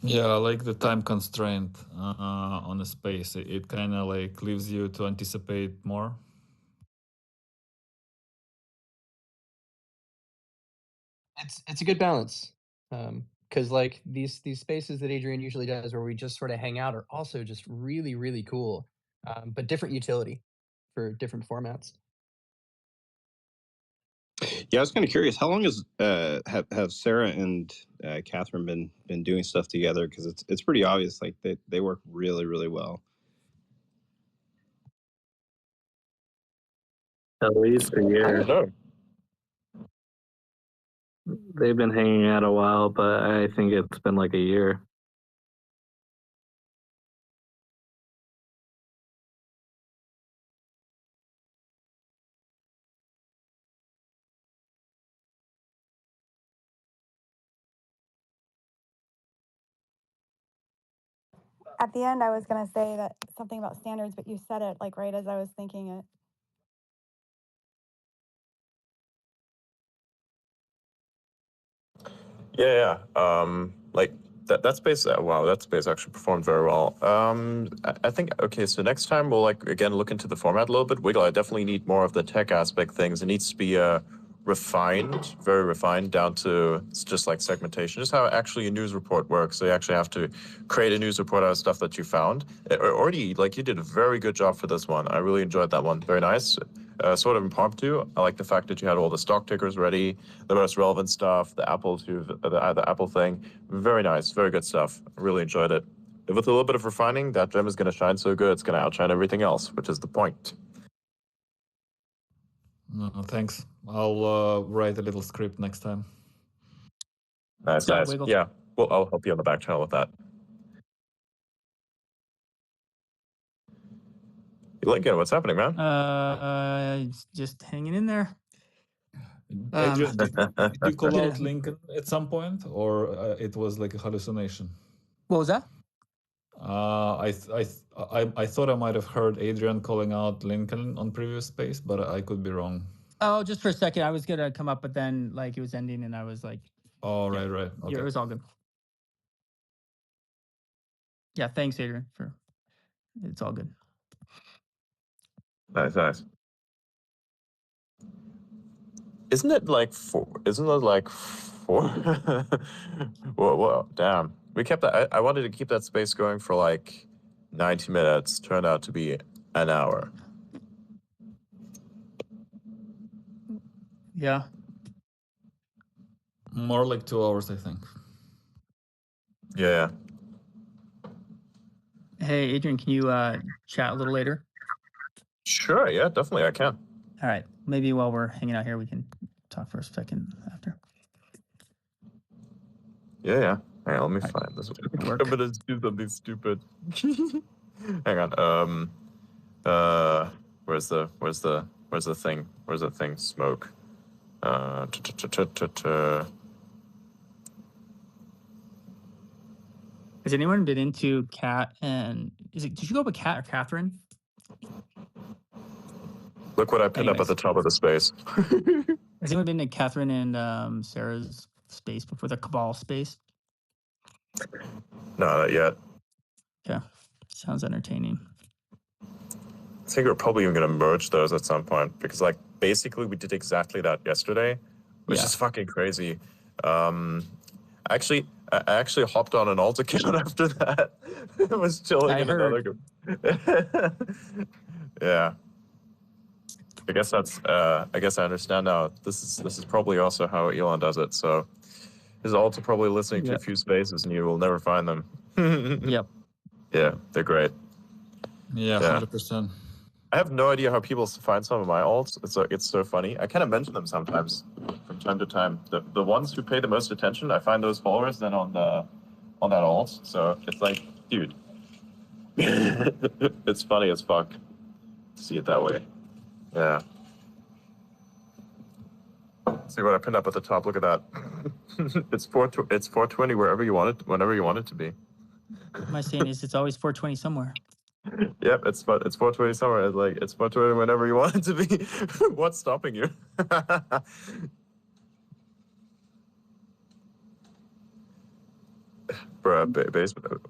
Yeah, like the time constraint on the space. It kind of like leaves you to anticipate more. It's a good balance. Because like these spaces that Adrian usually does where we just sort of hang out are also just really, really cool. But different utility for different formats. Yeah, I was kind of curious. How long has have Sarah and Catherine been doing stuff together? Because it's pretty obvious, like they work really, really well. At least a I year. don't know. They've been hanging out a while, but I think it's been like a year. At the end, I was going to say that something about standards, but you said it like right as I was thinking it. Yeah, like that space. Wow, that space actually performed very well. I think okay. So next time we'll like again look into the format a little bit. Wiggle. I definitely need more of the tech aspect things. It needs to be refined, very refined, down to it's just like segmentation. Just how actually a news report works. So you actually have to create a news report out of stuff that you found. Already, like you did a very good job for this one. I really enjoyed that one. Very nice. Sort of impromptu. I like the fact that you had all the stock tickers ready, the most relevant stuff, the the Apple thing. Very nice, very good stuff. Really enjoyed it. With a little bit of refining, that gem is going to shine so good, it's going to outshine everything else, which is the point. No, thanks. I'll write a little script next time. Nice, Yeah, nice. Wiggle. Yeah, well, I'll help you on the back channel with that. Lincoln, what's happening, man? Just hanging in there. Adrian, did you call Yeah. out Lincoln at some point, or it was like a hallucination? What was that? I thought I might have heard Adrian calling out Lincoln on previous space, but I could be wrong. Oh, just for a second, I was gonna come up, but then like it was ending, and I was like, Oh, yeah, right. Okay. yeah, it was all good. Yeah, thanks, Adrian. It's all good. Nice, nice. Isn't it like four? Isn't it like four? Whoa, damn. We kept that. I wanted to keep that space going for like 90 minutes. Turned out to be an hour. Yeah. More like 2 hours, I think. Yeah. Hey, Adrian, can you chat a little later? Sure. Yeah, definitely. I can. All right. Maybe while we're hanging out here, we can talk for a second after. Yeah. Hang on, let me All right. find this. Good I'm work. gonna do something stupid. Hang on. Where's the thing? Where's the thing? Smoke. Has anyone been into Cat and did you go with Cat or Catherine? Look what I pinned up at the top of the space. Has anyone been to Catherine and Sarah's space before, the Cabal space? No, not yet. Yeah, sounds entertaining. I think we're probably even gonna merge those at some point because, like, basically we did exactly that yesterday, which is fucking crazy. I actually hopped on an alt account after that. It was chilling in another group. Yeah. I guess that's. I guess I understand now. This is probably also how Elon does it. So his alts are probably listening to a few spaces, and you will never find them. Yep. Yeah, they're great. Yeah, 100%. I have no idea how people find some of my alts. It's so funny. I kind of mention them sometimes from time to time. The ones who pay the most attention, I find those followers then on that alt. So it's like, dude, it's funny as fuck to see it that way. Yeah. See what I pinned up at the top. Look at that. It's 420 wherever you want it, whenever you want it to be. My saying is it's always 420 somewhere. Yep, it's 420 somewhere. It's like it's 420 whenever you want it to be. What's stopping you?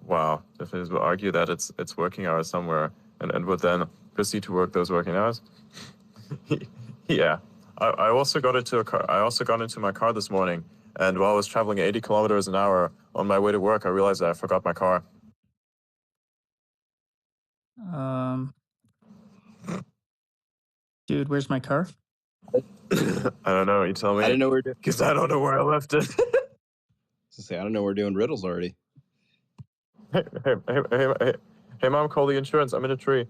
Wow. Definitely will argue that it's working hours somewhere, and would then proceed to work those working hours. Yeah. I also got into a car. I also got into my car this morning, and while I was traveling 80 kilometers an hour on my way to work, I realized that I forgot my car. Dude, where's my car? I don't know. You tell me. I didn't know we were doing. Because I don't know where I left it. Say, I don't know we're doing riddles already. Hey, Mom, call the insurance. I'm in a tree.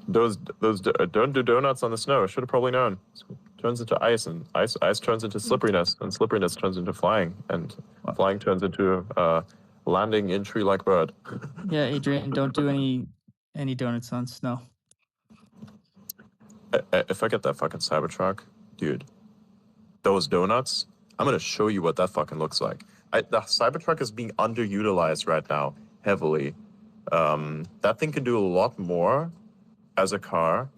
Those don't do donuts on the snow. Should have probably known. Turns into ice, and ice turns into slipperiness, and slipperiness turns into flying, and flying turns into landing in tree-like bird. Yeah, Adrian, don't do any donuts on snow. If I get that fucking Cybertruck, dude, those donuts, I'm gonna show you what that fucking looks like. The Cybertruck is being underutilized right now, heavily. That thing can do a lot more as a car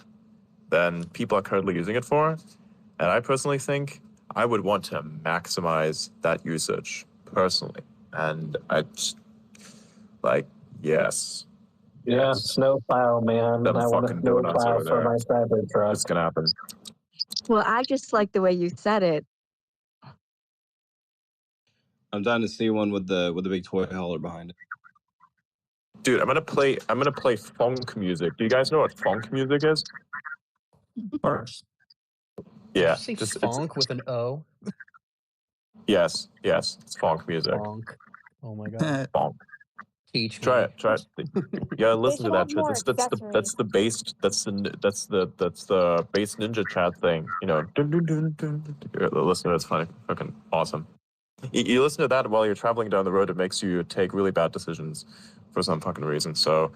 than people are currently using it for. And I personally think I would want to maximize that usage, personally. And I just, like, yes. Yeah, Yes. snowplow, man. Them I want a fucking donuts snowplow over for there. my Cybertruck. It's gonna happen. Well, I just like the way you said it. I'm dying to see one with the big toy hauler behind it. Dude, I'm gonna play funk music. Do you guys know what funk music is? First. Yeah. Did you say funk with an O? Yes, it's funk music. Funk. Oh my god. Funk. Teach me. Try it. Yeah, listen to should that have shit. more That's the bass. That's the bass ninja chat thing. You know, listen to it. It's funny. Fucking awesome. You listen to that while you're traveling down the road. It makes you take really bad decisions for some fucking reason. So,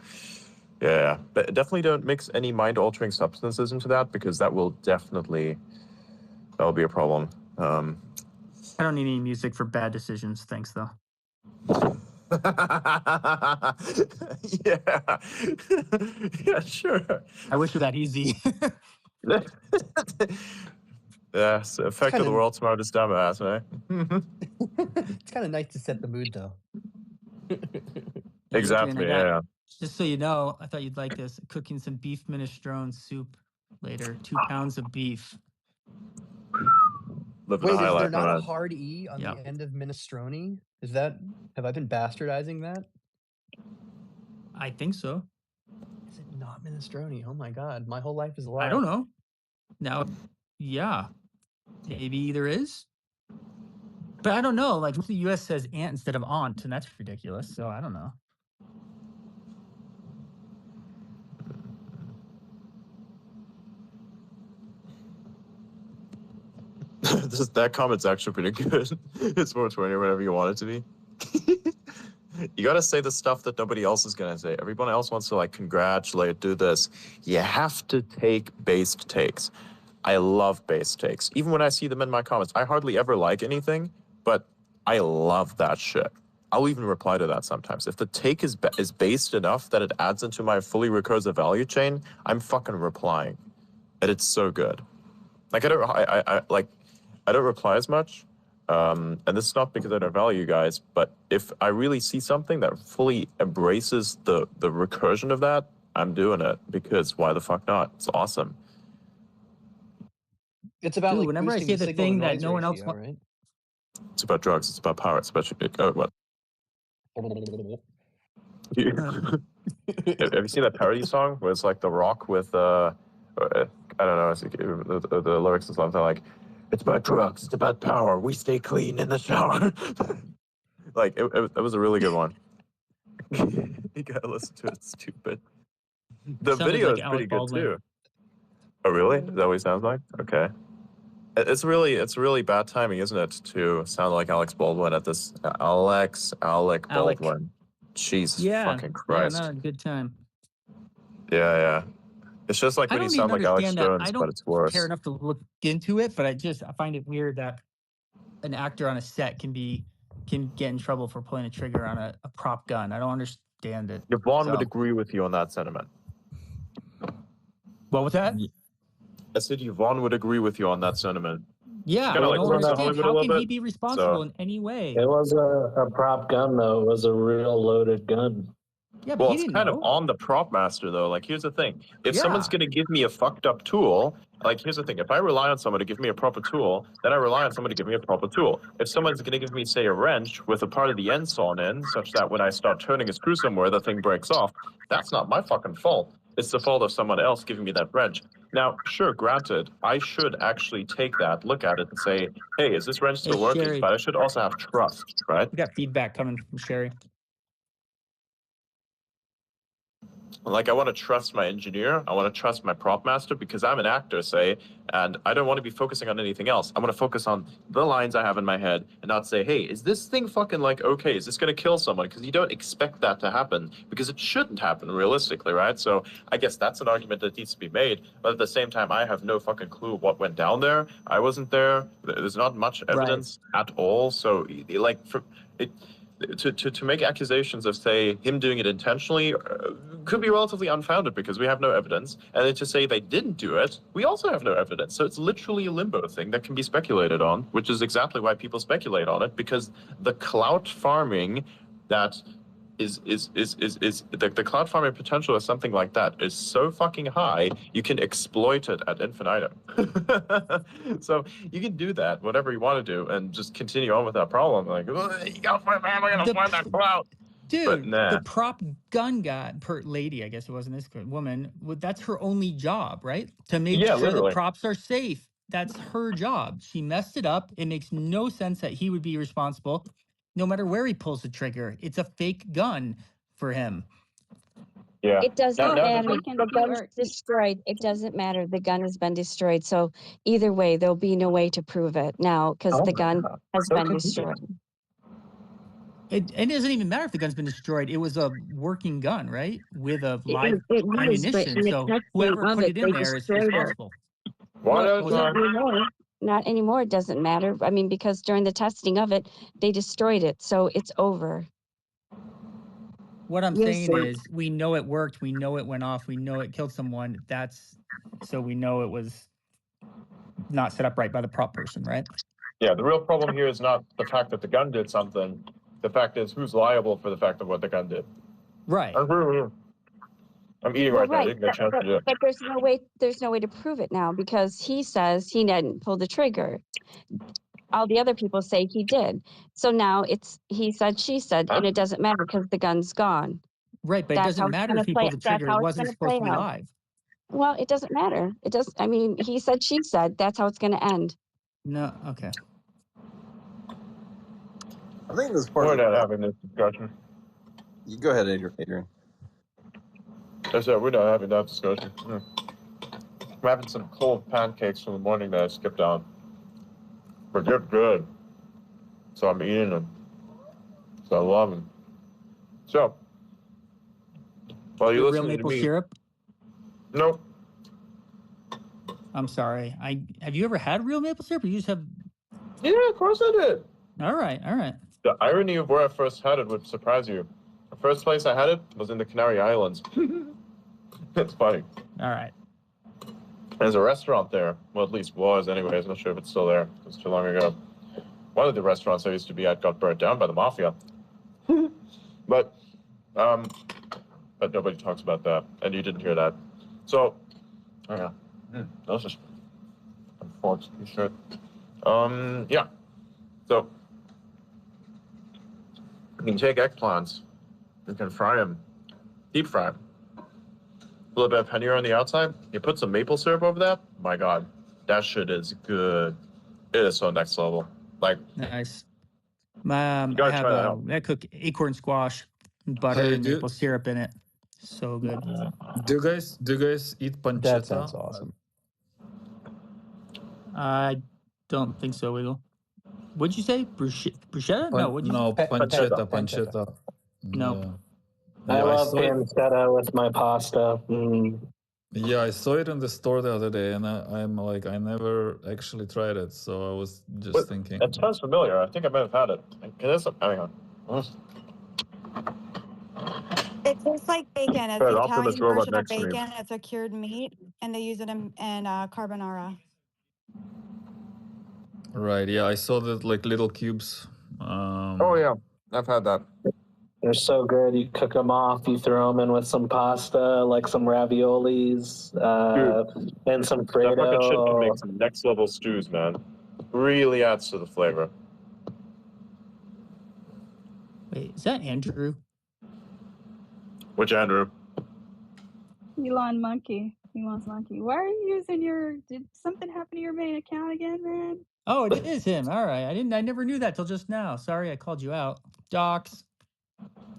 yeah, but definitely don't mix any mind-altering substances into that, because that'll be a problem. I don't need any music for bad decisions. Thanks, though. Yeah. Yeah, sure. I wish it that easy. Yes, effect of the world's smartest dumbass, right? It's kind of nice to set the mood, though. Exactly, yeah. Just so you know, I thought you'd like this. Cooking some beef minestrone soup later. 2 pounds of beef. Living Wait, a high is there life, not a man. hard E on Yeah. the end of minestrone? Is that, have I been bastardizing that? I think so. Is it not minestrone? Oh my god, my whole life is a lie. I don't know. Now, yeah, maybe there is. But I don't know. Like, the U.S. says aunt instead of aunt, and that's ridiculous. So I don't know. That comment's actually pretty good. It's 420 or whatever you want it to be. You gotta say the stuff that nobody else is gonna say. Everyone else wants to, like, congratulate, do this. You have to take based takes. I love based takes. Even when I see them in my comments, I hardly ever like anything, but I love that shit. I'll even reply to that sometimes. If the take is based enough that it adds into my fully recursive value chain, I'm fucking replying. And it's so good. Like, I don't reply as much. And this is not because I don't value you guys, but if I really see something that fully embraces the recursion of that, I'm doing it, because why the fuck not? It's awesome. It's about, Dude, like, whenever I boosting say the the signal thing to that noise no one else ratio, right? It's about drugs. It's about power. It's about what? Have you seen that parody song where it's like The Rock with I don't know, the lyrics and something like, "It's about drugs, it's about power, we stay clean in the shower." Like, it was a really good one. You gotta listen to it. It's stupid. The Sounded video like is Alec pretty good Baldwin. too. Oh really? Is that what he sounds like? Okay. It's really bad timing, isn't it, to sound like Alex Baldwin at this Alec Baldwin. Jesus fucking Christ. Yeah, not a good time. Yeah. It's just like I when you don't even sound like Alex understand that. Jones, I but don't it's worse. care enough to look into it, but I find it weird that an actor on a set can get in trouble for pulling a trigger on a prop gun. I don't understand it. Yvonne would agree with you on that sentiment. What was that? I said Yvonne would agree with you on that sentiment. Yeah, kinda I like don't Sons of understand. Hollywood a How little can he bit. be responsible So in any way? It was a prop gun, though. It was a real loaded gun. Yeah, but well, he it's didn't kind of know. on the prop master though. Like, here's the thing: if someone's Yeah. gonna give me a fucked up tool, like, here's the thing: if I rely on someone to give me a proper tool, then I rely on someone to give me a proper tool. If someone's gonna give me, say, a wrench with a part of the end sawn in, such that when I start turning a screw somewhere, the thing breaks off, that's not my fucking fault. It's the fault of someone else giving me that wrench. Now, sure, granted, I should actually take that, look at it, and say, hey, is this wrench Hey, still working? Sherry, But I should also have trust, right? we got feedback coming from Sherry. Like, I want to trust my engineer. I want to trust my prop master because I'm an actor, say, and I don't want to be focusing on anything else. I want to focus on the lines I have in my head and not say, hey, is this thing fucking like, okay, is this going to kill someone? Because you don't expect that to happen because it shouldn't happen realistically, right? So I guess that's an argument that needs to be made. But at the same time, I have no fucking clue what went down there. I wasn't there. There's not much evidence at all. So, like, for it. To make accusations of, say, him doing it intentionally could be relatively unfounded because we have no evidence. And then to say they didn't do it, we also have no evidence. So it's literally a limbo thing that can be speculated on, which is exactly why people speculate on it, because the clout farming that is the cloud farming potential of something like that is so fucking high, you can exploit it ad infinitum. So you can do that, whatever you want to do, and just continue on with that problem. Like, you gotta find, man, we're gonna find that clout. Dude, nah. the prop gun guy, per lady, I guess it wasn't this woman, that's her only job, right? To make Yeah, sure literally. the props are safe. That's her job. She messed it up. It makes no sense that he would be responsible no matter where he pulls the trigger. It's a fake gun for him. Yeah. It doesn't No, matter. no, The gun's destroyed. It doesn't matter. The gun has been destroyed. So either way, there'll be no way to prove it now because the gun has been destroyed. It doesn't even matter if the gun's been destroyed. It was a working gun, right? With a live It was, but ammunition. in the So testing whoever of put it, it in they there is destroyed it. responsible. Why Well, not? not anymore. Not anymore. It doesn't matter. I mean, because during the testing of it, they destroyed it. So it's over. What I'm You'll saying see. is we know it worked. We know it went off. We know it killed someone. That's so we know it was not set up right by the prop person, right? Yeah, the real problem here is not the fact that the gun did something. The fact is who's liable for the fact of what the gun did. Right. I'm eating right now. I didn't get a chance to do it. But there's no way to prove it now because he says he didn't pull the trigger. All the other people say he did. So now it's he said, she said, and it doesn't matter because the gun's gone. Right, but it doesn't matter if he pulled the trigger. It wasn't supposed to be live. Well, it doesn't matter. It does. I mean, he said, she said. That's how it's going to end. No, okay. I think this is part We're of the not problem. having this discussion. You go ahead, Adrian. I said we're not having that discussion. I'm having some cold pancakes from the morning that I skipped on. But they're good. So I'm eating them. So I love them. So, while you're Real listening maple to me, syrup? Nope. I'm sorry. Have you ever had real maple syrup? Or you just have. Yeah, of course I did. All right. The irony of where I first had it would surprise you. The first place I had it was in the Canary Islands. It's funny. All right. There's a restaurant there. Well, at least was anyways. I'm not sure if it's still there. It was too long ago. One of the restaurants I used to be at got burnt down by the mafia. But nobody talks about that, and you didn't hear that. So, yeah, delicious. Unfortunate T-shirt. Yeah. So, you can take eggplants, you can fry them, deep fry them. A little bit of paneer on the outside. You put some maple syrup over that. My God, that shit is good. It is so next level. Like, nice. you I gotta have try that out. I cook acorn squash, butter, Hey, and maple syrup in it. So good. Do you guys eat pancetta? That sounds awesome. I don't think so, Wiggle. What'd you say? Bruschetta? No, what'd you say? Pancetta. No. I Yeah, love saw it. pancetta with my pasta. Yeah, I saw it in the store the other day, and I'm like, I never actually tried it, so I was just thinking. It sounds familiar. I think I might have had it. Hang on. It tastes like bacon. It's Right, the Optimus Italian robot version of next to me. bacon. It's a cured meat, and they use it in carbonara. Right. Yeah, I saw that like little cubes. Oh yeah, I've had that. They're so good. You cook them off. You throw them in with some pasta, like some raviolis, and some That fucking shit can Fredo. make some next level stews, man. Really adds to the flavor. Wait, is that Andrew? Which Andrew? Elon's monkey. Why are you using your? Did something happen to your main account again, man? Oh, it is him. All right. I never knew that till just now. Sorry, I called you out. Docs.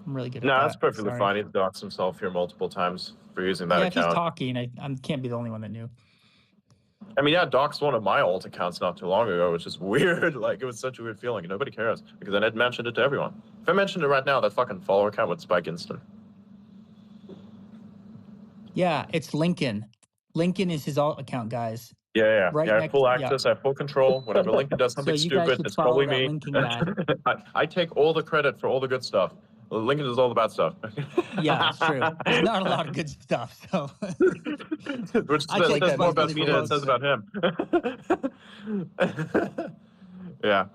I'm really good at No, that. that's perfectly Sorry. fine. He doxed himself here multiple times for using that Yeah, if he's account. talking, I can't be the only one that knew. I mean, yeah, doxed one of my alt accounts not too long ago, which is weird. Like, it was such a weird feeling, and nobody cares because I had mentioned it to everyone. If I mentioned it right now, that fucking follower account would spike instant. Yeah, it's Lincoln. Lincoln is his alt account, guys. Yeah. Right I have next- full yeah. access. I have full control. Whenever Lincoln does something you guys stupid, should it's follow probably that me. Lincoln guy. I take all the credit for all the good stuff. Lincoln does all the bad stuff. Yeah, it's true. There's not a lot of good stuff, so Which I take says more about responsibility me for than it says about him. Yeah.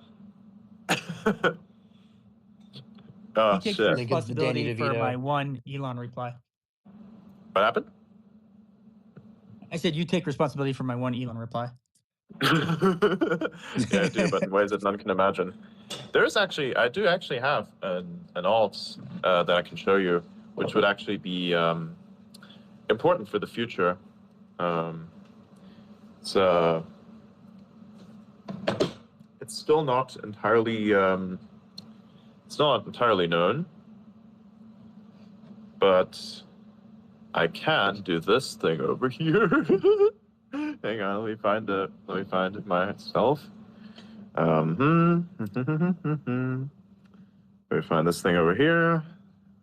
Oh, he takes shit. responsibility for my one Elon reply. What happened? I said you take responsibility for my one Elon reply. Yeah, I do, but in ways that none can imagine. I do actually have an alt that I can show you, which would actually be important for the future. It's still not entirely known, but I can do this thing over here. Hang on, let me find it myself. Let me find this thing over here.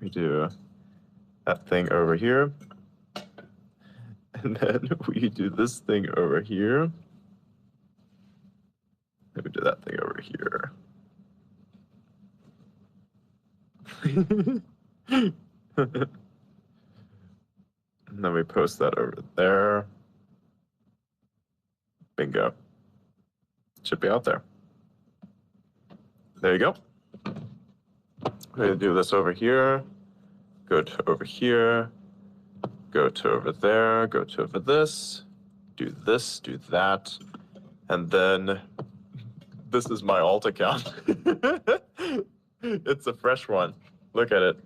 We do that thing over here. And then we do this thing over here. And we do that thing over here. And then we post that over there. Bingo. Should be out there. There you go. We're going to do this over here. Go to over here. Go to over there. Go to over this. Do this. Do that. And then this is my alt account. It's a fresh one. Look at it.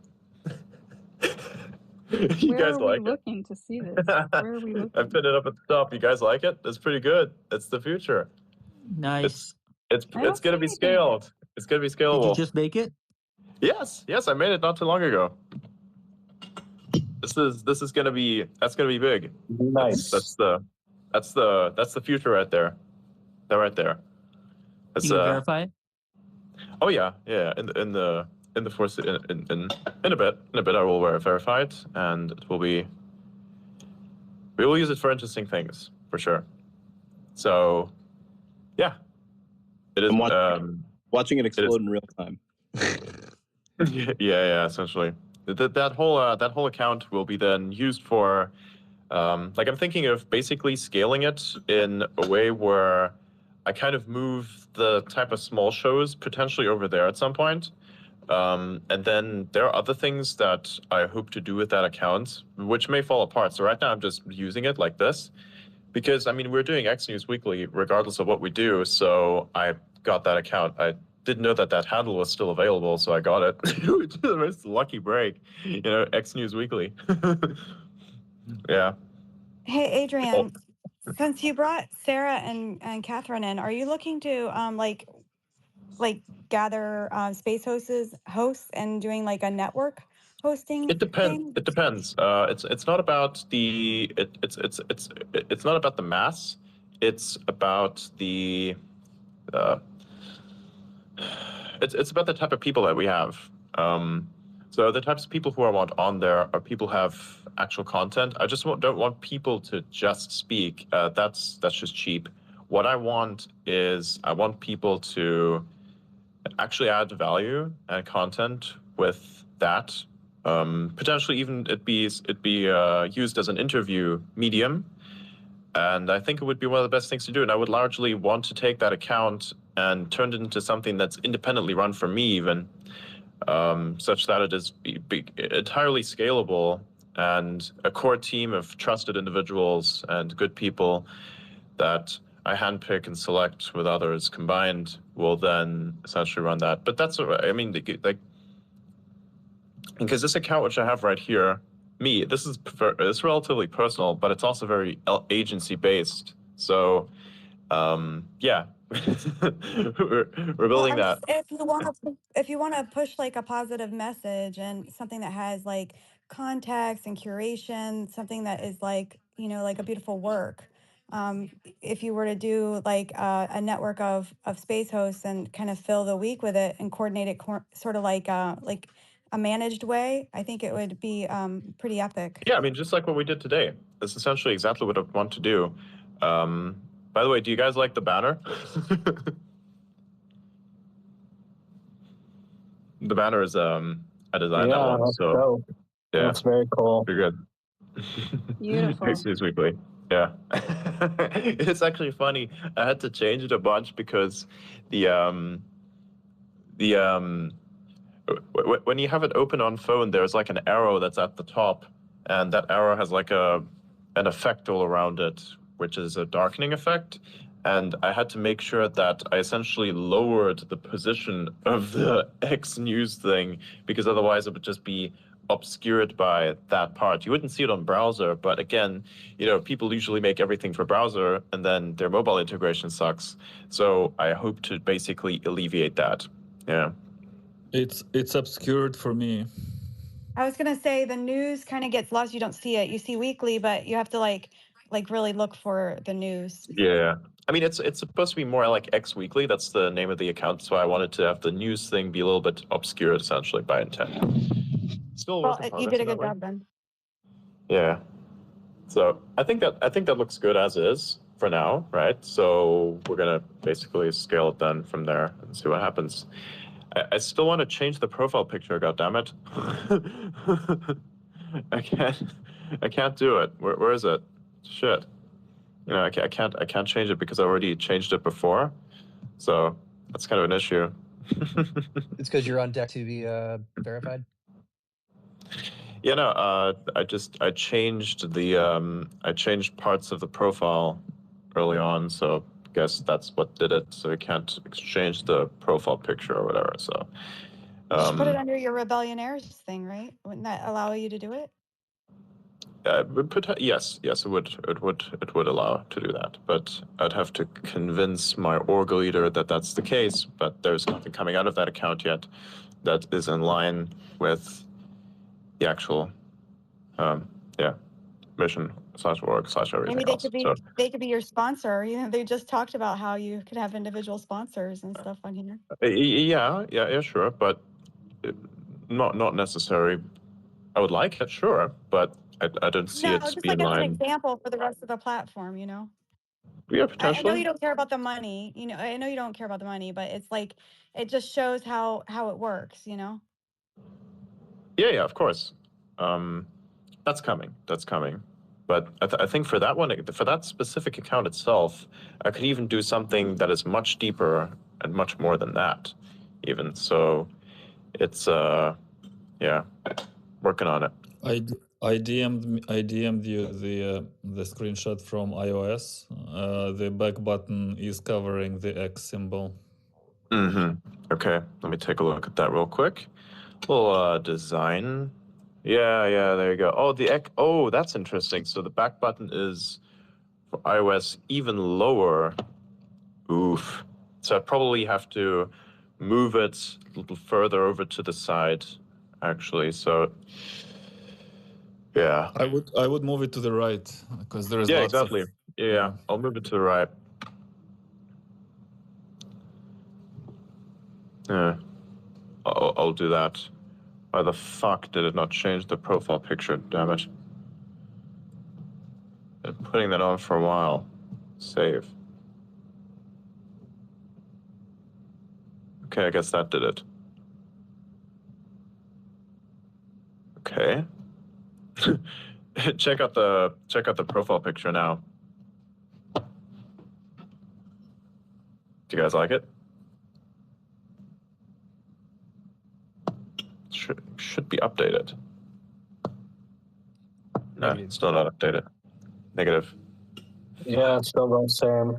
You guys like it? Where are we looking to see this? Where are we looking? I put it up at the top. You guys like it? It's pretty good. It's the future. Nice. It's gonna be scaled. It's gonna be scalable. Did you just make it? Yes, I made it not too long ago. That's gonna be big. Nice. That's the future right there. That right there. That's, You can verify it? Oh yeah. In the force in a bit I will verify it, and we will use it for interesting things for sure. So yeah, it is. I'm watching it explode in real time. yeah, essentially. That whole account will be then used for like I'm thinking of basically scaling it in a way where I kind of move the type of small shows potentially over there at some point. And then there are other things that I hope to do with that account, which may fall apart. So right now I'm just using it like this because, I mean, we're doing X News Weekly regardless of what we do. So I got that account. I didn't know that handle was still available, so I got it. Which is the most lucky break, X News Weekly. Yeah. Hey, Adrian, since you brought Sarah and Catherine in, are you looking to like gather space hosts and doing like a network hosting? It depends. thing? It depends. It's not about it's not about the mass. It's about the it's about the type of people that we have. So the types of people who I want on there are people who have actual content. I just don't want people to just speak. That's just cheap. What I want is I want people to actually add value and content with that. Potentially even it be used as an interview medium. And I think it would be one of the best things to do. And I would largely want to take that account and turn it into something that's independently run from me even, such that it is entirely scalable, and a core team of trusted individuals and good people that I handpick and select with others combined will then essentially run that. But that's, I mean, like, because this account which I have right here, it's relatively personal, but it's also very agency based. So, yeah, we're building that. If you want to push like a positive message and something that has like context and curation, something that is like, you know, like a beautiful work. If you were to do like a network of space hosts and kind of fill the week with it and coordinate it sort of like a managed way, I think it would be pretty epic. Yeah, I mean, just like what we did today. That's essentially exactly what I want to do. By the way, do you guys like the banner? The banner is I designed that one, that's so dope. yeah, That's very cool. pretty good. Beautiful. Excuse weekly. Yeah. It's actually funny. I had to change it a bunch because the when you have it open on phone, there's like an arrow that's at the top, and that arrow has like an effect all around it, which is a darkening effect. And I had to make sure that I essentially lowered the position of the X news thing, because otherwise it would just be obscured by that part. You wouldn't see it on browser, but again, you know, people usually make everything for browser and then their mobile integration sucks. So I hope to basically alleviate that. Yeah. It's obscured for me. I was gonna say the news kind of gets lost. You don't see it. You see weekly, but you have to like really look for the news. Yeah. I mean, it's supposed to be more like X Weekly. That's the name of the account. So I wanted to have the news thing be a little bit obscured, essentially, by intent. Still Well, work in progress you did a in that good way. job then. Yeah. So I think that looks good as is for now, right? So we're gonna basically scale it then from there and see what happens. I still want to change the profile picture. God damn it! I can't do it. Where is it? Shit. You know, I can't change it because I already changed it before. So that's kind of an issue. It's because you're on deck to be verified. Yeah, no, I changed parts of the profile early on, so I guess that's what did it. So I can't exchange the profile picture or whatever. So Just put it under your Rebellionaires thing, right? Wouldn't that allow you to do it? yes, it would allow to do that, but I'd have to convince my org leader that that's the case. But there's nothing coming out of that account yet that is in line with the actual mission /org/everything Maybe else. So they could be your sponsor. You know, they just talked about how you could have individual sponsors and stuff on here. yeah, sure, but not necessary. I would like it, sure, but I don't see No, it just be in like as an line. example for the rest of the platform, you know. Yeah, I know potentially. you don't care about the money, you know. I know you don't care about the money, but it's like it just shows how it works, you know. Yeah, of course. That's coming. But I think for that one, for that specific account itself, I could even do something that is much deeper and much more than that, even. So it's yeah, working on it. I DM'd you the screenshot from iOS. The back button is covering the X symbol. Okay, let me take a look at that real quick. Little design. Yeah, there you go. Oh, that's interesting. So the back button is for iOS even lower. Oof. So I probably have to move it a little further over to the side, actually. So yeah. I would move it to the right because there is Yeah, lots exactly. of Yeah, I'll move it to the right. Yeah, I'll do that. Why the fuck did it not change the profile picture? Damn it. Been putting that on for a while. Save. Okay, I guess that did it. Okay. check out the profile picture now. Do you guys like it? Should be updated. No, Negative. still not updated. Negative. Yeah, it's still the same.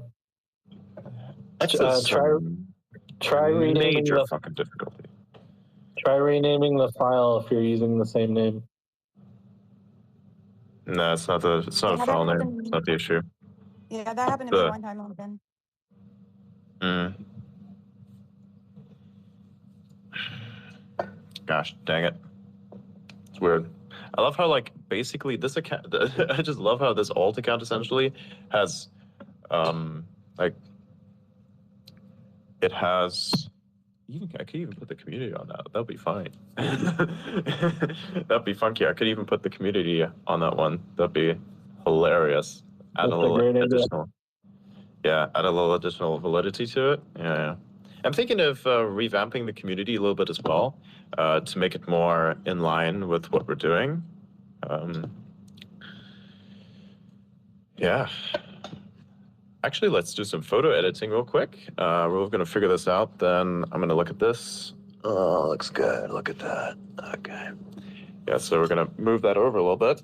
That's Try renaming major the fucking difficulty. Try renaming the file if you're using the same name. No, it's not a Yeah, that file name. happened. It's not the issue. Yeah, that happened to me one time, Logan. Gosh, dang it. It's weird. I love how, like, basically this account, I just love how this alt account essentially has, like, it has, I could even put the community on that. That'd be fine. That'd be funky. I could even put the community on that one. That'd be hilarious. Add a little additional. Yeah, add a little additional validity to it. Yeah. I'm thinking of revamping the community a little bit as well to make it more in line with what we're doing. Yeah. Actually, let's do some photo editing real quick. We're going to figure this out. Then I'm going to look at this. Oh, looks good. Look at that. Okay. Yeah, so we're going to move that over a little bit.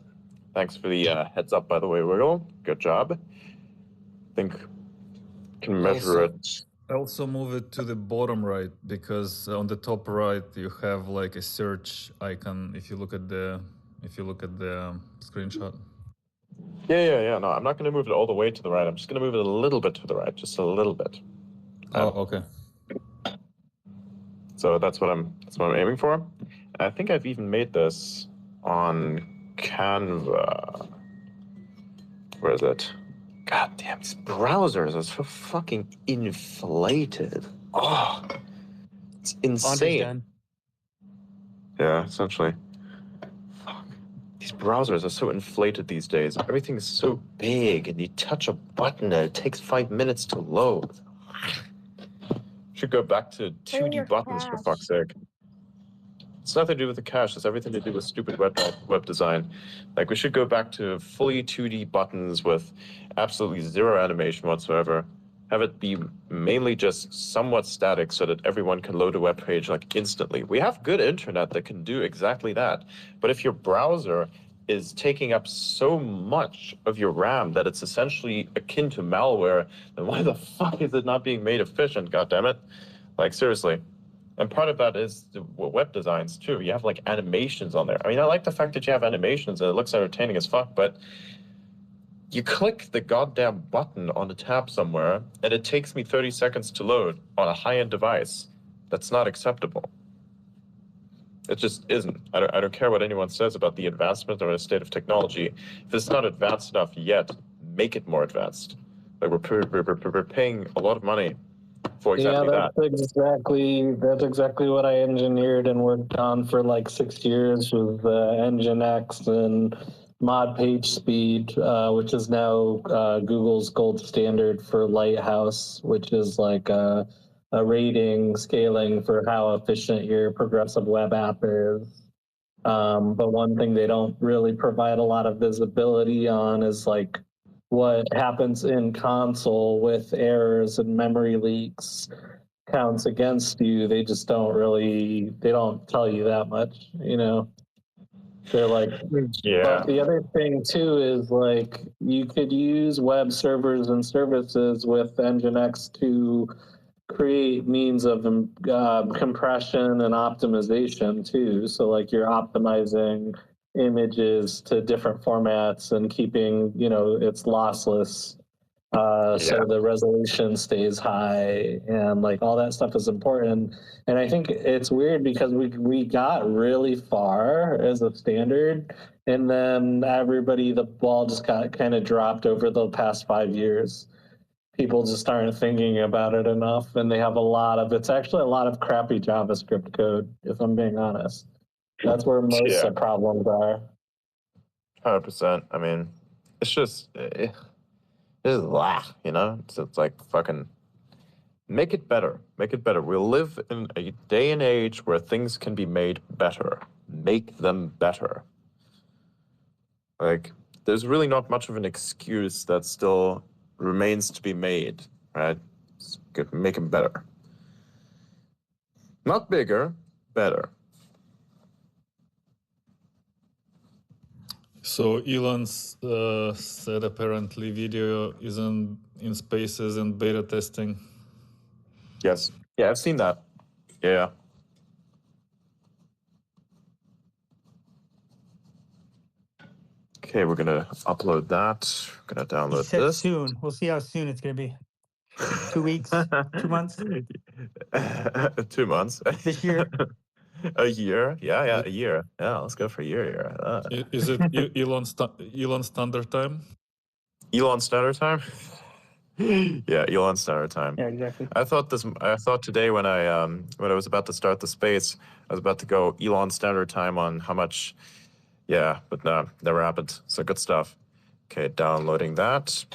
Thanks for the heads up, by the way, Wiggle. Good job. I think can measure it. Also move it to the bottom right, because on the top right you have like a search icon if you look at the screenshot. Yeah. No, I'm not going to move it all the way to the right. I'm just going to move it a little bit to the right, just a little bit. Oh, okay. So that's what I'm aiming for. And I think I've even made this on Canva. Where is it? God damn, these browsers are so fucking inflated. Oh, it's insane. Yeah, essentially. Fuck. These browsers are so inflated these days. Everything is so big, and you touch a button and it takes 5 minutes to load. Should go back to 2D buttons for fuck's sake. It's nothing to do with the cache. It's everything to do with stupid web design. Like, we should go back to fully 2D buttons with absolutely zero animation whatsoever. Have it be mainly just somewhat static so that everyone can load a web page like instantly. We have good internet that can do exactly that. But if your browser is taking up so much of your RAM that it's essentially akin to malware, then why the fuck is it not being made efficient, goddammit? Like, seriously. And part of that is the web designs too. You have like animations on there. I mean, I like the fact that you have animations and it looks entertaining as fuck, but you click the goddamn button on a tab somewhere and it takes me 30 seconds to load on a high-end device. That's not acceptable. It just isn't. I don't care what anyone says about the advancement or the state of technology. If it's not advanced enough yet, make it more advanced. Like, we're paying a lot of money for exactly that. That's exactly what I engineered and worked on for like 6 years with Nginx and mod page speed, which is now Google's gold standard for Lighthouse, which is like a rating scaling for how efficient your progressive web app is. But one thing they don't really provide a lot of visibility on is like what happens in console with errors and memory leaks counts against you. They just don't tell you that much, you know. They're like, yeah. But the other thing too is like you could use web servers and services with Nginx to create means of compression and optimization too. So like you're optimizing images to different formats and keeping, it's lossless. So the resolution stays high and like all that stuff is important. And I think it's weird because we got really far as a standard and then the ball just got kind of dropped over the past 5 years. People just aren't thinking about it enough and they have it's actually a lot of crappy JavaScript code, if I'm being honest. That's where most of the problems are. 100%. I mean, it's just, it's like fucking make it better. Make it better. We live in a day and age where things can be made better. Make them better. Like, there's really not much of an excuse that still remains to be made, right? Make them better. Not bigger, better. So Elon said apparently video is in spaces and beta testing. Yes. Yeah, I've seen that. Yeah. Okay, we're gonna upload that. We're gonna He download said this. soon. We'll see how soon it's gonna be. 2 weeks, 2 months, 2 months. this year. A year? Yeah, a year. Yeah, let's go for a year here. Is it Elon Standard Time? Elon Standard Time? Yeah, Elon Standard Time. Yeah, exactly. I thought today when I was about to start the space, I was about to go Elon Standard Time on how much. Yeah, but no, never happened. So good stuff. Okay, downloading that.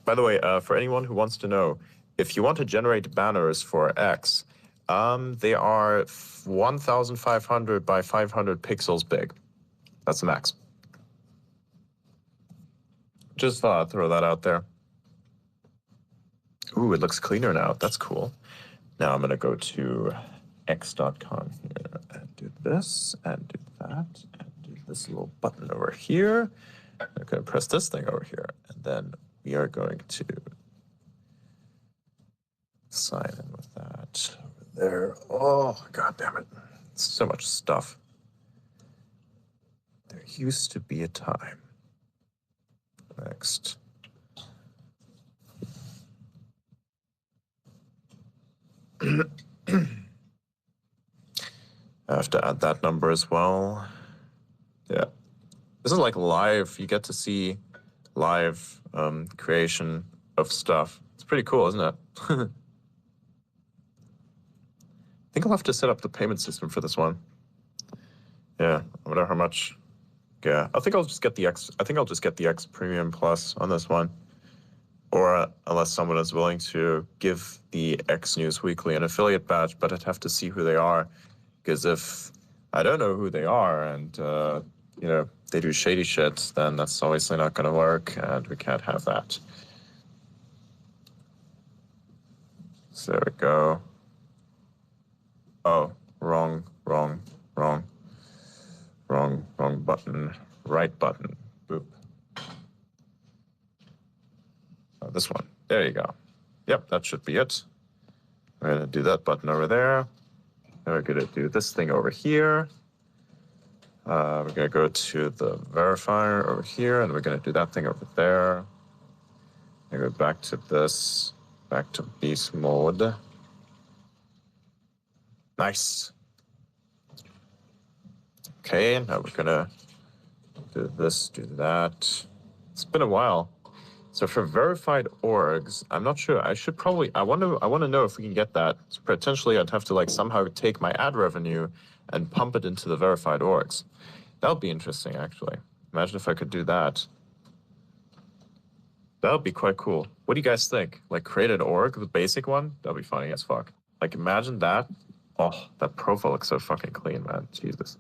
By the way, for anyone who wants to know, if you want to generate banners for X, they are 1,500 by 500 pixels big. That's the max. Just thought I'd throw that out there. Ooh, it looks cleaner now. That's cool. Now I'm going to go to x.com here and do this and do that and do this little button over here. I'm going to press this thing over here, and then we are going to sign in with that over there. Oh, God damn it. So much stuff. There used to be a time. Next. I have to add that number as well. Yeah. This is like live. You get to see live creation of stuff. It's pretty cool, isn't it? I think I'll have to set up the payment system for this one. Yeah, I wonder how much. Yeah, I think I'll just get the X. I think I'll just get the X Premium Plus on this one. Or unless someone is willing to give the X News Weekly an affiliate badge, but I'd have to see who they are. Because if I don't know who they are and, you know, they do shady shit, then that's obviously not going to work, and we can't have that. So there we go. Oh, wrong button. Right button. Boop. Oh, this one. There you go. Yep, that should be it. We're going to do that button over there. And we're going to do this thing over here. We're going to go to the verifier over here, and we're going to do that thing over there. And go back to this, back to beast mode. Nice. Okay, now we're going to do this, do that. It's been a while. So for verified orgs, I'm not sure. I should probably. I want to know if we can get that. So potentially, I'd have to like somehow take my ad revenue and pump it into the verified orgs. That would be interesting, actually. Imagine if I could do that. That would be quite cool. What do you guys think? Like create an org, the basic one? That'd be funny as fuck. Like imagine that. Oh, that profile looks so fucking clean, man. Jesus.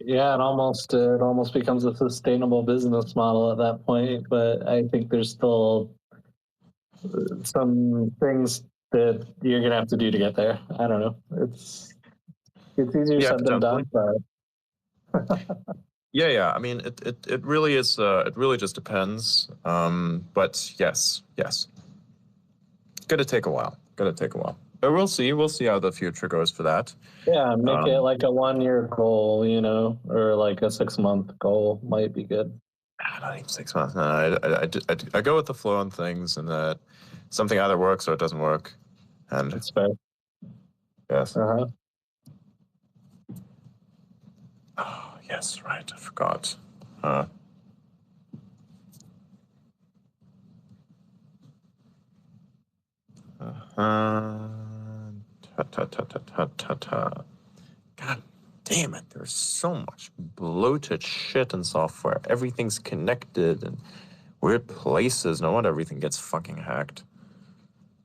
Yeah, it almost becomes a sustainable business model at that point. But I think there's still some things that you're gonna have to do to get there. I don't know. It's easier said than done, but Yeah. I mean, it really is. It really just depends. But yes. Gonna take a while. But we'll see. We'll see how the future goes for that. yeah, make it like a 1-year goal, you know, or like a 6-month goal might be good. Not even 6 months. No, I go with the flow on things, and that something either works or it doesn't work. And That's fair. yes. Uh-huh. Oh, yes, right. I forgot. God damn it. There's so much bloated shit in software. Everything's connected and weird places. No wonder everything gets fucking hacked.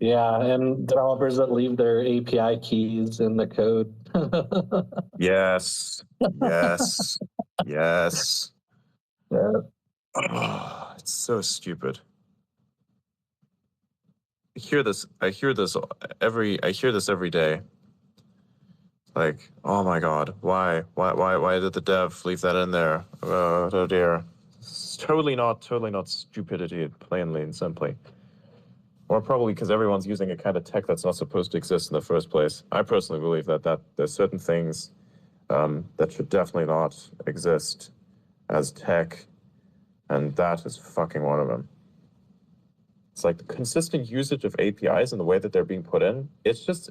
Yeah, and developers that leave their API keys in the code. Yes. Yeah. Oh, it's so stupid. hear this every day. Like, oh my God, why did the dev leave that in there? Oh dear. It's totally not stupidity, plainly and simply. Or probably because everyone's using a kind of tech that's not supposed to exist in the first place. I personally believe that there's certain things that should definitely not exist as tech, and that is fucking one of them. It's like the consistent usage of APIs and the way that they're being put in. It's just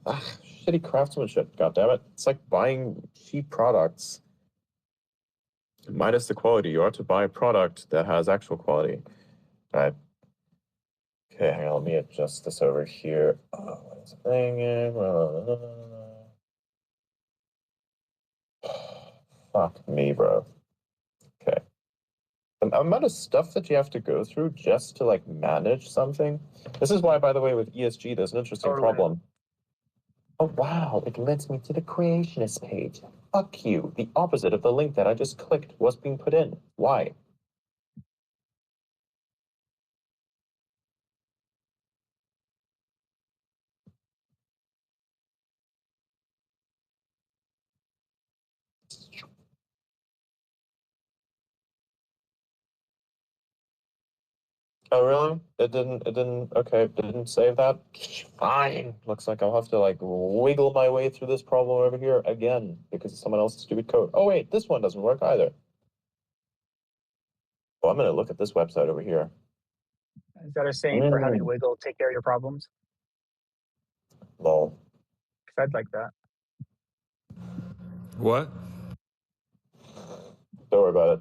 shitty craftsmanship. God damn it! It's like buying cheap products minus the quality. You ought to buy a product that has actual quality. Right. Okay, hang on. Let me adjust this over here. What is it? Fuck me, bro. Okay. The amount of stuff that you have to go through just to like manage something. This is why, by the way, with ESG, there's an interesting problem. Oh wow, it leads me to the creationist page. Fuck you. The opposite of the link that I just clicked was being put in. Why? Oh really? It didn't okay, it didn't save that? Fine. Looks like I'll have to like wiggle my way through this problem over here again because of someone else's stupid code. Oh wait, this one doesn't work either. Well, I'm gonna look at this website over here. Is that a saying for having wiggle take care of your problems? Lol. Because I'd like that. What? Don't worry about it.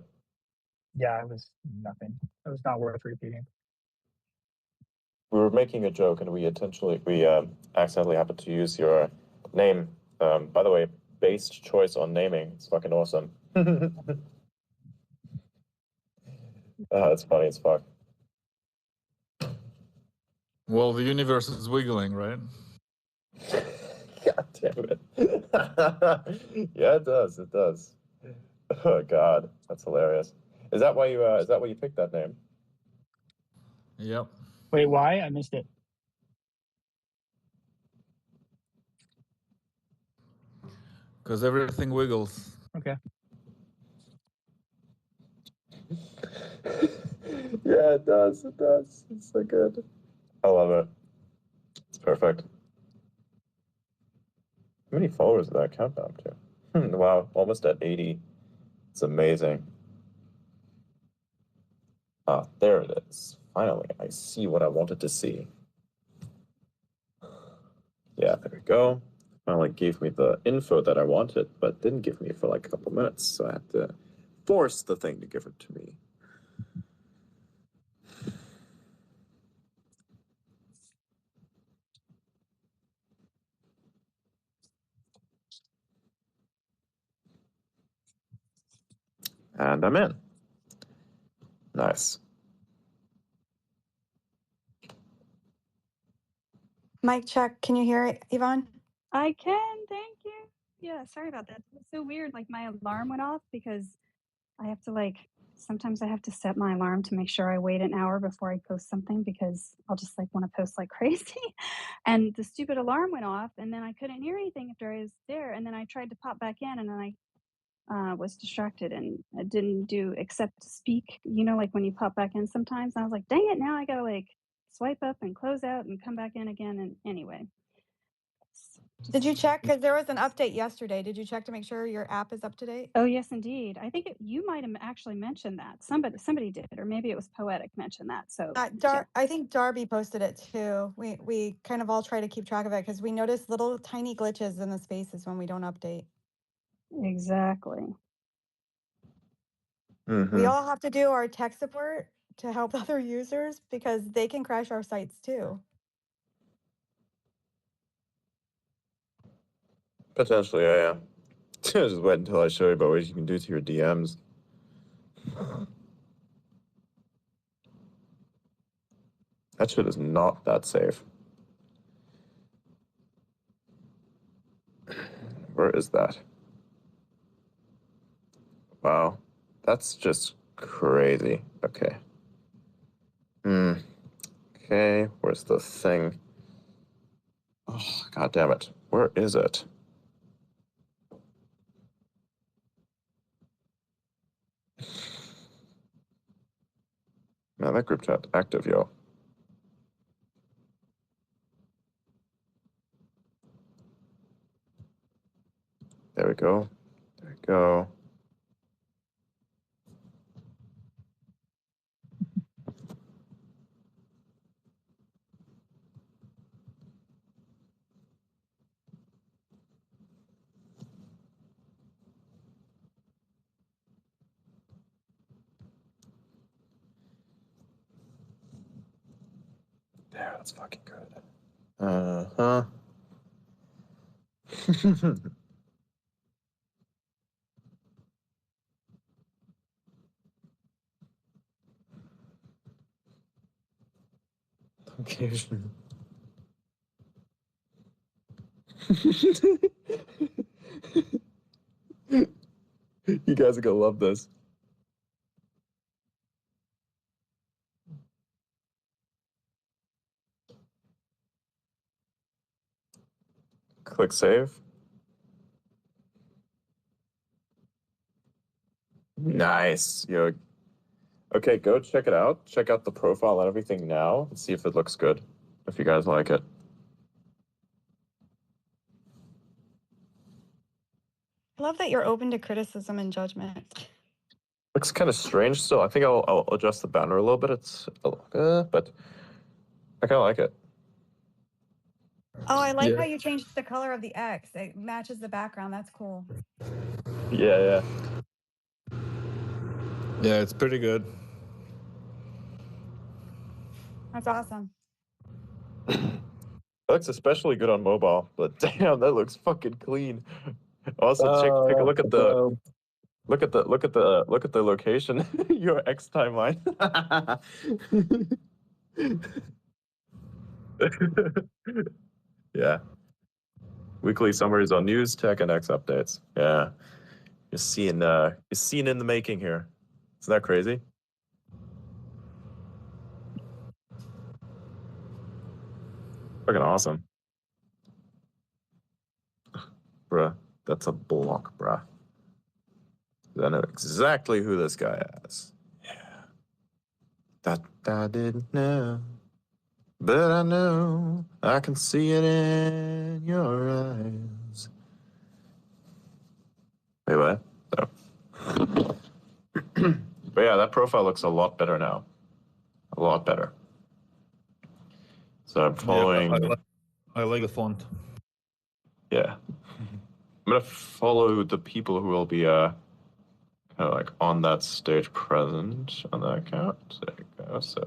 Yeah, it was nothing. It was not worth repeating. We were making a joke and we accidentally happened to use your name. By the way, based choice on naming. It's fucking awesome. It's funny as fuck. Well, the universe is wiggling, right? God damn it. Yeah, it does. It does. Oh God, that's hilarious. Is that why you picked that name? Yep. Wait, why? I missed it. Because everything wiggles. Okay. Yeah, it does. It does. It's so good. I love it. It's perfect. How many followers did that account up to? Wow, almost at 80. It's amazing. Ah, there it is. Finally, I see what I wanted to see. Yeah, there we go. Finally gave me the info that I wanted, but didn't give me for like a couple minutes, so I had to force the thing to give it to me. And I'm in. Nice. Mic check. Can you hear it, Yvonne? I can, thank you. Yeah, sorry about that. It's so weird. Like my alarm went off because I have to sometimes I have to set my alarm to make sure I wait an hour before I post something because I'll just want to post like crazy. And the stupid alarm went off and then I couldn't hear anything after I was there. And then I tried to pop back in and then I was distracted and I didn't do except speak, like when you pop back in sometimes. And I was like, dang it, now I gotta swipe up and close out and come back in again. And anyway. Did you check? Because there was an update yesterday. Did you check to make sure your app is up to date? Oh, yes, indeed. I think you might have actually mentioned that. Somebody did, or maybe it was Poetic mentioned that. So yeah. I think Darby posted it too. We kind of all try to keep track of it because we notice little tiny glitches in the spaces when we don't update. Exactly. Mm-hmm. We all have to do our tech support to help other users because they can crash our sites too. Potentially, yeah. Just wait until I show you about what you can do to your DMs. That shit is not that safe. Where is that? Wow. That's just crazy. Okay. Okay, where's the thing? Oh, God damn it. Where is it? Man, that group chat active, yo. There we go. There we go. There, that's fucking good. Uh-huh. Location. You guys are gonna love this. Click save. Nice. Yo. Okay, go check it out. Check out the profile and everything now and see if it looks good. If you guys like it. I love that you're open to criticism and judgment. Looks kind of strange still. I think I'll adjust the banner a little bit. It's but I kind of like it. Oh, I like how Yeah. you changed the color of the X. It matches the background. That's cool. Yeah. Yeah, it's pretty good. That's awesome. It looks especially good on mobile, but damn, that looks fucking clean. Also, take a look at the look at the location. Your X timeline. Yeah. Weekly summaries on news, tech, and X updates. Yeah. You're seeing in the making here. Isn't that crazy? Fucking awesome. Bruh, that's a block, bruh. I know exactly who this guy is. Yeah. That I didn't know. But I know I can see it in your eyes. Wait, what? Oh. But yeah, that profile looks a lot better now. A lot better. So I'm following. Yeah, I like the font. Yeah. I'm gonna follow the people who will be kind of like on that stage present on that account. There you go. So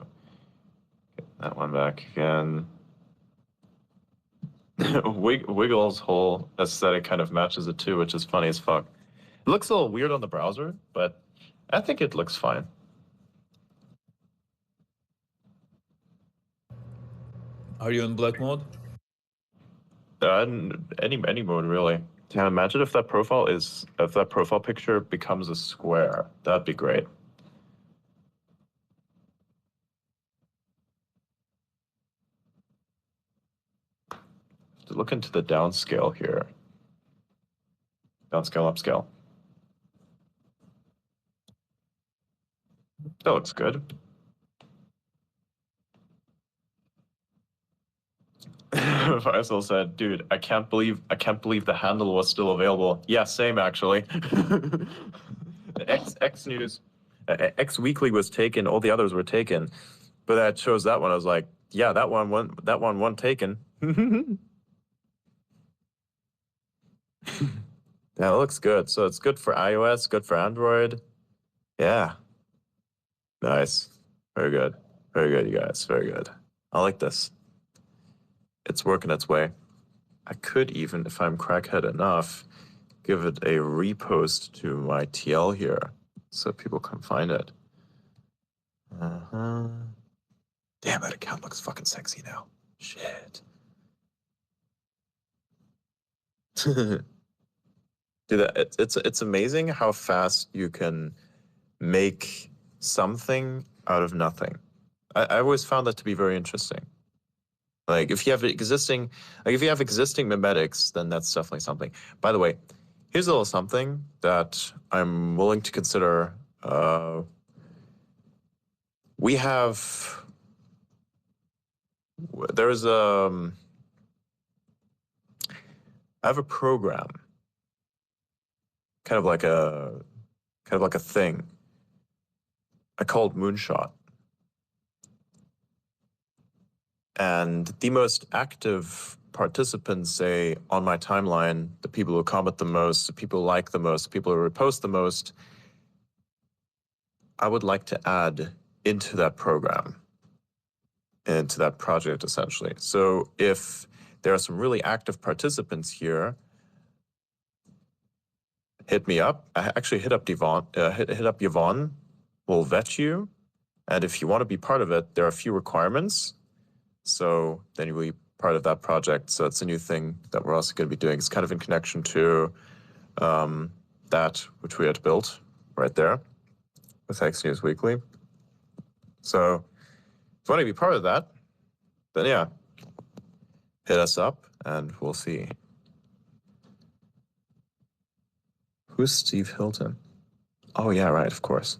get that one back again. Wiggle's whole aesthetic kind of matches it too, which is funny as fuck. It looks a little weird on the browser, but I think it looks fine. Are you in black mode? Any mode really. Yeah, imagine if that profile picture becomes a square. That'd be great. To look into the downscale here. Downscale, upscale. That looks good. Faisal said, "Dude, I can't believe the handle was still available." Yeah, same actually. X News, X Weekly was taken. All the others were taken, but that shows that one. I was like, yeah, that one taken. That looks good. So it's good for iOS, good for Android. Yeah. Nice. Very good. Very good, you guys. Very good. I like this. It's working its way. I could even, if I'm crackhead enough, give it a repost to my TL here so people can find it. Damn, that account looks fucking sexy now. Shit. Dude, it's amazing how fast you can make something out of nothing. I always found that to be very interesting. Like if you have existing memetics, then that's definitely something. By the way, here's a little something that I'm willing to consider. We have there's I have a program, kind of like a thing. I call it Moonshot. And the most active participants say on my timeline, the people who comment the most, the people who like the most, the people who repost the most, I would like to add into that program, into that project essentially. So if there are some really active participants here, hit me up. Actually, hit up Yvonne. We'll vet you. And if you want to be part of it, there are a few requirements. So then you'll be part of that project. So it's a new thing that we're also going to be doing. It's kind of in connection to that which we had built right there with X News Weekly. So if you want to be part of that, then yeah, hit us up and we'll see. Who's Steve Hilton? Oh yeah, right, of course.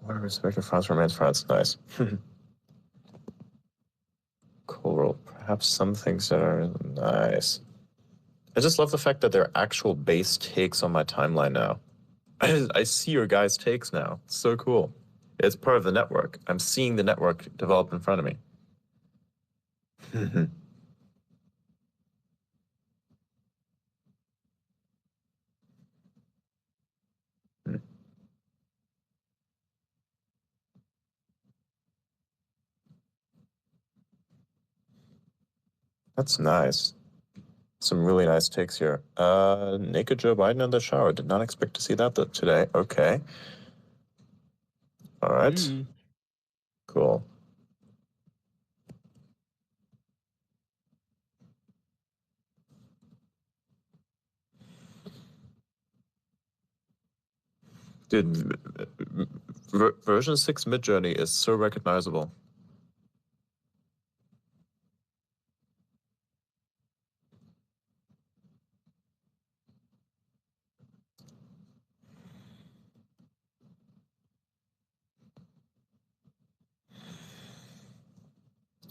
What a respected France romance France. Nice. Cool. Perhaps some things that are nice. I just love the fact that there are actual base takes on my timeline now. I see your guys' takes now. It's so cool. It's part of the network. I'm seeing the network develop in front of me. That's nice. Some really nice takes here. Naked Joe Biden in the shower. Did not expect to see that today. Okay. All right. Cool. Dude, version 6 Midjourney is so recognizable.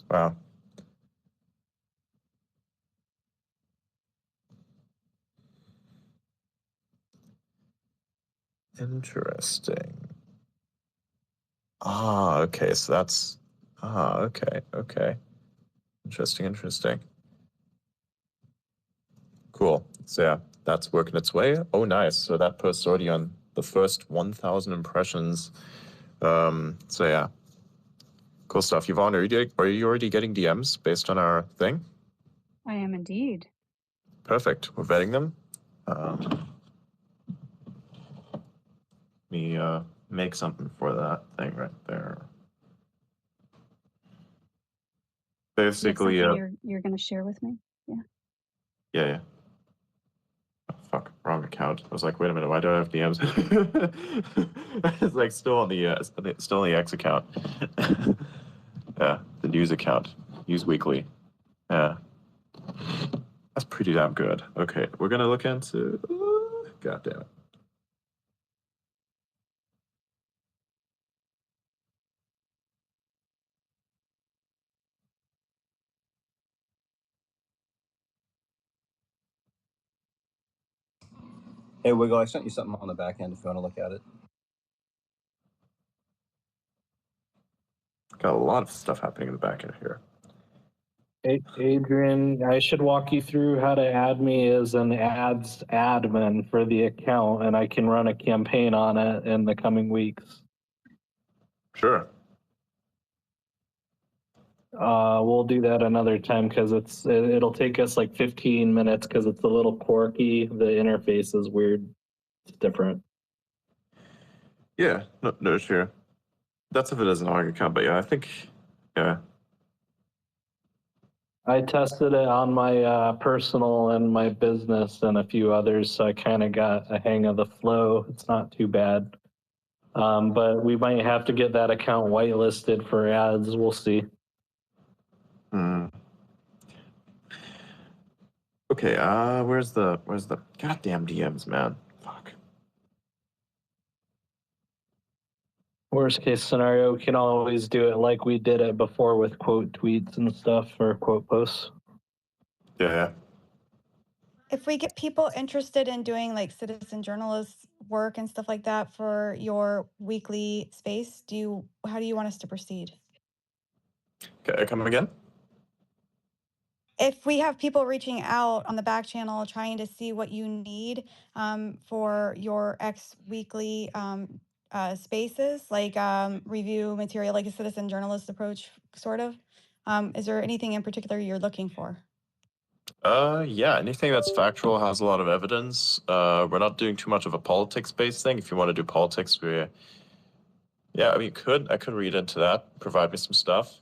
Wow. Interesting. Okay, so that's... okay. Interesting. Cool. So yeah, that's working its way. Oh, nice. So that post's already on the first 1,000 impressions. So yeah. Cool stuff. Yvonne, are you already getting DMs based on our thing? I am indeed. Perfect. We're vetting them. Let me make something for that thing right there. Basically, you're going to share with me? Yeah. Yeah. Oh, fuck, wrong account. I was like, wait a minute, why do I have DMs? It's like still on the X account. Yeah, the news account, News Weekly. Yeah, that's pretty damn good. Okay, we're gonna look into. God damn it. Hey, Wiggle, I sent you something on the back end if you want to look at it. Got a lot of stuff happening in the back end here. Adrian, I should walk you through how to add me as an ads admin for the account, and I can run a campaign on it in the coming weeks. Sure. We'll do that another time because it'll take us like 15 minutes because it's a little quirky. The interface is weird. It's different. Yeah, no, sure. That's if it is an AUG account, but yeah, I think, yeah. I tested it on my personal and my business and a few others, so I kind of got a hang of the flow. It's not too bad. But we might have to get that account whitelisted for ads. We'll see. Okay, where's the goddamn DMs, man? Fuck. Worst case scenario, we can always do it like we did it before with quote tweets and stuff, or quote posts. Yeah. If we get people interested in doing like citizen journalist work and stuff like that for your weekly space, how do you want us to proceed? Okay, come again? If we have people reaching out on the back channel trying to see what you need for your X weekly spaces, like review material, like a citizen journalist approach, sort of, is there anything in particular you're looking for? Yeah, anything that's factual, has a lot of evidence. We're not doing too much of a politics-based thing. If you want to do politics, yeah, I mean, I could read into that, provide me some stuff.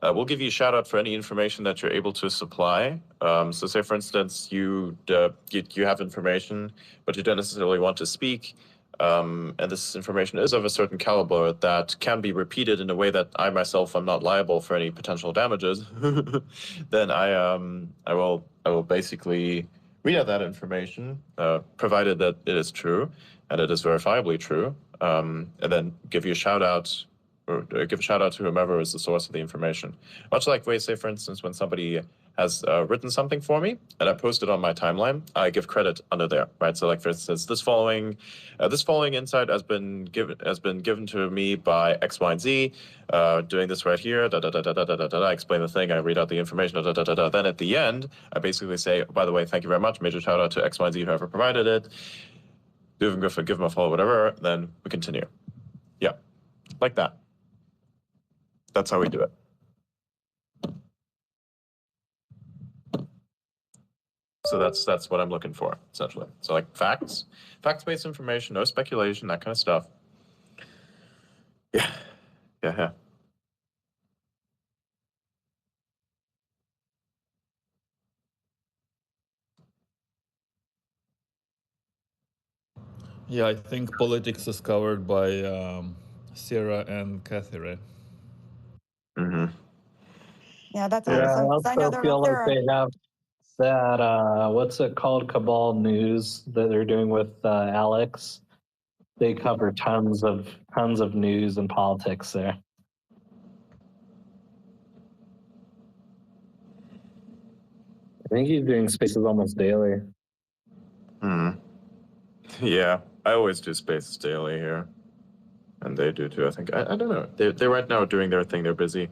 We'll give you a shout out for any information that you're able to supply. So say, for instance, you have information, but you don't necessarily want to speak. And this information is of a certain caliber that can be repeated in a way that I myself am not liable for any potential damages. Then I will basically read out that information, provided that it is true and it is verifiably true, and then give you a shout out, or give a shout out to whomever is the source of the information. Much like, say, for instance, when somebody has written something for me and I post it on my timeline, I give credit under there, right? So, like, for instance, this following insight has been given to me by X, Y, and Z. Doing this right here, I explain the thing, I read out the information, Then at the end, I basically say, oh, by the way, thank you very much, major shout out to X, Y, and Z, whoever provided it. Give them a follow, whatever. Then we continue. Yeah, like that. That's how we do it. So that's what I'm looking for, essentially. So, like, facts-based information, no speculation, that kind of stuff. Yeah. Yeah, I think politics is covered by Sarah and Catherine. Mm-hmm. Yeah, that's Yeah, awesome. I 'Cause I know also feel like they have that, what's it called, Cabal News that they're doing with Alex. They cover tons of news and politics there. I think he's doing spaces almost daily. Yeah, I always do spaces daily here, and they do too. I think I don't know. They're right now doing their thing. They're busy.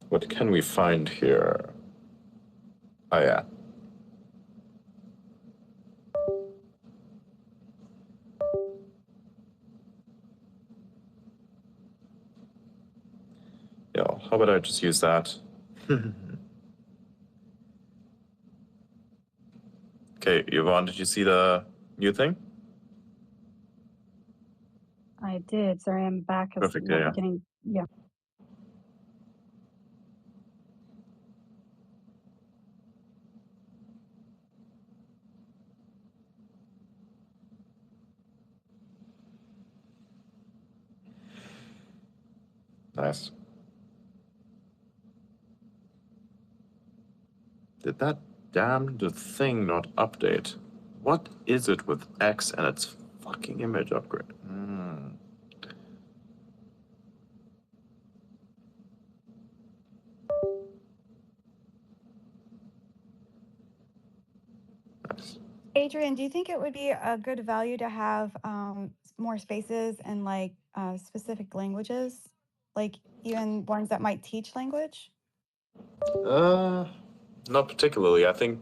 What can we find here? Oh, yeah. Yeah, how about I just use that? Okay, Yvonne, did you see the new thing? I did. Sorry, I'm back. Perfect, yeah. Yeah. Nice. Did that damned thing not update? What is it with X and its fucking image upgrade? Nice. Adrian, do you think it would be a good value to have more spaces and like specific languages, like even ones that might teach language? Not particularly. I think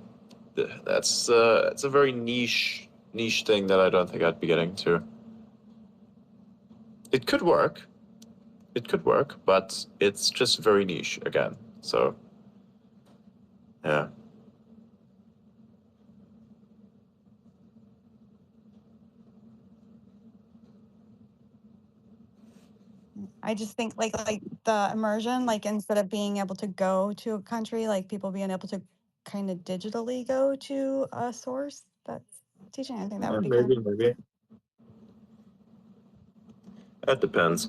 that's a very niche thing that I don't think I'd be getting to. It could work. It could work, but it's just very niche again. So, yeah. I just think like the immersion, like instead of being able to go to a country, like people being able to kind of digitally go to a source that's teaching. I think that would be kind of Maybe. That depends.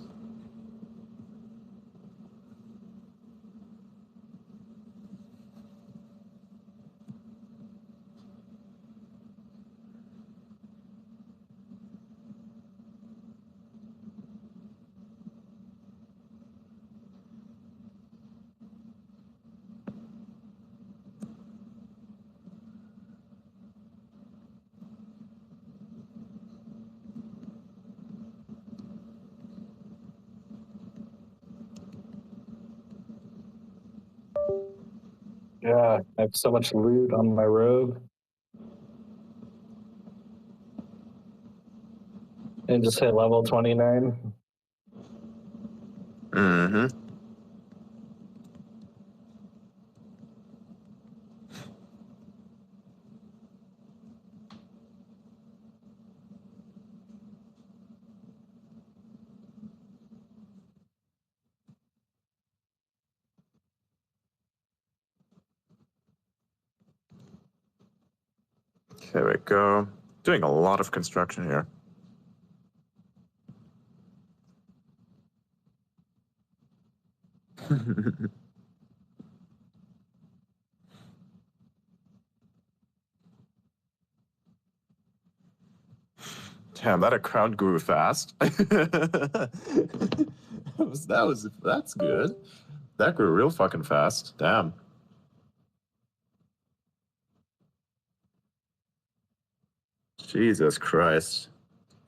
Yeah, I have so much loot on my robe. And just hit level 29. Mm-hmm. There we go. Doing a lot of construction here. Damn, that account grew fast. That's good. That grew real fucking fast. Damn. Jesus Christ.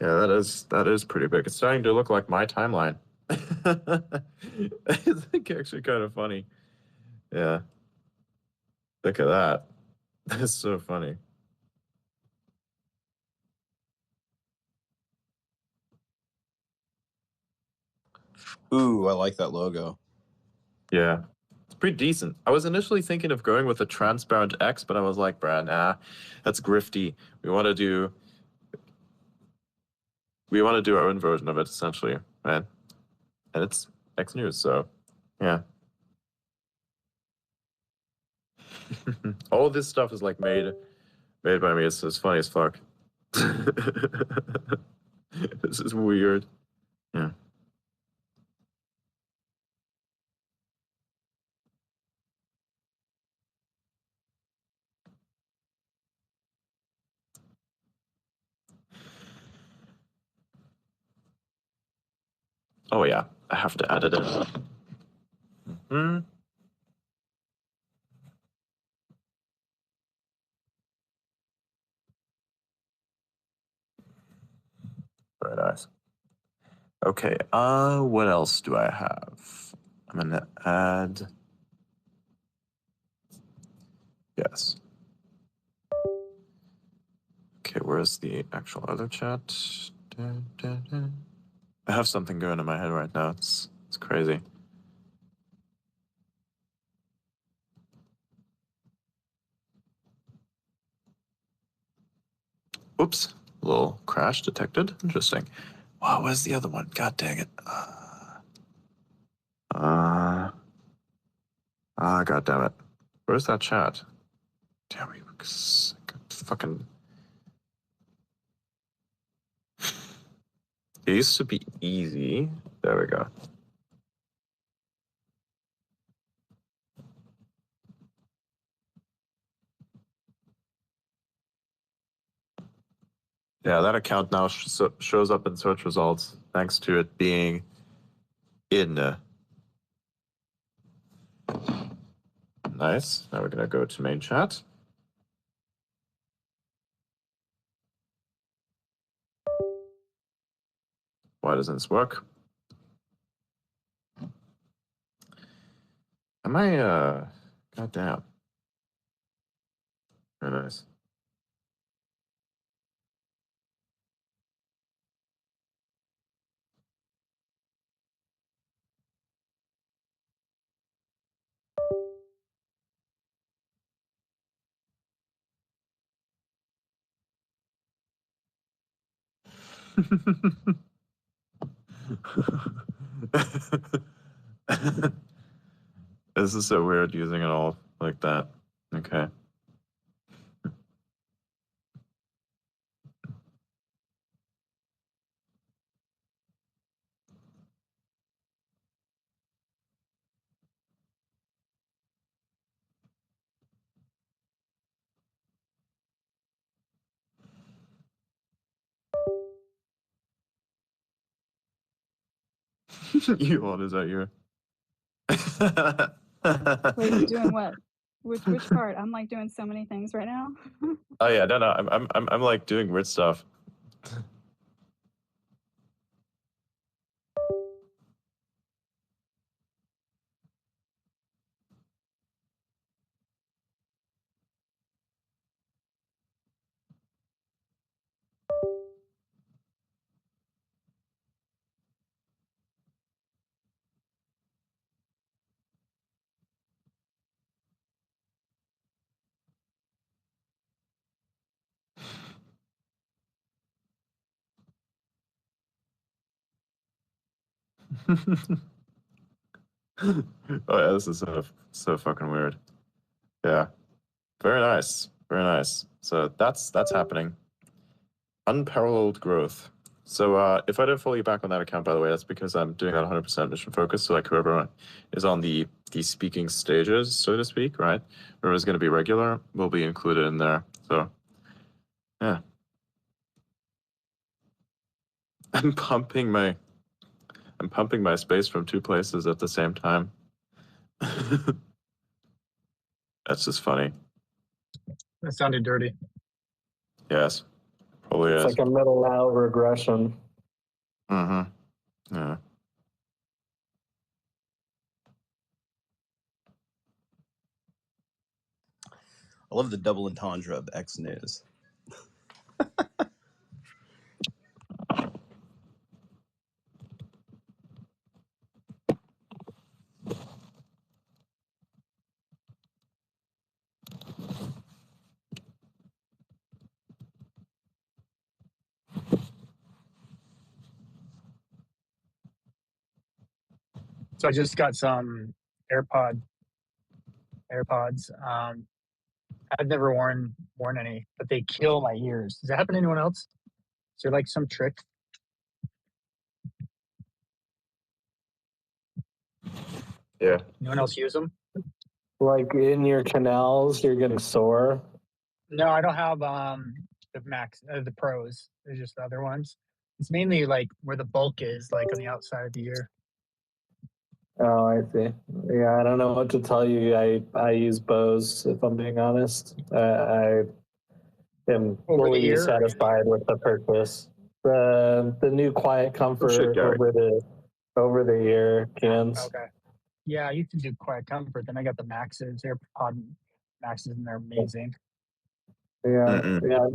Yeah, that is pretty big. It's starting to look like my timeline. It's like actually kind of funny. Yeah. Look at that. That's so funny. Ooh, I like that logo. Yeah. It's pretty decent. I was initially thinking of going with a transparent X, but I was like, bruh, nah, that's grifty. We want to do our own version of it, essentially, right? And it's X News, so yeah. All this stuff is like made by me. It's funny as fuck. This is weird. Yeah. Oh yeah, I have to edit it. Hmm. Very nice. Okay. What else do I have? I'm gonna add. Yes. Okay, where's the actual other chat? I have something going in my head right now. It's crazy. Oops, a little crash detected. Interesting. Wow, where's the other one? God dang it. God damn it. Where's that chat? Damn you, fucking. It used to be easy. There we go. Yeah, that account now shows up in search results thanks to it being in. Nice. Now we're going to go to main chat. Why doesn't this work? Am I, goddamn. Very nice. This is so weird using it all like that. Okay. Elon, is that you? Wait, doing what? Which part? I'm like doing so many things right now. Oh yeah, no, I'm like doing weird stuff. Oh yeah, this is so fucking weird. Yeah, very nice, very nice. So that's happening. Unparalleled growth. So if I don't follow you back on that account, by the way, that's because I'm doing that 100% mission focus. So like whoever is on the speaking stages, so to speak, right? Whoever's going to be regular will be included in there. So yeah, I'm pumping my space from two places at the same time. That's just funny. That sounded dirty. Yes, probably It's is. like a middle out regression. Mm-hmm. Yeah. I love the double entendre of X news. So I just got some AirPods. I've never worn any, but they kill my ears. Does that happen to anyone else? Is there like some trick? Yeah. Anyone else use them? Like in your canals, you're getting sore. No, I don't have the Max, the Pros. They're just the other ones. It's mainly like where the bulk is, like on the outside of the ear. Oh, I see. Yeah, I don't know what to tell you. I use Bose, if I'm being honest. I am Over the fully ear? satisfied with the purchase. The new Quiet Comfort Gary. over the ear cans. Okay. Yeah, I used to do Quiet Comfort. Then I got the Maxes, AirPod Maxes, and they're amazing. Yeah, yeah.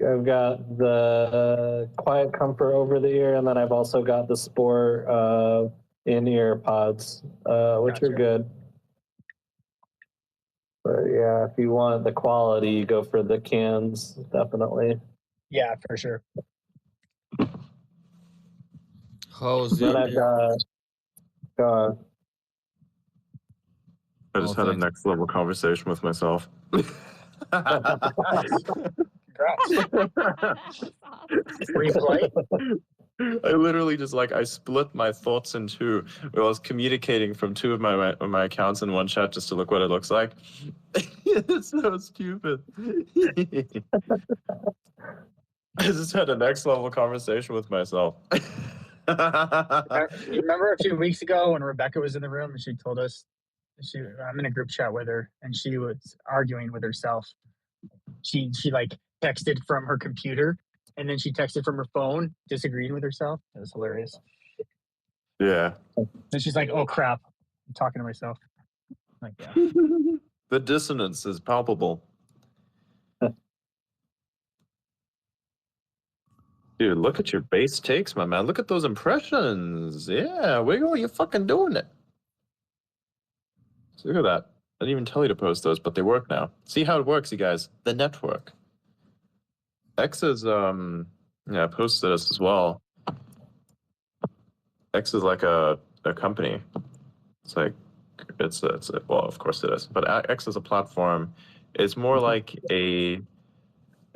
I've got the Quiet Comfort over the ear, and then I've also got the Sport in-ear pods, which are good. But yeah, if you want the quality, you go for the cans, definitely. Yeah, for sure. How's Then your I've got. I just had a thanks. next level conversation with myself. Nice. Congrats. Were you polite? I literally just I split my thoughts in two. I was communicating from two of my accounts in one chat just to look what it looks like. It's so stupid. I just had a next level conversation with myself. You remember a few weeks ago when Rebecca was in the room and she told us, I'm in a group chat with her and she was arguing with herself. She like texted from her computer and then she texted from her phone, disagreeing with herself. It was hilarious. Yeah. And she's like, "Oh crap, I'm talking to myself." I'm like, yeah. The dissonance is palpable. Dude, look at your base takes, my man. Look at those impressions. Yeah, Wiggle, you're fucking doing it. So look at that. I didn't even tell you to post those, but they work now. See how it works, you guys. The network. X is posted us as well. X is like a company. It's like it's well, of course it is. But X is a platform. It's more like a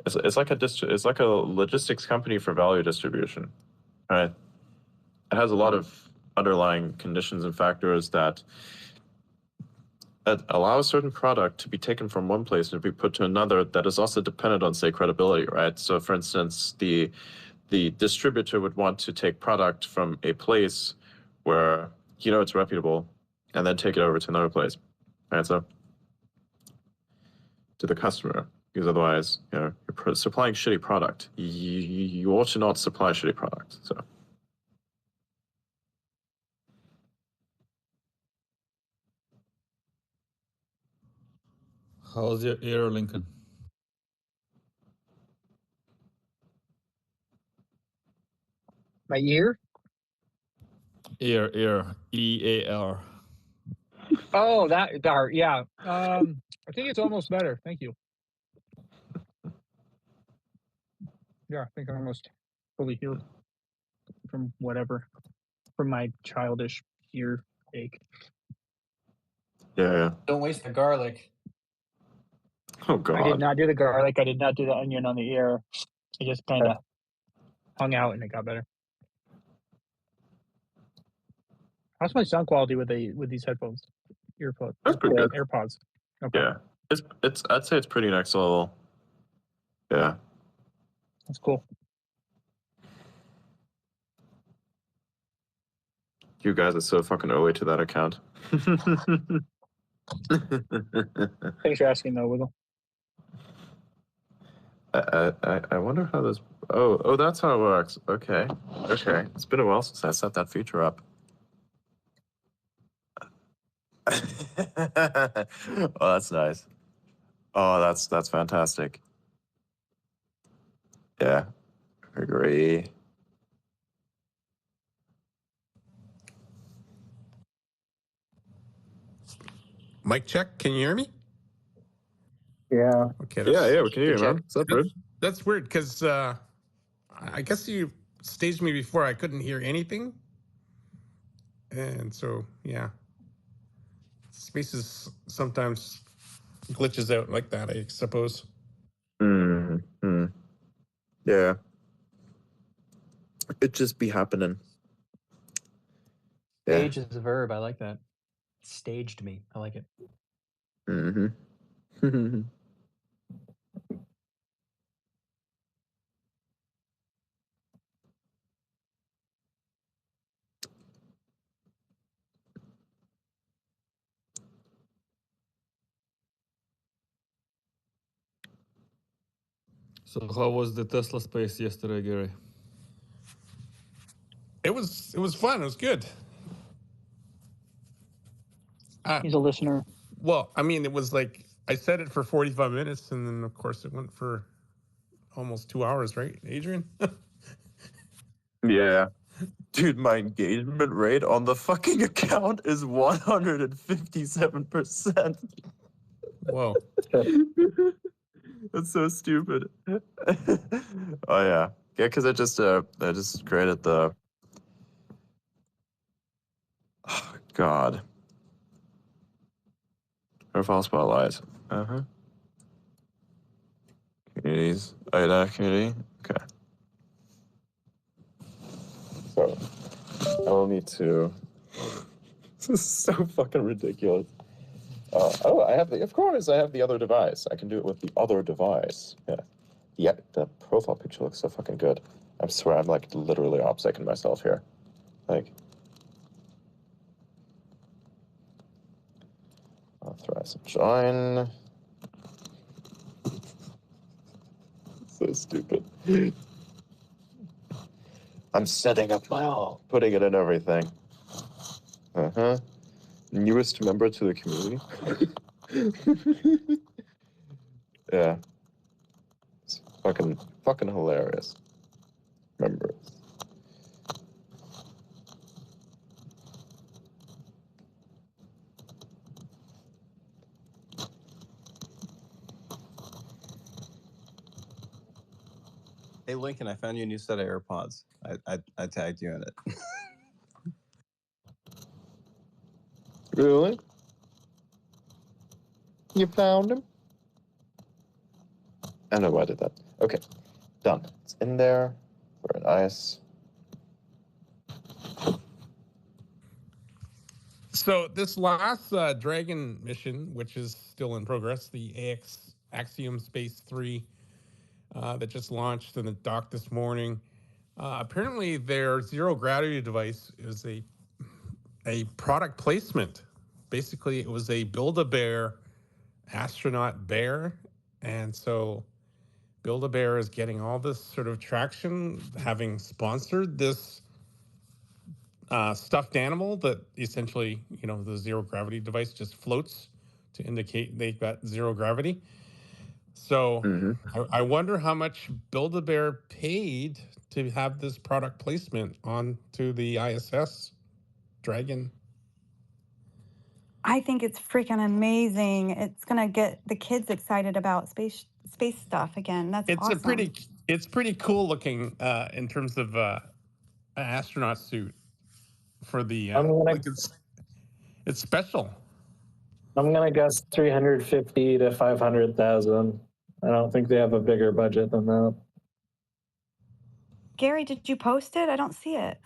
it's like a logistics company for value distribution. Right? It has a lot of underlying conditions and factors that allow a certain product to be taken from one place and to be put to another that is also dependent on, say, credibility, right? So, for instance, the distributor would want to take product from a place where it's reputable and then take it over to another place, right? So, to the customer, because otherwise, you're supplying shitty product. You ought to not supply shitty product, so. How's your ear, Lincoln? My ear? Ear, EAR. Oh, that yeah. I think it's almost better. Thank you. Yeah, I think I'm almost fully healed from my childish ear ache. Yeah. Don't waste the garlic. Oh God. I did not do the garlic. I did not do the onion on the ear. I just kind of hung out and it got better. How's my sound quality with these headphones? Earpods. That's pretty good. AirPods. Okay. Yeah. It's I'd say it's pretty next level. Yeah. That's cool. You guys are so fucking early to that account. Thanks for asking though, Wiggle. I wonder how this. Oh, that's how it works. Okay. It's been a while since I set that feature up. Oh, that's nice. Oh, that's fantastic. Yeah, agree. Mic check. Can you hear me? Yeah. Okay. Yeah, we can hear you, man. What's up, bro? That's weird because I guess you staged me before. I couldn't hear anything, and so yeah, Spaces sometimes glitches out like that, I suppose. Yeah. It just be happening. Yeah. Stage is a verb. I like that. Staged me. I like it. So how was the Tesla space yesterday, Gary? It was fun. It was good. He's a listener. Well, I mean, it was like I said it for 45 minutes, and then of course it went for almost 2 hours, right, Adrian? Yeah. Dude, my engagement rate on the fucking account is 157%. Whoa. That's so stupid. Oh yeah. Yeah, because I just created the God. Profile spotlight. Communities. IDA community. Okay. So I'll need to. This is so fucking ridiculous. I have the other device. I can do it with the other device. Yeah, the profile picture looks so fucking good. I swear I'm like literally obsecking myself here. Like, authorize and join. So stupid. I'm setting up my all, putting it in everything. Newest member to the community. Yeah. It's fucking hilarious. members. Hey Lincoln, I found you a new set of AirPods. I tagged you in it. Really? You found him? I know why I did that. Okay, done. It's in there. Very nice. So this last Dragon mission, which is still in progress, the Axiom Space 3 that just launched in the dock this morning, apparently their zero gravity device is a product placement. Basically, it was a Build-A-Bear astronaut bear, and so Build-A-Bear is getting all this sort of traction, having sponsored this stuffed animal that essentially, the zero gravity device just floats to indicate they got zero gravity. So I wonder how much Build-A-Bear paid to have this product placement onto the ISS Dragon. I think it's freaking amazing. It's gonna get the kids excited about space stuff again. That's awesome. It's pretty cool looking in terms of an astronaut suit for the it's special. I'm gonna guess 350 to 500,000. I don't think they have a bigger budget than that. Gary, did you post it? I don't see it.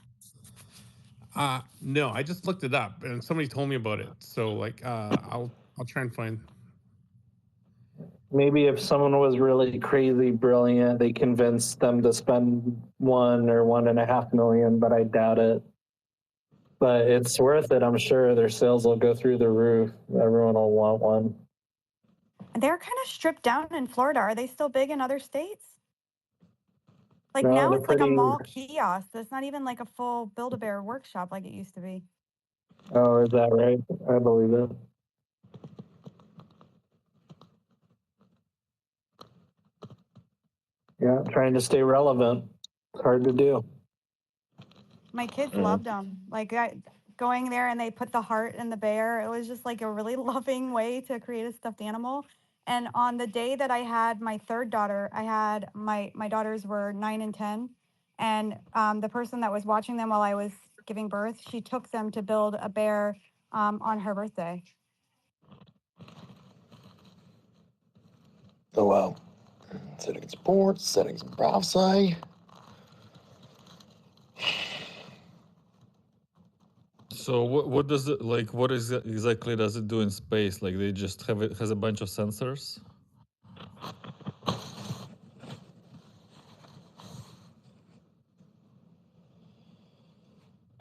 No, I just looked it up and somebody told me about it. So I'll try and find. Maybe if someone was really crazy brilliant, they convinced them to spend $1 or $1.5 million, but I doubt it. But it's worth it. I'm sure their sales will go through the roof. Everyone will want one. They're kind of stripped down in Florida. Are they still big in other states? Like No, now they're it's like a pretty- mall kiosk. It's not even like a full Build-A-Bear workshop like it used to be. Oh, is that right? I believe it. Yeah, trying to stay relevant. It's hard to do. My kids loved them. Like going there and they put the heart in the bear. It was just like a really loving way to create a stuffed animal. And on the day that I had my third daughter, I had my daughters were 9 and 10. And the person that was watching them while I was giving birth, she took them to build a bear on her birthday. Oh, wow. Settings sports, settings privacy. So what does it like? What exactly does it do in space? Like they just have it has a bunch of sensors.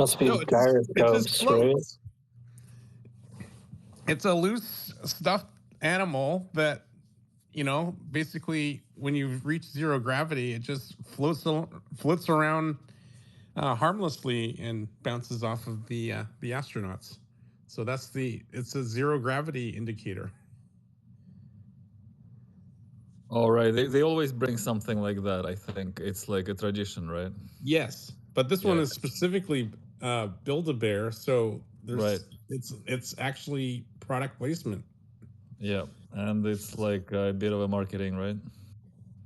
Must be No, it gyroscopes, just right? floats. It's a loose stuffed animal that, basically when you reach zero gravity, it just floats around harmlessly and bounces off of the astronauts. So it's a zero gravity indicator. All right, they always bring something like that. I think it's like a tradition, right? Yes, but this one is specifically Build-A-Bear, so it's actually product placement. Yeah, and it's like a bit of a marketing, right?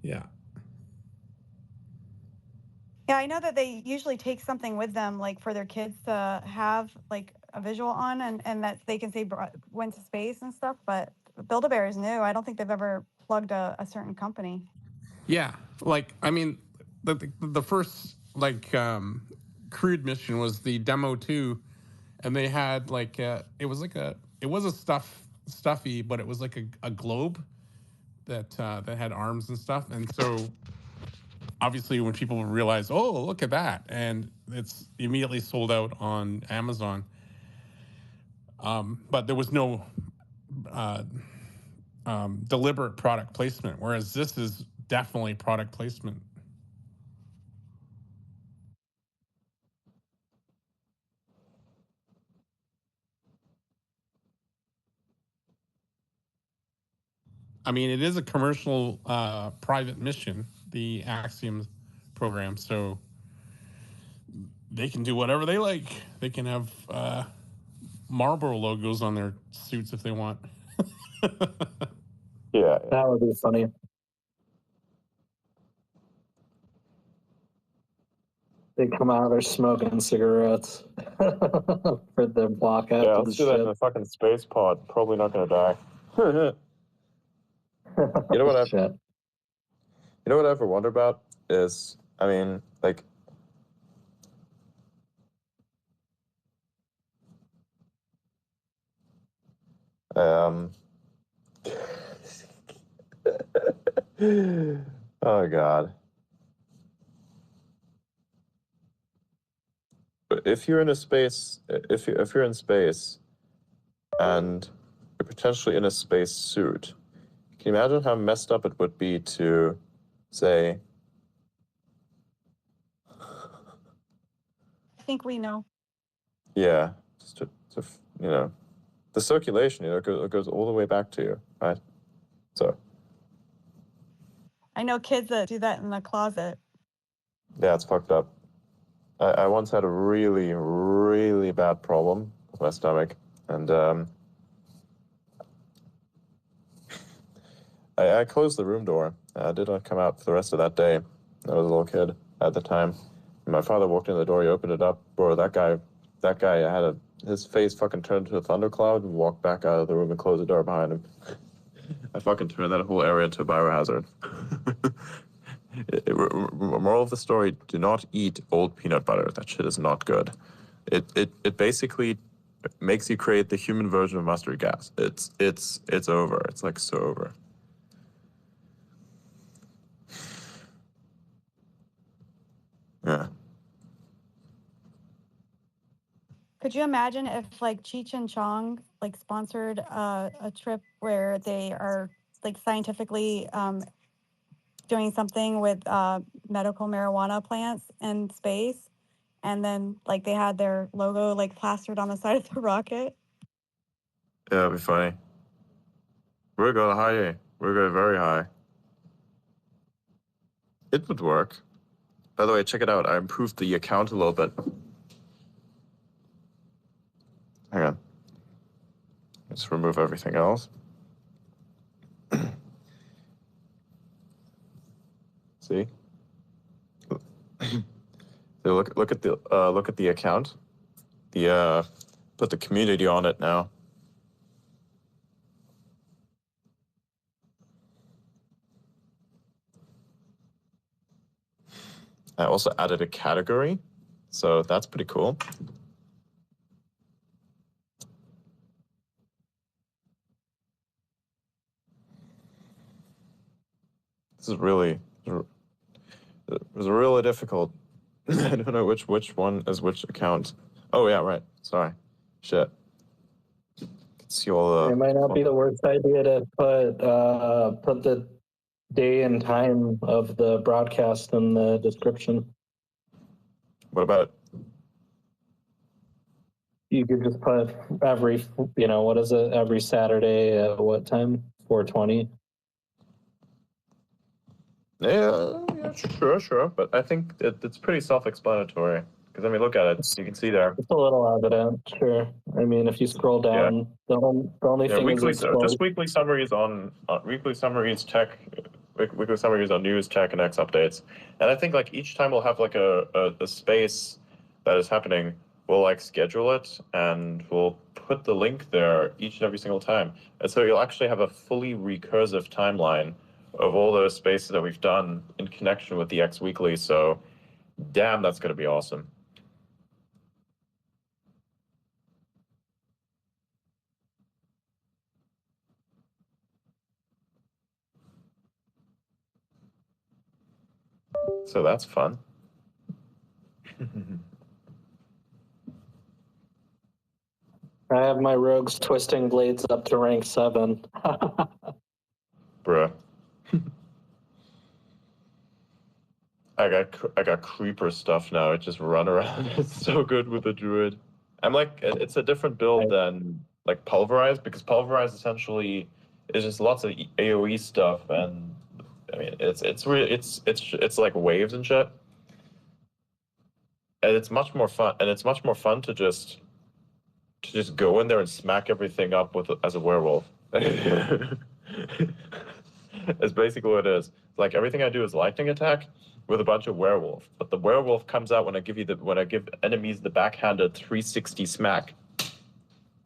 Yeah. Yeah, I know that they usually take something with them, like for their kids to have like a visual on, and that they can say went to space and stuff. But Build-A-Bear is new. I don't think they've ever plugged a certain company. Yeah, the first crewed mission was the Demo 2, and they had it was a stuffy, but it was like a globe that had arms and stuff, and so obviously when people realize, oh, look at that, and it's immediately sold out on Amazon. But there was no deliberate product placement, whereas this is definitely product placement. I mean, it is a commercial private mission, the Axiom program. So they can do whatever they like. They can have Marlboro logos on their suits if they want. Yeah. That would be funny. They come out, they're smoking cigarettes for the block after Yeah, the let's do that in ship. a fucking space pod. Probably not gonna die. You know what I've Shit. You know what I ever wonder about is, I mean, like, oh God. If you're in a space, if you're in space and you're potentially in a space suit, can you imagine how messed up it would be to say, I think we know. yeah, just to you know, the circulation, you know, it goes all the way back to you, right? So, I know kids that do that in the closet. yeah, it's fucked up. I once had a really, really bad problem with my stomach, and I closed the room door. I did not come out for the rest of that day. I was a little kid at the time. And my father walked in the door, he opened it up. Bro, that guy had his face fucking turned into a thundercloud and walked back out of the room and closed the door behind him. I fucking turned that whole area into a biohazard. Moral of the story, do not eat old peanut butter. That shit is not good. It basically makes you create the human version of mustard gas. It's over. It's like so over. Yeah. Could you imagine if like Cheech and Chong like sponsored a trip where they are like scientifically doing something with medical marijuana plants in space, and then like they had their logo like plastered on the side of the rocket? Yeah, it'd be funny. We're going high. We're going very high. It would work. By the way, check it out. I improved the account a little bit. Hang on. Let's remove everything else. See? So look at the account. Put the community on it now. I also added a category, so that's pretty cool. This is really, it was really difficult. I don't know which one is which account. Oh yeah, right. Sorry. Shit. You can see all the. It might not be the worst idea to put the day and time of the broadcast in the description. What about? You could just put every, what is it? Every Saturday at what time? 4:20. Yeah, sure. But I think it's pretty self-explanatory. Because I mean, look at it. You can see there. It's a little evident, sure. I mean, if you scroll down, the only thing weekly, is it's just weekly summaries on weekly summaries, tech, weekly summaries on news, tech, and X updates. And I think like each time we'll have like a space that is happening. We'll like schedule it and we'll put the link there each and every single time. And so you'll actually have a fully recursive timeline of all those spaces that we've done in connection with the X Weekly. So, damn, that's going to be awesome. So that's fun. I have my rogues twisting blades up to rank 7. Bruh. I got creeper stuff now. It just run around. It's so good with the druid. I'm like, it's a different build than like pulverize, because pulverize essentially is just lots of AOE stuff, and I mean it's really it's like waves and shit. it's much more fun. And it's much more fun to just go in there and smack everything up with as a werewolf. It's basically what it is. Like everything I do is lightning attack with a bunch of werewolf, but the werewolf comes out when I give enemies the backhanded 360 smack.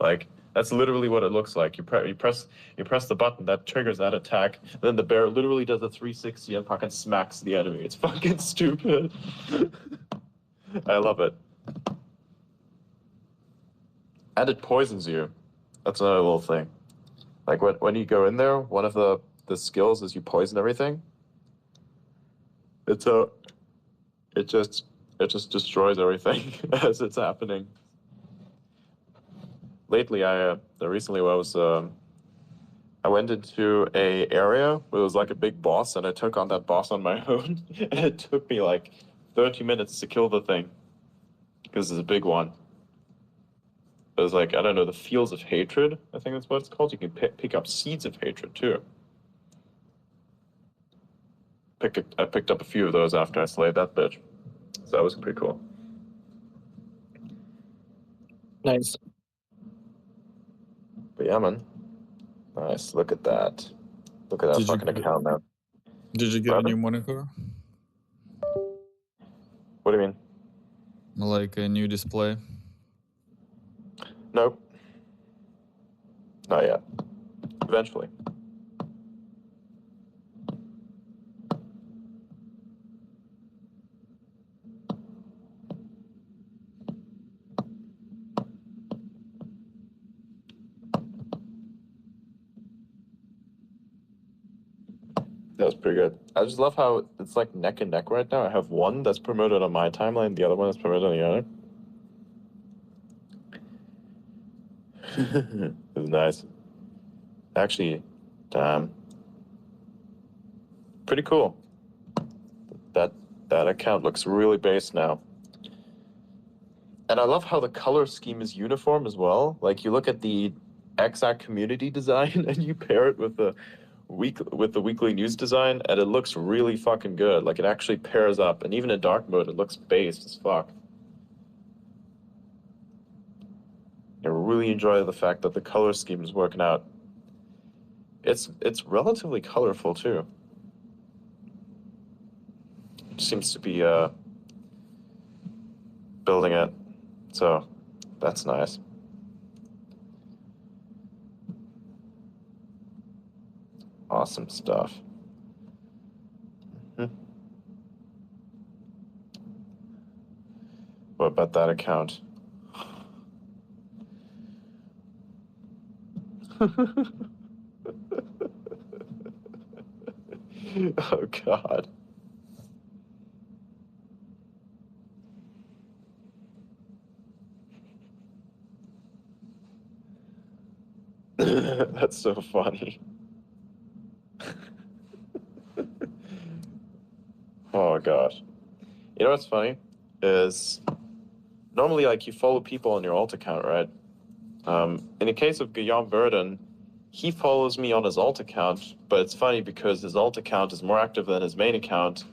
Like that's literally what it looks like. You press the button that triggers that attack, and then the bear literally does a 360 and fucking smacks the enemy. It's fucking stupid. I love it. And it poisons you. That's another little thing. Like when you go in there, one of the skills is you poison everything. It just destroys everything as it's happening. Lately, recently I went into a area where it was like a big boss, and I took on that boss on my own, and it took me like 30 minutes to kill the thing because it's a big one. It was like, I don't know, the Fields of Hatred, I think that's what it's called. You can pick up seeds of hatred too. I picked up a few of those after I slayed that bitch. So that was pretty cool. Nice. But yeah, man. Nice. Look at that. Look at that fucking account now. Did you get a new monitor? What do you mean? Like a new display? Nope. Not yet. Eventually. That was pretty good. I just love how it's like neck and neck right now. I have one that's promoted on my timeline, the other one is promoted on the other. It was nice. Actually, damn. Pretty cool. That account looks really based now. And I love how the color scheme is uniform as well. Like you look at the exact community design and you pair it with the weekly news design, and it looks really fucking good. Like it actually pairs up, and even in dark mode, it looks based as fuck. I really enjoy the fact that the color scheme is working out. It's relatively colorful too. It seems to be building it, so that's nice. Awesome stuff. What about that account? Oh God. That's so funny. Oh gosh. You know what's funny is normally like you follow people on your alt account, right? In the case of Guillaume Burden, he follows me on his alt account, but it's funny because his alt account is more active than his main account,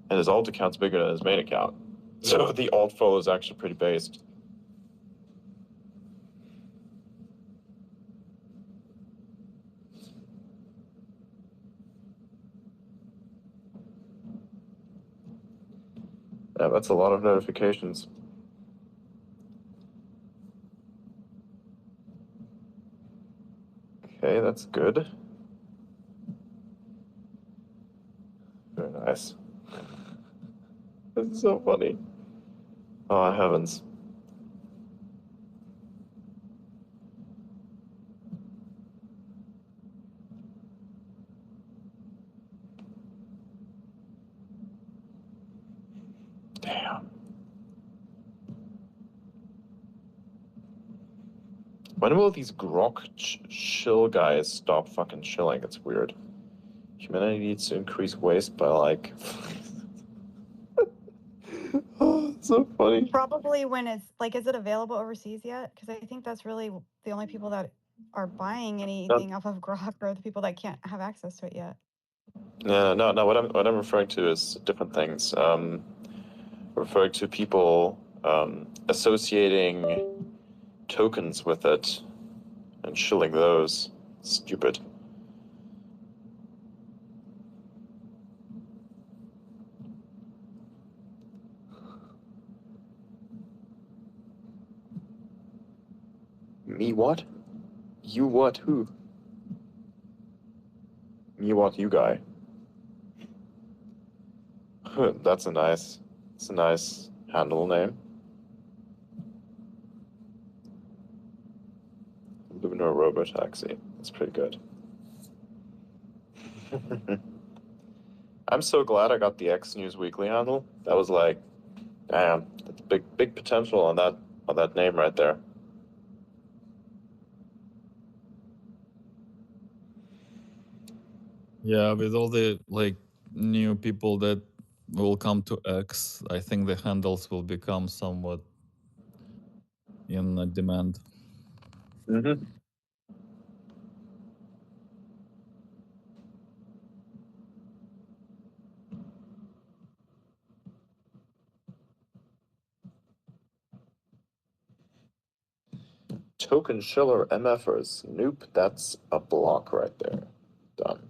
and his alt account's bigger than his main account. So the alt follow is actually pretty based. Yeah, that's a lot of notifications. Okay, that's good. Very nice. This is so funny. Oh, heavens. Damn. When will these grok chill guys stop fucking chilling? It's weird. Humanity needs to increase waste by like... Oh, it's so funny. Probably when it's like, is it available overseas yet? Because I think that's really the only people that are buying anything off of Grok are the people that can't have access to it yet. No. What I'm referring to is different things. Referring to people associating tokens with it and shilling those. Stupid. Me what? You what? Who? Me what? You guy. That's a nice handle name. Lunar Robotaxi. That's pretty good. I'm so glad I got the X News Weekly handle. That was like, damn, that's big potential on that name right there. Yeah, with all the like new people that will come to X, I think the handles will become somewhat in demand. Mm-hmm. Token Schiller MFers. Nope, that's a block right there. Done.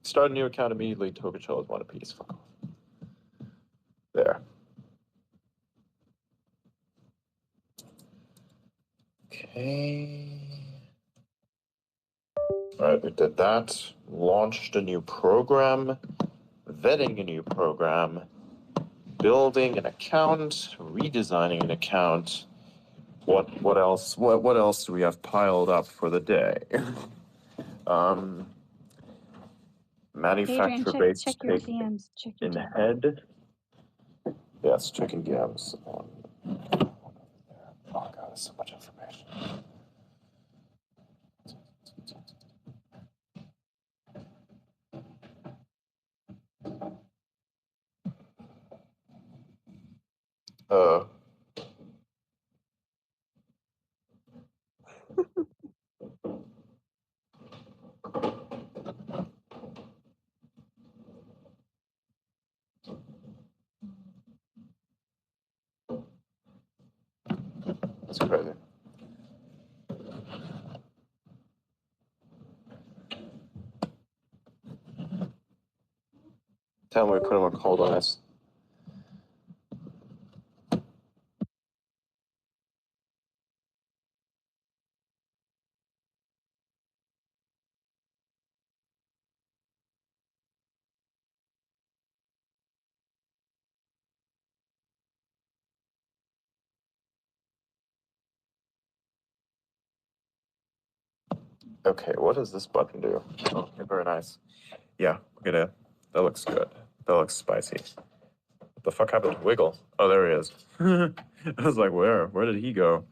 Start a new account immediately. Token Schillers one apiece. Fuck off. There. Okay. All right, we did that. Launched a new program. Vetting a new program. Building an account. Redesigning an account. What else? What else do we have piled up for the day? Adrian, Manufacturer-based check your take DMs. Check your in DMs. head. Yes, checking DMs on. Oh god, there's so much information. Uh. That's crazy. Tell me, put him on cold ice. Okay, what does this button do? Okay, very nice. Yeah, we're gonna. That looks good. That looks spicy. What the fuck happened to Wiggle? Oh, there he is. I was like, where? Where did he go?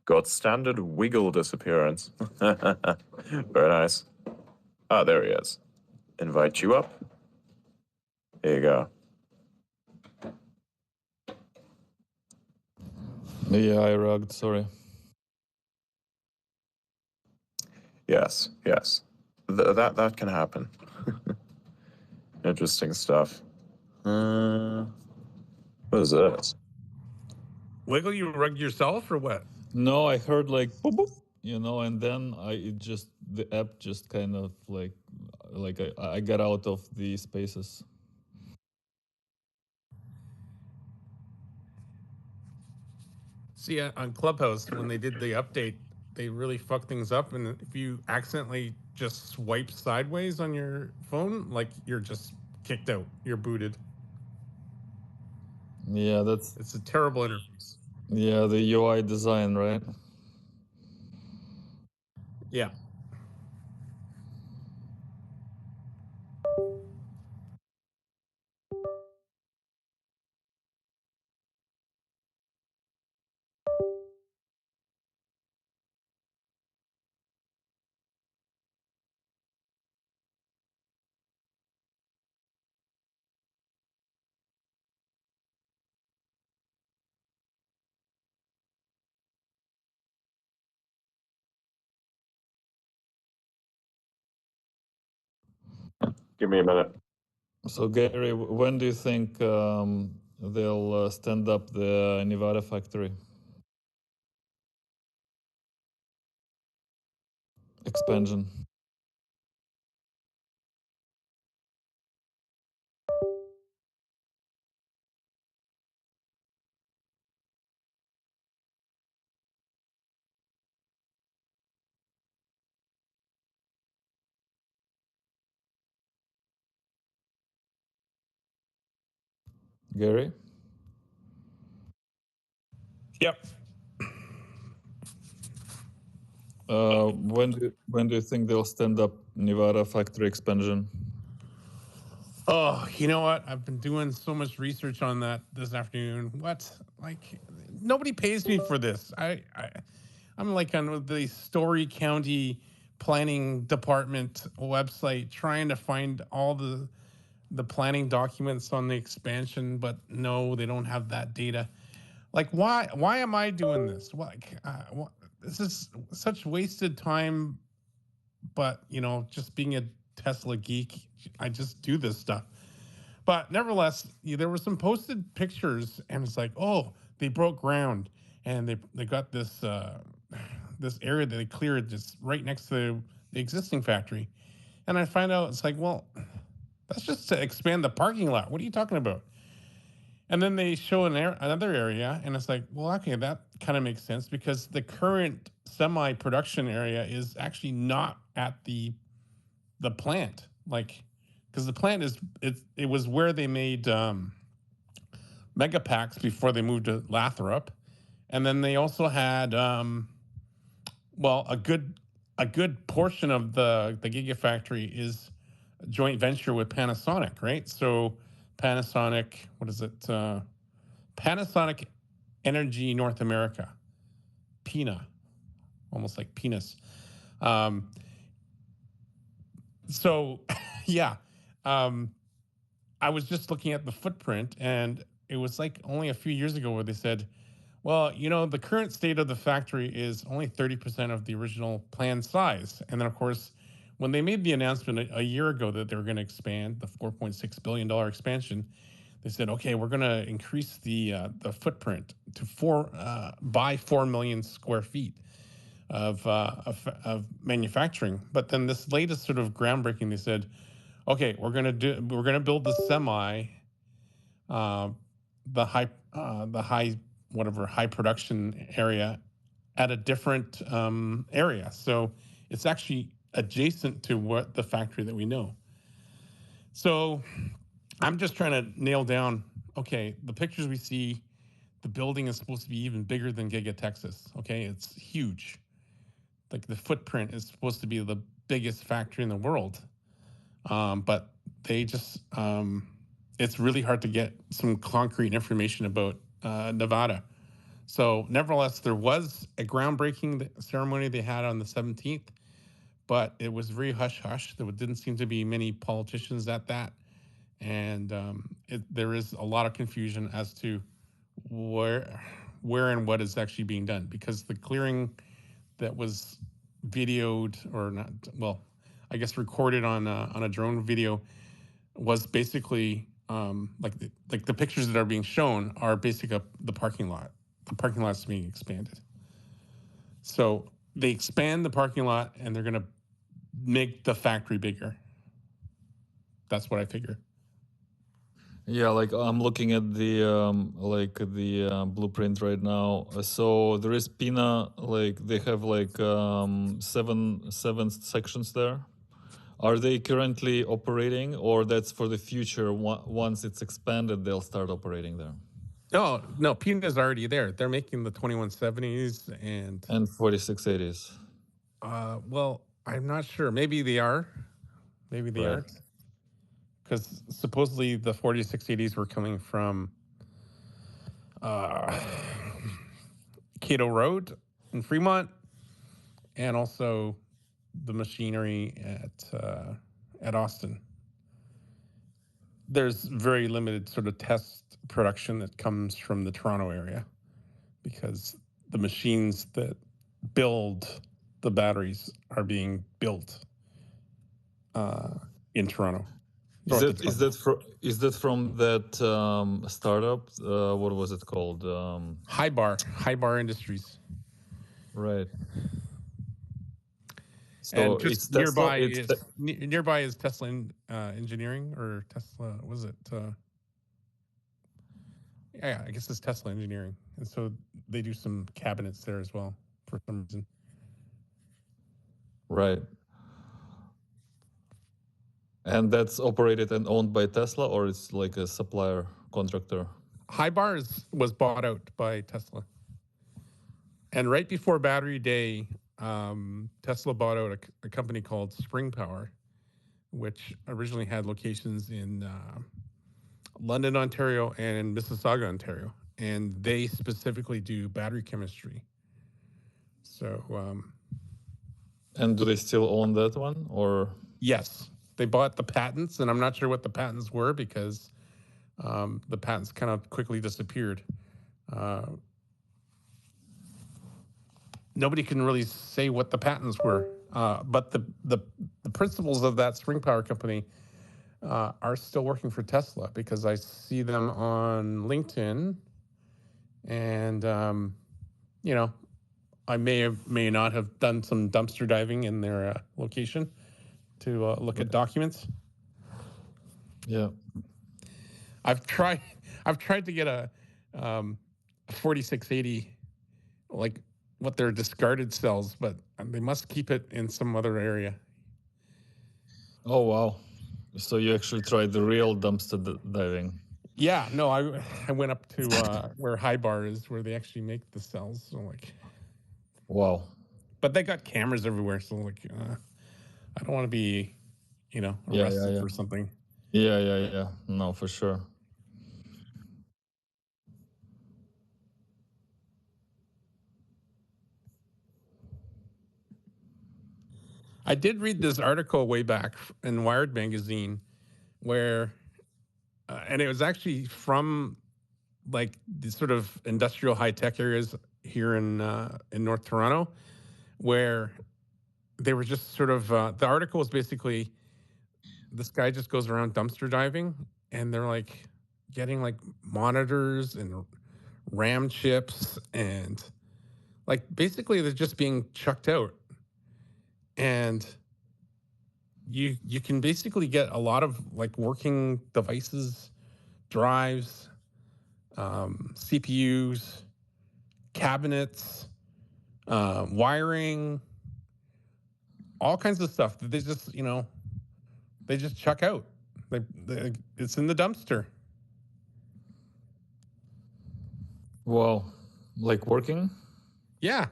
Got standard Wiggle disappearance. Very nice. Ah, there he is. Invite you up. There you go. Yeah, I rugged, sorry. Yes, yes. That can happen. Interesting stuff. What is this? Wiggle, you rugged yourself or what? No, I heard like boop, boop, and then the app just kind of like I got out of the spaces. See, on Clubhouse, when they did the update, they really fucked things up. And if you accidentally just swipe sideways on your phone, like you're just kicked out, you're booted. Yeah, it's a terrible interface. Yeah, the UI design, right? Yeah. Give me a minute. So Gary, when do you think they'll stand up the Nevada factory expansion? Gary? Yep. When do you think they'll stand up Nevada factory expansion? Oh, you know what? I've been doing so much research on that this afternoon. What? Like, nobody pays me for this. I'm like on the Story County Planning Department website trying to find all the planning documents on the expansion, but no, they don't have that data. Like, why am I doing this? Like, this is such wasted time. But just being a Tesla geek, I just do this stuff. But nevertheless, there were some posted pictures, and it's like, oh, they broke ground, and they got this this area that they cleared just right next to the existing factory. And I find out it's like, well, that's just to expand the parking lot. What are you talking about? And then they show another area, and it's like, well, okay, that kind of makes sense because the current semi-production area is actually not at the plant, like, because the plant it was where they made mega packs before they moved to Lathrop, and then they also had well, a good portion of the gigafactory is a joint venture with Panasonic, right? So Panasonic, what is it? Panasonic Energy North America, PINA, almost like penis. So yeah, I was just looking at the footprint, and it was like only a few years ago where they said, well, the current state of the factory is only 30% of the original planned size. And then, of course, when they made the announcement a year ago that they were going to expand the $4.6 billion expansion, they said, okay, we're going to increase the footprint to by 4 million square feet of manufacturing. But then this latest sort of groundbreaking, they said, okay, we're going to build the semi, the high whatever high production area at a different area. So it's actually adjacent to what the factory that we know. So I'm just trying to nail down, okay, the pictures we see, the building is supposed to be even bigger than Giga Texas. Okay, it's huge. Like the footprint is supposed to be the biggest factory in the world. But they just, it's really hard to get some concrete information about Nevada. So nevertheless, there was a groundbreaking ceremony they had on the 17th, but it was very hush-hush. There didn't seem to be many politicians at that. And there is a lot of confusion as to where and what is actually being done, because the clearing that was videoed, or not, well, I guess recorded on a drone video, was basically like the pictures that are being shown are basically the parking lot. The parking lot's being expanded. So they expand the parking lot, and they're going to make the factory bigger. That's what I figure. Yeah, like I'm looking at the blueprint right now. So there is PINA, like they have like seven sections there. Are they currently operating, or that's for the future? Once it's expanded, they'll start operating there. No, PINA is already there. They're making the 2170s and 4680s. Well, I'm not sure. Maybe they are. Maybe they aren't. Because supposedly the 4680s were coming from Cato Road in Fremont, and also the machinery at Austin. There's very limited sort of test production that comes from the Toronto area, because the machines that build the batteries are being built in Toronto. Is that from that startup? What was it called? High Bar Industries. Right. So And just it's Tesla. nearby is Tesla Engineering, or Tesla. Was it? Yeah, I guess it's Tesla Engineering, and so they do some cabinets there as well for some reason. Right. And that's operated and owned by Tesla, or it's like a supplier contractor? High Bar was bought out by Tesla. And right before Battery Day, Tesla bought out a company called Spring Power, which originally had locations in London, Ontario, and Mississauga, Ontario. And they specifically do battery chemistry. So. And do they still own that one, or? Yes, they bought the patents, and I'm not sure what the patents were because the patents kind of quickly disappeared. Nobody can really say what the patents were, but the principles of that Spring Power company are still working for Tesla, because I see them on LinkedIn, and I may not have done some dumpster diving in their location to look at documents. Yeah, I've tried to get a 4680, like what their discarded cells, but they must keep it in some other area. Oh wow! So you actually tried the real dumpster diving? Yeah, no, I went up to where High Bar is, where they actually make the cells. So like, wow! But they got cameras everywhere, so like, I don't want to be, arrested for something. Yeah. No, for sure. I did read this article way back in Wired magazine where, and it was actually from like the sort of industrial high-tech areas here in North Toronto, where they were just sort of, the article was basically, this guy just goes around dumpster diving, and they're like getting like monitors and RAM chips, and like basically they're just being chucked out. And you can basically get a lot of like working devices, drives, CPUs, cabinets, wiring, all kinds of stuff that they just chuck out. It's in the dumpster. Wow, like working? Yeah.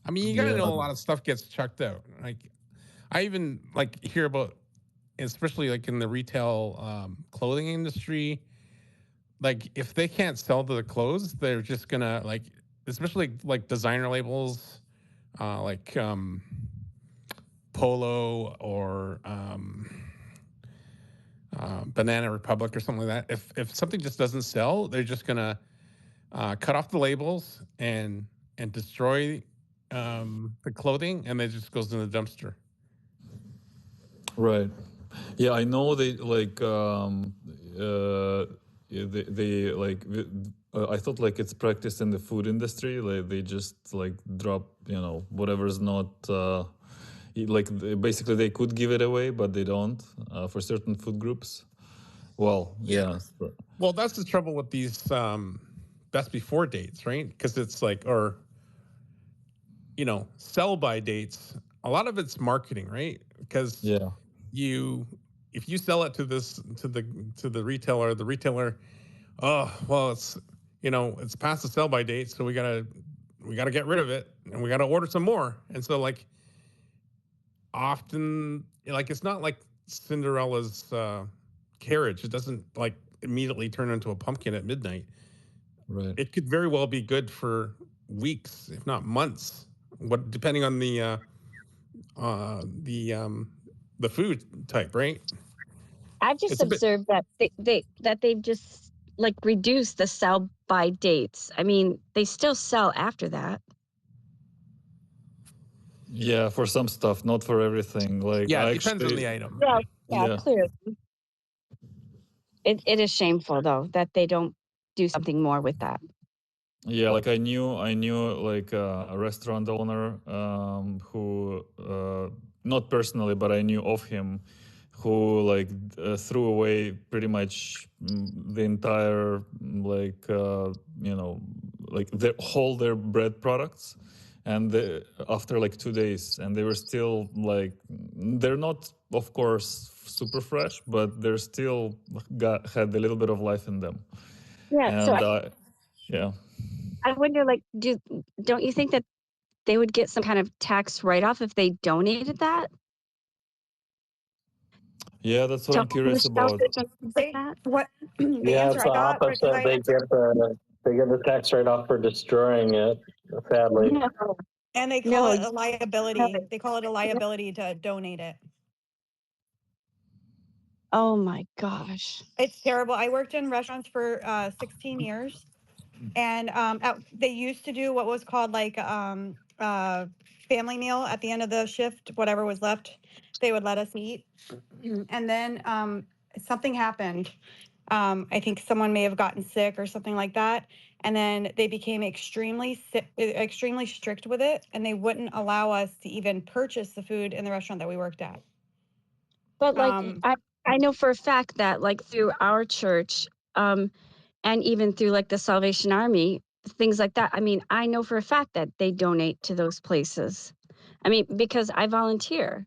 I mean, you gotta know a lot of stuff gets chucked out. Like, I even like hear about, especially like in the retail clothing industry, like if they can't sell the clothes, they're just gonna like, especially like designer labels, like Polo or Banana Republic or something like that. If something just doesn't sell, they're just gonna cut off the labels and destroy the clothing, and it just goes in the dumpster. Right. Yeah, I know they like they like. I thought like it's practiced in the food industry. Like they just like drop, whatever's not. Like basically they could give it away, but they don't for certain food groups. Well, yeah. Well, that's the trouble with these best before dates, right? Because it's like, or sell by dates. A lot of it's marketing, right? Because if you sell it to the retailer, oh well, it's past the sell by date, so we gotta get rid of it, and we gotta order some more. And so like often, like it's not like Cinderella's carriage. It doesn't like immediately turn into a pumpkin at midnight. Right. It could very well be good for weeks, if not months, depending on the food type, right? I've just observed that they've just like reduced the sell by dates. I mean, they still sell after that. Yeah, for some stuff, not for everything. Like Yeah, I it depends on actually, the item. Yeah, clearly. It is shameful though that they don't do something more with that. yeah, like I knew like a restaurant owner who not personally, but I knew of him, who like threw away pretty much the entire like like their bread products, and after like 2 days, and they were still like, they're not of course super fresh, but they're still had a little bit of life in them. Yeah, And so yeah. I wonder, like, don't you think that they would get some kind of tax write-off if they donated that? Yeah, that's what to I'm curious homeless about. shelters and things like that? What the Yeah, answer it's I the got, because opposite. They get the tax write-off for destroying it, sadly. No, and they call no, it a liability. They call it a liability to donate it. oh my gosh. It's terrible. I worked in restaurants for 16 years, and they used to do what was called like family meal at the end of the shift. Whatever was left, they would let us eat. And then something happened. I think someone may have gotten sick or something like that, and then they became extremely strict with it, and they wouldn't allow us to even purchase the food in the restaurant that we worked at. But like I know for a fact that like through our church, and even through like the Salvation Army, things like that. I mean, I know for a fact that they donate to those places. I mean, because I volunteer.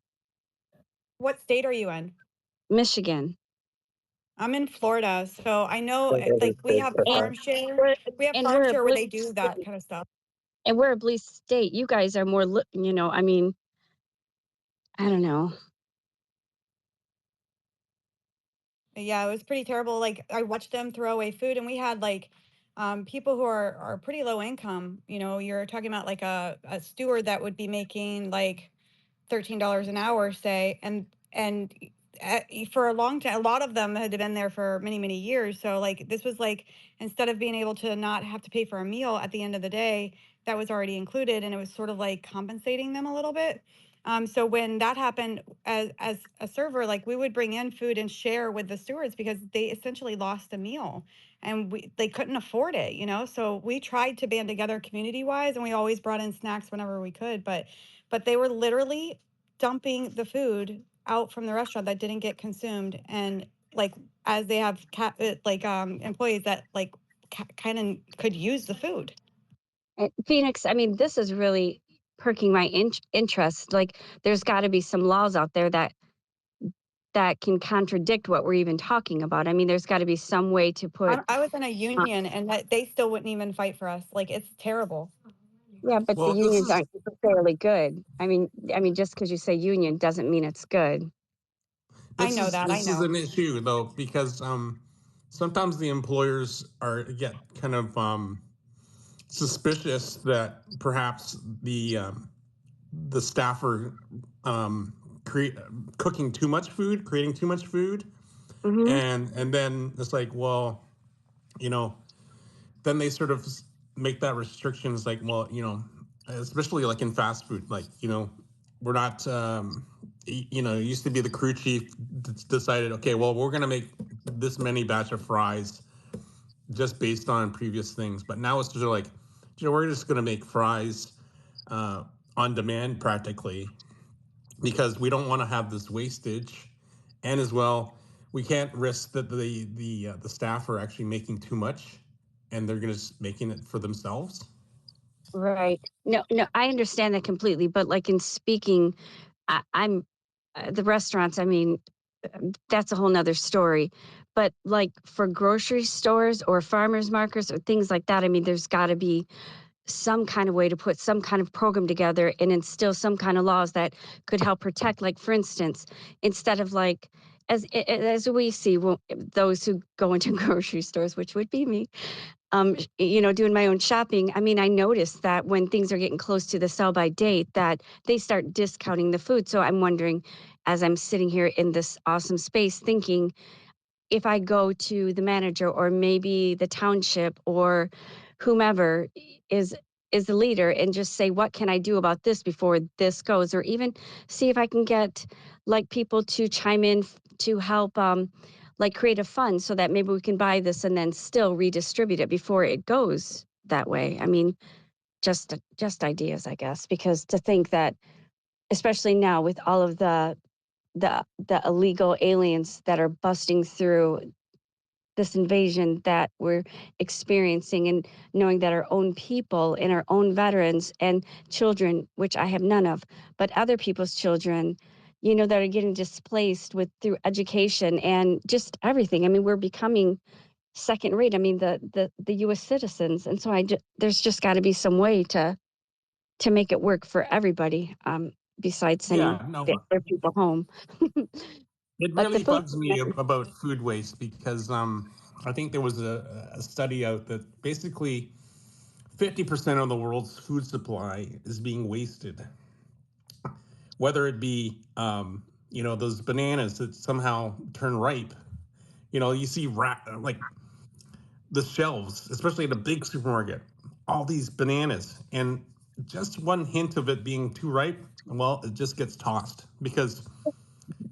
What state are you in? Michigan. I'm in Florida, so I know like we have farm share. We have farm we're a share where blue they do that kind of stuff. And we're a blue state. You guys are more, I mean, I don't know. Yeah, it was pretty terrible. Like I watched them throw away food, and we had like people who are pretty low income. You know, you're talking about like a steward that would be making like $13 an hour, say, and for a long time, a lot of them had been there for many years. So like this was like, instead of being able to not have to pay for a meal at the end of the day, that was already included, and it was sort of like compensating them a little bit. So when that happened, as a server, like we would bring in food and share with the stewards because they essentially lost a meal, and they couldn't afford it, you know. So we tried to band together community wise, and we always brought in snacks whenever we could, but they were literally dumping the food out from the restaurant that didn't get consumed, and like as they have employees that like kind of could use the food. Phoenix, I mean, this is really perking my interest. Like, there's got to be some laws out there that can contradict what we're even talking about. I mean, there's got to be some way to put. I was in a union, and they still wouldn't even fight for us. Like, it's terrible. Yeah, but the unions aren't necessarily good. I mean, just because you say union doesn't mean it's good. I know that. This is an issue though, because sometimes the employers get kind of suspicious that perhaps the staff are cooking too much food, creating too much food, and then it's like, well, you know, then they sort of make that restrictions like, well, you know, especially like in fast food, like, you know, we're not, you know, it used to be the crew chief decided, okay, well, we're going to make this many batch of fries just based on previous things. But now it's sort of like, you know, we're just going to make fries on demand practically, because we don't want to have this wastage. And as well, we can't risk that the staff are actually making too much and they're just making it for themselves. Right. No, I understand that completely. But like in speaking, I'm the restaurants, I mean, that's a whole nother story. But like for grocery stores or farmers markets or things like that, I mean, there's got to be some kind of way to put some kind of program together and instill some kind of laws that could help protect, like, for instance, instead of like, as we see, those who go into grocery stores, which would be me, you know, doing my own shopping. I mean, I noticed that when things are getting close to the sell by date, that they start discounting the food. So I'm wondering, as I'm sitting here in this awesome space thinking, if I go to the manager or maybe the township or whomever is is the leader and just say, what can I do about this before this goes? Or even see if I can get like people to chime in to help like create a fund so that maybe we can buy this and then still redistribute it before it goes that way. I mean, just ideas, I guess, because to think that, especially now with all of the illegal aliens that are busting through this invasion that we're experiencing, and knowing that our own people and our own veterans and children, which I have none of, but other people's children, you know, that are getting displaced through education and just everything. I mean, we're becoming second rate. I mean, the U.S. citizens, and so there's just got to be some way to make it work for everybody. Besides sending their people home. It really bugs me about food waste because I think there was a study out that basically 50% of the world's food supply is being wasted. Whether it be, you know, those bananas that somehow turn ripe. You know, you see like the shelves, especially at a big supermarket, all these bananas, and just one hint of it being too ripe, well, it just gets tossed because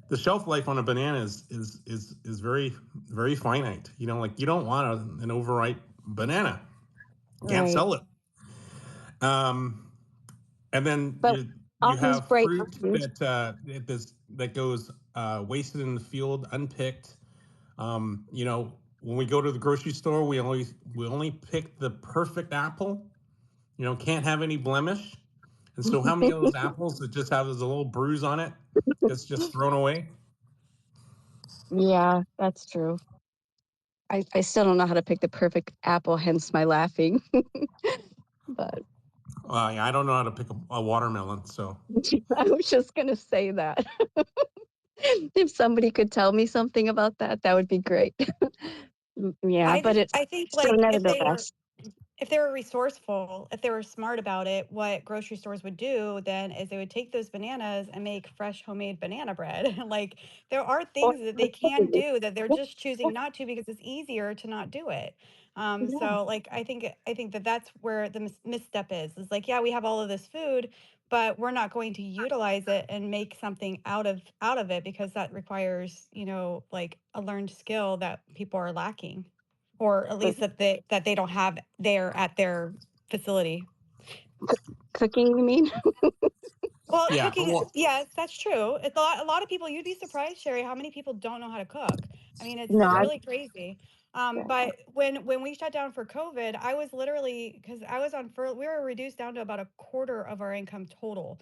the shelf life on a banana is very, very finite. You know, like you don't want an overripe banana. Can't sell it. And then you have fruit that goes wasted in the field, unpicked. You know, when we go to the grocery store, we only pick the perfect apple. You know, can't have any blemish. And so how many of those apples that just have a little bruise on it gets just thrown away? Yeah, that's true. I still don't know how to pick the perfect apple, hence my laughing. But I don't know how to pick a watermelon, so. I was just going to say that. If somebody could tell me something about that, that would be great. Yeah, I but it's think still like nevertheless. if they were resourceful, if they were smart about it, what grocery stores would do then is they would take those bananas and make fresh homemade banana bread. Like there are things that they can do that they're just choosing not to because it's easier to not do it. So like I think that that's where the misstep is like, yeah, we have all of this food, but we're not going to utilize it and make something out of it because that requires, you know, like a learned skill that people are lacking, or at least that they don't have there at their facility. Cooking, you mean? Well, cooking, yes, that's true. It's a lot of people. You'd be surprised, Sherry, how many people don't know how to cook. I mean, it's really crazy. But when we shut down for COVID, I was literally, because I was we were reduced down to about a quarter of our income total.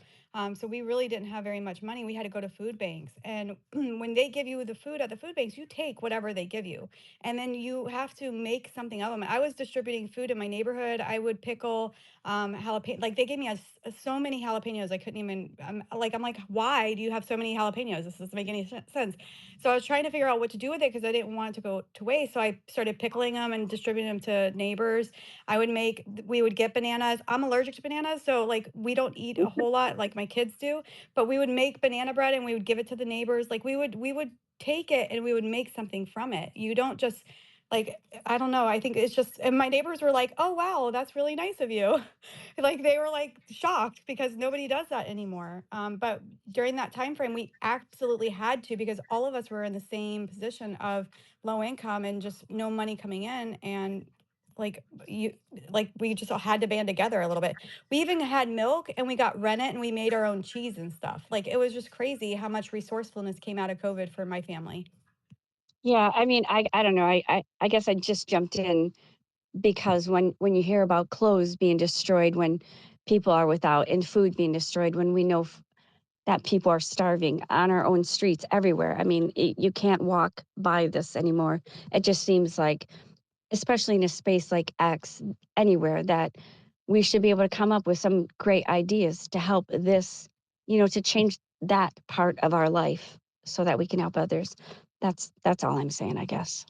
So we really didn't have very much money. We had to go to food banks, and when they give you the food at the food banks, you take whatever they give you, and then you have to make something of them. I was distributing food in my neighborhood. I would pickle jalapeno. Like they gave me so many jalapenos, I couldn't even. I'm like, why do you have so many jalapenos? This doesn't make any sense. So I was trying to figure out what to do with it because I didn't want it to go to waste. So I started pickling them and distributing them to neighbors. We would get bananas. I'm allergic to bananas, so like we don't eat a whole lot like my kids do. But we would make banana bread and we would give it to the neighbors. Like we would take it and we would make something from it. You don't just like, I don't know. I think it's just, and my neighbors were like, "Oh wow, that's really nice of you." Like they were like shocked because nobody does that anymore. But during that time frame, we absolutely had to, because all of us were in the same position of low income and just no money coming in, and we just all had to band together a little bit. We even had milk and we got rennet and we made our own cheese and stuff. Like it was just crazy how much resourcefulness came out of COVID for my family. Yeah, I mean, I don't know. I guess I just jumped in because when you hear about clothes being destroyed, when people are without, and food being destroyed, when we know that people are starving on our own streets everywhere. I mean, you can't walk by this anymore. It just seems like, especially in a space like X, anywhere, that we should be able to come up with some great ideas to help this, you know, to change that part of our life so that we can help others. That's all I'm saying, I guess.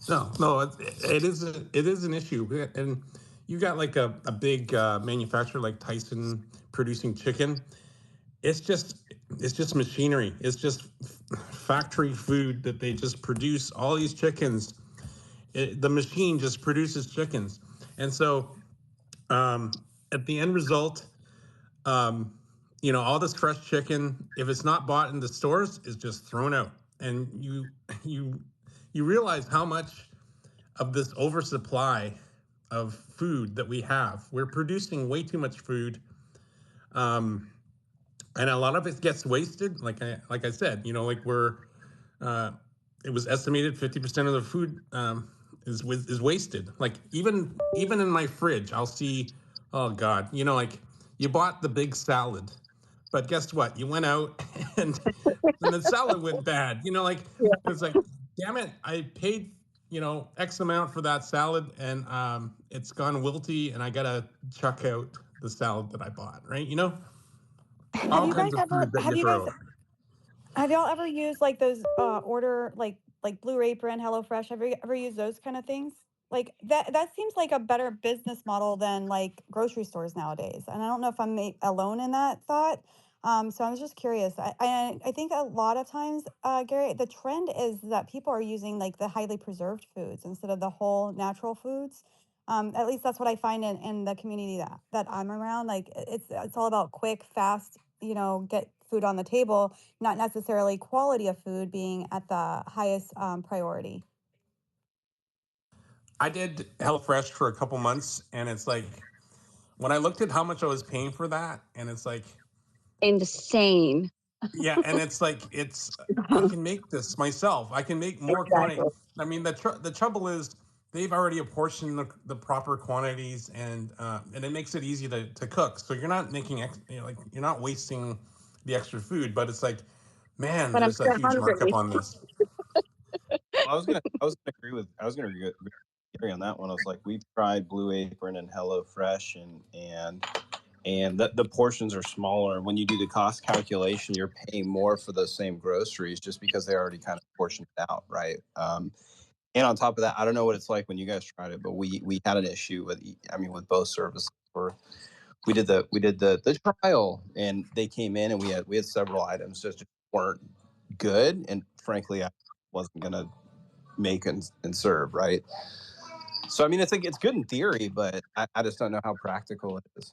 No, it is an issue, and you got like a big manufacturer like Tyson producing chicken. It's just machinery. It's just factory food that they just produce all these chickens. The machine just produces chickens, and so At the end result, you know, all this fresh chicken, if it's not bought in the stores, is just thrown out. And you realize how much of this oversupply of food that we have. We're producing way too much food. And a lot of it gets wasted. Like I said, you know, like it was estimated 50% of the food is wasted. Like even in my fridge, I'll see, oh God, you know, like you bought the big salad, but guess what? You went out and the salad went bad. You know, like it's like, damn it, I paid, you know, X amount for that salad, and it's gone wilty, and I gotta chuck out the salad that I bought. Right? You know, all kinds of food that you throw. Have y'all ever used like those order like Blue Apron, HelloFresh? Have you ever used those kind of things? Like that seems like a better business model than like grocery stores nowadays. And I don't know if I'm alone in that thought. So I was just curious. I think a lot of times, Gary, the trend is that people are using like the highly preserved foods instead of the whole natural foods. At least that's what I find in the community that I'm around. Like it's all about quick, fast, you know, get food on the table, not necessarily quality of food being at the highest priority. I did HelloFresh for a couple months, and it's like when I looked at how much I was paying for that, and it's like insane. Yeah, and it's like I can make this myself. I can make more quantity. I mean, the trouble is they've already apportioned the proper quantities, and it makes it easy to cook. So you're not making you know, like you're not wasting the extra food, but it's like, man, But I'm there's a still huge hungry. markup on this. Well, I was gonna agree with Gary on that one. I was like, we've tried Blue Apron and HelloFresh, and the portions are smaller. When you do the cost calculation, you're paying more for those same groceries just because they already kind of portioned it out, right? And on top of that, I don't know what it's like when you guys tried it, but we had an issue with both services where we did the trial, and they came in, and we had several items that just weren't good, and frankly, I wasn't gonna make and serve, right? So I mean, it's good in theory, but I just don't know how practical it is.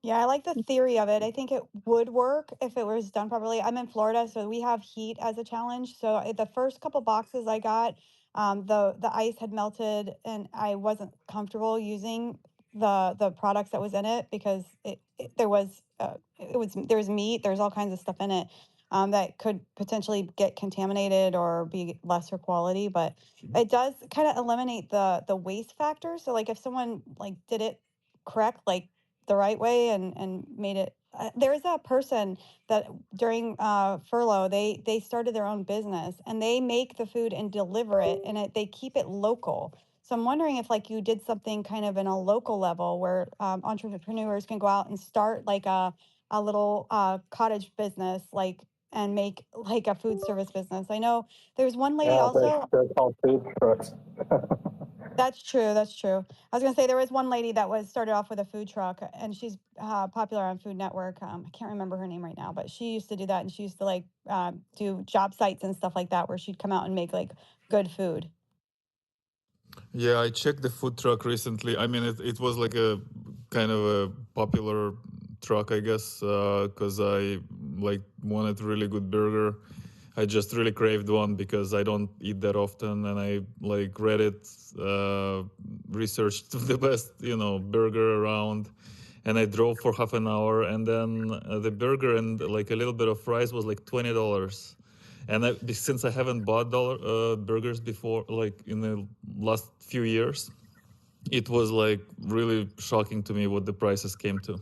Yeah, I like the theory of it. I think it would work if it was done properly. I'm in Florida, so we have heat as a challenge. So the first couple boxes I got, the ice had melted, and I wasn't comfortable using the products that was in it because there was meat, there's all kinds of stuff in it that could potentially get contaminated or be lesser quality. But it does kind of eliminate the waste factor. So like if someone like did it correct, like the right way and made it there is a person that during furlough they started their own business and they make the food and deliver it, and they keep it local. So I'm wondering if like you did something kind of in a local level where entrepreneurs can go out and start like a little cottage business, like, and make like a food service business. I know there's one lady also. They're called food trucks. That's true. That's true. I was gonna say there was one lady that started off with a food truck, and she's popular on Food Network. I can't remember her name right now, but she used to do that, and she used to like do job sites and stuff like that, where she'd come out and make like good food. Yeah, I checked the food truck recently. I mean, it was like a kind of a popular truck, I guess, because I like wanted really good burger. I just really craved one because I don't eat that often, and I like read it, researched the best, you know, burger around, and I drove for half an hour, and then the burger and like a little bit of fries was like $20. And since I haven't bought burgers before, like in the last few years, it was like really shocking to me what the prices came to.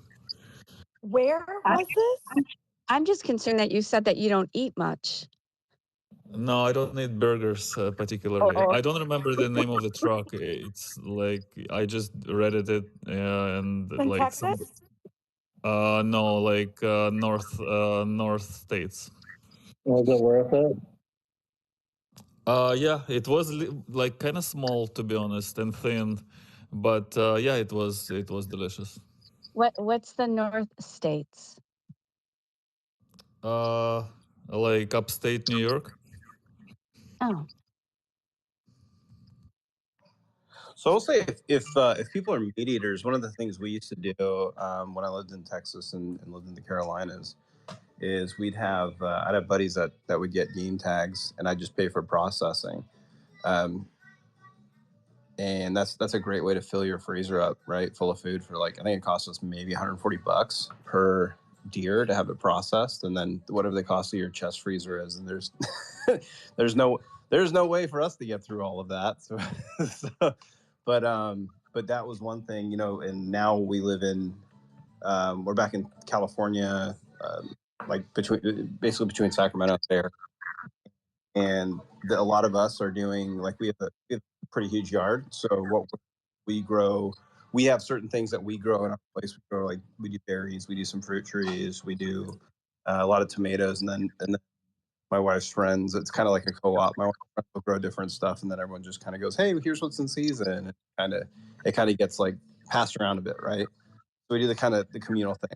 Where was this? I'm just concerned that you said that you don't eat much. No, I don't eat burgers particularly. I don't remember the name of the truck. It's like I just read it and In like some. Texas? No, like north states. Was it worth it? Yeah, it was like kind of small, to be honest, and thin, but yeah, it was delicious. What's the North States? Like upstate New York. Oh, So I'll say if people are meat eaters, one of the things we used to do when I lived in Texas and lived in the Carolinas is I'd have buddies that would get game tags, and I'd just pay for processing. Um, and that's a great way to fill your freezer up, right, full of food for like I think it costs us maybe $140 per deer to have it processed, and then whatever the cost of your chest freezer is, and there's there's no way for us to get through all of that. So, but that was one thing, and now we live in we're back in California, like basically between Sacramento there, and a lot of us are doing like we have a pretty huge yard. So what we grow, we have certain things that we grow in our place. We do berries, we do some fruit trees, we do a lot of tomatoes, and then my wife's friends. It's kind of like a co-op. My wife's friends will grow different stuff, and then everyone just kind of goes, "Hey, here's what's in season." And it kind of gets like passed around a bit, right? So we do the communal thing.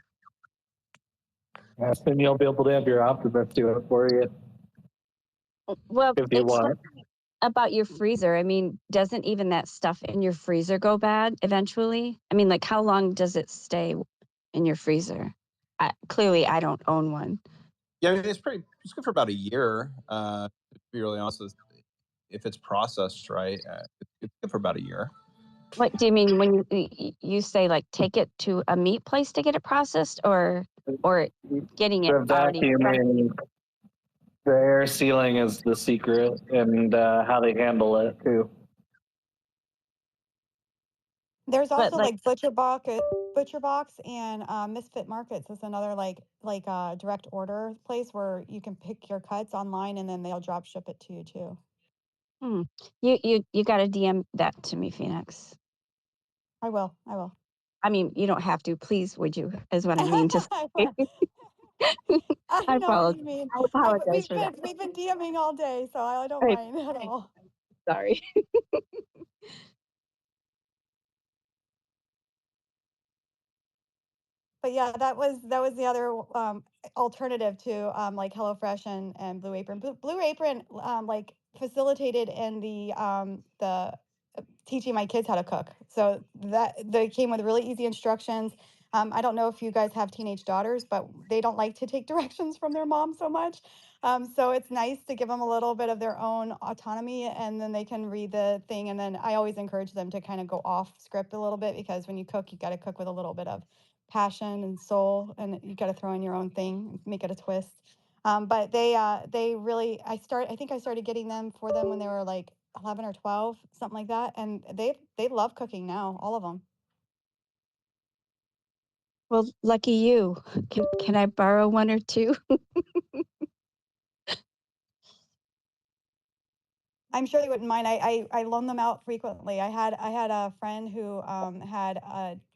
Then you'll be able to have your optimist do it for you. Well, if you it's want. about your freezer. I mean, doesn't even that stuff in your freezer go bad eventually? I mean, like, how long does it stay in your freezer? Clearly, I don't own one. Yeah, I mean, it's good for about a year. To be really honest, if it's processed right, it's good for about a year. What do you mean when you say like take it to a meat place to get it processed, or getting it The already? vacuuming, the air sealing is the secret, and how they handle it too. There's But, also like- like Butcher Box and Misfit Markets is another like direct order place where you can pick your cuts online and then they'll drop ship it to you too. You got to DM that to me, Phoenix. I will. I mean, you don't have to. Please, would you? Is what I mean to say. I know apologize. what you mean. I apologize for that. We've been DMing all day, so I don't Right. mind at all. Sorry. But yeah, that was the other alternative to like HelloFresh and Blue Apron. Blue Apron like facilitated in the teaching my kids how to cook. So that they came with really easy instructions. I don't know if you guys have teenage daughters, but they don't like to take directions from their mom so much. So it's nice to give them a little bit of their own autonomy, and then they can read the thing. And then I always encourage them to kind of go off script a little bit, because when you cook, you got to cook with a little bit of passion and soul, and you got to throw in your own thing, make it a twist. But they really, I think I started getting them for them when they were like 11 or 12, something like that. And they love cooking now, all of them. Well, lucky you. Can I borrow one or two? I'm sure they wouldn't mind. I loan them out frequently. I had a friend who had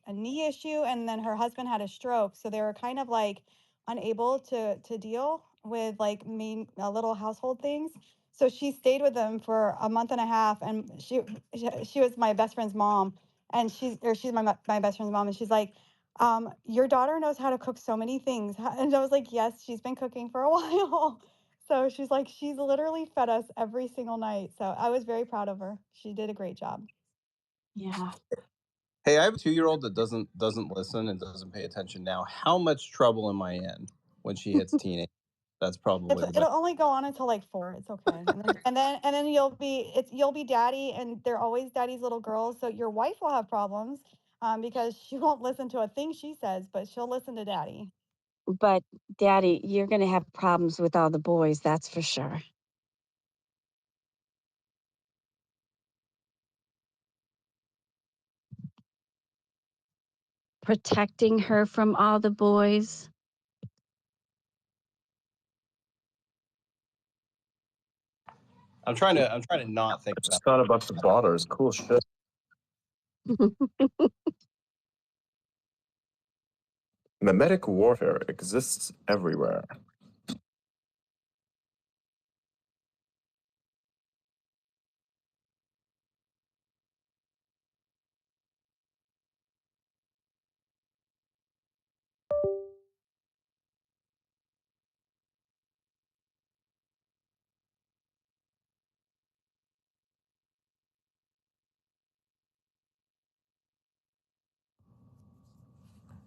a knee issue, and then her husband had a stroke, so they were kind of like unable to deal with like little household things. So she stayed with them for a month and a half, and she was my best friend's mom, and she's my best friend's mom, and she's like, your daughter knows how to cook so many things. And I was like, yes, she's been cooking for a while. So she's like, she's literally fed us every single night. So I was very proud of her. She did a great job. Yeah. Hey, I have a 2-year-old that doesn't listen and doesn't pay attention now. How much trouble am I in when she hits teenage? That's probably It'll only go on until like 4. It's okay. And then you'll be daddy, and they're always daddy's little girls. So your wife will have problems because she won't listen to a thing she says, but she'll listen to daddy. But Daddy, you're going to have problems with all the boys, that's for sure. Protecting her from all the boys. I'm trying to not think Just about thought about the daughters. Cool shit. Memetic warfare exists everywhere.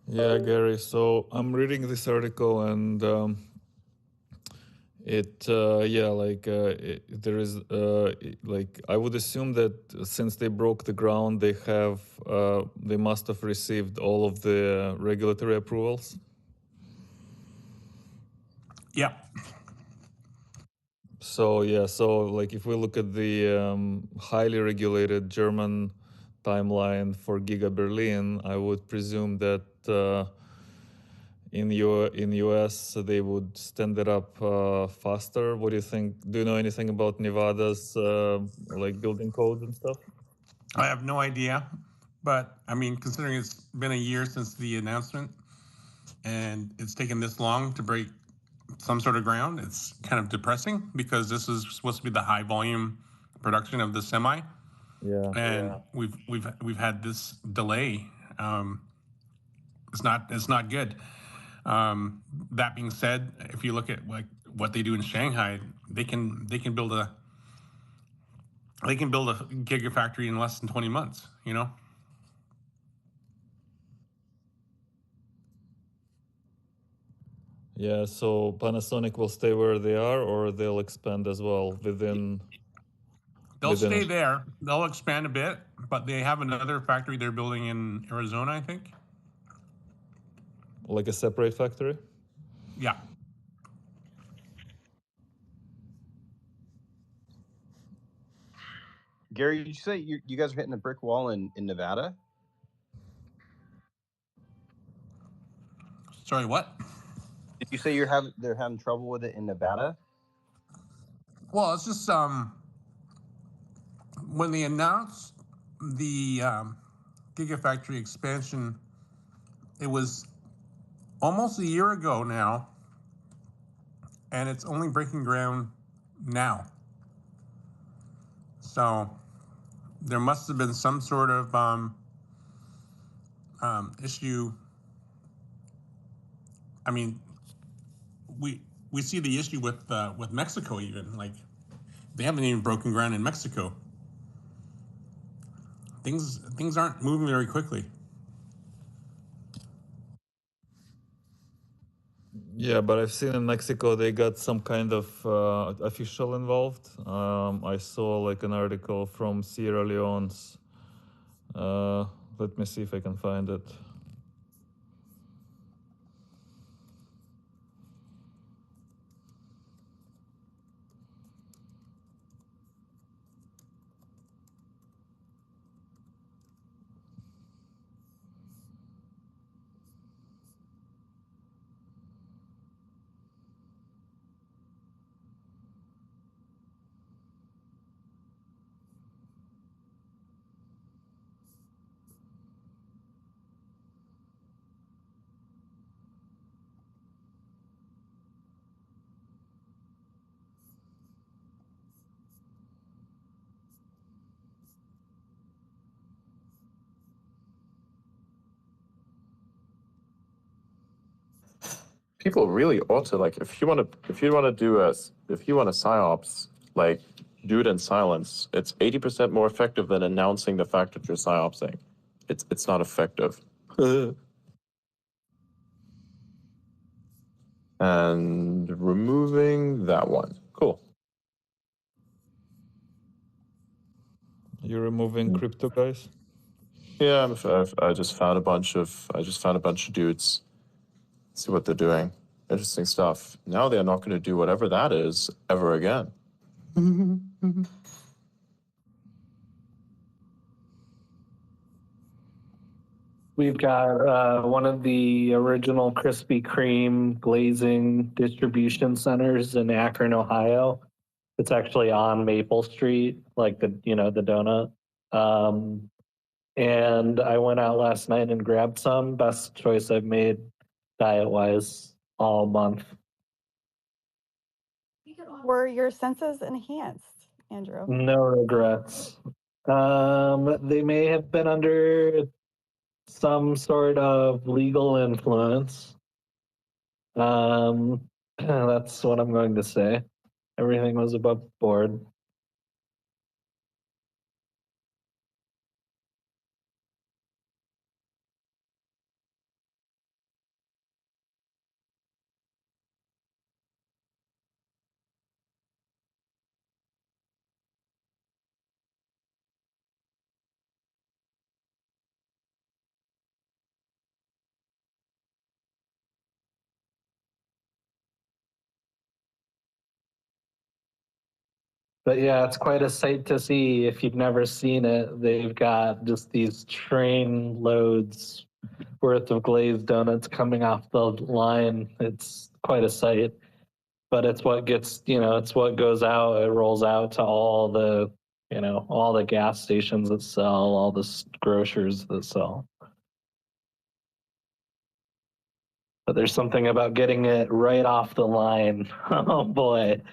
Yeah, Gary. So I'm reading this article, and there is like I would assume that since they broke the ground, they must have received all of the regulatory approvals. Yeah. So like if we look at the highly regulated German timeline for Giga Berlin, I would presume that in US they would stand it up faster. What do you think? Do you know anything about Nevada's like building codes and stuff? I have no idea, but I mean, considering it's been a year since the announcement and it's taken this long to break some sort of ground, it's kind of depressing because this is supposed to be the high volume production of the semi. Yeah. And we've had this delay. It's not good. That being said, if you look at like what they do in Shanghai, they can build a gigafactory in less than 20 months, you know? Yeah, so Panasonic will stay where they are, or they'll expand as well within. They'll stay there. They'll expand a bit, but they have another factory they're building in Arizona, I think. Like a separate factory? Yeah. Gary, did you say you guys are hitting a brick wall in Nevada? Sorry, what? Did you say they're having trouble with it in Nevada? Well, it's just when they announced the gigafactory expansion, it was almost a year ago now, and it's only breaking ground now. So there must have been some sort of issue. I mean, we see the issue with Mexico even. Like, they haven't even broken ground in Mexico. Things aren't moving very quickly. Yeah, but I've seen in Mexico they got some kind of official involved. I saw like an article from Sierra Leone's. Let me see if I can find it. People really ought to, like, if you want to psyops, like, do it in silence. It's 80% more effective than announcing the fact that you're psyopsing. It's not effective. And removing that one. Cool. You're removing crypto guys? Yeah, I just found a bunch of dudes. See what they're doing. Interesting stuff. Now they're not going to do whatever that is ever again. We've got one of the original Krispy Kreme glazing distribution centers in Akron, Ohio. It's actually on Maple Street, like the donut. And I went out last night and grabbed some. Best choice I've made diet-wise all month. Were your senses enhanced, Andrew? No regrets. They may have been under some sort of legal influence. That's what I'm going to say. Everything was above board. But yeah, it's quite a sight to see. If you've never seen it, they've got just these train loads worth of glazed donuts coming off the line. It's quite a sight. But it's what gets, it's what goes out. It rolls out to all the, all the gas stations that sell, all the grocers that sell. But there's something about getting it right off the line. Oh boy.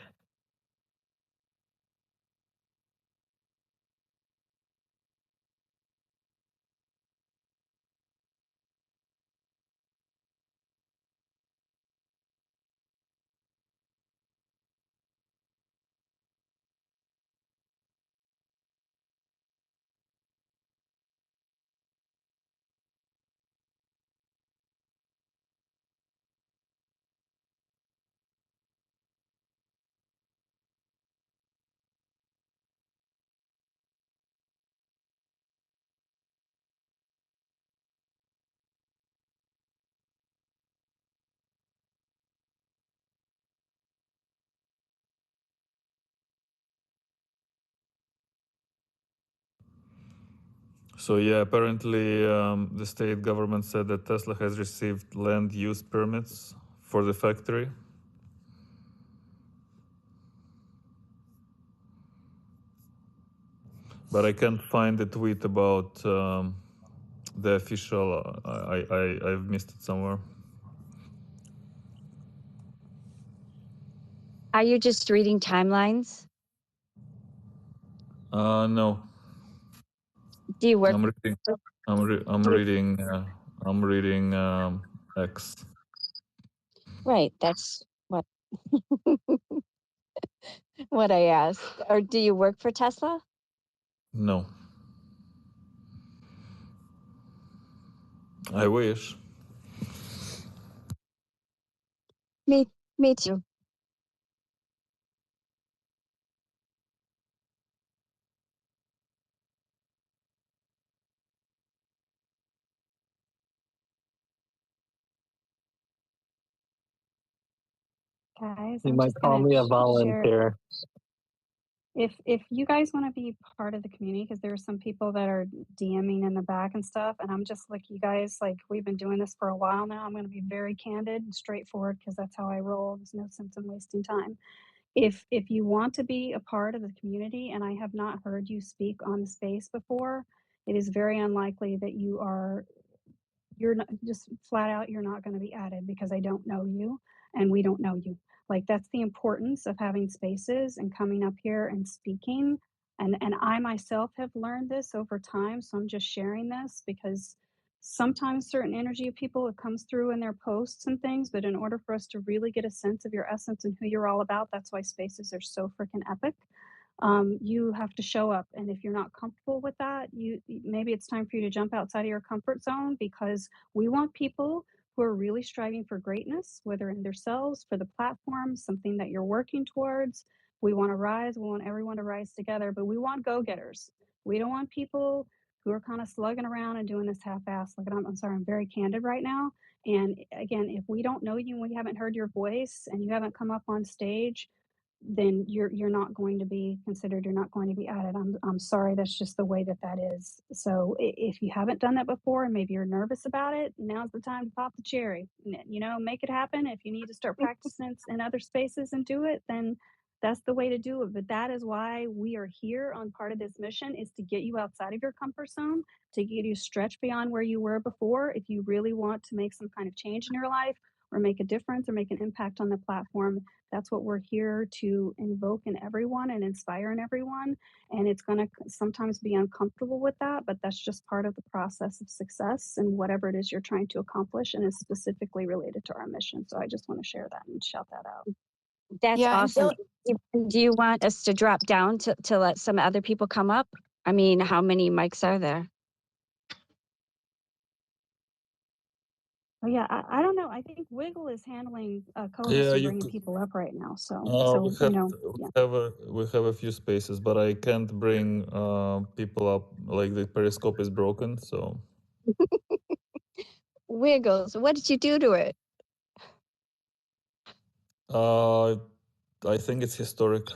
So yeah, apparently the state government said that Tesla has received land use permits for the factory. But I can't find the tweet about the official. I've missed it somewhere. Are you just reading timelines? No. Do you work? I'm reading X. Right, that's what what I asked. Or do you work for Tesla? No. I wish. Me too. Guys, You I'm might just call gonna me a share. volunteer. If you guys want to be part of the community, because there are some people that are DMing in the back and stuff, and I'm just like, you guys, like, we've been doing this for a while now. I'm going to be very candid and straightforward because that's how I roll. There's no sense in wasting time. If you want to be a part of the community and I have not heard you speak on the space before, it is very unlikely that you're not, just flat out, you're not going to be added because I don't know you and we don't know you. Like, that's the importance of having spaces and coming up here and speaking. And I myself have learned this over time. So I'm just sharing this because sometimes certain energy of people, it comes through in their posts and things. But in order for us to really get a sense of your essence and who you're all about, that's why spaces are so freaking epic. You have to show up, and if you're not comfortable with that, maybe it's time for you to jump outside of your comfort zone, because we want people who are really striving for greatness, whether in themselves, for the platform, something that you're working towards. We want to rise. We want everyone to rise together, but we want go-getters. We don't want people who are kind of slugging around and doing this half-ass. Like, I'm sorry, I'm very candid right now. And again, if we don't know you and we haven't heard your voice and you haven't come up on stage, then you're not going to be considered, you're not going to be added. I'm sorry, that's just the way that is. So if you haven't done that before and maybe you're nervous about it, now's the time to pop the cherry. Make it happen. If you need to start practicing in other spaces and do it, then that's the way to do it. But that is why we are here on part of this mission, is to get you outside of your comfort zone, to get you stretched beyond where you were before. If you really want to make some kind of change in your life or make a difference or make an impact on the platform, that's what we're here to invoke in everyone and inspire in everyone. And it's going to sometimes be uncomfortable with that, but that's just part of the process of success and whatever it is you're trying to accomplish, and is specifically related to our mission. So I just want to share that and shout that out. That's Yeah, and awesome. Do you want us to drop down to let some other people come up? I mean, how many mics are there? Oh yeah, I don't know. I think Wiggle is handling Yeah, co-hosting, you bringing could. people up right now. So We have a few spaces, but I can't bring people up. Like, the Periscope is broken, so. Wiggles, what did you do to it? I think it's historic.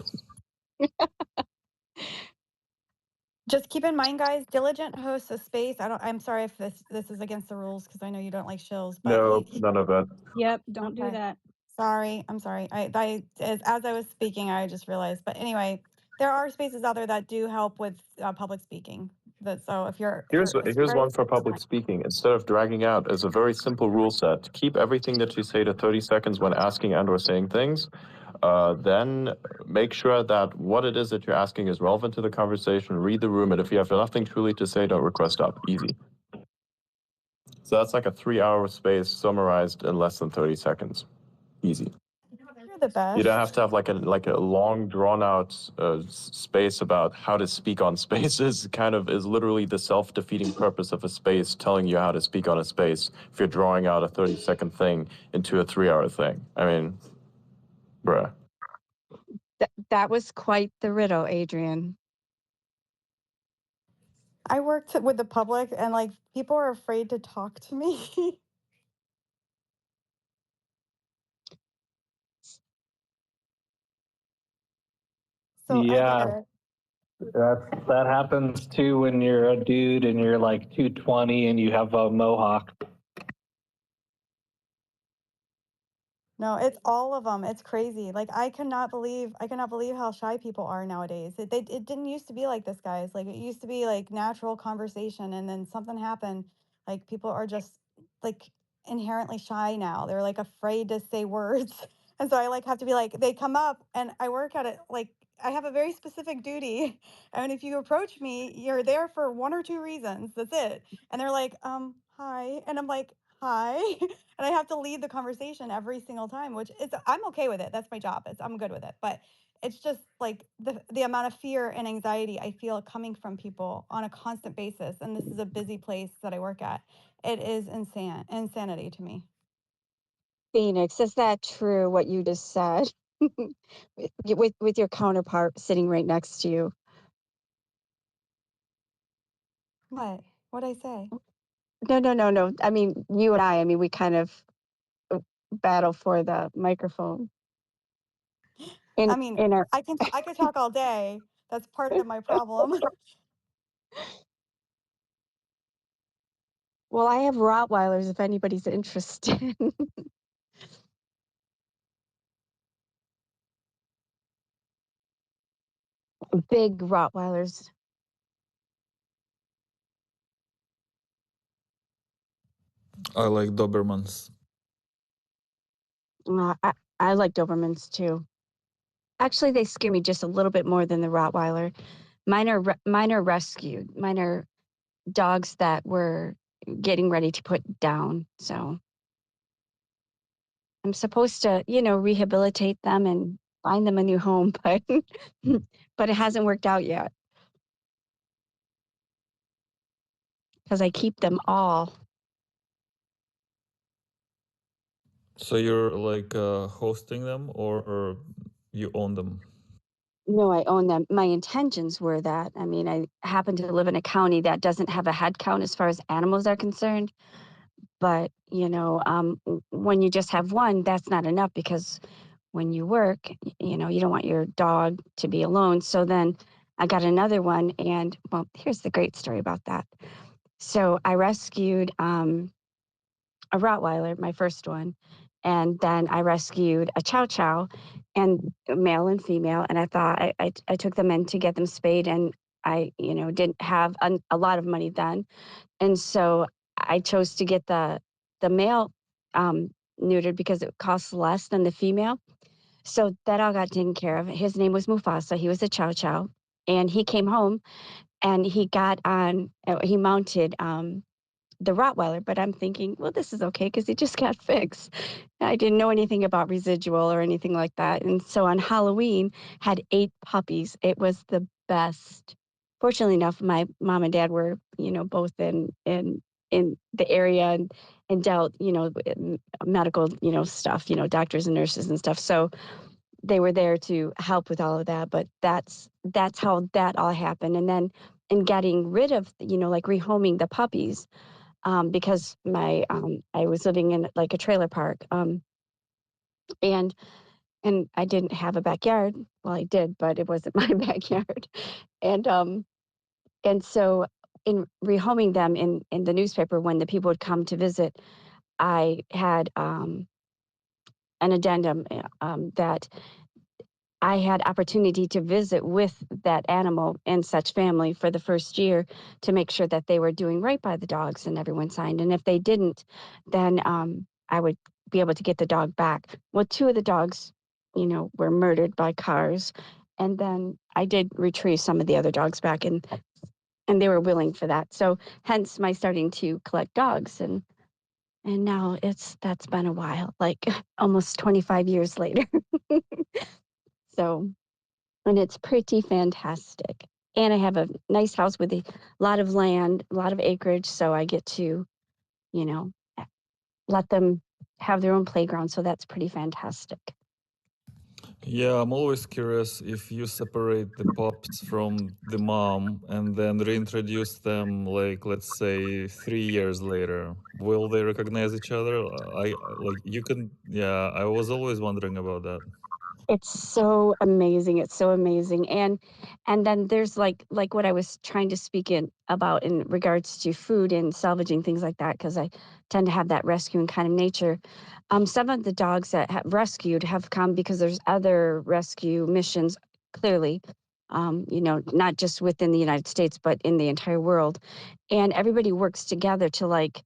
Just keep in mind, guys, Diligent hosts a space. I'm sorry if this is against the rules because I know you don't like shills, but No, none of that. Yep, don't do Okay. that. Sorry, I'm sorry. As I was speaking, I just realized. But anyway, there are spaces out there that do help with public speaking. So if you're Here's very one for public speaking. Instead of dragging out, as a very simple rule set. Keep everything that you say to 30 seconds when asking and or saying things. Then make sure that what it is that you're asking is relevant to the conversation. Read the room, and if you have nothing truly to say, don't request up. Easy. So that's like a 3-hour space summarized in less than 30 seconds. Easy. You're the best. You don't have to have like a long drawn out space about how to speak on spaces. Kind of is literally the self-defeating purpose of a space telling you how to speak on a space if you're drawing out a 30-second thing into a 3-hour thing. I mean, bruh. That was quite the riddle, Adrian. I worked with the public and like people are afraid to talk to me. So Yeah. I get it. That happens too when you're a dude and you're like 220 and you have a mohawk. No, it's all of them. It's crazy. Like I cannot believe how shy people are nowadays. It didn't used to be like this, guys. Like it used to be like natural conversation, and then something happened. Like people are just like inherently shy now. They're like afraid to say words, and so I like have to be like they come up, and I work at it like I have a very specific duty, and if you approach me, you're there for one or two reasons. That's it. And they're like, hi, and I'm like, hi. And I have to lead the conversation every single time, which is I'm okay with it. That's my job. I'm good with it. But it's just like the amount of fear and anxiety I feel coming from people on a constant basis. And this is a busy place that I work at. It is insanity to me. Phoenix, is that true what you just said? with your counterpart sitting right next to you. What? What'd I say? No. I mean, you and I mean, we kind of battle for the microphone. I mean, I could talk all day. That's part of my problem. Well, I have Rottweilers if anybody's interested. Big Rottweilers. I like Dobermans. I like Dobermans too. Actually, they scare me just a little bit more than the Rottweiler. Mine are rescued. Mine are dogs that were getting ready to put down. So I'm supposed to, rehabilitate them and find them a new home, but but it hasn't worked out yet because I keep them all. So you're like hosting them, or you own them? No, I own them. My intentions were that. I mean, I happen to live in a county that doesn't have a head count as far as animals are concerned. But, when you just have one, that's not enough because when you work, you don't want your dog to be alone. So then I got another one. And, well, here's the great story about that. So I rescued a Rottweiler, my first one. And then I rescued a Chow Chow, and male and female. And I thought I took them in to get them spayed. And I, didn't have a lot of money then. And so I chose to get the male neutered because it costs less than the female. So that all got taken care of. His name was Mufasa. He was a Chow Chow. And he came home and he mounted the Rottweiler, but I'm thinking, well, this is okay because it just got fixed. I didn't know anything about residual or anything like that. And so on Halloween, had 8 puppies. It was the best. Fortunately enough, my mom and dad were, both in the area and dealt, medical, stuff, doctors and nurses and stuff. So they were there to help with all of that. But that's how that all happened. And then in getting rid of, like rehoming the puppies, because I was living in like a trailer park, and I didn't have a backyard. Well, I did, but it wasn't my backyard. And And so in rehoming them in the newspaper, when the people would come to visit, I had an addendum that I had opportunity to visit with that animal and such family for the first year to make sure that they were doing right by the dogs, and everyone signed. And if they didn't, then I would be able to get the dog back. Well, 2 of the dogs, were murdered by cars. And then I did retrieve some of the other dogs back, and they were willing for that. So hence my starting to collect dogs. And now that's been a while, like almost 25 years later. So, and it's pretty fantastic. And I have a nice house with a lot of land, a lot of acreage, so I get to, let them have their own playground. So that's pretty fantastic. Yeah, I'm always curious if you separate the pups from the mom and then reintroduce them, like, let's say 3 years later, will they recognize each other? I was always wondering about that. It's so amazing. It's so amazing. And then there's like what I was trying to speak about in regards to food and salvaging things like that, because I tend to have that rescuing kind of nature. Some of the dogs that have rescued have come because there's other rescue missions, clearly, not just within the United States, but in the entire world. And everybody works together to like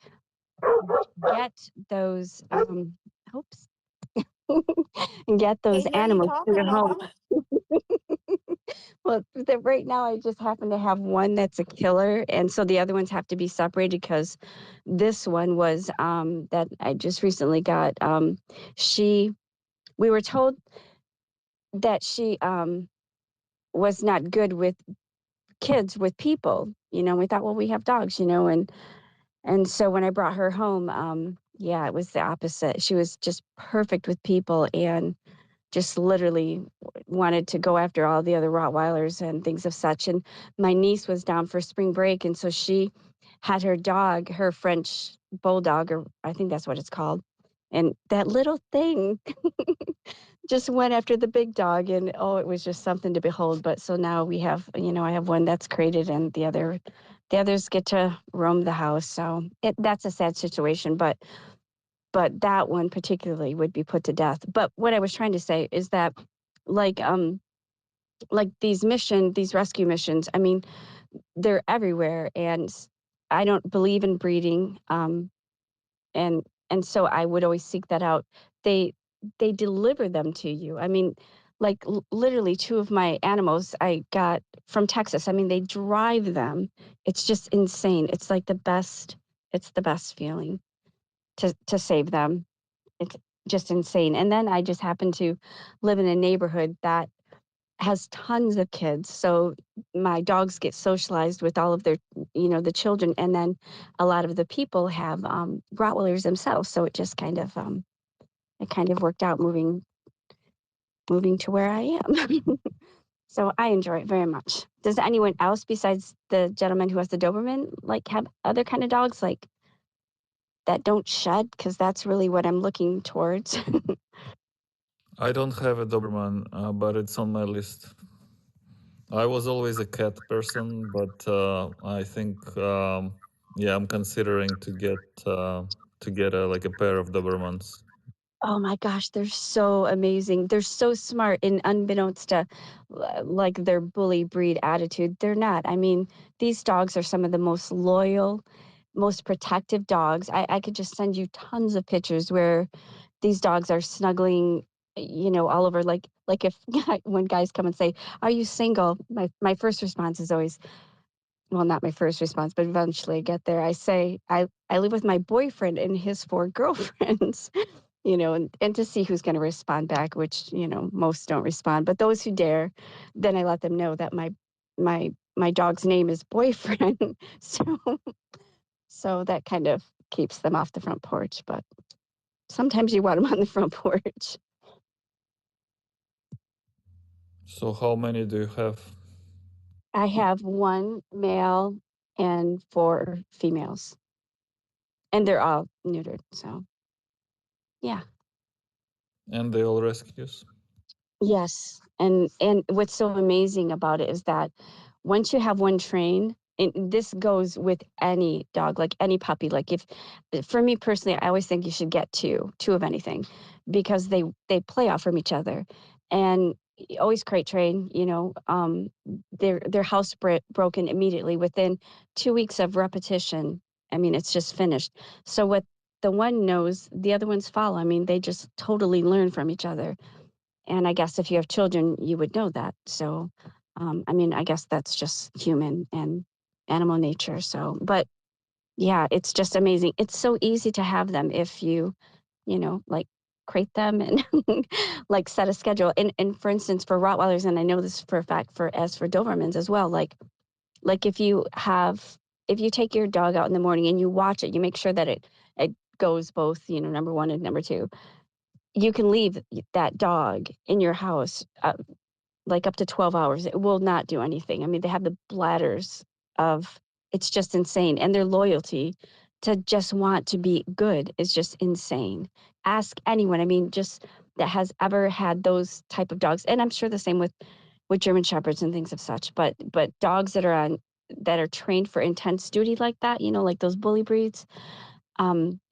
get those, oops, and get those Adrian, you animals to talking their about home. Well, right now I just happen to have one that's a killer, and so the other ones have to be separated because this one was that I just recently got. We were told that she was not good with kids, with people. We thought, well, we have dogs, and so when I brought her home, yeah, it was the opposite. She was just perfect with people and just literally wanted to go after all the other Rottweilers and things of such. And my niece was down for spring break, and so she had her dog, her French bulldog, or I think that's what it's called. And that little thing just went after the big dog, and it was just something to behold. But so now we have, I have one that's crated, and the others get to roam the house. So that's a sad situation, but that one particularly would be put to death. But what I was trying to say is that like these rescue missions, I mean, they're everywhere, and I don't believe in breeding. And so I would always seek that out. They deliver them to you. I mean, like literally 2 of my animals I got from Texas. I mean, they drive them. It's just insane. It's like the best feeling to save them. It's just insane. And then I just happen to live in a neighborhood that has tons of kids. So my dogs get socialized with all of their, the children. And then a lot of the people have Rottweilers themselves. So it just kind of, worked out moving to where I am. So I enjoy it very much. Does anyone else besides the gentleman who has the Doberman, like have other kind of dogs like that don't shed? Because that's really what I'm looking towards. I don't have a Doberman, but it's on my list. I was always a cat person, but I think, I'm considering to get a pair of Dobermans. Oh my gosh, they're so amazing. They're so smart, and unbeknownst to like their bully breed attitude, they're not. I mean, these dogs are some of the most loyal, most protective dogs. I could just send you tons of pictures where these dogs are snuggling, all over. Like if when guys come and say, "Are you single?" My first response is always, well, not my first response, but eventually I get there. I say, I live with my boyfriend and his 4 girlfriends. And to see who's going to respond back, which, most don't respond, but those who dare, then I let them know that my dog's name is Boyfriend. So that kind of keeps them off the front porch, but sometimes you want them on the front porch. So how many do you have? I have 1 male and 4 females, and they're all neutered. So yeah. And they all rescues? Yes. And what's so amazing about it is that once you have one trained, this goes with any dog, like any puppy. Like for me personally, I always think you should get two of anything, because they play off from each other, and always crate train. Their house broken immediately within 2 weeks of repetition. I mean, it's just finished. So what the one knows, the other ones follow. I mean, they just totally learn from each other. And I guess if you have children, you would know that. So, I mean, I guess that's just human and animal nature. So, but yeah, it's just amazing. It's so easy to have them if you like crate them and like set a schedule. And for instance, for Rottweilers, and I know this for a fact as for Dobermans as well, like if you take your dog out in the morning and you watch it, you make sure that it goes both, number one and number two. You can leave that dog in your house like up to 12 hours. It will not do anything. I mean, they have the bladders it's just insane. And their loyalty to just want to be good is just insane. Ask anyone, I mean, just that has ever had those type of dogs. And I'm sure the same with German Shepherds and things of such, but dogs that are trained for intense duty like that, like those bully breeds,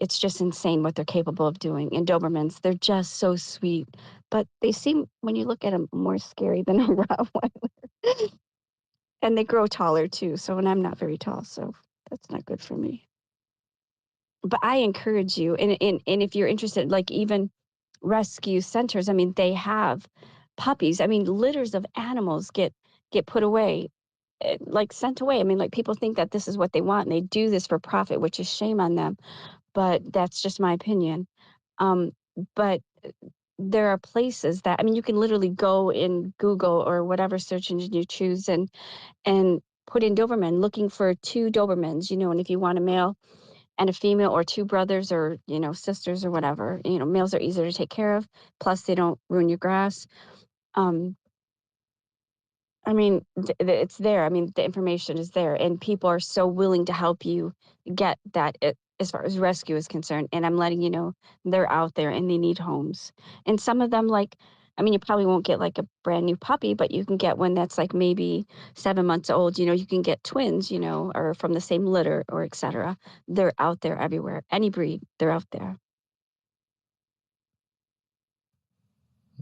it's just insane what they're capable of doing. And Dobermans, they're just so sweet, but they seem, when you look at them, more scary than a Rottweiler. And they grow taller too. So, and I'm not very tall, so that's not good for me. But I encourage you, and if you're interested, like even rescue centers, I mean, they have puppies. I mean, litters of animals get put away, like sent away. I mean, like people think that this is what they want, and they do this for profit, which is shame on them. But that's just my opinion. But there are places that, I mean, you can literally go in Google or whatever search engine you choose and put in Doberman, looking for 2 Dobermans, and if you want a male and a female, or 2 brothers, or, sisters, or whatever, males are easier to take care of. Plus they don't ruin your grass. I mean, it's there. I mean, the information is there, and people are so willing to help you get that as far as rescue is concerned. And I'm letting you know, they're out there and they need homes. And some of them, like, I mean, you probably won't get like a brand new puppy, but you can get one that's like maybe 7 months old. You can get twins, or from the same litter, or etc. They're out there everywhere. Any breed, they're out there.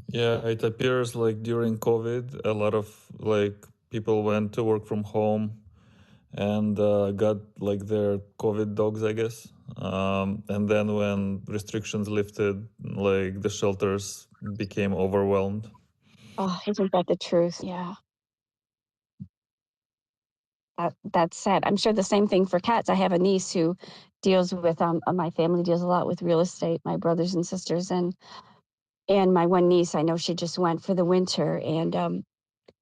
Yeah, it appears like during COVID, a lot of like people went to work from home and got like their COVID dogs, I guess. And then when restrictions lifted, like the shelters became overwhelmed. Oh, isn't that the truth? Yeah. That's sad. I'm sure the same thing for cats. I have a niece who deals with my family deals a lot with real estate, my brothers and sisters, and my one niece, I know she just went for the winter and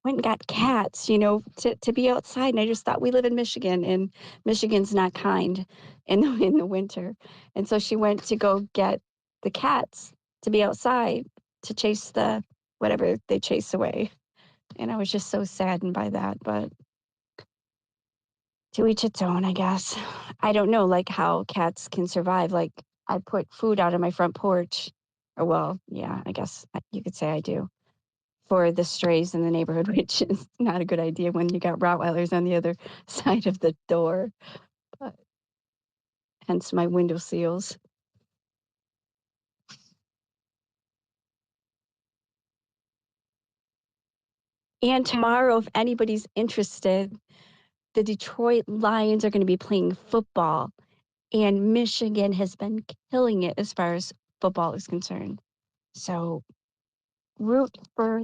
went and got cats, to be outside. And I just thought, we live in Michigan, and Michigan's not kind in the winter. And so she went to go get the cats to be outside to chase the whatever they chase away. And I was just so saddened by that, but to each its own, I guess. I don't know, like, how cats can survive. Like, I put food out on my front porch, or well, yeah, I guess you could say I do, for the strays in the neighborhood, which is not a good idea when you got Rottweilers on the other side of the door. But hence my window seals. And tomorrow, if anybody's interested, the Detroit Lions are going to be playing football, and Michigan has been killing it as far as football is concerned. So root for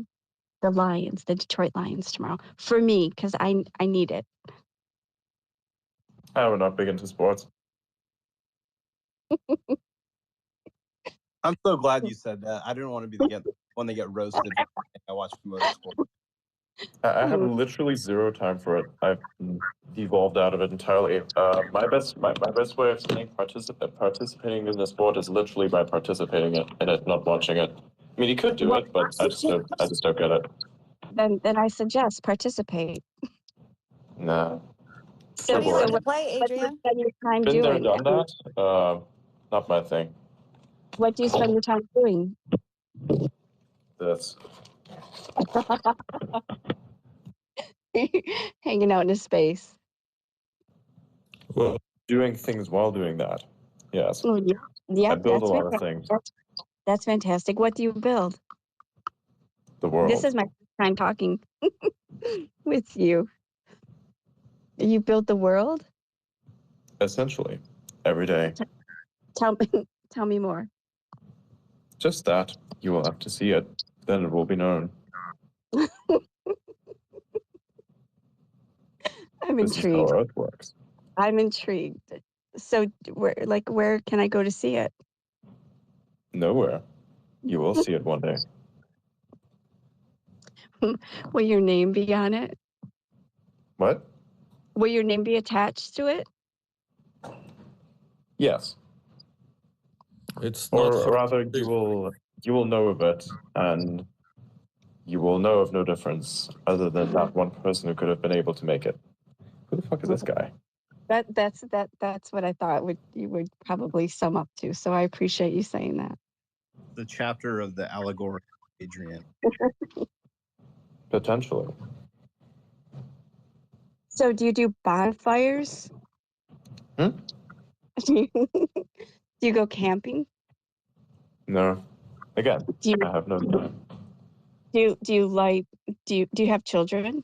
the Lions, the Detroit Lions tomorrow, for me, because I need it. I'm not big into sports. I'm so glad you said that. I didn't want to be the one that get roasted. I watch motorsport. I have literally zero time for it. I've devolved out of it entirely. My best way of saying participating in the sport is literally by participating in it, not watching it. I mean, you could do it, but I just don't get it. Then I suggest participate. Nah. What do you like to what play, do you Adrian? spend your time Been there, doing? done that. Not my thing. What do you spend your time doing? This. Hanging out in a space. Well, doing things while doing that. Yes. Oh, yeah. I Yep, build a that's lot of fantastic. things. That's fantastic. What do you build? The This world, is my first time talking with you. You built the world? essentially, every day. Tell tell me more. Just that. You will have to see it. Then it will be known. I'm This is how intrigued. Earth works. I'm intrigued. So where can I go to see it? Nowhere. You will see it one day. Will your name be on it? What? Will your name be attached to it? Yes. it's not Or hard. rather, you will know of it, and you will know of no difference other than that one person who could have been able to make it. Who the fuck is this guy? That's what I thought you would probably sum up to. So I appreciate you saying that. The chapter of the allegory of Adrian. Potentially. So do you do bonfires? Hmm? Do you go camping? No. Again, Do you I have no time. do you like do you have children?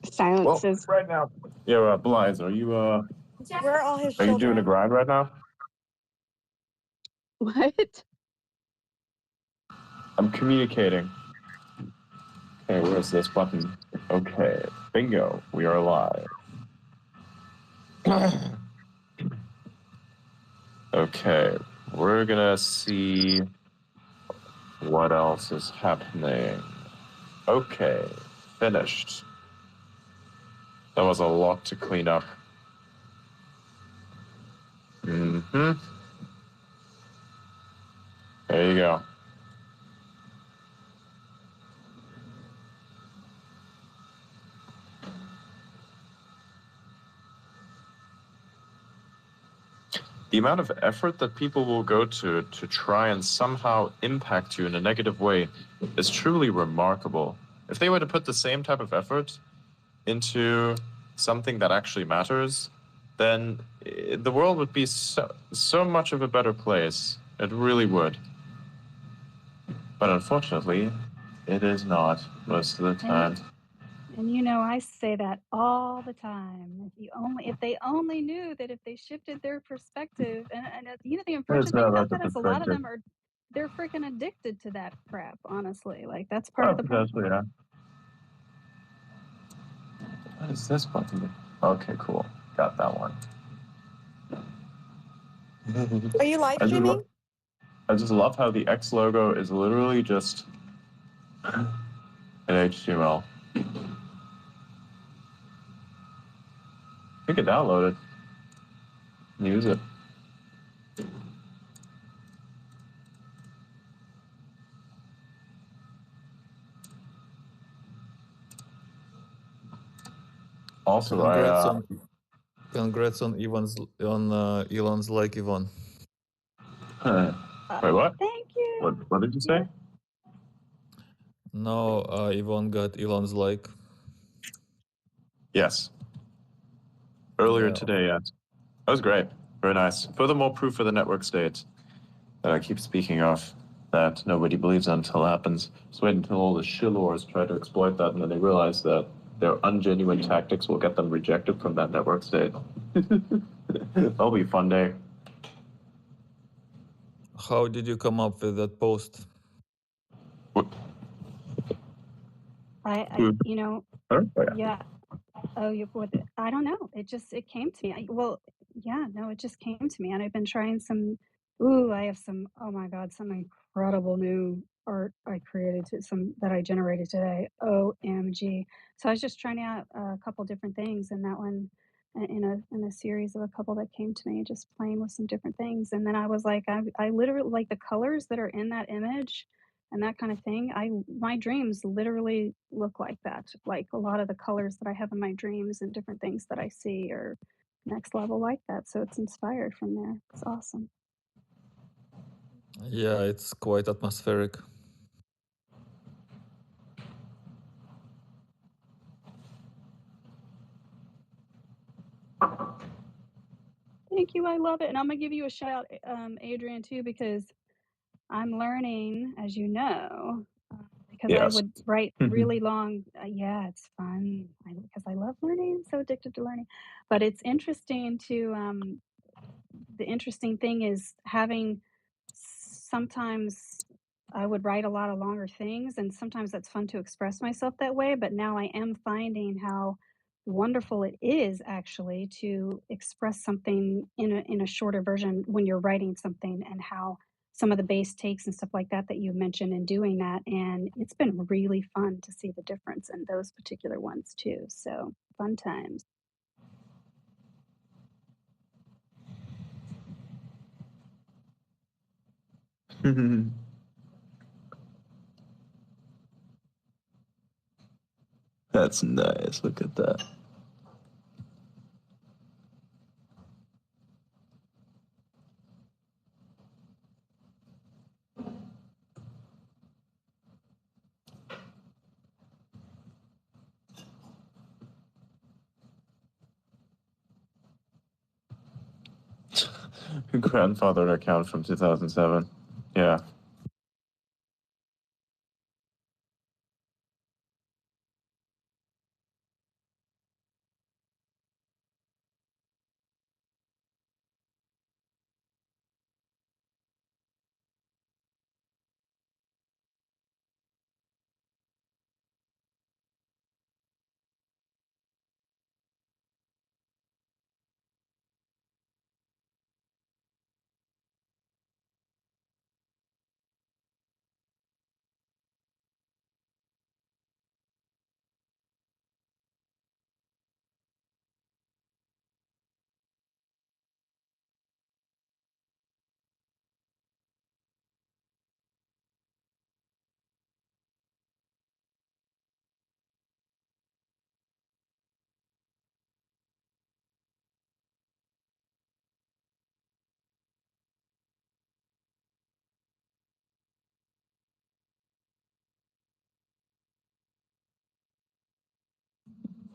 Silence Well, says right now. Yeah, Blythe, are you Where are all his are you doing a children? grind right now? what? I'm communicating. Okay, where's this button? Okay, bingo, we are live. Okay, we're gonna see what else is happening. Okay, finished. That was a lot to clean up. Mm-hmm. There you go. The amount of effort that people will go to try and somehow impact you in a negative way is truly remarkable. If they were to put the same type of effort into something that actually matters, then the world would be so much of a better place. It really would. But unfortunately, it is not most of the time. And you know, I say that all the time. If they only knew that if they shifted their perspective, and you know, the unfortunate thing about that is a lot of them they're freaking addicted to that crap. Honestly, like that's part of the problem. Yeah. What is this button? Okay, cool. Got that one. Are you live streaming? I just love how the X logo is literally just an HTML. You can download it and use it. Also, Congrats on Elon's like Yvonne. Wait, what? Thank you. What did you say? No, Yvonne got Elon's like. Yes. Earlier Yeah. today, yes. That was great. Very nice. Furthermore, proof for the network state that I keep speaking of that nobody believes until it happens. Just wait until all the shillors try to exploit that, and then they realize that their ungenuine tactics will get them rejected from that network state. That'll be a fun day. How did you come up with that post? I you know, yeah. Oh, I don't know. It came to me. It just came to me, and I've been trying some. I have some. Oh my God, some incredible new art I created that I generated today. OMG! So I was just trying out a couple different things, and that one in a series of a couple that came to me, just playing with some different things, and then I was like, I literally like the colors that are in that image and that kind of thing. My dreams literally look like that. Like a lot of the colors that I have in my dreams and different things that I see are next level like that. So it's inspired from there. It's awesome. Yeah, it's quite atmospheric. Thank you. I love it. And I'm going to give you a shout out, Adrian, too, because I'm learning, as you know, because I Yes. would write really long. Yeah, it's fun because I love learning. I'm so addicted to learning. But it's interesting to, the interesting thing is having sometimes I would write a lot of longer things, and sometimes that's fun to express myself that way. But now I am finding how wonderful it is actually to express something in a shorter version when you're writing something, and how some of the base takes and stuff like that that you mentioned in doing that. And it's been really fun to see the difference in those particular ones too. So fun times. That's nice. Look at that. Grandfather account from 2007. Yeah.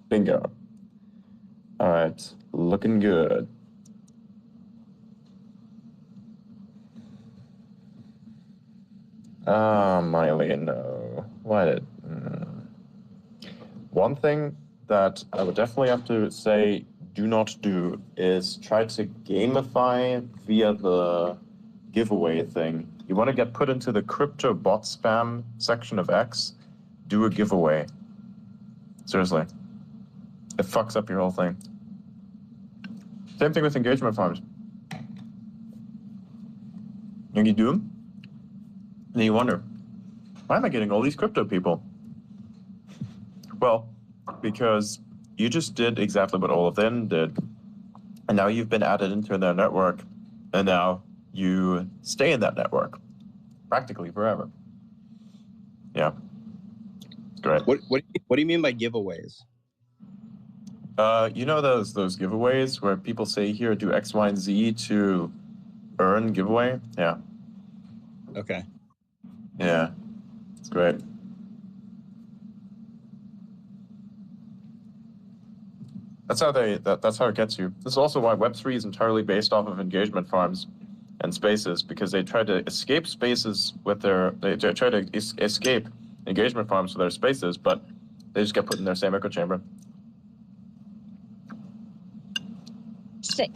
Bingo. All right. Looking good. Miley, no. Why did... One thing that I would definitely have to say do not do is try to gamify via the giveaway thing. You want to get put into the crypto bot spam section of X, do a giveaway. Seriously. It fucks up your whole thing. Same thing with engagement farms. And you do them, and then you wonder, why am I getting all these crypto people? Well, because you just did exactly what all of them did, and now you've been added into their network, and now you stay in that network, practically forever. Yeah, it's great. What do you mean by giveaways? You know those giveaways where people say, here, do X, Y, and Z to earn giveaway? Yeah. Okay. Yeah, it's great. That's how that's how it gets you. This is also why Web3 is entirely based off of engagement farms and spaces, because they try to escape spaces with they try to escape engagement farms with their spaces, but they just get put in their same echo chamber.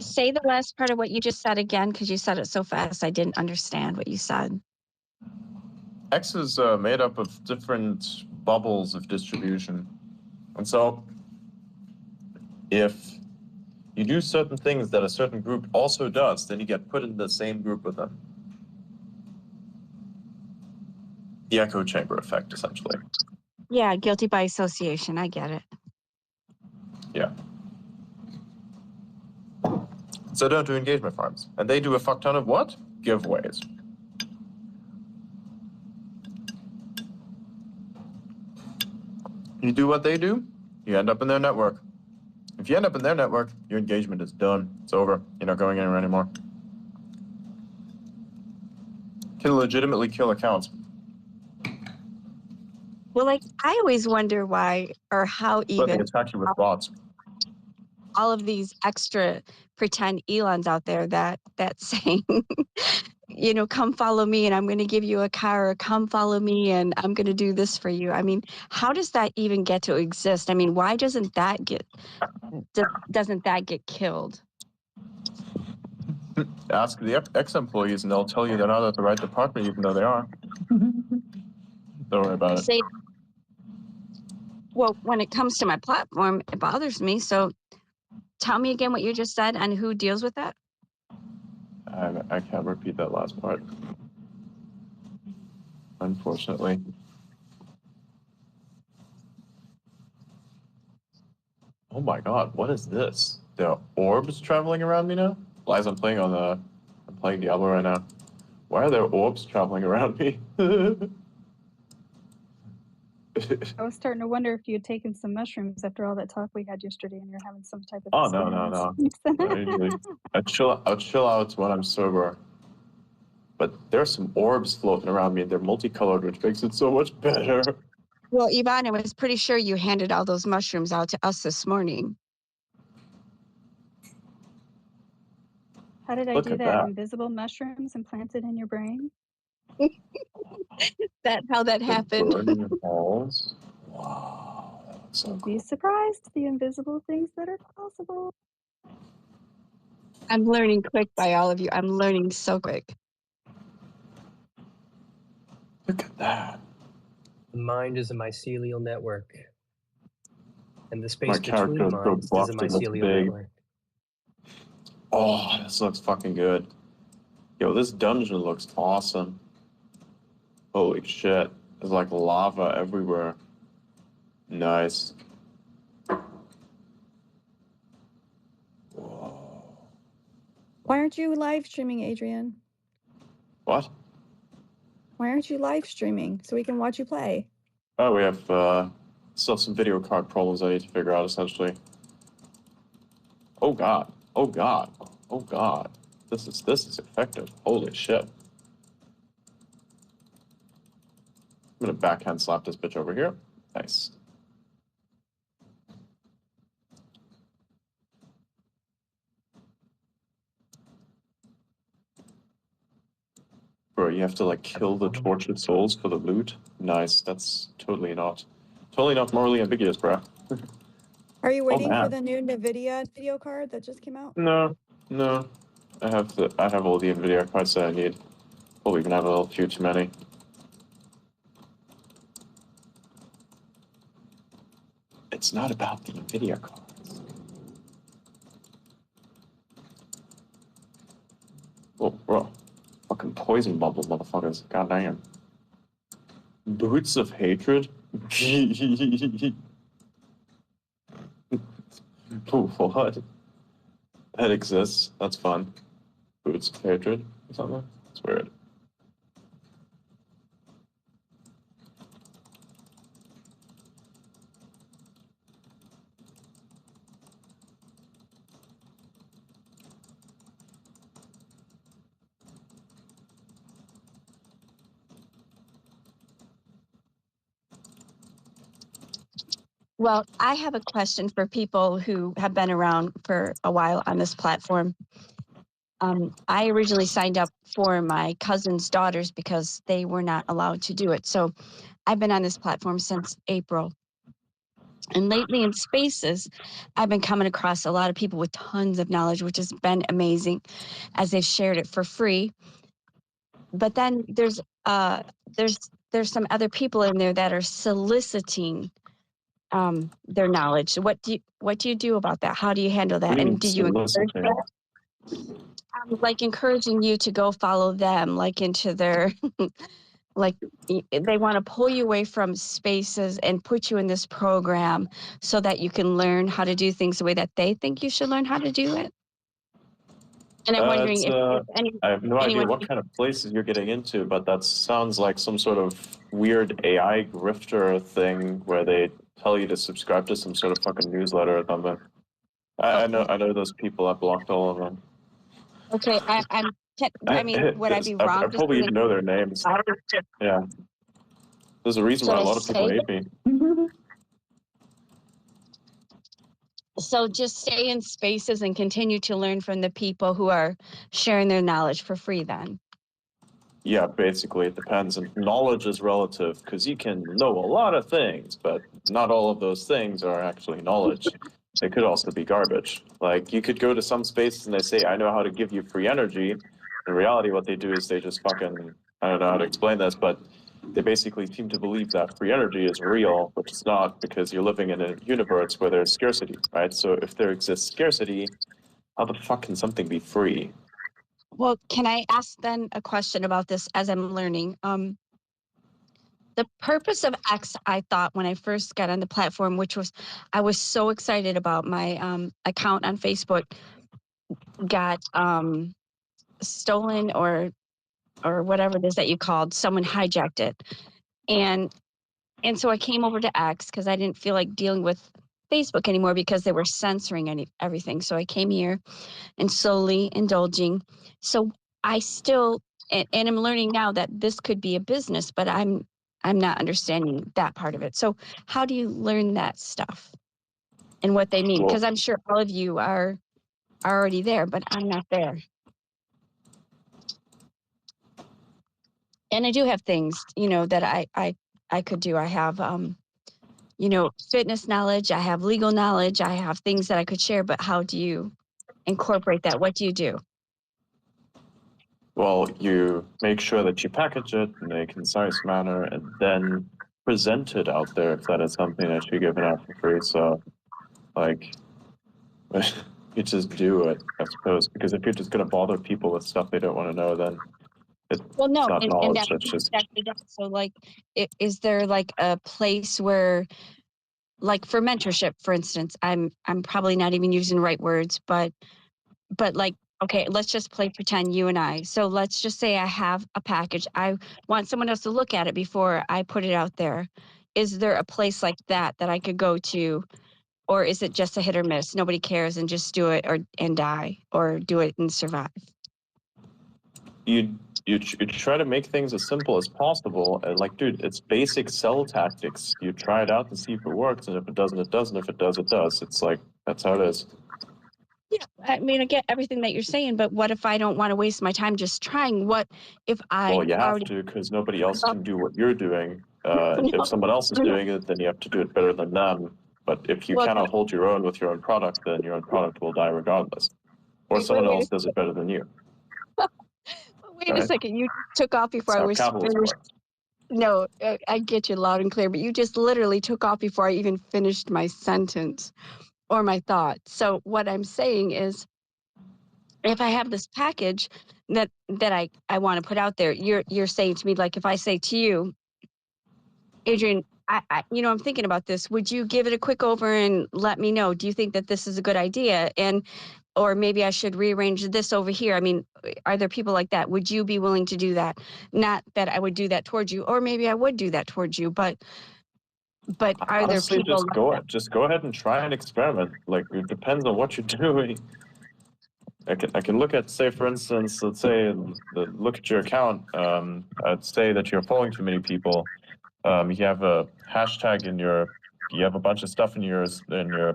Say the last part of what you just said again, because you said it so fast. I didn't understand what you said. X is made up of different bubbles of distribution. And so if you do certain things that a certain group also does, then you get put in the same group with them. The echo chamber effect, essentially. Yeah, guilty by association. I get it. Yeah. So don't do engagement farms. And they do a fuck ton of what? Giveaways. You do what they do, you end up in their network. If you end up in their network, your engagement is done. It's over. You're not going anywhere anymore. Can legitimately kill accounts. Well, like, I always wonder why or how But they even attack you with bots. all of these extra pretend Elons out there that saying, you know, come follow me and I'm going to give you a car, or come follow me and I'm going to do this for you. I mean, how does that even get to exist? I mean, why doesn't that get killed? Ask the ex-employees and they'll tell you they're not at the right department, even though they are. Don't worry about it. Well, when it comes to my platform, it bothers me. So tell me again what you just said and who deals with that. I can't repeat that last part, unfortunately. Oh my god, what is this? There are orbs traveling around me now? Lies, I'm playing Diablo right now. Why are there orbs traveling around me? I was starting to wonder if you had taken some mushrooms after all that talk we had yesterday and you're having some type of Oh, no. Usually I chill out when I'm sober. But there are some orbs floating around me and they're multicolored, which makes it so much better. Well, Yvonne, I was pretty sure you handed all those mushrooms out to us this morning. How did I Look do at that? that. Invisible mushrooms implanted in your brain? That's how that happened. Burning halls. Wow, that looks so You'd cool. be surprised the invisible things that are possible. I'm learning quick by all of you. I'm learning so quick. Look at that. The mind is a mycelial network. And the My space character between is so minds is a buffed and looks mycelial big. network. Oh, this looks fucking good. Yo, this dungeon looks awesome. Holy shit. There's like lava everywhere. Nice. Whoa. Why aren't you live streaming, Adrian? What? Why aren't you live streaming so we can watch you play? Oh, we have still some video card problems I need to figure out, essentially. Oh god. Oh god. Oh god. This is effective. Holy shit. I'm gonna backhand slap this bitch over here. Nice. Bro, you have to like kill the tortured souls for the loot? Nice. That's totally not morally ambiguous, bro. Are you waiting for man. the new NVIDIA video card that just came out? No. I have all the NVIDIA cards that I need. Probably even have a little few too many. It's not about the NVIDIA cards. Oh, bro. Fucking poison bubble, motherfuckers. Goddamn. Boots of hatred? What? That exists. That's fun. Boots of hatred or something? It's weird. Well, I have a question for people who have been around for a while on this platform. I originally signed up for my cousin's daughters because they were not allowed to do it. So I've been on this platform since April. And lately in Spaces, I've been coming across a lot of people with tons of knowledge, which has been amazing as they've shared it for free. But then there's some other people in there that are soliciting their knowledge. What do you do about that? How do you handle that? And did you encourage that? Like encouraging you to go follow them, like into their, like they want to pull you away from Spaces and put you in this program so that you can learn how to do things the way that they think you should learn how to do it. And I'm wondering if I have no idea what kind of places you're getting into, but that sounds like some sort of weird AI grifter thing where they tell you to subscribe to some sort of fucking newsletter or something. I know those people. I blocked all of them. Okay, I mean, would I be wrong? I probably even know their names. Yeah. There's a reason why a lot of people hate me. So just stay in spaces and continue to learn from the people who are sharing their knowledge for free then. Yeah, basically it depends. And knowledge is relative because you can know a lot of things, but not all of those things are actually knowledge. They could also be garbage. Like you could go to some spaces and they say, I know how to give you free energy. In reality, what they do is they just fucking, I don't know how to explain this, but they basically seem to believe that free energy is real, which is not, because you're living in a universe where there's scarcity, right? So if there exists scarcity, how the fuck can something be free? Well, can I ask then a question about this as I'm learning? The purpose of X, I thought when I first got on the platform, which was, I was so excited about my account on Facebook got stolen or whatever it is that you called, someone hijacked it. And so I came over to X because I didn't feel like dealing with Facebook anymore because they were censoring everything. So I came here and slowly indulging. So I still, and I'm learning now that this could be a business, but I'm not understanding that part of it. So how do you learn that stuff and what they mean? Because I'm sure all of you are already there, but I'm not there. And I do have things, that I could do. I have, fitness knowledge. I have legal knowledge. I have things that I could share, but how do you incorporate that? What do you do? Well, you make sure that you package it in a concise manner and then present it out there if that is something that you're giving out for free. So, like, you just do it, I suppose, because if you're just going to bother people with stuff they don't want to know, then it's not knowledge. That's just exactly that. So, like, is there like a place where, like, for mentorship, for instance, I'm probably not even using the right words, but like, okay, let's just pretend you and I. So let's just say I have a package. I want someone else to look at it before I put it out there. Is there a place like that I could go to? Or is it just a hit or miss? Nobody cares and just do it and die, or do it and survive? You try to make things as simple as possible. And like, dude, it's basic cell tactics. You try it out and see if it works. And if it doesn't, it doesn't. If it does, it does. It's like, that's how it is. Yeah, I mean, I get everything that you're saying, but what if I don't want to waste my time just trying? What if I Well, you have to, because nobody else can do what you're doing. If someone else is doing it, then you have to do it better than them. But if you cannot hold your own with your own product, then your own product will die regardless. Or someone else does it better than you. Wait a second, you took off before I was finished. No, I get you loud and clear, but you just literally took off before I even finished my sentence or my thought. So what I'm saying is, if I have this package that I want to put out there, you're saying to me, like, if I say to you, Adrian, I'm thinking about this. Would you give it a quick over and let me know? Do you think that this is a good idea? Or maybe I should rearrange this over here. I mean, are there people like that? Would you be willing to do that? Not that I would do that towards you, or maybe I would do that towards you, but are Honestly, there people just go ahead and try and experiment. Like, it depends on what you're doing. I can look at, say, for instance, let's say, look at your account. I'd say that you're following too many people. You have a hashtag you have a bunch of stuff in your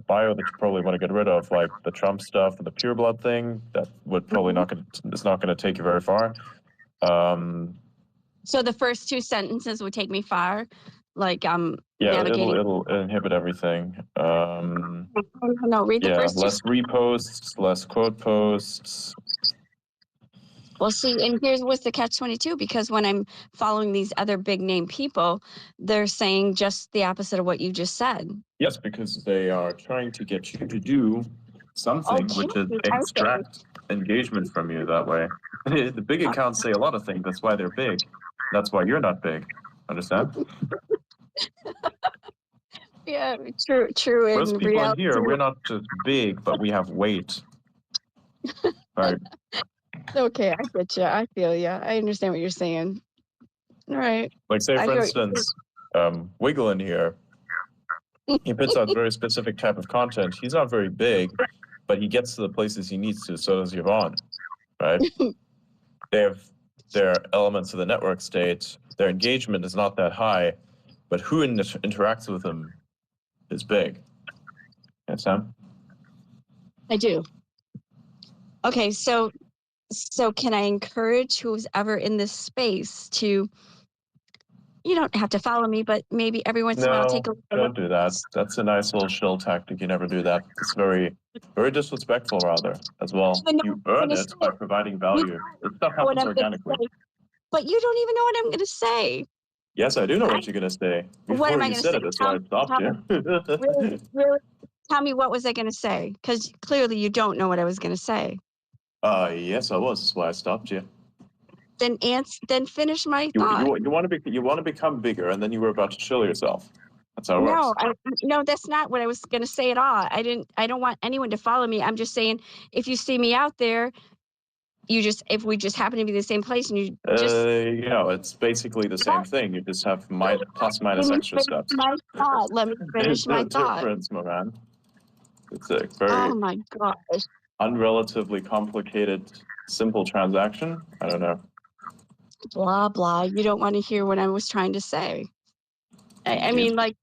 bio that you probably want to get rid of, like the Trump stuff and the pure blood thing. That would probably it's not going to take you very far. So the first two sentences would take me far, like navigating. It'll inhibit everything. No, read the first. Less reposts, less quote posts. Well, see, and here's what's the catch-22, because when I'm following these other big name people, they're saying just the opposite of what you just said. Yes, because they are trying to get you to do something, which is extract engagement from you that way. The big accounts say a lot of things. That's why they're big. That's why you're not big. Understand? Yeah, true. Most people in here, we're not just big, but we have weight. Right. Okay, I get you. I feel you. I understand what you're saying. All right. Like, say, for instance, Wiggle in here, he puts out very specific type of content. He's not very big, but he gets to the places he needs to. So does Yvonne, right? They have their elements of the network state. Their engagement is not that high, but who interacts with them is big. Understand? I do. Okay, so can I encourage who's ever in this space to, you don't have to follow me, but maybe every once in a while take a look. Don't do that. That's a nice little shill tactic. You never do that. It's very, very disrespectful, rather, as well. You earn it by providing value. This stuff happens organically. But you don't even know what I'm going to say. Yes, I do know what you're going to say. What am Before I you going to said say? it, that's why I stopped you. Really, tell me, what was I going to say? Because clearly you don't know what I was going to say. Yes, I was. That's why I stopped you. Then finish my thought. You want to become bigger, and then you were about to chill yourself. That's how it works. No, that's not what I was going to say at all. I don't want anyone to follow me. I'm just saying, if you see me out there, if we just happen to be in the same place, and you just it's basically the same thing. You just have plus minus extra steps. Let me finish my thought. Difference, my man. It's a very oh my gosh, unrelatively complicated, simple transaction. I don't know. Blah blah. You don't want to hear what I was trying to say. I mean, like.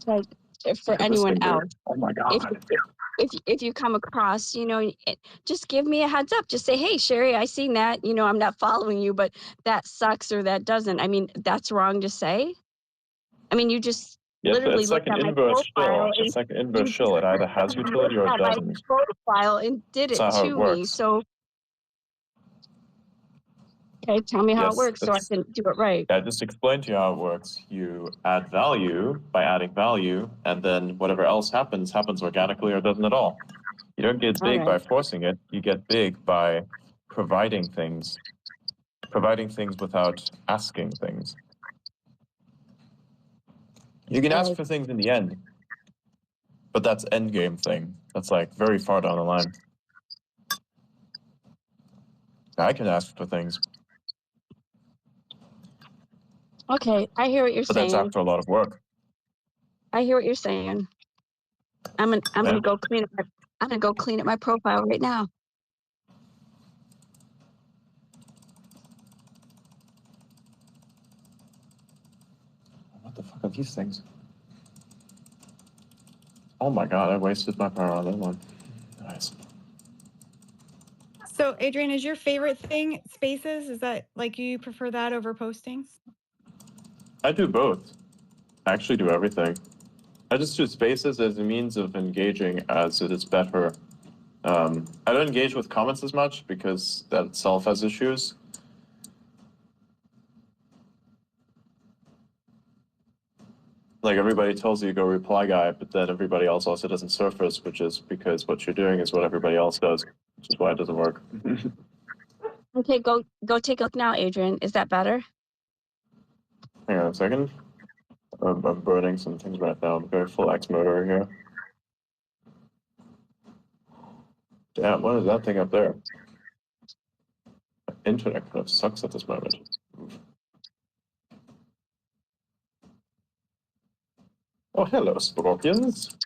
Like, for anyone else, oh my god! If you come across, just give me a heads up. Just say, hey, Sherry, I seen that. I'm not following you, but that sucks or that doesn't. I mean, that's wrong to say. I mean, you just literally it's like an inverse shill. It's like an inverse shill. It either has utility or it doesn't. Profile and did it to me. So, okay, tell me how it works so I can do it right. Yeah, just explain to you how it works. You add value by adding value, and then whatever else happens organically or doesn't at all. You don't get big by forcing it. You get big by providing things without asking things. You can ask for things in the end, but that's end game thing. That's like very far down the line. I can ask for things. Okay, I hear what you're saying. But that's after a lot of work. I hear what you're saying. I'm gonna go clean up. I'm gonna go clean up my profile right now. What the fuck are these things? Oh my god, I wasted my power on that one. Nice. So, Adrian, is your favorite thing spaces? Is that like you prefer that over postings? I do both. I actually do everything. I just do spaces as a means of engaging, as it is better. I don't engage with comments as much because that itself has issues. Like, everybody tells you go reply guy, but then everybody else also doesn't surface, which is because what you're doing is what everybody else does, which is why it doesn't work. Okay, go take a look now, Adrian. Is that better? Hang on a second. I'm burning some things right now. I'm very full X motor here. Damn, what is that thing up there? Internet kind of sucks at this moment. Oh, hello, Scorpions.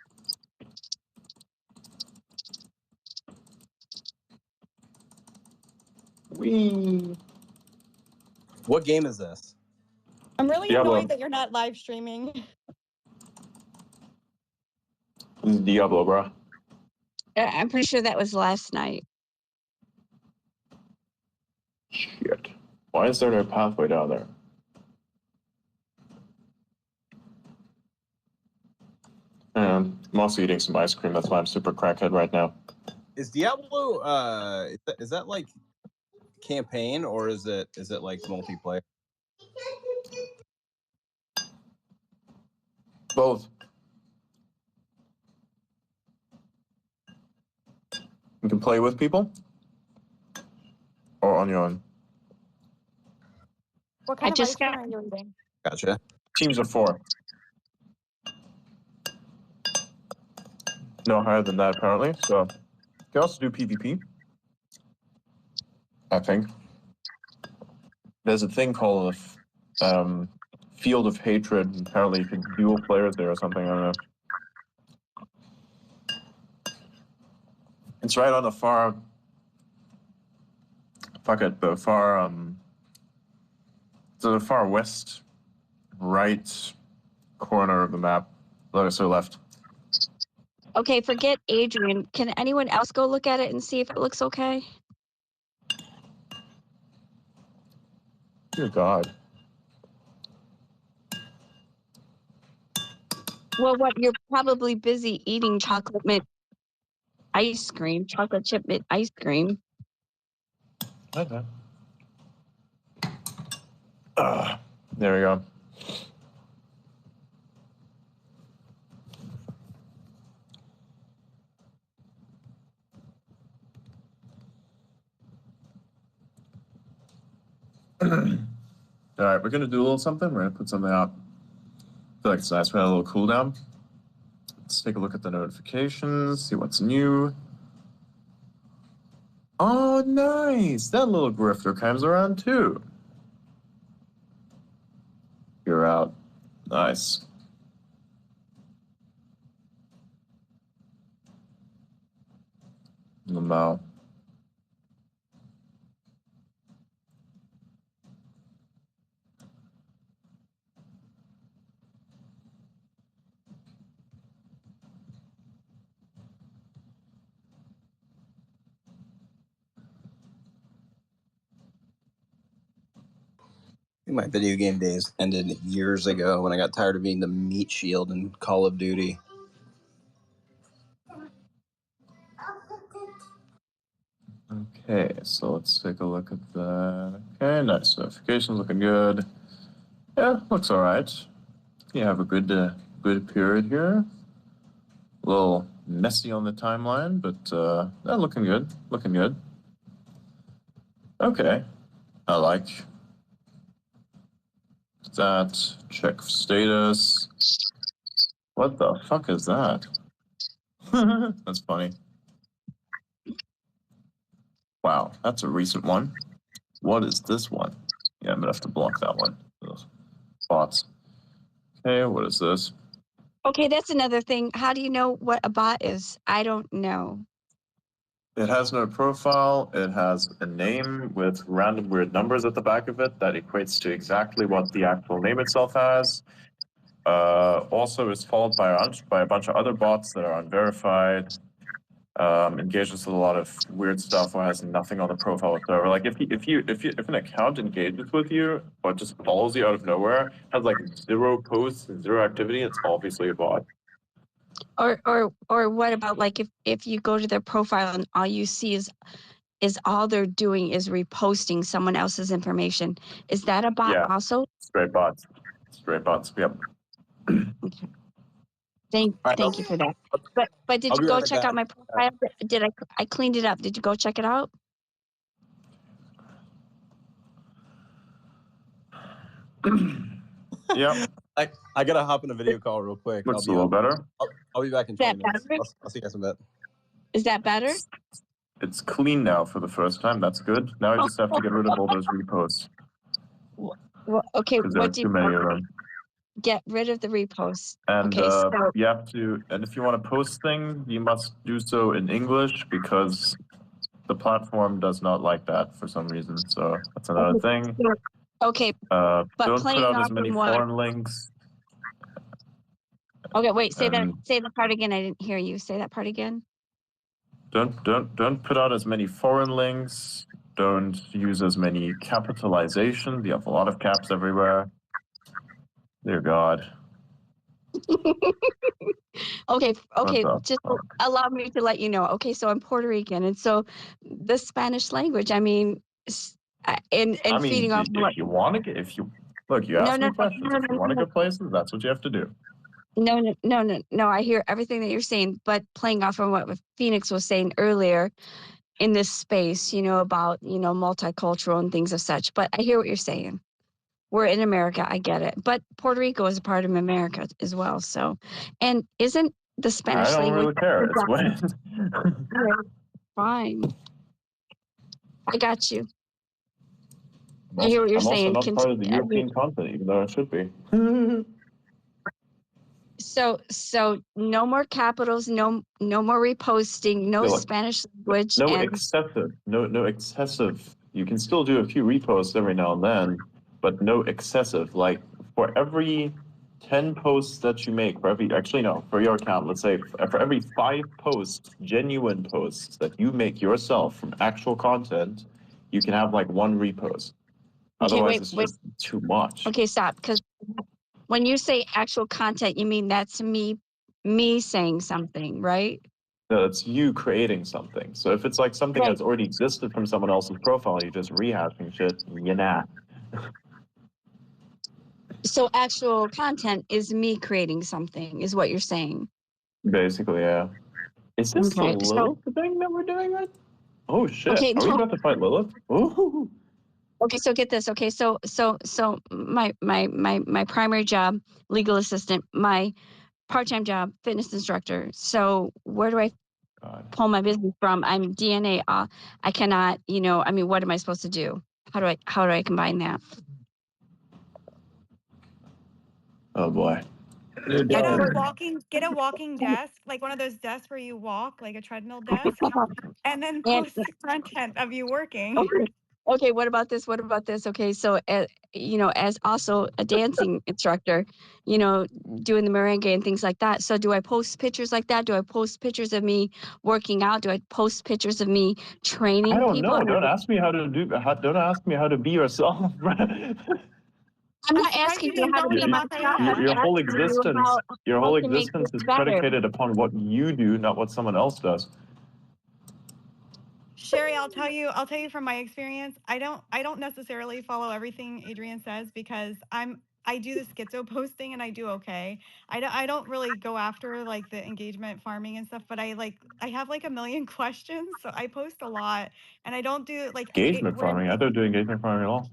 Whee! What game is this? I'm really Diablo. annoyed that you're not live streaming. This is Diablo, bro. I'm pretty sure that was last night. Shit. Why is there no pathway down there? I'm also eating some ice cream. That's why I'm super crackhead right now. Is Diablo is that like campaign or is it like multiplayer? Both. You can play with people or on your own. What kind of ice cream are you eating? Gotcha. Teams of 4. No higher than that, apparently. So you can also do PvP, I think. There's a thing called a Field of Hatred. Apparently you can dual players there or something. I don't know. It's right on the far... the far... to the far west, right corner of the map. So left. Okay, forget Adrian. Can anyone else go look at it and see if it looks okay? Dear God. Well, what you're probably busy eating chocolate mint ice cream, chocolate chip mint ice cream. Okay. There we go. All right, we're gonna do a little something. We're gonna put something out. I feel like it's nice. We had a little cooldown. Let's take a look at the notifications, see what's new. Oh, nice! That little grifter comes around too. You're out. Nice. Lamau. My video game days ended years ago when I got tired of being the meat shield in Call of Duty. Okay, so let's take a look at that. Okay, nice. Notifications looking good. Yeah, looks all right. You have a good period here. A little messy on the timeline, but looking good. Looking good. Okay, I like that. Check status. What the fuck is that? That's funny. Wow, that's a recent one. What is this one? Yeah, I'm gonna have to block that one. Those bots. Okay, what is this? Okay, that's another thing. How do you know what a bot is? I don't know. It has no profile. It has a name with random weird numbers at the back of it that equates to exactly what the actual name itself has. Also, it's followed by a bunch of other bots that are unverified. Engages with a lot of weird stuff or has nothing on the profile whatsoever. Like if an account engages with you or just follows you out of nowhere, has like 0 posts and 0 activity, it's obviously a bot. Or what about like if you go to their profile and all you see is all they're doing is reposting someone else's information. Is that a bot also? Straight bots. Straight bots. Yep. Okay. Thank you for that. But did I'll you be go right check back. out my profile? Did I cleaned it up? Did you go check it out? Yep. I gotta hop in a video call real quick. Looks a little better. I'll be back in 20 minutes. I'll see you guys in a bit. Is that better? It's clean now for the first time. That's good. Now you just have to get rid of all those reposts. Well, okay. Because there are too many of them. Get rid of the reposts. And okay, so you have to, and if you want to post things, you must do so in English because the platform does not like that for some reason. So that's another thing. Okay. But don't put out as off many from what? foreign links. Okay, wait. Say the part again. I didn't hear you. Say that part again. Don't put out as many foreign links. Don't use as many capitalizations. You have a lot of caps everywhere. Dear God. Okay, just allow me to let you know. Okay, so I'm Puerto Rican, and so the Spanish language, I mean, and feeding off. If you want to get, look, you ask me questions. If you want to go places, that's what you have to do. No. I hear everything that you're saying, but playing off of what Phoenix was saying earlier in this space, about, multicultural and things of such. But I hear what you're saying. We're in America. I get it. But Puerto Rico is a part of America as well. So, and isn't the Spanish language? I don't really care. It's fine. I got you. I hear what you're saying. I'm also not part of the European continent, even though I should be. So no more capitals, no more reposting, no Spanish language. No excessive. You can still do a few reposts every now and then, but no excessive. Like for every 10 posts that you make for every, actually no, for your account, let's say for every 5 posts, genuine posts that you make yourself from actual content, you can have like 1 repost. Okay, Otherwise, wait, it's wait. just too much. Okay, stop. Because when you say actual content, you mean that's me saying something, right? No, it's you creating something. So if it's like something Right. that's already existed from someone else's profile, you're just rehashing shit, So actual content is me creating something, is what you're saying. Basically, yeah. Is this the Okay, so Lilith thing that we're doing right? Oh shit! okay, Are we no. about to fight Lilith? Ooh. Okay, so get this. Okay, so my primary job, legal assistant, my part-time job, fitness instructor. So where do I pull my business from? I'm DNA. I cannot, I mean, what am I supposed to do? How do I combine that? Oh boy. Get a walking desk, like one of those desks where you walk, like a treadmill desk, and then post content of you working. Okay, what about this? What about this? Okay, so as also a dancing instructor, doing the merengue and things like that. So do I post pictures like that? Do I post pictures of me working out? Do I post pictures of me training I don't people? know. Don't ask me how to do. Don't ask me how to be yourself. I'm not asking you how to be myself. Your whole existence, how to make this is better. predicated upon what you do, not what someone else does. Sherry, I'll tell you from my experience, I don't necessarily follow everything Adrian says because I do the schizo posting and I do okay. I don't really go after like the engagement farming and stuff, but I have like a million questions, so I post a lot and I don't do like Engagement farming. I don't do engagement farming at all.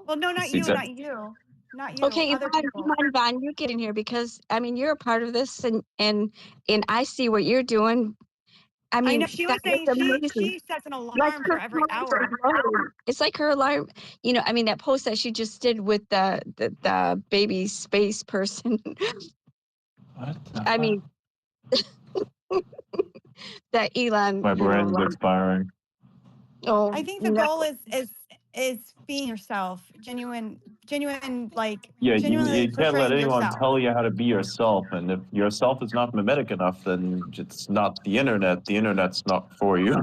Well, no, not you, not you. Not you. Okay, Other people. Yvonne, you get in here because I mean you're a part of this, and I see what you're doing. I mean, I know she was saying she sets an alarm for every hour. It's like her alarm. I mean that post that she just did with the baby space person. What? I mean, that Elon. My brain's expiring. Oh, I think the goal is being yourself, genuine, like Yeah, genuinely you can't let portraying anyone yourself. tell you how to be yourself, and if yourself is not mimetic enough, then it's not the internet. The internet's not for you.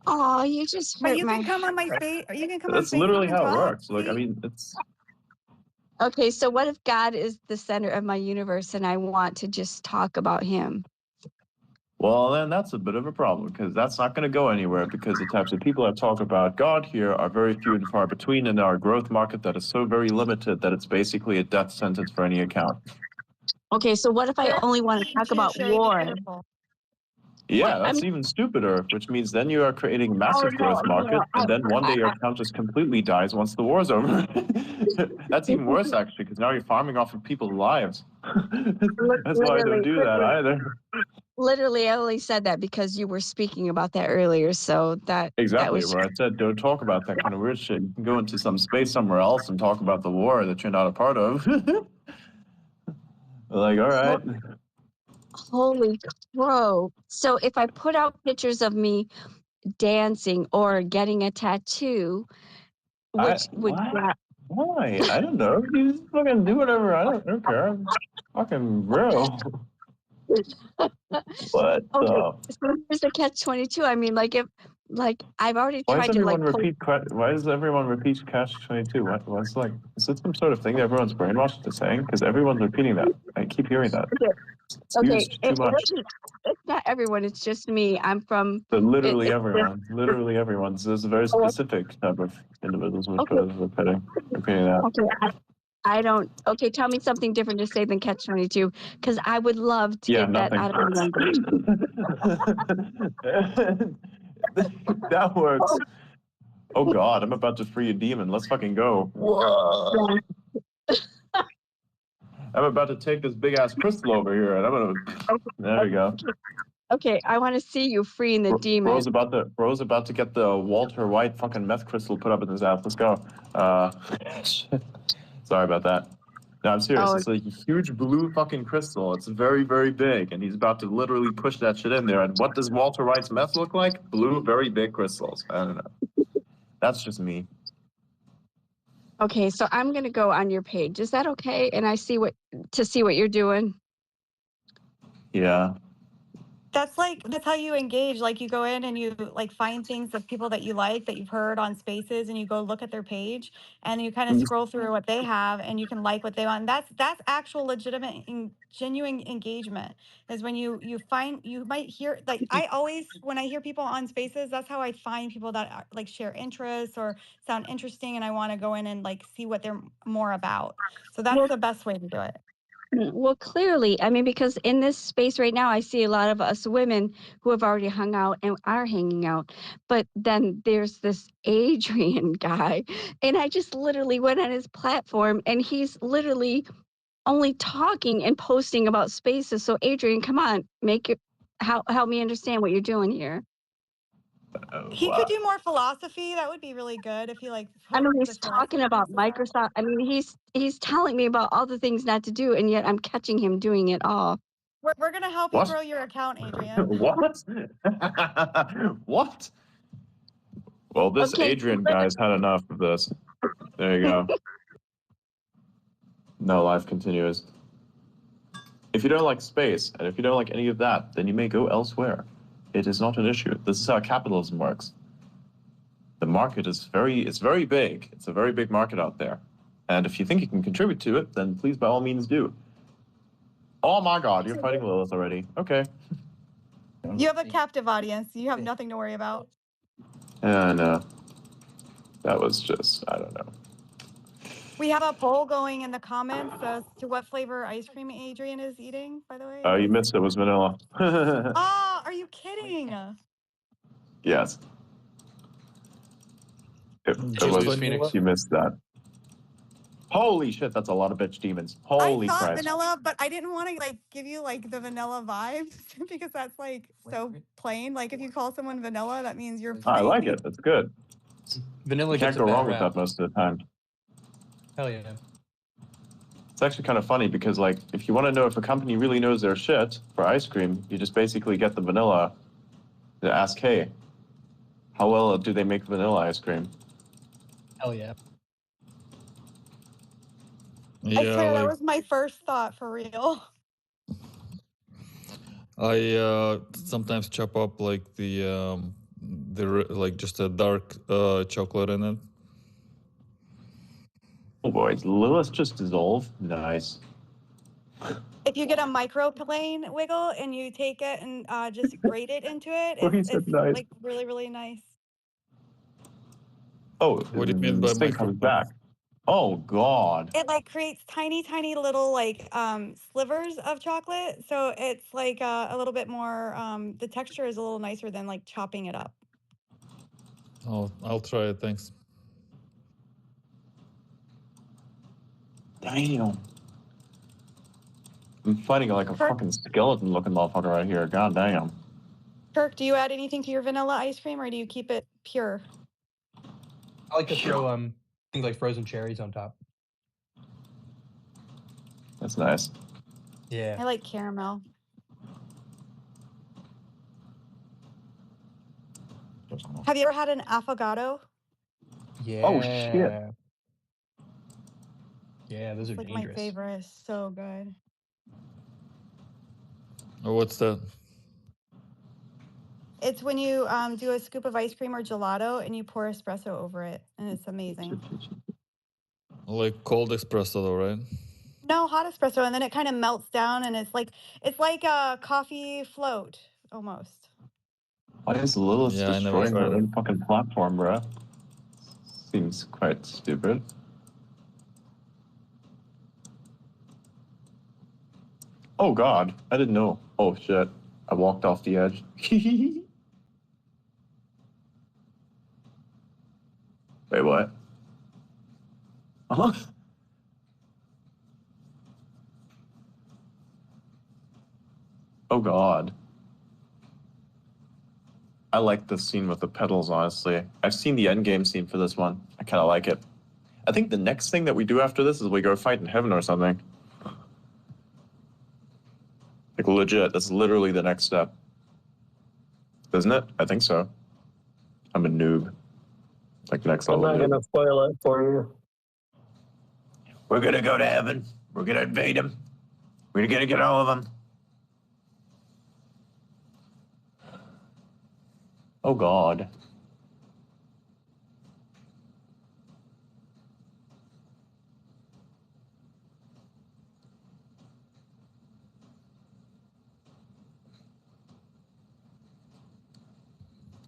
Oh, you just hurt But you my can come on my face. You can come That's on Facebook literally and how it talk. works. Like, I mean, it's Okay, so what if God is the center of my universe and I want to just talk about him? well, then that's a bit of a problem because that's not going to go anywhere because the types of people that talk about God here are very few and far between in our growth market that is so very limited that it's basically a death sentence for any account. Okay, so what if I only want to talk about war? Yeah, that's even stupider, which means then you are creating a massive growth market, and then one day your account just completely dies once the war's over. That's even worse, actually, because now you're farming off of people's lives. That's why I don't do that either. Literally, I only said that because you were speaking about that earlier, so that Exactly, was where I said don't talk about that kind of weird shit. You can go into some space somewhere else and talk about the war that you're not a part of. Like, all right. Holy crow. So if I put out pictures of me dancing or getting a tattoo, which would Why? I don't know. You just fucking do whatever. I don't care. I'm fucking real. What? So here's the catch-22. I mean, I've already tried to Why does everyone repeat catch-22? What's like? Is it some sort of thing that everyone's brainwashed to saying? Because everyone's repeating that. I keep hearing that. It's used too much. It's not everyone. It's just me. I'm from. But literally everyone. Literally everyone. So there's a very specific type of individuals repeating that. Okay. I don't. Okay, tell me something different to say than catch-22, because I would love to get that out of my language. That works. Oh God, I'm about to free a demon. Let's fucking go. Whoa. I'm about to take this big ass crystal over here, and I'm gonna. There we go. Okay, I want to see you freeing the demon. Bro's about to get the Walter White fucking meth crystal put up in his ass. Let's go. Sorry about that. No, I'm serious. It's like a huge blue fucking crystal. It's very, very big, and he's about to literally push that shit in there. And what does Walter White's meth look like? Blue, very big crystals. I don't know. That's just me. Okay, so I'm gonna go on your page. Is that okay? And I see what you're doing. Yeah. That's how you engage. Like you go in and you like find things of people that you like that you've heard on Spaces, and you go look at their page and you kind of scroll through what they have, and you can like what they want. And that's actual legitimate genuine engagement. Is when you might hear, like, I always, when I hear people on Spaces, that's how I find people that are, like, share interests or sound interesting, and I want to go in and like see what they're more about. So that's the best way to do it. Well, clearly, I mean, because in this space right now, I see a lot of us women who have already hung out and are hanging out. But then there's this Adrian guy, and I just literally went on his platform, and he's literally only talking and posting about Spaces. So, Adrian, come on, help me understand what you're doing here. He could do more philosophy. That would be really good if he like. I mean, he's talking about Microsoft. I mean, he's telling me about all the things not to do, and yet I'm catching him doing it all. We're gonna help you grow your account, Adrian. What? What? Well, this Adrian guy's had enough of this. There you go. No, life continues. If you don't like space, and if you don't like any of that, then you may go elsewhere. It is not an issue. This is how capitalism works. The market is very big. It's a very big market out there. And if you think you can contribute to it, then please, by all means, do. Oh my God, you're fighting Lilith already. Okay. You have a captive audience. You have nothing to worry about. Yeah, I know. That was just, I don't know. We have a poll going in the comments as to what flavor ice cream Adrian is eating, by the way. Oh, you missed it. It was vanilla. Oh, are you kidding? Yes. It was Phoenix. You missed that. Holy shit, that's a lot of bitch demons. Holy I thought Christ. vanilla, but I didn't want to like give you like the vanilla vibes because that's like so plain. Like if you call someone vanilla, that means you're plain. I like it. That's good. Vanilla You can't gets go a bad wrong with rap. that most of the time. Hell yeah. It's actually kind of funny because, like, if you want to know if a company really knows their shit for ice cream, you just basically get the vanilla to ask, hey, how well do they make vanilla ice cream? Hell yeah. I swear that was my first thought for real. I sometimes chop up like the like just a dark chocolate in it. Oh boy, Lilith just dissolve. Nice. If you get a microplane wiggle and you take it and just grate it into it, Oh, he it's said nice. like really, really nice. Oh, what do you mean by this thing comes back? Oh God. It like creates tiny, tiny little like slivers of chocolate. So it's like a little bit more, the texture is a little nicer than like chopping it up. Oh, I'll try it. Thanks. Damn. I'm fighting like a fucking skeleton looking motherfucker right here. God damn. Kirk, do you add anything to your vanilla ice cream or do you keep it pure? I like to throw things like frozen cherries on top. That's nice. Yeah. I like caramel. Have you ever had an affogato? Yeah. Oh shit. Yeah, those are like dangerous. My favorite. It's so good. Oh, what's that? It's when you do a scoop of ice cream or gelato and you pour espresso over it, and it's amazing. Like cold espresso, though, right? No, hot espresso, and then it kind of melts down, and it's like a coffee float almost. Why is Lilith destroying her own fucking platform, bro? Seems quite stupid. Oh God, I didn't know. Oh shit, I walked off the edge. Wait, what? Uh-huh. Oh God. I like this scene with the pedals, honestly. I've seen the endgame scene for this one. I kind of like it. I think the next thing that we do after this is we go fight in heaven or something. Like legit, that's literally the next step. Isn't it? I think so. I'm a noob. Like next level. I'm not going to spoil it for you. We're gonna go to heaven. We're gonna invade them. We're gonna get all of them. Oh God.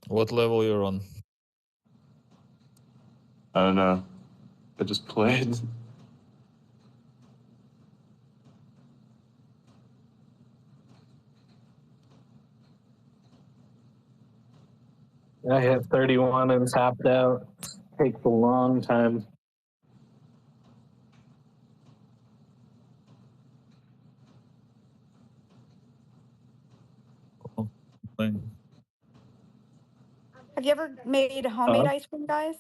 What level you're on? I don't know. I just played. I hit 31 and tapped out. Takes a long time. Playing. Have you ever made homemade ice cream, guys?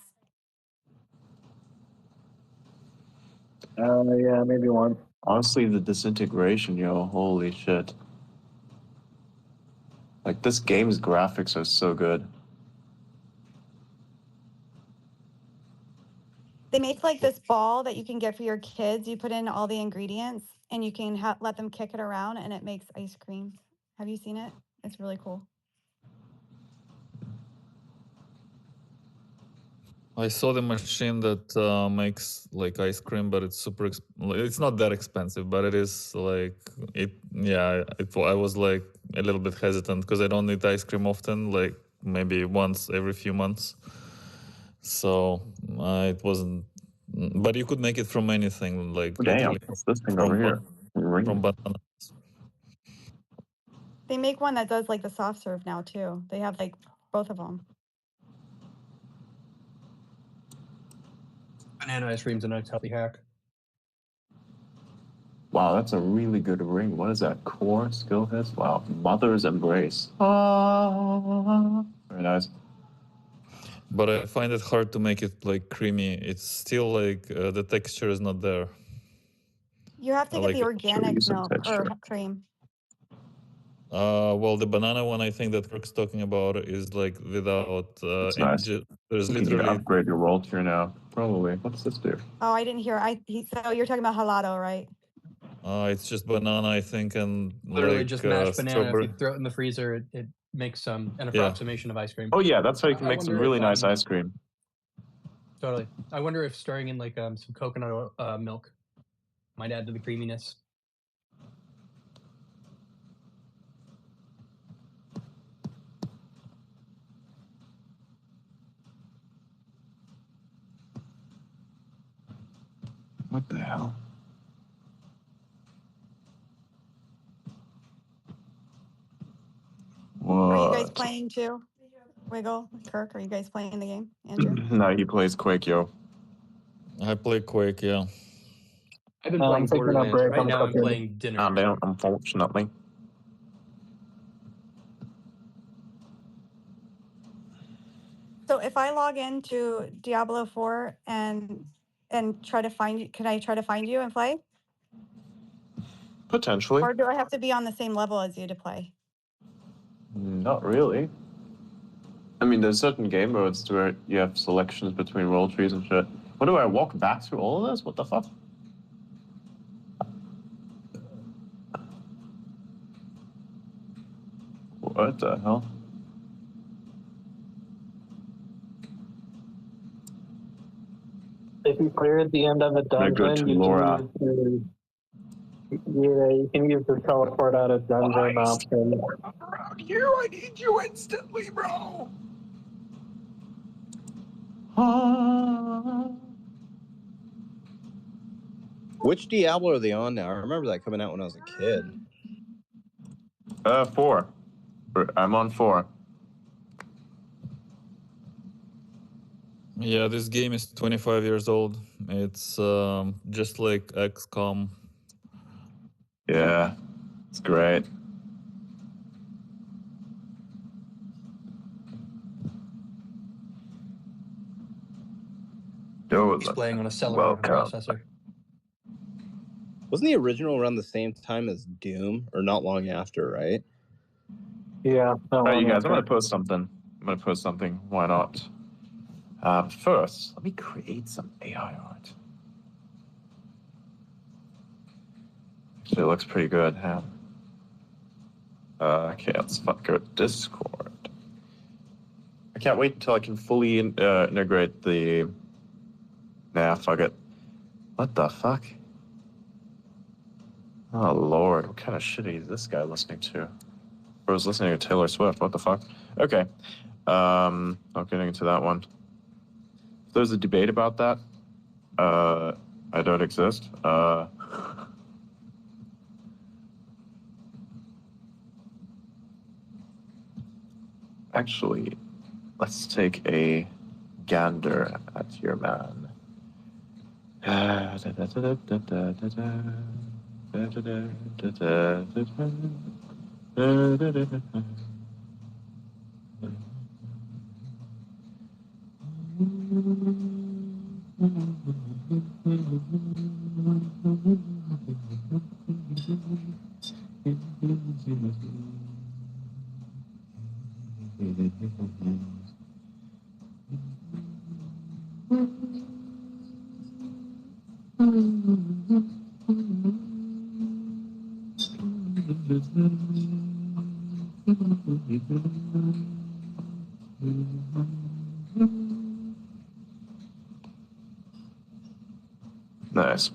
Yeah, maybe one. Honestly, the disintegration, yo, holy shit. Like, this game's graphics are so good. They make like this ball that you can get for your kids. You put in all the ingredients and you can let them kick it around and it makes ice cream. Have you seen it? It's really cool. I saw the machine that makes like ice cream, but it's super. It's not that expensive, but it is like it. Yeah, I was like a little bit hesitant because I don't eat ice cream often, like maybe once every few months. So it wasn't. But you could make it from anything, like Damn, literally what's this thing from over here? from banana. They make one that does like the soft serve now too. They have like both of them. Banana ice cream's a nice healthy hack. Wow, that's a really good ring. What is that? Core skill hits? Wow. Mother's Embrace. Oh, very nice. But I find it hard to make it like creamy. It's still like the texture is not there. You have to I get like the it. organic milk or cream. Well, the banana one I think that Kirk's talking about is like without. That's nice. There's You can literally. upgrade your roll tier now. Probably. What's this do? Oh, I didn't hear. So you're talking about halado, right? It's just banana, I think, and Literally like just mashed banana. strawberry. If you throw it in the freezer, it makes an Yeah. approximation of ice cream. Oh yeah, that's how you can I make some wonder really if, nice ice cream. Totally. I wonder if stirring in like some coconut milk might add to the creaminess. What the hell? Are you guys What? playing too? Wiggle, Kirk, are you guys playing the game? Andrew? No, he plays Quake, yo. I play Quake, yeah. I've been playing taking a Borderlands. break. Right I'm now I'm cooking. playing Dinner. I don't, unfortunately. So if I log into Diablo 4 and try to find you, can I try to find you and play? Potentially. Or do I have to be on the same level as you to play? Not really. I mean, there's certain game modes where you have selections between roll trees and shit. What do I walk back through all of this? What the fuck? What the hell? If you clear at the end of a Gonna go dungeon, to you Laura. you can use the teleport out of dungeon option. Around you, I need you instantly, bro. Which Diablo are they on now? I remember that coming out when I was a kid. 4. I'm on 4. Yeah, this game is 25 years old. It's just like XCOM. Yeah, it's great. He's playing on a Celeron processor. Wasn't the original around the same time as Doom, or not long after, right? Yeah. All right, you guys, I'm going to post something. Why not? First, let me create some AI art. It looks pretty good. Yeah. Okay, let's go to Discord. I can't wait until I can fully integrate the... Nah, fuck it. What the fuck? Oh, Lord. What kind of shit is this guy listening to? Or was listening to Taylor Swift. What the fuck? Okay. Not getting into that one. If there's a debate about that, I don't exist. Actually, let's take a gander at your man. Nice.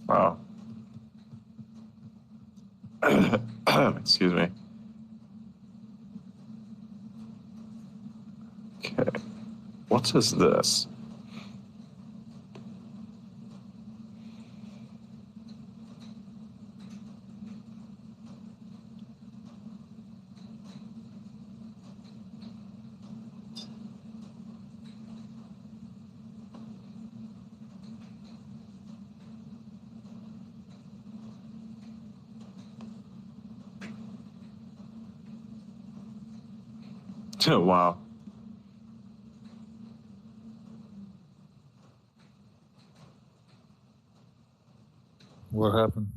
Wow. Excuse me. Okay. What is this? Oh, wow. What happened?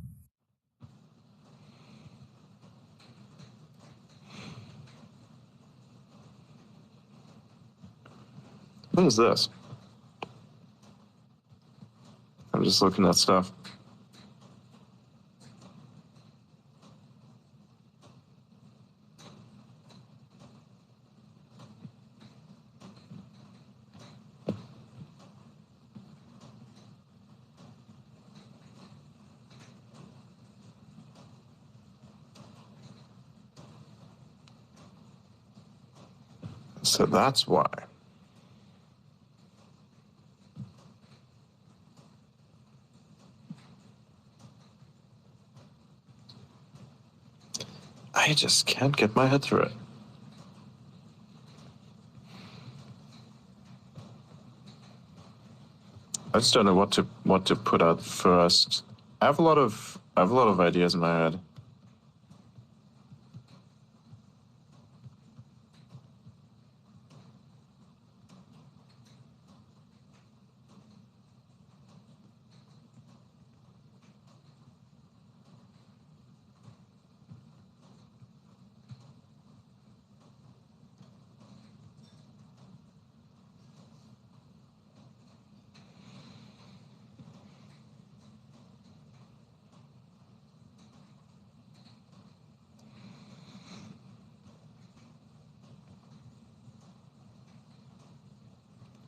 What is this? I'm just looking at stuff. So that's why. I just can't get my head through it. I just don't know what to put out first. I have a lot of ideas in my head.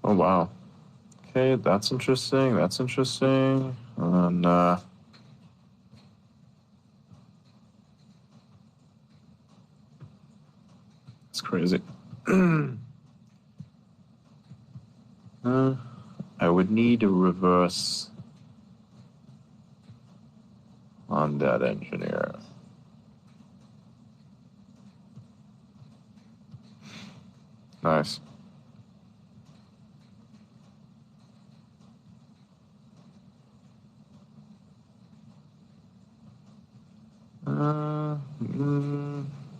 Oh, wow. Okay, that's interesting. That's interesting. And, it's crazy. I would need a reverse on that engineer. Nice.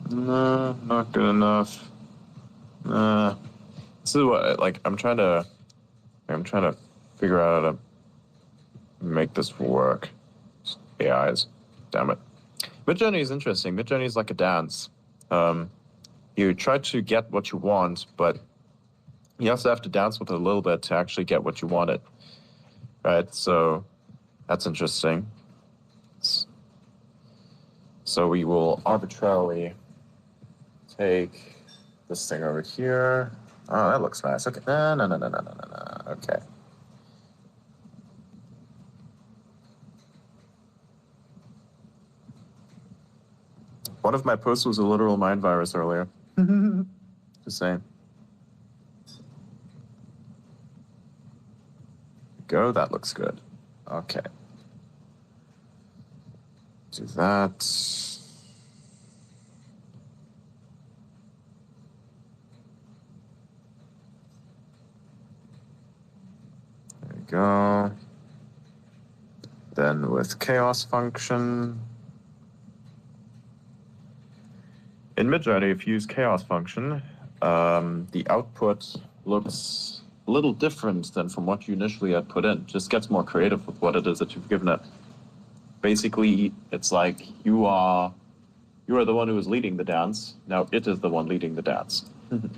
No, not good enough. This is what, like, I'm trying to figure out how to make this work. AIs, damn it. Midjourney is interesting. Midjourney is like a dance. You try to get what you want, but you also have to dance with it a little bit to actually get what you wanted. Right, so that's interesting. So we will arbitrarily take this thing over here. Oh, that looks nice. Okay. No. Okay. One of my posts was a literal mind virus earlier. Just saying. Go, that looks good. Okay. Do that. There we go. Then with chaos function. In Midjourney, if you use chaos function, the output looks a little different than from what you initially had put in. Just gets more creative with what it is that you've given it. Basically, it's like you are the one who is leading the dance. Now it is the one leading the dance. And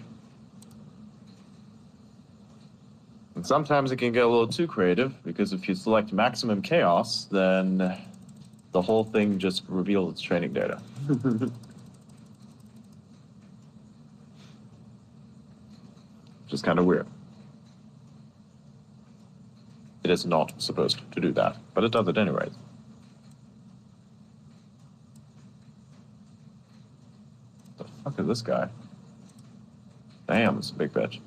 sometimes it can get a little too creative, because if you select maximum chaos, then the whole thing just reveals its training data. Which is kind of weird. It is not supposed to do that, but it does it anyways. The fuck is this guy? Damn, this is a big bitch.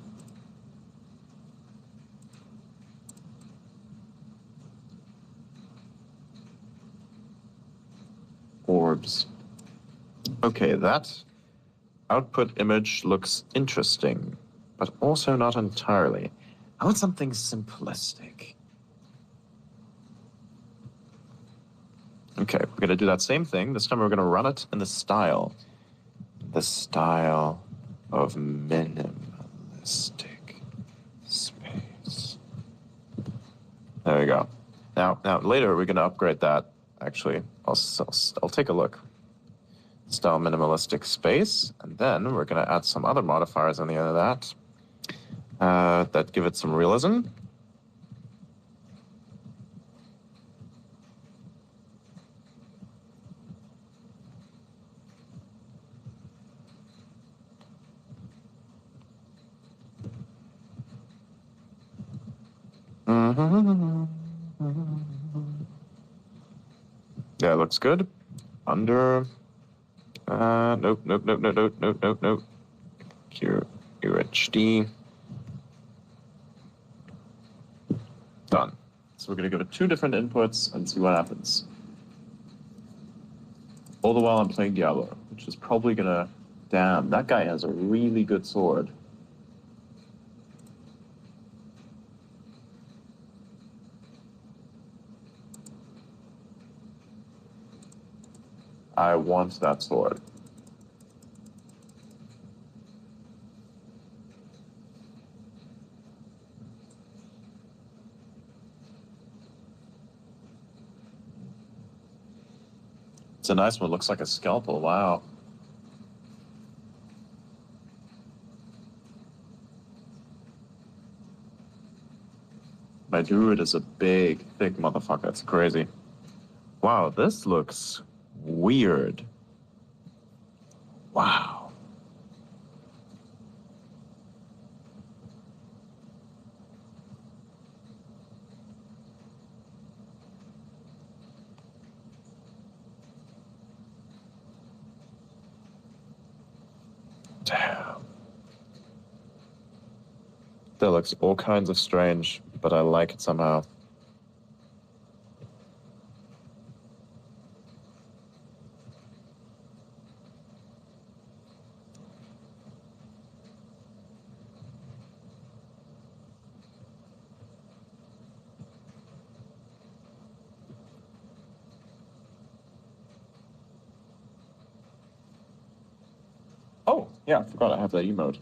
Orbs. Okay, that output image looks interesting, but also not entirely. I want something simplistic. Okay, we're going to do that same thing. This time we're going to run it in the style of minimalistic space. There we go. Now later we're going to upgrade that. Actually, I'll take a look. Style minimalistic space, and then we're going to add some other modifiers on the end of that give it some realism. Yeah, looks good. Under. Nope. QHD. Done. So we're going to give it 2 different inputs and see what happens. All the while I'm playing Diablo, which is probably going to... Damn, that guy has a really good sword. I want that sword. It's a nice one. Looks like a scalpel. Wow. My druid is a big, thick motherfucker. It's crazy. Wow, this looks weird. Wow. Damn. That looks all kinds of strange, but I like it somehow. Oh, yeah, I forgot I have that emote.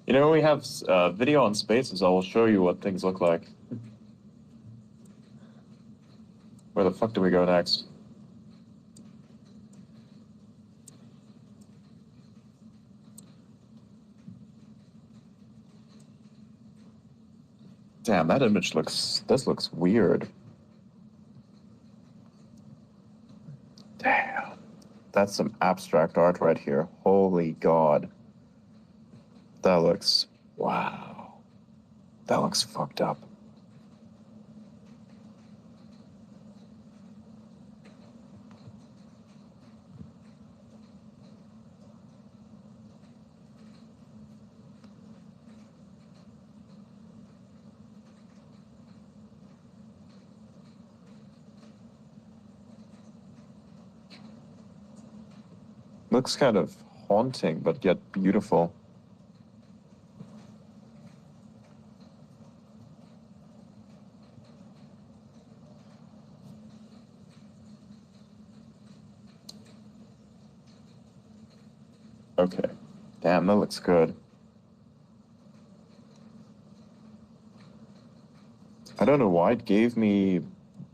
You know, when we have video on spaces, I will show you what things look like. Where the fuck do we go next? Damn, that image looks weird. Damn. That's some abstract art right here. Holy God. That looks, wow. That looks fucked up. Looks kind of haunting, but yet beautiful. Okay. Damn, that looks good. I don't know why it gave me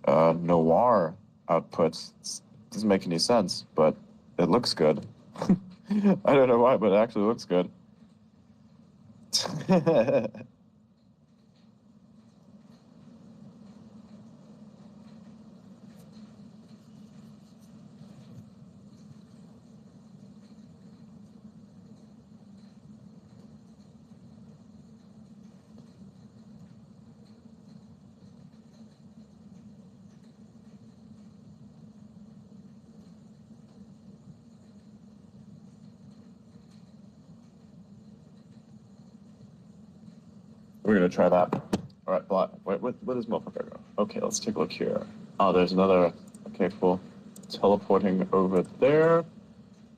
noir outputs. Doesn't make any sense, but it looks good. I don't know why, but it actually looks good. We're gonna try that. All right, but wait, where does motherfucker go? Okay, let's take a look here. Oh, there's another. Okay, cool. Teleporting over there.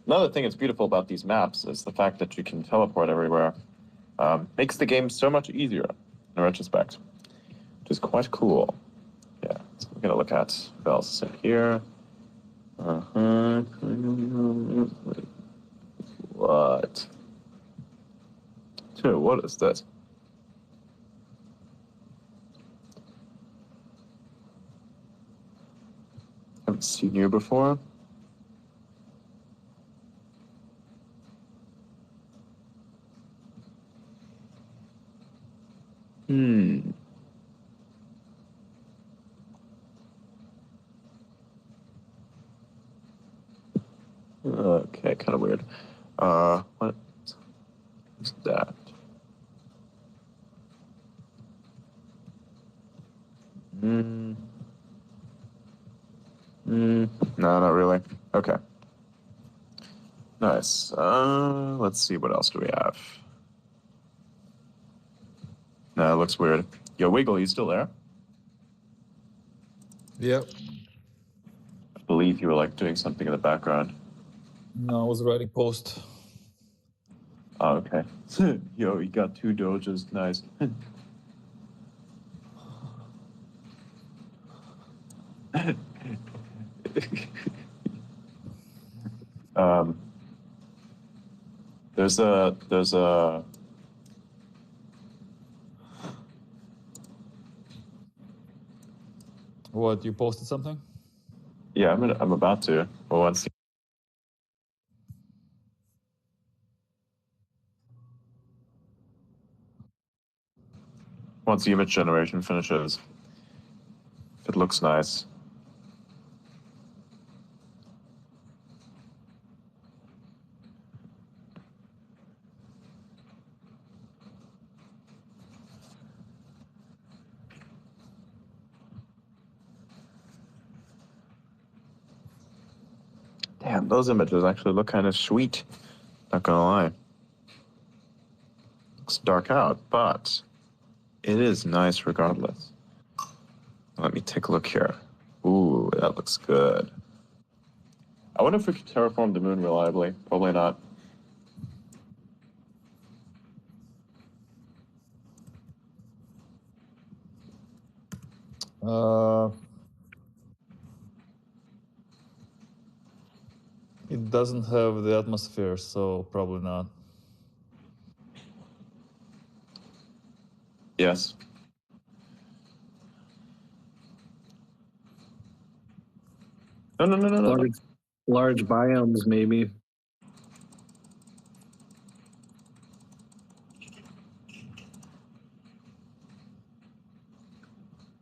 Another thing that's beautiful about these maps is the fact that you can teleport everywhere. Makes the game so much easier in retrospect, which is quite cool. Yeah, so we're gonna look at what else is in here. What? Dude, what is this? Haven't seen you before. Okay, kind of weird. What is that? No, not really. Okay. Nice. Let's see, what else do we have? No, it looks weird. Yo, Wiggle, you still there? Yep. I believe you were like doing something in the background. No, I was writing post. Oh, okay. Yo, you got 2 doges. Nice. There's a What, you posted something? Yeah, I'm about to. Well, once the image generation finishes, if it looks nice. Damn, those images actually look kind of sweet. Not gonna lie. Looks dark out, but it is nice regardless. Let me take a look here. Ooh, that looks good. I wonder if we could terraform the moon reliably. Probably not. It doesn't have the atmosphere, so probably not. Yes. No. Large biomes, maybe.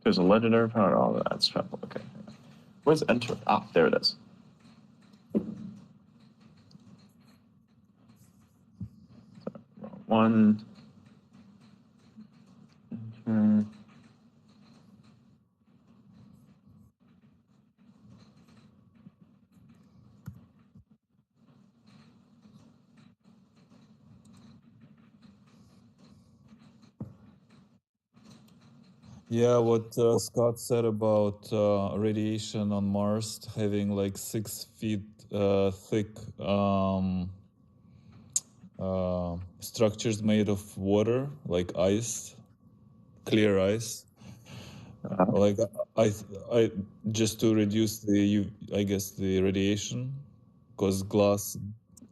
There's a legendary power. Oh, that's travel. Okay. Where's enter? Ah, there it is. One. Enter. Yeah, what Scott said about radiation on Mars having like 6 feet thick structures made of water, like ice, clear ice. Like I just to reduce the I guess the radiation, because glass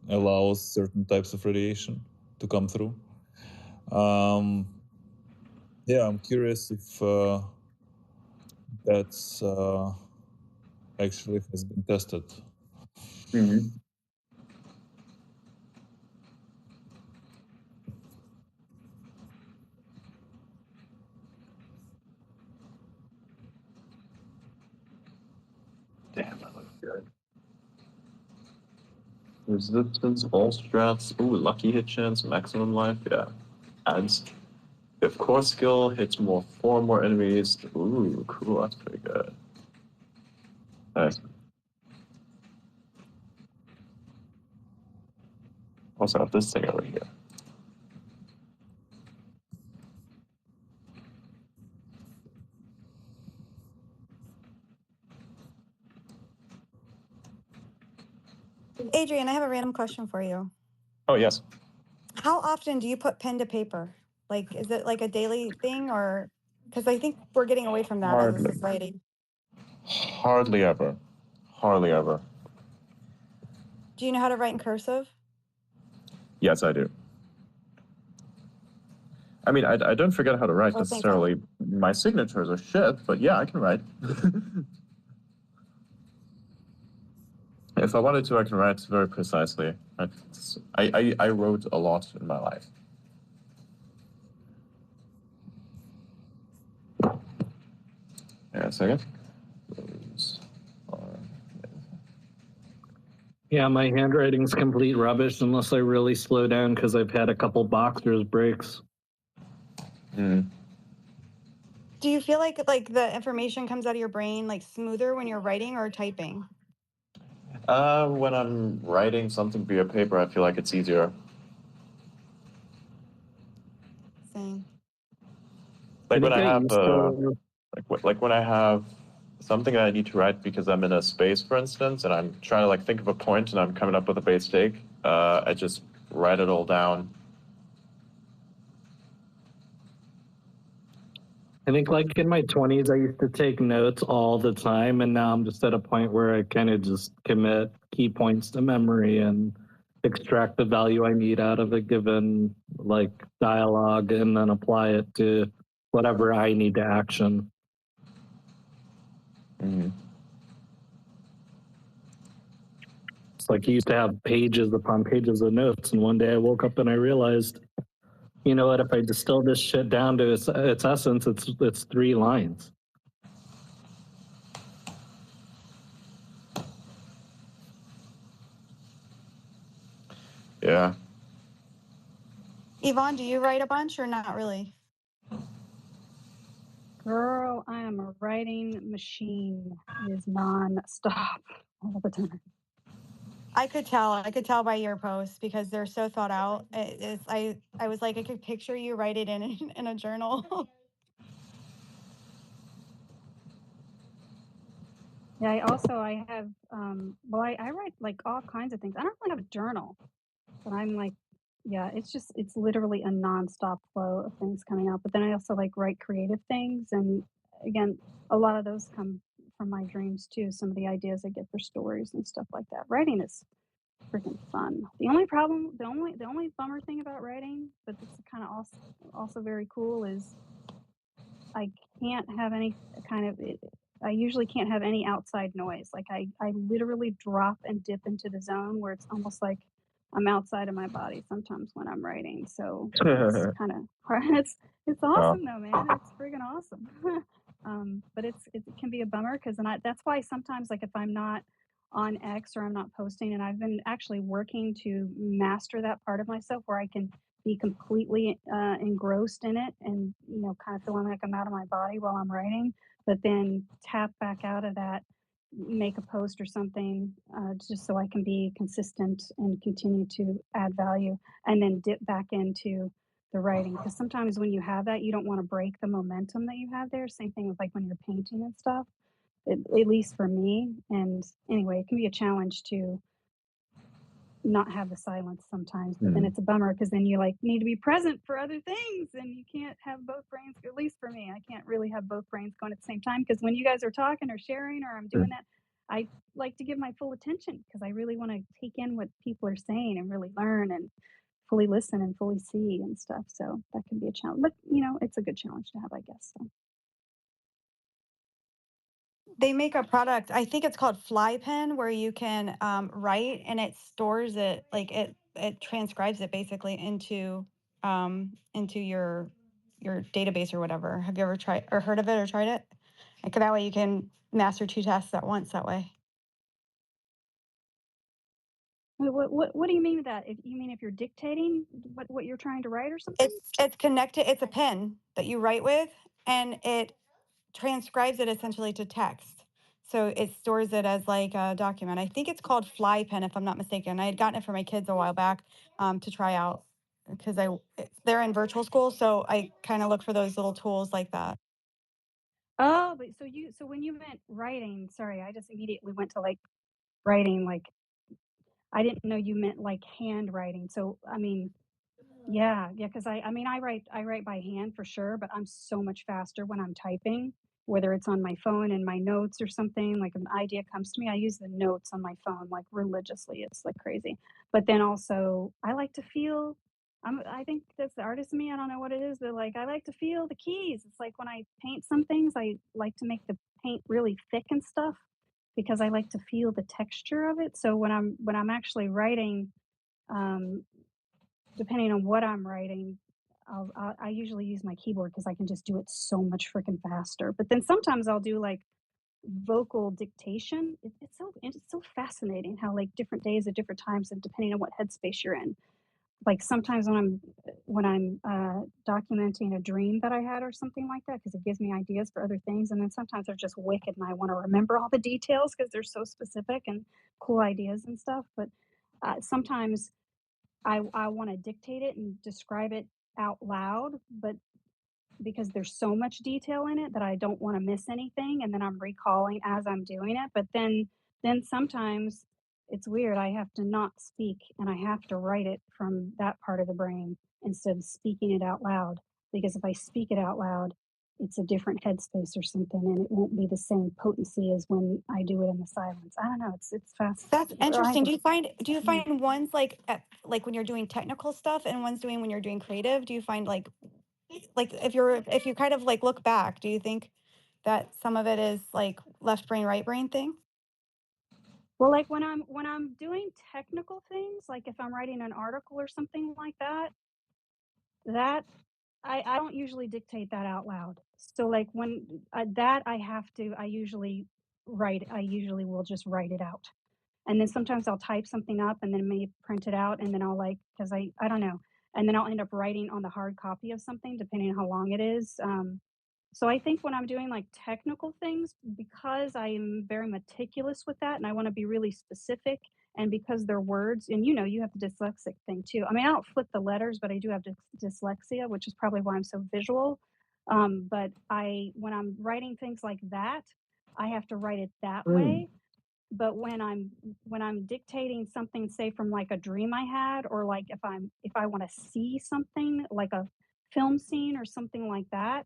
allows certain types of radiation to come through. Yeah, I'm curious if that's actually has been tested. Mm-hmm. Damn, that looks good. Resistance, all strats. Ooh, lucky hit chance, maximum life. Yeah. Adds. If core skill hits more 4 more enemies. Ooh, cool. That's pretty good. Nice. Also have this thing over here. Adrian, I have a random question for you. Oh, yes. How often do you put pen to paper? Like, is it like a daily thing, or because I think we're getting away from that as a Hardly. society? Hardly ever. Hardly ever. Do you know how to write in cursive? Yes, I do. I mean, I don't forget how to write Oh, thank God. necessarily. My signatures are shit, but yeah, I can write. If I wanted to, I can write very precisely. I wrote a lot in my life. Yeah, a second. Those are... Yeah, my handwriting's complete rubbish unless I really slow down because I've had a couple boxers breaks. Mm. Do you feel like the information comes out of your brain like smoother when you're writing or typing? When I'm writing something via paper, I feel like it's easier. Same. Like when I have used to... like when I have something that I need to write because I'm in a space, for instance, and I'm trying to like think of a point and I'm coming up with a base take, I just write it all down. I think like in my 20s, I used to take notes all the time, and now I'm just at a point where I kind of just commit key points to memory and extract the value I need out of a given like dialogue and then apply it to whatever I need to action. Mm-hmm. It's like you used to have pages upon pages of notes, and one day I woke up and I realized, you know what, if I distill this shit down to its essence, it's 3 lines. Yeah. Yvonne, do you write a bunch or not really? Girl, I am a writing machine. It is non-stop all the time. I could tell by your posts because they're so thought out. I was like, I could picture you write it in a journal. Yeah, I have well, I write like all kinds of things. I don't really have a journal, but I'm like, yeah, it's literally a nonstop flow of things coming out. But then I also like write creative things, and again, a lot of those come from my dreams too. Some of the ideas I get for stories and stuff like that. Writing is freaking fun. The only bummer thing about writing, but it's kind of also very cool, is I can't have any kind of I usually can't have any outside noise. Like I literally drop and dip into the zone where it's almost like I'm outside of my body sometimes when I'm writing. So it's kind of hard. It's awesome though, man. It's friggin' awesome. But it can be a bummer because that's why sometimes, like if I'm not on X or I'm not posting, and I've been actually working to master that part of myself where I can be completely engrossed in it and, kind of feeling like I'm out of my body while I'm writing, but then tap back out of that, make a post or something, just so I can be consistent and continue to add value, and then dip back into the writing. Because sometimes when you have that, you don't want to break the momentum that you have there. Same thing with like when you're painting and stuff, at least for me. And anyway, it can be a challenge to not have the silence sometimes, but then it's a bummer because then you like need to be present for other things and you can't have both brains. At least for me, I can't really have both brains going at the same time, because when you guys are talking or sharing or I'm doing that, I like to give my full attention because I really want to take in what people are saying and really learn and fully listen and fully see and stuff. So that can be a challenge, but it's a good challenge to have, I guess. So. They make a product, I think it's called Fly Pen, where you can write and it stores it, like it transcribes it basically into your database or whatever. Have you ever tried or heard of it or tried it? Like that way you can master 2 tasks at once that way. What do you mean with that? If you mean if you're dictating what you're trying to write or something? It's connected. It's a pen that you write with, and it transcribes it essentially to text. So it stores it as like a document. I think it's called Fly Pen, if I'm not mistaken. I had gotten it for my kids a while back to try out because they're in virtual school, so I kind of look for those little tools like that. Oh, but so when you meant writing, sorry, I just immediately went to like writing, like I didn't know you meant like handwriting. So I mean, yeah, because I mean I write by hand for sure, but I'm so much faster when I'm typing, whether it's on my phone and my notes or something. Like an idea comes to me, I use the notes on my phone like religiously. It's like crazy. But then also I like to feel. I think that's the artist in me. I don't know what it is, but like I like to feel the keys. It's like when I paint some things, I like to make the paint really thick and stuff because I like to feel the texture of it. So when I'm actually writing, um, depending on what I'm writing, I usually use my keyboard because I can just do it so much freaking faster. But then sometimes I'll do like vocal dictation. It's so fascinating how like different days at different times and depending on what headspace you're in. Like sometimes when I'm documenting a dream that I had or something like that, because it gives me ideas for other things, and then sometimes they're just wicked and I want to remember all the details because they're so specific and cool ideas and stuff. But sometimes I want to dictate it and describe it out loud, but because there's so much detail in it that I don't want to miss anything, and then I'm recalling as I'm doing it. But then sometimes it's weird. I have to not speak and I have to write it from that part of the brain instead of speaking it out loud. Because if I speak it out loud, it's a different headspace or something, and it won't be the same potency as when I do it in the silence. I don't know. It's fast. That's interesting. Do you find one's like when you're doing technical stuff and one's doing when you're doing creative? Do you find like if you kind of like look back, do you think that some of it is like left brain, right brain thing? Well, like when I'm doing technical things, like if I'm writing an article or something like that, I don't usually dictate that out loud. So like when that I usually will just write it out. And then sometimes I'll type something up and then maybe print it out, and then I'll because I don't know, and then I'll end up writing on the hard copy of something depending on how long it is. So I think when I'm doing like technical things, because I am very meticulous with that and I want to be really specific, and because they're words, and you have the dyslexic thing too. I mean, I don't flip the letters, but I do have dyslexia, which is probably why I'm so visual. But when I'm writing things like that, I have to write it that way. But when I'm dictating something, say from like a dream I had, or like if I want to see something like a film scene or something like that,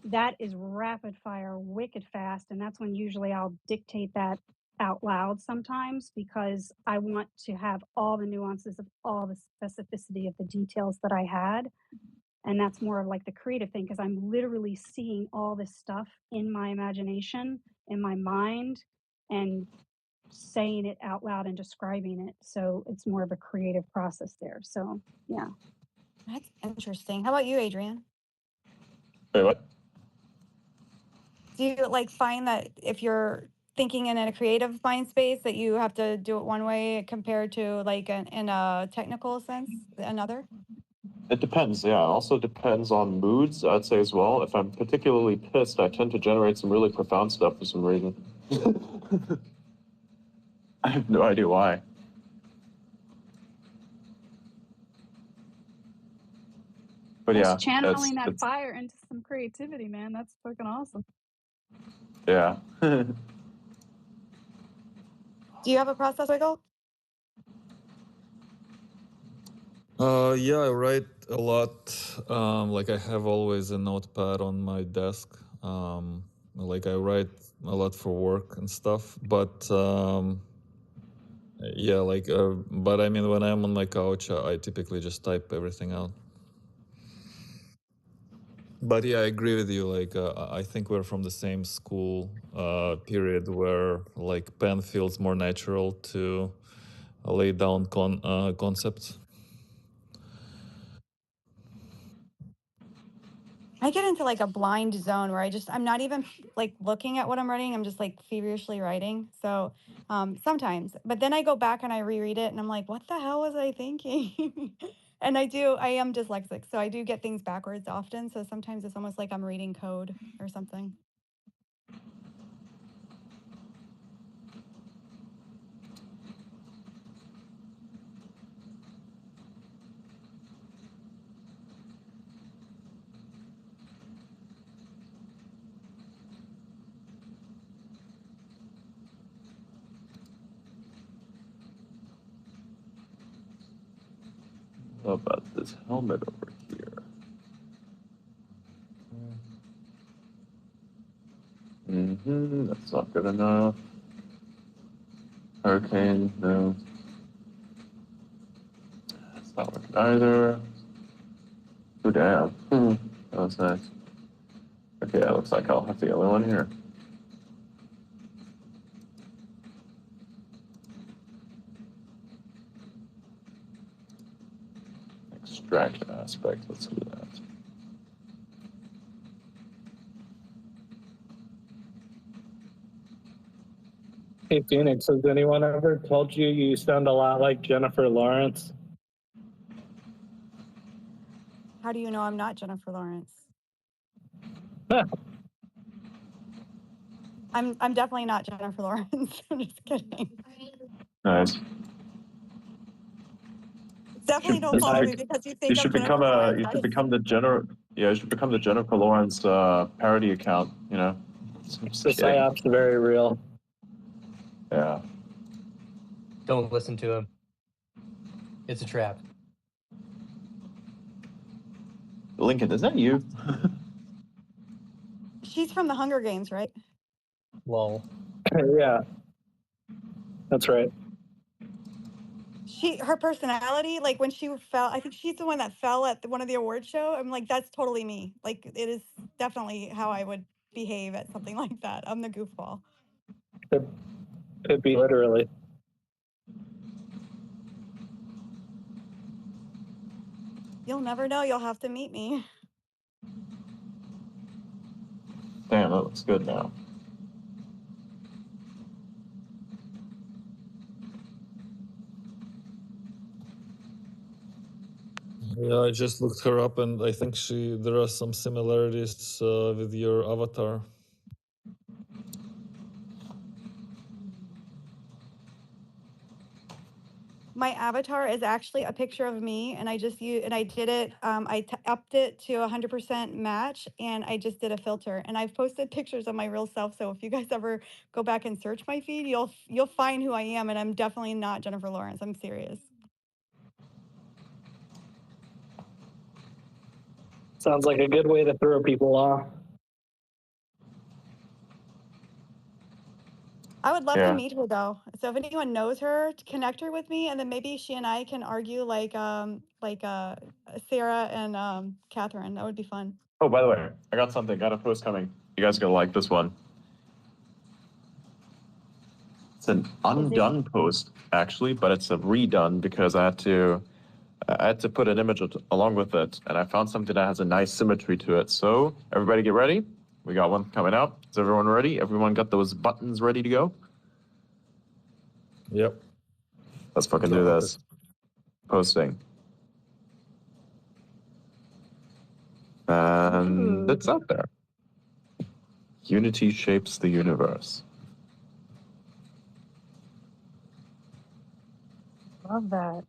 that is rapid fire, wicked fast. And that's when usually I'll dictate that out loud sometimes, because I want to have all the nuances of all the specificity of the details that I had. And that's more of like the creative thing, because I'm literally seeing all this stuff in my imagination, in my mind, and saying it out loud and describing it. So it's more of a creative process there. So yeah. That's interesting. How about you, Adrian? Wait, what? Do you like find that if you're thinking in a creative mind space that you have to do it one way compared to like in a technical sense another? It depends, yeah. Also depends on moods, I'd say as well. If I'm particularly pissed, I tend to generate some really profound stuff for some reason. I have no idea why. But yeah, Just channeling that it's fire into some creativity, man. That's fucking awesome. yeah. Do you have a process, Wiggle? Yeah, I write a lot. Like I have always a notepad on my desk. Like I write a lot for work and stuff. But yeah, like, but I mean, when I'm on my couch, I typically just type everything out. But yeah, I agree with you. Like, I think we're from the same school period where like pen feels more natural to lay down concepts. I get into like a blind zone where I'm not even like looking at what I'm writing. I'm just like feverishly writing. So sometimes, but then I go back and I reread it and I'm like, what the hell was I thinking? And I am dyslexic. So I do get things backwards often. So sometimes it's almost like I'm reading code or something. How about this helmet over here? That's not good enough. Hurricane, no. That's not working either. Oh, damn. That was nice. Okay, that looks like I'll have the yellow one here. Extract aspect, let's do that. Hey, Phoenix, has anyone ever told you you sound a lot like Jennifer Lawrence? How do you know I'm not Jennifer Lawrence? I'm definitely not Jennifer Lawrence. I'm just kidding. Nice. Definitely don't follow me because you think You should become Lawrence. you should become the Jennifer Lawrence parody account, you know. The psyop's very real. Yeah. Don't listen to him. It's a trap. Lincoln, is that you? She's from the Hunger Games, right? Lol. Yeah. That's right. Her personality, like when she fell, I think she's the one that fell at one of the award show. I'm like, that's totally me. Like it is definitely how I would behave at something like that. I'm the goofball. Could be literally. You'll never know. You'll have to meet me. Damn, that looks good now. Yeah, I just looked her up, and I think there are some similarities with your avatar. My avatar is actually a picture of me, and I did it. I upped it to 100% match, and I just did a filter. And I've posted pictures of my real self. So if you guys ever go back and search my feed, you'll find who I am, and I'm definitely not Jennifer Lawrence. I'm serious. Sounds like a good way to throw people off. I would love to meet her though. So if anyone knows her, to connect her with me, and then maybe she and I can argue like Sarah and Catherine. That would be fun. Oh, by the way, I got a post coming. You guys are gonna like this one. It's an undone post, actually, but it's a redone because I had to put an image along with it, and I found something that has a nice symmetry to it. So everybody get ready. We got one coming out. Is everyone ready? Everyone got those buttons ready to go? Yep. Let's fucking do this. Posting. And it's out there. Unity shapes the universe. Love that.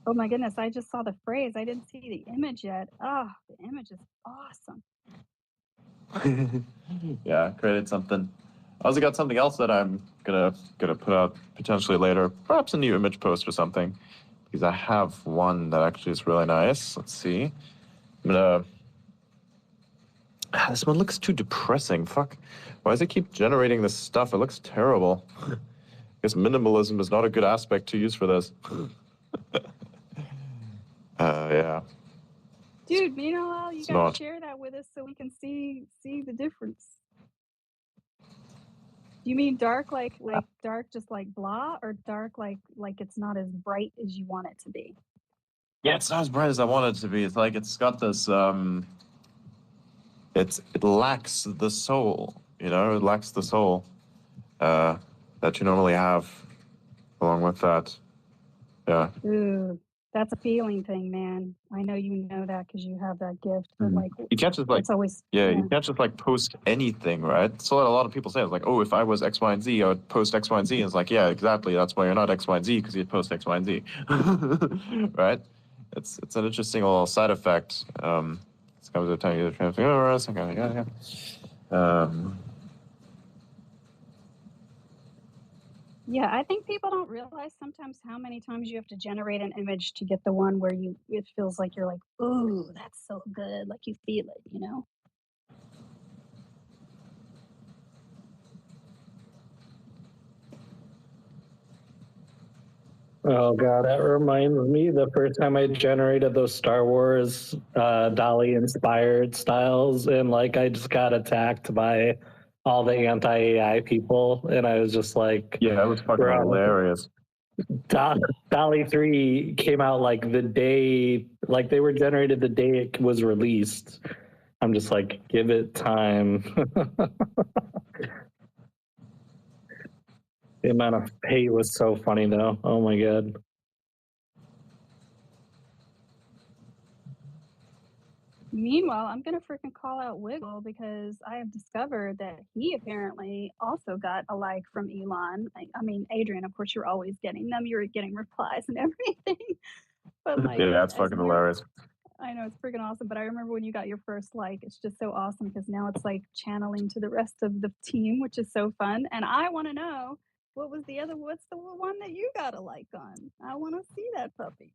Oh my goodness, I just saw the phrase. I didn't see the image yet. Oh, the image is awesome. Yeah, created something. I also got something else that I'm gonna put out potentially later, perhaps a new image post or something, because I have one that actually is really nice. Let's see. I'm gonna. This one looks too depressing. Fuck. Why does it keep generating this stuff? It looks terrible. I guess minimalism is not a good aspect to use for this. Yeah. Dude, meanwhile, you It's gotta not. share that with us so we can see the difference. Do you mean dark like dark just like blah, or dark like it's not as bright as you want it to be? Yeah, it's not as bright as I want it to be. It's like it's got this it lacks the soul, you know, it lacks the soul that you normally have along with that. Yeah. Ooh, that's a feeling thing, man. I know you know that because you have that gift, but like You can't just like it's always you can't just like post anything, right? That's what a lot of people say. It's like, oh, if I was X, Y, and Z, I would post X, Y, and Z. And it's like, yeah, exactly. That's why you're not X, Y, and Z, because you post X, Y, and Z. Right? It's an interesting little side effect. It's comes to the time you're trying to figure yeah, I think people don't realize sometimes how many times you have to generate an image to get the one where it feels like you're like, ooh, that's so good, like you feel it, you know? Oh god, that reminds me the first time I generated those Star Wars Dolly inspired styles, and like I just got attacked by all the anti-AI people, and I was just like, yeah, that was fucking hilarious. Dolly 3 came out like the day, like they were generated the day it was released. I'm just like, give it time. The amount of hate was so funny though. Oh my god. Meanwhile, I'm gonna freaking call out Wiggle because I have discovered that he apparently also got a like from Elon. I mean, Adrian, of course, you're always getting them. You're getting replies and everything. But like, Yeah, that's as fucking weird, hilarious. I know it's freaking awesome. But I remember when you got your first like, it's just so awesome because now it's like channeling to the rest of the team, which is so fun. And I want to know what's the one that you got a like on? I want to see that puppy.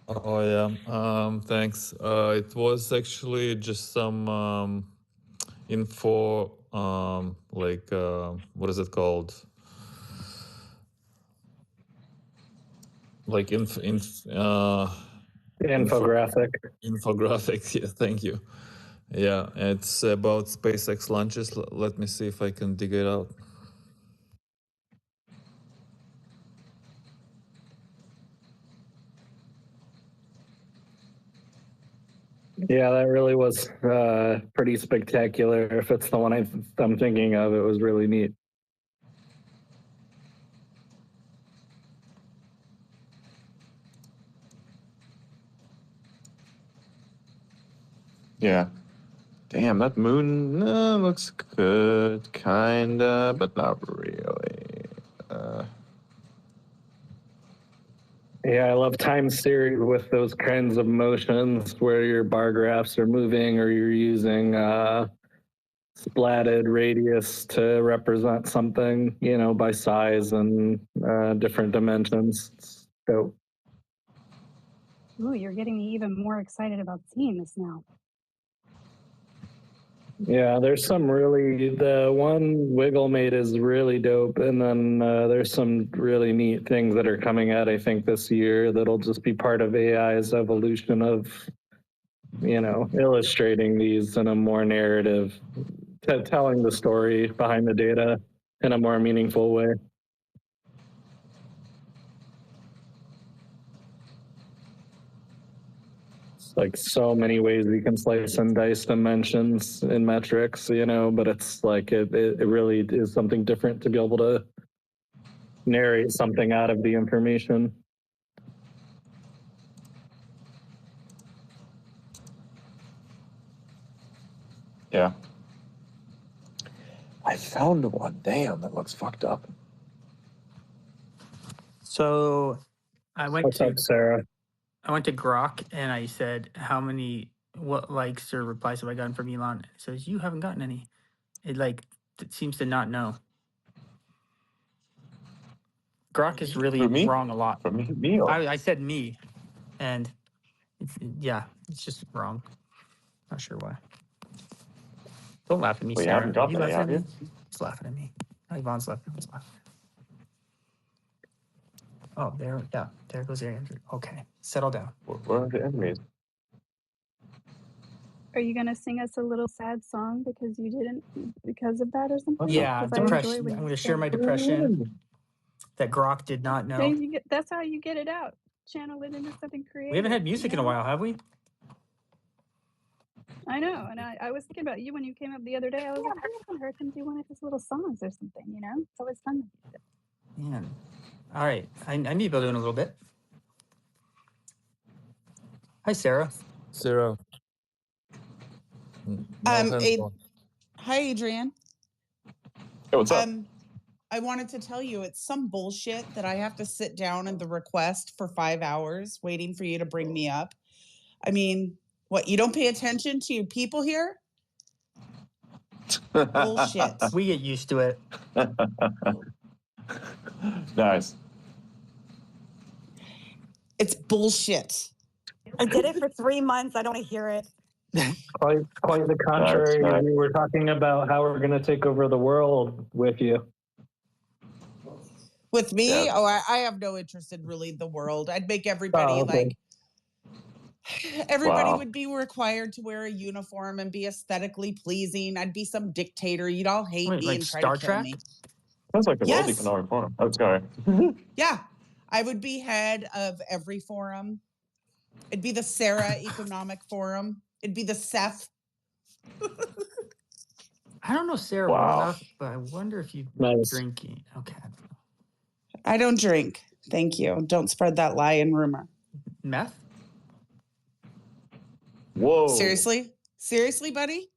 Oh yeah, thanks. It was actually just some info, like what is it called? Like infographic. Infographic. Yeah, thank you. Yeah, it's about SpaceX launches. Let me see if I can dig it out. Yeah, that really was pretty spectacular. If it's the one I'm thinking of, it was really neat. Yeah. Damn, that moon looks good, kinda, but not really. Yeah, I love time series with those kinds of motions where your bar graphs are moving or you're using splatted radius to represent something, you know, by size and different dimensions. It's dope. Ooh, you're getting me even more excited about seeing this now. Yeah, there's some really, the one Wiggle made is really dope. And then there's some really neat things that are coming out, I think, this year that'll just be part of AI's evolution of, you know, illustrating these in a more narrative, telling the story behind the data in a more meaningful way. like so many ways we can slice and dice dimensions in metrics, you know, but it's like it really is something different to be able to narrate something out of the information. Yeah. I found one. Damn, that looks fucked up. So I went What's up, Sarah? I went to Grok and I said, what likes or replies have I gotten from Elon? It says, you haven't gotten any. It seems to not know. Grok is really wrong a lot. For me or? I said me, and it's just wrong. Not sure why. Don't laugh at me, Well, you Sarah. haven't got You any, laughing have at me? you? He's laughing at me. Oh, Yvonne's laughing. Oh, there goes Andrew. Okay, settle down. Where are the enemies? Are you gonna sing us a little sad song because you didn't because of that or something? Yeah, 'Cause I depression. enjoy when I'm you going to share sing. my depression that Grok did not know. That's how you get it out. Channel it into something creative. We haven't had music in a while, have we? I know, and I was thinking about you when you came up the other day. I was like, I haven't heard him do one of his little songs or something, you know? It's always fun. Man. All right, I need to build in a little bit. Hi, Sarah. Sarah. Hi, Adrian. Hey, what's up? I wanted to tell you it's some bullshit that I have to sit down in the request for 5 hours waiting for you to bring me up. I mean, what, you don't pay attention to people here? Bullshit. We get used to it. Nice. It's bullshit. I did it for 3 months. I don't want to hear it. Quite the contrary. Nice. We were talking about how we're going to take over the world with you. With me? Yeah. Oh, I have no interest in really the world. I'd make everybody everybody would be required to wear a uniform and be aesthetically pleasing. I'd be some dictator. You'd all hate me and try to kill me. Sounds like the World Economic Forum. Oh, sorry. Yeah. I would be head of every forum. It'd be the Sarah Economic Forum. It'd be the Seth. I don't know Sarah well enough, but I wonder if you're drinking. Okay. I don't drink. Thank you. Don't spread that lie and rumor. Meth? Whoa. Seriously? Seriously, buddy?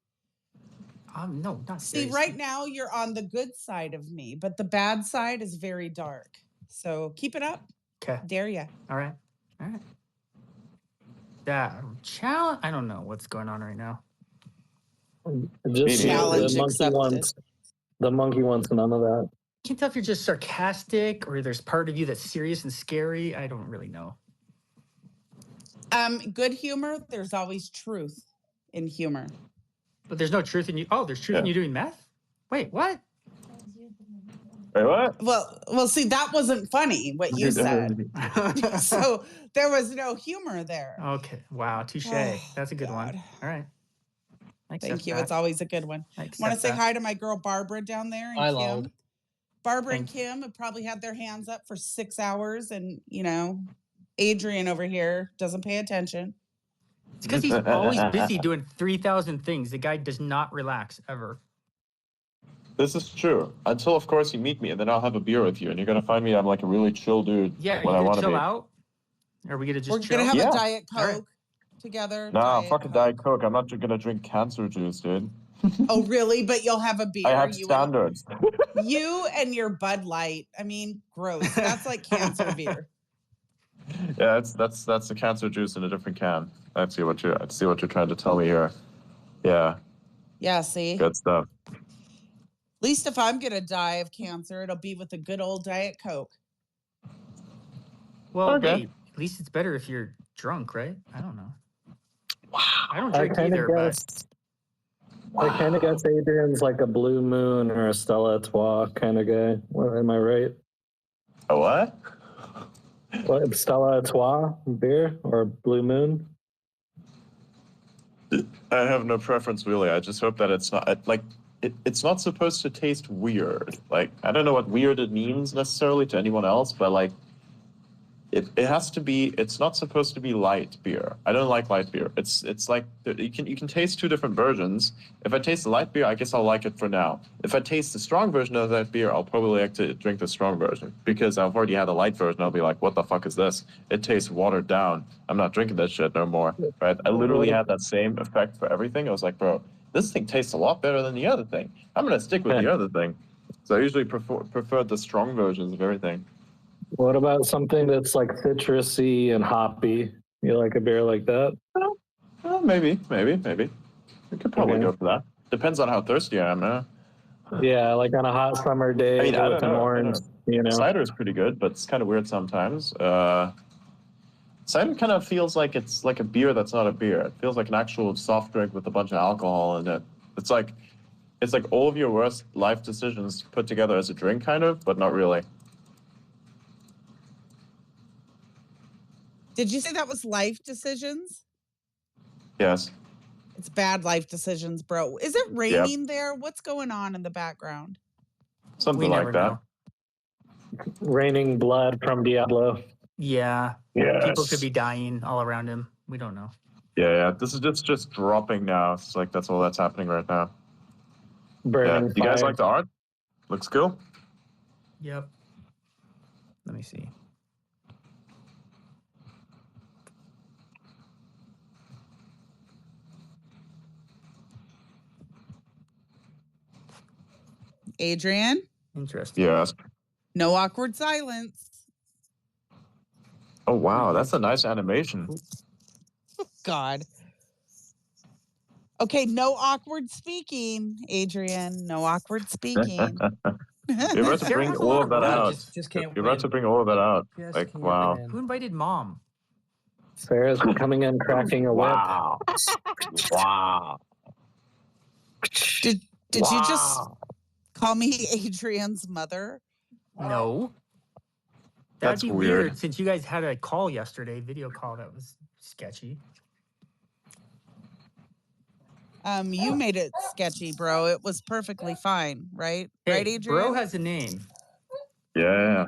No, not seriously. See, right now you're on the good side of me, but the bad side is very dark. So keep it up. Okay. Dare ya. All right. That challenge. I don't know what's going on right now. Just challenge accepted. The monkey wants none of that. I can't tell if you're just sarcastic or there's part of you that's serious and scary. I don't really know. Good humor. There's always truth in humor. But there's no truth in you. Oh, there's truth in you doing meth? Wait, what? Wait, what? Well, see, that wasn't funny, what you said. So there was no humor there. Okay. Wow. Touche. That's a good one. All right. Thank you. It's always a good one. Want to say hi to my girl Barbara down there and Kim. Lol. Barbara and Kim have probably had their hands up for 6 hours, and Adrian over here doesn't pay attention. It's because he's always busy doing 3,000 things. The guy does not relax ever. This is true. Until, of course, you meet me, and then I'll have a beer with you, and you're going to find me I'm like a really chill dude. Yeah, when are I you want going to to chill be. out? Or are we going to just chill? We're going to have a Diet Coke together. Nah, fuck a Diet Coke. I'm not going to drink cancer juice, dude. Oh, really? But you'll have a beer. I have standards. You and your Bud Light. I mean, gross. That's like cancer beer. Yeah, that's the cancer juice in a different can. I see what you're trying to tell me here. Yeah. Yeah, see? Good stuff. At least if I'm going to die of cancer, it'll be with a good old Diet Coke. Well, hey, at least it's better if you're drunk, right? I don't know. Wow. I don't drink either, but... I kind of guess Adrian's like a Blue Moon or a Stella Artois kind of guy. Am I right? A what? What, Stella Artois beer or Blue Moon? I have no preference really. I just hope that it's not like it's not supposed to taste weird. Like I don't know what weird it means necessarily to anyone else, but like It has to be. It's not supposed to be light beer. I don't like light beer. It's like you can taste two different versions. If I taste the light beer, I guess I'll like it for now. If I taste the strong version of that beer, I'll probably like to drink the strong version because I've already had the light version. I'll be like, what the fuck is this? It tastes watered down. I'm not drinking that shit no more. Right? I literally had that same effect for everything. I was like, bro, this thing tastes a lot better than the other thing. I'm gonna stick with the other thing. So I usually prefer the strong versions of everything. What about something that's like citrusy and hoppy? You like a beer like that? Well, maybe. We could probably go for that. Depends on how thirsty I am, man. Yeah, like on a hot summer day I mean, I with don't an know. orange, you know. Cider is pretty good, but it's kind of weird sometimes. Cider kind of feels like it's like a beer that's not a beer. It feels like an actual soft drink with a bunch of alcohol in it. It's like all of your worst life decisions put together as a drink, kind of, but not really. Did you say that was life decisions? Yes. It's bad life decisions, bro. Is it raining there? What's going on in the background? Something like that. Know. Raining blood from Diablo. Yeah. Yes. People could be dying all around him. We don't know. Yeah. This is just dropping now. It's like that's all that's happening right now. Burning You guys like the art? Looks cool. Yep. Let me see. Adrian? Interesting. Yes. No awkward silence. Oh, wow. That's a nice animation. Oh, God. Okay, no awkward speaking, Adrian. No awkward speaking. You're about to bring all of that out. Just can't You're about to bring all of that out. Just Like, can't wow. win. Who invited mom? Sarah's coming in cracking a whip. Wow. Wow. Did you just call me Adrian's mother? No. That'd That's be weird. since you guys had a call yesterday, video call that was sketchy. You made it sketchy, bro. It was perfectly fine, right? Hey, right, Adrian? bro has a name. Yeah.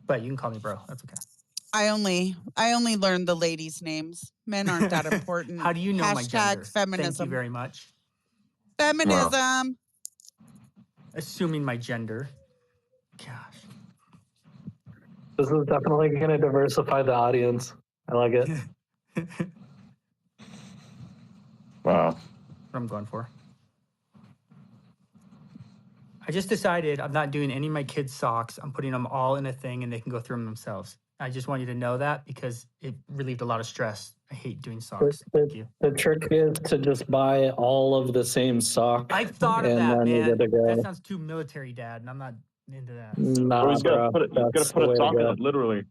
But you can call me bro. That's okay. I only learned the ladies' names. Men aren't that important. How do you know my gender? Feminism. Thank you very much. Feminism. Wow. Assuming my gender. Gosh. This is definitely going to diversify the audience. I like it. Wow. What I'm going for. I just decided I'm not doing any of my kids' socks. I'm putting them all in a thing and they can go through them themselves. I just want you to know that because it relieved a lot of stress. I hate doing socks. Thank you. The trick is to just buy all of the same sock. I thought of that, then you man. get to go. That sounds too military, Dad, and I'm not into that. Nah, Or he's bro, gonna that's put the a way to sock in go. it, literally.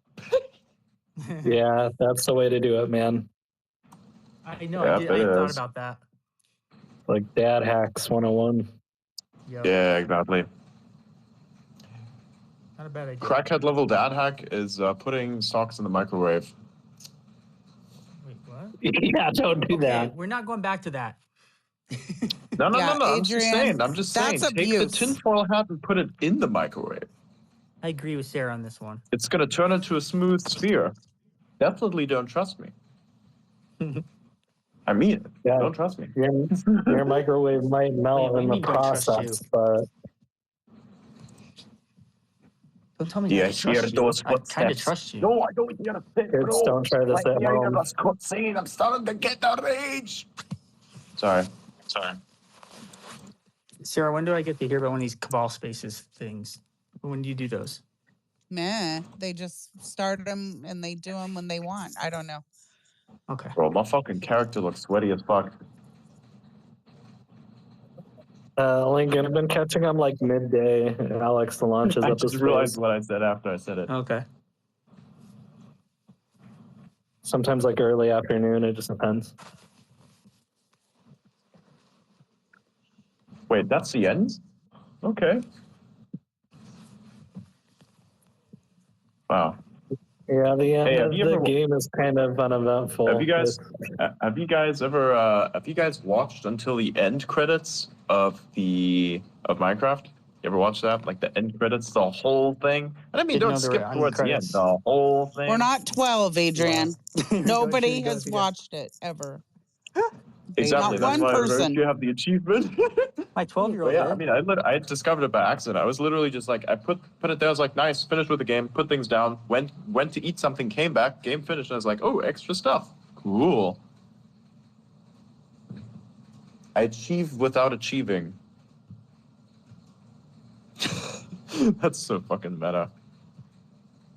Yeah, that's the way to do it, man. I know. Yep, I it thought is. about that. Like dad hacks 101. Yep. Yeah, exactly. Not a bad idea. Crackhead level dad hack is putting socks in the microwave. Wait, what? Yeah, don't do that. We're not going back to that. No. I'm Adrian, just saying. that's Take the abuse. tinfoil hat and put it in the microwave. I agree with Sarah on this one. It's gonna turn into a smooth sphere. Definitely don't trust me. I mean it. Yeah. Don't trust me. Your microwave might melt Wait, in what the do you mean don't trust process, but Don't tell me Yeah, I trust hear you. those I kind of footsteps. trust you. No, I don't hear a thing, kids bro. don't try this at home. This cutscene. I'm starting to get the rage. Sorry. Sarah, when do I get to hear about one of these Cabal Spaces things? When do you do those? Meh. They just start them and they do them when they want. I don't know. Okay. Bro, my fucking character looks sweaty as fuck. Lincoln, I've been catching them like midday. Alex launches I up just his realized face. what I said after I said it. Okay. Sometimes like early afternoon. It just depends. Wait, that's the end? Okay. Wow. Yeah, the end Hey, have of you the ever- game is kind of uneventful. Have you guys watched until the end credits of Minecraft? You ever watch that? Like the end credits, the whole thing? And I mean, Didn't don't know there were skip towards the end. credits. The whole thing. We're not 12, Adrian. Here we go, Nobody here we go, has here we go. watched it ever. Exactly. Not That's one why person. you have the achievement. My But 12-year-old yeah, I did. mean, I discovered it by accident. I was literally just like, I put it there. I was like, nice, finished with the game, put things down, went to eat something, came back, game finished, and I was like, oh, extra stuff. Cool. I achieve without achieving. That's so fucking meta.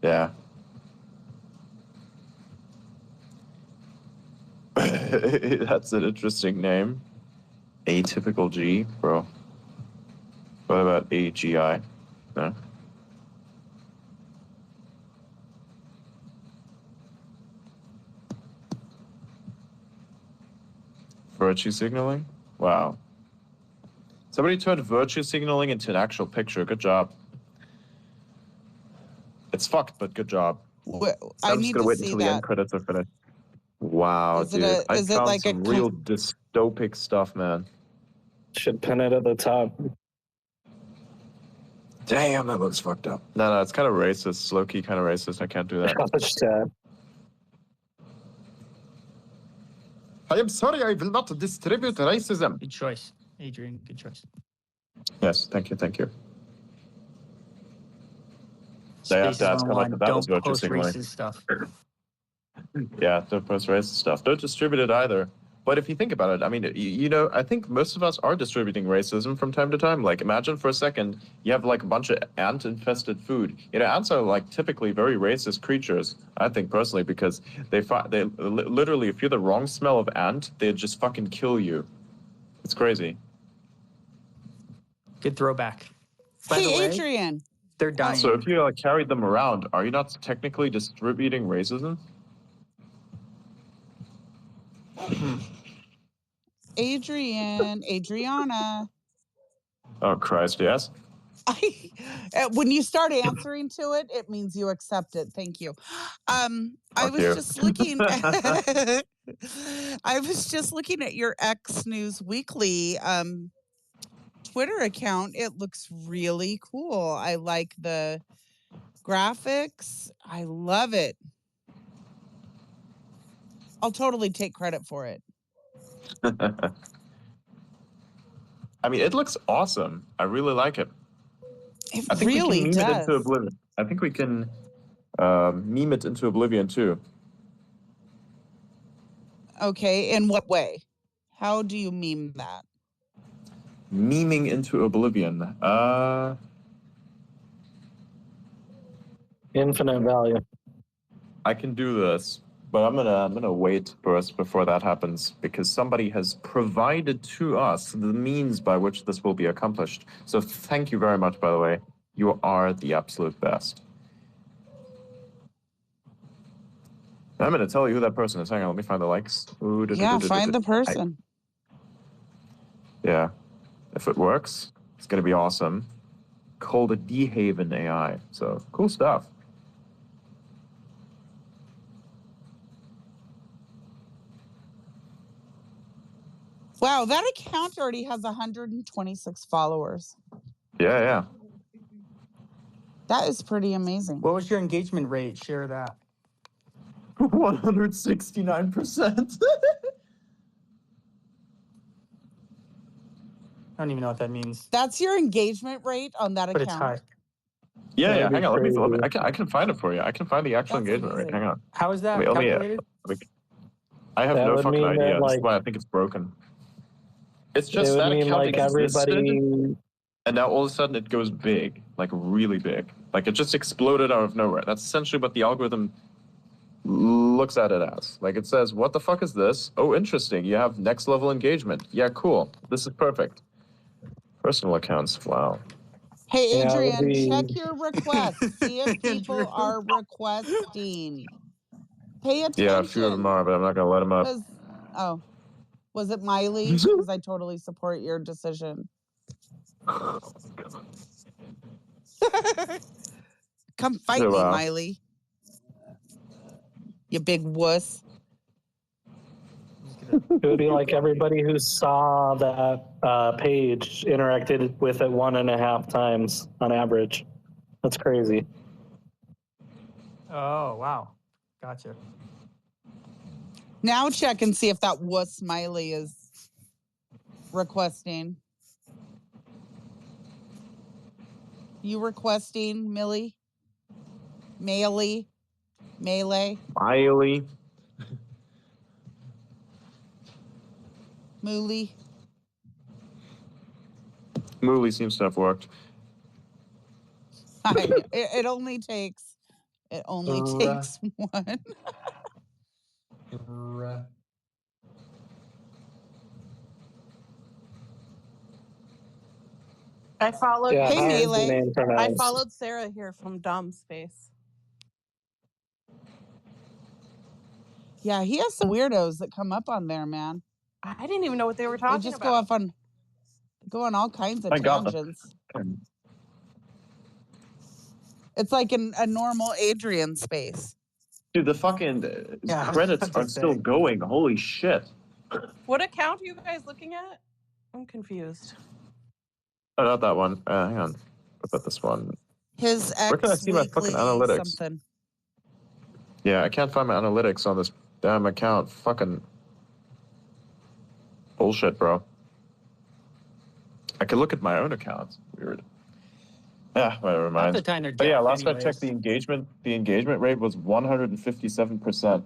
Yeah. That's an interesting name. Atypical G, bro. What about AGI? No? Virtue signaling? Wow. Somebody turned virtue signaling into an actual picture. Good job. It's fucked, but good job. I I'm just need gonna to wait see until the end that. credits are finished. Wow, Is it dude. I is it found like some real dystopic stuff, man. Should pin it at the top. Damn, that looks fucked up. No, it's kind of racist. Low-key kind of racist. I can't do that. College tab. I am sorry, I will not distribute racism. Good choice, Adrian. Good choice. Yes, thank you. They have to ask how much 101. of that was Don't virtue post signaling. racist stuff. Yeah, don't post racist stuff. Don't distribute it either. But if you think about it, I mean, you know, I think most of us are distributing racism from time to time. Like, imagine for a second, you have like a bunch of ant-infested food. You know, ants are like typically very racist creatures, I think personally, because they literally, if you're the wrong smell of ant, they just fucking kill you. It's crazy. Good throwback. By the Hey, way, Adrian. they're dying. So if you like carried them around, are you not technically distributing racism? Adriana. Oh Christ, yes. When you start answering to it, it means you accept it. Thank you. I was just looking. I was just looking at your X News Weekly Twitter account. It looks really cool. I like the graphics. I love it. I'll totally take credit for it. I mean, it looks awesome. I really like it. It I think really we can meme does. it into oblivion. I think we can meme it into oblivion too. Okay, in what way? How do you meme that? Memeing into oblivion. Infinite value. I can do this, but I'm gonna wait first before that happens because somebody has provided to us the means by which this will be accomplished. So thank you very much, by the way. You are the absolute best. I'm going to tell you who that person is. Hang on, let me find the likes. Yeah, find the person. Yeah. If it works, it's going to be awesome. Called a D-Haven AI. So, cool stuff. Wow, that account already has 126 followers. Yeah. That is pretty amazing. What was your engagement rate? Share that. 169%. I don't even know what that means. That's your engagement rate on that But account. it's high. Yeah. Hang on. Let me I can find it for you. I can find the actual engagement rate. Hang on. How is that calculated? I have no fucking idea. That, That's why I think it's broken. It's just it would that mean account like existed, everybody. and now all of a sudden it goes big, like really big. Like it just exploded out of nowhere. That's essentially what the algorithm looks at it as. Like it says, what the fuck is this? Oh, interesting. You have next level engagement. Yeah, cool. This is perfect. Personal accounts. Wow. Hey, Adrian, check your requests. See if people are requesting. Pay attention. Yeah, a few of them are, but I'm not going to let them up. Oh, was it Miley? Because I totally support your decision. Come fight me, Miley. You big wuss. It would be like everybody who saw that page interacted with it 1.5 times on average. That's crazy. Oh, wow. Gotcha. Now check and see if that wuss smiley is requesting. You requesting, Millie? Melee? Melee? Miley. Mooly? Mooly seems to have worked. I know. It only takes one. I followed. Yeah, Hey, how's the Melee. name I pronounced? followed Sarah here from Dom Space. Yeah, he has some weirdos that come up on there, man. I didn't even know what they were They talking just about. go on all kinds of I got them. tangents. It's like a normal Adrian space. Dude, the fucking Yeah, I was credits about to are still say. going. Holy shit. What account are you guys looking at? I'm confused. Oh, not that one. Hang on. What about this one? His Where can I ex see my fucking weekly analytics? something. Yeah, I can't find my analytics on this damn account. Fucking bullshit, bro. I can look at my own accounts. Weird. Yeah, never Half mind. the time they're But yeah, deaf last I anyways. checked, the engagement rate was 157%.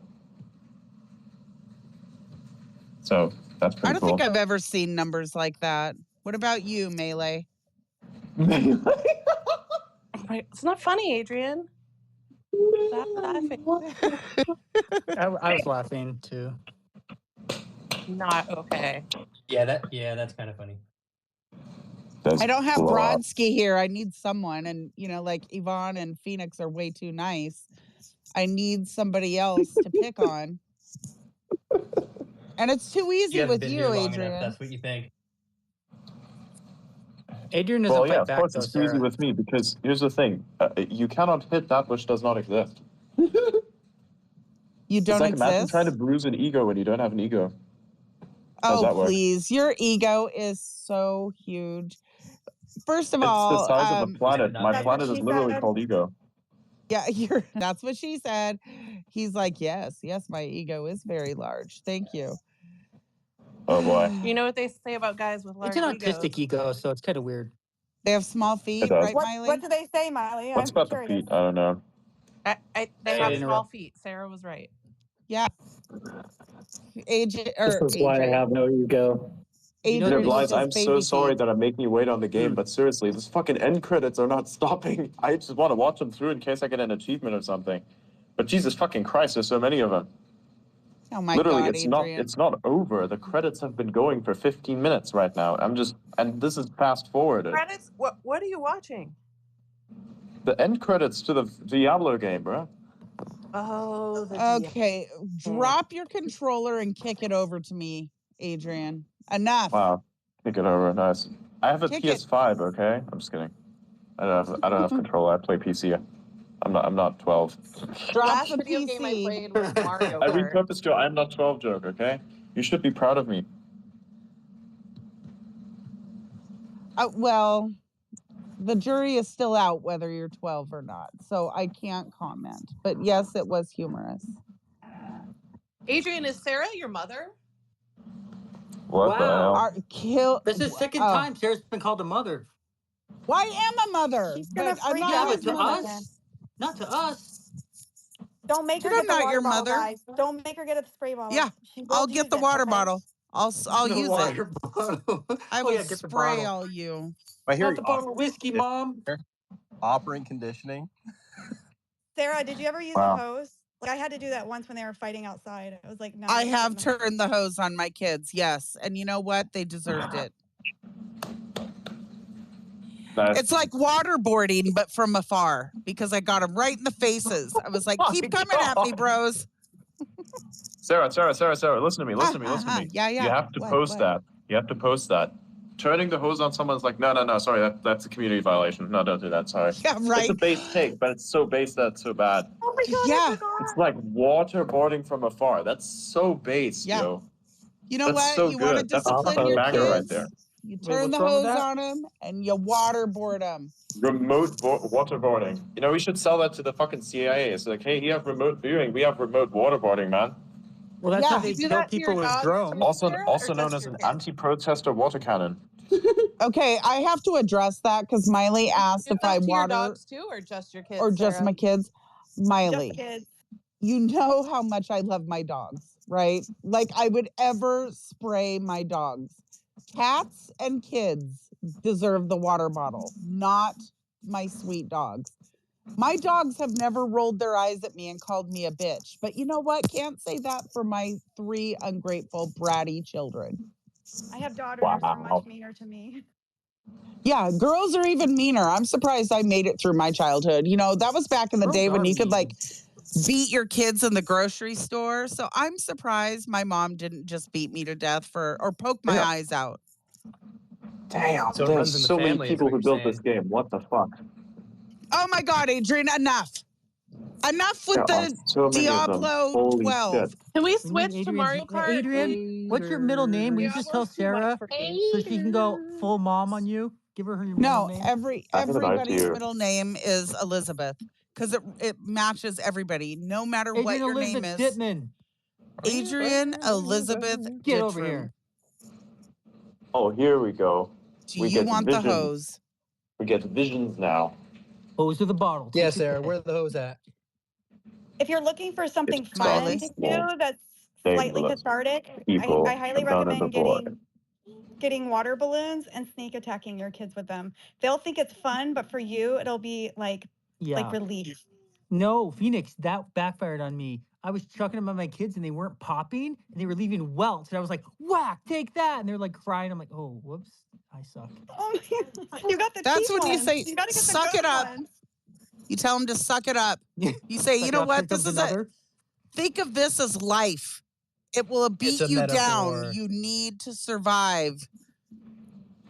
So that's I pretty don't cool. think I've ever seen numbers like that. What about you, Melee? It's not funny, Adrian. Stop laughing. I was laughing too. Not okay. Yeah, that's kind of funny. I don't have blow up. Brodsky here. I need someone. And, like Yvonne and Phoenix are way too nice. I need somebody else to pick on. And it's too easy You haven't with been you, here long Adrian. enough. That's what you think. Adrian doesn't Well, yeah, fight of back course though, it's too easy Sarah. with me because here's the thing. You cannot hit that which does not exist. You It's don't like imagine exist? trying to bruise an ego when you don't have an ego. How's Oh, that work? please. Your ego is so huge. First of It's all, the size of the planet. My That's planet what is she literally said. called ego. yeah, that's what she said. He's like, yes, my ego is very large. Thank you. Oh boy. You know what they say about guys with large It's an egos? autistic ego, so it's kind of weird. They have small feet, It does. right, Miley? What do they say, Miley? What's I'm about the curious. feet? I don't know. They Sorry have to small interrupt. feet. Sarah was right. Yeah. This is why I have no ego. You know, Yeah, Adrian Blythe, with his I'm so baby sorry feet. that I'm making you wait on the game, but seriously, these fucking end credits are not stopping. I just want to watch them through in case I get an achievement or something. But Jesus fucking Christ, there's so many of them. Oh my Literally, God, it's Adrian. not over. The credits have been going for 15 minutes right now. And this is fast forwarded. Credits? What are you watching? The end credits to the Diablo game, bro. Oh, Okay, drop your controller and kick it over to me, Adrian. Enough. Wow, kick it over, nice. I have a Kick it. PS5. Okay, I'm just kidding. I don't have control. I play PC. I'm not 12. Drop last the video PC. game I played was Mario I Kart. repurposed your I'm not 12 joke. Okay, you should be proud of me. Well, the jury is still out whether you're 12 or not, so I can't comment. But yes, it was humorous. Adrian, is Sarah your mother? What the hell? This is the second time Sarah's been called a mother. Well, I am a mother, She's gonna but I'm freak not out his if to you mother. listen. us. Not to us. Don't make her But get I'm the not water your bottle, mother. guys. Don't make her get a spray bottle. Yeah, She will I'll use get the it, water okay? bottle. I'll The use water it. bottle. I Oh will yeah, get the spray bottle. all you. I hear Not the bottle of whiskey, Mom. operant conditioning. Sarah, did you ever use Wow. a hose? Like I had to do that once when they were fighting outside. I was like, no. I I'm have getting the hose. turned the hose on my kids, yes. And you know what? They deserved it. It's like waterboarding, but from afar, because I got them right in the faces. I was like, keep coming at me, bros. Sarah, listen to me. Yeah. You have to What? post that. You have to post that. Turning the hose on someone's like, no, sorry, that's a community violation. No, don't do that, sorry. Yeah, right. It's a base take, but it's so base that it's so bad. Oh my God, Yeah. I forgot. It's like waterboarding from afar. That's so base, Yeah. yo. You know That's what? so You want to good. That's a discipline fucking your banger kids? right there. You Wait, turn what's the wrong with hose that? on them and you waterboard them. Remote waterboarding. You know, we should sell that to the fucking CIA. It's like, hey, you have remote viewing. We have remote waterboarding, man. Well, that's how Yeah. they You do kill that to your people with dogs drones. too, Also Sarah, or known just as your an kids? anti-protester water cannon. Okay, I have to address that because Miley asked Do if that I to your water dogs too, or just your kids, or just Sarah? my kids. Miley, Just kids. you know how much I love my dogs, right? Like I would ever spray my dogs. Cats and kids deserve the water bottle, not my sweet dogs. My dogs have never rolled their eyes at me and called me a bitch. But you know what? Can't say that for my 3 ungrateful, bratty children. I have daughters who are much meaner to me. Yeah, girls are even meaner. I'm surprised I made it through my childhood. You know, that was back in the day when you could like beat your kids in the grocery store. So I'm surprised my mom didn't just beat me to death or poke my eyes out. Damn, So it there's runs in the so many family, is people what who you're built saying. this game. What the fuck? Oh my God, Adrian, enough. Enough with There are the so many of them. Diablo Holy 12. shit. Can we We switch need to Adrian's- Mario Kart? Adrian, what's your middle name? Will you just tell Diablo's too much Sarah for kids. so she can go full mom on you? Give her your middle No, name. everybody's middle name is Elizabeth because it matches everybody, no matter what Adrian your name Elizabeth is. Dittmann. Adrian Elizabeth Get over Dittmann. here. Oh, here we go. Do we you get want visions. the hose? We get visions now. Hose of the bottle. Yeah, Sarah, where's the hose at? If you're looking for something It's fun Miley. to do that's slightly nameless cathartic, people I highly down in the recommend void. getting water balloons and sneak attacking your kids with them. They'll think it's fun, but for you, it'll be like relief. No, Phoenix, that backfired on me. I was chucking them at my kids and they weren't popping and they were leaving welts. And I was like, whack, take that. And they're like crying. I'm like, oh, whoops, I suck. Oh, you got the That's cheap when you ones. say, You gotta get the suck good it up. ones. You tell them to suck it up. You say, you know what? This is think of this as life. It will beat a you metaphor. down. You need to survive.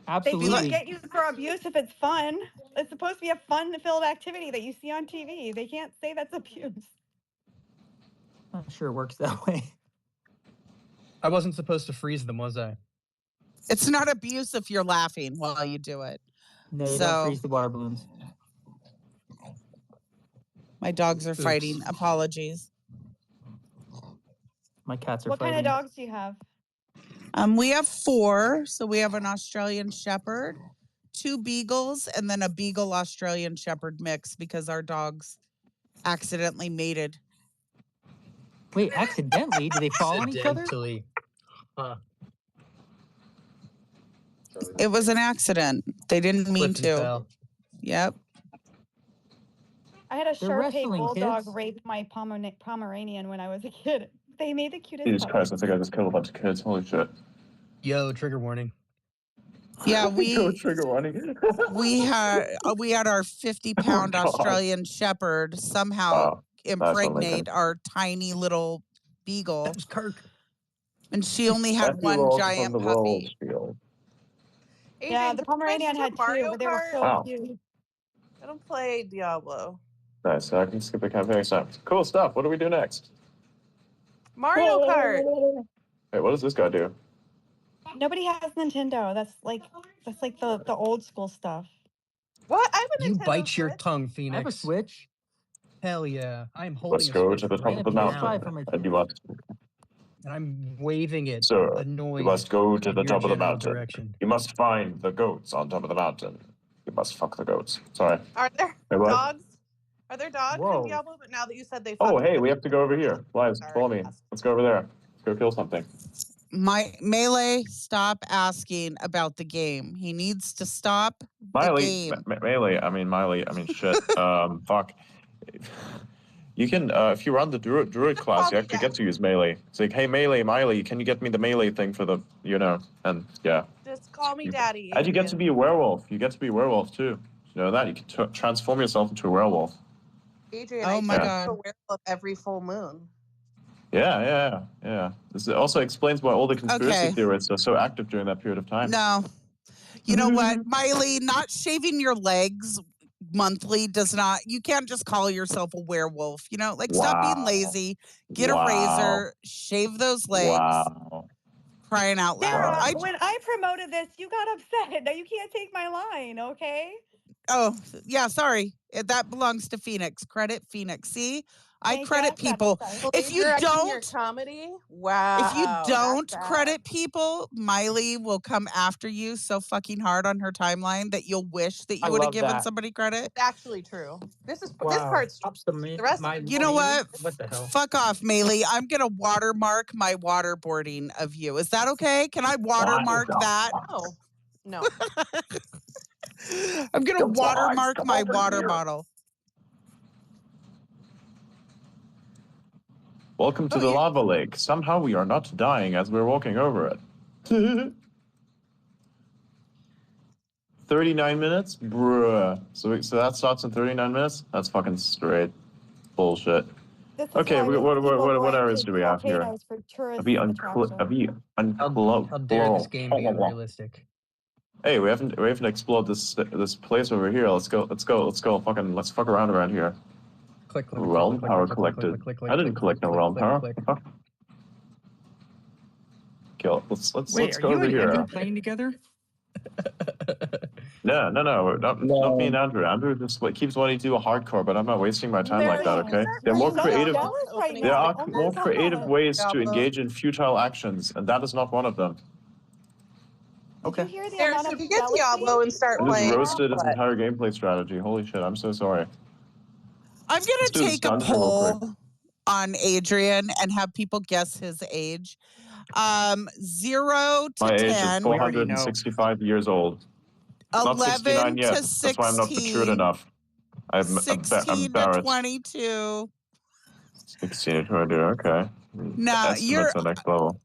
Absolutely. They can't get you for abuse if it's fun. It's supposed to be a fun-filled activity that you see on TV. They can't say that's abuse. I'm sure it works that way. I wasn't supposed to freeze them, was I? It's not abuse if you're laughing while you do it. No, you don't freeze the water balloons. My dogs are fighting. Apologies. My cats are What fighting. kind of dogs do you have? We have 4. So we have an Australian Shepherd, 2 Beagles, and then a Beagle Australian Shepherd mix because our dogs accidentally mated. Wait, accidentally? Did they fall on each other? Accidentally. Huh. It was an accident. They didn't mean Slipped and to. fell. Yep. I had a They're Shar-Pei wrestling, bulldog kids. rape my Pomeranian when I was a kid. They made the cutest Jesus puppy. Christ, I think I just killed a bunch of kids. Holy shit. Yo, trigger warning. Yeah, we trigger warning. we had our 50-pound Australian Shepherd somehow impregnate our tiny little Beagle. That was Kirk. And she only had one giant puppy. Yeah, Adrian, the can we Pomeranian switch to had 2, Mario but they were so Kart? cute. I don't play Diablo. Nice, so I can skip the campaign stuff. Cool stuff. What do we do next? Mario Kart. Hey, what does this guy do? Nobody has Nintendo. That's like the old school stuff. What? I have a You Nintendo bite your Switch. tongue, Phoenix. I have a Switch. Hell yeah. I'm holding Let's a go Switch to the top right of the now, mountain. And you must, and I'm waving it, sir, annoyed. you must go to in the your top of the general mountain. direction. You must find the goats on top of the mountain. You must fuck the goats. Sorry. Are there Hey, what? dogs? Are there dogs Whoa. in Diablo? But now that you said they Oh, fuck hey, we have to go over here. Lives, Sorry, follow me. Let's go over there. Let's go kill something. My Melee, stop asking about the game. He needs to stop the game. Miley, I mean, shit. Fuck. You can, if you run the druid class, you actually get to use melee. It's like, hey, Miley, can you get me the melee thing for the, and yeah. Just call me Daddy. And you get to be a werewolf. You get to be a werewolf too. You know that? You can transform yourself into a werewolf. Adrian, Oh I my turn God. into a werewolf every full moon. Yeah. This also explains why all the conspiracy Okay. theorists are so active during that period of time. No. You know what, Miley, not shaving your legs monthly does not, you can't just call yourself a werewolf. Stop being lazy, get a razor, shave those legs. Wow. Crying out loud. Sarah, when I promoted this, you got upset. Now you can't take my line, okay? Oh, yeah, sorry. That belongs to Phoenix. Credit Phoenix. See? I credit people. If you don't comedy, wow. If you don't credit people, Miley will come after you so fucking hard on her timeline that you'll wish that you would have given somebody credit. It's actually true. This part's the rest of You know what? What the hell? Fuck off, Miley. I'm gonna watermark my waterboarding of you. Is that okay? Can I watermark that? No. I'm gonna watermark my water bottle. Welcome to the lava lake. Somehow we are not dying as we're walking over it. 39 minutes? Bruh. So that starts in 39 minutes? That's fucking straight bullshit. Okay, what areas do we have here? How dare this game be unrealistic? Hey, we haven't explored this place over here. Let's go. Fucking let's fuck around here. Click. Realm power collected. I didn't collect no realm power. Okay, let's go over here. Wait, are you and Andrew playing together? No, not me and Andrew. Andrew just keeps wanting to do a hardcore, but I'm not wasting my time like that. Okay, there are more creative. There are more creative ways to engage in futile actions, and that is not one of them. Okay. Sarah, should we get Diablo and start playing? Just roasted his entire gameplay strategy. Holy shit! I'm so sorry. I'm gonna take a poll on Adrian and have people guess his age. 0 to 10. My age is 465 years old. 11 yet. to 16. That's why I'm not matured enough. I'm 16 to 22. 16 to 22. Okay. Now you're the next level.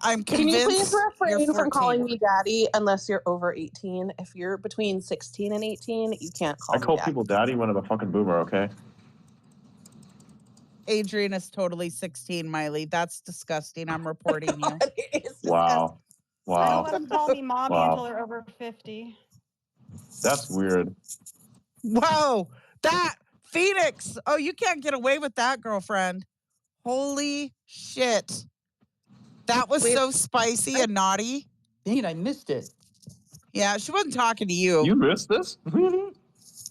I'm convinced. Can you please refrain from calling me daddy unless you're over 18? If you're between 16 and 18, you can't call me daddy. I call people daddy when I'm a fucking boomer, okay? Adrian is totally 16, Miley. That's disgusting. I'm reporting you. Wow. I don't let them call me mommy until they're over 50. That's weird. Whoa. That Phoenix. Oh, you can't get away with that, girlfriend. Holy shit. That was so spicy and naughty. Dang it, I missed it. Yeah, she wasn't talking to you. You missed this? No,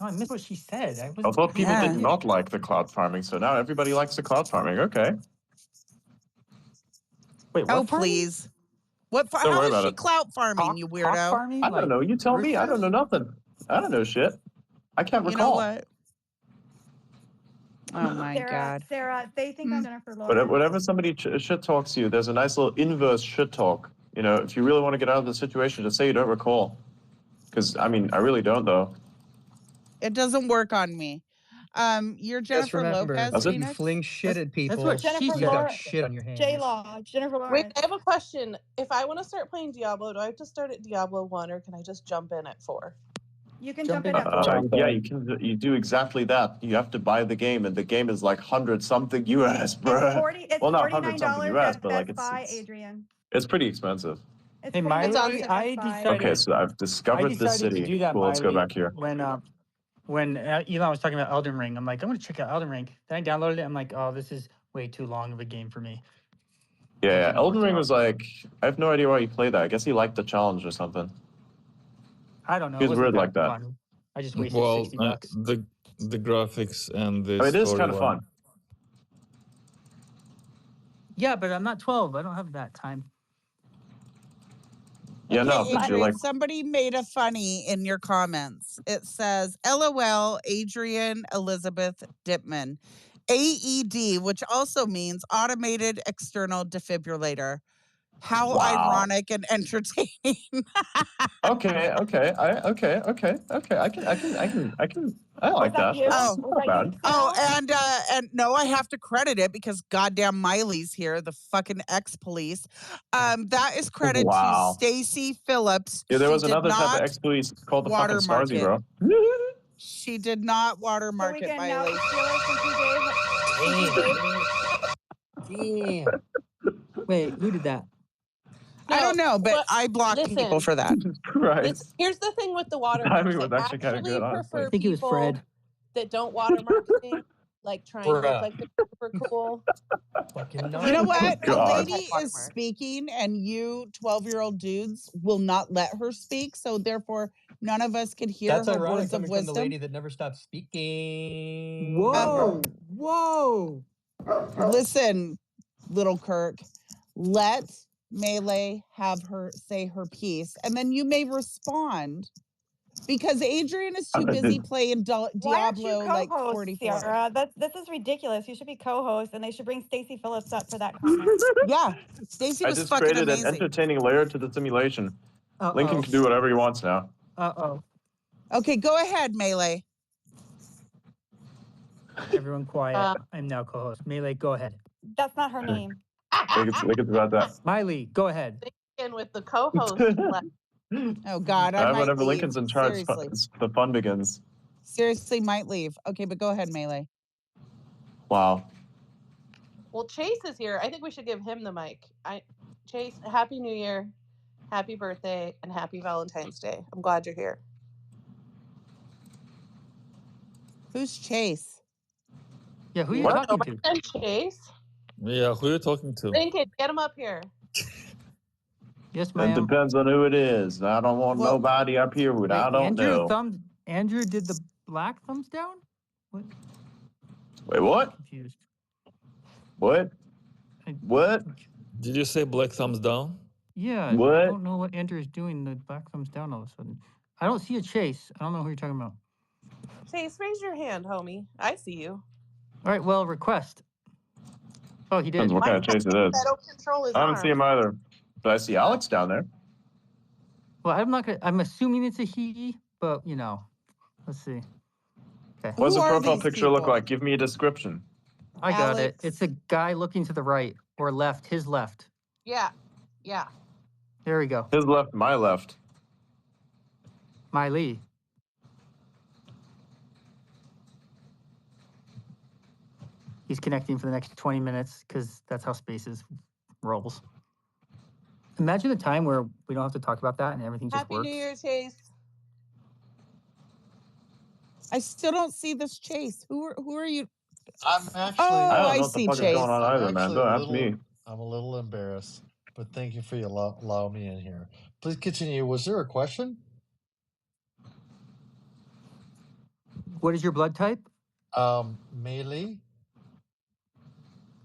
I missed what she said. I thought people did not like the cloud farming, so now everybody likes the cloud farming. Okay. Wait, what please. What? How is she clout farming, you weirdo? Farming? I don't know. You tell me. I don't know nothing. I don't know shit. I can't recall. You know what? Oh my God. Sarah, they think I'm Jennifer Lawrence. But whenever somebody shit talks you, there's a nice little inverse shit talk. You know, if you really want to get out of the situation, just say you don't recall. Because, I mean, I really don't, though. It doesn't work on me. You're Jennifer Lopez. You fling shit at people. That's what she you got shit on your hands. J-Law, Jennifer Lawrence. Wait, I have a question. If I want to start playing Diablo, do I have to start at Diablo 1 or can I just jump in at 4? You can jump in at 4. Yeah, you can. You do exactly that. You have to buy the game, and the game is like $100-something US, bro. It's well, not $49 US, at but like Adrian. It's pretty expensive. It's hey, Miley, I decided. Okay, so I've discovered the city. To do that, cool, let's go back here. When Elon was talking about Elden Ring, I'm like, I'm going to check out Elden Ring. Then I downloaded it. I'm like, oh, this is way too long of a game for me. Yeah, Elden Ring was like, I have no idea why he played that. I guess he liked the challenge or something. I don't know. He was weird like that. Fun. I just wasted $60. The graphics and the it is kind of fun. Yeah, but I'm not 12. I don't have that time. Yeah, okay, no, but you're like... Somebody made a funny in your comments. It says, LOL, Adrian Elizabeth Dittmann. AED, which also means automated external defibrillator. How ironic and entertaining. Okay. I like that. And no, I have to credit it because goddamn Miley's here, the fucking ex-police. That is credit to Stacy Phillips. Yeah, there was another type of ex-police called the fucking Starzy, bro. She did not watermark it, Miley. Damn. Wait, who did that? No, I don't know, but I blocked people for that. Here's the thing with the watermark. I mean, was actually kind of good, prefer I think it was Fred. That don't watermark things like trying to look like they're super cool. Fucking You know what? A God. lady is speaking, and you 12-year-old dudes will not let her speak. So therefore, none of us could hear That's her ironic words of coming from the wisdom. lady that never stops speaking. Whoa, whoa. Listen, little Kirk, let Melee have her say her piece, and then you may respond. Because Adrian is too busy playing Why aren't you Diablo like co-host, 44. Sierra? This is ridiculous. You should be co-host, and they should bring Stacey Phillips up for that comment. Yeah, Stacey I was just fucking created amazing. an entertaining layer to the simulation. Uh-oh. Lincoln can do whatever he wants now. Uh-oh. Okay, go ahead, Melee. Everyone quiet. I'm now co-host. Melee, go ahead. That's not her name. Lincoln's about that. Miley, go ahead. In with the co-host. Oh God, I might whenever leave. Lincoln's in charge, Seriously. the fun begins. Seriously, might leave. Okay, but go ahead, Melee. Wow. Well, Chase is here. I think we should give him the mic. Chase, Happy New Year, Happy Birthday, and Happy Valentine's Day. I'm glad you're here. Who's Chase? Yeah, who are you talking to? And Chase. Yeah, who are you talking to? Lincoln, get him up here. Yes, It ma'am. depends on who it is. I don't want nobody up here with I don't know. Andrew did the black thumbs down? What? Wait, what? I'm confused. What? What? Did you say black thumbs down? Yeah, What? I don't know what Andrew is doing. The black thumbs down all of a sudden. I don't see a Chase. I don't know who you're talking about. Chase, raise your hand, homie. I see you. All right, well, request. Oh, he did. Depends what kind of chase it is. I don't control his I haven't seen him either. But I see Alex down there. Well, I'm assuming it's a he, but you know, let's see. Okay. What does the profile picture look like? Give me a description. I got it. It's a guy looking to the right or left, his left. Yeah. Yeah. There we go. His left, my left. Miley. He's connecting for the next 20 minutes because that's how Spaces rolls. Imagine a time where we don't have to talk about that and everything just Happy works. New Year, Chase. I still don't see this Chase. Who are you? I'm actually. I see Chase. Going on either, man. Don't ask me. I'm a little embarrassed, but thank you for allowing me in here. Please continue. Was there a question? What is your blood type? Melee.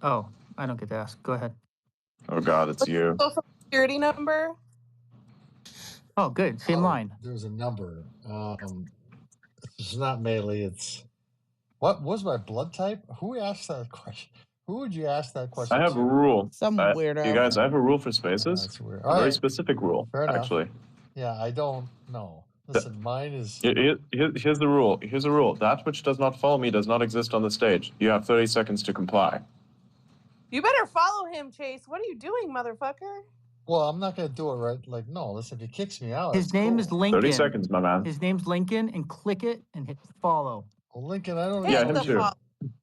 Oh, I don't get to ask. Go ahead. Oh God, it's you. Social security number. Oh, good. Same line. There's a number. It's not Melee. It's what was my blood type? Who asked that question? Who would you ask that question? I have a rule. Some weirdo. You guys, I have a rule for Spaces. That's weird. A very specific rule, actually. Yeah, I don't know. Listen, mine is. Here's the rule. Here's a rule. That which does not follow me does not exist on the stage. You have 30 seconds to comply. You better follow him, Chase. What are you doing, motherfucker? Well, I'm not gonna do it right. Like, no. Listen, if he kicks me out, His name is Lincoln. 30 seconds, my man. His name's Lincoln, and click it and hit follow. Well, Lincoln, I don't. Yeah, him too. All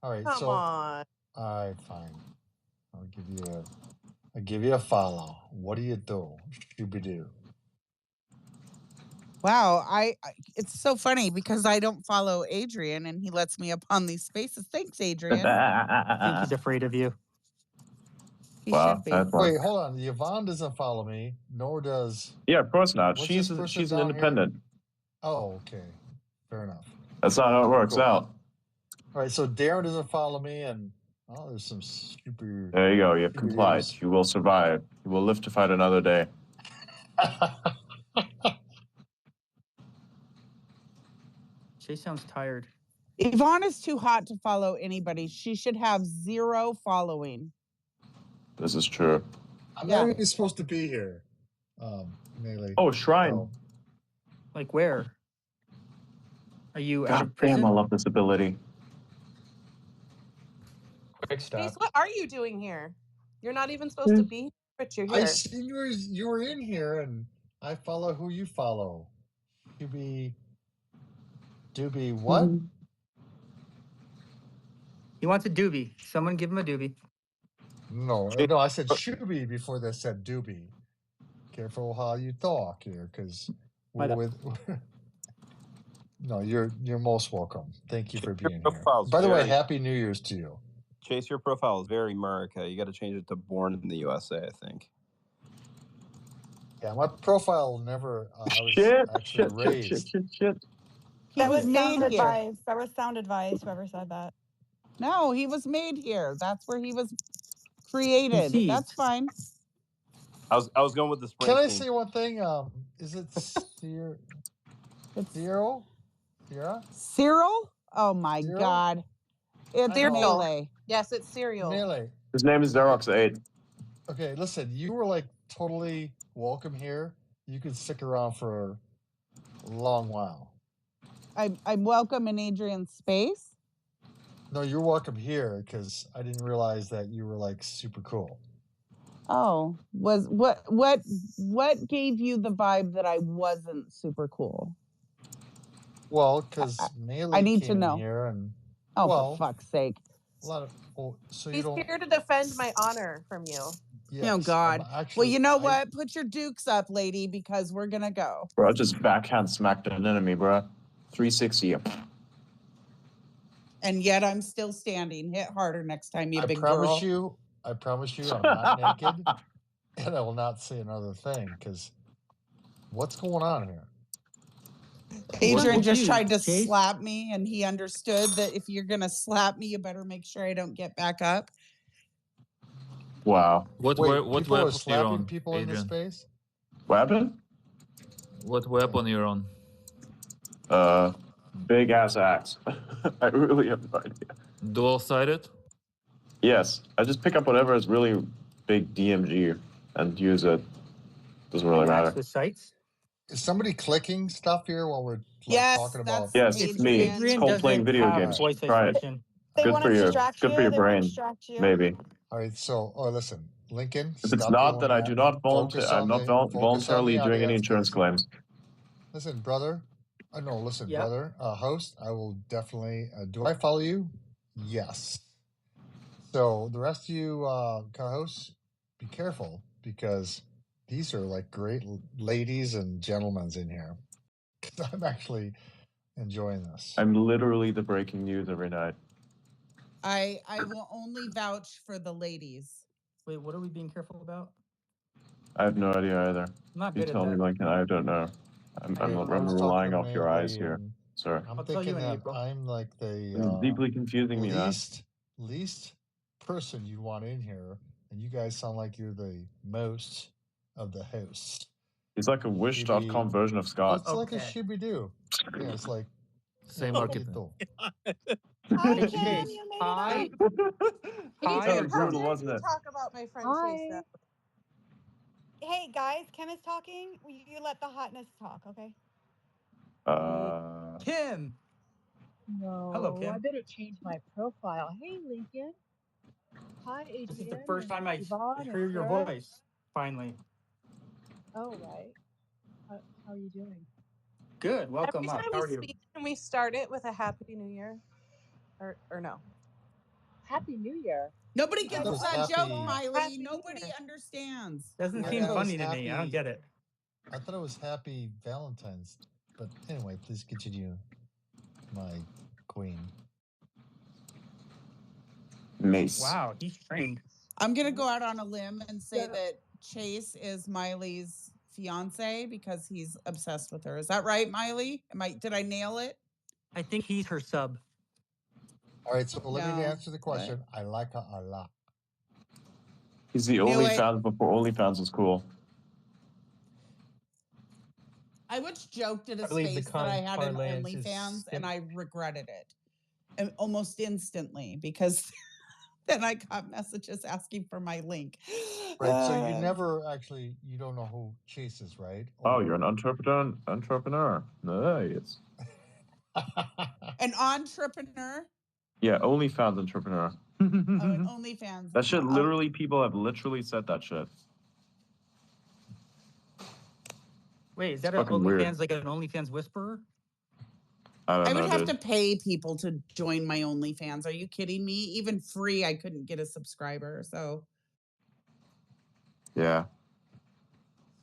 right, Come on. All right, fine. I'll give you a follow. What do you do? Shooby-doo. Wow, it's so funny because I don't follow Adrian and he lets me up on these spaces. Thanks, Adrian. I think he's afraid of you. He should be. Wait, hold on. Yvonne doesn't follow me, nor does. Yeah, of course not. What's She's this person an down independent. here? Oh, okay. Fair enough. That's not how it works out. All right, so Darren doesn't follow me, and there's some super. There you go. You have complied. You will survive. You will live to fight another day. She sounds tired. Yvonne is too hot to follow anybody. She should have 0 following. This is true. I'm not even supposed to be here. Melee. Oh, Shrine. Oh. Like where? Are you out God of prison? damn, I love this ability. Quick stop. Chase, what are you doing here? You're not even supposed to be here, but you're here. I see you were in here, and I follow who you follow. Doobie what? He wants a doobie. Someone give him a doobie. No, I said Shooby before they said Doobie. Careful how you talk here, because we're with. No, you're most welcome. Thank you for Your being here. profile's By the way, very- Happy New Year's to you. Chase, your profile is very America. You got to change it to born in the USA, I think. Yeah, my profile never. I was Shit, actually raised. He That was was sound made here. advice. That was sound advice. Whoever said that. No, he was made here. That's where he was created. Conceived. That's fine. I was going with the Springsteen. Can I say one thing? Is it Cyril? Sierra? Cyril? Oh my Cyril? God. It's I know. Melee. Yes, it's cereal. Melee. His name is Xerox8. Okay, listen, you were like totally welcome here. You could stick around for a long while. I'm welcome in Adrian's space. No, you're welcome here because I didn't realize that you were like super cool. Oh, what gave you the vibe that I wasn't super cool? Well, because Melee I need came to know. in here and for fuck's sake. a lot of so you He's don't. here to defend my honor from you. Yes, Oh God. actually, well, you know what? Put your dukes up, lady, because we're gonna go. Bro, I just backhand smacked an enemy, bro. 360. And yet I'm still standing. Hit harder next time, you big promise girl. I promise you, I'm not naked, and I will not say another thing. Because what's going on here? Adrian just tried to slap me, and he understood that if you're gonna slap me, you better make sure I don't get back up. Wow. What Wait, weapon people you're are slapping on, people in this Adrian? space? Weapon? What weapon you're on? Big ass axe. I really have no idea. Dual-sided? Yes, I just pick up whatever is really big DMG and use it. Doesn't really matter. The sights. Is somebody clicking stuff here while we're Yes, talking about? Yes, it's me. It's Adrian called playing doesn't video have games. voice Try it. isolation. They Good want for to you. distract Good you. for your They want to brain. distract you. Maybe. All right, so listen, Lincoln. If it's stop not doing that I do not Focus I'm on not the- focus on voluntarily the doing any audience, insurance please. claims. Listen, brother. No, listen, Yep. brother. Host, I will definitely. Do I follow you? Yes. So the rest of you co-hosts, be careful because these are like great ladies and gentlemen in here. I'm actually enjoying this. I'm literally the breaking news every night. I will only vouch for the ladies. Wait, what are we being careful about? I have no idea either. I'm not You good tell at me, that. Lincoln. I don't know. I'm I was relying talking off to your eyes Melee here, and sir. I'm I'll tell you thinking in that April. I'm like It's the deeply confusing me, man. least person you'd want in here, and you guys sound like you're the most of the hosts. He's like a Wish.com version of Scott. It's like a Shibby-Doo. Yeah, it's like Same yeah, market. Hi, Hey, Kim. Chase, You made hi. it up. Hi, That was or brutal, Kim? wasn't it? Talk about my friend Chase. Now. Hey, guys. Kim is talking. You let the hotness talk, okay? Kim. No, Hello, Kim. I better change my profile. Hey, Lincoln. Hi, Adrian. This is the first time I Yvonne hear and your Sarah. voice. Finally. Oh, right. How are you doing? Good. Welcome Every up. time How we are you? speak, can we start it with a Happy New Year, or no? Happy New Year. Nobody I thought gets it was that joke, happy- Miley. Happy New Nobody Year. understands. Doesn't I seem thought it was funny to me. I don't get it. I thought it was Happy Valentine's, but anyway, please continue, my queen. Mace. Wow, he's trained. I'm gonna go out on a limb and say that Chase is Miley's fiance because he's obsessed with her. Is that right, Miley? Did I nail it? I think he's her sub. All right, so let me No, answer the question. I like her a lot. He's the OnlyFans before OnlyFans was cool. I once joked at a I believe the space that I had an parlance is OnlyFans skip- and I regretted it. And almost instantly because then I got messages asking for my link. Right, so you never actually, you don't know who Chase is, right? Oh, you're an entrepreneur. Nice. An entrepreneur? Yeah, OnlyFans entrepreneur. An OnlyFans. That shit, literally, people have literally said that shit. Wait, is that It's an fucking weird. OnlyFans, like an OnlyFans whisperer? I would have to pay people to join my OnlyFans. Are you kidding me? Even free, I couldn't get a subscriber. So yeah.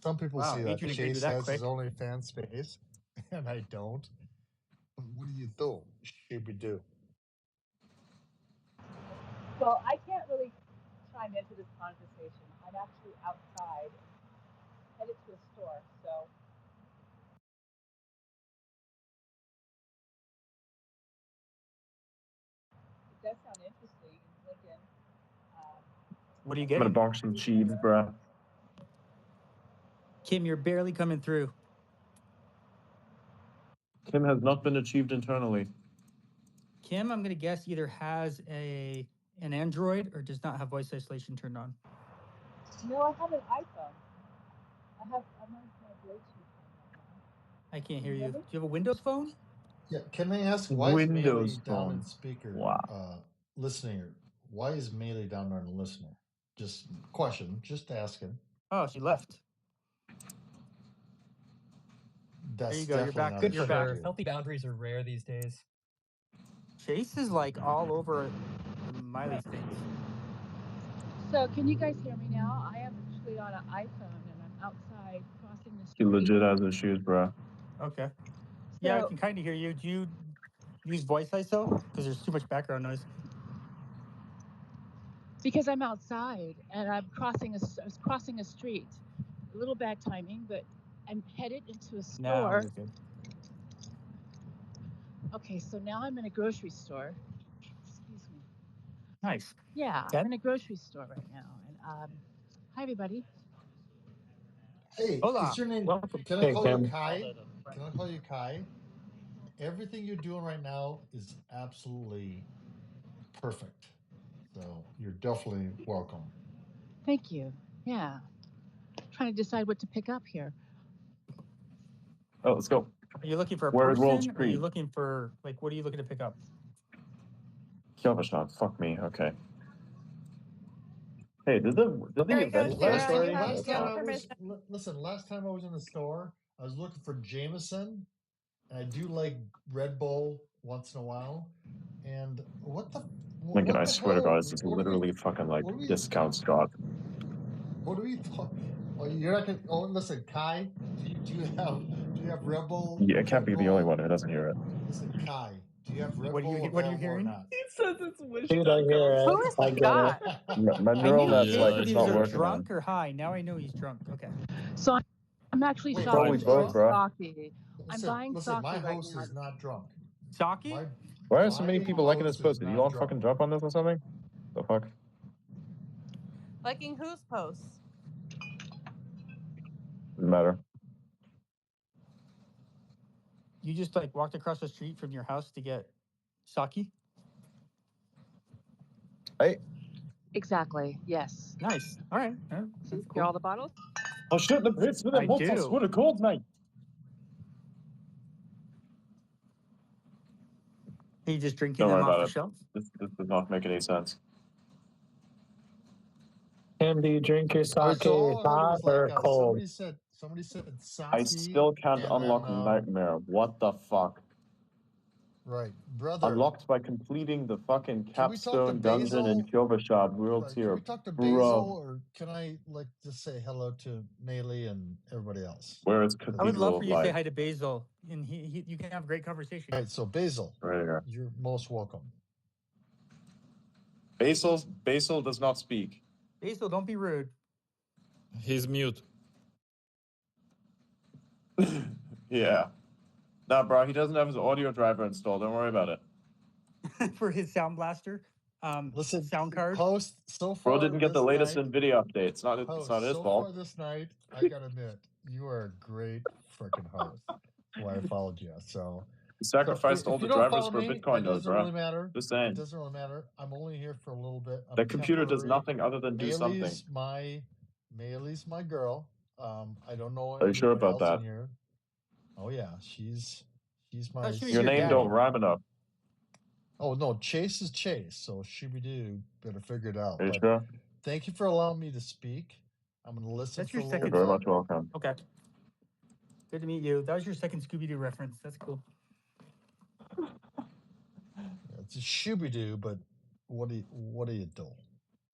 Some people Wow, see that Adrian agreed Chase with that has quick. his OnlyFans space, and I don't. What do you do? Shooby-doo. Well, I can't really chime into this conversation. I'm actually outside, headed to a store, so. It does sound interesting, Lincoln. What are you I'm gonna getting? bonk some cheese, bruh. Kim, you're barely coming through. Kim has not been achieved internally. Kim, I'm gonna guess either has an Android or does not have voice isolation turned on. No, I have an iPhone. I'm on my Bluetooth. I can't hear you. Do you have a Windows phone? Yeah, can I ask why is Windows Melee down phone. in speaker? Wow. Listener. Why is Melee down there in listener? Just question, just asking. Oh, she left. That's there you go. You're definitely back. not Good a for her. shooby-doo. Healthy boundaries are rare these days. Chase is like all over the Miley things. So can you guys hear me now? I am actually on an iPhone and I'm outside crossing the She street. legit has issues, bruh. Okay. Yeah, I So- can kind of hear you. Do you use voice ISO? Because there's too much background noise. Because I'm outside and I was crossing a street. A little bad timing, but I'm headed into a store. Now you're good. Okay, so now I'm in a grocery store. Excuse me. Nice. Yeah, Okay. I'm in a grocery store right now. And hi everybody. Hey, Hola. is your name? Welcome. Can I Hey, call you Kim. Kai? Can I call you Kai? Everything you're doing right now is absolutely perfect. So you're definitely welcome. Thank you. Yeah. Trying to decide what to pick up here. Oh, let's go. Are you looking for a Where's World person or are you Street? looking for, like, what are you looking to pick up? Kyovash, fuck me. Okay. Hey, did the There you go, event Last finish Sarah. You already? have last you time have I was permission. listen. Last time I was in the store, I was looking for Jameson, and I do like Red Bull once in a while. And Lincoln, I what the swear to hell? God, this is literally fucking like what do we- discount Scott. What do we talk? Oh, you're not gonna. Oh, listen, Kai. Do you have Red Bull? Yeah, it can't Red be the only Bull? one who doesn't hear it. Listen, Kai. Do you have Red What are Bull you available hearing? or not? He says it's wish. Dude, I hear it. Who is I get it. Scott? My I neural knew net's Chase like, was it's not either working, drunk man. or high. Now I know he's drunk. Okay. So I'm actually Wait, shopping Probably for both, bro. sake. I'm Listen, buying listen. sake My right host now. is not drunk. Saki? Why are so many My people liking this host post? is Did not Elon drunk. fucking drop on this or something? The fuck? Liking whose posts? Doesn't matter. You just like walked across the street from your house to get Saki? Hey. Exactly. Yes. Nice. All right. See, That's hear all cool. the bottles? Oh shit, it's with I a what's do. what a cold night. Are you just drinking Don't worry them off about the it. shelf? This does not make any sense. Kim, do you drink your I sake saw it hot was like or cold? somebody said I Saki, still can't and unlock then Nightmare. What the fuck? right, brother. Unlocked by completing the fucking Can we talk to capstone dungeon in Basil? Kyovashab World Right, can Tier. we talk to Bro, Basil, or can I like just say hello to Melee and everybody else? where is I would Cathedral love of for you to say Light? hi to Basil, and you can have a great conversation. All right, so Basil, Right here. you're most welcome. Basil does not speak. Basil, don't be rude. He's mute. Yeah. Nah, bro, he doesn't have his audio driver installed. Don't worry about it. For his sound blaster, Listen, sound card. host, so far Bro didn't get the this latest night, NVIDIA update. It's not host, his so fault. far this night, I gotta admit, you are a great freaking host. That's why I followed you. So He sacrificed so all if the you don't drivers follow for me, Bitcoin it nodes, doesn't bro. really matter. Just It saying. doesn't really matter. I'm only here for a little bit. I'm That computer does temporary. nothing other than do something. Maylee's my girl. I don't know Are you sure anybody about else that? in here. Oh yeah, she's my. she was Your your name daddy. don't rhyme enough. Oh no, Chase is Chase. So Shooby-Doo better figure it out. Are you But sure? thank you for allowing me to speak. I'm gonna listen That's for your a You're little second. very bit. much welcome. Okay. Good to meet you. That was your second Scooby-Doo reference. That's cool. It's a Shooby-Doo, but what do you do?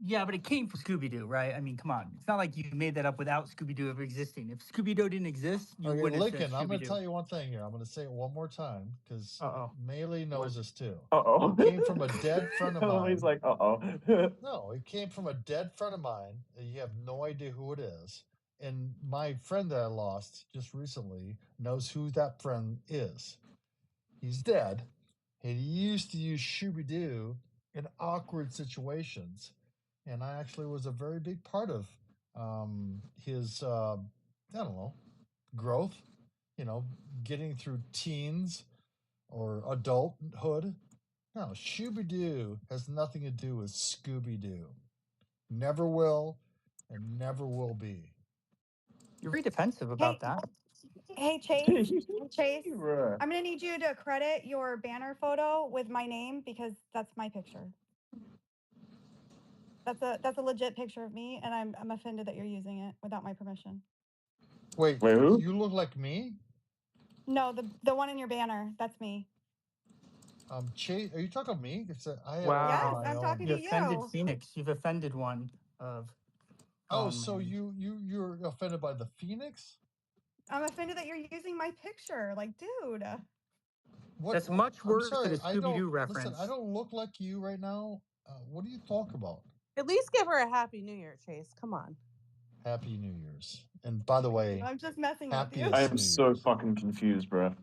Yeah, but it came from Scooby-Doo, right? I mean, come on. It's not like you made that up without Scooby-Doo ever existing. If Scooby-Doo didn't exist, you Okay, wouldn't have said Lincoln, I'm going to Scooby-Doo. tell you one thing here. I'm going to say it one more time because Melee knows this too. Uh-oh. It came from a dead friend of mine. He's like, uh-oh. No, it came from a dead friend of mine. You have no idea who it is. And my friend that I lost just recently knows who that friend is. He's dead. And he used to use Scooby-Doo in awkward situations. And I actually was a very big part of his, I don't know, growth, getting through teens or adulthood. No, Scooby-Doo has nothing to do with Scooby-Doo. Never will and never will be. You're very defensive about that. Hey, Chase. Chase, I'm going to need you to credit your banner photo with my name because that's my picture. That's a legit picture of me, and I'm offended that you're using it without my permission. Wait, who? You look like me? No, the one in your banner, that's me. Chase, are you talking to me? Wow. Yes, I'm talking You to offended you. Phoenix. You've offended one of. So man. you're offended by the Phoenix? I'm offended that you're using my picture. Like, dude. That's much worse than a I Scooby-Doo don't reference. listen. I don't look like you right now. What do you talk about? At least give her a Happy New Year, Chase. Come on. Happy New Year's. And by the way, I'm just messing with you. I am so fucking confused, bro.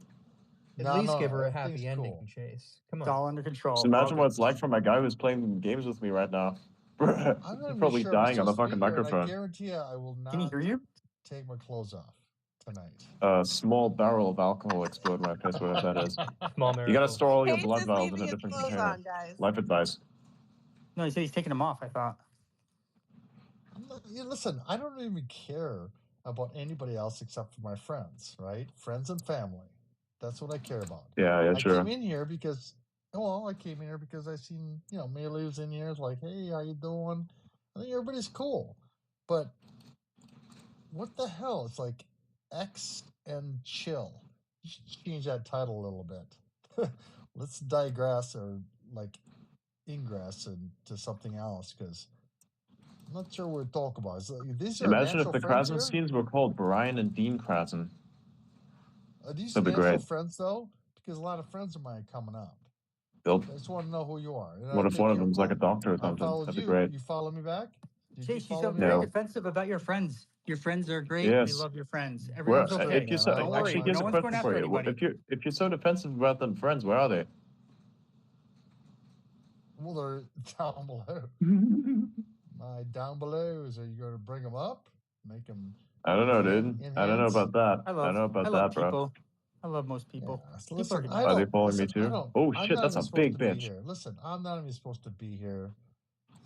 At least give her a happy ending, Chase. Come on. It's all under control. Just imagine what it's like for my guy who's playing games with me right now. I'm He's probably dying on the fucking I microphone. guarantee you I will not Can he hear you? take my clothes off tonight. A small barrel of alcohol explode in my face, whatever that is. Small You gotta store all your Chase blood is vials in leaving a his different clothes container. on, guys. Life advice. No, he said he's taking them off, I thought. Listen, I don't even care about anybody else except for my friends, right? Friends and family. That's what I care about. Yeah, I sure. came in here because I seen, Melee was in here. It's like, hey, how you doing? I think everybody's cool. But what the hell? It's like X and chill. You should change that title a little bit. Let's digress or ingress into something else because I'm not sure what we're talking about. These are Imagine if natural the friends Krasen here? scenes were called Brian and Dean Krasen. Are these That'd be natural great. friends though? Because a lot of friends of mine are coming up. They'll, I just want to know who you are. And what if one of them's like a doctor or I something? followed That'd be you. great. You follow me back? Did you Chase, you follow sound me very back? defensive about your friends. Your friends are great. We Yes. love your friends. Where, Everyone's okay. if you're so, Don't worry. actually, here's No a one's going question after for you. anybody. If you're so defensive about them friends, where are they? Well, they're down below. My down belows. Are you going to bring them up? Make them. I don't know, dude. I don't know about that. I don't know about that, bro. people. I love most people. Yeah, so People listen, Are they following me too? Oh I'm shit, not that's even a supposed big to be bitch. here. Listen, I'm not even supposed to be here.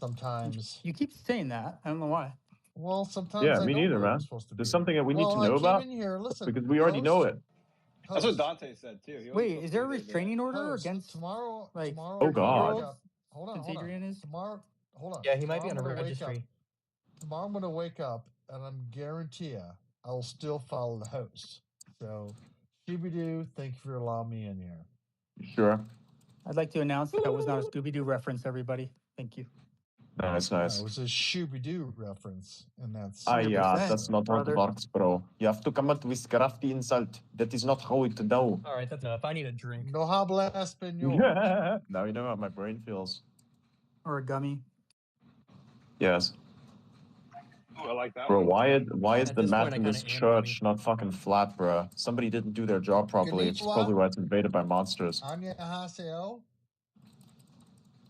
Sometimes. You keep saying that. I don't know why. Well, sometimes Yeah, I me don't neither, know I'm man. supposed to be. There's something that we need to I know came about in here. Listen, because we already know it. That's what Dante said too. He wasn't Wait, supposed is to there a be there today. restraining order against tomorrow? like Tomorrow. Oh, your God. girls? Hold on. Since Hold on. Adrian is? Tomorrow. Hold on. Yeah, he might be on a Tomorrow I'm gonna wake registry. Tomorrow I'm going to wake up and I'm guarantee you I'll still follow the host. So, Scooby-Doo, thank you for allowing me in here. Sure. I'd like to announce that was not a Scooby-Doo reference, everybody. Thank you. Nice. It was a Scooby-Doo reference, and that's. That's not how it works, bro. You have to come out with crafty insult. That is not how it do. All right, that's enough. I need a drink. No habla español. Now you know how my brain feels. Or a gummy. Yes. I like that Bro, one. why is At the this map point, I in this kinda am church not fucking flat, bro? Somebody didn't do their job properly. It's Konnichiwa. probably why it's invaded by monsters. Annyeonghaseyo.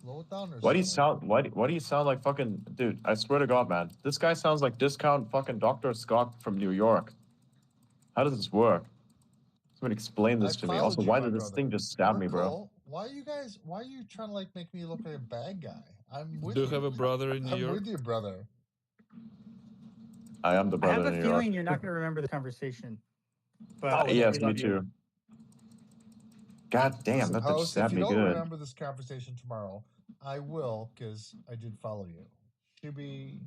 Slow it down or Why do you something. sound why do you sound like fucking dude? I swear to God, man, this guy sounds like discount fucking Dr. Scott from New York. How does this work? Somebody explain this to me. Also, why did this thing just stab me, bro? Cool. Why are you trying to make me look like a bad guy? I'm with Do you. you have a brother in New I'm York? with you, brother. I am the I brother have a in New feeling York. you're not going to remember the conversation. But Yes, we me love you. too. God damn, Listen, that bitch host, if stabbed you me don't good. remember this conversation tomorrow, I will, because I did follow you. Shooby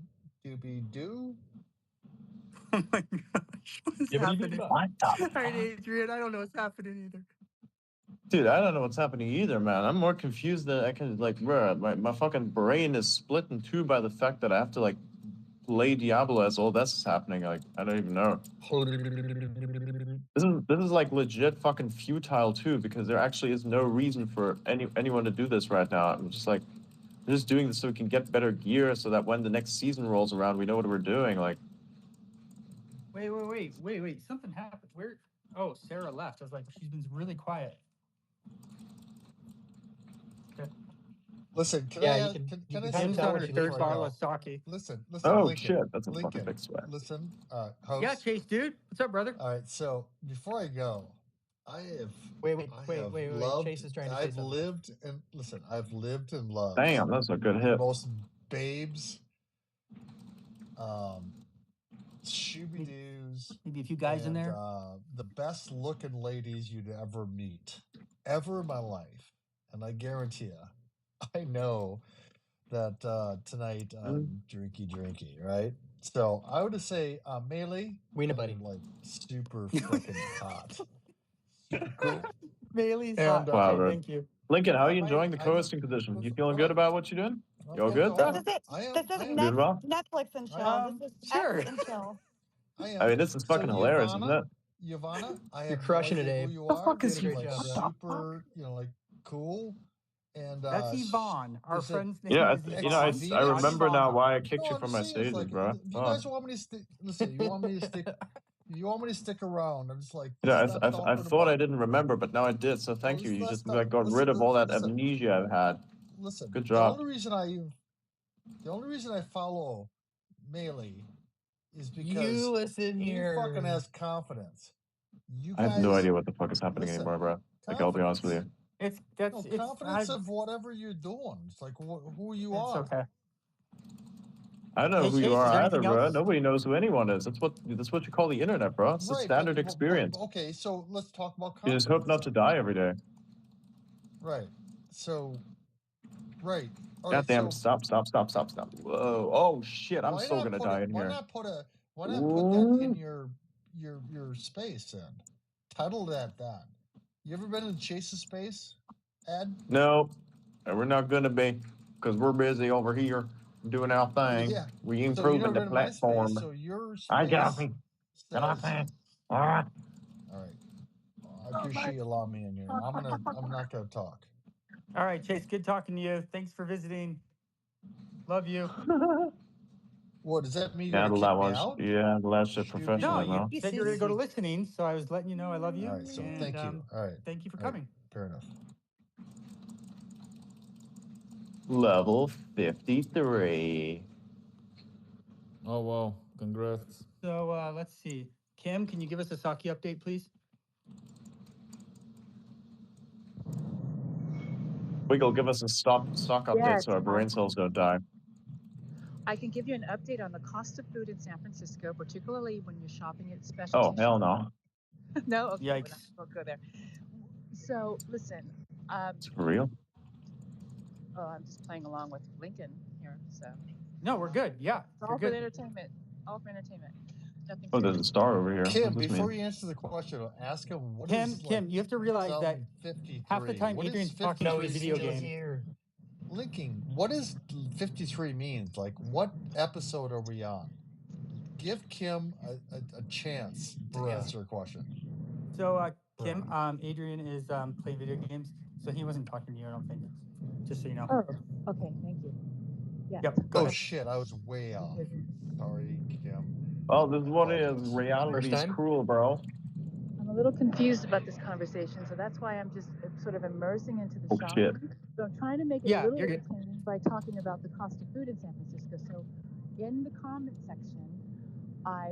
dooby doo. Oh my gosh, what's happening? What the All right, Adrian, I don't know what's happening either. Dude, I don't know what's happening either, man. I'm more confused than I can, like, bro, my fucking brain is split in two by the fact that I have to, like, play Diablo as all this is happening. Like, I don't even know. This is like legit fucking futile too, because there actually is no reason for anyone to do this right now. I'm just like, we're just doing this so we can get better gear, so that when the next season rolls around, we know what we're doing. Like, Wait. Something happened. Where? Oh, Sarah left. I was like, she's been really quiet. Okay. Listen, can Yeah, I you ask, can can I kind say of Kim's tell on when her she leaves third right bottle now. of sake. Listen, oh Lincoln. shit, that's a fucking Lincoln, big sweat. listen, host. Yeah, Chase, dude. What's up, brother? All right, so before I go, I have Wait. loved, Chase is trying to say I've something. lived and listen, I've lived and loved Damn, that's a good the hit. most babes, Shooby-Doos, Maybe a few guys in there. the best looking ladies you'd ever meet, ever in my life. And I guarantee you, I know that tonight I'm drinky, right? So I would say Melee, We know, buddy. like super freaking hot, super cool. Bailey's And hot. Wow, Okay, bro. thank you. Lincoln, how are you I enjoying the know- co-hosting position? You feeling hold good on. about what you're doing? You all Okay, good? hold This on. isn't I am Doing well? Netflix and chill. This is Sure. X and chill. I am. I mean, this is fucking hilarious, isn't it? Yvonne, I You're have crushing no it, idea Abe. who you The are. fuck is Doing a you? great job, bro. Super, like cool. And That's Yvonne. Our is it friend's name Yeah, is you know, Yvonne. I remember now Ivana. why I kicked No, you I'm from just my saying, it's stages, like, bro. if you guys want me to stick, listen, you want me to stick, you want me to stick around. I'm just like, You know, stop I talking thought I about. didn't remember, but now I did. So thank you. You Let's just stop. like got rid of all that amnesia I've had. Listen, Good the job. only reason I follow Melee is because You listen he here. fucking has confidence. You I have no guys, idea what the fuck is happening listen, anymore, bro. Like, I'll be honest with you. It's confidence of whatever you're doing. It's like who you are. Okay. I don't know Hey, who you Chase, are is there either, anything bro. else? Nobody knows who anyone is. That's what you call the internet, bro. It's the standard experience. Okay, so let's talk about You confidence. just hope not to die every day. Right. So, right. All God right, damn! so Stop! Whoa! Oh shit! I'm so gonna die in why here. not put that in your space then? Title that. You ever been in Chase's space, Ed? No, and we're not gonna be, because we're busy over here doing our thing. Yeah. We So improving the in my space, platform. so your space I got me. All right. All right. I appreciate you allowing me in here. I'm not gonna talk. All right, Chase, good talking to you. Thanks for visiting. Love you. What does that mean? You're Handle gonna that kick me one. out? Yeah, the last shit No, professionally, you man. said you were going to go to listening, so I was letting you know I love you. All right, so and, thank you. All right. Thank you for All right, coming. fair enough. Level 53. Oh wow! Congrats. So let's see. Kim, can you give us a Saki update, please? Wiggle, give us a stock update Yes, so our brain cells don't die. I can give you an update on the cost of food in San Francisco, particularly when you're shopping at specialty. Oh, hell no. No? Okay, yikes. we'll go there. So, listen. It's for real? Oh, I'm just playing along with Lincoln here, so. No, we're good. Yeah, It's all for entertainment. All for entertainment. Nothing Oh, there's a star over here. Kim, What does this before mean? you answer the question, ask him what Kim, is Kim, you have to realize that 53? half the time What Adrian's is talking to a video game. Here. Linking, what does 53 means? Like, what episode are we on? Give Kim a chance to answer a question. So, Kim, Adrian is playing video games, so he wasn't talking to you, I don't think. Just so you know. Oh, okay, thank you. Yeah. Yep, go ahead. Shit, I was way off. Sorry, Kim. Oh, this is what it is. Reality's cruel, bro. I'm a little confused about this conversation, so that's why I'm just sort of immersing into the Oh, shopping. shit. So I'm trying to make it Yeah, a little you're good. entertaining by talking about the cost of food in San Francisco. So in the comment section, I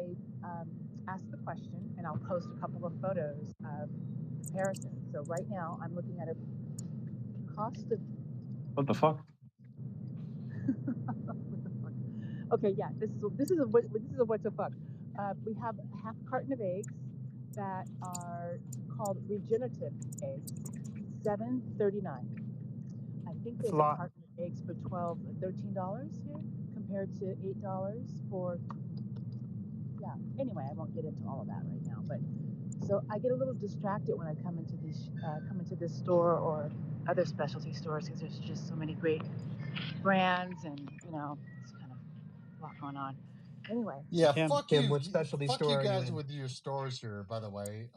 asked the question, and I'll post a couple of photos of comparison. So right now, I'm looking at a cost of... What the fuck? Okay, yeah, this is a what the fuck. We have a half carton of eggs that are called regenerative eggs, $7.39. I think there's a carton of eggs for $12, $13 here, compared to $8 for. Yeah. Anyway, I won't get into all of that right now, but So I get a little distracted when I come into this store or other specialty stores because there's just so many great brands and it's kind of a lot going on. Anyway. Yeah, Kim, fuck Kim, you. which specialty Fuck store you are you guys in? with your stores here, by the way.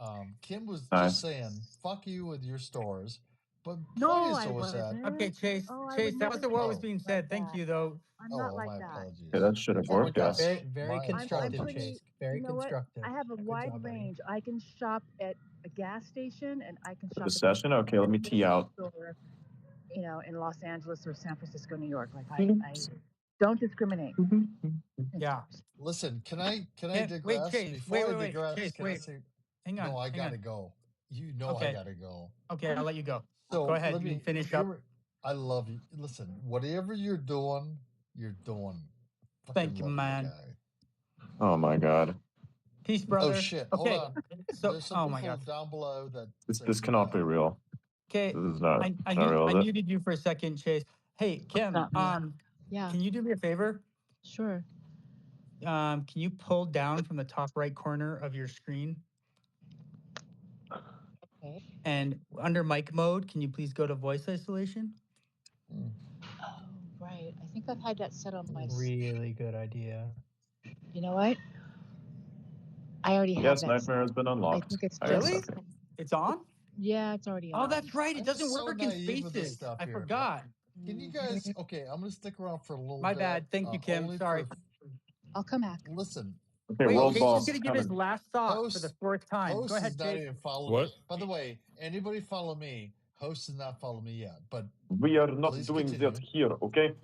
Kim was Nice. just saying, fuck you with your stores. But No, point is I always that. Okay, wasn't. Chase. Oh, I would Chase, that never wasn't what say was Oh. being things like said. Thank that. you, though. I'm not Oh, like my that. apologies. Yeah, that should have worked, Okay. yes. Very My constructive, apologies. Chase. Very You know what? constructive. I have a Good wide job, buddy. range. I can shop at a gas station and I can shop This at session? Okay, let me the tee out. store, in Los Angeles or San Francisco, New York. Like I don't discriminate. Yeah. Listen, can I Wait, digress? Chase. Before I Wait. digress, Chase, can I wait. say Hang on. no, I hang gotta on. go. You know I Okay. gotta go. Okay, I'll let you go. So Go ahead. You can finish up. I love you. Listen, whatever you're doing, you're doing. Thank you, love man. guy. Oh my god. Peace, brother. Oh shit! Okay. Hold on. So, There's some oh my people God. down below that This cannot be real. Okay. This is not I real, is it? muted you for a second, Chase. Hey, Kim. Yeah. Can you do me a favor? Sure. Can you pull down from the top right corner of your screen? Okay. And under mic mode, can you please go to voice isolation? Oh, right. I think I've had that set on my. Really good idea. You know what? I already have Yes, that. Nightmare has been unlocked. I think it's I just. Really? accept it. It's on? Yeah, it's already on. Oh, that's right. It I'm doesn't so work in naive with this spaces. stuff I here. forgot. Can you guys? Okay, I'm gonna stick around for a little My bit. bad. Thank you, Kim. Only Sorry. I'll come back. Listen. Okay, Wait, World Chase Boss is going to give his coming. last thought for the fourth time. Host Go ahead, is not Chase. even following What? me. By the way, anybody follow me? Host has not followed me yet, but We are not please doing continue. that here, okay?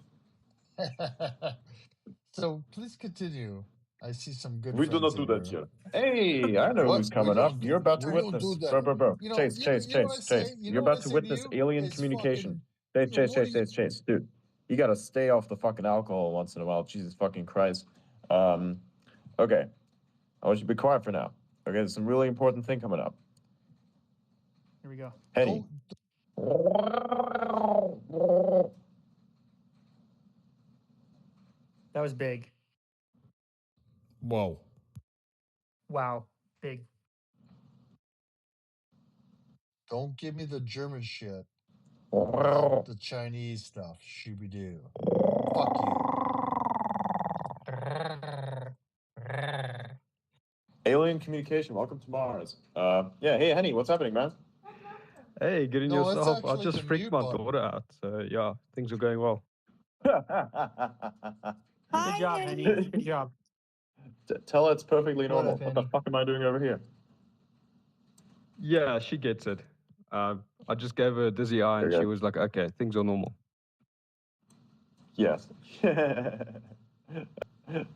So please continue. I see some good We do friends not do that here. here. Hey, I know What? who's We coming don't up. do- You're about to we don't witness. do that. Bro. You know, Chase. you know what I say? You You're know what I about to say to witness you? alien It's communication. fucking- what do you- Chase. Dude, you gotta stay off the fucking alcohol once in a while. Jesus fucking Christ. Okay. I want you to be quiet for now. Okay, there's some really important thing coming up. Here we go. Henny. That was big. Whoa. Wow. Big. Don't give me the German shit. The Chinese stuff. Shooby-doo. Fuck you. Alien communication. Welcome to Mars. Yeah. Hey, Henny, what's happening, man? Hey, getting No, it's yourself. I actually just the freaked mute my button. daughter out. So yeah, things are going well. Good job, Henny. Good job. Tell her it's perfectly What normal. up, What the Henny? fuck am I doing over here? Yeah, she gets it. I just gave her a dizzy eye, and Okay. she was like, "Okay, things are normal." Yes.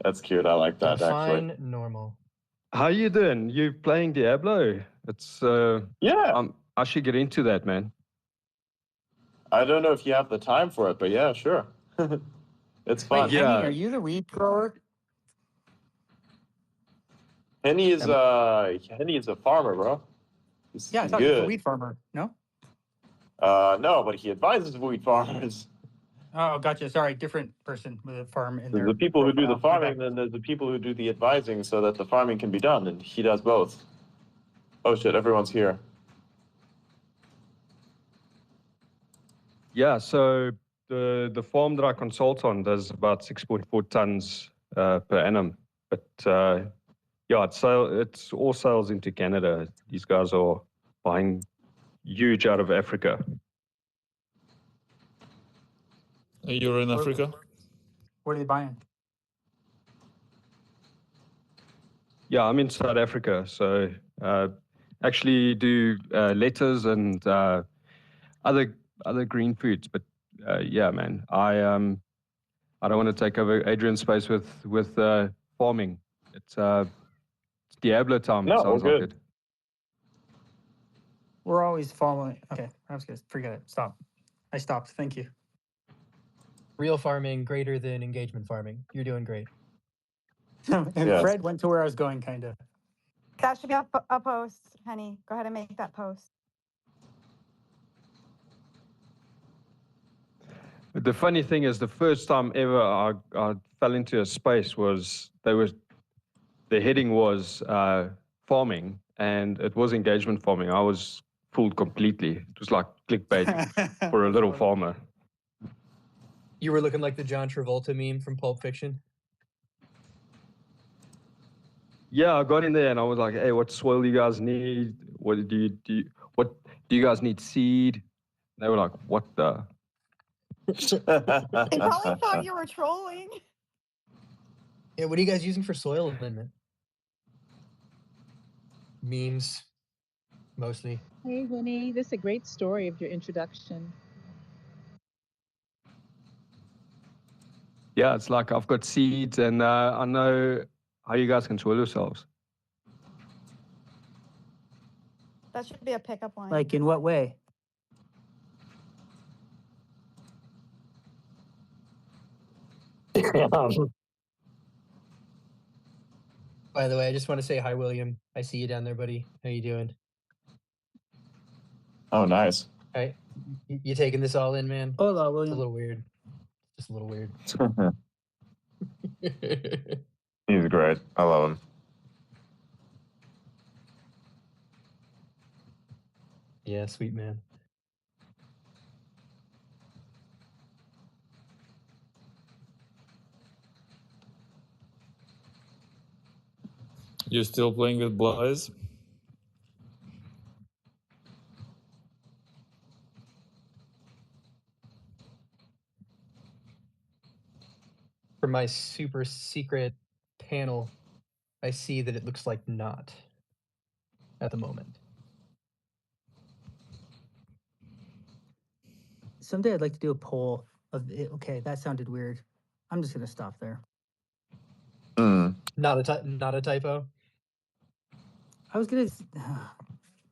That's cute. I like that, Define actually. normal. How you doing? You playing Diablo? It's Yeah. I should get into that, man. I don't know if you have the time for it, but yeah, sure. It's fun. Wait, Yeah. Henny, are you the weed grower? Henny is a farmer, bro. He's Yeah, I thought he was a good. weed farmer. No? No, but he advises weed farmers. Oh, gotcha. Sorry, different person with a farm in There's their the people who do the profile. My farming, bad. and then there's the people who do the advising so that the farming can be done, and he does both. Oh shit, everyone's here. Yeah. So the farm that I consult on does about 6.4 tons per annum, but yeah, it's all sales into Canada. These guys are buying huge out of Africa. You're in Africa? What are they buying? Yeah, I'm in South Africa, so actually do lettuce and other green foods. But yeah, man, I don't want to take over Adrian's space with farming. It's Diablo time. No, It sounds we're like good. it. We're always following. Okay, I was good. Forget it. Stop. I stopped. Thank you. Real farming greater than engagement farming. You're doing great. And Yes. Fred went to where I was going, kind of. That should be a post, Henny. Go ahead and make that post. The funny thing is, the first time ever I fell into a space was the heading was farming, and it was engagement farming. I was fooled completely. It was like clickbait for a little farmer. You were looking like the John Travolta meme from Pulp Fiction. Yeah, I got in there and I was like, "Hey, what soil do you guys need? What do you guys need seed?" They were like, "What the?" They probably thought you were trolling. Yeah, what are you guys using for soil amendment? Memes, mostly. Hey, Winnie, this is a great story of your introduction. Yeah, it's like I've got seeds and I know how you guys can soil yourselves. That should be a pickup line. Like in what way? By the way, I just want to say hi, William. I see you down there, buddy. How you doing? Oh, nice. Hey, you taking this all in, man? Hola, It's a William. little weird. Just a little weird. He's great. I love him. Yeah, sweet man. You still playing with Blaze? For my super secret panel, I see that it looks like not at the moment. Someday I'd like to do a poll of it. Okay, that sounded weird. I'm just gonna stop there. Not a typo. I was gonna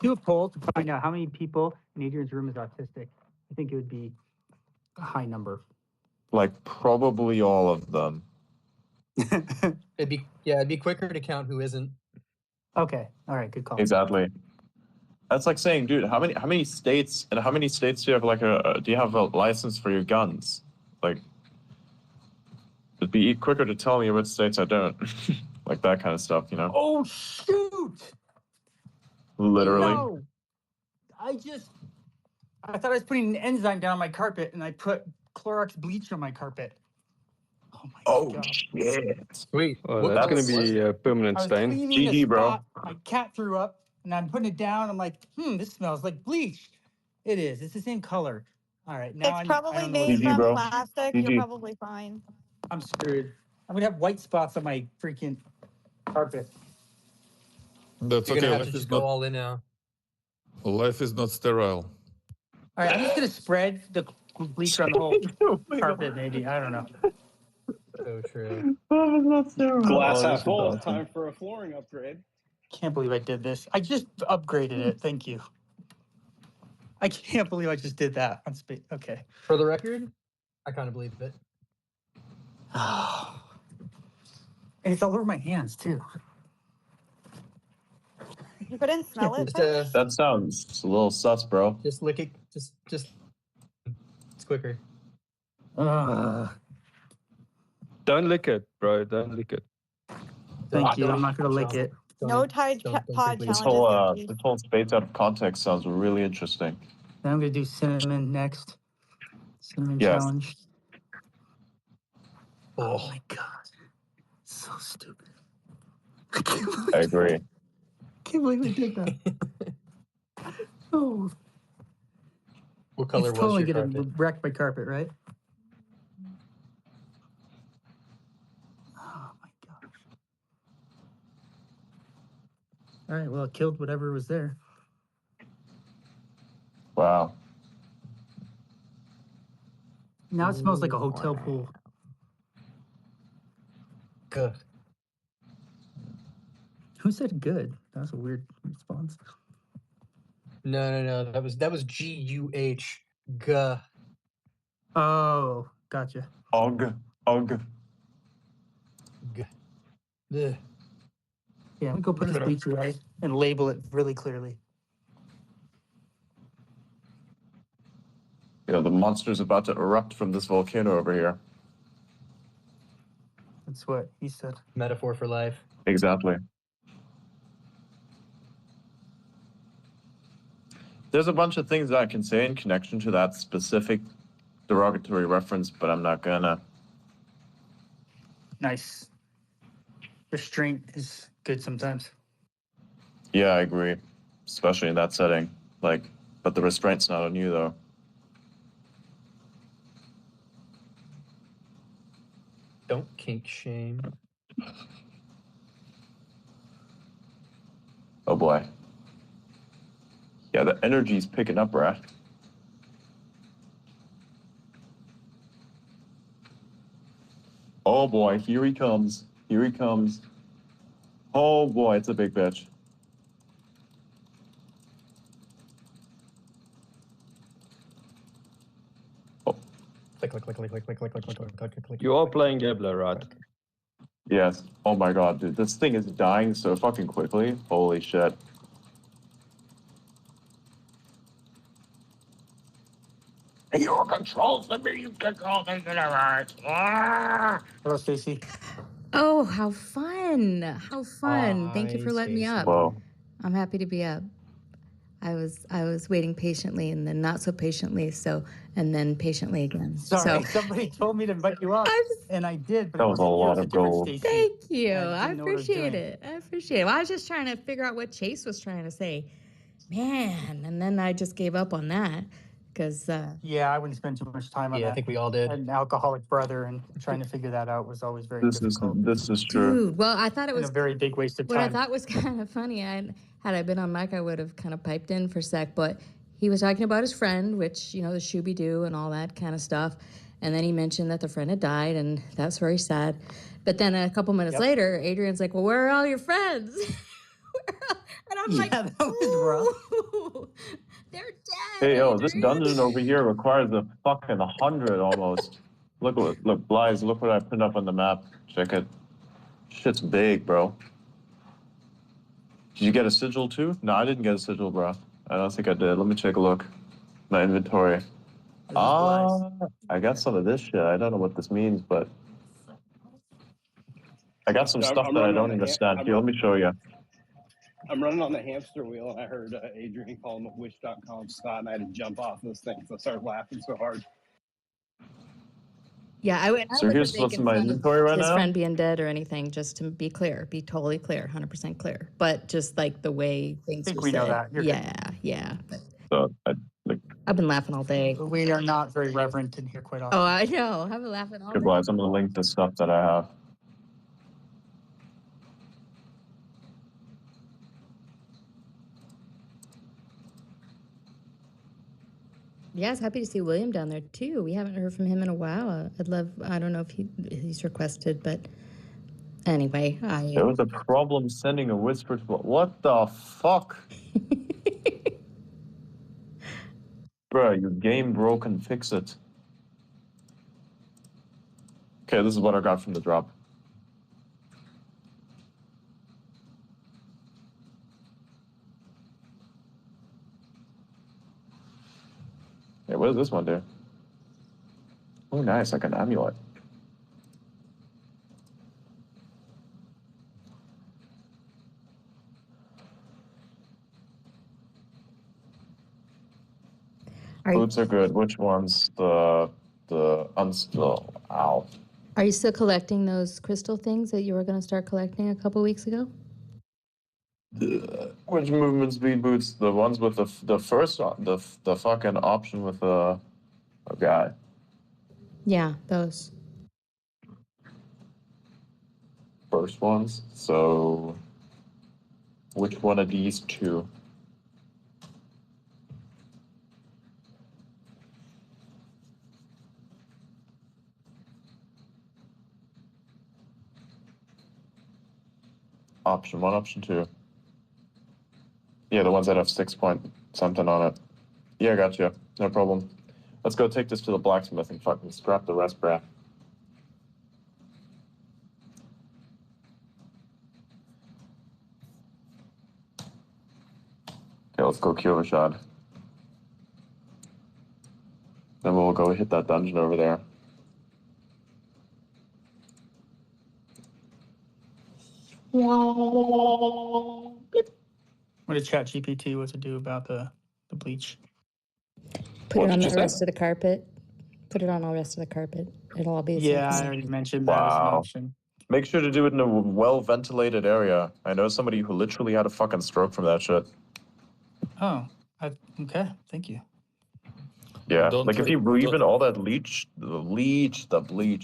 do a poll to find out how many people in Adrian's room is autistic. I think it would be a high number. Like probably all of them. It'd be quicker to count who isn't. Okay, all right, good call. Exactly. That's like saying, dude, how many states do you have do you have a license for your guns? Like, it'd be quicker to tell me which states I don't. Like that kind of stuff, you know? Oh shoot! Literally. No, I thought I was putting an enzyme down on my carpet, and I put Clorox bleach on my carpet. Oh my god! Shit! Sweet. Oh, that's going to be a permanent I was stain. cleaning a GG, bro. spot. My cat threw up, and I'm putting it down. I'm like, this smells like bleach. It is. It's the same color. All right, now It's probably I don't know what made GG, from bro. plastic. GG. You're probably fine. I'm screwed. I'm gonna have white spots on my freaking carpet. That's You're okay. gonna have to just go all in now. Life is not sterile. All right, I'm just gonna spread the bleach on the whole carpet. Maybe I don't know. So true. Glass Oh, half this full. is awesome. Time for a flooring upgrade. Can't believe I did this. I just upgraded it. Thank you. I can't believe I just did that on space. Okay. For the record, I kind of believe it. And it's all over my hands too. You couldn't smell it. Just, That sounds a little sus, bro. just lick it. Just. It's quicker. Don't lick it, bro. Don't lick it. Thank you. I'm not gonna lick it. No Tide Pod This challenges. whole space out of context sounds really interesting. Then I'm gonna do cinnamon next. Cinnamon Yes. challenge. Oh my god. So stupid. I agree. Can't believe I did that. Oh. What color it's was totally your gonna carpet? wreck my carpet, right? Oh my gosh. All right, well, it killed whatever was there. Wow. Now it smells like a hotel pool. Good. Who said good? That was a weird response. No. That was GUH. Guh. Oh, gotcha. Ugh. Guh. Ugh. Yeah, I'm gonna go put this bleach away and label it really clearly. You know, the monster's about to erupt from this volcano over here. That's what he said. Metaphor for life. Exactly. There's a bunch of things that I can say in connection to that specific derogatory reference, but I'm not gonna. Nice. Restraint is good sometimes. Yeah, I agree, especially in that setting. Like, but the restraint's not on you though. Don't kink shame. Oh boy. Yeah, the energy's picking up, Brad. Oh boy, here he comes. Here he comes. Oh boy, it's a big bitch. Oh. Click, click, click, click, click, click, click, click, click, click, click, click. You are playing Diablo, right? Yes. Oh my god, dude. This thing is dying so fucking quickly. Holy shit. Your controls the me, you control the universe. Hello, Stacy. Oh, how fun. How fun. Thank you for letting me up. Whoa. I'm happy to be up. I was waiting patiently and then not so patiently, and then patiently again. Sorry, somebody told me to invite you up, and I did, but That it was a wasn't you. lot It's a of different gold. Stacy. Thank you. I I didn't know what I was appreciate doing. it. I appreciate it. Well, I was just trying to figure out what Chase was trying to say. Man, and then I just gave up on that because Yeah, I wouldn't spend too much time on that. Yeah, I think we all did. An alcoholic brother, and trying to figure that out was always very This difficult. is true. dude, well, I thought it And was a very big waste of what I time. thought was kind of funny. Had I been on mic, I would have kind of piped in for a sec, but he was talking about his friend, which, you know, the Shooby-Doo and all that kind of stuff. And then he mentioned that the friend had died, and that's very sad. But then a couple minutes later, Adrian's like, well, where are all your friends? And I'm like, that was rough. ooh, they're dead. Hey, yo, this Adrian. dungeon over here requires a fucking 100 almost. Look, Blythe, look what I put up on the map. Check it. Shit's big, bro. Did you get a sigil too? No, I didn't get a sigil, bro. I don't think I did. Let me take a look. My inventory. I got some of this shit. I don't know what this means, but I got some stuff that I don't understand. Here, let me show you. I'm running on the hamster wheel, and I heard Adrian call him a wish.com Scott, and I had to jump off this thing, so I started laughing so hard. Yeah, I So wasn't here's what's making in my fun of inventory right his now. friend being dead or anything, just to be clear, be totally clear, 100% clear. But just like the way things I think were we said. know that. You're good. Yeah. But So I've been laughing all day. We are not very reverent in here quite often. Oh, I know. I've been laughing all good, day. Blythe, I'm gonna link the stuff that I have. Yeah, I was happy to see William down there too. We haven't heard from him in a while. I don't know if he's requested, but anyway, There was a problem sending a whisper to... What the fuck? Bruh, your game broken, fix it. Okay, this is what I got from the drop. Hey, what does this one do? Oh, nice, like an amulet. Boots are good. Which ones? The unstill. Ow. Are you still collecting those crystal things that you were going to start collecting a couple weeks ago? Which movement speed boots? The ones with the first the fucking option with a guy. Yeah, those. First ones. So, which one of these two? Option 1, option 2. Yeah, the ones that have 6 point something on it. Yeah, gotcha. No problem. Let's go take this to the blacksmith and fucking scrap the rest, bruh. Okay, let's go kill Rashad. Then we'll go hit that dungeon over there. What did ChatGPT what to do about the the bleach. Put it on the rest of the carpet. Put it on all the rest of the carpet. It'll all be the same. Yeah, I already mentioned that as an option. Make sure to do it in a well-ventilated area. I know somebody who literally had a fucking stroke from that shit. Oh, okay. Thank you. Yeah, like if you breathe in all that bleach, the bleach.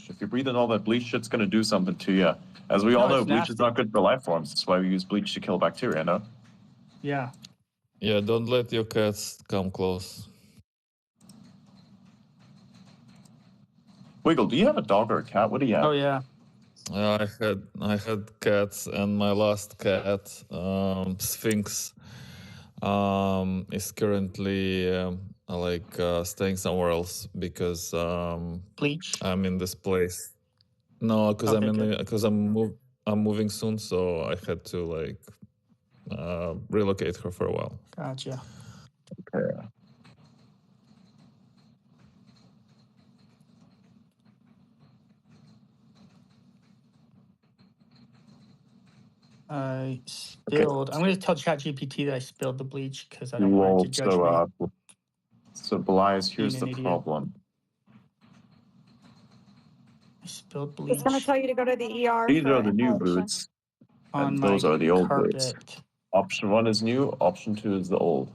If you breathe in all that bleach, shit's gonna do something to you. As we all know, bleach is not good for life forms. That's why we use bleach to kill bacteria, no? Yeah. Yeah, don't let your cats come close. Wiggle, do you have a dog or a cat? What do you have? Oh yeah. I had cats, and my last cat, Sphinx, is currently staying somewhere else because bleach. I'm in this place. No, because I'm moving soon, so I had to relocate her for a while. Gotcha. Okay. I spilled. I'm going to tell ChatGPT that I spilled the bleach because I don't want it to judge me. So Belias, here's the problem. I spilled bleach. It's going to tell you to go to the ER. These are the new boots, and those are the old boots. Option 1 is new. Option 2 is the old.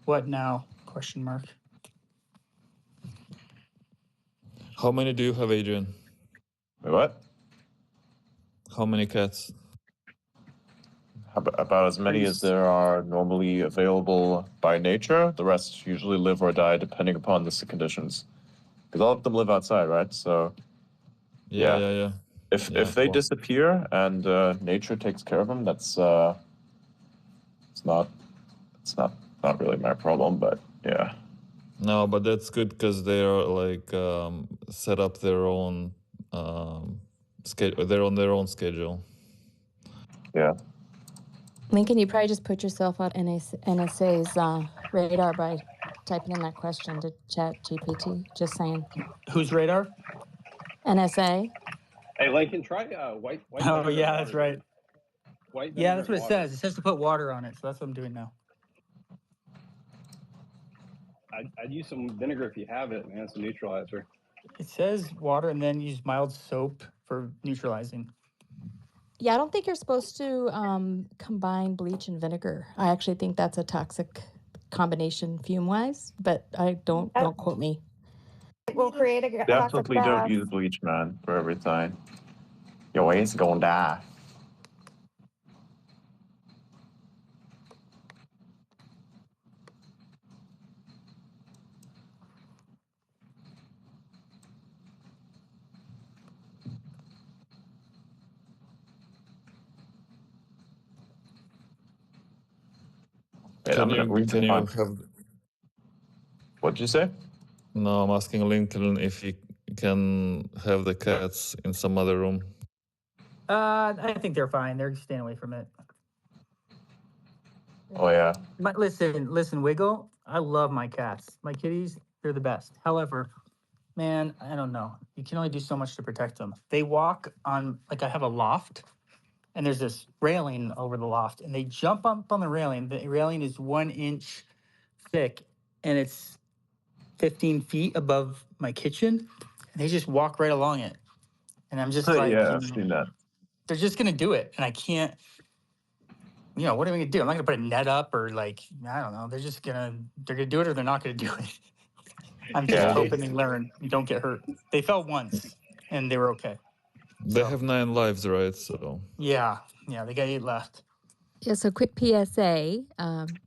What now? Question mark. How many do you have, Adrian? What? How many cats? About as many as there are normally available by nature. The rest usually live or die depending upon the conditions. Because all of them live outside, right? So, yeah. If they disappear and nature takes care of them, that's it's not really my problem. But yeah. No, but that's good because they are set up their own schedule. They're on their own schedule. Yeah. Lincoln, you probably just put yourself on NSA's radar by typing in that question to ChatGPT. Just saying. Whose radar? NSA. Hey, Lincoln, try white. Oh yeah, that's right. White yeah, that's what it water. says. It says to put water on it, so that's what I'm doing now. I'd use some vinegar if you have it, man. It's a neutralizer. It says water and then use mild soap for neutralizing. Yeah, I don't think you're supposed to combine bleach and vinegar. I actually think that's a toxic combination fume-wise, but I don't quote me. We'll create a Definitely don't use bleach, man, for everything. Your ass gonna die. Can you have? What'd you say? No, I'm asking Lincoln if he can have the cats in some other room. I think they're fine. They're staying away from it. Oh yeah. But listen, Wiggle. I love my cats. My kitties, they're the best. However, man, I don't know. You can only do so much to protect them. They walk on, I have a loft, and there's this railing over the loft, and they jump up on the railing. The railing is 1 inch thick, and it's 15 feet above my kitchen. And they just walk right along it. And I'm just I've seen that. They're just going to do it. And I can't, what am I going to do? I'm not going to put a net up or I don't know. They're going to do it or they're not going to do it. I'm just hoping they learn and don't get hurt. They fell once and they were okay. They have 9 lives, right? So yeah, they got 8 left. Yeah, so quick PSA,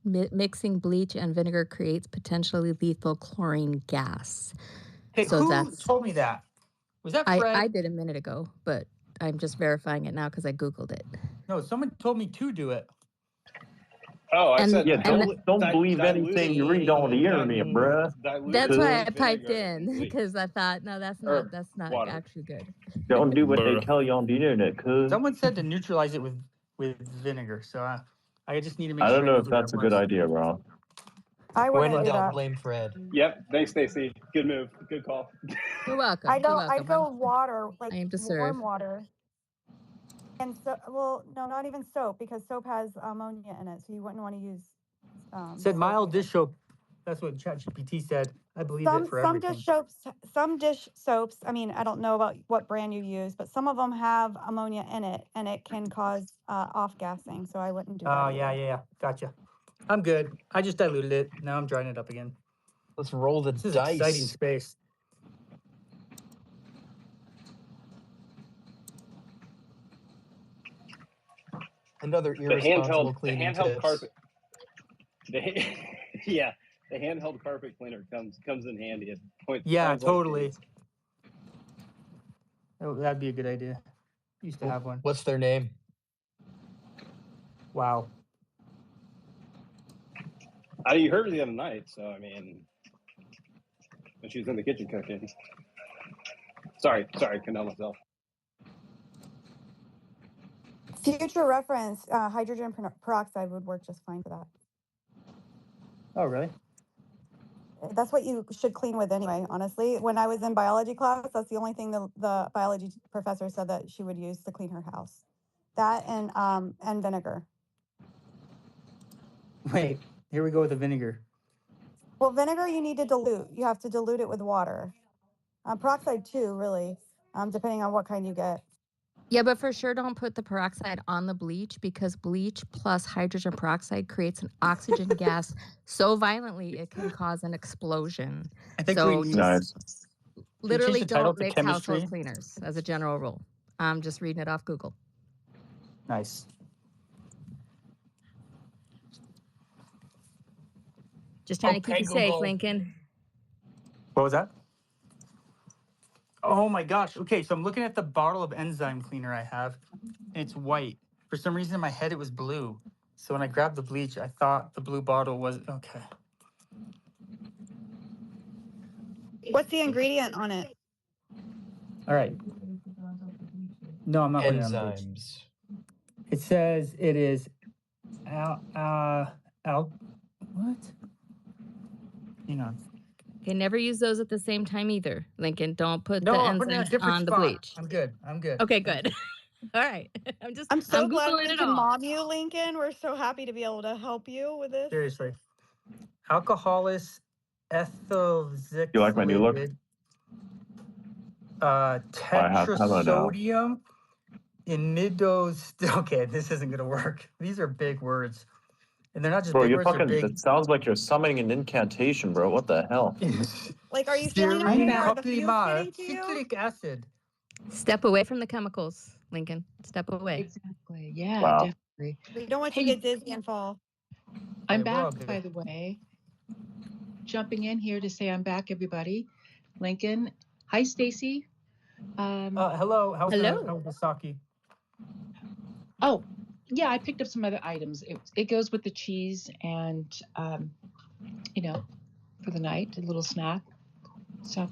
mixing bleach and vinegar creates potentially lethal chlorine gas. Hey, who told me that? Was that Fred? I did a minute ago, but I'm just verifying it now because I Googled it. No, someone told me to do it. Oh, I said, don't believe anything you read on the internet, bruh. That's why I piped in because I thought, no, that's not actually good. Don't do what they tell you on the internet, cuz. Someone said to neutralize it with vinegar, so I just need to make sure. I don't know if that's a good idea, bro. I wouldn't do that. Blame Fred. Yep. Thanks, Stacy. Good move. Good call. You're welcome. I'd go water, warm serve. water. And no, not even soap because soap has ammonia in it, so you wouldn't want to use. Said mild dish soap That's what ChatGPT said. I believe it Some for some everything. dish soaps. I mean, I don't know about what brand you use, but some of them have ammonia in it, and it can cause off gassing. So I wouldn't do that. Oh, yeah. Gotcha. I'm good. I just diluted it. Now I'm drying it up again. Let's roll the This is dice. exciting space. Another irresponsible cleaning handheld tips. carpet. Yeah, the handheld carpet cleaner comes in handy at points. Yeah, times like totally. these. Oh, that'd be a good idea. Used to have one. What's their name? Wow. You heard her the other night, so I mean, when she was in the kitchen cooking. Sorry, condone myself. Future reference, hydrogen peroxide would work just fine for that. Oh, really? That's what you should clean with anyway, honestly. When I was in biology class, that's the only thing the biology professor said that she would use to clean her house. That and vinegar. Wait, here we go with the vinegar. Well, vinegar you need to dilute. You have to dilute it with water. Peroxide too, really, depending on what kind you get. Yeah, but for sure don't put the peroxide on the bleach because bleach plus hydrogen peroxide creates an oxygen gas so violently it can cause an explosion. I think so we just literally the title don't to mix chemistry. household cleaners as a general rule. I'm just reading it off Google. Nice. Just trying to keep Okay, you safe, Google. Lincoln. What was that? Oh my gosh. Okay, so I'm looking at the bottle of enzyme cleaner I have, and it's white. For some reason in my head it was blue. So when I grabbed the bleach, I thought the blue bottle was okay. What's the ingredient on it? All right. No, I'm not putting it on the bleach. Enzymes. It says it is what? Hang on. Okay, never use those at the same time either, Lincoln. Don't put the I'm putting it in a enzymes different on the spot. bleach. I'm good. Okay, good. All right. I'm so glad Googling we it can all. mom you, Lincoln. We're so happy to be able to help you with this. Seriously. Alcoholus ethylzixlid. You like my new look? Tetrasodium imidos. Okay, this isn't gonna work. These are big words, and they're not just Bro, big you're words. fucking. They're big. It sounds like you're summoning an incantation, bro. What the hell? Like, are you feeling okay? Are the fumes getting to you? Citric acid. Step away from the chemicals, Lincoln. Step away. Exactly. Yeah, Wow. definitely. We don't want you to get dizzy and fall. I'm back, by the way. Jumping in here to say I'm back, everybody. Lincoln. Hi, Stacy. Hello. How's Hello. the sake? Oh, yeah, I picked up some other items. It goes with the cheese and, for the night, a little snack. So.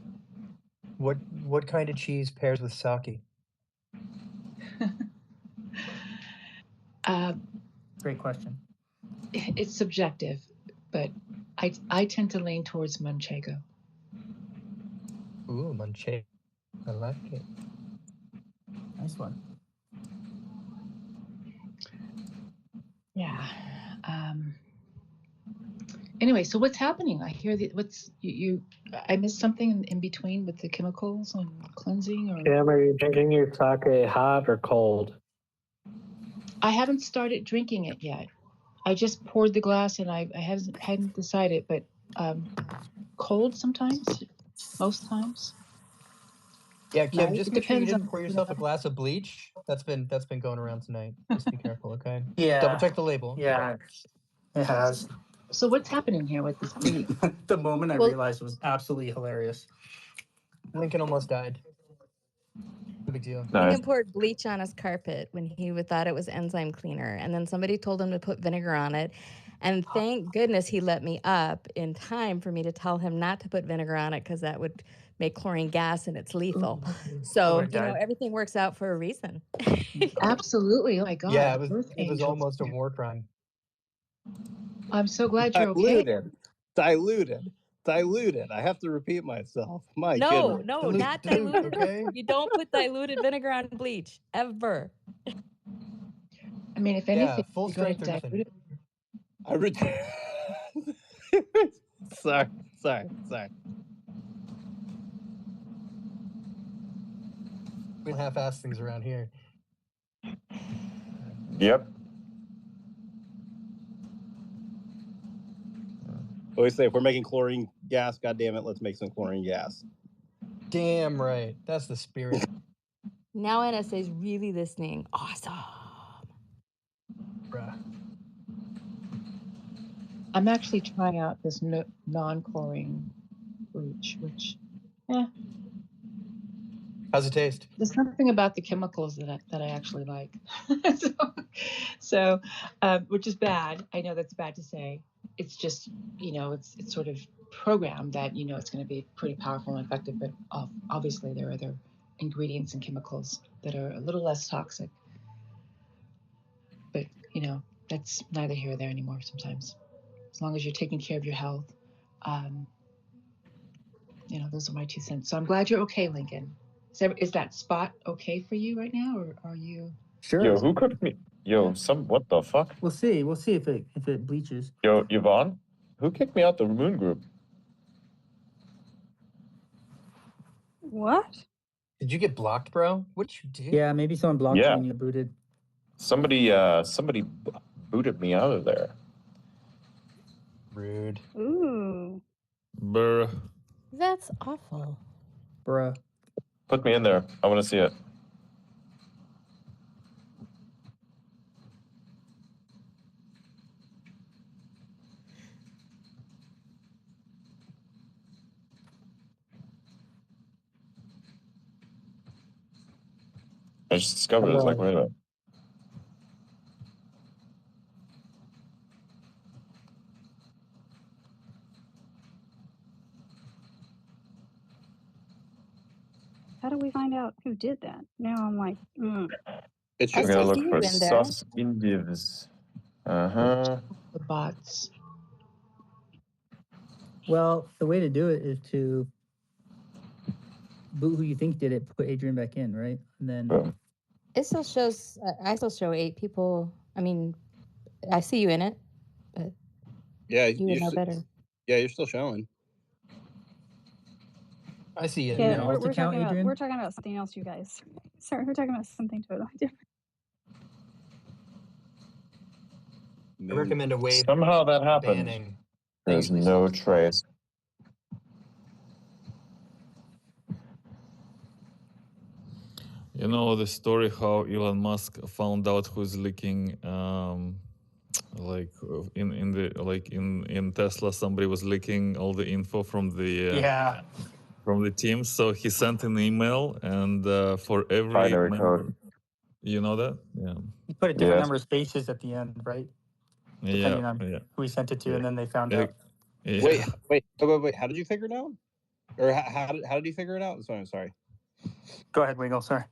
What kind of cheese pairs with sake? Great question. It's subjective, but I tend to lean towards Manchego. Ooh, Manchego. I like it. Nice one. Yeah. Anyway, so what's happening? I hear that I missed something in between with the chemicals and cleansing, or Cam, are you drinking your sake hot or cold? I haven't started drinking it yet. I just poured the glass and I hadn't decided, but cold sometimes, most times. Yeah, Kim, Right? just It make sure you depends didn't on pour yourself a glass of bleach. That's been going around tonight. Just be careful, okay? Yeah. Double check the label. Yeah, it has. So what's happening here with this bleach? The moment I realized it was absolutely hilarious. Lincoln almost died. No big deal. Lincoln poured bleach on his carpet when he thought it was enzyme cleaner, and then somebody told him to put vinegar on it. And thank goodness he let me up in time for me to tell him not to put vinegar on it because that would make chlorine gas and it's lethal. So, everything works out for a reason. Absolutely. Oh my God. Yeah, Earth it was angels. almost a war crime. I'm so glad you're okay. Diluted. I have to repeat myself. My goodness. No, not diluted. Okay? You don't put diluted vinegar on bleach ever. I mean, if anything, full strength or nothing. Sorry. We don't half-ass things around here. Yep. Always say, if we're making chlorine gas, God damn it, let's make some chlorine gas. Damn right. That's the spirit. Now NSA's really listening. Awesome. Bruh. I'm actually trying out this non-chlorine bleach, which, How's it taste? there's something about the chemicals that I actually like. so which is bad. I know that's bad to say. It's just, it's sort of programmed that, it's going to be pretty powerful and effective, but obviously there are other ingredients and chemicals that are a little less toxic. But, that's neither here or there anymore sometimes. As long as you're taking care of your health, those are my 2 cents. So I'm glad you're okay, Lincoln. Is that spot okay for you right now, or are you? Sure. Yo, who cooked me? Yo, what the fuck? We'll see. We'll see if it bleaches. Yo, Yvonne, who kicked me out the moon group? What? Did you get blocked, bro? What'd you do? Yeah, maybe someone blocked you Yeah. when you booted. Somebody booted me out of there. Rude. Ooh. Bruh. That's awful. Bruh. Put me in there. I want to see it. I just discovered it. It's like, wait a minute. How do we find out who did that? Now I'm like, It's I We're just gonna see look you for in there. sus individs. Uh-huh. The bots. Well, the way to do it is to boot who you think did it, put Adrian back in, right? And then Boom. It still shows, I still show 8 people. I mean, I see you in it, but yeah, you would know better. Yeah, you're still showing. I see it. yeah, now. we're talking about something else, you guys. Sorry, we're talking about something totally different. I recommend a wave Somehow that happened. banning. There's no trace. You know the story how Elon Musk found out who's leaking, like in Tesla, somebody was leaking all the info from the team. So he sent an email, and for every Binary member, code. you know that, yeah. you put a different number of spaces at the end, right? Depending on who he sent it to, and then they found out. Yeah. Wait. How did you figure it out? Or how did you figure it out? Sorry, I'm sorry. Go ahead, Wiggle. Sorry.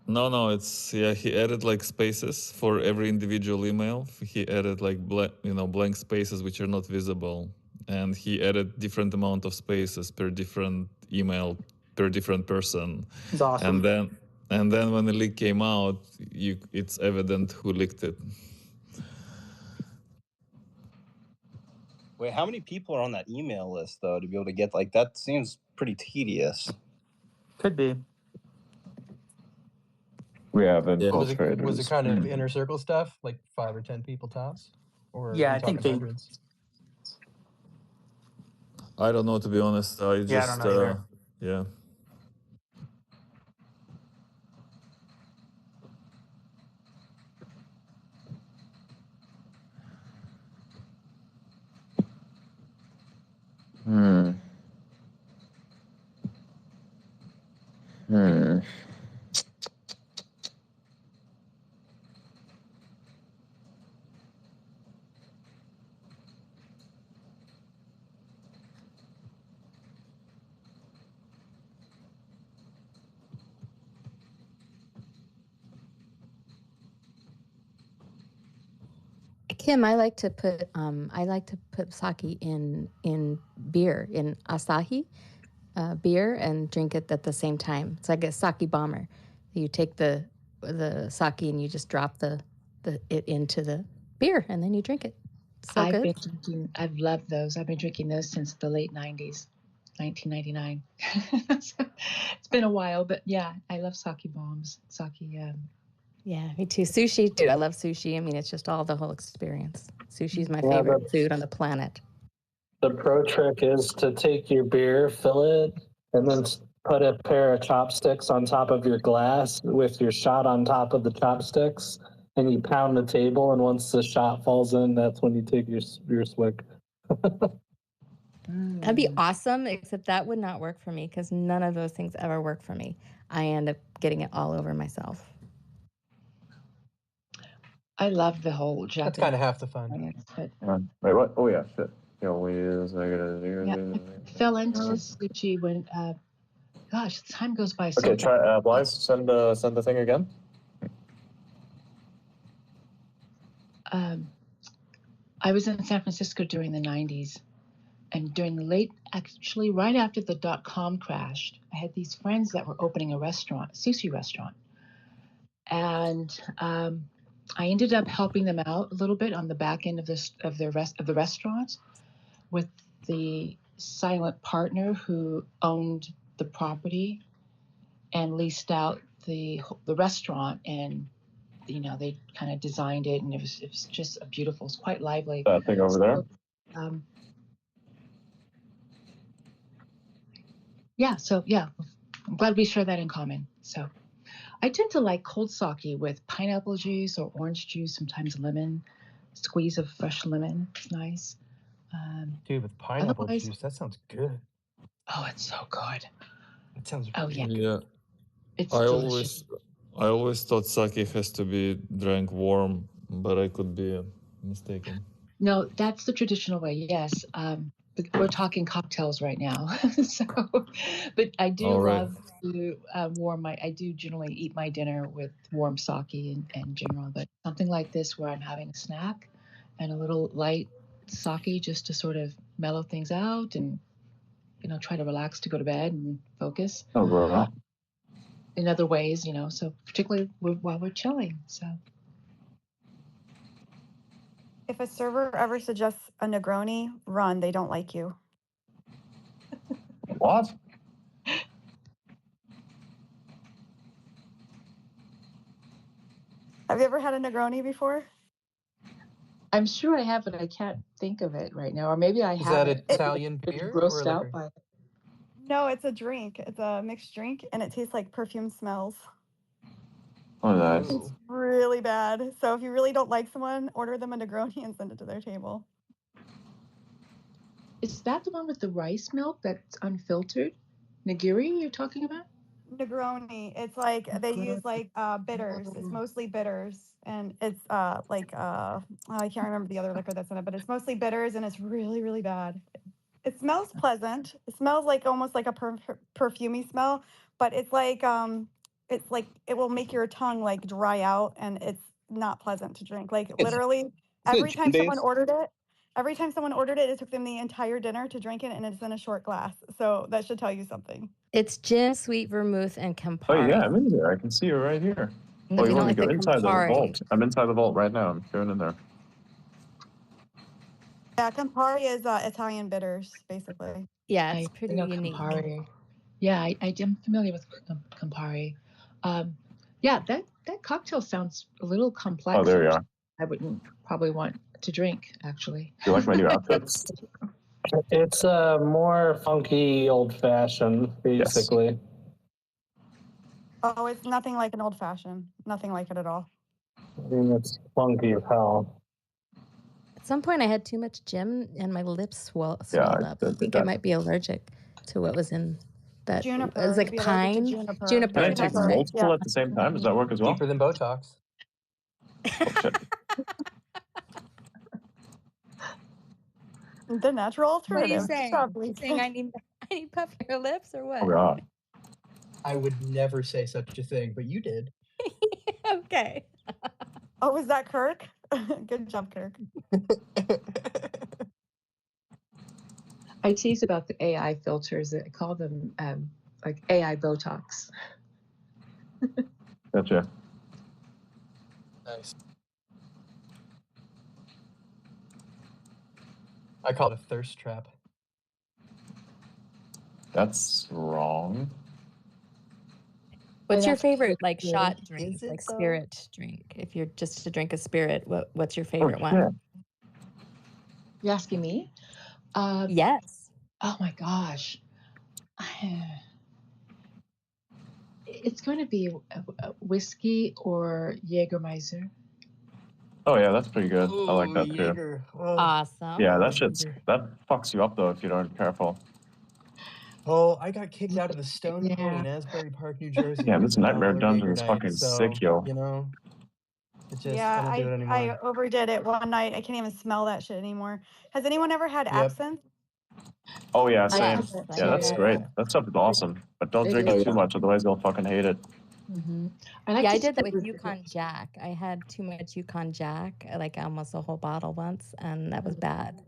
No, it's he added like spaces for every individual email. He added like blank spaces which are not visible, and he added different amount of spaces per different email per different person. It's awesome. And then when the leak came out, it's evident who leaked it. Wait, how many people are on that email list though to be able to get like that? Seems pretty tedious. Could be. We have infiltrators. Was it kind of inner circle stuff, like 5 or 10 people tops? Or Yeah, are you I think talking hundreds? I don't know, to be honest. I don't know either. Yeah. Kim, I like to put sake in beer, in Asahi beer, and drink it at the same time. It's like a sake bomber. You take the sake and you just drop it into the beer, and then you drink it. So I've good. been drinking. I've loved those. I've been drinking those since the late 90s, 1999. So, it's been a while, but yeah, I love sake bombs. Sake. Yeah, me too. Sushi, dude. I love sushi. I mean, it's just all the whole experience. Sushi is my favorite food on the planet. The pro trick is to take your beer, fill it, and then put a pair of chopsticks on top of your glass with your shot on top of the chopsticks, and you pound the table. And once the shot falls in, that's when you take your swig. That'd be awesome, except that would not work for me because none of those things ever work for me. I end up getting it all over myself. I love the whole Japanese. That's kind of half the fun. But Wait, what? Oh yeah, shit. yeah, I fell into sushi when, gosh, time goes by so Okay, fast. try Blythe, send the thing again. I was in San Francisco during the 90s, and during the actually right after the .com crashed, I had these friends that were opening a sushi restaurant. And I ended up helping them out a little bit on the back end of the restaurant with the silent partner who owned the property and leased out the restaurant, and they kind of designed it, and it was just beautiful. It's quite lively. That thing over there. I'm glad we share that in common. So I tend to like cold sake with pineapple juice or orange juice, sometimes lemon, squeeze of fresh lemon. It's nice. Dude, with pineapple juice, that sounds good. Oh, it's so good. That sounds really good. Yeah. It's I always thought sake has to be drank warm, but I could be mistaken. No, that's the traditional way, yes. But we're talking cocktails right now. But I do love to I do generally eat my dinner with warm sake in general, but something like this where I'm having a snack and a little light sake just to sort of mellow things out and, try to relax to go to bed and focus. Oh, wow. In other ways, so particularly while we're chilling, so. If a server ever suggests a Negroni, run. They don't like you. What? Have you ever had a Negroni before? I'm sure I have, but I can't think of it right now. Or maybe I have. Is that Italian beer or grossed liquor? out by it. No, it's a drink. It's a mixed drink, and it tastes like perfume smells. Oh, nice. It's really bad. So if you really don't like someone, order them a Negroni and send it to their table. Is that the one with the rice milk that's unfiltered? Nigiri you're talking about? Negroni. It's like they use like bitters. It's mostly bitters, and it's I can't remember the other liquor that's in it, but it's mostly bitters, and it's really, really bad. It smells pleasant. It smells like almost like a perfumey smell, but it's like it will make your tongue like dry out, and it's not pleasant to drink. Like literally, every time someone ordered it, it took them the entire dinner to drink it, and it's in a short glass. So that should tell you something. It's gin, sweet vermouth, and Campari. Oh yeah, I'm in there. I can see you right here. No, you you want me don't to go like the inside the Campari. vault? I'm inside the vault right now. I'm going in there. Yeah, Campari is Italian bitters, basically. Yeah, it's pretty unique. Campari. Yeah, I am familiar with Campari. Yeah, that cocktail sounds a little complex. Oh, there you are. I wouldn't probably want to drink, actually. You like my new outfits? It's a more funky old fashioned, basically. Yes. Oh, it's nothing like an old fashioned. Nothing like it at all. I mean, it's funky as hell. At some point, I had too much gin and my lips swelled up. I think I might be allergic to what was in that. Juniper. It was like pine. Juniper. Can I take multiple at the same time? Does that work as well? Deeper than Botox. The natural alternative. What are you saying? You saying I need puff your lips or what? Oh God. I would never say such a thing, but you did. Okay. Oh, was that Kirk? Good job, Kirk. I tease about the AI filters. I call them like AI Botox. Gotcha. Nice. I call it a thirst trap. That's wrong. What's your that's favorite like good. shot drink, Is it, like though? spirit drink? If you're just to drink a spirit, what's your Oh favorite shit. one? You're asking me? Yes. Oh my gosh. It's going to be a whiskey or Jägermeister. Oh yeah, that's pretty good. I like Ooh, that too. Jaeger. Oh, Awesome. Yeah, that love shit's Jaeger. that fucks you up though if you aren't careful. Oh, I got kicked out of the Stone Yeah. Pony in Asbury Park, New Jersey Yeah, for this a Nightmare $1 Dungeon Jaeger is night. fucking So, sick, yo. you know, it just, Yeah, I don't do it anymore. I overdid it one night. I can't even smell that shit anymore. Has anyone ever had Yep. absinthe? Oh yeah, I same. Yes, have I Yeah, know that's that. great. Yeah. That stuff is awesome. But don't It drink is. it too much, otherwise you'll fucking hate it. Mm-hmm. I like Yeah, to I did that sit with with Yukon Jack. I had too much Yukon Jack, like almost a whole bottle once, and that was bad.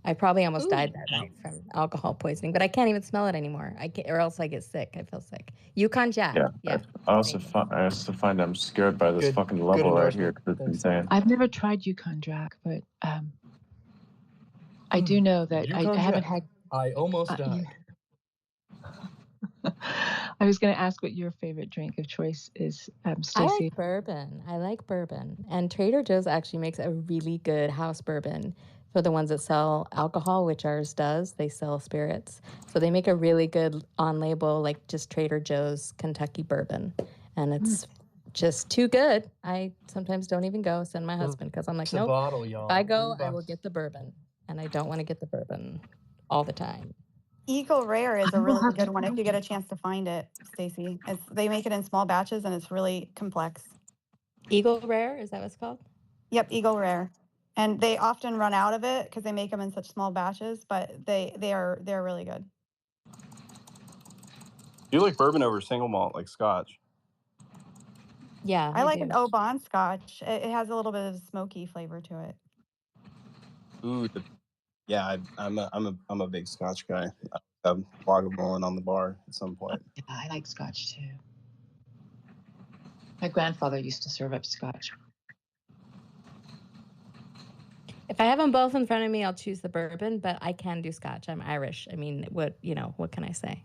I probably almost died that night from alcohol poisoning, but I can't even smell it anymore. I can't, or else I get sick. I feel sick. Yukon Jack. Yeah. Yeah. I also find I'm scared by this Good, fucking good level right here endorsement. because it's Thanks. insane. I've never tried Yukon Jack, but I do know that I Yukon haven't Jack. had. I almost died. I was going to ask what your favorite drink of choice is, I Stacy. like bourbon. I like bourbon. And Trader Joe's actually makes a really good house bourbon for the ones that sell alcohol, which ours does. They sell spirits. So they make a really good on label, like just Trader Joe's Kentucky bourbon. And it's just too good. I sometimes don't even go, send my husband, because I'm like, It's a nope. bottle, y'all. If I go, I $3. will get the bourbon. And I don't want to get the bourbon all the time. Eagle Rare is a I will really have to good one if try you get a it. chance to find it, Stacy. They make it in small batches and it's really complex. Eagle Rare, is that what it's called? Yep, Eagle Rare. And they often run out of it because they make them in such small batches, but they're really good. You like bourbon over single malt, like Scotch? Yeah, I like do. an Oban Scotch. It has a little bit of smoky flavor to it. Ooh, yeah. I'm a big Scotch guy. I'm Lagavulin on the bar at some point. Yeah, I like Scotch too. My grandfather used to serve up Scotch. If I have them both in front of me, I'll choose the bourbon, but I can do Scotch. I'm Irish. I mean, what can I say?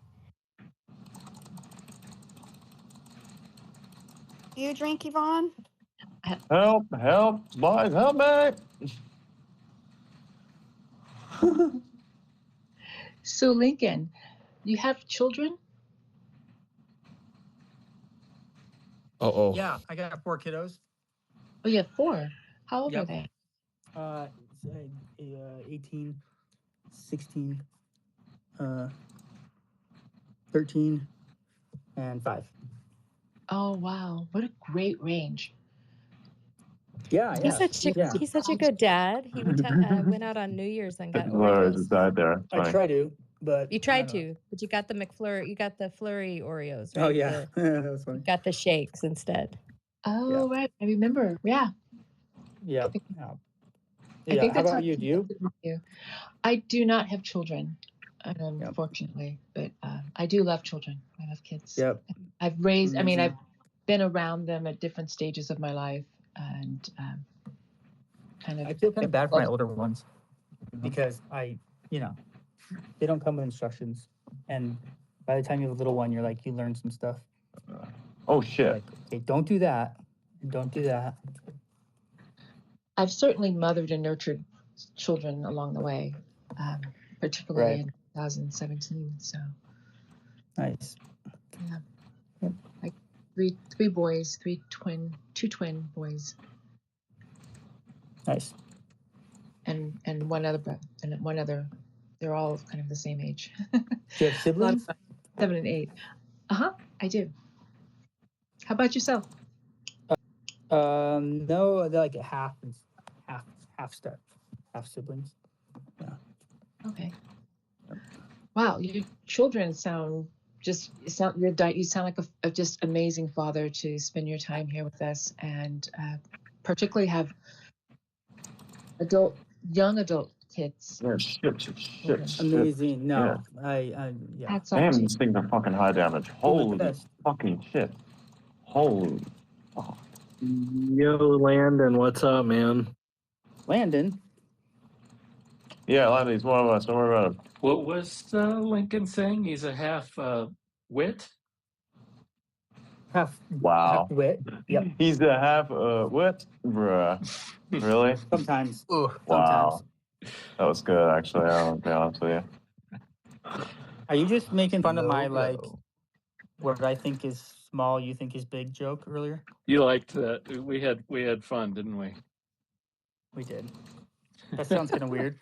Do you drink, Yvonne? Help, boys, help me! So Lincoln, you have children? Uh-oh. Yeah, I got 4 kiddos. Oh, you have 4. How old are Yep. they? 18, 16, 13, and 5. Oh wow, what a great range. Yeah, He's such a good dad. He went out on New Year's and got Laura Oreos. just died there. I try to, but You tried to, but you got the McFlurry. You got the Flurry Oreos, right? Oh yeah, that was funny. Got the shakes instead. Oh right, I remember. Yeah. Yeah. I think How that's about you? Do you? I do not have children, fortunately, but I do love children. I love kids. Yep. I've raised. I mean, Amazing. I've been around them at different stages of my life, and I feel kind of bad for my older ones because they don't come with instructions, and by the time you have a little one, you learn some stuff. Oh shit! Like, okay, don't do that. Don't do that. I've certainly mothered and nurtured children along the way, particularly in 2017. So nice. Yeah, like three boys, two twin boys. Nice. And one other. They're all kind of the same age. Do you have siblings? 7 and 8. I do. How about yourself? No, they're like half siblings. Yeah. Okay. Wow, your children sound you sound like a just amazing father to spend your time here with us, and particularly have young adult kids. Yeah, shit. Amazing. No, Yeah. yeah. Hats off Damn, to you. these things are fucking high damage. Holy fucking shit. Holy fuck. Yo, Landon, what's up, man? Landon? Yeah, Landy's one of us. Don't worry about him. What was Lincoln saying? He's a half wit? Half Wow. wit. Yep. He's a half what? Bruh. Really? Sometimes. Ooh, Wow. That was good, actually. I'll be honest with you. Are you just making fun of my No like go. what I think is small, you think is big joke earlier? You liked that. We had fun, didn't we? We did. That sounds kind of weird.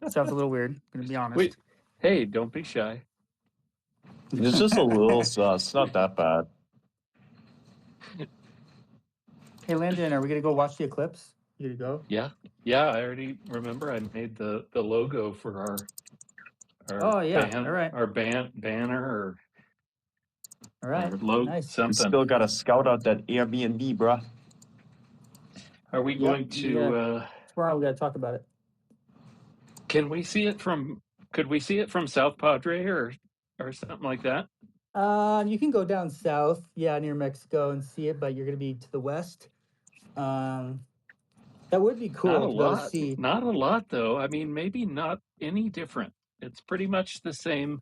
Sounds a little weird. I'm gonna be honest. Wait, hey, don't be shy. It's just a little sus. It's not that bad. Hey Landon, are we gonna go watch the eclipse? You gonna go? Yeah, I already remember. I made the logo for our Oh yeah. band, All right. our banner or All right. or logo Nice. We something. still got to scout out that Airbnb, bruh. Are we going to? Tomorrow we gotta talk about it. Can we see it from? Could we see it from South Padre or something like that? You can go down south, near Mexico and see it, but you're gonna be to the west. That would be cool Not a to go lot. see. Not a lot, though. I mean, maybe not any different. It's pretty much the same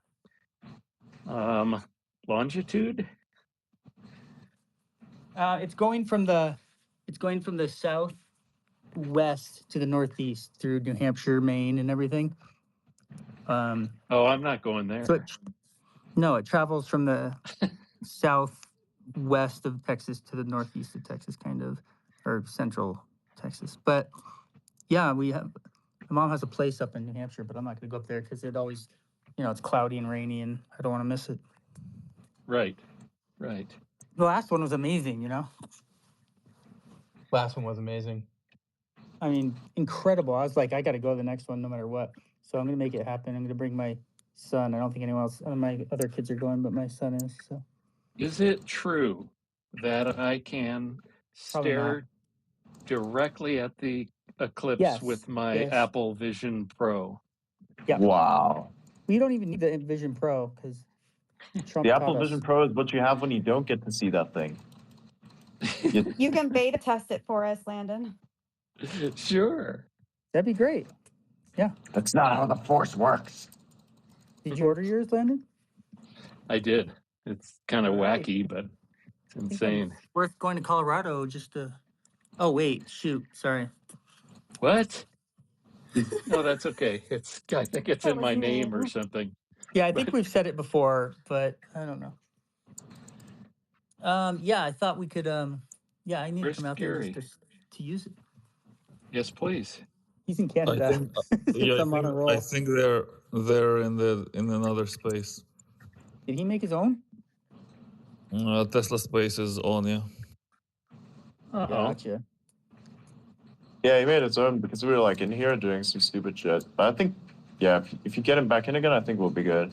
longitude. It's going from the southwest to the northeast through New Hampshire, Maine, and everything. Oh, I'm not going there. So it travels from the southwest of Texas to the northeast of Texas, kind of, or central Texas. But yeah, my mom has a place up in New Hampshire, but I'm not going to go up there because it always, it's cloudy and rainy, and I don't want to miss it. Right. The last one was amazing, Last one was amazing. I mean, incredible. I was like, I got to go to the next one no matter what. So I'm going to make it happen. I'm going to bring my son. I don't think anyone else, my other kids are going, but my son is. So. Is it true that I can stare directly at the eclipse with my Apple Vision Pro? Yeah. Wow. Well, you don't even need the Vision Pro because Trump The taught Apple us. Vision Pro is what you have when you don't get to see that thing. You can beta test it for us, Landon. Sure. That'd be great. Yeah. That's not how the Force works. Did you order yours, Landon? I did. It's kind of wacky, but it's insane. It's worth going to Colorado just to. Oh wait, shoot, sorry. What? No, that's okay. I think it's That in was my name or mean. something. Yeah, I think we've said it before, but I don't know. I thought we could. I need Where's to come out there Gary? just to use it. Yes, please. He's in Canada. I'm on a roll. I think they're in another space. Did he make his own? Tesla space is on, yeah. Gotcha. Yeah, he made his own because we were like in here doing some stupid shit. But I think, if you get him back in again, I think we'll be good.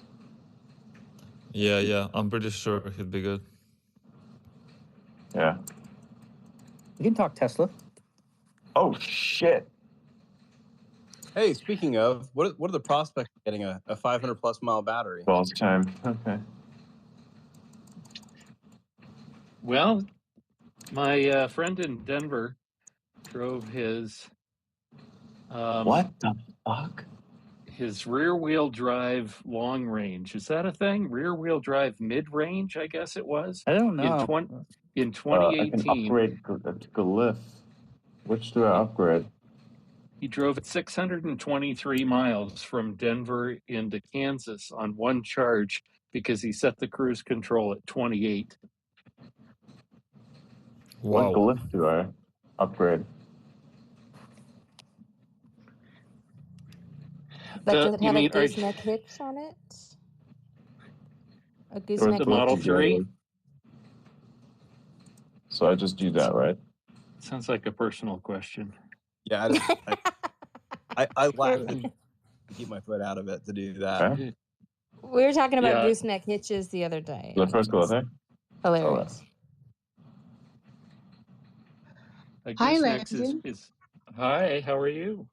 Yeah, I'm pretty sure he'd be good. Yeah. We can talk Tesla. Oh shit. Hey, speaking of, what are the prospects of getting a 500 plus mile battery? Balls time. Okay. Well, my friend in Denver drove his. What the fuck? His rear-wheel drive long range. Is that a thing? Rear-wheel drive mid-range, I guess it was. I don't know. In 2018. I can upgrade to lift. Which do I upgrade? He drove it 623 miles from Denver into Kansas on one charge because he set the cruise control at 28. Wow. What lift do I upgrade? But does it have a gooseneck hitch on it? A gooseneck the Model 3? So I just do that, right? Sounds like a personal question. Yeah, I laugh and keep my foot out of it to do that. Okay. We were talking about gooseneck hitches the other day. The first go, I think. Hilarious. Hi, Landon. Hi, how are you?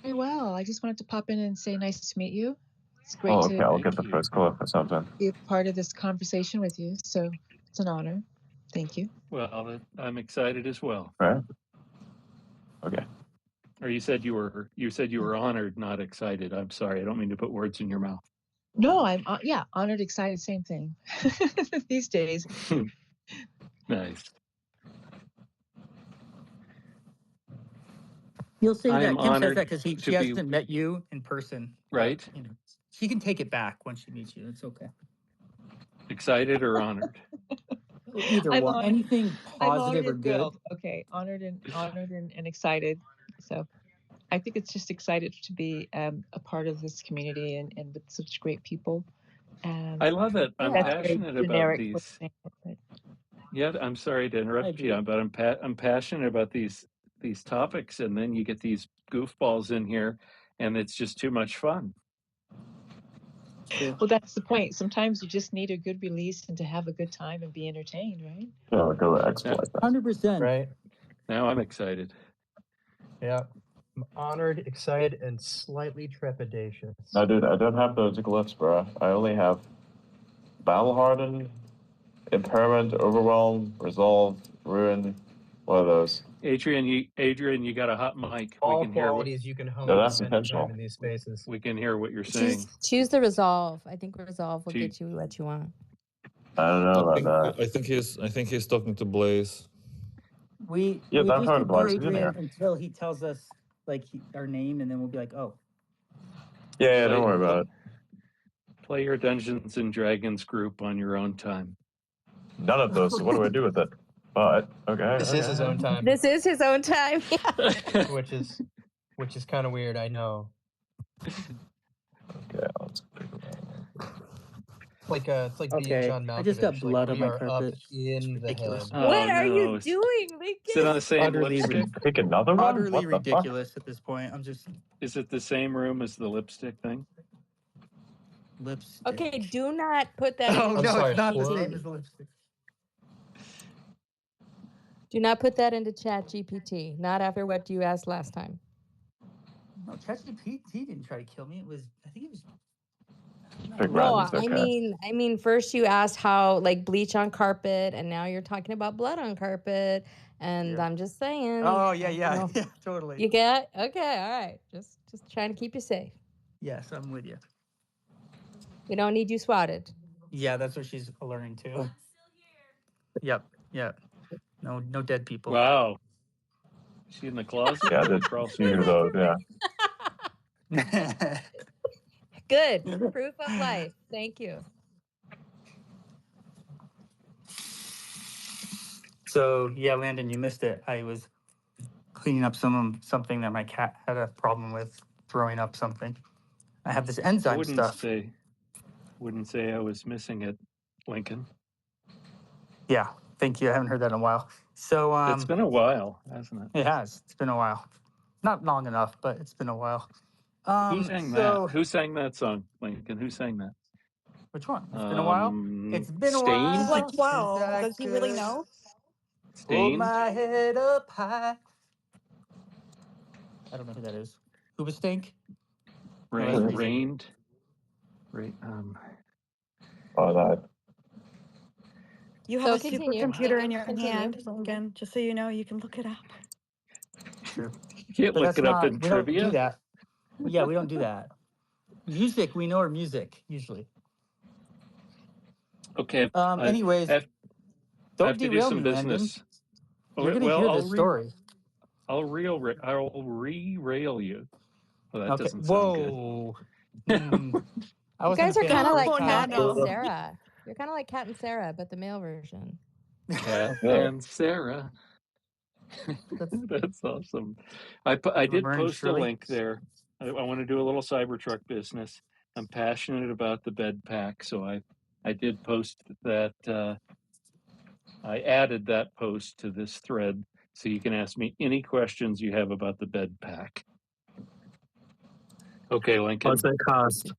Very well. I just wanted to pop in and say nice to meet you. It's great Okay, to I'll get the first call or something. be a part of this conversation with you. So it's an honor. Thank you. Well, I'm excited as well. Right. Okay. Or you said you were honored, not excited. I'm sorry. I don't mean to put words in your mouth. No, I'm honored, excited, same thing these days. Nice. He'll say I that. am Kim says honored that because to she be hasn't met you in person. right. But, you know, she can take it back once she meets you. It's okay. Excited or honored? Either I'm one. honored. Anything I'm positive honored or as good. well. Okay, honored and excited. So I think it's just excited to be a part of this community and with such great people. I love it. I'm That's very passionate about generic way of these. saying it, but Yeah, I'm sorry to interrupt you, but I'm passionate about these topics, and then you get these goofballs in here, and it's just too much fun. well, that's the point. Sometimes you just need a good release and to have a good time and be entertained, right? Yeah, go exploit that. 100%. Right. Now I'm excited. Yeah. I'm honored, excited, and slightly trepidatious. No, dude, I don't have those glyphs, bro. I only have battle hardened, impairment, overwhelm, resolve, ruin. What are those? Adrian, you got a hot mic. All We can hear what. qualities you can hone No, and that's spend your intentional. time in these spaces. We can hear what you're saying. Choose the resolve. I think resolve will Gee. get you what you want. I don't know about that. I think he's talking to Blaze. We I'm just talking to ignore Blaze. He's in Adrian here. until he tells us like our name, and then we'll be like, oh. Yeah, don't worry about it. Play your Dungeons and Dragons group on your own time. None of those. So what do I do with it? But okay. This is his own time. This is his own time. which is kind of weird, I know. Okay, let's It's like being John Malkovich. I just got blood on my carpet. Up in the head. What are you doing, Lincoln? Is it on the same Utterly lipstick? Pick another one? Utterly What the ridiculous at this point. I'm just Is it the same room as the lipstick thing? lipstick. Okay, do not put that. Oh into no, sorry, it's not the what? same as the lipstick. Do not put that into Chat GPT. Not after what you asked last time. No, ChatGPT didn't try to kill me. I think it was. No, I mean, first you asked how like bleach on carpet, and now you're talking about blood on carpet, and I'm just saying. Oh you yeah, know, yeah, totally. You get okay, all right. Just trying to keep you safe. Yes, I'm with you. We don't need you swatted. Yeah, that's what she's alerting to. Yep. No dead people. Wow. Is she in the closet? Yeah, Or crawl few of those, yeah. Good. Proof of life. Thank you. So yeah, Landon, you missed it. I was cleaning up something that my cat had a problem with, throwing up something. I have this enzyme stuff. Wouldn't say I was missing it, Lincoln. Yeah, thank you. I haven't heard that in a while. So It's been a while, hasn't it? It has. It's been a while. Not long enough, but it's been a while. Who sang that? Who sang that song, Lincoln? Who sang that? Which one? It's been a while. It's been a while. He's like, wow, since I does he really could know? Hold Stained? my head up high. I don't know who that is. Who was Stink? Rained. Oh, that. You have So a continue. supercomputer in your Continue. hand, Logan, just so you know, you can look it up. True. You can't But look that's it up not, in we trivia. don't do that. Yeah, we don't do that. Music, we know our music, usually. Okay. Anyways, I don't have to do derail some me, Landon. business. You're going to hear this story. I'll re-rail you. Well, that Okay. doesn't sound good. Whoa. You guys are kind of like Cat no. and Sarah. You're kind of like Cat and Sarah, but the male version. Cat and Sarah. That's awesome. I did post a link there. I want to do a little Cybertruck business. I'm passionate about the bed pack, so I did post that. I added that post to this thread, so you can ask me any questions you have about the bed pack. Okay, Lincoln. What's that cost?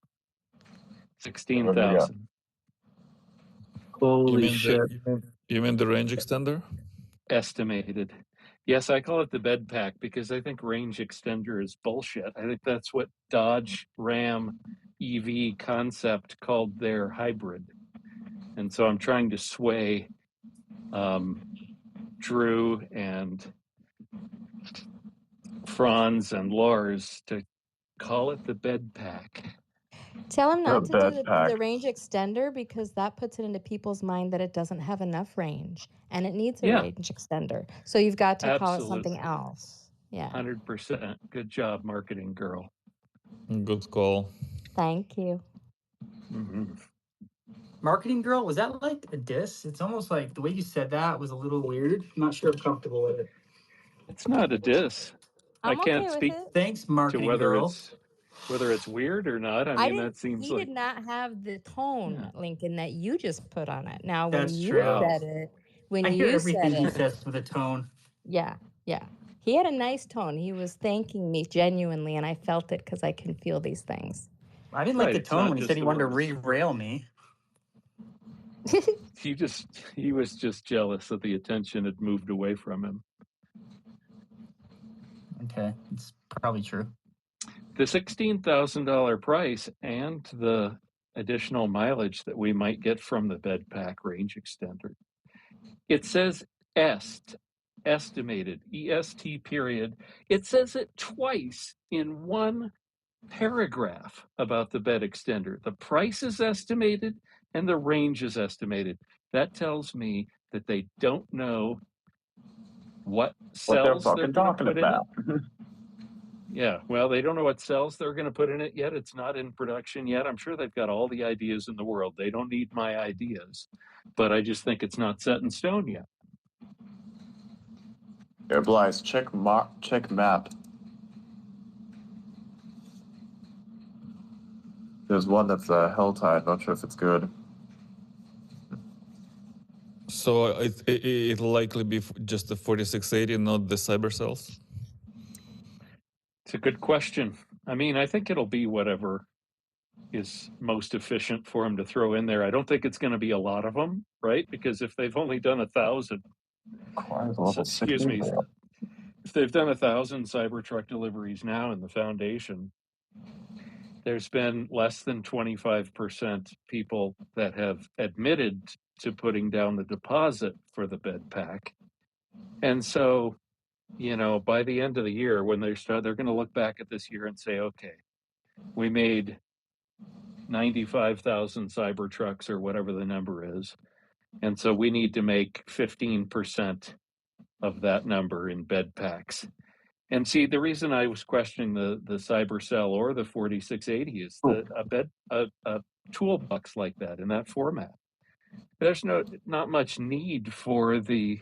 16,000. Holy shit! You mean the range extender? Estimated. Yes, I call it the bed pack because I think range extender is bullshit. I think that's what Dodge Ram EV concept called their hybrid. And so I'm trying to sway Drew and Franz and Lars to call it the bed pack. Tell him not to do bed pack. the range extender, because that puts it into people's mind that it doesn't have enough range and it needs a Yeah. range extender. So you've got to call it Absolutely. something else. Yeah. 100%. Good job, marketing girl. Good call. Thank you. Mm-hmm. Marketing girl, was that like a diss? It's almost like the way you said that was a little weird. I'm not sure I'm comfortable with it. It's not a diss. I I'm can't okay with speak it. Thanks, to marketing girl. whether it's weird or not. I mean, that seems He like did not have the tone, Yeah. Lincoln, that you just put on it. Now, That's when you true. said it, I hear everything he says with a tone. Yeah. He had a nice tone. He was thanking me genuinely, and I felt it because I can feel these things. I didn't like the tone when he said he wanted to re-rail me. He was just jealous that the attention had moved away from him. Okay, it's probably true. The $16,000 price and the additional mileage that we might get from the bed pack range extender. It says estimated, EST period. It says it twice in one paragraph about the bed extender. The price is estimated and the range is estimated. That tells me that they don't know what cells they're going to put in it. Yeah, well, they don't know what cells they're going to put in it yet. It's not in production yet. I'm sure they've got all the ideas in the world. They don't need my ideas, but I just think it's not set in stone yet. Yeah, Blythe, check map. There's one that's Helltide. Not sure if it's good. So it'll likely be just the 4680, not the cyber cells? It's a good question. I mean, I think it'll be whatever is most efficient for them to throw in there. I don't think it's going to be a lot of them, right? Because if they've only done 1,000, excuse me, if they've done 1,000 Cybertruck deliveries now in the foundation, there's been less than 25% people that have admitted to putting down the deposit for the bed pack. And so, by the end of the year, when they're going to look back at this year and say, okay, we made 95,000 Cybertrucks or whatever the number is. And so we need to make 15% of that number in bed packs. And see, the reason I was questioning the CyberCell or the 4680 is that a toolbox like that in that format, there's not much need for the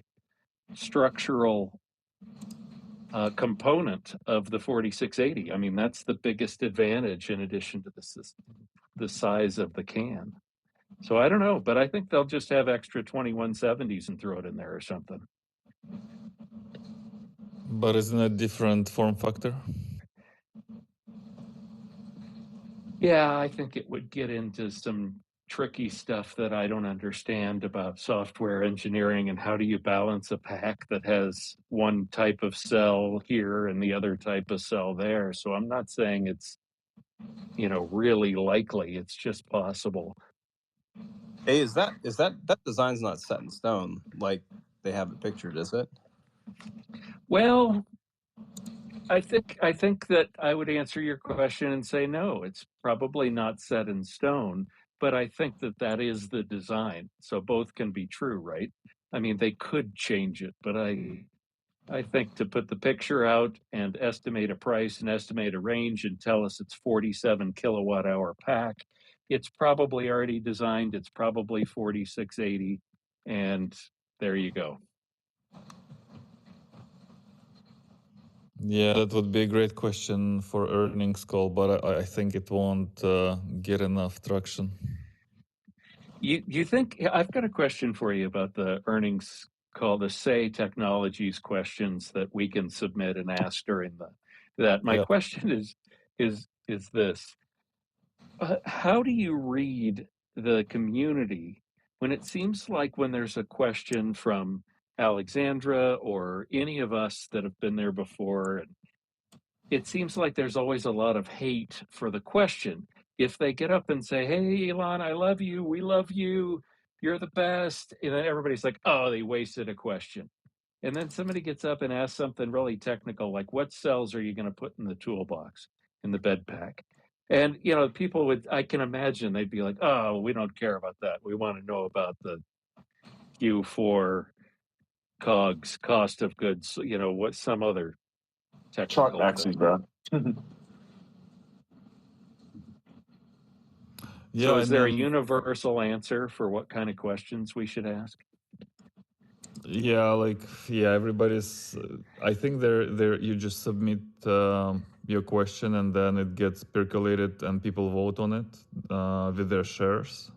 structural component of the 4680. I mean, that's the biggest advantage in addition to the size of the can. So I don't know, but I think they'll just have extra 2170s and throw it in there or something. But isn't it a different form factor? Yeah, I think it would get into some tricky stuff that I don't understand about software engineering and how do you balance a pack that has one type of cell here and the other type of cell there. So I'm not saying it's, really likely. It's just possible. Hey, is that design's not set in stone like they have it pictured, is it? Well, I think that I would answer your question and say no, it's probably not set in stone, but I think that is the design. So both can be true, right? I mean, they could change it, but I think to put the picture out and estimate a price and estimate a range and tell us it's 47 kilowatt hour pack, it's probably already designed, it's probably 4680, and there you go. Yeah, that would be a great question for earnings call, but I think it won't get enough traction. You think, I've got a question for you about the earnings call, the Say Technologies questions that we can submit and ask during that. My question is this. How do you read the community when it seems like when there's a question from Alexandra or any of us that have been there before, it seems like there's always a lot of hate for the question. If they get up and say, hey, Elon, I love you, we love you, you're the best, and then everybody's like, oh, they wasted a question. And then somebody gets up and asks something really technical, like what cells are you going to put in the toolbox, in the bed pack? And, you know, people would, I can imagine they'd be like, oh, we don't care about that. We want to know about the Q4 COGS, cost of goods, you know, what some other technical axes, thing. bro. Yeah, So is there a and then universal answer for what kind of questions we should ask? yeah, like yeah, everybody's. I think there you just submit your question and then it gets percolated and people vote on it with their shares.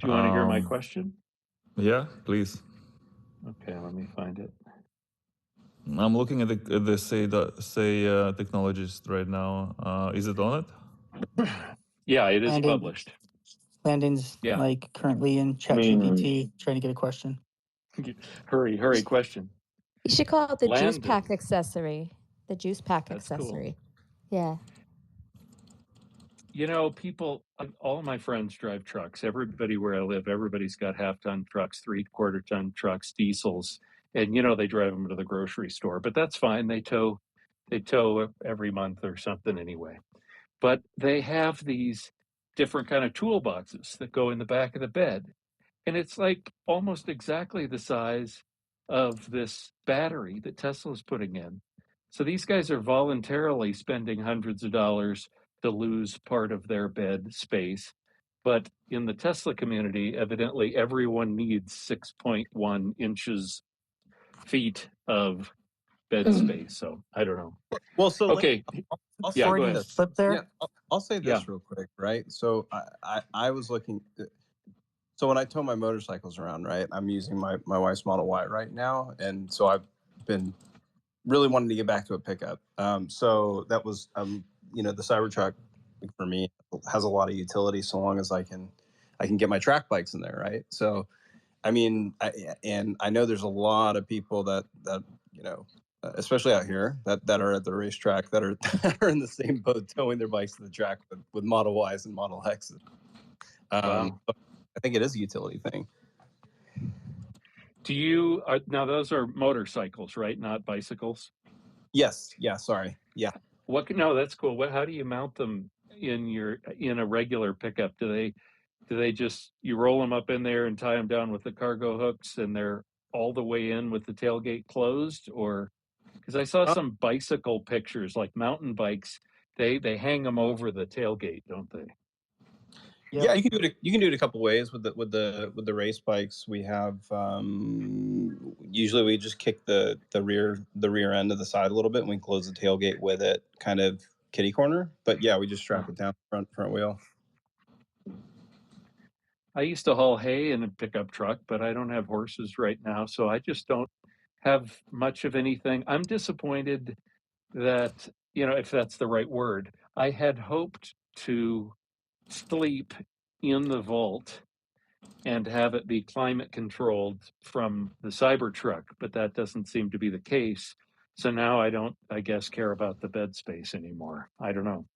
Do you want to hear my question? Yeah, please. Okay, let me find it. I'm looking at the say technologist right now. Is it on it? Yeah, it is Landon, published. Landon's Yeah. like currently in ChatGPT trying to get a question. Hurry, question. You should call it the juice Landon. pack accessory. The juice pack That's accessory. cool. Yeah. You know, all of my friends drive trucks. Everybody where I live, everybody's got half-ton trucks, 3/4-ton trucks, diesels, and you know they drive them to the grocery store. But that's fine. They tow every month or something anyway. But they have these different kind of toolboxes that go in the back of the bed, and it's like almost exactly the size of this battery that Tesla's putting in. So these guys are voluntarily spending hundreds of dollars to lose part of their bed space. But in the Tesla community, evidently everyone needs 6.1 feet of bed space. So I don't know. Well, so okay. I'll Yeah, say go ahead. this. Flip there. Yeah, I'll say this real quick, right? So I was looking. So when I tow my motorcycles around, right, I'm using my wife's Model Y right now, and so I've been really wanting to get back to a pickup. So that was, you know, the Cybertruck for me has a lot of utility so long as I can get my track bikes in there, right? So, I mean, I know there's a lot of people that you know, especially out here that are at the racetrack that are in the same boat towing their bikes to the track with Model Ys and Model X's. Wow. So I think it is a utility thing. Do you now? Those are motorcycles, right? Not bicycles. Yes. Yeah. Sorry. Yeah. No, that's cool. How do you mount them in a regular pickup? Do they just, you roll them up in there and tie them down with the cargo hooks and they're all the way in with the tailgate closed? Or because I saw some bicycle pictures, like mountain bikes, they hang them over the tailgate, don't they? Yeah, you can do it a couple ways with the race bikes. We have usually we just kick the rear end of the side a little bit and we close the tailgate with it, kind of kitty corner. But yeah, we just strap it down front wheel. I used to haul hay in a pickup truck, but I don't have horses right now, so I just don't have much of anything. I'm disappointed that, you know, if that's the right word, I had hoped to sleep in the vault and have it be climate controlled from the Cybertruck, but that doesn't seem to be the case. So now I don't, I guess, care about the bed space anymore. I don't know.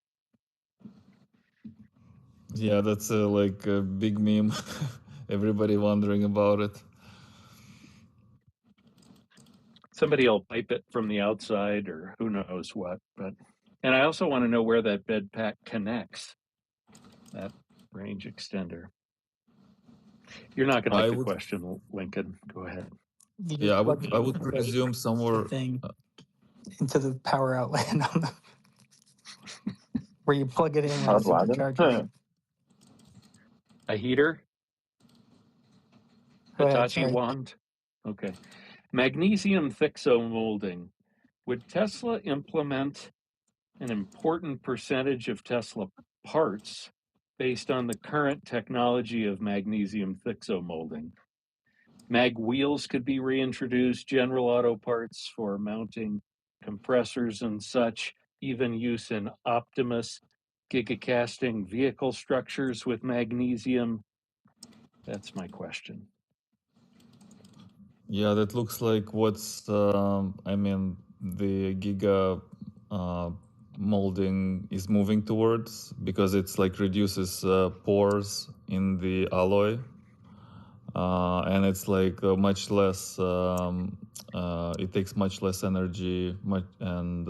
Yeah, that's like a big meme. Everybody wondering about it. Somebody will pipe it from the outside or who knows what. And I also want to know where that bed pack connects, that range extender. You're not going to like the question, Lincoln. Go ahead. Yeah, I would presume somewhere thing into the power outlet where you plug it in when the supercharger. A heater? Go ahead, Hitachi sorry. wand? Okay. Magnesium thixo molding. Would Tesla implement an important percentage of Tesla parts based on the current technology of magnesium thixo molding? Mag wheels could be reintroduced, General Auto parts for mounting compressors and such, even use in Optimus gigacasting vehicle structures with magnesium. That's my question. Yeah, that looks like what's I mean the Giga molding is moving towards, because it's like reduces pores in the alloy. and it's like much less. It takes much less energy, and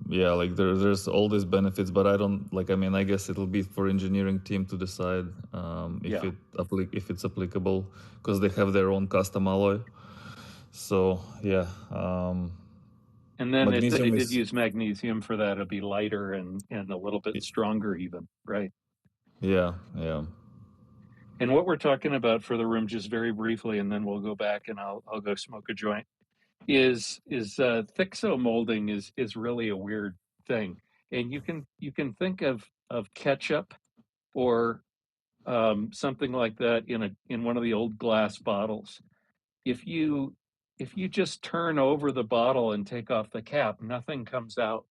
yeah, like there's all these benefits. But I don't like. I mean, I guess it'll be for engineering team to decide Yeah. if it's applicable, because they have their own custom alloy. So yeah. And then if they Magnesium did is use magnesium for that, it'd be lighter and a little bit stronger even, right? yeah. And what we're talking about for the room, just very briefly, and then we'll go back and I'll go smoke a joint, is Thixo molding is really a weird thing. And you can think of ketchup or something like that in one of the old glass bottles. If you just turn over the bottle and take off the cap, nothing comes out.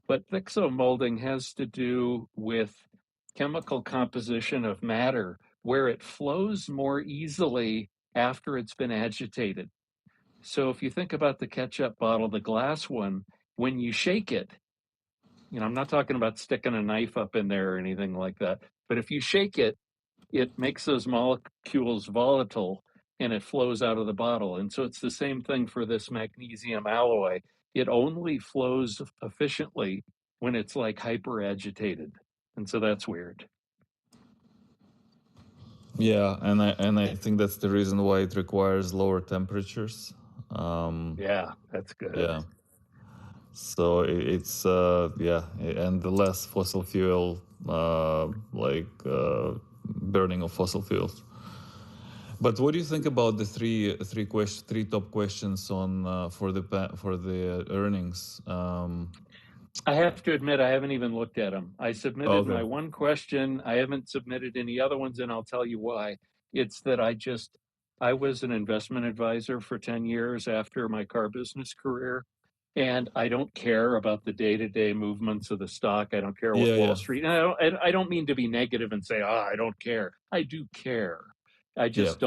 But Thixo molding has to do with chemical composition of matter, where it flows more easily after it's been agitated. So if you think about the ketchup bottle, the glass one, when you shake it, I'm not talking about sticking a knife up in there or anything like that, but if you shake it, it makes those molecules volatile and it flows out of the bottle. And so it's the same thing for this magnesium alloy. It only flows efficiently when it's like hyper agitated. And so that's weird. Yeah, and I think that's the reason why it requires lower temperatures. Yeah, that's good. Yeah. So it's yeah, and the less fossil fuel, burning of fossil fuels. But what do you think about the three top questions on for the earnings? I have to admit, I haven't even looked at them. I submitted my Okay. one question. I haven't submitted any other ones, and I'll tell you why. It's that I was an investment advisor for 10 years after my car business career, and I don't care about the day-to-day movements of the stock. I don't care what Yeah, Wall yeah, Street, and I don't mean to be negative and say, I don't care. I do care. I yeah. just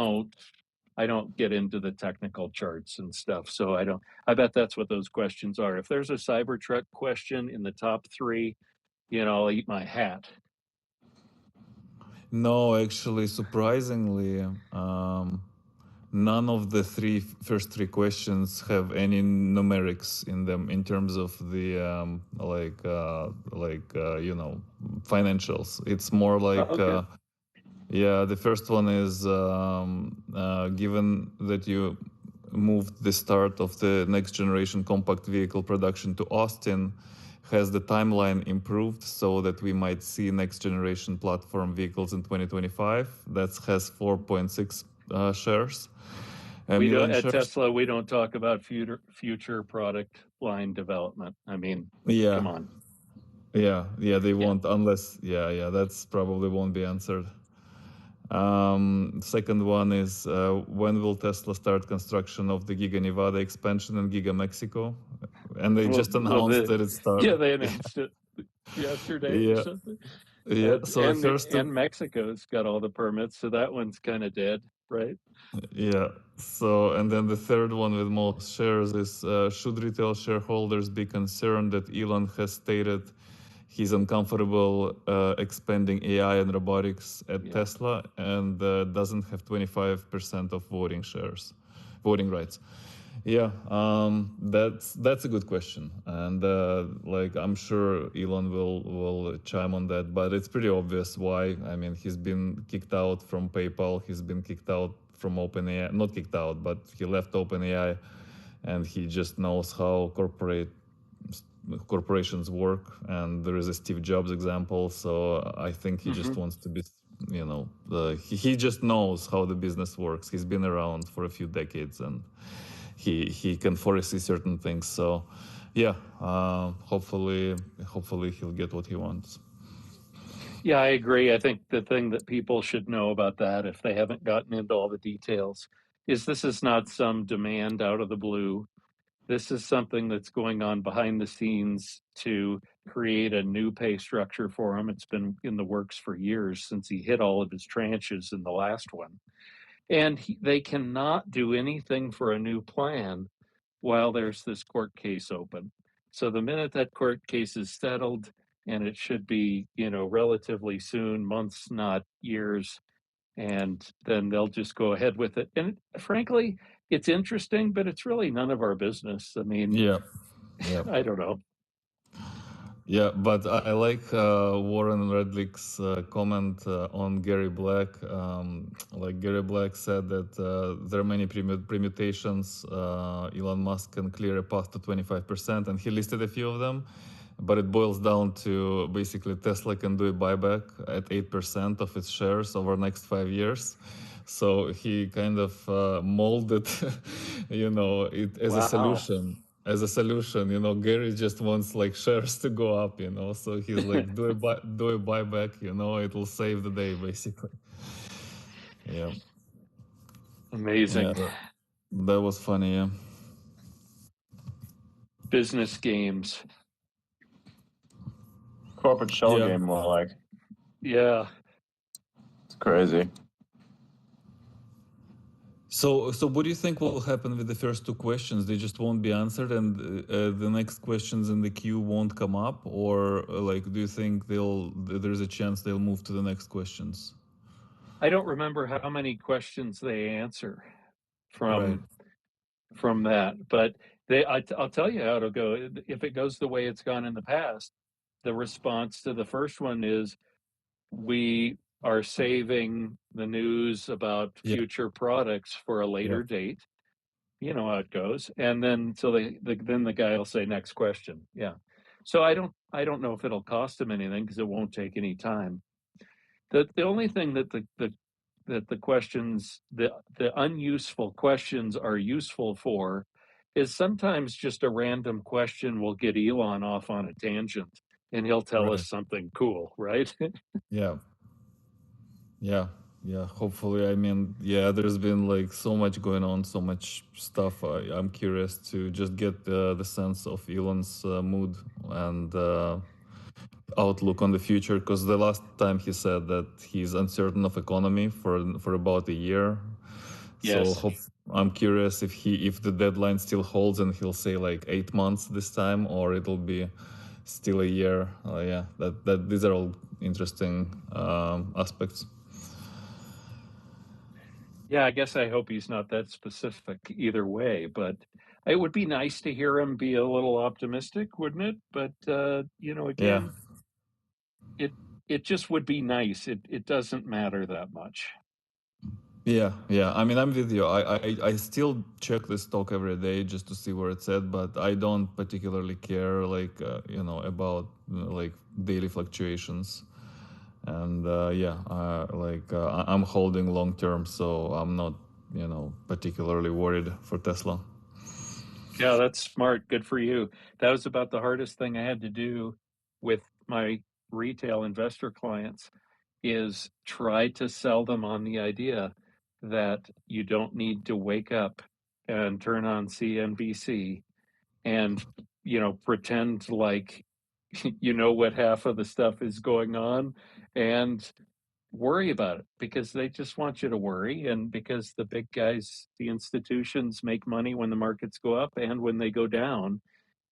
I don't get into the technical charts and stuff. So I bet that's what those questions are. If there's a Cybertruck question in the top three, I'll eat my hat. No, actually, surprisingly, none of the first three questions have any numerics in them in terms of the financials. It's more like Okay. yeah, the first one is given that you moved the start of the next generation compact vehicle production to Austin, has the timeline improved so that we might see next generation platform vehicles in 2025? That has 4.6 shares. We don't Million at shares. Tesla. We don't talk about future product line development. I mean, Yeah. come on. Yeah, they won't unless that's probably won't be answered. Second one is when will Tesla start construction of the Giga Nevada expansion and Giga Mexico? And they just announced that it started. Yeah, they announced it yesterday or something. Yeah. So and Mexico's got all the permits, so that one's kind of dead, right? Yeah. So, and then the third one with most shares is should retail shareholders be concerned that Elon has stated he's uncomfortable expanding AI and robotics at Tesla and doesn't have 25% of voting rights? Yeah, that's a good question, and I'm sure Elon will chime on that, but it's pretty obvious why. I mean, he's been kicked out from PayPal, he's been kicked out from OpenAI, not kicked out, but he left OpenAI, and he just knows how corporations work, and there is a Steve Jobs example, so I think he just wants to be, he just knows how the business works. He's been around for a few decades, and he can foresee certain things. So yeah, hopefully he'll get what he wants. Yeah, I agree. I think the thing that people should know about that, if they haven't gotten into all the details, is this is not some demand out of the blue. This is something that's going on behind the scenes to create a new pay structure for him. It's been in the works for years since he hit all of his tranches in the last one. And they cannot do anything for a new plan while there's this court case open. So the minute that court case is settled, and it should be, relatively soon, months, not years, and then they'll just go ahead with it. And frankly, it's interesting, but it's really none of our business. I mean, Yeah. I don't know. Yeah, but I like Warren Redlick's comment on Gary Black. Like Gary Black said that there are many permutations. Elon Musk can clear a path to 25%, and he listed a few of them. But it boils down to basically Tesla can do a buyback at 8% of its shares over the next 5 years. So he kind of molded, it as a solution. As a solution, Gary just wants like shares to go up, So he's like, do a buyback, it will save the day, basically. Yeah. Amazing. Yeah, that was funny. Yeah. Business games. Corporate shell Yeah. game, more like. Yeah. It's crazy. So what do you think will happen with the first two questions? They just won't be answered, and the next questions in the queue won't come up, or like, do you think there's a chance they'll move to the next questions? I don't remember how many questions they answer from that, but I'll tell you how it'll go. If it goes the way it's gone in the past, the response to the first one is, we are saving the news about future products for a later date. You know how it goes. And then then the guy will say, next question. Yeah. So I don't know if it'll cost him anything, because it won't take any time. The only thing that the questions, the unuseful questions are useful for is sometimes just a random question will get Elon off on a tangent, and he'll tell us something cool, right? Yeah, hopefully. I mean, there's been like so much going on, so much stuff. I'm curious to just get the sense of Elon's mood and outlook on the future, because the last time he said that he's uncertain of economy for about a year. Yes. So I'm curious if the deadline still holds and he'll say like 8 months this time, or it'll be still a year. That these are all interesting aspects. Yeah, I guess I hope he's not that specific either way, but it would be nice to hear him be a little optimistic, wouldn't it? But again, it just would be nice. It doesn't matter that much. Yeah. I mean, I'm with you. I still check the stock every day just to see where it's at, but I don't particularly care about like daily fluctuations. And I'm holding long term, so I'm not particularly worried for Tesla. Yeah, that's smart. Good for you. That was about the hardest thing I had to do with my retail investor clients, is try to sell them on the idea that you don't need to wake up and turn on CNBC and pretend like you know what half of the stuff is going on and worry about it, because they just want you to worry, and because the big guys, the institutions, make money when the markets go up and when they go down,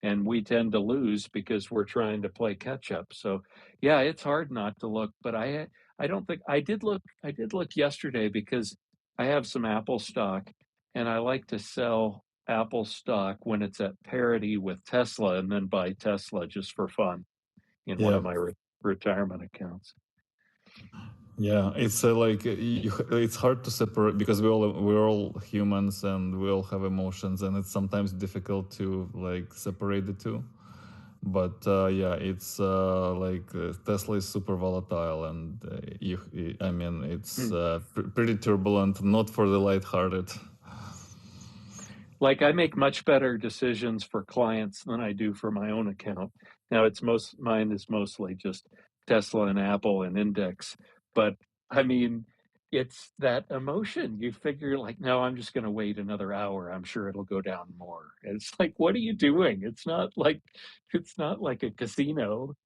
and we tend to lose because we're trying to play catch up. So yeah, it's hard not to look, but I don't think I did look yesterday, because I have some Apple stock, and I like to sell Apple stock when it's at parity with Tesla, and then buy Tesla just for fun in one of my retirement accounts. Yeah, it's it's hard to separate, because we're all humans and we all have emotions, and it's sometimes difficult to like separate the two. But it's Tesla is super volatile, and it's pretty turbulent, not for the lighthearted. Like, I make much better decisions for clients than I do for my own account. Now, mine is mostly just Tesla and Apple and index, but I mean, it's that emotion. You figure like, no, I'm just going to wait another hour. I'm sure it'll go down more. And it's like, what are you doing? It's not like a casino.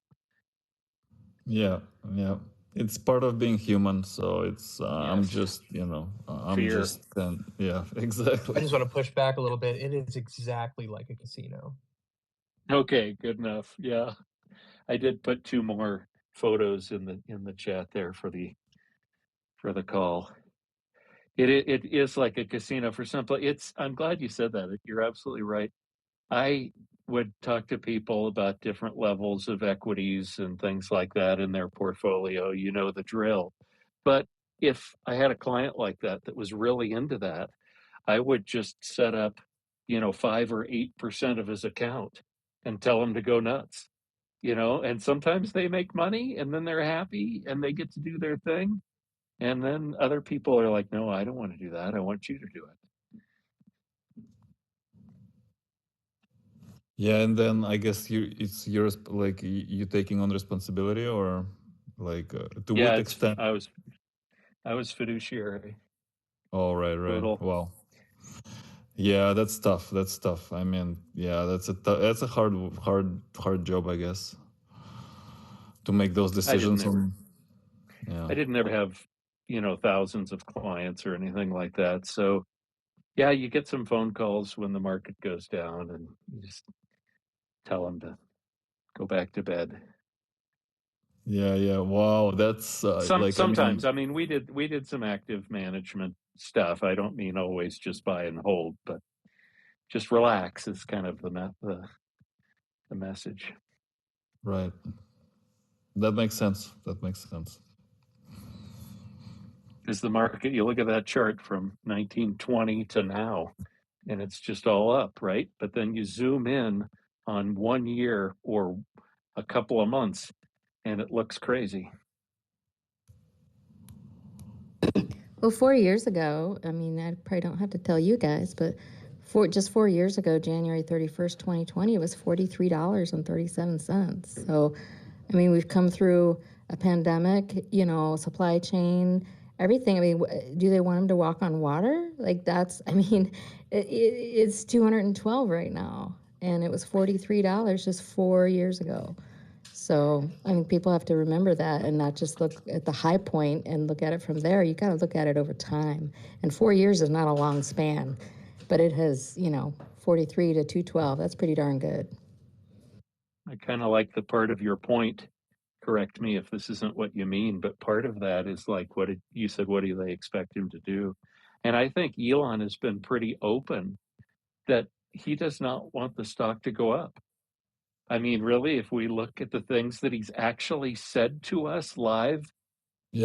Yeah. It's part of being human. So it's I'm just Fear. exactly. I just want to push back a little bit. It is exactly like a casino. Okay, good enough. Yeah, I did put 2 more photos in the chat there for the for the call. It is like a casino for some. I'm glad you said that. You're absolutely right. I would talk to people about different levels of equities and things like that in their portfolio. You know the drill. But if I had a client like that was really into that, I would just set up, 5 or 8% of his account and tell him to go nuts. And sometimes they make money and then they're happy and they get to do their thing. And then other people are like, no, I don't want to do that. I want you to do it. Yeah, and then I guess it's yours, like you taking on responsibility, or like to Yeah, what extent? I was fiduciary. Oh, right. Total. Wow. Yeah, that's tough. That's tough. I mean, yeah, that's a hard job, I guess, to make those decisions. I didn't ever have, thousands of clients or anything like that. So yeah, you get some phone calls when the market goes down and you just tell them to go back to bed. Yeah. Wow, that's Sometimes. I mean, we did some active management stuff. I don't mean always just buy and hold, but just relax is kind of the message. Right. That makes sense. Because the market, you look at that chart from 1920 to now, and it's just all up, right? But then you zoom in on 1 year or a couple of months, and it looks crazy. Well, 4 years ago, I mean, I probably don't have to tell you guys, but just 4 years ago, January 31st, 2020, it was $43.37. So, I mean, we've come through a pandemic, supply chain, everything. I mean, do they want them to walk on water? Like it's 212 right now, and it was $43 just 4 years ago. So, I mean, people have to remember that and not just look at the high point and look at it from there. You got to look at it over time. And 4 years is not a long span, but it has, 43 to 212. That's pretty darn good. I kind of like the part of your point. Correct me if this isn't what you mean, but part of that is like you said, what do they expect him to do? And I think Elon has been pretty open that he does not want the stock to go up. I mean, really, if we look at the things that he's actually said to us live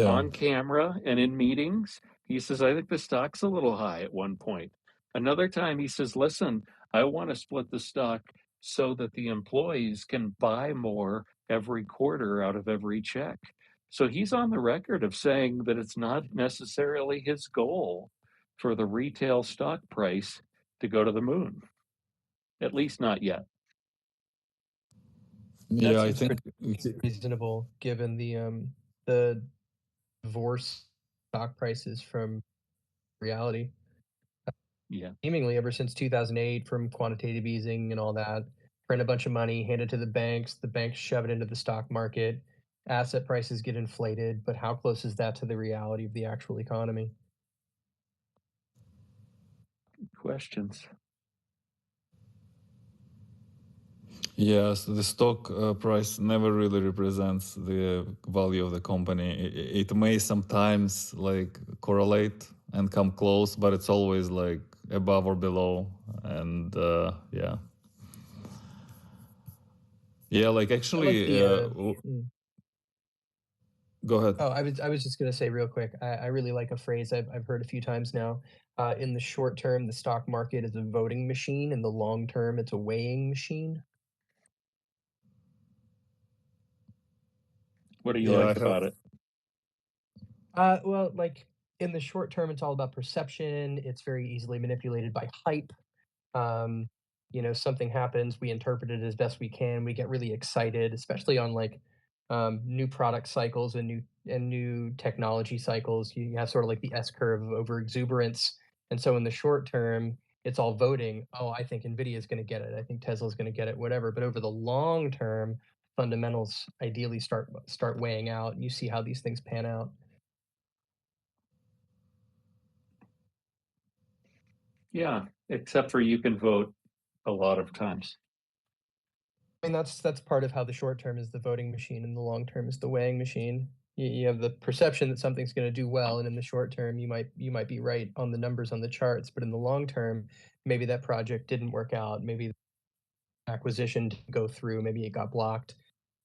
on camera and in meetings, he says, I think the stock's a little high at one point. Another time he says, listen, I want to split the stock so that the employees can buy more every quarter out of every check. So he's on the record of saying that it's not necessarily his goal for the retail stock price to go to the moon. At least not yet. Yeah, I That think seems reasonable given the divorce stock prices from reality. Yeah. Seemingly ever since 2008, from quantitative easing and all that, print a bunch of money, hand it to the banks shove it into the stock market, asset prices get inflated, but how close is that to the reality of the actual economy? Good questions. Yes, the stock price never really represents the value of the company. It may sometimes like correlate and come close, but it's always like above or below. And yeah, like actually, go ahead. Oh, I was just gonna say real quick. I really like a phrase I've heard a few times now. In the short term, the stock market is a voting machine. In the long term, it's a weighing machine. What do you like about it? Well, like in the short term, it's all about perception. It's very easily manipulated by hype. Something happens, we interpret it as best we can. We get really excited, especially on like new product cycles and new technology cycles. You have sort of like the S curve of over exuberance. And so in the short term, it's all voting. Oh, I think Nvidia is going to get it. I think Tesla's going to get it, whatever. But over the long term, fundamentals ideally start weighing out, and you see how these things pan out. Yeah, except for you can vote a lot of times. I mean, that's part of how the short term is the voting machine and the long term is the weighing machine. you have the perception that something's going to do well, and in the short term you might be right on the numbers on the charts, but in the long term maybe that project didn't work out, maybe the acquisition didn't go through, maybe it got blocked,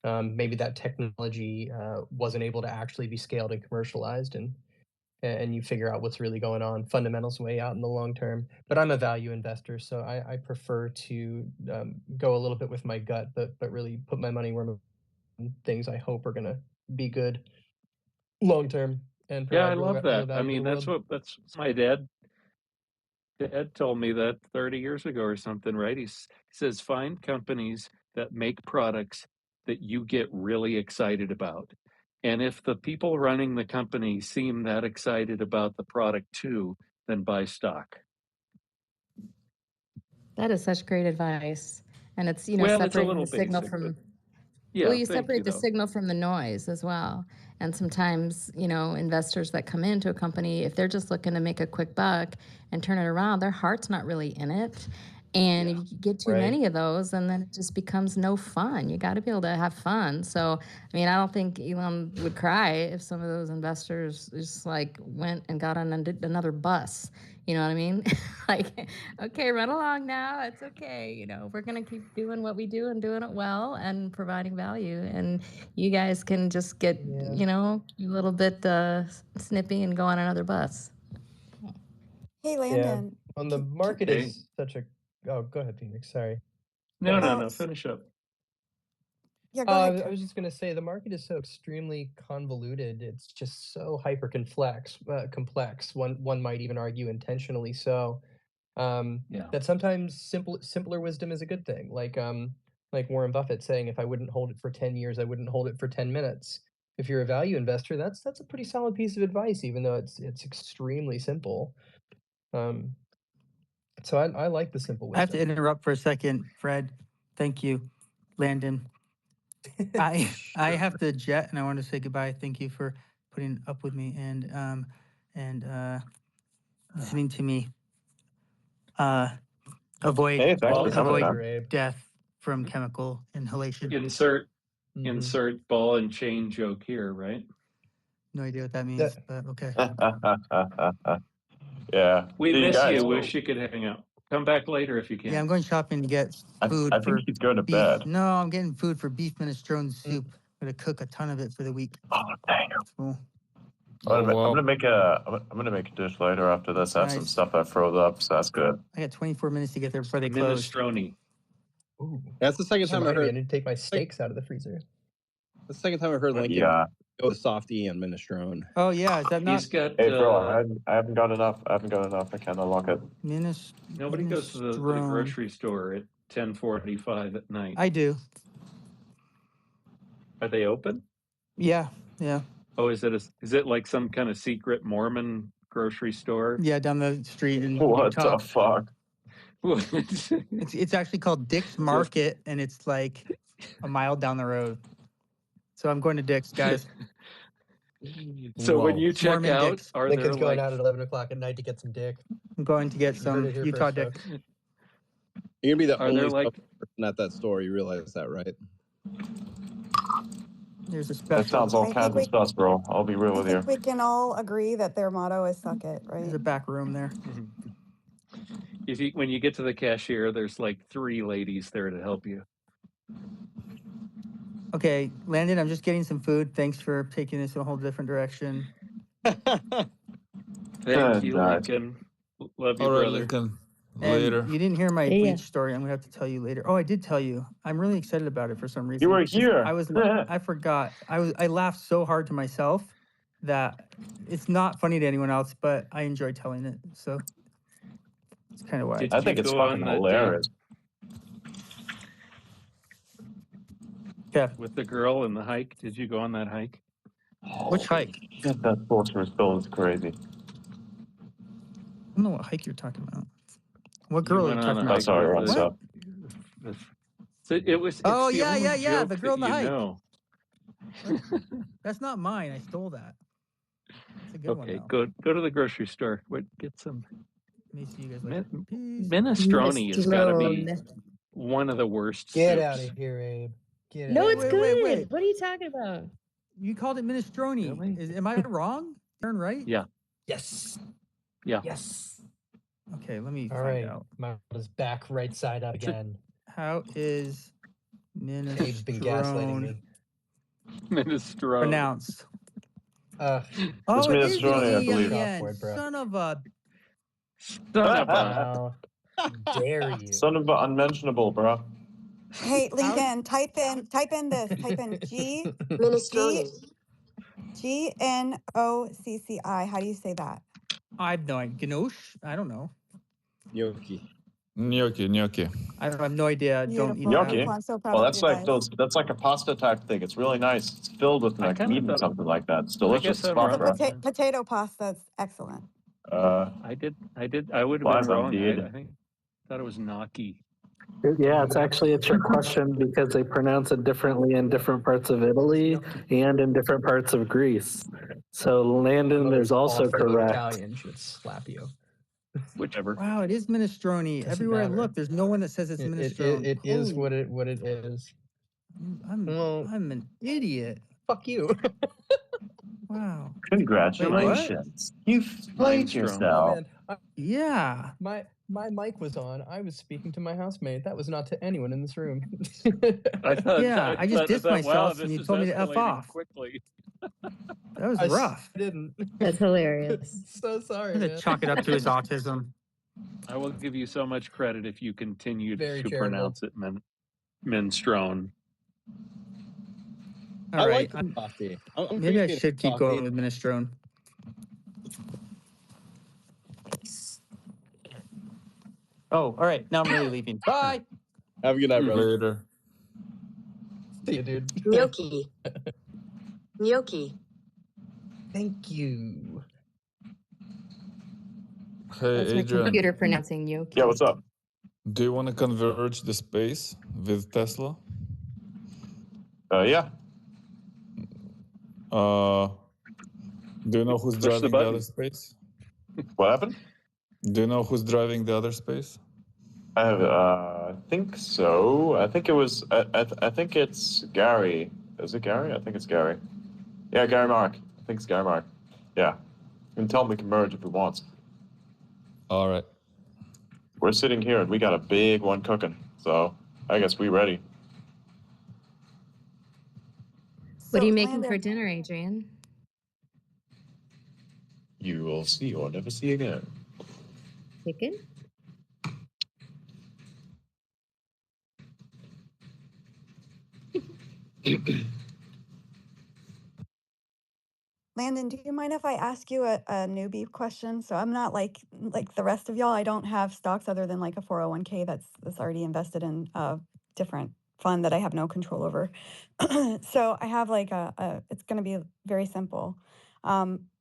maybe that technology wasn't able to actually be scaled and commercialized, and you figure out what's really going on. Fundamentals way out in the long term. But I'm a value investor, so I prefer to go a little bit with my gut, but really put my money where things I hope are going to be good long term and Yeah, I provide love real that. I value to mean, the world. that's my dad told me that 30 years ago or something, right? He says, find companies that make products that you get really excited about. And if the people running the company seem that excited about the product too, then buy stock. That is such great advice. And it's, Well, it's a separating little the signal basic, from, but yeah, well, you thank separate you, the though. signal from the noise as well. And sometimes, investors that come into a company, if they're just looking to make a quick buck and turn it around, their heart's not really in it. And if you get too many of those, and then it just becomes no fun. You got to be able to have fun. So, I mean, I don't think Elon would cry if some of those investors just like went and got on another bus. You know what I mean? Like, okay, run along now. It's okay. We're going to keep doing what we do and doing it well and providing value. And you guys can just get, a little bit snippy and go on another bus. Hey, Landon. On the market is such a. Oh, go ahead, Phoenix. Sorry. No. Finish up. Yeah, go ahead. I was just going to say the market is so extremely convoluted. It's just so hyper complex. One might even argue intentionally so. That sometimes simpler wisdom is a good thing. Like Warren Buffett saying, if I wouldn't hold it for 10 years, I wouldn't hold it for 10 minutes. If you're a value investor, that's a pretty solid piece of advice, even though it's extremely simple. So I like the simple wisdom. I have to interrupt for a second, Fred. Thank you, Landon. I have to jet, and I want to say goodbye. Thank you for putting up with me and listening to me. Avoid death from chemical inhalation. Insert ball and chain joke here, right? No idea what that means, but okay. Yeah. We Hey, miss guys. you. Wish you could hang out. Come back later if you can. Yeah, I'm going shopping to get food I for think he's going to beef. bed. No, I'm getting food for beef minestrone soup. I'm gonna cook a ton of it for the week. Oh, dang. Cool. I'm gonna make a dish later after this. I have some stuff I froze up, so that's good. I got 24 minutes to get there before they close. Minestrone. Ooh. That's the second time I heard. I need to take my steaks out of the freezer. The second time I heard Lincoln go with softy and minestrone. Oh yeah, is that not? He's got. Hey, bro, I haven't got enough. I can't unlock it. Nobody goes to the grocery store at 10:45 at night. I do. Are they open? Yeah. Oh, is it like some kind of secret Mormon grocery store? Yeah, down the street in What Utah. the fuck? It's actually called Dick's Market, and it's like a mile down the road. So I'm going to Dick's, guys. So when you check Mormon out, Dick's. are Lincoln's there going like out at 11 o'clock at night to get some dick. I'm going to get You some heard it here Utah first, Dick. folks. You're gonna be the Are only there like person at that store. You realize that, right? There's a special. That sounds all kinds of stuff, bro. I'll be real I with you. think we can all agree that their motto is "suck it," right? There's a back room there. when you get to the cashier, there's like 3 ladies there to help you. Okay, Landon, I'm just getting some food. Thanks for taking this in a whole different direction. Thank you, Lincoln. Love you, All right, brother. Lincoln. And Later. you didn't hear my See ya. bleach story. I'm gonna have to tell you later. Oh, I did tell you. I'm really excited about it for some reason. You were here. I forgot. I laughed so hard to myself that it's not funny to anyone else, but I enjoy telling it. So it's kind of why. I think it's fucking hilarious. Yeah. With the girl and the hike, did you go on that hike? Which hike? That sorcerer's stone is crazy. I don't know what hike you're talking about. What girl are you talking about? Sorry, what's up? It was. Oh it's the yeah, only yeah. joke The girl in the that you hike. know. That's not mine. I stole that. It's a good one. Okay, Though. go to the grocery store. Get some. Let me see you guys later. Minestrone has got to be one of the worst Get soups. out of here, Abe. No, it's good. Wait. What are you talking about? You called it minestrone. Really? Am I wrong? Aaron, right? Yeah. Yes. Yeah. Yes. Okay, let me All find right. out. My is back right side up again. How is Dave's been gaslighting minestrone me. Minestrone. pronounced? It's Oh, it is an minestrone, I E on believe. the Chalkboard, end. bro. Son of a. Son of a. How dare you? Son of a unmentionable, bro. Hey, LinkedIn, type in this. Type in Minestrone. GNOCCI. How do you say that? I have no idea. Ganoche? I don't know. Gnocchi. Gnocchi. I have no idea. Don't eat Beautiful, that. Gnocchi. beautiful. I'm so proud Well, of that's you like guys. those. That's like a pasta type thing. It's really nice. It's filled with I like kinda meat or thought- something like that. It's I delicious. guess I'm It's a Spot, bro. potato pasta. It's excellent. I would have Live been wrong. indeed. I think thought it was gnocchi. Yeah, it's actually a trick question because they pronounce it differently in different parts of Italy and in different parts of Greece. So Landon is also Awful correct. Italian should slap you. Whichever. Wow, it is minestrone. Doesn't Everywhere matter. I look, there's no one that says it's minestrone. It is what it is. I'm an idiot. Fuck you. Wow. Congratulations. You've played Minestrone. yourself. Oh, man. Yeah. My mic was on. I was speaking to my housemate. That was not to anyone in this room. I thought. Yeah, I just dissed myself wow, and you this told me is to F escalating off. quickly. That was rough. I didn't. That's hilarious. So sorry, I'm man. gonna chalk it up to his autism. I will give you so much credit if you continue Very to charitable. pronounce it minestrone. All right. like coffee. Maybe I should keep going with minestrone. Oh, all right. Now I'm really leaving. Bye. Have a good night, brother. Later. See you, dude. Gnocchi. Gnocchi. Thank you. Hey, That's my Adrian. computer pronouncing gnocchi. Yeah, what's up? Do you want to converge the space with Tesla? Yeah. Do you know who's Push the driving the button. other space? What happened? Do you know who's driving the other space? I think so. I think it was. I think it's Gary. Is it Gary? I think it's Gary. Yeah, Gary Mark. I think it's Gary Mark. Yeah. You can tell him we can merge if he wants. All right. We're sitting here and we got a big one cooking. So I guess we ready. What are you making for dinner, Adrian? You will see or never see again. Chicken? Landon, do you mind if I ask you a newbie question? So I'm not like the rest of y'all. I don't have stocks other than like a 401k that's already invested in a different fund that I have no control over. So I have like it's going to be very simple.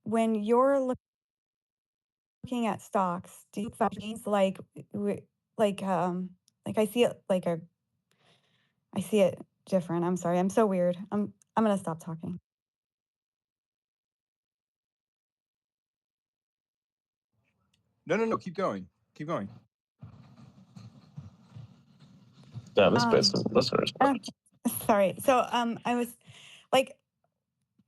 When you're looking at stocks, do you things like I see it I see it different. I'm sorry. I'm so weird. I'm going to stop talking. No. Keep going. Keep going. Yeah, this space is listeners. Sorry. So I was like,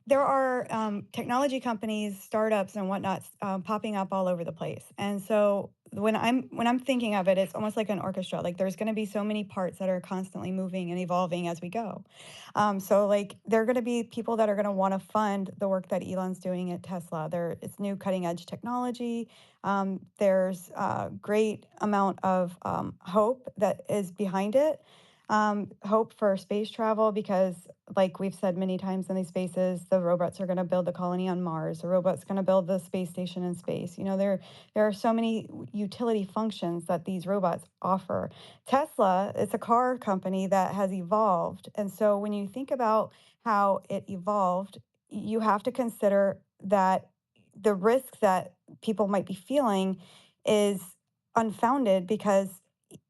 there are technology companies, startups, and whatnot popping up all over the place. And so when I'm thinking of it, it's almost like an orchestra. Like there's going to be so many parts that are constantly moving and evolving as we go. So like there are going to be people that are going to want to fund the work that Elon's doing at Tesla. It's new cutting edge technology. There's a great amount of hope that is behind it. Hope for space travel because, like we've said many times in these spaces, the robots are going to build the colony on Mars. The robot's going to build the space station in space. You know, there are so many utility functions that these robots offer. Tesla, it's a car company that has evolved. And so when you think about how it evolved, you have to consider that the risk that people might be feeling is unfounded because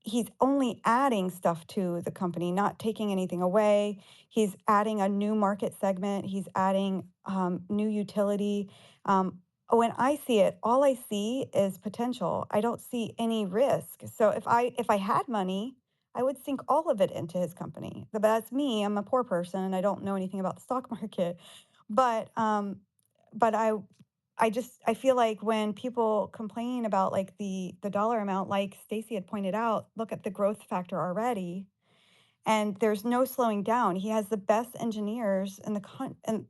he's only adding stuff to the company, not taking anything away. He's adding a new market segment. He's adding new utility. When I see it, all I see is potential. I don't see any risk. So if I had money, I would sink all of it into his company. But that's me. I'm a poor person and I don't know anything about the stock market. But I feel like when people complain about like the dollar amount, like Stacy had pointed out, look at the growth factor already, and there's no slowing down. He has the best engineers in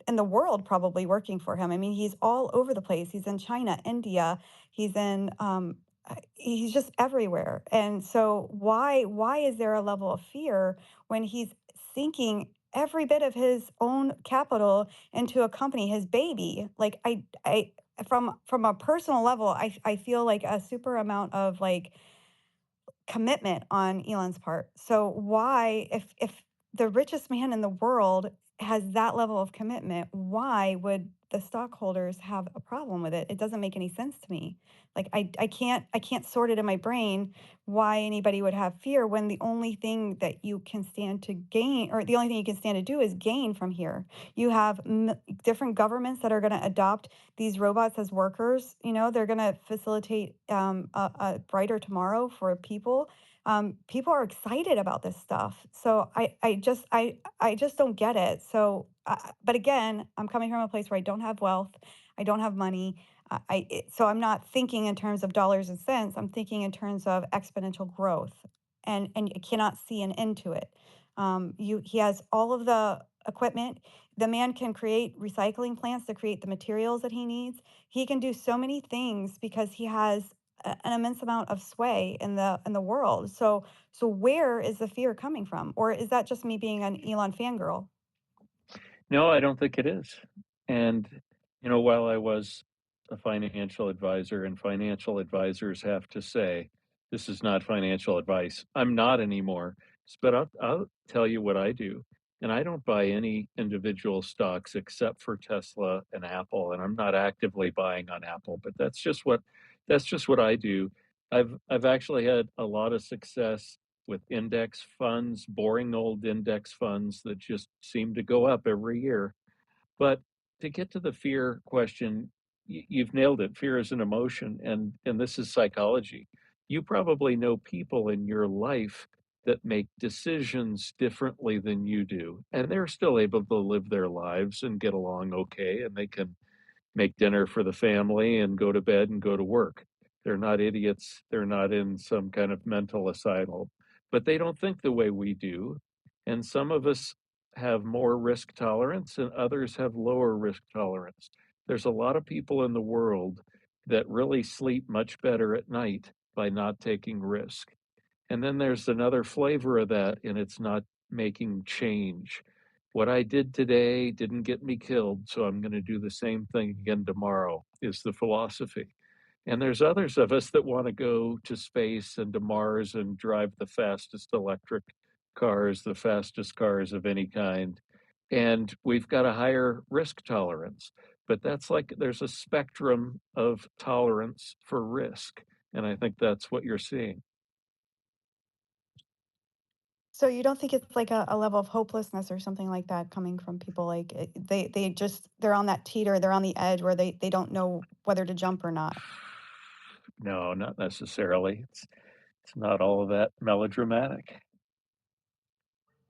in the world probably working for him. I mean, he's all over the place. He's in China, India. He's just everywhere. And so why is there a level of fear when he's sinking every bit of his own capital into a company, his baby? Like I from a personal level, I feel like a super amount of like commitment on Elon's part. So why, if the richest man in the world has that level of commitment, why would the stockholders have a problem with it? It doesn't make any sense to me. Like I can't sort it in my brain why anybody would have fear when the only thing that you can stand to gain, or the only thing you can stand to do, is gain from here. You have different governments that are going to adopt these robots as workers. You know, they're going to facilitate a brighter tomorrow for people. People are excited about this stuff. So I just don't get it. So, but again, I'm coming from a place where I don't have wealth. I don't have money. So I'm not thinking in terms of dollars and cents. I'm thinking in terms of exponential growth, and you cannot see an end to it. He has all of the equipment. The man can create recycling plants to create the materials that he needs. He can do so many things because he has an immense amount of sway in the world. So where is the fear coming from? Or is that just me being an Elon fangirl? No, I don't think it is. And, you know, while I was a financial advisor, and financial advisors have to say, this is not financial advice, I'm not anymore. But I'll tell you what I do. And I don't buy any individual stocks except for Tesla and Apple. And I'm not actively buying on Apple, but that's just what I do. I've actually had a lot of success with index funds, boring old index funds that just seem to go up every year. But to get to the fear question, you've nailed it. Fear is an emotion, and this is psychology. You probably know people in your life that make decisions differently than you do, and they're still able to live their lives and get along okay, and they can make dinner for the family and go to bed and go to work. They're not idiots. They're not in some kind of mental asylum, but they don't think the way we do. And some of us have more risk tolerance and others have lower risk tolerance. There's a lot of people in the world that really sleep much better at night by not taking risk. And then there's another flavor of that, and it's not making change. What I did today didn't get me killed, so I'm going to do the same thing again tomorrow, is the philosophy. And there's others of us that want to go to space and to Mars and drive the fastest electric cars, the fastest cars of any kind. And we've got a higher risk tolerance. But that's like there's a spectrum of tolerance for risk. And I think that's what you're seeing. So you don't think it's like a level of hopelessness or something like that coming from people, like they're on that teeter, they're on the edge where they don't know whether to jump or not? No, not necessarily. It's not all of that melodramatic.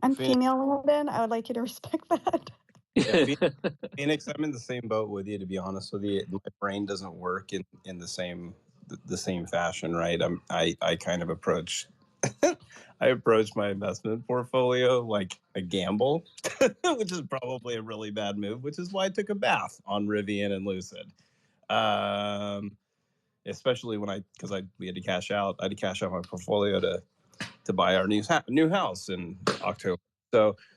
I'm female, Landon. I would like you to respect that. Yeah, Phoenix, I'm in the same boat with you. To be honest with you, my brain doesn't work in the same fashion, right? I kind of approach I approach my investment portfolio like a gamble, which is probably a really bad move. Which is why I took a bath on Rivian and Lucid, especially when we had to cash out. I had to cash out my portfolio to buy our new house in October.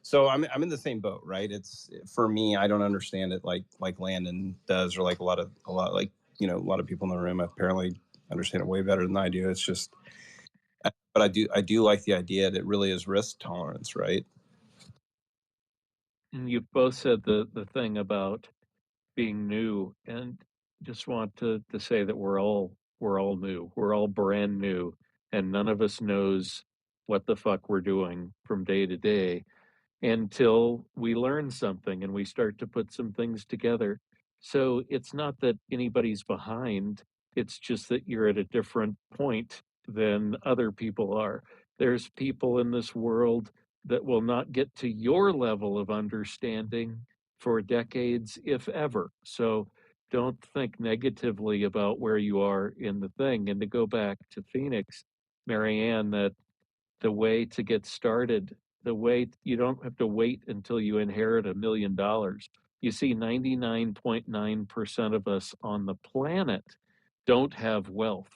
So I'm in the same boat, right? It's, for me, I don't understand it like Landon does, or like a lot like, you know, a lot of people in the room apparently understand it way better than I do. It's just, but I do like the idea that it really is risk tolerance, right? And you both said the thing about being new, and just want to say that we're all new. We're all brand new, and none of us knows what the fuck we're doing from day to day until we learn something and we start to put some things together. So it's not that anybody's behind, it's just that you're at a different point than other people are. There's people in this world that will not get to your level of understanding for decades, if ever. So don't think negatively about where you are in the thing. And to go back to Phoenix, Marianne, that the way to get started, the way you don't have to wait until you inherit $1 million. You see, 99.9% of us on the planet don't have wealth.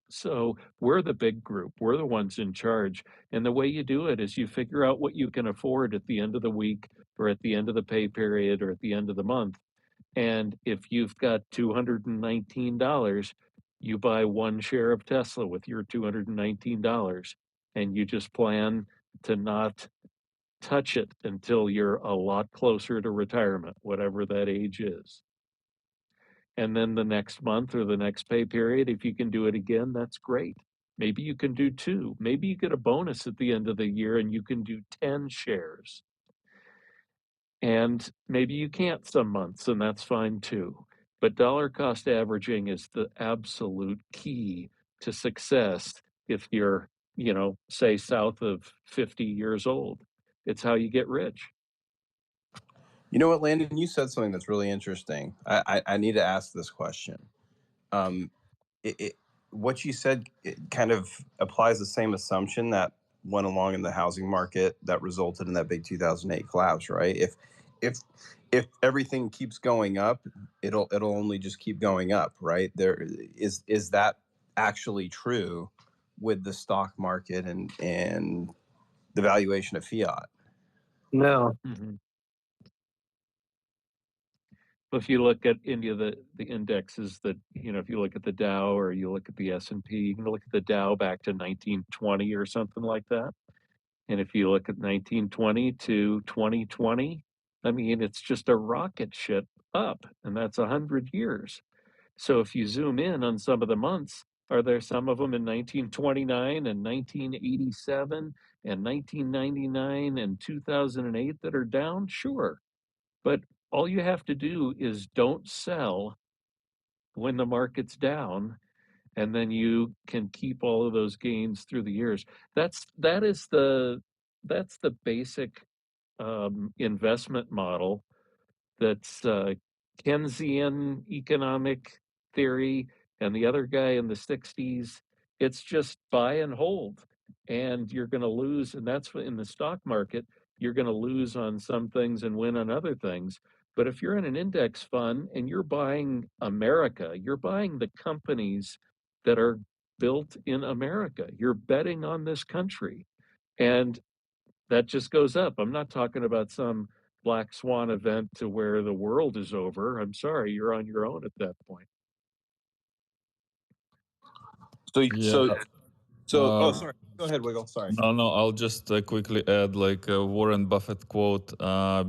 So we're the big group. We're the ones in charge. And the way you do it is you figure out what you can afford at the end of the week or at the end of the pay period or at the end of the month. And if you've got $219, you buy one share of Tesla with your $219 and you just plan to not touch it until you're a lot closer to retirement, whatever that age is. And then the next month or the next pay period, if you can do it again, that's great. Maybe you can do 2. Maybe you get a bonus at the end of the year and you can do 10 shares. And maybe you can't some months, and that's fine too. But dollar cost averaging is the absolute key to success if you're, say south of 50 years old. It's how you get rich. You know what, Landon? You said something that's really interesting. I need to ask this question. What you said, it kind of applies the same assumption that went along in the housing market that resulted in that big 2008 collapse, right? If everything keeps going up, it'll only just keep going up, right? There is that actually true with the stock market and the valuation of fiat? No. Mm-hmm. If you look at any of the indexes that, if you look at the Dow or you look at the S&P, you can look at the Dow back to 1920 or something like that. And if you look at 1920 to 2020, I mean, it's just a rocket ship up, and that's 100 years. So if you zoom in on some of the months, are there some of them in 1929 and 1987 and 1999 and 2008 that are down? Sure. But all you have to do is don't sell when the market's down, and then you can keep all of those gains through the years. That's the basic investment model. That's Keynesian economic theory, and the other guy in the 60s. It's just buy and hold, and you're going to lose. And that's what in the stock market, you're going to lose on some things and win on other things. But if you're in an index fund and you're buying America, you're buying the companies that are built in America. You're betting on this country. And that just goes up. I'm not talking about some black swan event to where the world is over. I'm sorry, you're on your own at that point. Oh, sorry. Go ahead, Wiggle. Sorry. No, I'll just quickly add like a Warren Buffett quote,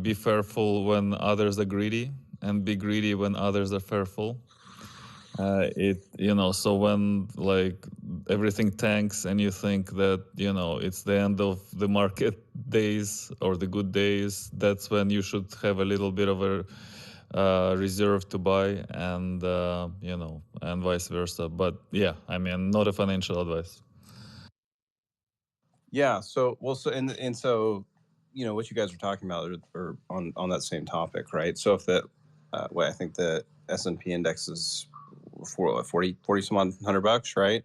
be fearful when others are greedy and be greedy when others are fearful. So when like everything tanks and you think that, it's the end of the market days or the good days, that's when you should have a little bit of a reserve to buy and, and vice versa. But yeah, I mean, not a financial advice. Yeah. So what you guys were talking about are on that same topic, right? So if I think the S&P index is for 40 some odd $100, right?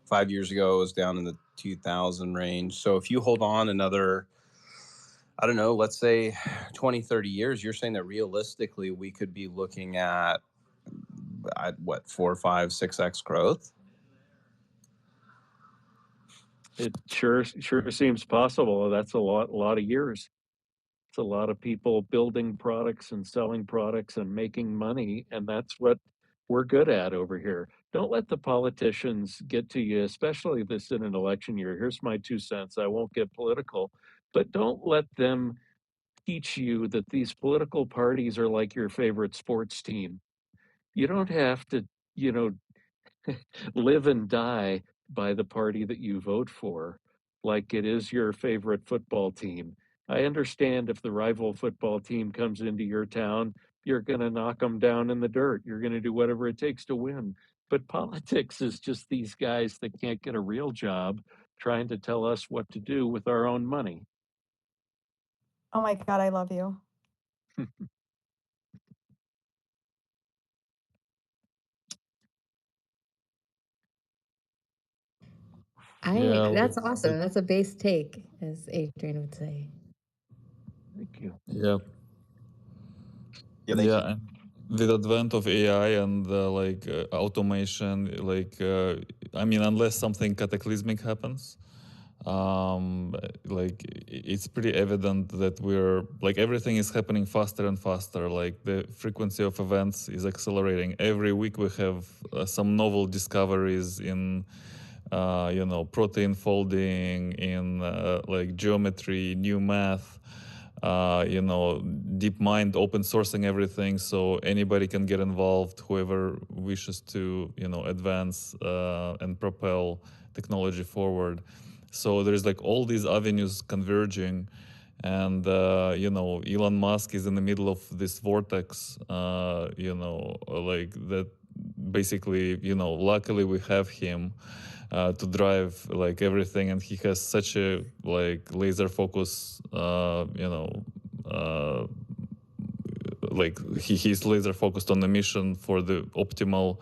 5 years ago, it was down in the 2000 range. So if you hold on another, I don't know, let's say 20, 30 years, you're saying that realistically we could be looking at what, 4, 5, 6x growth? It sure seems possible. That's a lot of years. It's a lot of people building products and selling products and making money, and that's what we're good at over here. Don't let the politicians get to you, especially this in an election year. Here's my 2 cents. I won't get political, but don't let them teach you that these political parties are like your favorite sports team. You don't have to, live and die by the party that you vote for like it is your favorite football team. I understand if the rival football team comes into your town, you're going to knock them down in the dirt. You're going to do whatever it takes to win. But politics is just these guys that can't get a real job trying to tell us what to do with our own money. Oh my God, I love you. That's awesome. That's a base take, as Adrian would say. Thank you. Yeah. Yeah, thank you. And with advent of AI and automation, I mean, unless something cataclysmic happens, it's pretty evident that we're everything is happening faster and faster. Like the frequency of events is accelerating. Every week we have some novel discoveries in protein folding, in geometry, new math, Dittmann open sourcing everything so anybody can get involved, whoever wishes to, advance and propel technology forward. So there's all these avenues converging, and Elon Musk is in the middle of this vortex, that basically, luckily we have him to drive everything, and he has such a laser focus, he's laser focused on the mission for the optimal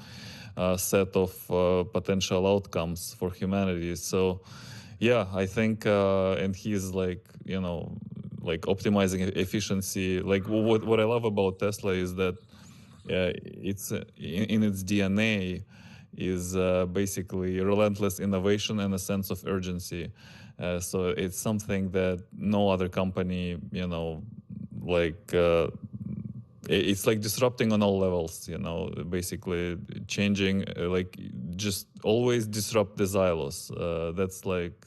set of potential outcomes for humanity. So yeah, I think and he's optimizing efficiency. What I love about Tesla is that it's in its DNA is basically relentless innovation and a sense of urgency. So it's something that no other company, it's disrupting on all levels, basically changing, just always disrupt the silos. That's break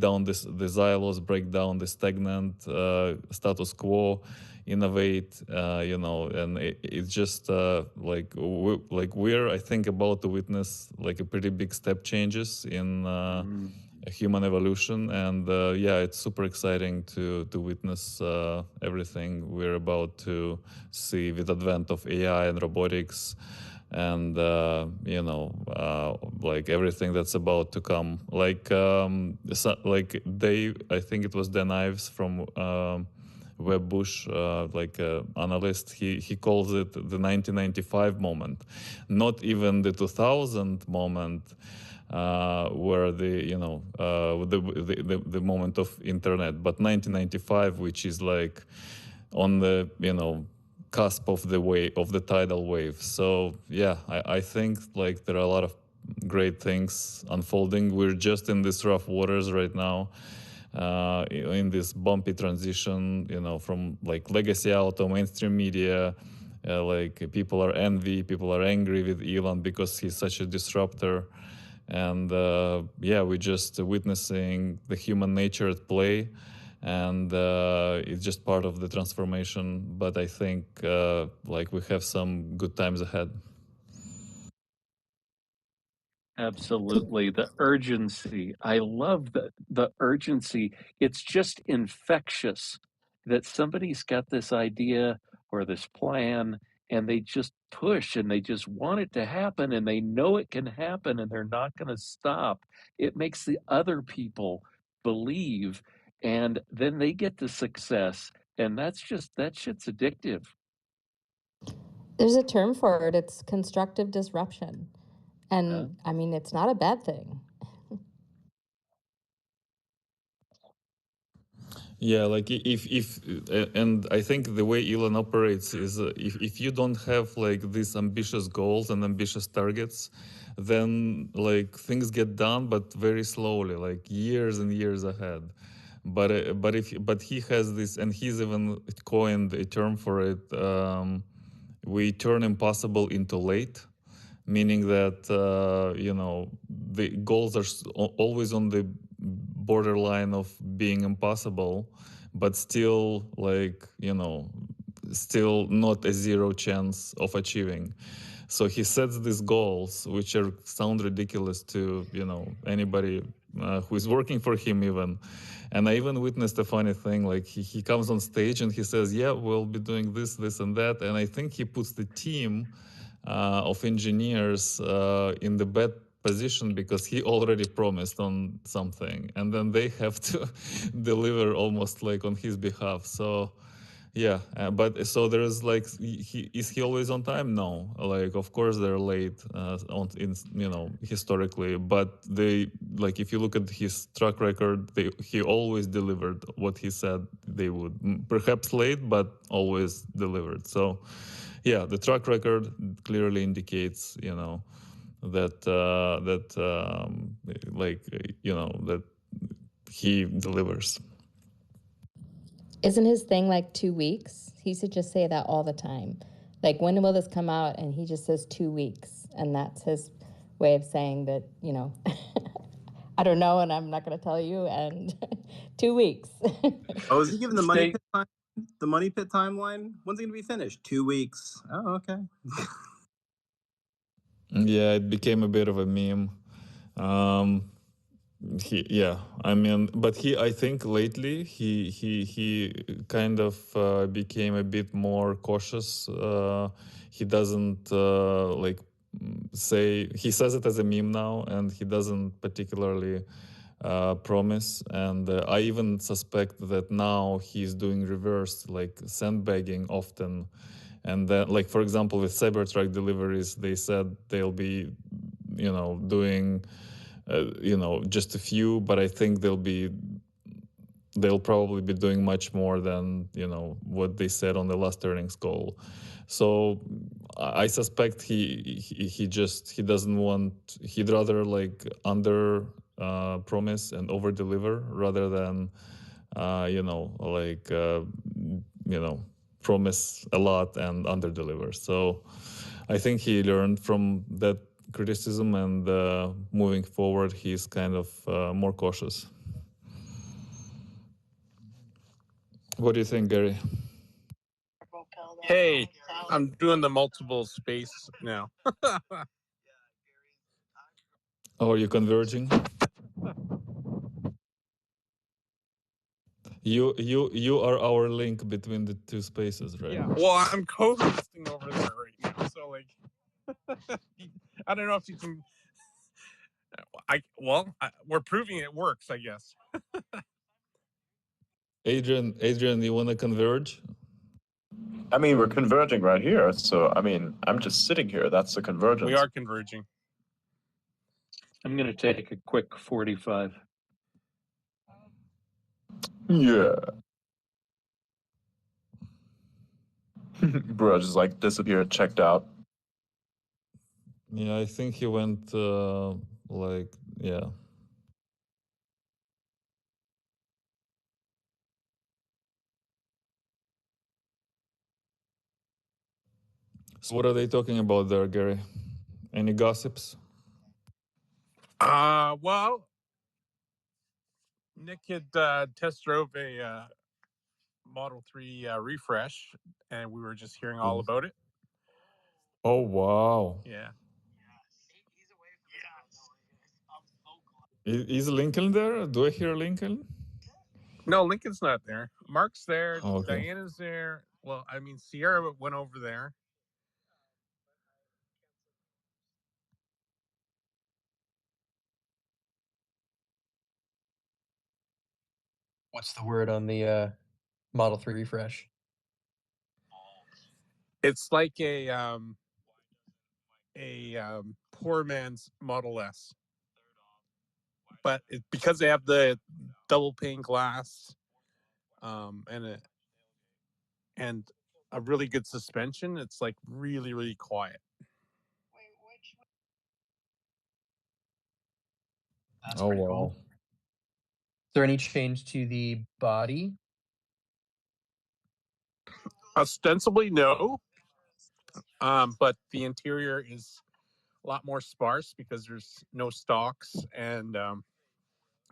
down the silos, break down the stagnant status quo, innovate, and it's just we're, I think, about to witness a pretty big step changes in human evolution, and it's super exciting to witness everything we're about to see with advent of AI and robotics, and everything that's about to come. I think it was Dan Ives from Webbush, analyst, he calls it the 1995 moment, not even the 2000 moment, where the moment of internet, but 1995, which is on the cusp of the tidal wave. So yeah, I think there are a lot of great things unfolding. We're just in these rough waters right now, in this bumpy transition, from legacy auto, mainstream media. People are people are angry with Elon because he's such a disruptor. And we're just witnessing the human nature at play, and it's just part of the transformation. But I think we have some good times ahead. Absolutely. The urgency. I love the urgency. It's just infectious that somebody's got this idea or this plan, and they just push and they just want it to happen, and they know it can happen, and they're not going to stop. It makes the other people believe, and then they get to success. And that shit's addictive. There's a term for it. It's constructive disruption. And I mean, it's not a bad thing. Yeah, if and I think the way Elon operates is if you don't have these ambitious goals and ambitious targets, then things get done, but very slowly, years and years ahead. But he has this, and he's even coined a term for it. We turn impossible into late, meaning that the goals are always on the borderline of being impossible, but still still not a zero chance of achieving. So he sets these goals, which sound ridiculous to anybody who is working for him even. And I even witnessed a funny thing, he comes on stage and he says, yeah, we'll be doing this, this, and that. And I think he puts the team of engineers in the bad position because he already promised on something, and then they have to deliver almost like on his behalf. So yeah, but so there's like, is he always on time? No, like of course they're late historically, but they, like, if you look at his track record, he always delivered what he said they would. Perhaps late, but always delivered. So yeah, the track record clearly indicates that that he delivers. Isn't his thing like 2 weeks? He should just say that all the time. Like, when will this come out? And he just says 2 weeks. And that's his way of saying that, I don't know, and I'm not going to tell you, and 2 weeks. Oh, is he giving the money pit time? The money pit timeline? When's it going to be finished? 2 weeks. Oh, okay. Yeah, it became a bit of a meme. I think lately he kind of became a bit more cautious. He doesn't he says it as a meme now, and he doesn't particularly promise. And I even suspect that now he's doing reverse, like sandbagging often. And then, like, for example, with Cybertruck deliveries, they said they'll be, doing, just a few, but I think they'll probably be doing much more than, what they said on the last earnings call. So I suspect he doesn't want, he'd rather like under promise and over deliver rather than, promise a lot and under deliver. So I think he learned from that criticism, and moving forward, he's kind of more cautious. What do you think, Gary? Hey, I'm doing the multiple space now. Oh, are you converging? You are our link between the two spaces, right? Yeah. Well, I'm co-hosting over there right now, so like, I don't know if you can. We're proving it works, I guess. Adrian, you want to converge? I mean, we're converging right here. So, I mean, I'm just sitting here. That's the convergence. We are converging. I'm going to take a quick 45. Yeah. Bro, just like disappeared, checked out. Yeah, I think he went yeah. So what are they talking about there, Gary? Any gossips? Well, Nick had test drove a Model 3 refresh, and we were just hearing all about it. Oh, wow. Yeah. Is Lincoln there? Do I hear Lincoln? No, Lincoln's not there. Mark's there. Oh, okay. Diana's there. Well, I mean, Sierra went over there. What's the word on the Model 3 refresh? It's like a poor man's Model S, but because they have the double pane glass, and a really good suspension, it's like really, really quiet. That's oh, pretty wow. cool. Is there any change to the body? Ostensibly, no. But the interior is a lot more sparse because there's no stalks, and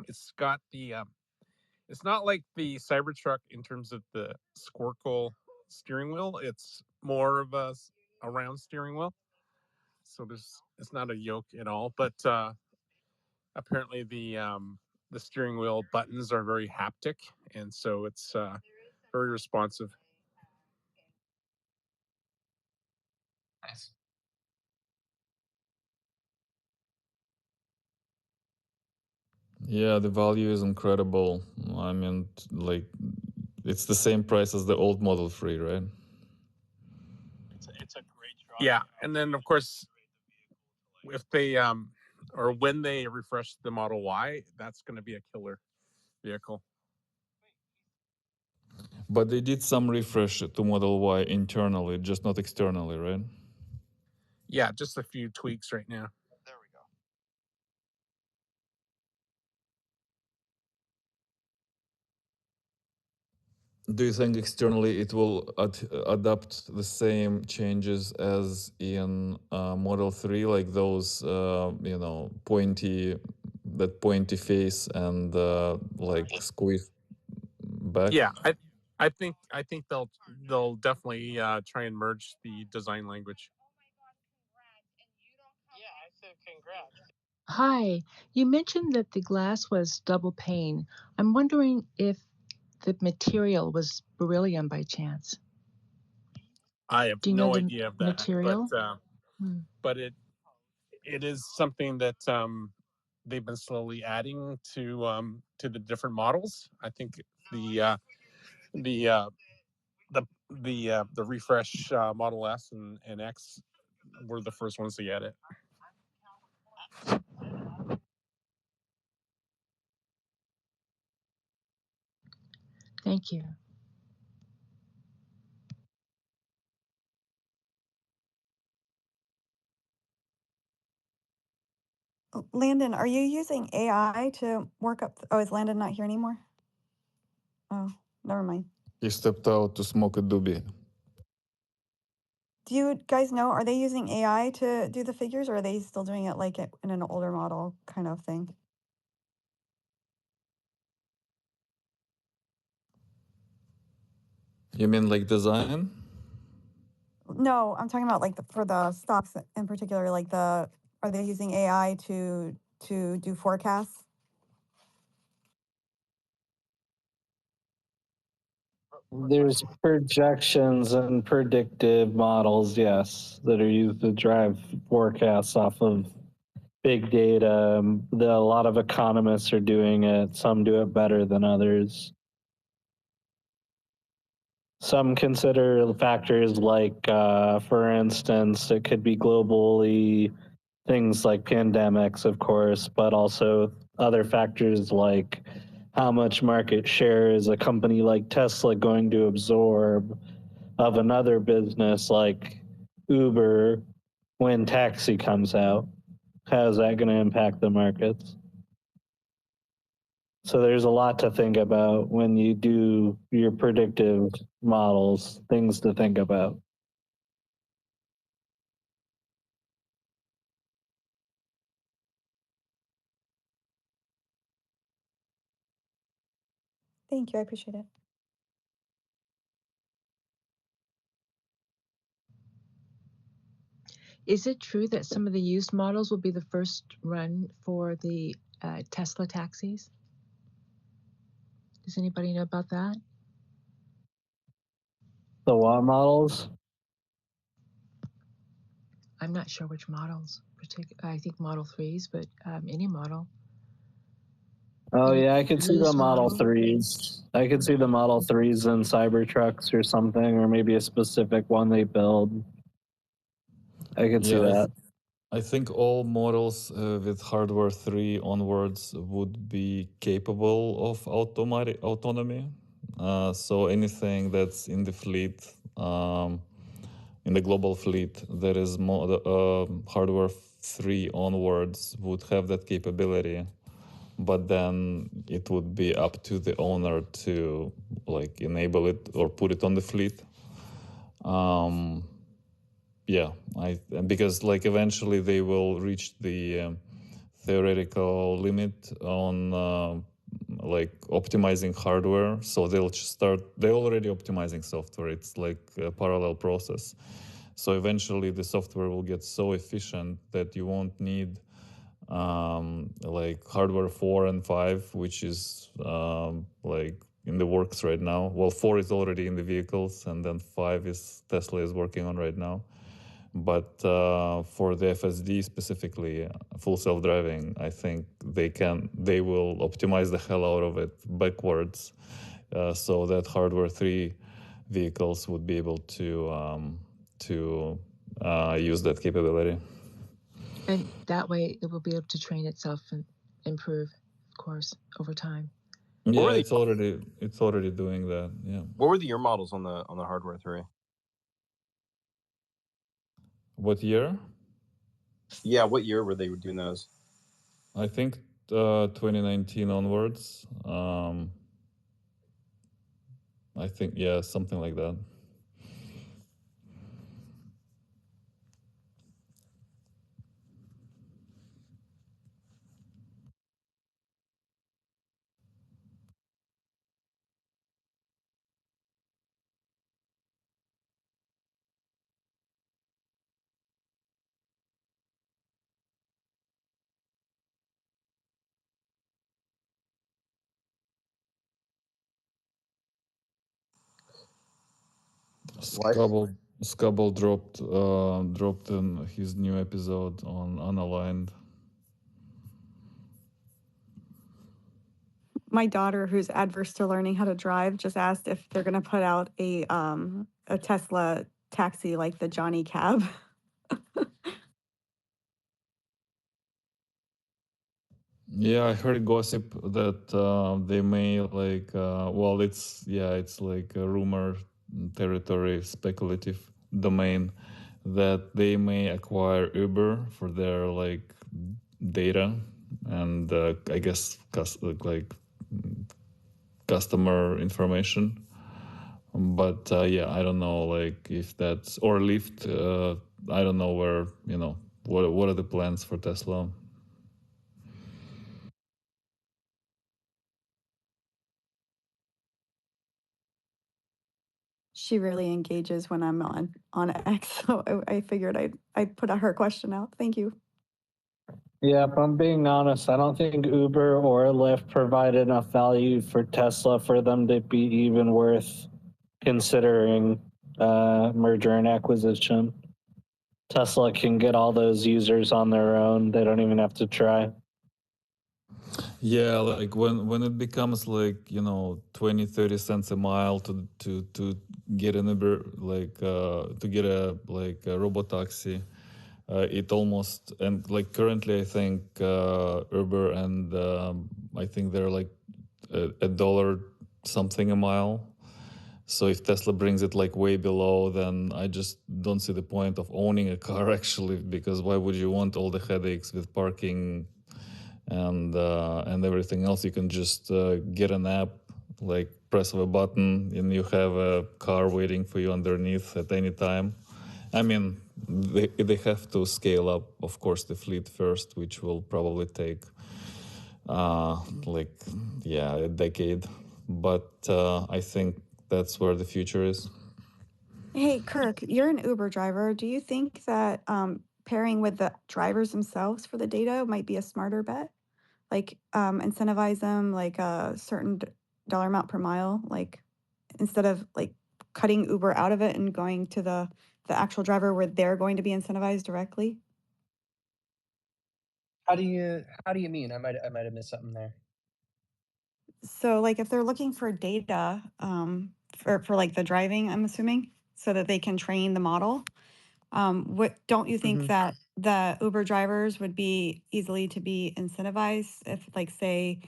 it's got the it's not like the Cybertruck in terms of the Squircle steering wheel. It's more of a round steering wheel, so it's not a yoke at all. But apparently the steering wheel buttons are very haptic, and so it's very responsive. Nice. Yeah, the value is incredible. I mean, like, it's the same price as the old Model 3, right? Yeah, and then of course, if they or when they refresh the Model Y, that's going to be a killer vehicle. But they did some refresh to Model Y internally, just not externally, right? Yeah, just a few tweaks right now. Do you think externally it will adapt the same changes as in Model 3, like those, pointy face and like squeeze back? Yeah, I think they'll definitely try and merge the design language. Hi, you mentioned that the glass was double pane. I'm wondering if the material was beryllium by chance. I have Do you know no the idea of that, material? but it is something that they've been slowly adding to the different models. I think the refresh Model S and X were the first ones to get it. Thank you. Landon, are you using AI to work up? Oh, is Landon not here anymore? Oh, never mind. He stepped out to smoke a doobie. Do you guys know, are they using AI to do the figures, or are they still doing it like in an older model kind of thing? You mean like design? No, I'm talking about like for the stocks in particular, like are they using AI to do forecasts? There's projections and predictive models, yes, that are used to drive forecasts off of big data. A lot of economists are doing it. Some do it better than others. Some consider factors like, for instance, it could be globally things like pandemics, of course, but also other factors like how much market share is a company like Tesla going to absorb of another business like Uber when taxi comes out. How's that going to impact the markets? So there's a lot to think about when you do your predictive models, things to think about. Thank you, I appreciate it. Is it true that some of the used models will be the first run for the Tesla taxis? Does anybody know about that? The what models? I'm not sure which models. I think Model 3s, but any model. Oh yeah, I could see the Model 3s. I could see the Model 3s in Cybertrucks or something, or maybe a specific one they build. I could see that. I think all models with hardware 3 onwards would be capable of autonomy. So anything that's in the fleet, in the global fleet, that is hardware 3 onwards would have that capability. But then it would be up to the owner to like enable it or put it on the fleet. Yeah, because like eventually they will reach the theoretical limit on like optimizing hardware. So they'll start. They're already optimizing software. It's like a parallel process. So eventually the software will get so efficient that you won't need like hardware 4 and 5, which is like in the works right now. Well, 4 is already in the vehicles, and then 5 is Tesla is working on right now. But for the FSD specifically, full self-driving, I think they will optimize the hell out of it backwards, so that hardware 3 vehicles would be able to use that capability. And that way it will be able to train itself and improve, of course, over time. Yeah, it's already doing that. Yeah. What were your models on the hardware 3? What year? Yeah, what year were they doing those? I think 2019 onwards. I think, yeah, something like that. Scubble dropped in his new episode on Unaligned. My daughter, who's adverse to learning how to drive, just asked if they're going to put out a Tesla taxi like the Johnny Cab. Yeah, I heard gossip that they may it's like a rumor territory, speculative domain, that they may acquire Uber for their like data and I guess customer information. But yeah, I don't know like if that's or Lyft. I don't know where what are the plans for Tesla. She really engages when I'm on X, so I figured I'd put her question out. Thank you. Yeah, if I'm being honest, I don't think Uber or Lyft provide enough value for Tesla for them to be even worth considering merger and acquisition. Tesla can get all those users on their own. They don't even have to try. Yeah, like when it becomes like 20-30 cents a mile to get an Uber, like to get a robot taxi, it almost, and like currently I think Uber and I think they're like $1 something a mile. So if Tesla brings it like way below, then I just don't see the point of owning a car actually, because why would you want all the headaches with parking and everything else? You can just get an app, like press of a button, and you have a car waiting for you underneath at any time. I mean, they have to scale up, of course, the fleet first, which will probably take a decade. But I think that's where the future is. Hey, Kirk, you're an Uber driver. Do you think that pairing with the drivers themselves for the data might be a smarter bet? Like incentivize them like a certain dollar amount per mile, like instead of like cutting Uber out of it and going to the actual driver where they're going to be incentivized directly? How do you mean? I might have missed something there. So like if they're looking for data for like the driving, I'm assuming, so that they can train the model. What don't you think that the Uber drivers would be easily to be incentivized if, like, say,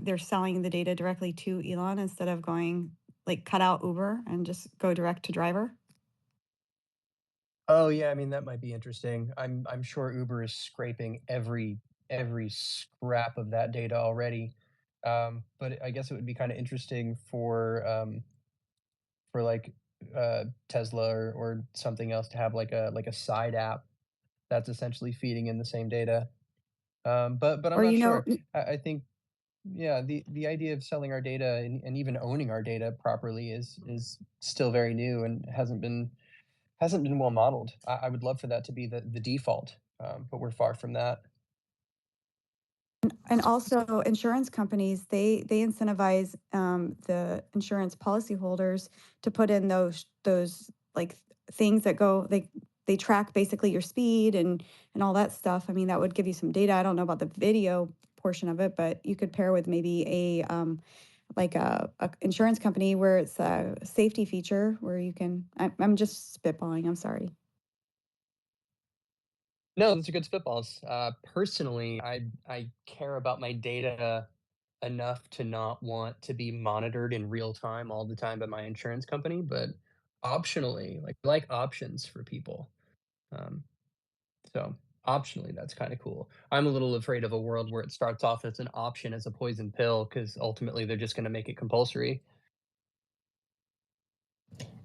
they're selling the data directly to Elon instead of going like cut out Uber and just go direct to driver? Oh yeah, I mean that might be interesting. I'm sure Uber is scraping every scrap of that data already. But I guess it would be kind of interesting for like Tesla or something else to have like a side app that's essentially feeding in the same data. But I'm Or not sure. I think yeah, the idea of selling our data and even owning our data properly is still very new and hasn't been well modeled. I would love for that to be the default, but we're far from that. And also insurance companies, they incentivize the insurance policyholders to put in those like things that go like they track basically your speed and all that stuff. I mean, that would give you some data. I don't know about the video portion of it, but you could pair with maybe a like a insurance company where it's a safety feature where you can. I'm just spitballing. I'm sorry. No, those are good spitballs. Personally, I care about my data enough to not want to be monitored in real time all the time by my insurance company, but optionally, like options for people. So optionally, that's kind of cool. I'm a little afraid of a world where it starts off as an option as a poison pill because ultimately they're just going to make it compulsory.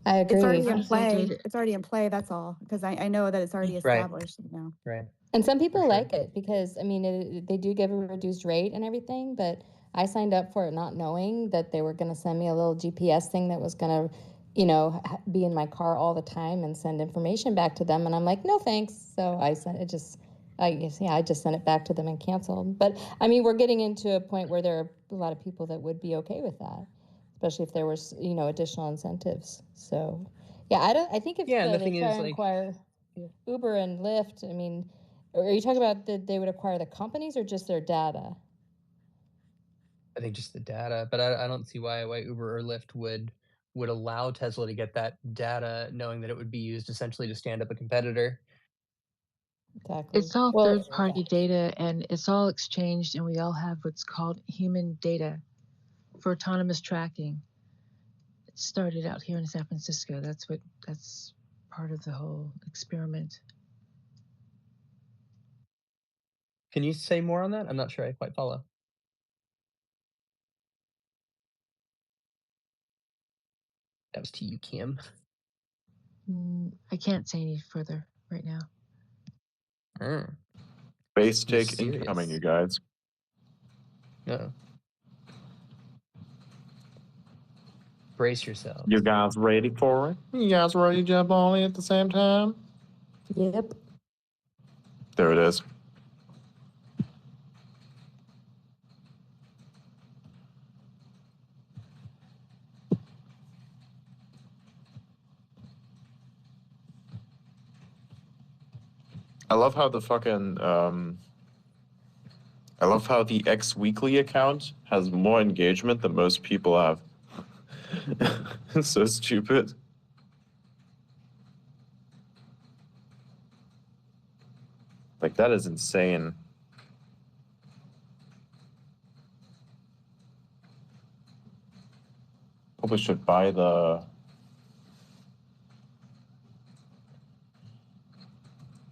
I agree. It's already in Sometimes they play. do. It's already in play. That's all. Because I know that it's already Right. established. Right. And some people like it because, I mean, they do give a reduced rate and everything, but I signed up for it not knowing that they were going to send me a little GPS thing that was going to, you know, be in my car all the time and send information back to them. And I'm like, no, thanks. So I sent it I just sent it back to them and canceled. But I mean, we're getting into a point where there are a lot of people that would be okay with that, especially if there was, you know, additional incentives. So yeah, I think if Yeah, and the they thing try is, and like, acquire Uber and Lyft, I mean, are you talking about that they would acquire the companies or just their data? I think just the data, but I don't see why Uber or Lyft would allow Tesla to get that data, knowing that it would be used essentially to stand up a competitor. Exactly. It's all Well, third-party data, and it's all exchanged, and we all have what's called human data for autonomous tracking. It started out here in San Francisco. That's part of the whole experiment. Can you say more on that? I'm not sure I quite follow. That was to you, Kim. I can't say any further right now. Base take Mysterious. incoming, you guys. Brace yourselves. You guys ready for it? You guys ready to jump on it at the same time? Yep. There it is. I love how the fucking I love how the X Weekly account has more engagement than most people have. It's so stupid. Like, that is insane. Probably should buy the...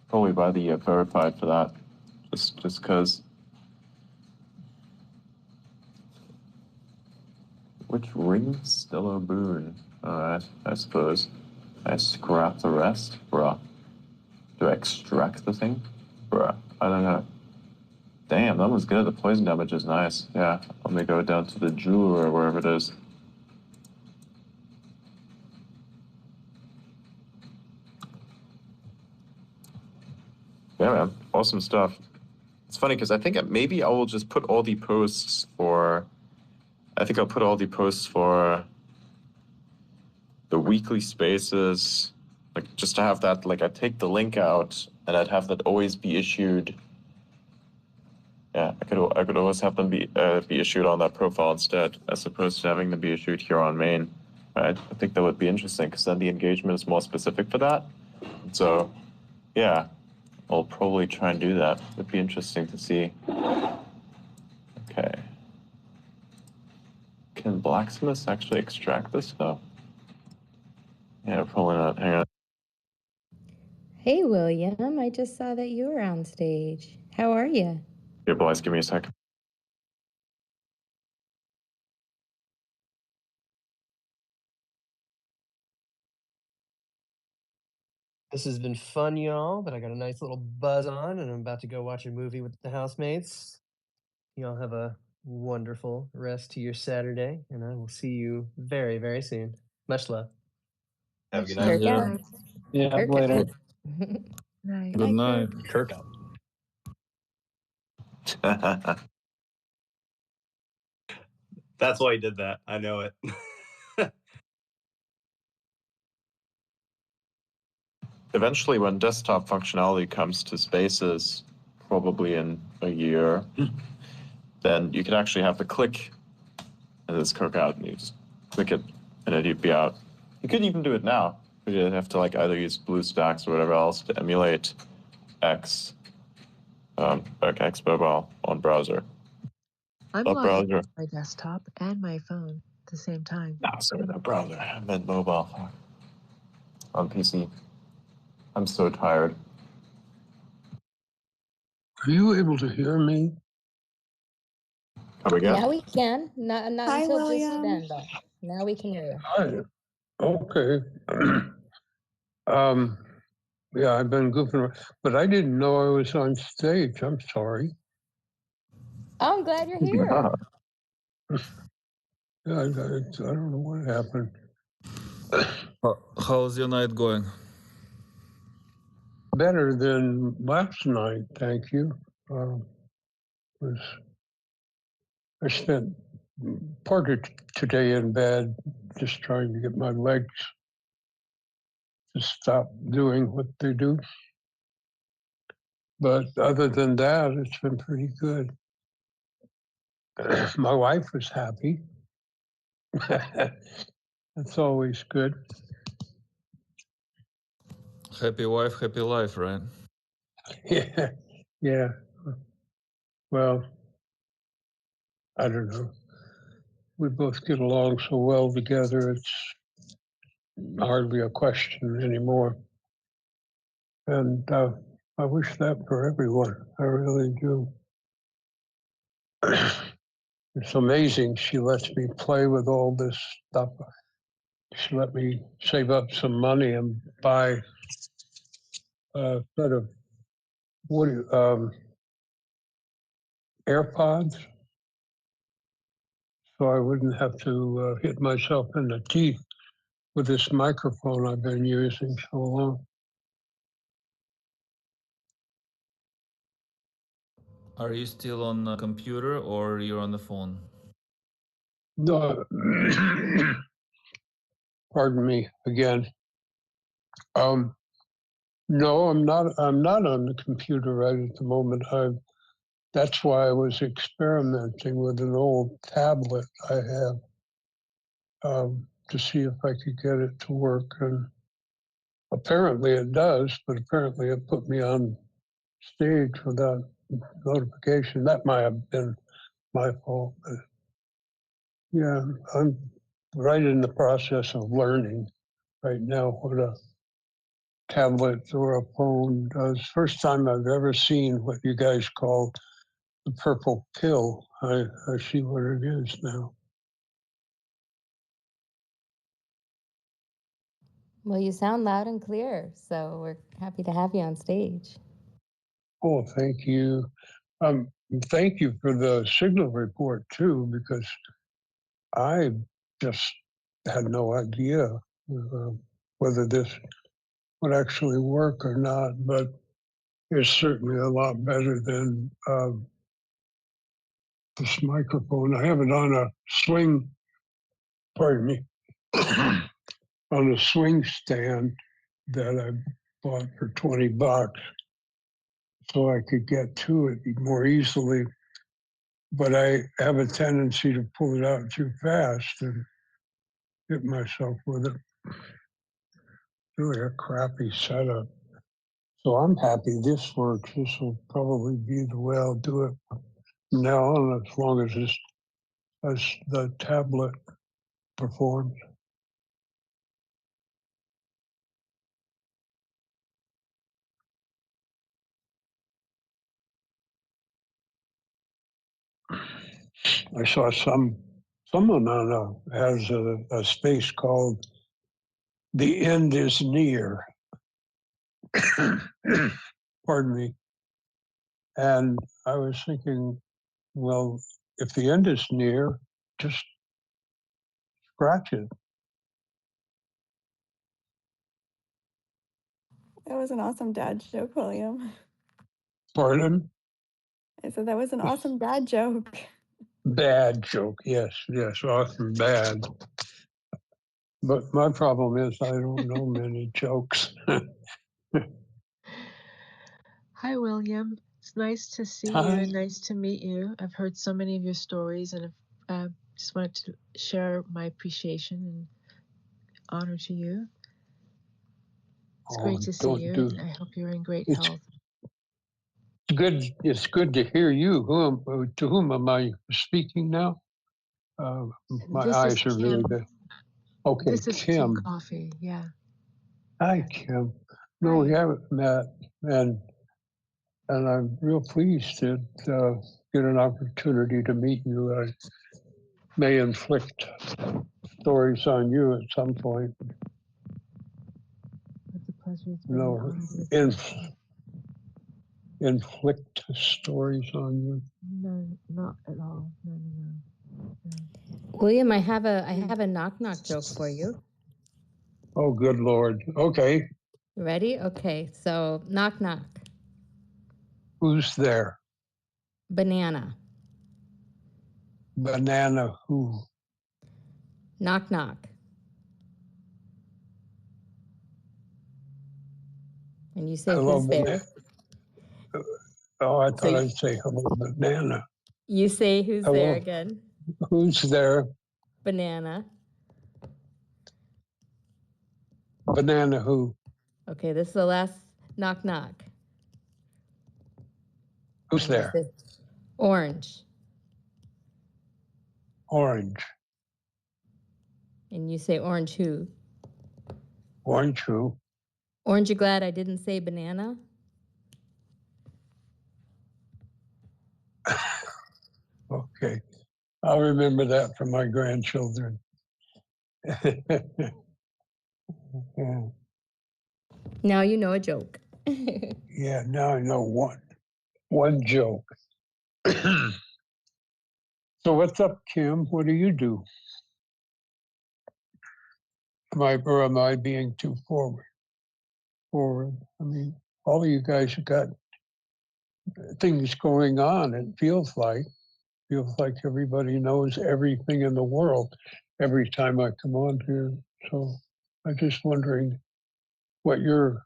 Probably buy the verified for that. Just because... Which rings still a boon? I suppose. I scrap the rest? Bruh. Do I extract the thing? Bruh. I don't know. Damn, that was good. The poison damage is nice. Yeah. Let me go down to the jeweler or wherever it is. Yeah, man. Awesome stuff. It's funny because I think maybe I will just put all the posts for... I think I'll put all the posts for the weekly spaces, like just to have that, like I'd take the link out and I'd have that always be issued. Yeah, I could always have them be issued on that profile instead, as opposed to having them be issued here on main. Right? I think that would be interesting because then the engagement is more specific for that. So, yeah, I'll probably try and do that. It'd be interesting to see. Okay. Can blacksmiths actually extract this stuff? Yeah, probably not. Hang on. Hey, William, I just saw that you were on stage. How are you? Here, boys, give me a sec. This has been fun, y'all, but I got a nice little buzz on, and I'm about to go watch a movie with the housemates. Y'all have a wonderful rest to your Saturday, and I will see you very, very soon. Much love. Have a good Kirk night. out. Yeah, Kirk later. out. Night. Good night. Kirk out. That's why he did that. I know it. eventually when desktop functionality comes to Spaces, probably in a year, then you can actually have the click and this cook out, and you just click it and it'd be out. You could even do it now. You have to like either use BlueStacks or whatever else to emulate X, like X mobile on browser. I'm Not logging browser. my desktop and my phone at the same time. No, sorry, not browser. I meant mobile. On PC. I'm so tired. Are you able to hear me? Come again? Now we can. Not Hi, until just William. then, though. Now we can hear you. Hi. Okay. Yeah, I've been goofing around, but I didn't know I was on stage. I'm sorry. Oh, I'm glad you're here. Yeah, I don't know what happened. How's your night going? Better than last night, thank you. I spent part of today in bed just trying to get my legs to stop doing what they do. But other than that, it's been pretty good. My wife was happy. That's always good. Happy wife, happy life, right? Yeah, yeah. Well, I don't know. We both get along so well together, it's hardly a question anymore. And I wish that for everyone. I really do. It's amazing she lets me play with all this stuff. She let me save up some money and buy a set of AirPods, so I wouldn't have to hit myself in the teeth with this microphone I've been using so long. Are you still on a computer or you're on the phone? No, pardon me again. No, I'm not. I'm not on the computer right at the moment. That's why I was experimenting with an old tablet I have to see if I could get it to work, and apparently it does. But apparently it put me on stage without notification. That might have been my fault. But yeah, I'm right in the process of learning right now what a tablet or a phone does. First time I've ever seen what you guys call the purple pill. I see what it is now. Well, you sound loud and clear, so we're happy to have you on stage. Oh, thank you. Thank you for the signal report too, because I just had no idea whether this would actually work or not, but it's certainly a lot better than this microphone. I have it on a swing, pardon me, on a swing stand that I bought for $20 so I could get to it more easily. But I have a tendency to pull it out too fast and hit myself with it. Really a crappy setup. So I'm happy this works. This will probably be the way I'll do it from now on, as long as the tablet performs. I saw someone has a space called "The End Is Near." Pardon me. And I was thinking, well, if the end is near, just scratch it. That was an awesome dad joke, William. Pardon? I said that was an awesome dad joke. Bad joke. Yes, awesome bad. But my problem is I don't know many jokes. Hi, William. It's nice to see you Hi. and nice to meet you. I've heard so many of your stories and I've just wanted to share my appreciation and honor to you. It's Oh, great to see don't you, do. and I hope you're in great It's health. good. It's good to hear you. To whom am I speaking now? My This is eyes are really Kim. good. Okay, This is Kim Kim. Coffee. Yeah. Hi, Kim. No, we haven't met, and I'm real pleased to get an opportunity to meet you. I may inflict stories on you at some point. It's a pleasure. It's been No, an honor to listen. inflict stories on you. No, not at all. No. William, I have a knock joke for you. Oh, good Lord. Okay. Ready? Okay. So knock. Who's there? Banana. Banana who? Knock. And you say Hello, who's there? Oh, I thought I'd say hello, banana. You say who's Hello. there again? Who's there? Banana. Banana who? Okay, this is the last knock. Who's there? Orange. Orange. And you say orange who? Orange who? Orange, you glad I didn't say banana? Okay. I'll remember that for my grandchildren. Yeah. Now you know a joke. Yeah, now I know one joke. So what's up, Kim? What do you do? Am I being too forward? I mean, all of you guys have got things going on. It feels like everybody knows everything in the world every time I come on here. So I'm just wondering what your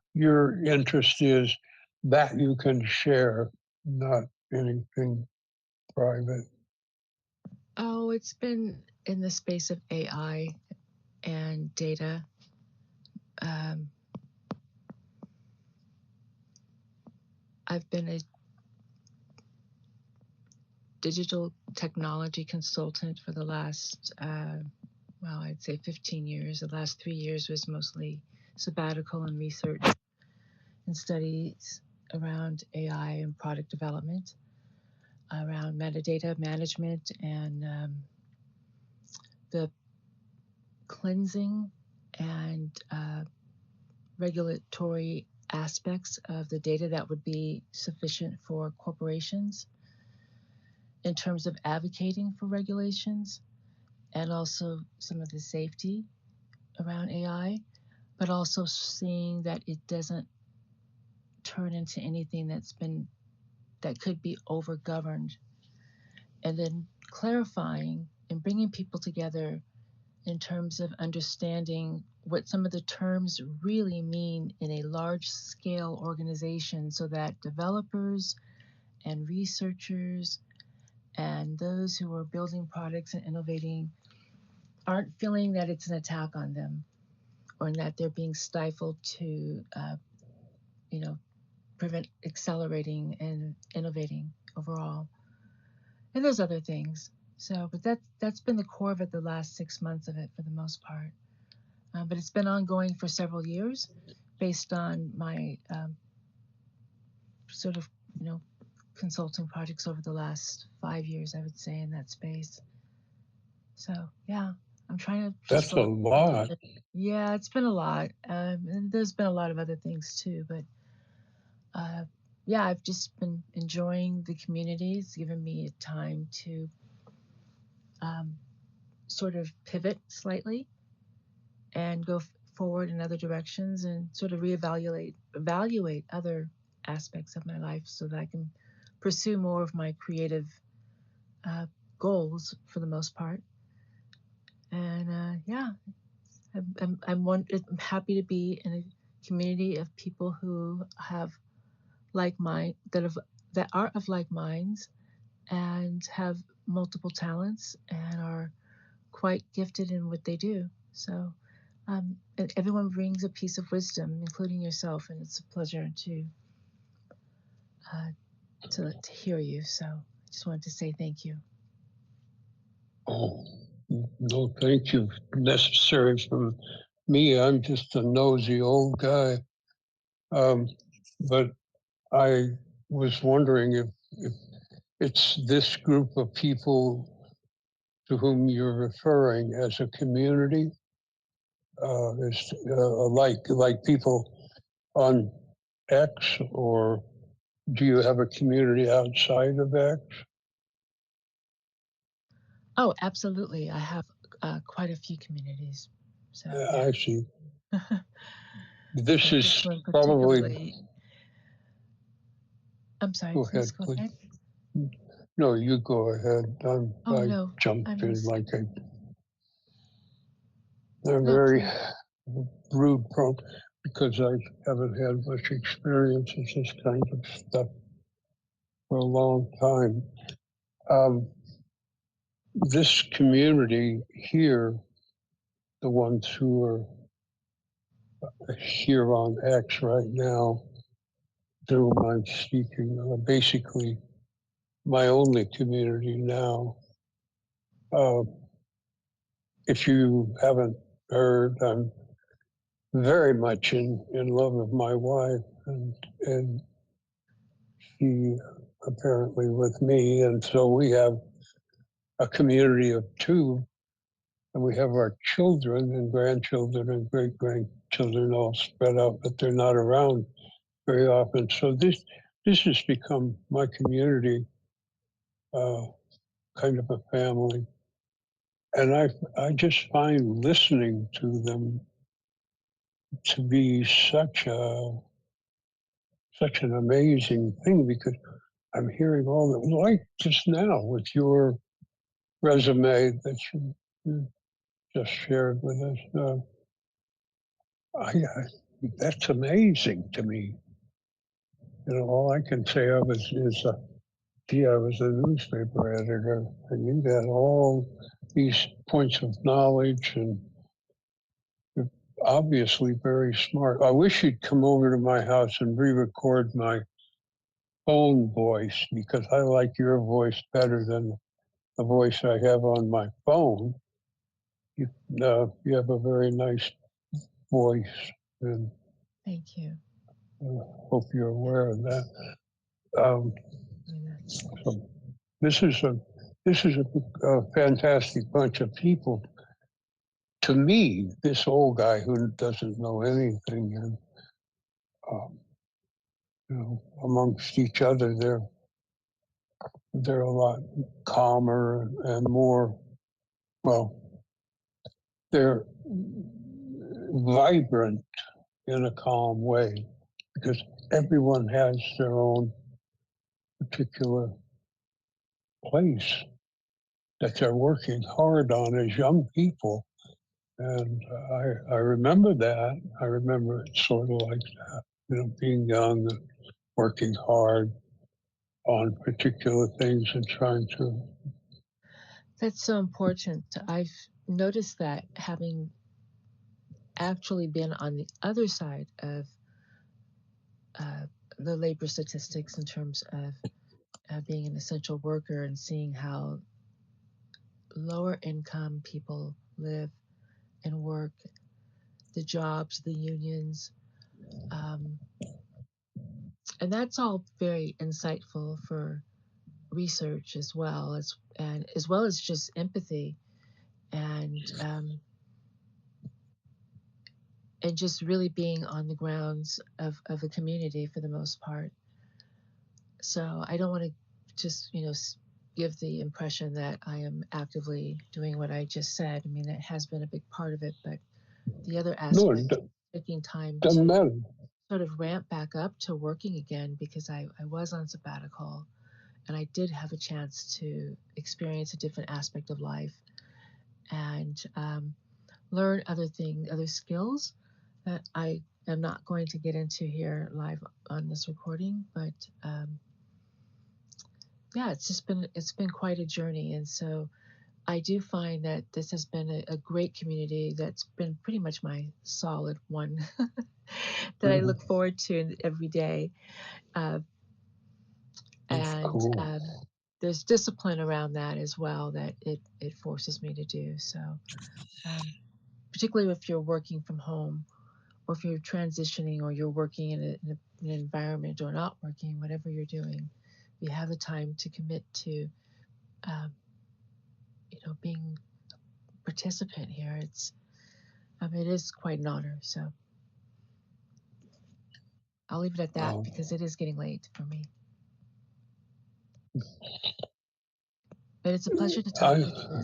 interest is that you can share, not anything private. Oh, it's been in the space of AI and data. I've been a digital technology consultant for the last, I'd say 15 years. The last 3 years was mostly sabbatical and research and studies around AI and product development, around metadata management and the cleansing and regulatory aspects of the data that would be sufficient for corporations in terms of advocating for regulations, and also some of the safety around AI, but also seeing that it doesn't turn into anything that could be over-governed, and then clarifying and bringing people together in terms of understanding what some of the terms really mean in a large-scale organization, so that developers and researchers and those who are building products and innovating aren't feeling that it's an attack on them, or that they're being stifled to, prevent accelerating and innovating overall. And there's other things. So, but that's been the core of it, the last 6 months of it for the most part. But it's been ongoing for several years, based on my sort of, consulting projects over the last 5 years, I would say, in that space. So yeah, I'm trying to. That's a lot. Yeah, it's been a lot. And there's been a lot of other things too, but yeah, I've just been enjoying the community. It's given me time to sort of pivot slightly and go forward in other directions, and sort of evaluate other aspects of my life, so that I can pursue more of my creative goals for the most part. And yeah, I'm happy to be in a community of people who have that are of like minds and have multiple talents and are quite gifted in what they do. So and everyone brings a piece of wisdom, including yourself, and it's a pleasure to hear you. So I just wanted to say thank you. Oh, no, thank you. Necessary for me. I'm just a nosy old guy. But I was wondering if it's this group of people to whom you're referring as a community, is like people on X, or do you have a community outside of X? Oh, absolutely. I have quite a few communities. So I see. This so is this one probably. particularly. I'm sorry. Go Please ahead, go please. ahead. No, you go ahead. Oh I no, jumped I'm in listening. like I'm No, very please. rude prone because I haven't had much experience with this kind of stuff for a long time. This community here, the ones who are here on X right now, to whom I'm speaking, are basically my only community now. If you haven't heard, I'm very much in love with my wife, and she apparently with me. And so we have a community of two, and we have our children and grandchildren and great-grandchildren all spread out, but they're not around very often. So this has become my community, kind of a family. And I just find listening to them to be such an amazing thing, because I'm hearing all that, like just now with your resume that you just shared with us. That's amazing to me. You know, all I can say of is gee, I was a newspaper editor, and you got all these points of knowledge, and you're obviously very smart. I wish you'd come over to my house and re-record my phone voice, because I like your voice better than the voice I have on my phone. You have a very nice voice, and Thank you. hope you're aware of that. So this is a fantastic bunch of people. To me, this old guy who doesn't know anything, and amongst each other, they're a lot calmer and more, well, they're vibrant in a calm way, because everyone has their own particular place that they're working hard on as young people. And I remember that. I remember it sort of like that, being young and working hard on particular things and trying to. That's so important. I've noticed that, having actually been on the other side of the labor statistics in terms of being an essential worker and seeing how lower income people live and work, the jobs, the unions. And that's all very insightful for research as well as just empathy and just really being on the grounds of a community for the most part. So I don't want to just, give the impression that I am actively doing what I just said. I mean, that has been a big part of it, but the other aspect, taking time to sort of ramp back up to working again, because I was on sabbatical and I did have a chance to experience a different aspect of life and learn other skills that I am not going to get into here live on this recording, but yeah, it's been quite a journey. And so I do find that this has been a great community that's been pretty much my solid one that I look forward to every day. And cool. There's discipline around that as well that it forces me to do. So particularly if you're working from home, or if you're transitioning, or you're working in an environment, or not working, whatever you're doing, you have the time to commit to being a participant here. It is quite an honor. So I'll leave it at that because it is getting late for me. But it's a pleasure to talk with you.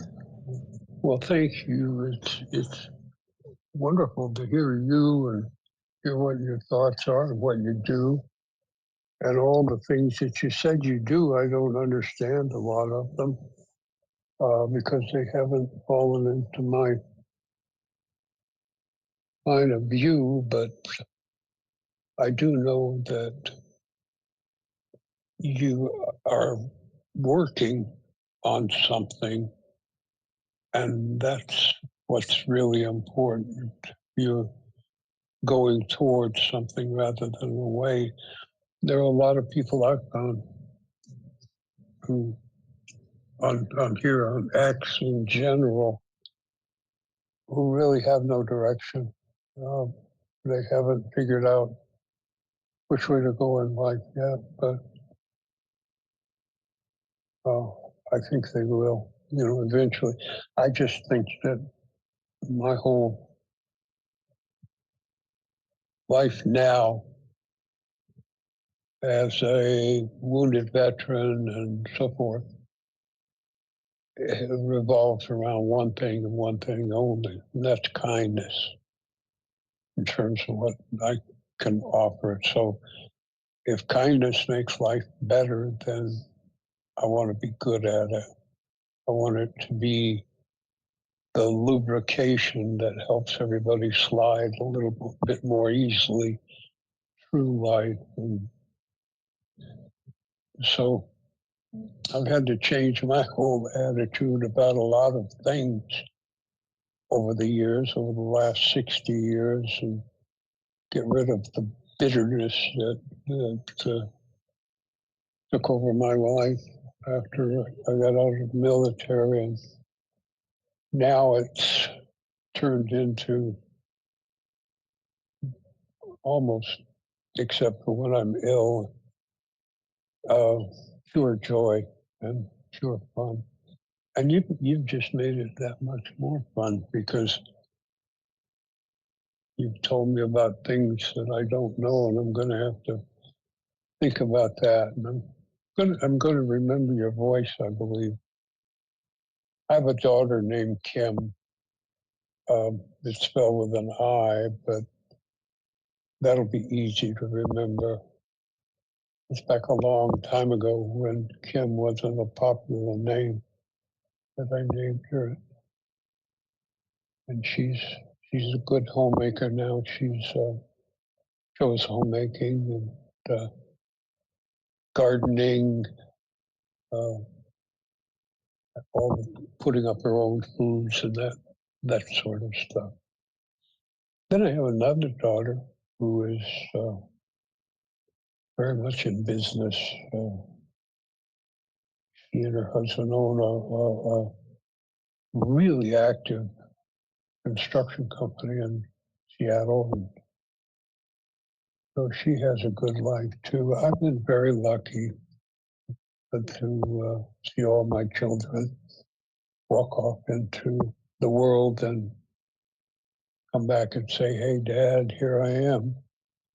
Well, thank you. It's wonderful to hear you and hear what your thoughts are and what you do. And all the things that you said you do, I don't understand a lot of them because they haven't fallen into my line of view. But I do know that you are working on something, and that's what's really important. You're going towards something rather than away. There are a lot of people I've found who, on here on X in general, who really have no direction. They haven't figured out which way to go in life yet, but I think they will, eventually. I just think that my whole life now as a wounded veteran and so forth, it revolves around one thing and one thing only, and that's kindness in terms of what I can offer. So if kindness makes life better, then I want to be good at it. I want it to be the lubrication that helps everybody slide a little bit more easily through life. And so I've had to change my whole attitude about a lot of things over the years, over the last 60 years, and get rid of the bitterness that took over my life after I got out of the military. And now it's turned into almost, except for when I'm ill, pure joy and pure fun. And you've just made it that much more fun because you've told me about things that I don't know, and I'm going to have to think about that. And I'm going to remember your voice, I believe. I have a daughter named Kim. It's spelled with an I, but that'll be easy to remember. It's back a long time ago when Kim wasn't a popular name that I named her. And she's a good homemaker now. She's shows homemaking and gardening, all the putting up her own foods and that sort of stuff. Then I have another daughter who is very much in business. She and her husband own a really active construction company in Seattle, and so she has a good life too. I've been very lucky to see all my children walk off into the world and come back and say, "Hey, Dad, here I am."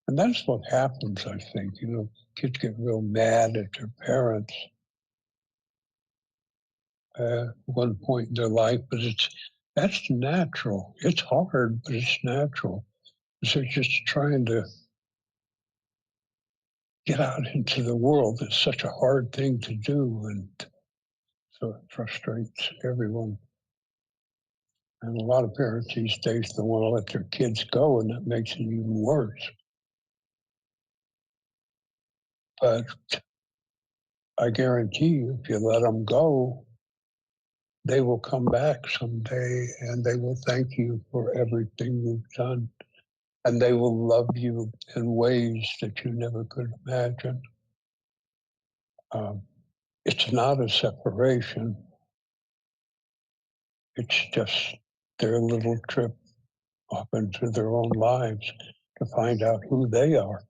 And that's what happens, I think. Kids get real mad at their parents at one point in their life, but that's natural. It's hard, but it's natural. So just trying to get out into the world is such a hard thing to do, and so it frustrates everyone. And a lot of parents these days don't want to let their kids go, and that makes it even worse. But I guarantee you, if you let them go, they will come back someday and they will thank you for everything you've done. And they will love you in ways that you never could imagine. It's not a separation. It's just their little trip off into their own lives to find out who they are.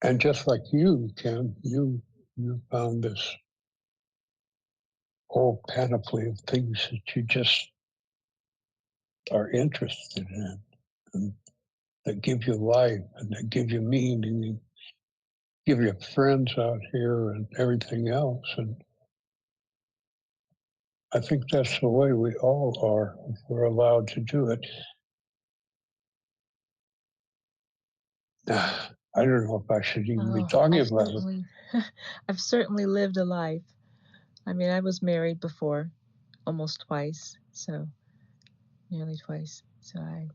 And just like you, Ken, you found this whole panoply of things that you just are interested in, and that give you life and that give you meaning and give you friends out here and everything else. And I think that's the way we all are if we're allowed to do it. I don't know if I should even be talking about it. I've certainly lived a life. I mean, I was married before, almost twice, so nearly twice. So I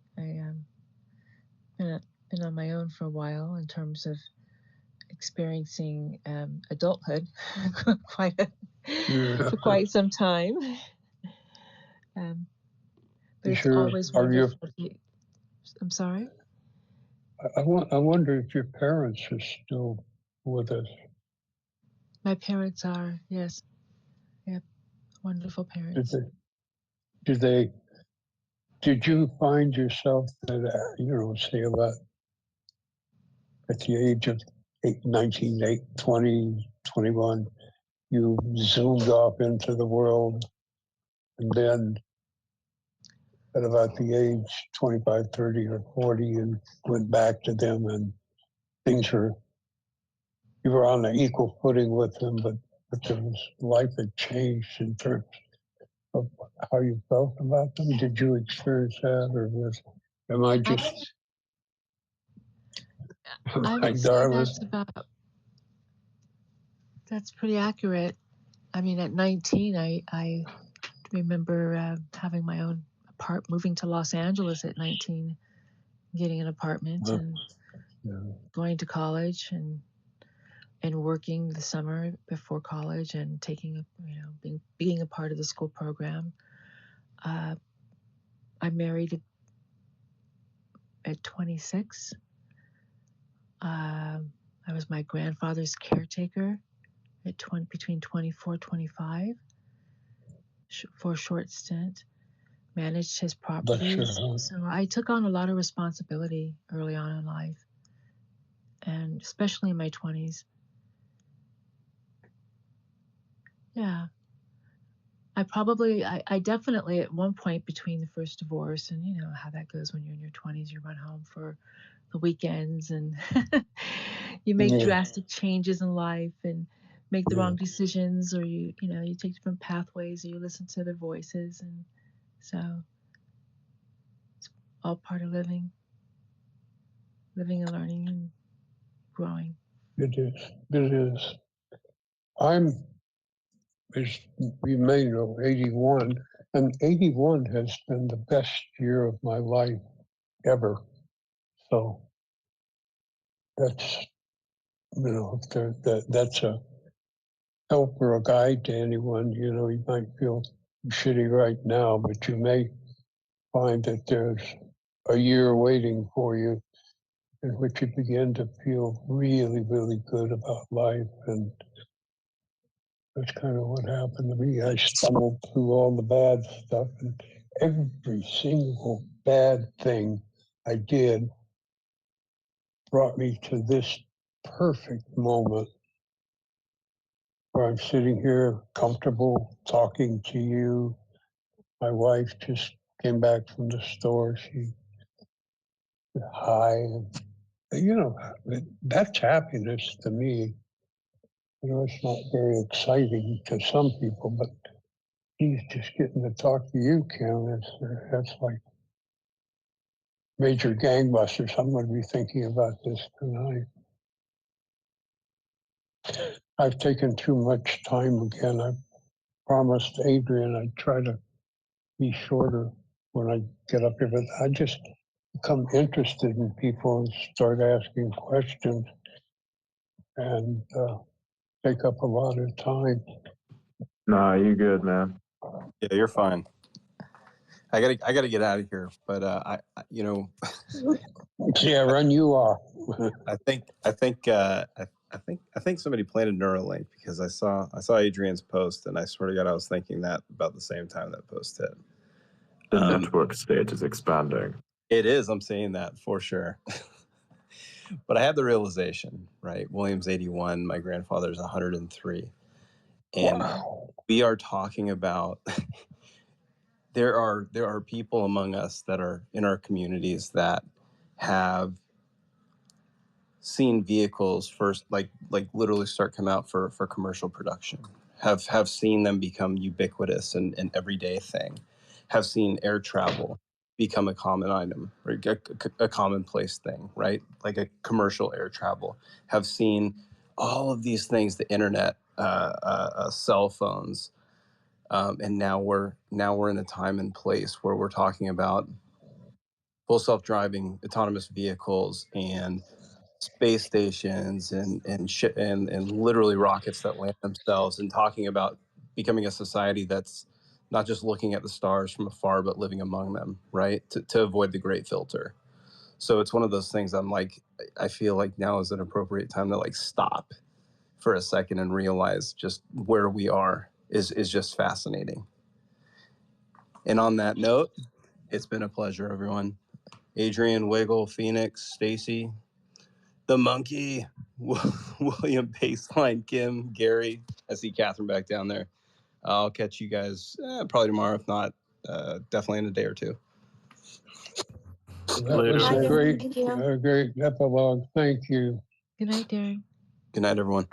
been on my own for a while in terms of experiencing adulthood for quite some time. But it's always wonderful. I'm sorry? I wonder if your parents are still with us. My parents are, yes. Yep, wonderful parents. Did you find yourself that, say about at the age of 19, 20, 21, you zoomed off into the world, and then at about the age 25, 30, or 40, you went back to them and you were on an equal footing with them, but life had changed in terms of how you felt about them? Did you experience that, or am I just? I would say that's pretty accurate. I mean, at 19, I remember having my own moving to Los Angeles at 19, getting an apartment and going to college and working the summer before college and taking being a part of the school program. I married at 26. I was my grandfather's caretaker at between 24, 25 for a short stint. Managed his properties. So I took on a lot of responsibility early on in life, and especially in my 20s. Yeah. I definitely at one point between the first divorce and you know how that goes when you're in your 20s, you run home for the weekends and you make drastic changes in life and make the wrong decisions, or you take different pathways, or you listen to their voices, and so it's all part of living and learning and growing. It is. As you may know, 81, and 81 has been the best year of my life ever. So that's, that's a help or a guide to anyone. You might feel shitty right now, but you may find that there's a year waiting for you in which you begin to feel really, really good about life. And that's kind of what happened to me. I stumbled through all the bad stuff, and every single bad thing I did brought me to this perfect moment where I'm sitting here comfortable talking to you. My wife just came back from the store. She said hi. And, that's happiness to me. It's not very exciting to some people, but just getting to talk to you, Kim, that's like major gangbusters. I'm going to be thinking about this tonight. I've taken too much time again. I promised Adrian I'd try to be shorter. when I get up here, but I just become interested in people and start asking questions and take up a lot of time. Nah, you good, man. Yeah, you're fine. I gotta get out of here, but you know, yeah, run you off. I think somebody planted Neuralink because I saw Adrian's post, and I swear to God, I was thinking that about the same time that post hit. The network state is expanding. It is. I'm saying that for sure. But I had the realization, right? William's 81. My grandfather's 103. And we are talking about there are people among us that are in our communities that have seen vehicles first, like literally start come out for commercial production, have seen them become ubiquitous and an everyday thing, have seen air travel become a common item, or a commonplace thing, right? Like a commercial air travel, have seen all of these things, the internet, cell phones, and now we're in a time and place where we're talking about full self-driving autonomous vehicles and space stations and literally rockets that land themselves, and talking about becoming a society that's not just looking at the stars from afar, but living among them, right? To avoid the great filter. So it's one of those things I'm like, I feel like now is an appropriate time to like stop for a second and realize just where we are is just fascinating. And on that note, it's been a pleasure, everyone. Adrian, Wiggle, Phoenix, Stacy, the monkey, William, Baseline, Kim, Gary. I see Catherine back down there. I'll catch you guys probably tomorrow, if not, definitely in a day or two. That was a great epilogue. Thank you. Good night, Darren. Good night, everyone.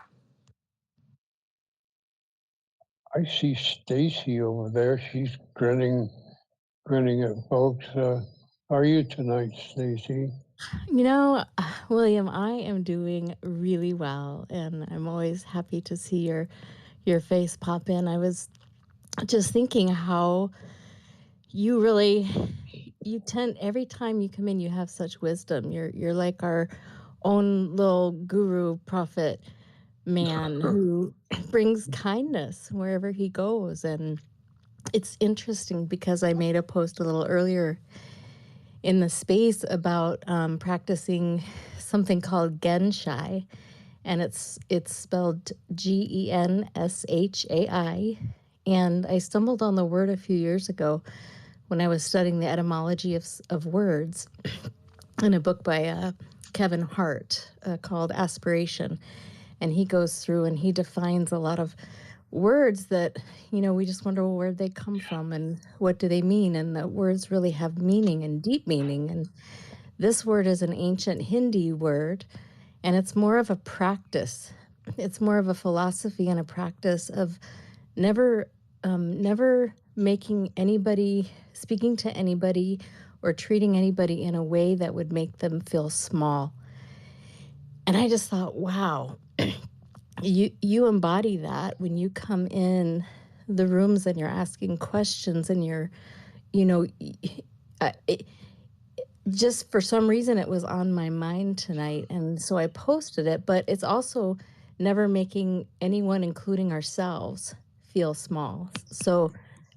I see Stacy over there. She's grinning at folks. How are you tonight, Stacy? You know, William, I am doing really well, and I'm always happy to see your face pop in. I was just thinking how you tend, every time you come in, you have such wisdom. You're like our own little guru prophet man who brings kindness wherever he goes. And it's interesting because I made a post a little earlier in the space about practicing something called Genshai, and it's spelled Genshai. And I stumbled on the word a few years ago when I was studying the etymology of words in a book by Kevin Hart called Aspiration. And he goes through and he defines a lot of words that, you know, we just wonder, well, where'd they come from and what do they mean? And the words really have meaning and deep meaning. And this word is an ancient Hindi word, and it's more of a practice. It's more of a philosophy and a practice of never making anybody, speaking to anybody or treating anybody in a way that would make them feel small. And I just thought, wow, you embody that when you come in the rooms and you're asking questions and you're, you know, just for some reason it was on my mind tonight. And so I posted it, but it's also never making anyone, including ourselves, feel small. So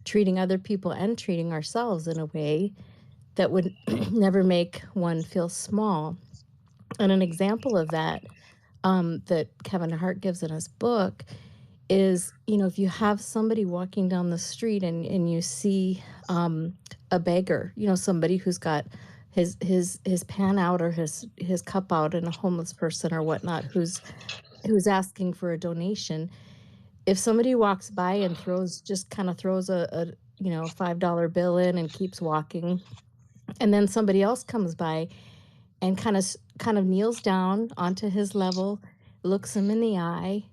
treating other people and treating ourselves in a way that would never make one feel small. And an example of that that Kevin Hart gives in his book is, you know, if you have somebody walking down the street and you see a beggar, you know, somebody who's got his pan out or his cup out, and a homeless person or whatnot who's asking for a donation. If somebody walks by and throws a you know, $5 bill in and keeps walking, and then somebody else comes by and kind of kneels down onto his level, looks him in the eye,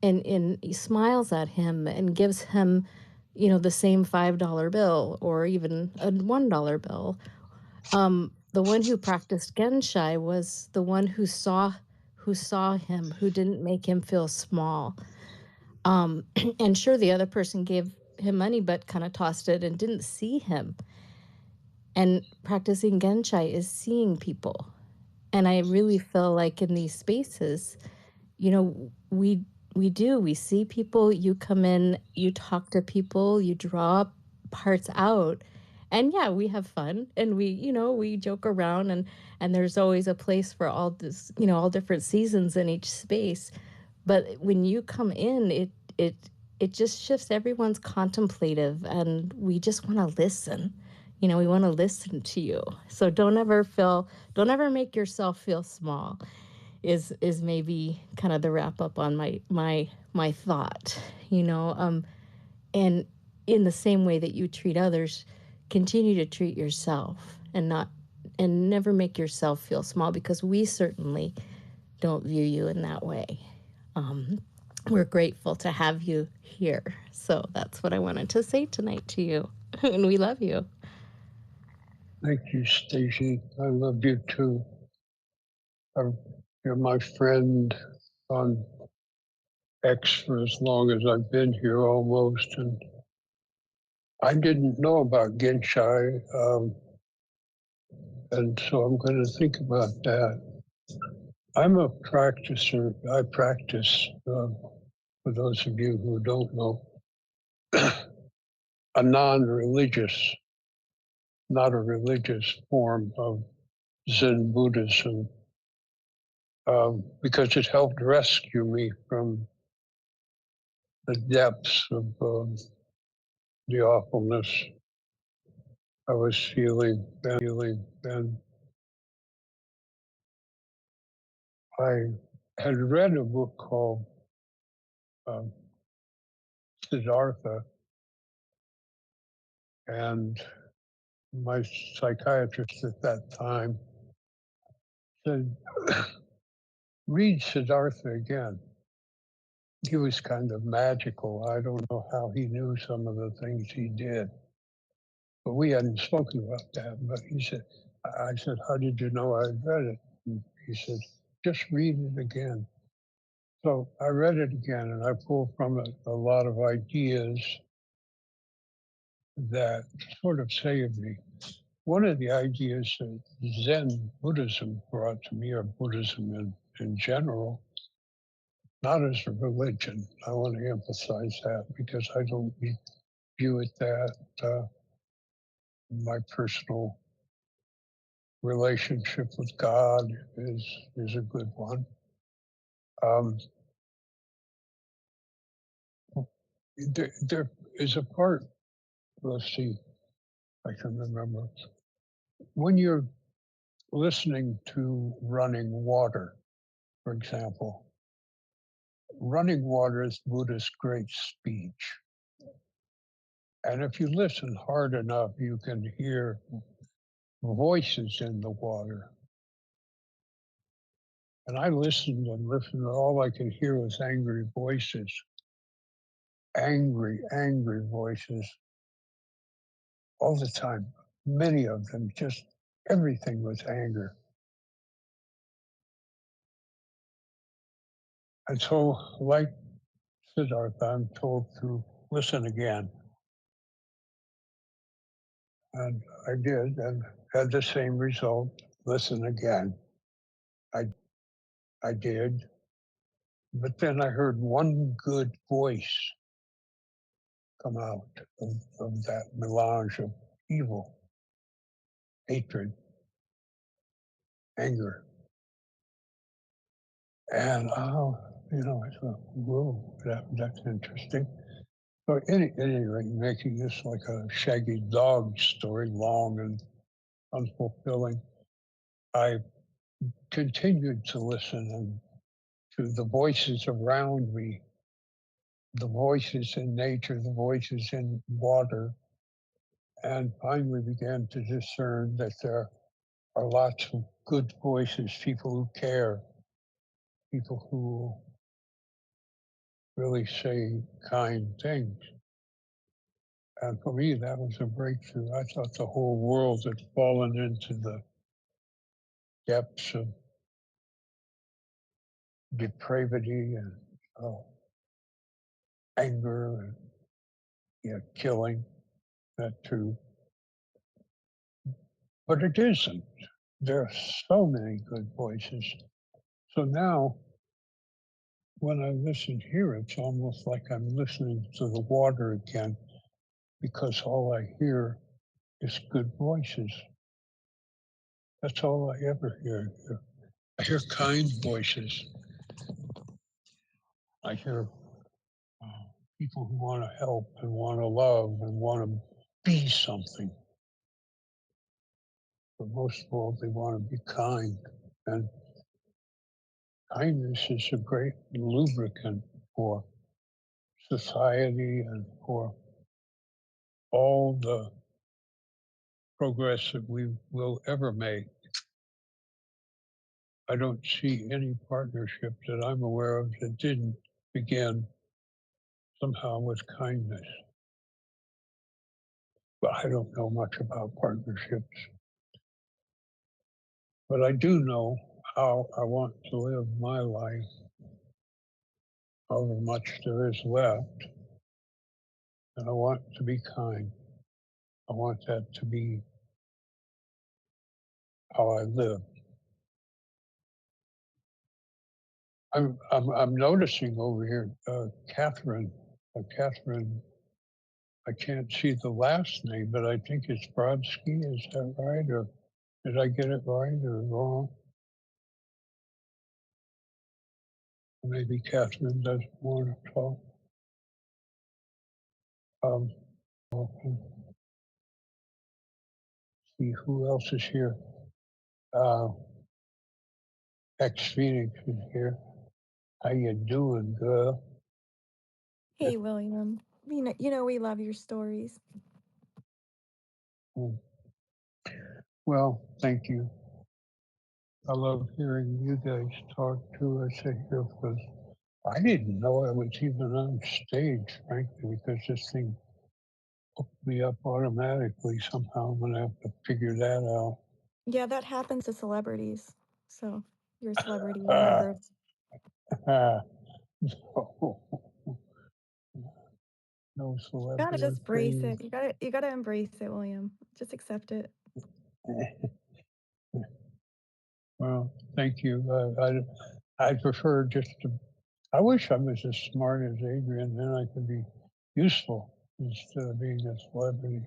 and he smiles at him and gives him, you know, the same $5 bill or even a $1 bill. The one who practiced Genshai was the one who saw him, who didn't make him feel small. And sure, the other person gave him money, but kind of tossed it and didn't see him. And practicing Genshai is seeing people. And I really feel like in these spaces, you know, we see people, you come in, you talk to people, you draw parts out. And yeah, we have fun and we joke around and there's always a place for all this, all different seasons in each space. But when you come in, it just shifts everyone's contemplative and we just want to listen. We want to listen to you. So don't ever make yourself feel small is maybe kind of the wrap up on my thought, and in the same way that you treat others, continue to treat yourself and never make yourself feel small, because we certainly don't view you in that way. We're grateful to have you here. So that's what I wanted to say tonight to you. And we love you. Thank you, Stacy. I love you too. You're my friend on X for as long as I've been here almost. And I didn't know about Genshai. And so I'm going to think about that. I'm a practicer. I practice, for those of you who don't know, a non-religious, not a religious form of Zen Buddhism, because it helped rescue me from the depths of the awfulness I was feeling. And I had read a book called Siddhartha, and my psychiatrist at that time said, read Siddhartha again. He was kind of magical. I don't know how he knew some of the things he did, but we hadn't spoken about that. But he said, I said, how did you know I'd read it? And he said, just read it again. So I read it again and I pulled from it a lot of ideas that sort of saved me. One of the ideas that Zen Buddhism brought to me, or Buddhism in general, not as a religion. I want to emphasize that because I don't view it that my personal relationship with God is a good one. There is a part, let's see, I can remember. When you're listening to running water, for example, running water is Buddha's great speech. And if you listen hard enough, you can hear voices in the water. And I listened and listened, and all I could hear was angry voices. Angry voices all the time. Many of them, just everything was anger. And so, like Siddhartha, I'm told to listen again. And I did, and had the same result. Listen again. I did. But then I heard one good voice come out of that melange of evil, hatred, anger. And I thought, whoa, that's interesting. So at any rate, making this like a shaggy dog story, long and unfulfilling, I continued to listen and to the voices around me, the voices in nature, the voices in water, and finally began to discern that there are lots of good voices, people who care, people who really say kind things. And for me, that was a breakthrough. I thought the whole world had fallen into the depths of depravity and anger and killing. That too. but it isn't. There are so many good voices. So now, when I listen here, it's almost like I'm listening to the water again, because all I hear is good voices. That's all I ever hear. I hear kind voices. I hear people who want to help and want to love and want to be something. But most of all, they want to be kind. And kindness is a great lubricant for society and for all the progress that we will ever make. I don't see any partnership that I'm aware of that didn't begin somehow with kindness. But I don't know much about partnerships. But I do know how I want to live my life, however much there is left. And I want to be kind. I want that to be how I live. I'm noticing over here, Catherine. Catherine, I can't see the last name, but I think it's Brodsky. Is that right, or did I get it right or wrong? Maybe Catherine doesn't want to talk. Okay. See who else is here. Ex Phoenix is here. How you doing, girl? Hey, William. You know we love your stories. Well, thank you. I love hearing you guys talk too. I sit here because I didn't know I was even on stage, frankly, because this thing hooked me up automatically. Somehow I'm gonna have to figure that out. Yeah, that happens to celebrities. So you're a celebrity. Remember. No Gotta celebrity just brace thing. it. You gotta embrace it, William. Just accept it. Well, thank you. I prefer just to. I wish I was as smart as Adrian, then I could be useful instead of being a celebrity.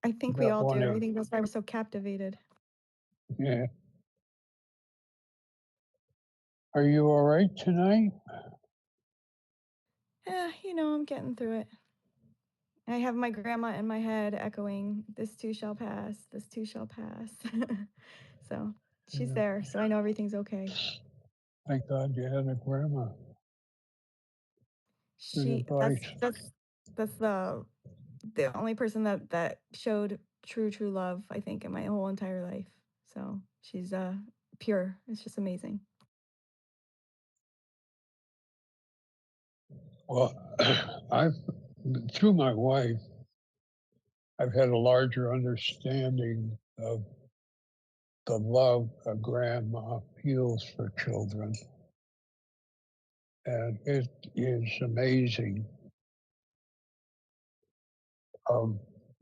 I think we all do. I think that's why we're so captivated. Yeah. Are you all right tonight? Yeah, I'm getting through it. I have my grandma in my head echoing, "This too shall pass, this too shall pass." So she's there, so I know everything's okay. Thank God you had a grandma. That's the only person that showed true love, I think, in my whole entire life. So she's pure. It's just amazing. Well, through my wife, I've had a larger understanding of the love a grandma feels for children. And it is amazing.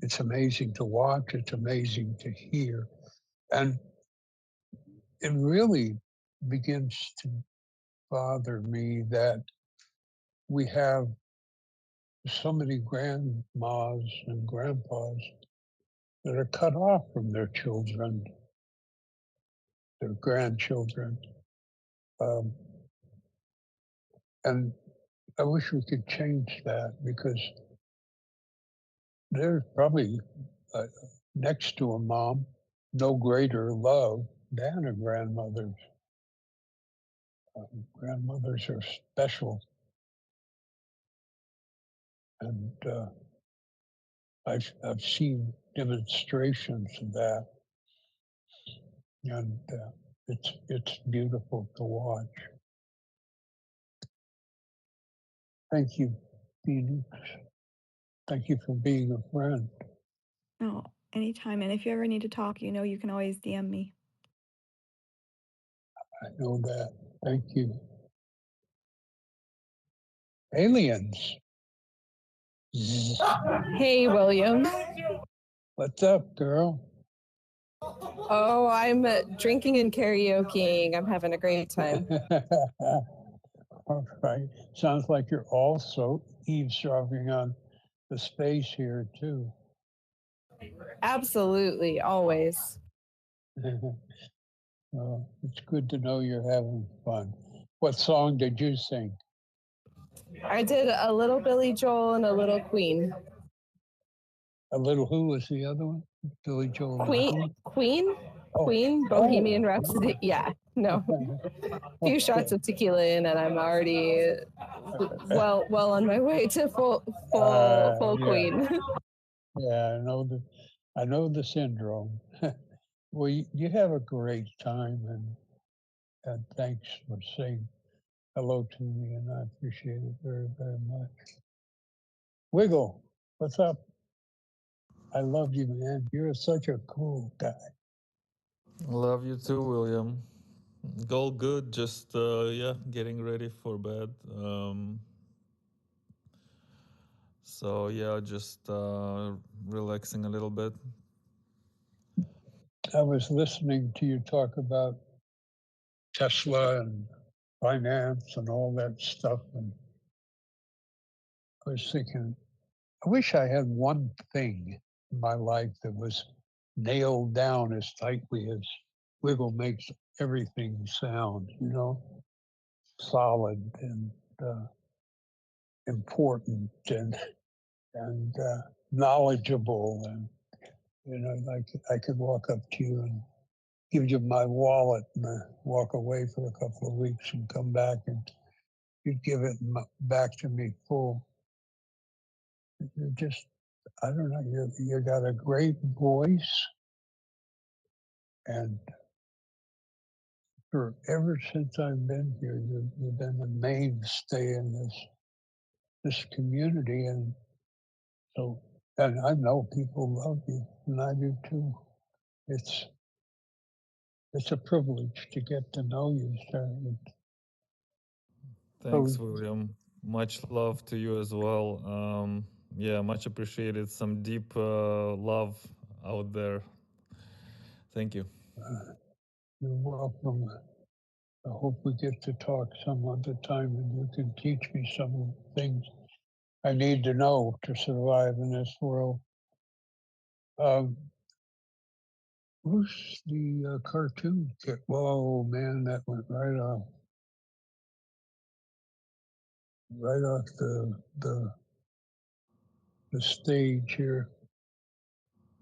It's amazing to watch, it's amazing to hear. And it really begins to bother me that we have so many grandmas and grandpas that are cut off from their children, their grandchildren. And I wish we could change that, because there's probably next to a mom, no greater love than a grandmother's. Grandmothers are special. And I've seen demonstrations of that. And it's beautiful to watch. Thank you, Phoenix. Thank you for being a friend. Oh, anytime. And if you ever need to talk, you can always DM me. I know that. Thank you. Aliens. Hey, William. What's up, girl? Oh, I'm drinking and karaokeing. I'm having a great time. All right. Sounds like you're also eavesdropping on the space here, too. Absolutely, always. Well, it's good to know you're having fun. What song did you sing? I did a little Billy Joel and a little Queen. A little who was the other one? Billy Joel and Queen, who? Queen, Oh. Queen, Bohemian Oh. Rhapsody. Yeah, no. A few shots of tequila in, and I'm already well on my way to full Yeah. Queen. Yeah, I know the syndrome. Well, you have a great time, and thanks for saying hello to me, and I appreciate it very, very much. Wiggle, what's up? I love you, man. You're such a cool guy. Love you too, William. All good. Just yeah, getting ready for bed. So yeah, just relaxing a little bit. I was listening to you talk about Tesla and finance and all that stuff, and I was thinking, I wish I had one thing in my life that was nailed down as tightly as Wiggle makes everything sound, solid and important and knowledgeable, and like I could walk up to you and give you my wallet and walk away for a couple of weeks and come back and you'd give it back to me full. You're just, I don't know, you got a great voice, and ever since I've been here, you've been a mainstay in this community, and so, and I know people love you, and I do too. It's a privilege to get to know you, sir. Thanks, William. Much love to you as well. Yeah, much appreciated. Some deep love out there. Thank you. You're welcome. I hope we get to talk some other time and you can teach me some of the things I need to know to survive in this world. Who's the cartoon kid? Whoa, man, that went right off the stage here.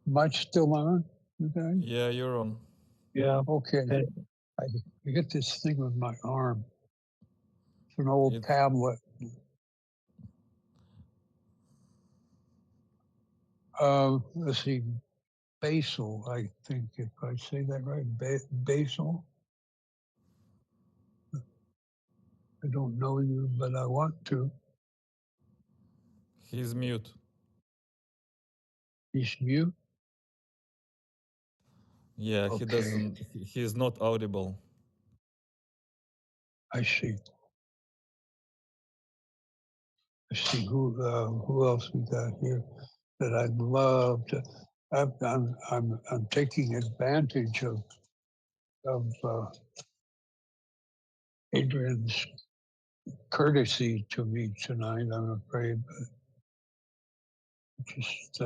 Am I still on, you guys? Yeah, you're on. Yeah. Okay. I get this thing with my arm. It's an old tablet. Let's see, Basil, I think, if I say that right, Basil. I don't know you, but I want to. He's mute. He's mute? Yeah, he doesn't, he's not audible. I see. Let's see who else we got here that I'd love to. I'm taking advantage of Adrian's courtesy to me tonight. I'm afraid, but it just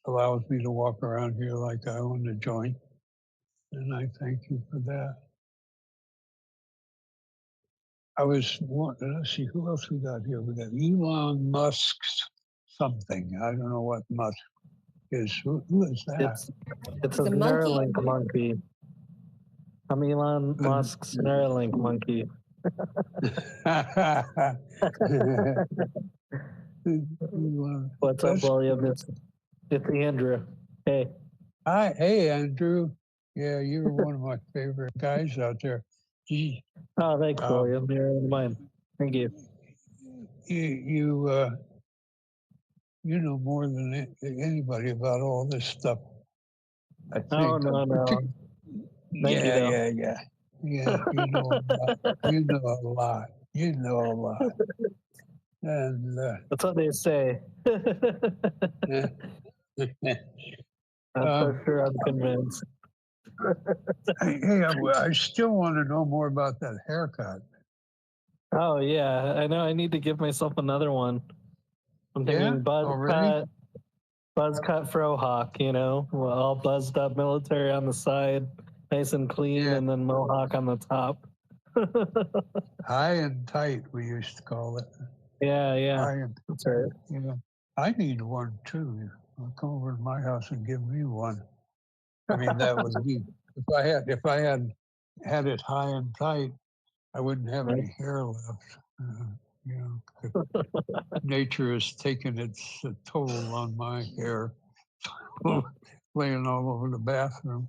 allows me to walk around here like I own the joint, and I thank you for that. Let's see, who else we got here? We got Elon Musk's something. I don't know what Musk is. Who is that? It's a Neuralink monkey. I'm Elon Musk's Neuralink monkey. What's up, William? It's Andrew. Hey. Hi, hey, Andrew. Yeah, you're one of my favorite guys out there. Gee. Oh, thanks, William. You're mine. Thank you. You know more than anybody about all this stuff. I think. Oh, no. Yeah. You know a lot. You know a lot. And that's what they say. That's for sure. I'm convinced. Hey, I still want to know more about that haircut. Oh yeah, I know. I need to give myself another one. I'm thinking buzz cut frohawk. You know, all buzzed up military on the side, nice and clean, and then mohawk on the top. High and tight, we used to call it. Yeah. That's right. Yeah, I need one too. Come over to my house and give me one. I mean, that would be if I had it high and tight, I wouldn't have any hair left. You know, nature has taken its toll on my hair, laying all over the bathroom.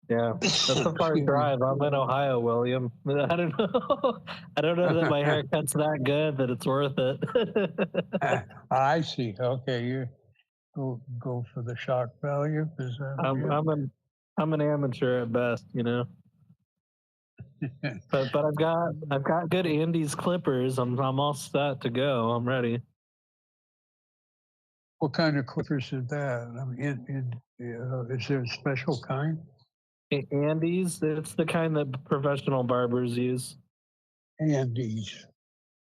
Yeah, that's a far drive. I'm in Ohio, William. I don't know. I don't know that my haircut's that good that it's worth it. I see. Okay, you go for the shock value. Is that I'm an amateur at best, you know. But I've got good Andes clippers. I'm all set to go. I'm ready. What kind of clippers is that? I mean, is there a special kind? Andes, it's the kind that professional barbers use. Andes.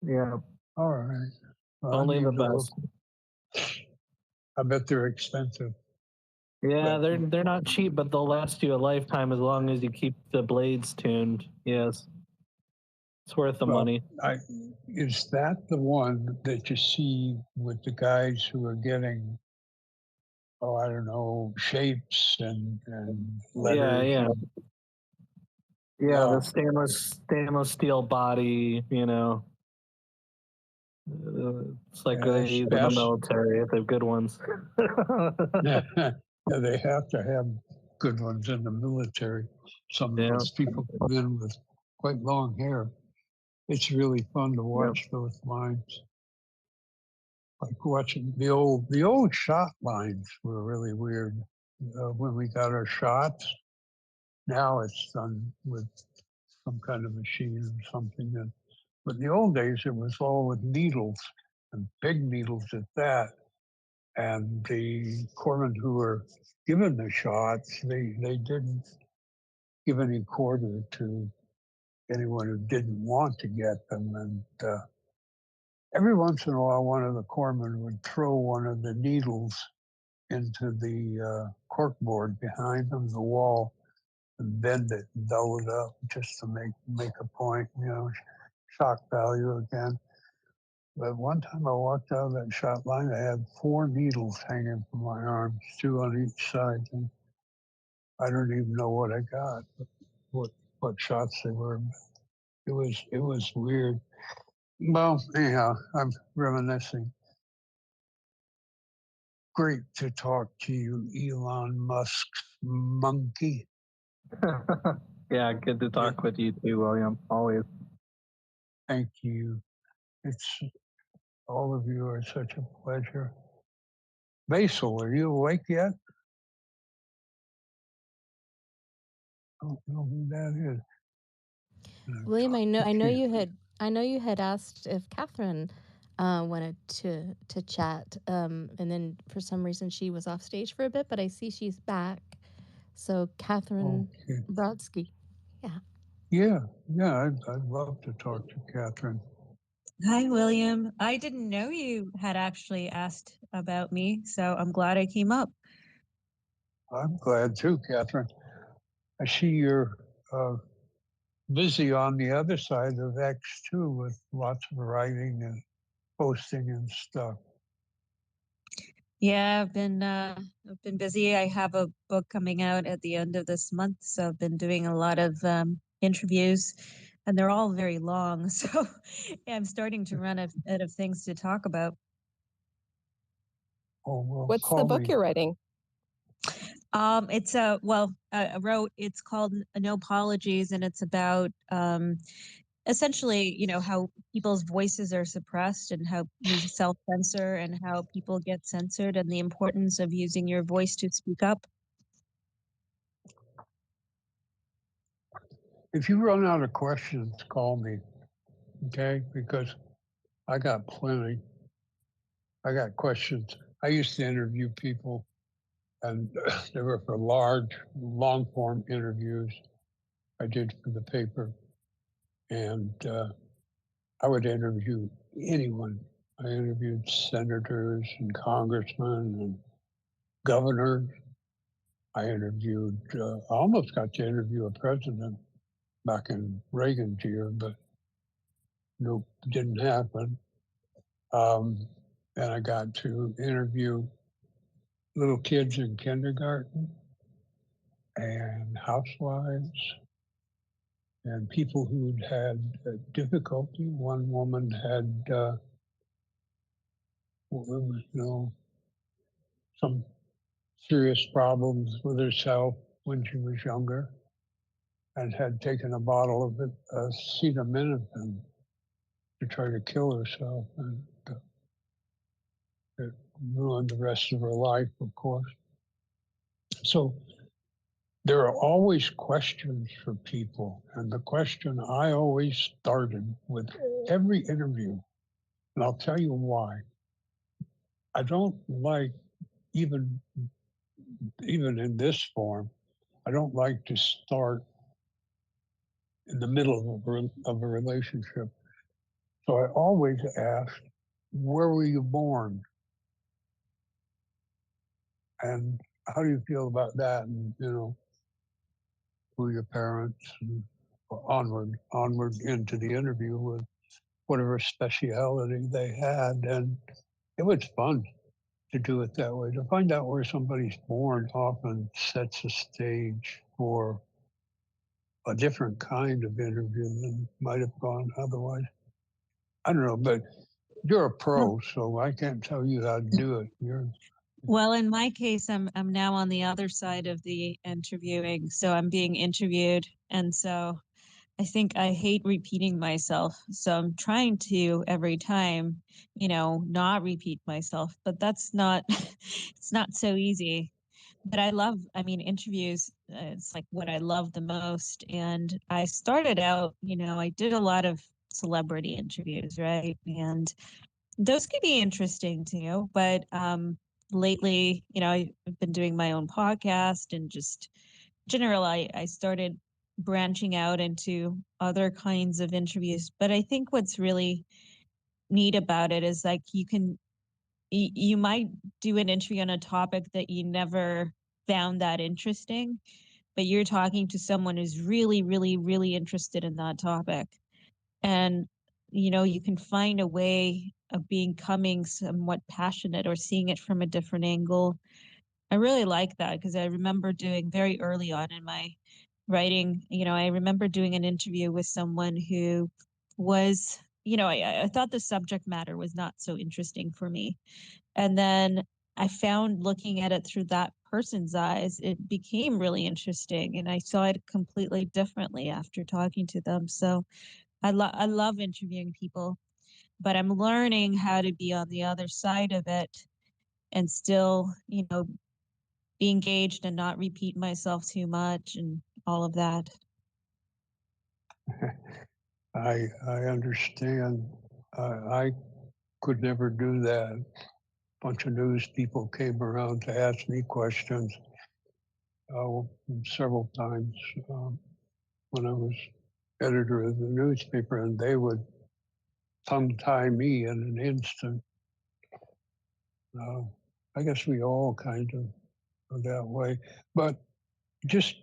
Yeah. All right. Well, only the best. I bet they're expensive. Yeah, they're not cheap, but they'll last you a lifetime as long as you keep the blades tuned. Yes. It's worth the money. Is that the one that you see with the guys who are getting, I don't know, shapes and letters? Yeah, the stainless steel body, you know. It's like they use in the military if they have good ones. Yeah, they have to have good ones in the military. Some of those people come in with quite long hair. It's really fun to watch those lines. Like watching the old shot lines were really weird. When we got our shots, now it's done with some kind of machine or something. But in the old days, it was all with needles, and big needles at that. And the corpsmen who were given the shots, they didn't give any quarter to anyone who didn't want to get them. And every once in a while, one of the corpsmen would throw one of the needles into the corkboard behind them, the wall, and bend it and dull it up just to make a point, you know, shock value again. But one time I walked out of that shot line, I had 4 needles hanging from my arms, 2 on each side. And I don't even know what I got, what shots they were. It was weird. Well, anyhow, I'm reminiscing. Great to talk to you, Elon Musk's monkey. Yeah, good to talk with you too, William. Always. Thank you. All of you are such a pleasure. Basil, are you awake yet? I don't know who that is. William, I know you had asked if Catherine wanted to chat, and then for some reason she was off stage for a bit, but I see she's back. So Catherine Brodsky, Yeah, I'd love to talk to Catherine. Hi, William. I didn't know you had actually asked about me, so I'm glad I came up. I'm glad too, Catherine. I see you're busy on the other side of X too, with lots of writing and posting and stuff. Yeah, I've been busy. I have a book coming out at the end of this month, so I've been doing a lot of interviews, and they're all very long. So yeah, I'm starting to run out of things to talk about. Oh, well, what's the book you're writing? It's it's called No Apologies, and it's about essentially, you know, how people's voices are suppressed and how we self-censor and how people get censored and the importance of using your voice to speak up. If you run out of questions, call me, okay? Because I got plenty. I got questions. I used to interview people And they were for large, long-form interviews I did for the paper. And I would interview anyone. I interviewed senators and congressmen and governors. I interviewed, I almost got to interview a president back in Reagan's year, but nope, didn't happen. And I got to interview little kids in kindergarten and housewives and people who'd had difficulty. One woman had, some serious problems with herself when she was younger and had taken a bottle of acetaminophen to try to kill herself. And it ruined the rest of her life, of course. So there are always questions for people. And the question I always started with every interview, and I'll tell you why. I don't like, even in this form, I don't like to start in the middle of a relationship. So I always ask, where were you born? And how do you feel about that? And, who are your parents? And onward into the interview with whatever speciality they had. And it was fun to do it that way. To find out where somebody's born often sets a stage for a different kind of interview than might have gone otherwise. I don't know, but you're a pro, so I can't tell you how to do it. Well, in my case, I'm now on the other side of the interviewing, so I'm being interviewed, and so I think I hate repeating myself. So I'm trying to every time, not repeat myself, but that's not it's not so easy. But I mean, interviews, it's like what I love the most. And I started out, I did a lot of celebrity interviews, right? And those could be interesting too. But lately, I've been doing my own podcast and just generally, I started branching out into other kinds of interviews. But I think what's really neat about it is like you might do an interview on a topic that you never found that interesting, but you're talking to someone who's really, really, really interested in that topic. And, you can find a way of becoming somewhat passionate or seeing it from a different angle. I really like that because I remember doing very early on in my writing, I remember doing an interview with someone who was, I thought the subject matter was not so interesting for me. And then I found looking at it through that person's eyes, it became really interesting. And I saw it completely differently after talking to them. So I love interviewing people, but I'm learning how to be on the other side of it and still, be engaged and not repeat myself too much and all of that. I understand. I could never do that. A bunch of news people came around to ask me questions several times when I was editor of the newspaper, and they would tongue-tie me in an instant. I guess we all kind of are that way, but just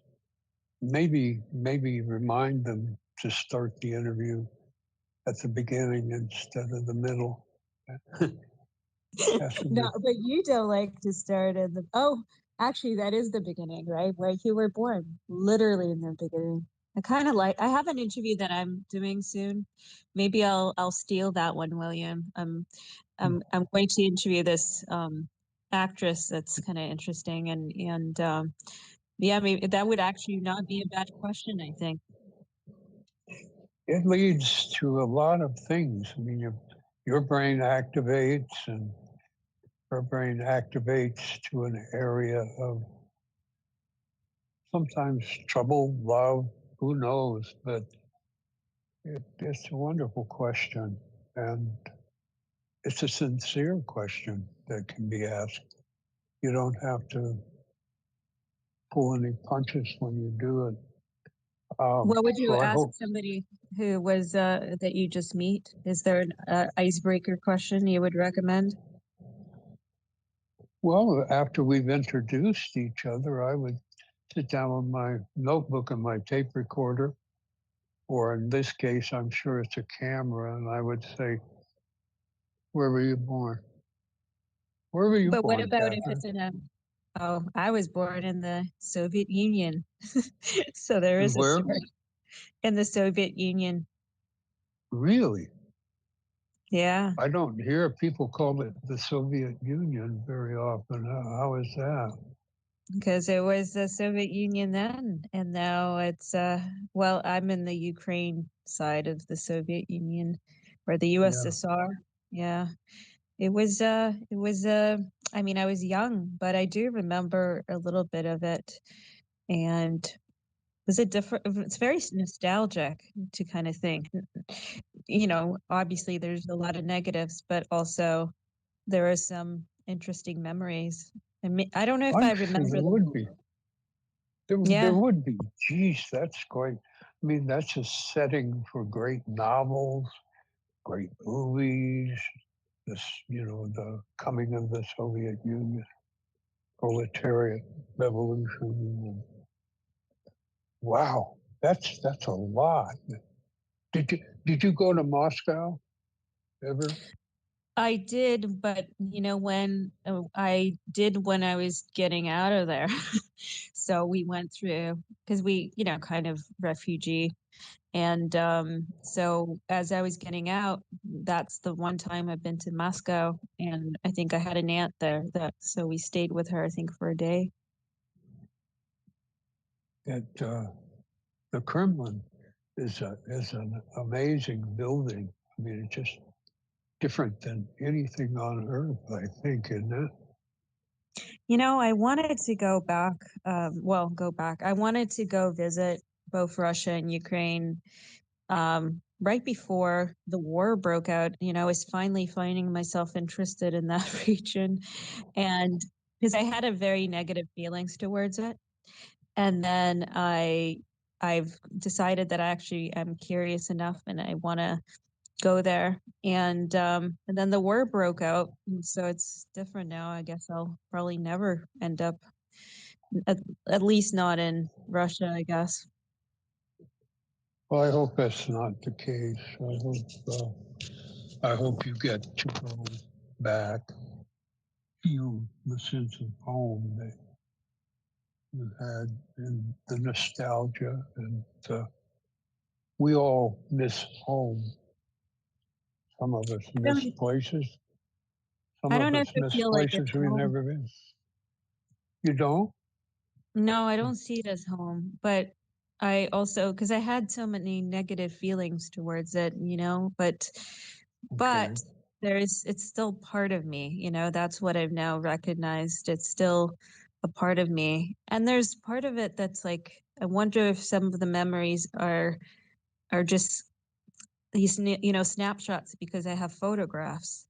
maybe remind them to start the interview at the beginning instead of the middle. No, but you don't like to start at actually that is the beginning, right? Where you were born, literally in the beginning. I have an interview that I'm doing soon. Maybe I'll steal that one, William. I'm going to interview this actress that's kind of interesting and yeah, maybe that would actually not be a bad question, I think. It leads to a lot of things. I mean, your brain activates and her brain activates to an area of sometimes trouble, love, who knows, but it's a wonderful question. And it's a sincere question that can be asked. You don't have to pull any punches when you do it. What would you So I ask hope. somebody who was that you just meet? Is there an icebreaker question you would recommend? Well, after we've introduced each other, I would sit down with my notebook and my tape recorder, or in this case, I'm sure it's a camera, and I would say, "Where were you born? Where were you But what born, about if Catherine?" it's in a? Oh, I was born in the Soviet Union, so there And is a where? story in the Soviet Union. Really? Yeah, I don't hear people call it the Soviet Union very often. How is that? because it was the Soviet Union then, and now it's well, I'm in the Ukraine side of the Soviet Union, or the Yeah. USSR. Yeah, it was. I mean, I was young, but I do remember a little bit of it, and was it different? It's very nostalgic to kind of think. You know, obviously there's a lot of negatives, but also there are some interesting memories. I mean, I don't know if I'm I sure remember there them. would be. Yeah, There would be. Geez, that's great. I mean, that's a setting for great novels, great movies. This, the coming of the Soviet Union, proletariat revolution. Wow, that's a lot. Did you go to Moscow ever? I did, but you know when I did when I was getting out of there. So we went through because we, you know, kind of refugee. And so as I was getting out, that's the one time I've been to Moscow, and I think I had an aunt there so we stayed with her, I think, for a day. At the Kremlin is an amazing building. I mean, it's just different than anything on earth, I think, isn't it? You know, I wanted to go back, go back. I wanted to go visit both Russia and Ukraine right before the war broke out. You know, I was finally finding myself interested in that region, and because I had a very negative feelings towards it. And then I've decided that I actually am curious enough and I want to go there. And then the war broke out, and so it's different now. I guess I'll probably never end up, at least not in Russia, I guess. Well, I hope that's not the case. I hope you get to go back, feel the sense of home that you had, and the nostalgia, and we all miss home. Some of us miss places. Some I of don't know us if I miss feel like it's places we've home. never been. You don't? No, I don't see it as home, but I also, because I had so many negative feelings towards it, you know, but it's still part of me, you know, that's what I've now recognized. It's still a part of me. And there's part of it that's like, I wonder if some of the memories are just these, you know, snapshots because I have photographs.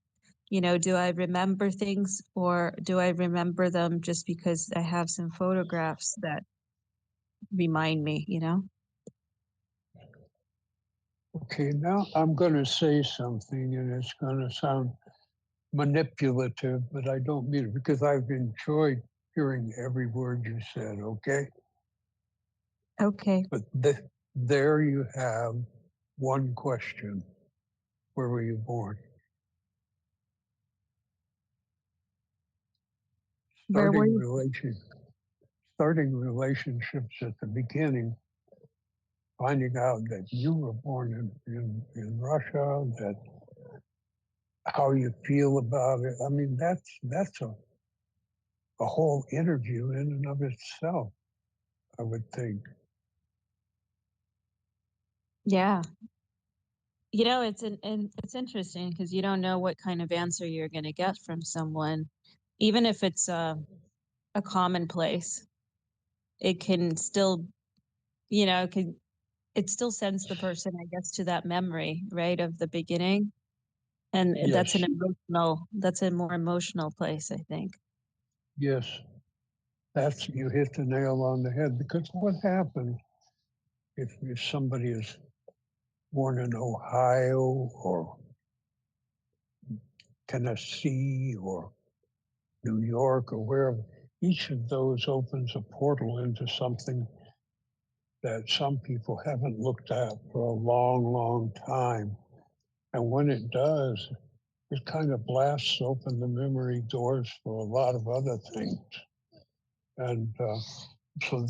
You know, do I remember things or do I remember them just because I have some photographs that remind me, you know? Okay, now I'm going to say something, and it's going to sound manipulative, but I don't mean it, because I've enjoyed hearing every word you said, okay? Okay. But there you have one question. Where were you born? Where were you? Starting relationships at the beginning, finding out that you were born in Russia, that how you feel about it. I mean, that's a whole interview in and of itself, I would think. Yeah. You know, it's interesting because you don't know what kind of answer you're going to get from someone, even if it's a commonplace. It can still, you know, it still sends the person, I guess, to that memory, right, of the beginning, and Yes. that's a more emotional place, I think. Yes. that's, you hit the nail on the head, because what happens if somebody is born in Ohio or Tennessee or New York or wherever? Each of those opens a portal into something that some people haven't looked at for a long, long time. And when it does, it kind of blasts open the memory doors for a lot of other things. And so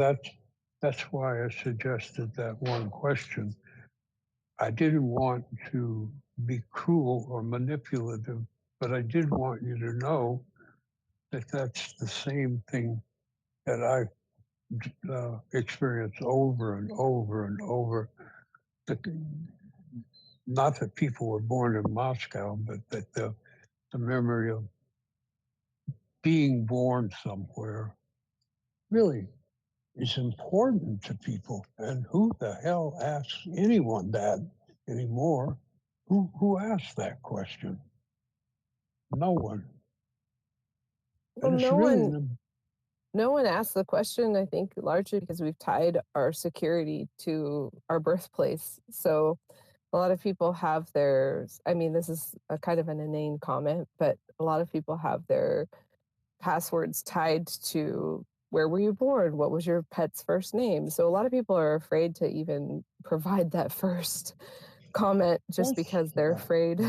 that's why I suggested that one question. I didn't want to be cruel or manipulative, but I did want you to know that that's the same thing that I experienced over and over and over. Not that people were born in Moscow, but that the memory of being born somewhere really is important to people. And who the hell asks anyone that anymore? Who asks that question? No one. Well, And it's no really one, no one asked the question, I think, largely because we've tied our security to our birthplace. So a lot of people have their, I mean, this is a kind of an inane comment, but a lot of people have their passwords tied to where were you born? What was your pet's first name? So a lot of people are afraid to even provide that first comment just because they're afraid.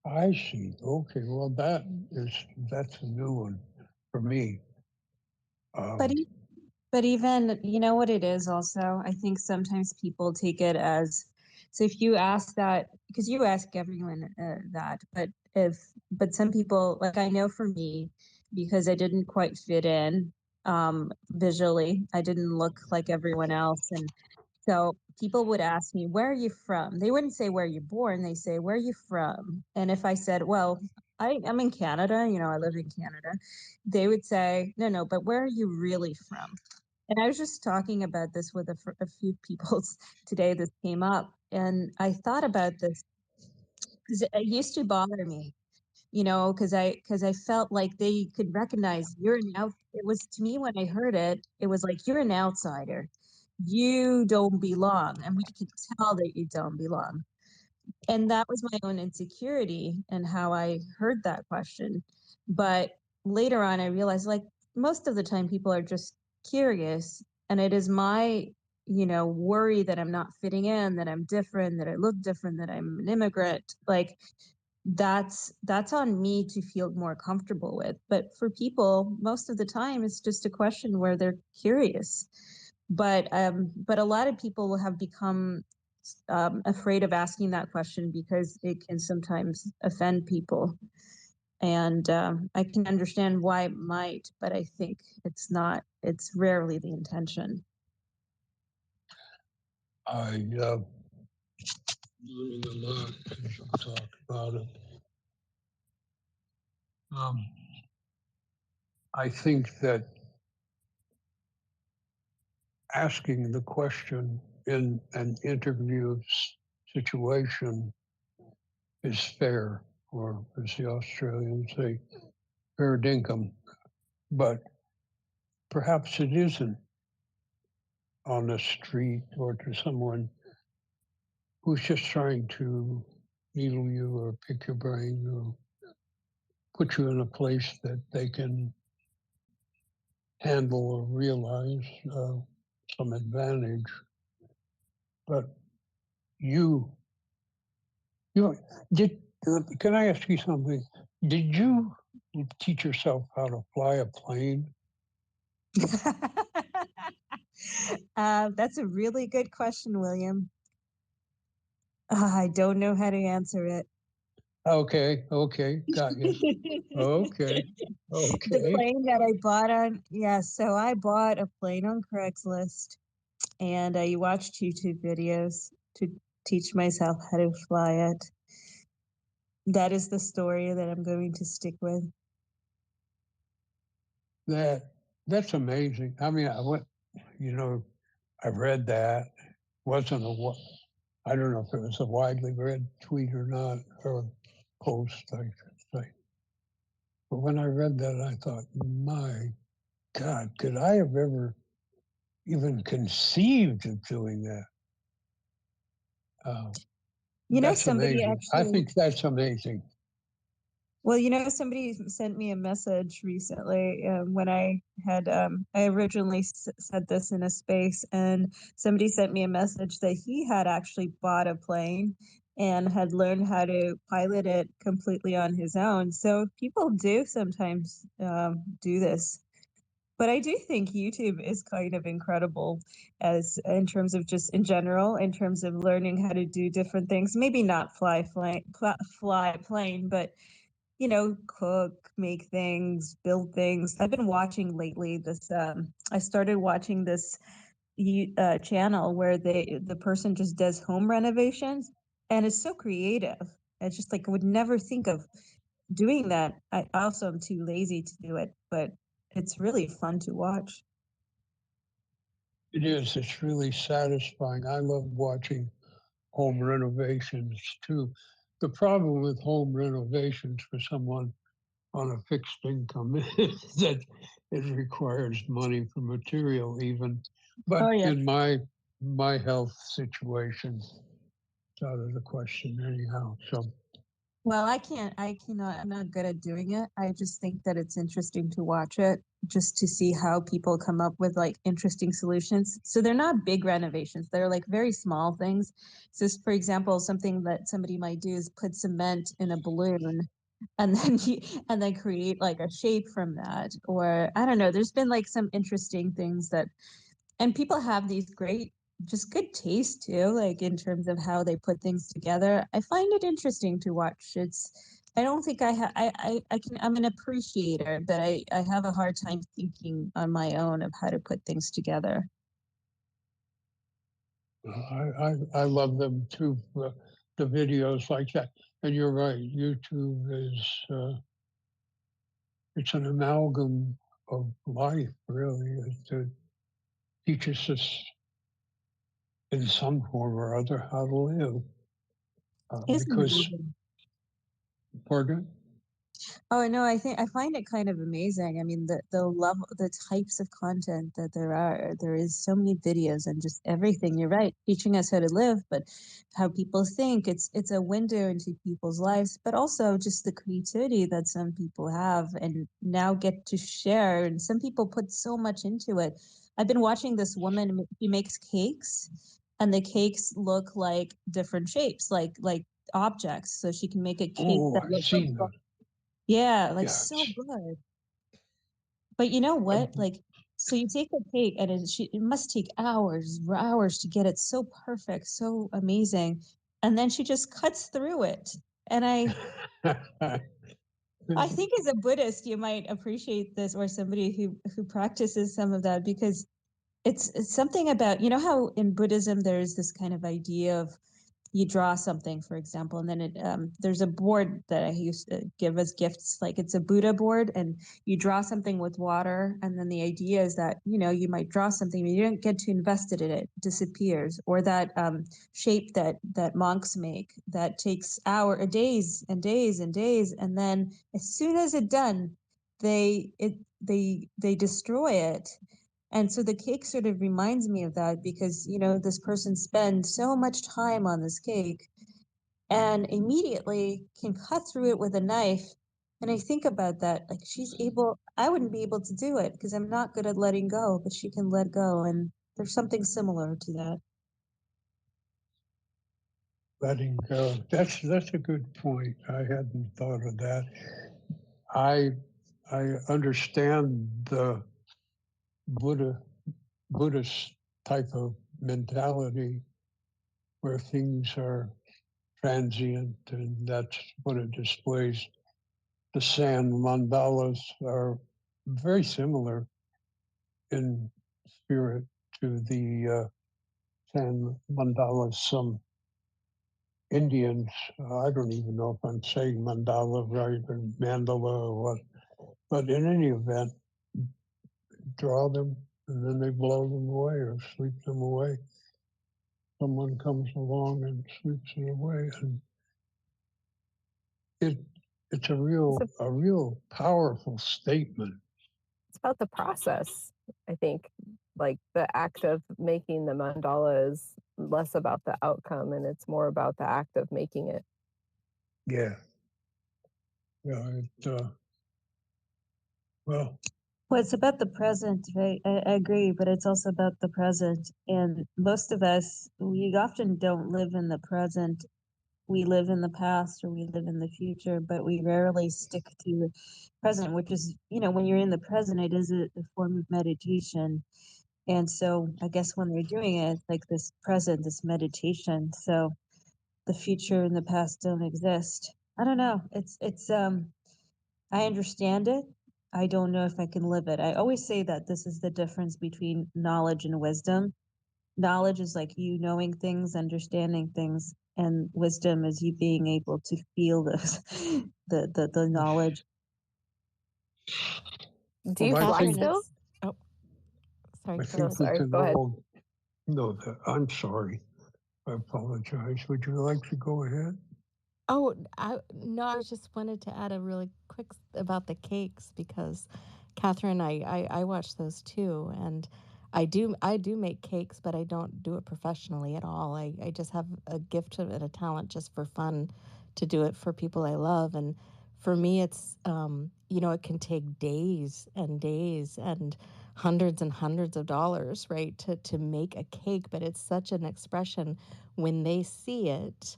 I see. Okay, well, that's a new one for me. But even, you know what it is also? I think sometimes people take it as, so if you ask that, because you ask everyone that, but some people, like I know for me, because I didn't quite fit in visually, I didn't look like everyone else. And so people would ask me, where are you from? They wouldn't say where you're born, they say, where are you from? And if I said, well, I'm in Canada, you know, I live in Canada, they would say, no, but where are you really from? And I was just talking about this with a few people today. This came up, and I thought about this because it used to bother me, you know, because I felt like they could recognize you're an out. It was, to me, when I heard it, it was like, you're an outsider, you don't belong, and we could tell that you don't belong. And that was my own insecurity and how I heard that question. But later on, I realized, like, most of the time people are just curious, and it is my, you know, worry that I'm not fitting in, that I'm different, that I look different, that I'm an immigrant. Like, that's on me to feel more comfortable with. But for people, most of the time, it's just a question where they're curious. But a lot of people have become afraid of asking that question because it can sometimes offend people. And I can understand why it might, but I think it's not, it's rarely the intention. I learning a lot as you talk about it. I think that asking the question in an interview situation is fair, or as the Australians say, fair dinkum. But perhaps it isn't on the street or to someone who's just trying to needle you or pick your brain or put you in a place that they can handle or realize some advantage. But you did. Can I ask you something? Did you teach yourself how to fly a plane? That's a really good question, William. I don't know how to answer it. Okay, got you. Okay. The plane that I bought on, so I bought a plane on Craigslist, and I watched YouTube videos to teach myself how to fly it. That is the story that I'm going to stick with. That's amazing. I mean, I read that. Wasn't I don't know if it was a widely read tweet or not, or post, I should say. But when I read that, I thought, my God, could I have ever even conceived of doing that? That's somebody amazing. I actually, think that's amazing. well, somebody sent me a message recently when I had, I originally said this in a space, and somebody sent me a message that he had actually bought a plane and had learned how to pilot it completely on his own. So people do sometimes do this. But I do think YouTube is kind of incredible as in terms of just in general, in terms of learning how to do different things. Maybe not fly a plane, but cook, make things, build things. I've been watching lately this I started watching this channel where the person just does home renovations, and it's so creative. It's just like I would never think of doing that. I also am too lazy to do it, but it's really fun to watch. It is. It's really satisfying. I love watching home renovations too. The problem with home renovations for someone on a fixed income is that it requires money for material even. But in my health situation, it's out of the question anyhow. So Well, I cannot, I'm not good at doing it. I just think that it's interesting to watch it just to see how people come up with like interesting solutions. So they're not big renovations. They're like very small things. So for example, something that somebody might do is put cement in a balloon and then create like a shape from that. Or I don't know, there's been like some interesting things that, and people have these great just good taste too, like in terms of how they put things together. I find it interesting to watch. I don't think I'm an appreciator, but I have a hard time thinking on my own of how to put things together. I love them too, the videos like that. And you're right, YouTube is it's an amalgam of life, really. It teaches us in some form or other how to live. Because, pardon? Oh no, I find it kind of amazing. I mean, the level, the types of content that there are. There is so many videos and just everything. You're right, teaching us how to live, but how people think. It's a window into people's lives, but also just the creativity that some people have and now get to share. And some people put so much into it. I've been watching this woman. She makes cakes, and the cakes look like different shapes, like objects. So she can make a cake that looks like. Yeah, like so good. But you know what? Like, so you take a cake and it must take hours to get it so perfect, so amazing. And then she just cuts through it. And I think as a Buddhist, you might appreciate this, or somebody who practices some of that, because it's something about, how in Buddhism there's this kind of idea of you draw something, for example, and then there's a board that I used to give as gifts, like it's a Buddha board, and you draw something with water, and then the idea is that you might draw something, but you don't get to invest it in it disappears. Or that shape that monks make that takes days and days and days, and then as soon as it's done, they destroy it. And so the cake sort of reminds me of that, because, this person spends so much time on this cake and immediately can cut through it with a knife. And I think about that, like I wouldn't be able to do it because I'm not good at letting go, but she can let go. And there's something similar to that. Letting go. That's a good point. I hadn't thought of that. I understand the Buddhist type of mentality where things are transient, and that's what it displays. The sand mandalas are very similar in spirit to the sand mandalas some Indians, I don't even know if I'm saying mandala right or mandala or what, but in any event, draw them and then they blow them away or sweep them away. Someone comes along and sweeps it away, and it's a real powerful statement. about the process. I think like the act of making the mandala is less about the outcome and it's more about the act of making it. Yeah. Yeah. Well, it's about the present, right? I agree, but it's also about the present. And most of us, we often don't live in the present. We live in the past or we live in the future, but we rarely stick to the present, which is, when you're in the present, it is a form of meditation. And so I guess when they're doing it, it's like this present, this meditation. So the future and the past don't exist. I don't know. I understand it. I don't know if I can live it. I always say that this is the difference between knowledge and wisdom. Knowledge is like you knowing things, understanding things, and wisdom is you being able to feel the knowledge. Do you fly still? Oh, sorry. I think we can all know that. I'm sorry. I apologize. Would you like to go ahead? Oh, no, I just wanted to add a really quick about the cakes because Catherine, I watch those too, and I do make cakes, but I don't do it professionally at all. I just have a gift and a talent just for fun to do it for people I love, and for me, it's it can take days and days and hundreds of dollars, right, to make a cake, but it's such an expression when they see it.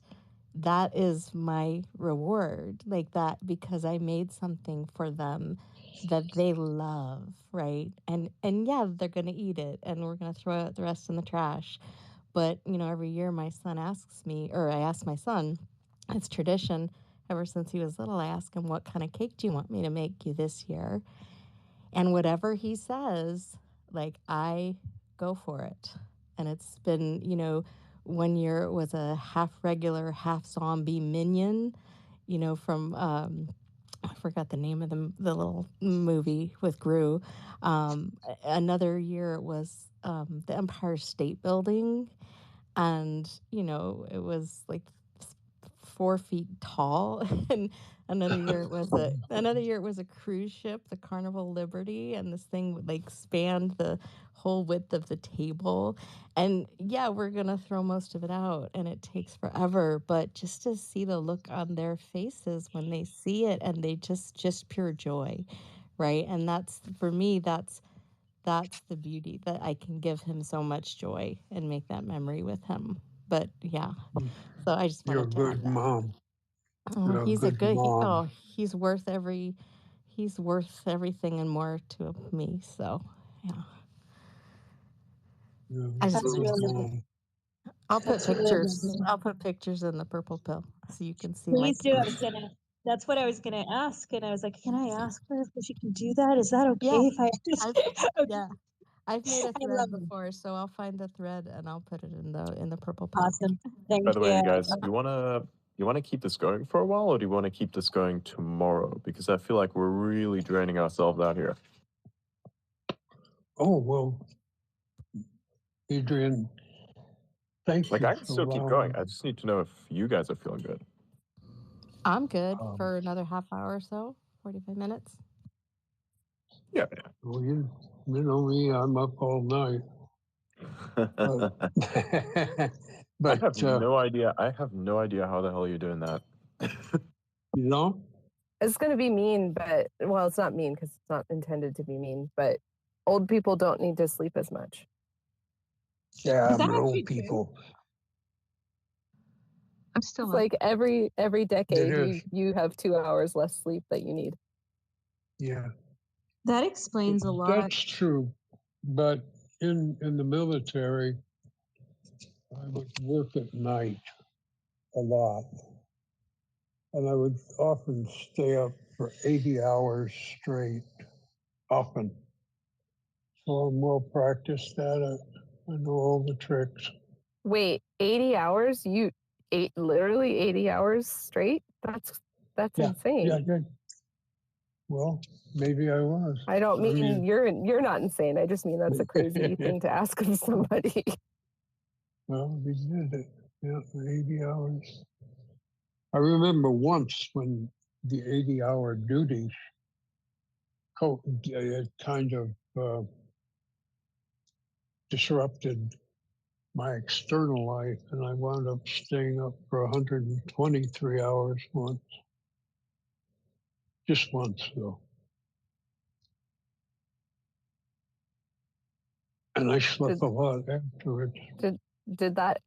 That is my reward, like that, because I made something for them that they love, right? And yeah, they're going to eat it and we're going to throw out the rest in the trash. But, every year my son asks me, or I ask my son, it's tradition ever since he was little, I ask him, what kind of cake do you want me to make you this year? And whatever he says, like, I go for it. And it's been, 1 year it was a half regular, half zombie minion, from I forgot the name of the little movie with Gru. Another year it was the Empire State Building, and it was like 4 feet tall. And another year it was a cruise ship, the Carnival Liberty, and this thing would like spanned the whole width of the table. And yeah, we're gonna throw most of it out and it takes forever, but just to see the look on their faces when they see it, and they just pure joy, right? And that's, for me, that's the beauty, that I can give him so much joy and make that memory with him. But yeah, so I just You're a wanted to add good that. mom. Oh, You're a he's a good good. mom. He's worth everything and more to me. So yeah, I just That's wanted to really, say. I'll put that's really pictures. lovely. I'll put pictures in the purple pill so you can see my Please do. kids. That's what I was gonna ask, and I was like, can I ask her if she can do that? Is that okay Yeah, if I ask? Okay. yeah. I've made a I thread love it. before, so I'll find the thread and I'll put it in the purple pill. Awesome. Thank By the way, you. you guys, you wanna keep this going for a while, or do you want to keep this going tomorrow? Because I feel like we're really draining ourselves out here. Oh, well, Adrian, thank Like, you I can for still keep going. allowing. I just need to know if you guys are feeling good. I'm good for another half hour or so, 45 minutes. Yeah. Well, you know me, I'm up all night. But I have no idea. I have no idea how the hell you're doing that. You know? It's going to be mean, but, well, it's not mean because it's not intended to be mean, but old people don't need to sleep as much. Yeah, but old people. I'm still like every decade you have 2 hours less sleep that you need. Yeah. That explains a lot. That's true. But in the military, I would work at night a lot. And I would often stay up for 80 hours straight, often. So I'm well practiced at it. I know all the tricks. Wait, 80 hours? You ate literally 80 hours straight? That's insane. Yeah. Well, maybe I was. I don't mean, you're not insane. I just mean that's a crazy thing to ask of somebody. Well, we did it. Yeah, 80 hours. I remember once when the 80-hour duty it kind of disrupted my external life, and I wound up staying up for 123 hours once. Just once, though. And I slept a lot afterwards. Did that,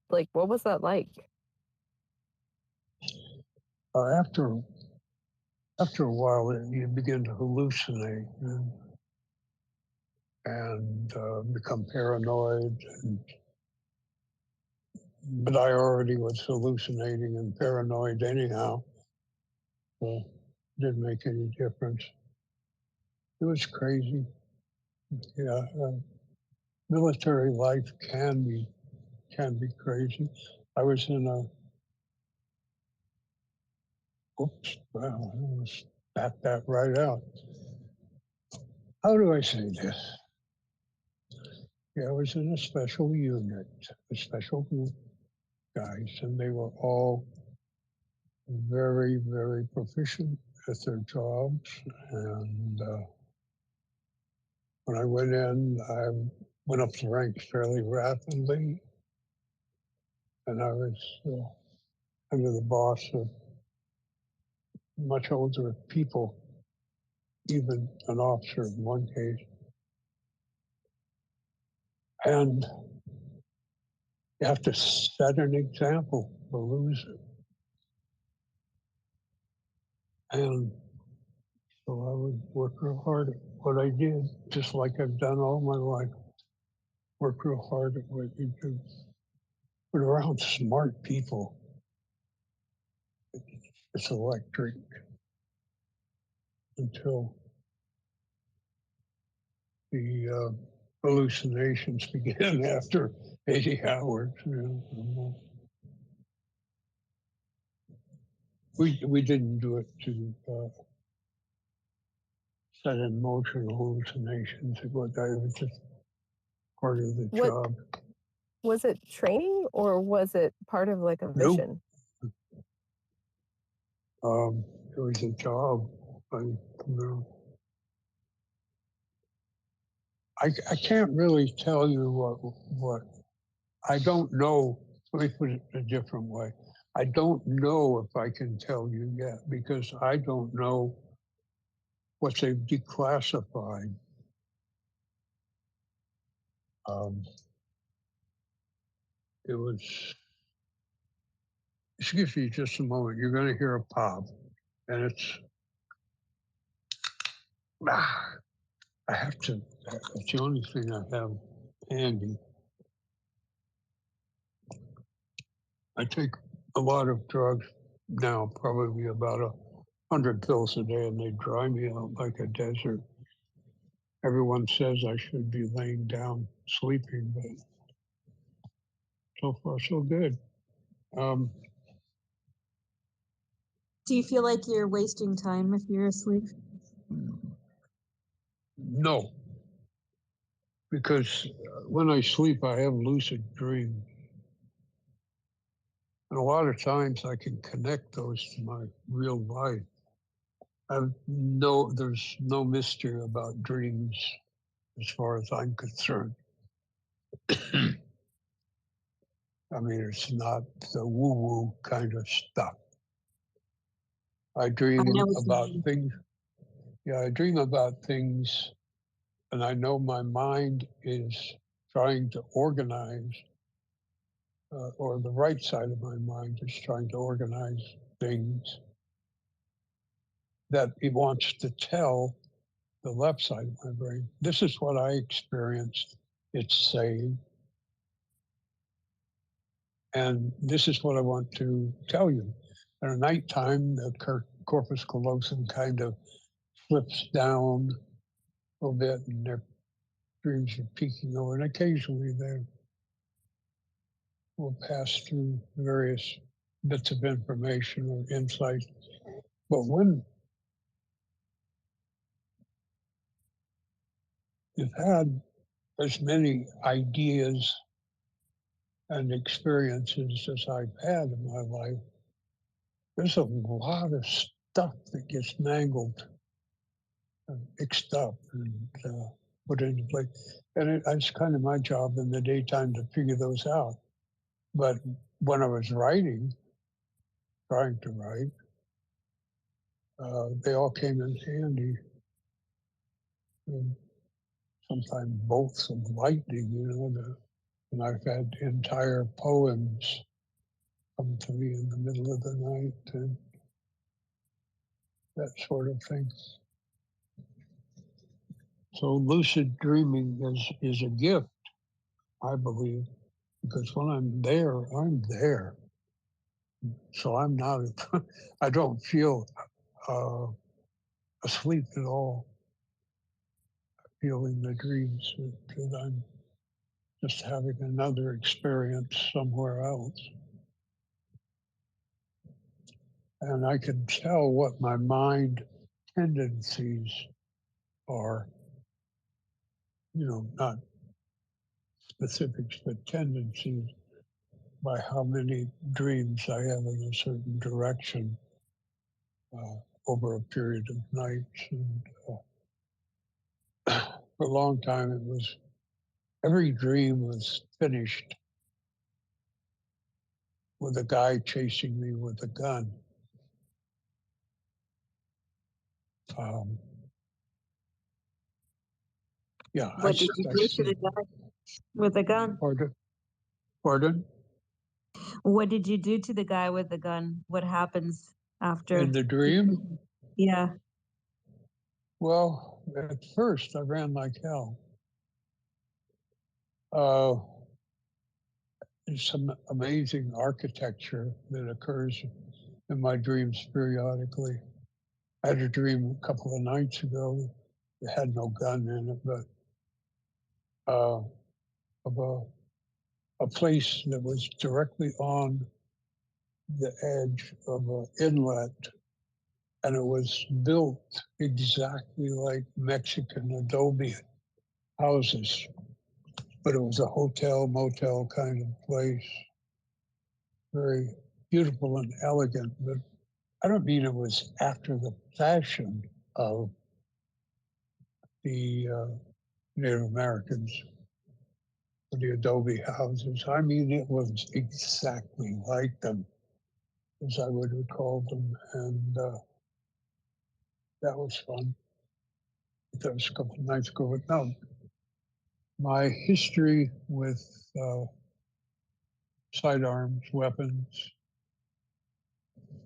like, what was that like? After a while, you begin to hallucinate and become paranoid. But I already was hallucinating and paranoid anyhow, so it didn't make any difference. It was crazy. Yeah, military life can be crazy. I was in a oops, well, I almost spat that right out. How do I say this? Yeah, I was in a special unit, a special group of guys, and they were all very, very proficient at their jobs. And when I went in, I went up the ranks fairly rapidly, and I was under the boss of much older people, even an officer in one case. And you have to set an example or lose it. And so I would work real hard at what I did, just like I've done all my life. Work real hard at what you do. But around smart people, it's electric until the hallucinations begin after 80 hours. We didn't do it to set in motion hallucinations. It was just part of the job. Was it training or was it part of like a vision? Nope. It was a job. I can't really tell you what I don't know. Let me put it a different way. I don't know if I can tell you yet because I don't know what they've declassified. It was, excuse me just a moment, you're going to hear a pop, and it's, I have to, it's the only thing I have handy. I take a lot of drugs now, probably about 100 pills a day, and they dry me out like a desert. Everyone says I should be laying down sleeping, but so far so good. Do you feel like you're wasting time if you're asleep? No, because when I sleep, I have lucid dreams. And a lot of times I can connect those to my real life. There's no mystery about dreams as far as I'm concerned. I mean, it's not the woo-woo kind of stuff. I dream about things. Yeah, I dream about things, and I know my mind is trying to organize, or the right side of my mind is trying to organize things that it wants to tell the left side of my brain. This is what I experienced. It's saying, and this is what I want to tell you. At nighttime, the corpus callosum kind of flips down a little bit, and their dreams are peeking over, and occasionally they will pass through various bits of information or insight. But when you've had as many ideas and experiences as I've had in my life, there's a lot of stuff that gets mangled mixed up and put into place. And it's kind of my job in the daytime to figure those out. But when I was trying to write, they all came in handy. And sometimes bolts of lightning, and I've had entire poems come to me in the middle of the night and that sort of thing. So lucid dreaming is a gift, I believe, because when I'm there, I'm there. So I'm not, I don't feel asleep at all, feeling the dreams that I'm just having another experience somewhere else. And I can tell what my mind tendencies are, not specifics, but tendencies by how many dreams I have in a certain direction over a period of nights. And for a long time, every dream was finished with a guy chasing me with a gun. Yeah. What did you do to the guy with the gun? Pardon? What did you do to the guy with the gun? What happens after? In the dream? Yeah. Well, at first I ran like hell. There's some amazing architecture that occurs in my dreams periodically. I had a dream a couple of nights ago. It had no gun in it, but of a place that was directly on the edge of an inlet, and it was built exactly like Mexican adobe houses, but it was a hotel, motel kind of place. Very beautiful and elegant, but I don't mean it was after the fashion of the Native Americans, the adobe houses. I mean, it was exactly like them, as I would recall them, and that was fun. That was a couple of nights ago. But no, my history with sidearms, weapons,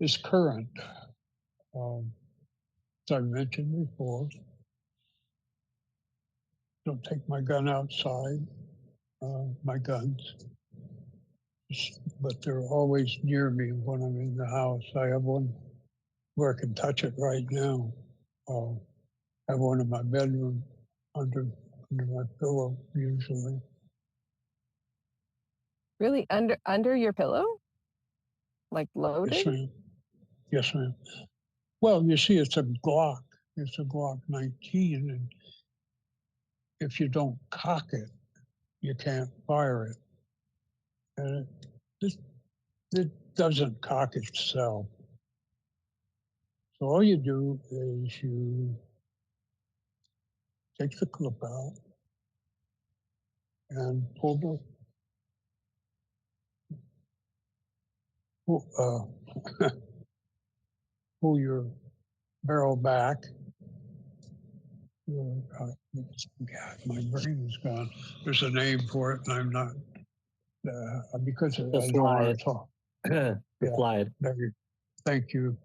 is current. As I mentioned before, don't take my gun outside, my guns, but they're always near me when I'm in the house. I have one where I can touch it right now. I have one in my bedroom under my pillow usually. Really, under your pillow? Like loaded? Yes, ma'am. Yes, ma'am. Well, you see, it's a Glock. It's a Glock 19, and if you don't cock it, you can't fire it. And it doesn't cock itself. So all you do is you take the clip out and pull your barrel back. God, my brain is gone. There's a name for it, and I'm not, because I don't want to talk. The slide. Thank you.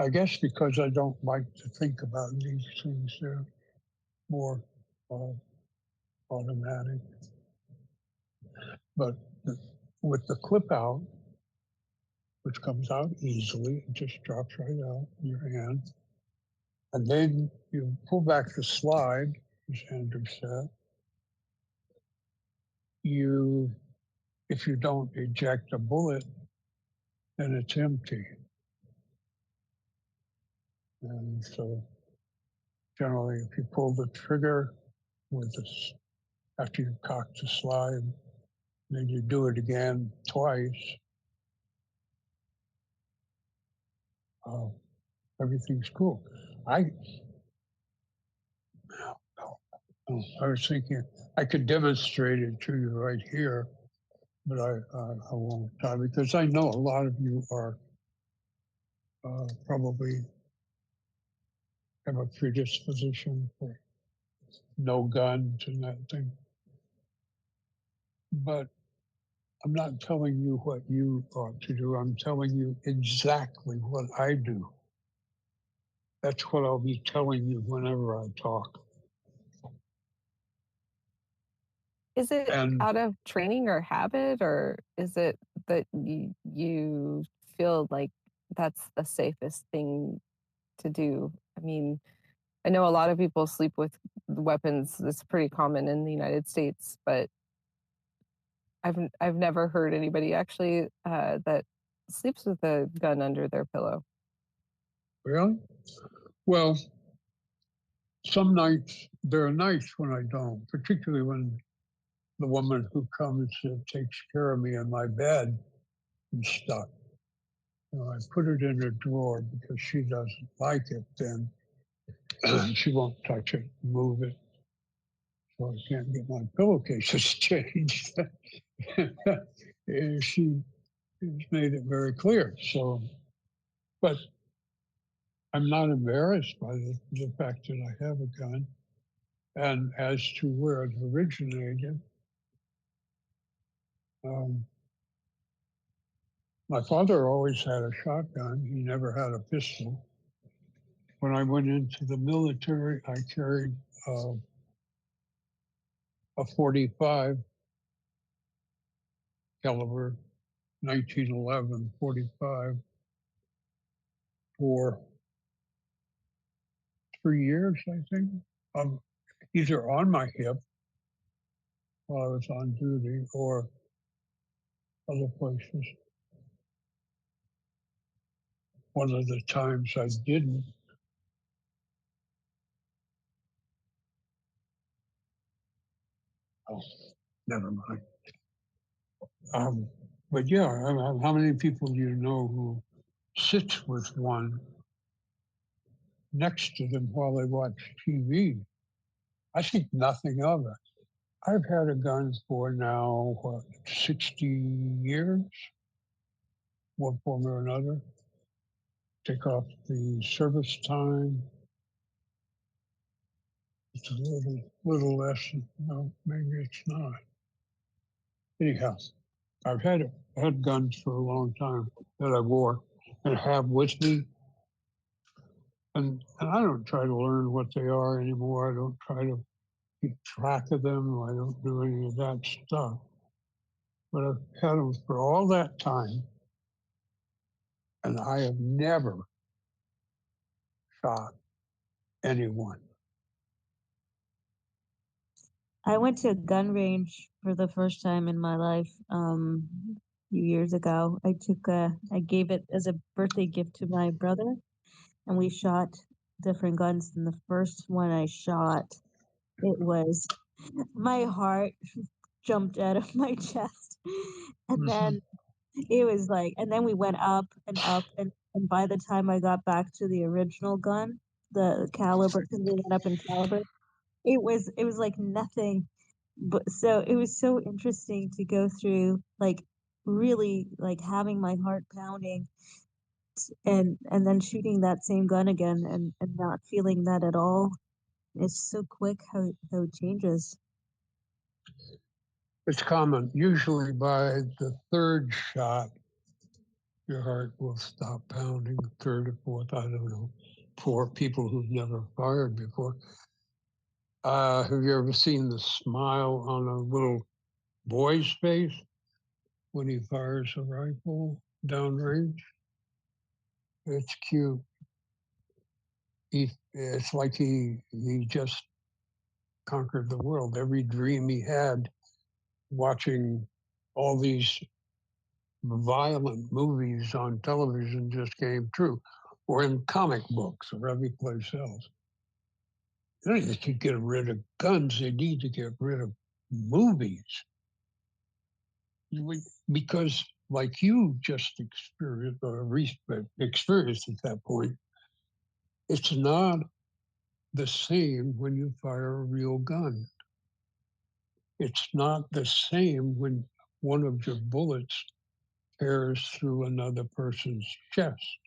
I guess because I don't like to think about these things, they're more automatic. But with the clip out, which comes out easily, it just drops right out in your hand. And then you pull back the slide, as Andrew said. If you don't eject a bullet, then it's empty. And so generally, if you pull the trigger with this, after you cock the slide, then you do it again twice, everything's cool. Oh, I was thinking I could demonstrate it to you right here, but I won't, because I know a lot of you are probably have a predisposition for no guns and that thing. But I'm not telling you what you ought to do. I'm telling you exactly what I do. That's what I'll be telling you whenever I talk. Is it And out of training or habit, or is it that you feel like that's the safest thing to do? I mean, I know a lot of people sleep with weapons. It's pretty common in the United States, but I've never heard anybody actually that sleeps with a gun under their pillow. really? Well, some nights, there are nights when I don't, particularly when the woman who comes and takes care of me in my bed and stuff. You know, I put it in a drawer because she doesn't like it, then she won't touch it, move it. So I can't get my pillowcases changed. And she has made it very clear. So, but I'm not embarrassed by the fact that I have a gun. And as to where it originated, my father always had a shotgun. He never had a pistol. When I went into the military, I carried a 45 caliber 1911 45 for 3 years, I think, either on my hip while I was on duty or other places. One of the times I didn't, oh, never mind. But yeah, how many people do you know who sits with one next to them while they watch TV? I think nothing of it. I've had a gun for now, 60 years, one form or another. Take off the service time. It's a little less, no, maybe it's not. Anyhow, I've had guns for a long time that I wore and have with me. And I don't try to learn what they are anymore. I don't try to keep track of them. I don't do any of that stuff. But I've had them for all that time, and I have never shot anyone. I went to a gun range for the first time in my life a few years ago. I gave it as a birthday gift to my brother, and we shot different guns. And the first one I shot, it was my heart jumped out of my chest, and then it was like, and then we went up and up, and by the time I got back to the original gun, the caliber, because we went up in caliber, it was like nothing. But so it was so interesting to go through, like really like having my heart pounding and then shooting that same gun again and not feeling that at all. It's so quick how it changes. It's common. Usually by the third shot, your heart will stop pounding, third or fourth, I don't know, for people who've never fired before. Have you ever seen the smile on a little boy's face when he fires a rifle downrange? It's cute. It's like he just conquered the world. Every dream he had watching all these violent movies on television just came true, or in comic books or every place else. They don't need to get rid of guns. They need to get rid of movies. Because like you just experienced or experienced at that point, it's not the same when you fire a real gun. It's not the same when one of your bullets tears through another person's chest.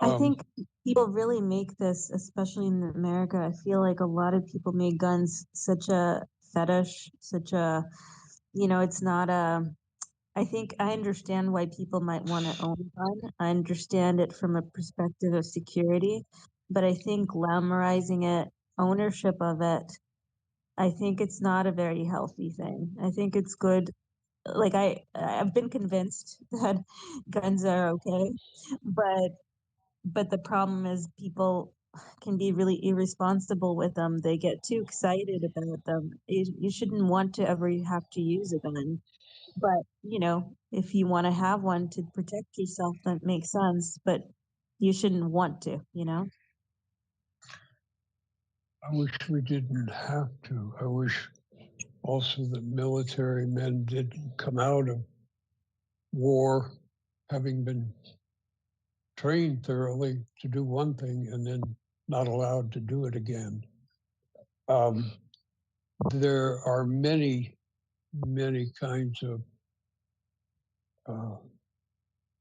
I think people really make this, especially in America. I feel like a lot of people make guns such a fetish, such a, it's not a. I think I understand why people might want to own a gun. I understand it from a perspective of security, but I think glamorizing it, ownership of it, I think it's not a very healthy thing. I think it's good. Like I've been convinced that guns are okay, but the problem is people can be really irresponsible with them. They get too excited about them. You shouldn't want to ever have to use a gun. But, if you want to have one to protect yourself, that makes sense. But you shouldn't want to, I wish we didn't have to. I wish also that military men didn't come out of war having been trained thoroughly to do one thing and then not allowed to do it again. There are many, many kinds of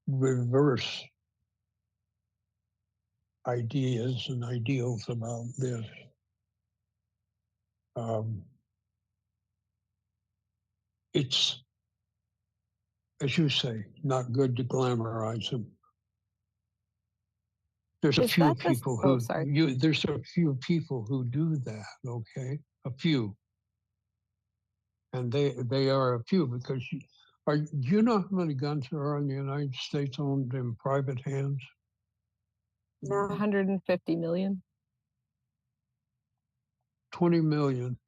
reverse ideas and ideals about this. It's, as you say, not good to glamorize them. There's a Is few that the? people Oh, who sorry. there's a few people who do that. Okay, a few, and they are a few because do you know how many guns there are in the United States owned in private hands? No. 150 million. 20 million.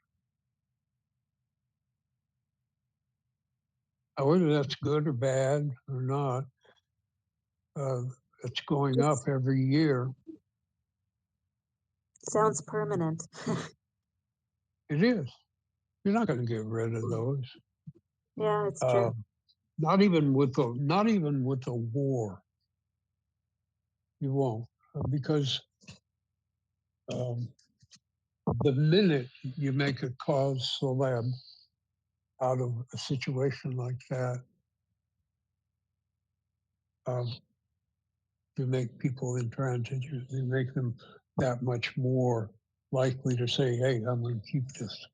Whether that's good or bad or not, it's going up every year. Sounds permanent. It is. You're not going to get rid of those. Yeah, it's true. Not even with the war. You won't, because the minute you make a cause celeb out of a situation like that, you make people intransigent. You make them that much more likely to say, "Hey, I'm going to keep this,"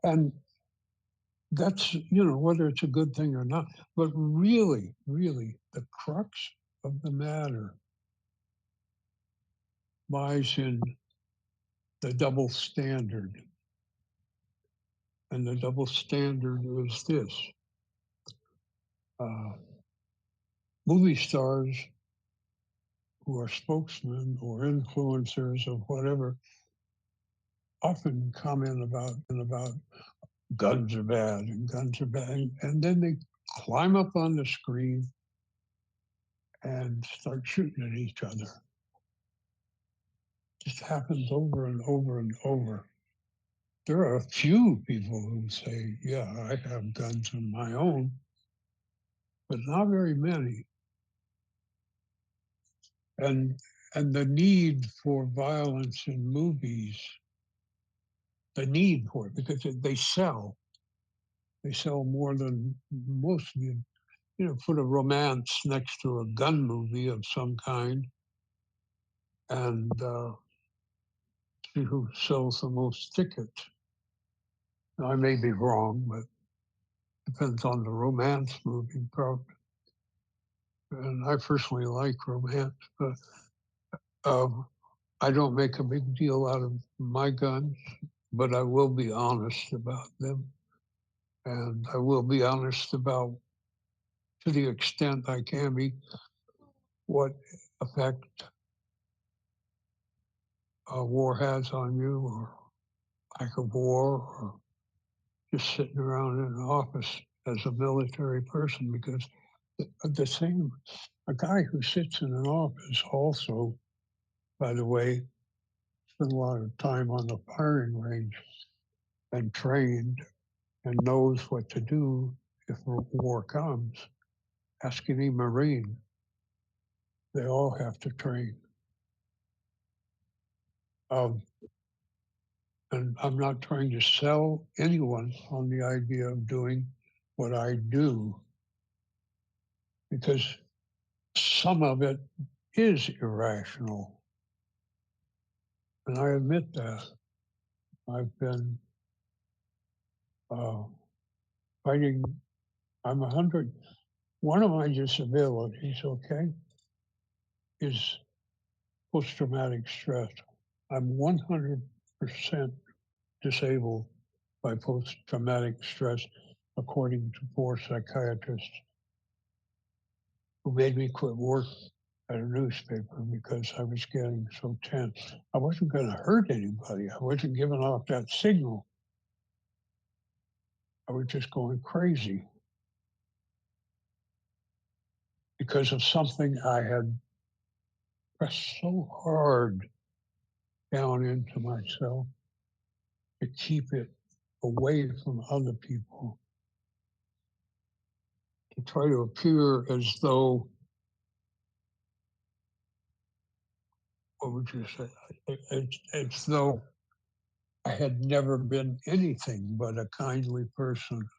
and that's whether it's a good thing or not. But really, really, the crux of the matter lies in the double standard. And the double standard is this. Movie stars who are spokesmen or influencers or whatever often comment about guns are bad and guns are bad. And then they climb up on the screen and start shooting at each other. It just happens over and over and over. There are a few people who say, yeah, I have guns of my own, but not very many. And the need for violence in movies, the need for it, because they sell more than most of you. Put a romance next to a gun movie of some kind, and see who sells the most tickets. Now, I may be wrong, but depends on the romance movie, probably. And I personally like romance, but I don't make a big deal out of my guns, but I will be honest about them. And I will be honest about, to the extent I can be, what effect a war has on you, or lack of war, or just sitting around in an office as a military person, because a guy who sits in an office also, by the way, spent a lot of time on the firing range and trained and knows what to do if war comes. Ask any Marine. They all have to train. And I'm not trying to sell anyone on the idea of doing what I do, because some of it is irrational. And I admit that. I've been fighting. I'm 100. One of my disabilities, okay, is post-traumatic stress. I'm 100% disabled by post-traumatic stress, according to 4 psychiatrists who made me quit work at a newspaper because I was getting so tense. I wasn't going to hurt anybody. I wasn't giving off that signal. I was just going crazy because of something I had pressed so hard down into myself to keep it away from other people, to try to appear as though, what would you say, as though I had never been anything but a kindly person.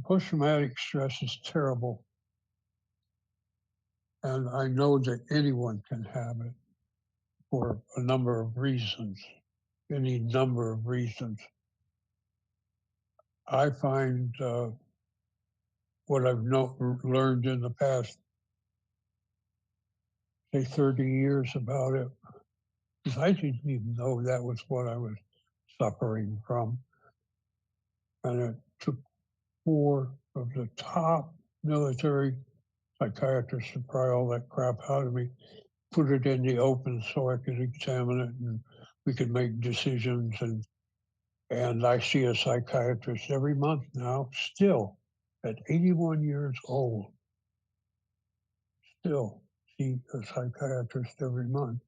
Post-traumatic stress is terrible, and I know that anyone can have it for a number of reasons, any number of reasons. I find what I've learned in the past, say 30 years about it, because I didn't even know that was what I was suffering from. And it took 4 of the top military psychiatrists to pry all that crap out of me, put it in the open so I could examine it and we could make decisions. And I see a psychiatrist every month now, still at 81 years old, still see a psychiatrist every month.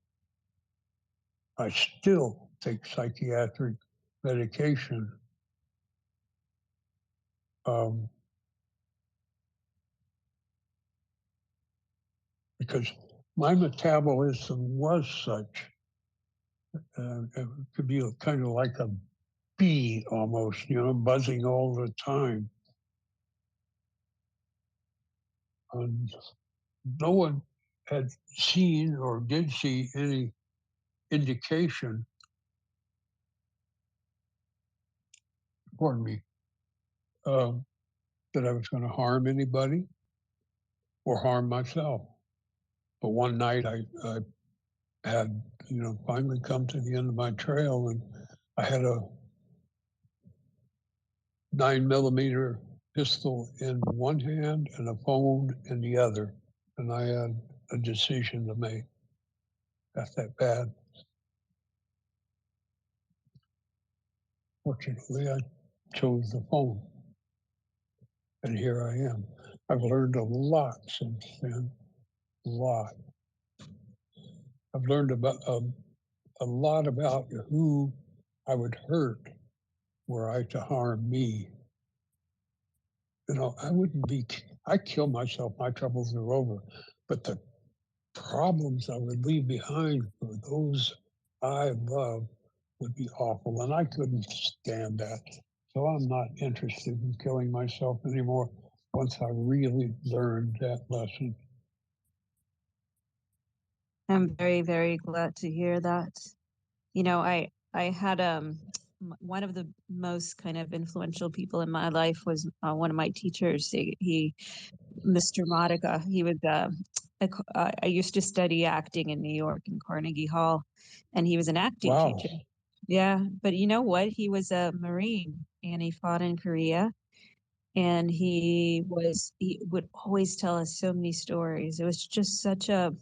I still take psychiatric medication. Because my metabolism was such, it could be kind of like a bee almost, buzzing all the time. And no one had seen or did see any indication, pardon me, that I was going to harm anybody or harm myself. But one night I had, finally come to the end of my trail, and I had a 9mm pistol in one hand and a phone in the other. And I had a decision to make. That's that bad. Fortunately, I chose the phone. And here I am. I've learned a lot since then. A lot. I've learned about a lot about who I would hurt were I to harm me. I kill myself, my troubles are over. But the problems I would leave behind for those I love would be awful, and I couldn't stand that. So I'm not interested in killing myself anymore once I really learned that lesson. I'm very, very glad to hear that. I had one of the most kind of influential people in my life was one of my teachers. He Mr. Modica. He was I used to study acting in New York in Carnegie Hall, and he was an acting teacher. Yeah, but you know what? He was a Marine, and he fought in Korea. And he would always tell us so many stories. It was just such a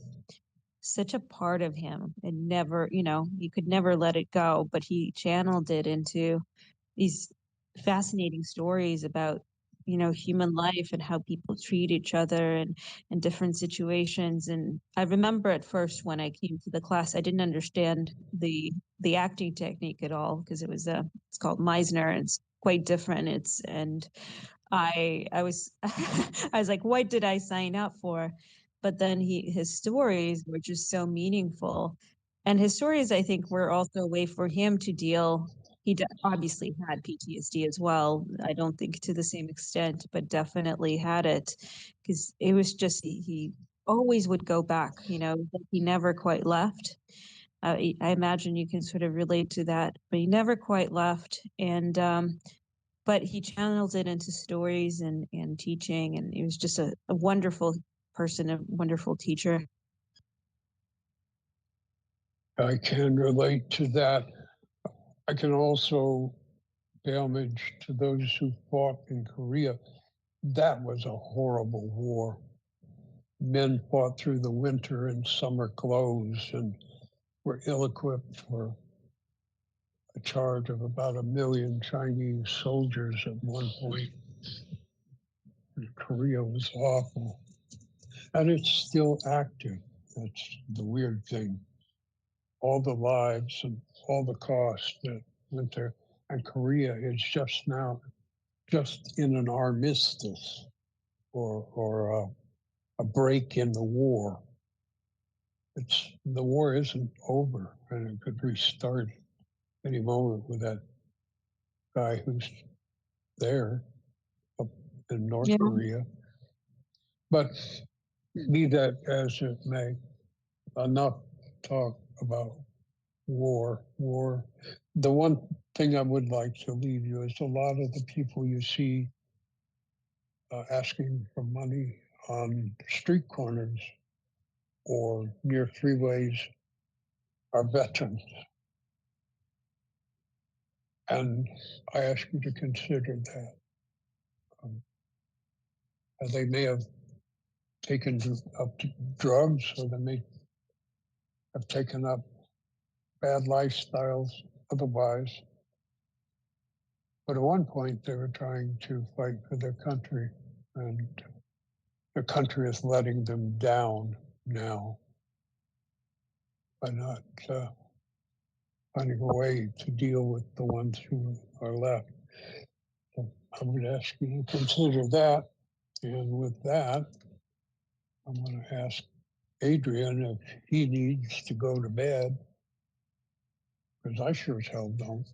part of him, and never, you could never let it go. But he channeled it into these fascinating stories about human life and how people treat each other and in different situations. And I remember at first when I came to the class, I didn't understand the acting technique at all, because it's called Meisner, and it's quite different. I was I was like, what did I sign up for? but then his stories were just so meaningful. And his stories, I think, were also a way for him to deal. He obviously had PTSD as well. I don't think to the same extent, but definitely had it, because it was just he always would go back. You know, he never quite left. I imagine you can sort of relate to that, but he never quite left. And but he channeled it into stories and teaching, and he was just a wonderful person, a wonderful teacher. I can relate to that. I can also pay homage to those who fought in Korea. That was a horrible war. Men fought through the winter in summer clothes and were ill-equipped for a charge of about 1 million Chinese soldiers at one point. Korea was awful. And it's still active. That's the weird thing. All the lives and all the costs that went there. And Korea is just now just in an armistice or a break in the war. The war isn't over, and it could restart any moment with that guy who's there up in North Korea. But be that as it may, enough talk about war. The one thing I would like to leave you is a lot of the people you see asking for money on street corners or near freeways are veterans. And I ask you to consider that. They may have taken up drugs, or they may have taken up bad lifestyles otherwise. But at one point, they were trying to fight for their country, and the country is letting them down now by not finding a way to deal with the ones who are left. So I would ask you to consider that. And with that, I'm going to ask Adrian if he needs to go to bed, because I sure as hell don't.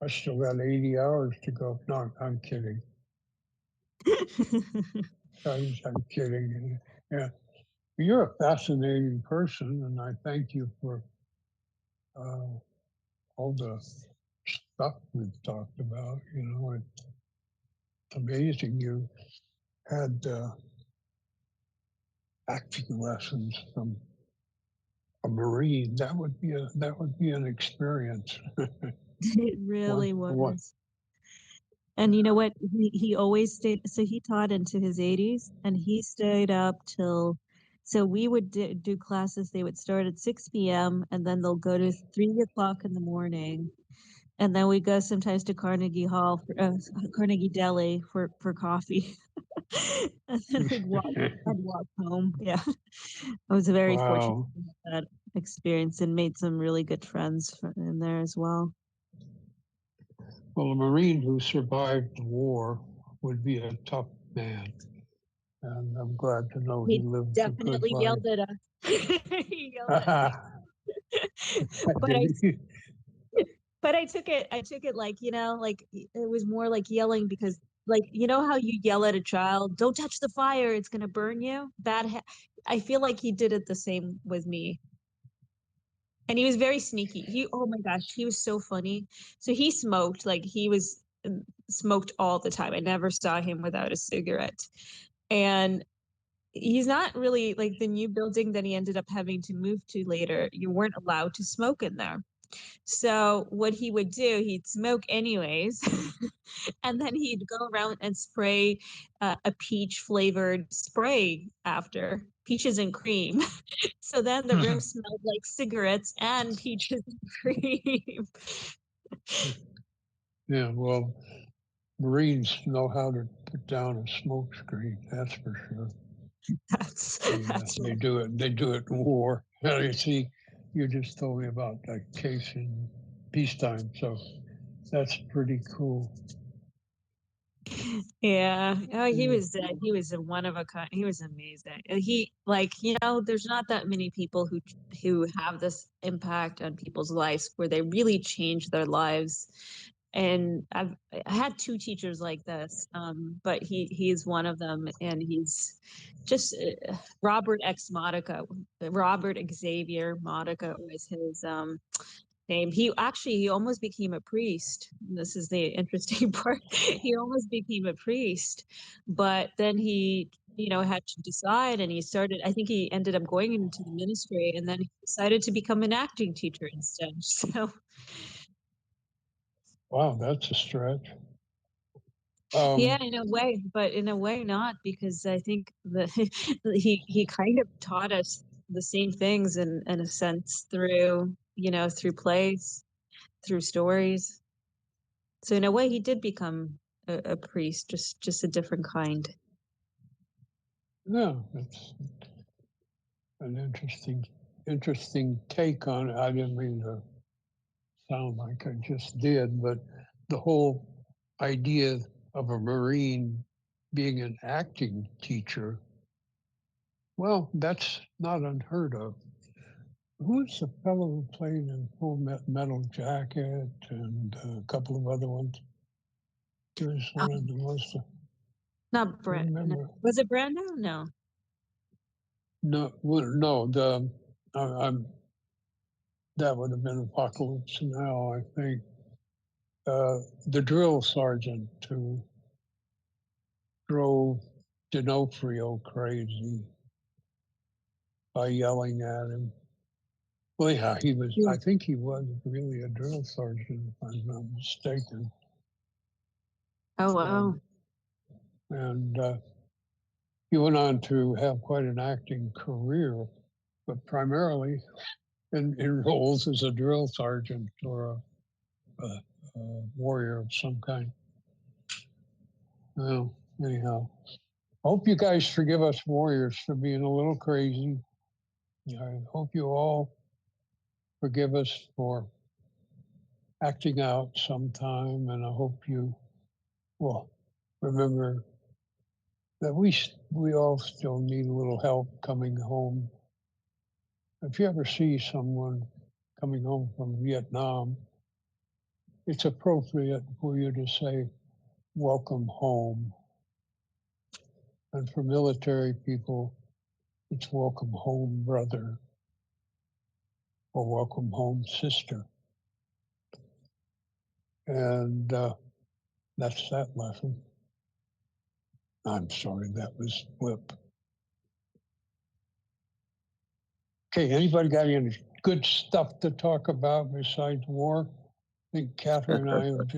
I still got 80 hours to go. No, I'm kidding. I'm kidding. Yeah, you're a fascinating person, and I thank you for all the stuff we've talked about. You know, it's amazing you had acting lessons from a Marine. That would be an experience. It really was. And you know what? He always stayed. So he taught into his 80s, and he stayed up till. So we would do classes. They would start at 6 p.m. and then they'll go to 3 o'clock in the morning, and then we go sometimes to Carnegie Hall, Carnegie Deli for coffee, and then I'd walk home. Yeah, I was very fortunate to have that experience and made some really good friends in there as well. Well, a Marine who survived the war would be a tough man. And I'm glad to know he lived a good life. Definitely yelled at us. He yelled at me. But I took it like, you know, like it was more like yelling because, like, you know how you yell at a child, don't touch the fire, it's going to burn you? I feel like he did it the same with me. And he was very sneaky. Oh my gosh, he was so funny. So he smoked, like he was smoked all the time. I never saw him without a cigarette. And he's not really like the new building that he ended up having to move to later. You weren't allowed to smoke in there. So what he would do, he'd smoke anyways, and then he'd go around and spray a peach flavored spray after, peaches and cream. So then the room smelled like cigarettes and peaches and cream. Yeah, well, Marines know how to put down a smoke screen, that's for sure. They do it. They do it in war. You see, you just told me about that case in peacetime, so that's pretty cool. Yeah. Oh, he was a one of a kind. He was amazing. And he, like, there's not that many people who have this impact on people's lives where they really change their lives. And I had two teachers like this, but he's one of them, and he's just Robert Xavier Modica was his name. He almost became a priest. This is the interesting part. He almost became a priest, but then he, had to decide, and I think he ended up going into the ministry, and then he decided to become an acting teacher instead. So Wow, that's a stretch. yeah, in a way, but in a way not, because I think that he kind of taught us the same things in a sense through, through plays, through stories. So in a way, he did become a priest, just a different kind. Yeah, it's an interesting take on it. I didn't mean to sound like I just did, but the whole idea of a Marine being an acting teacher, well, that's not unheard of. Who's the fellow who played in Full Metal Jacket and a couple of other ones? He was one of the most. Not Brand. Remember? Was it Brando? No. No, no. That would have been Apocalypse Now, I think. The drill sergeant who drove D'Onofrio crazy by yelling at him. Well, yeah, he was. I think he was really a drill sergeant, if I'm not mistaken. Oh wow! And he went on to have quite an acting career, but primarily in roles as a drill sergeant or a warrior of some kind. Well, anyhow, hope you guys forgive us warriors for being a little crazy. I hope you all forgive us for acting out sometime, and I hope you will remember that we all still need a little help coming home. If you ever see someone coming home from Vietnam, it's appropriate for you to say, "Welcome home." And for military people, it's "Welcome home, brother," or "Welcome home, sister." And that's that lesson. I'm sorry, that was flip. Okay, anybody got any good stuff to talk about besides war? I think Catherine and I have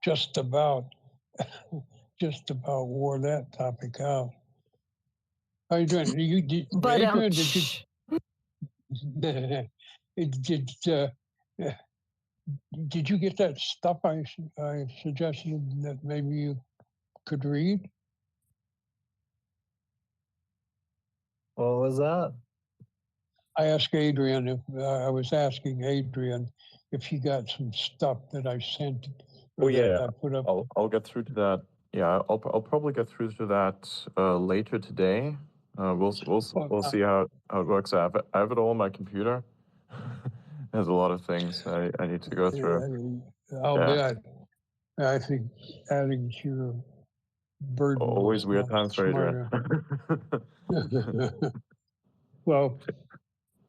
just about wore that topic out. How you doing? Adrian, did you get that stuff I suggested that maybe you could read? What was that? I asked Adrian if I was asking Adrian if he got some stuff that I sent. Oh yeah, I put up. I'll get through to that. Yeah, I'll probably get through to that later today. We'll see how it works. I have it all on my computer. There's a lot of things I need to go through. I'll bet. I think adding to your burden. Always weird times for Adrian. Well,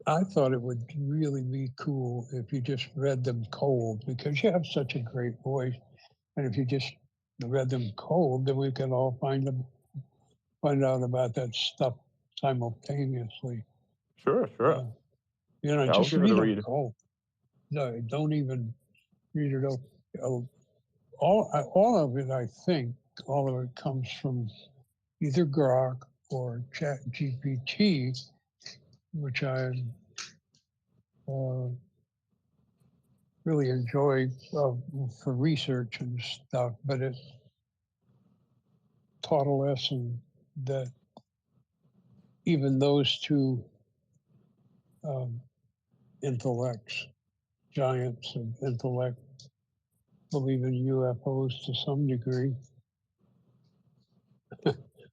I thought it would really be cool if you just read them cold, because you have such a great voice. And if you just read them cold, then we can all find out about that stuff simultaneously. Sure. Yeah, just read them cold. No, don't even read it over. All of it, I think, all of it comes from either Grok or ChatGPT, which I really enjoy for research and stuff, but it taught a lesson that even those two intellects, giants of intellect, believe in UFOs to some degree.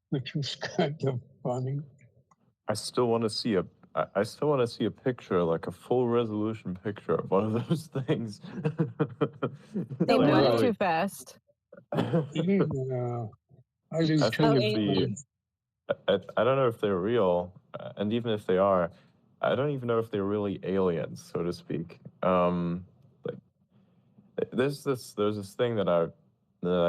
which was kind of funny. I still want to see I still want to see a picture, like a full resolution picture of one of those things. They move Well, too fast. yeah, I do I too. think I don't know if they're real, and even if they are, I don't even know if they're really aliens, so to speak. Like there's this thing that I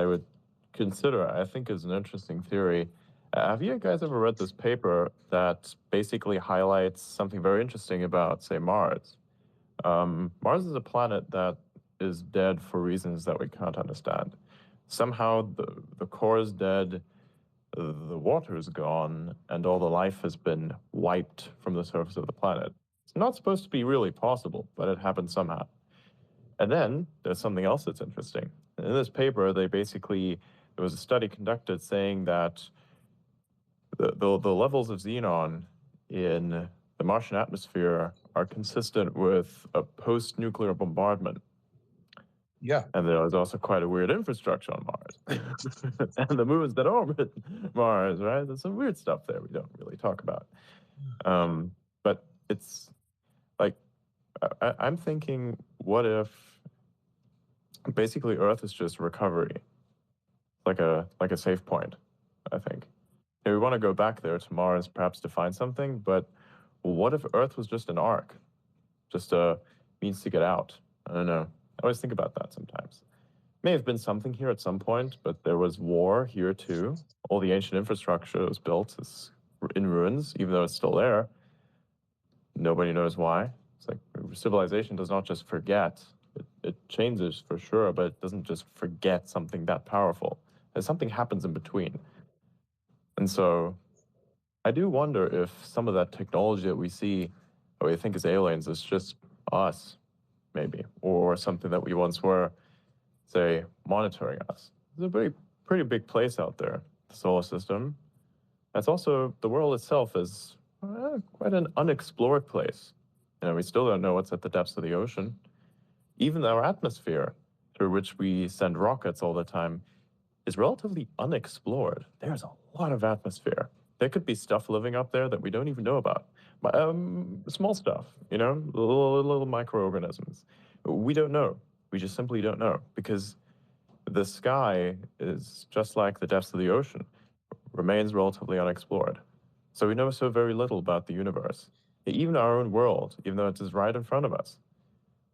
would consider, I think, is an interesting theory. Have you guys ever read this paper that basically highlights something very interesting about, say, Mars? Mars is a planet that is dead for reasons that we can't understand. Somehow the core is dead, the water is gone, and all the life has been wiped from the surface of the planet. It's not supposed to be really possible, but it happened somehow. And then there's something else that's interesting. In this paper, there was a study conducted saying that the levels of xenon in the Martian atmosphere are consistent with a post-nuclear bombardment. Yeah. And there was also quite a weird infrastructure on Mars. And the moons that orbit Mars, right? There's some weird stuff there we don't really talk about. But it's like, I'm thinking, what if basically Earth is just recovery? Like a safe point, I think. And we want to go back there to Mars, perhaps to find something, but what if Earth was just an arc? Just a means to get out? I don't know. I always think about that sometimes. May have been something here at some point, but there was war here too. All the ancient infrastructure that was built is in ruins, even though it's still there. Nobody knows why. It's like civilization does not just forget. It changes for sure, but it doesn't just forget something that powerful. And something happens in between. And so I do wonder if some of that technology that we see, that we think is aliens, is just us, maybe, or something that we once were, say, monitoring us. It's a pretty big place out there, the solar system. That's also, the world itself is quite an unexplored place. You know, we still don't know what's at the depths of the ocean. Even our atmosphere, through which we send rockets all the time, is relatively unexplored. There's a lot of atmosphere. There could be stuff living up there that we don't even know about. Small stuff, you know, little microorganisms. We don't know. We just simply don't know, because the sky is just like the depths of the ocean, remains relatively unexplored. So we know so very little about the universe, even our own world, even though it is right in front of us,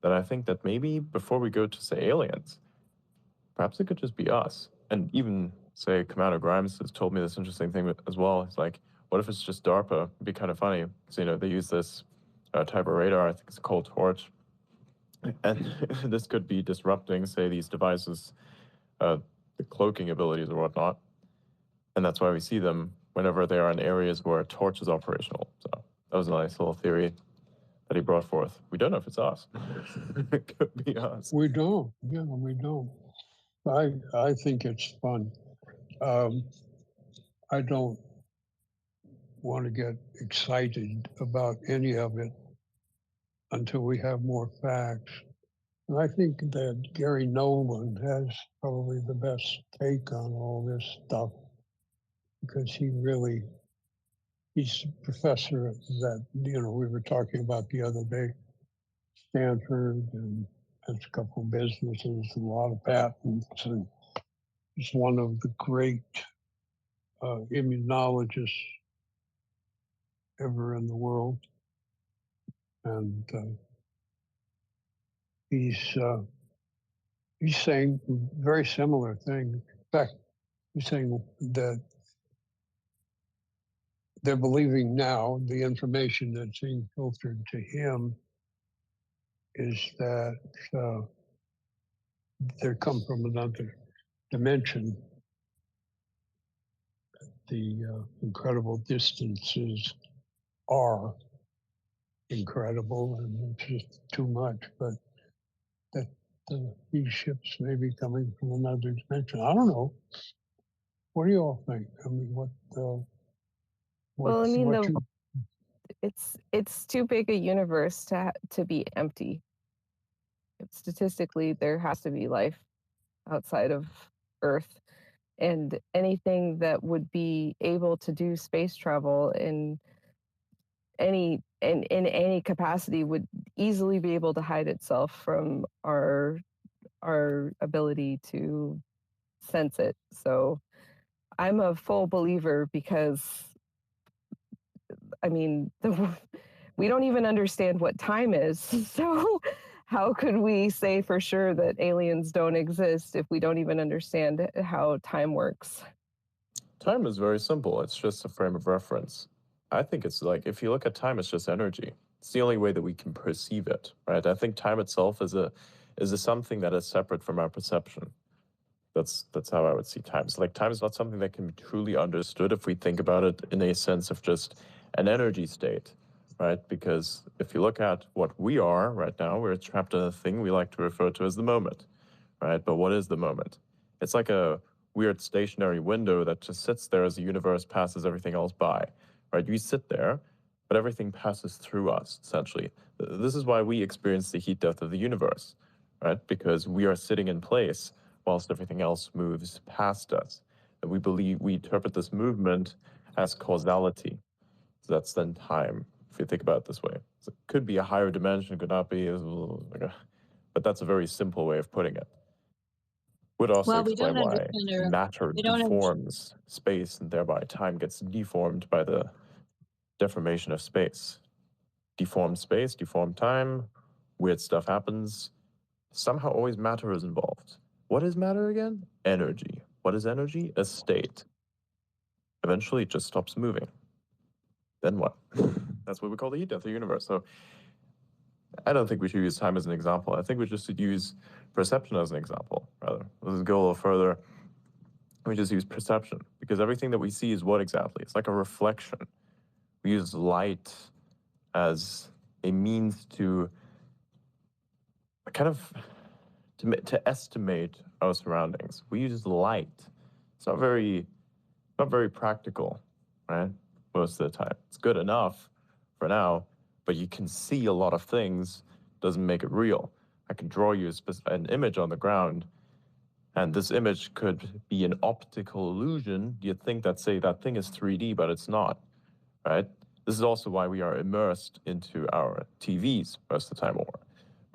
that I think that maybe before we go to, say, aliens, perhaps it could just be us. And even, say, Commander Grimes has told me this interesting thing as well. It's like, what if it's just DARPA? It'd be kind of funny. So, you know, they use this type of radar, I think it's a cold torch. And this could be disrupting, say, these devices, the cloaking abilities or whatnot. And that's why we see them whenever they are in areas where a torch is operational. So that was a nice little theory that he brought forth. We don't know if it's us. It could be us. We don't. Yeah, we don't. I think it's fun. I don't want to get excited about any of it until we have more facts. And I think that Gary Nolan has probably the best take on all this stuff, because he's a professor that, you know, we were talking about the other day, Stanford, and has a couple of businesses, a lot of patents, and he's one of the great immunologists ever in the world. And he's saying a very similar thing. In fact, he's saying that they're believing now the information that's being filtered to him is that they come from another dimension. The incredible distances are incredible, and it's just too much. But that these ships may be coming from another dimension. I don't know. What do you all think? I mean, Well, I mean, it's too big a universe to be empty. Statistically, there has to be life outside of Earth. and anything that would be able to do space travel in any capacity would easily be able to hide itself from our ability to sense it. So I'm a full believer because, I mean, we don't even understand what time is. So how could we say for sure that aliens don't exist if we don't even understand how time works? Time is very simple. It's just a frame of reference. I think it's like, if you look at time, it's just energy. It's the only way that we can perceive it, right? I think time itself is a something that is separate from our perception. That's how I would see time. So like, time is not something that can be truly understood if we think about it in a sense of just an energy state, right? Because if you look at what we are right now, we're trapped in a thing we like to refer to as the moment, right? But what is the moment? It's like a weird stationary window that just sits there as the universe passes everything else by, right? We sit there, but everything passes through us, essentially. This is why we experience the heat death of the universe, right? Because we are sitting in place whilst everything else moves past us. And we interpret this movement as causality. So that's then time, if you think about it this way. So it could be a higher dimension, could not be, but that's a very simple way of putting it. Would also Well, we explain don't why understand matter deforms space, and thereby time gets deformed by the deformation of space. Deformed space, deformed time, weird stuff happens. Somehow always matter is involved. What is matter again? Energy. What is energy? A state. Eventually it just stops moving. Then what? That's what we call the heat death of the universe. So I don't think we should use time as an example. I think we just should use perception as an example, rather. Let's go a little further. We just use perception, because everything that we see is what exactly? It's like a reflection. We use light as a means to kind of to estimate our surroundings. We use light. It's not very practical, right? Most of the time. It's good enough for now, but you can see a lot of things, doesn't make it real. I can draw you an image on the ground, and this image could be an optical illusion. You'd think that, say, that thing is 3D, but it's not, right? This is also why we are immersed into our TVs most of the time, or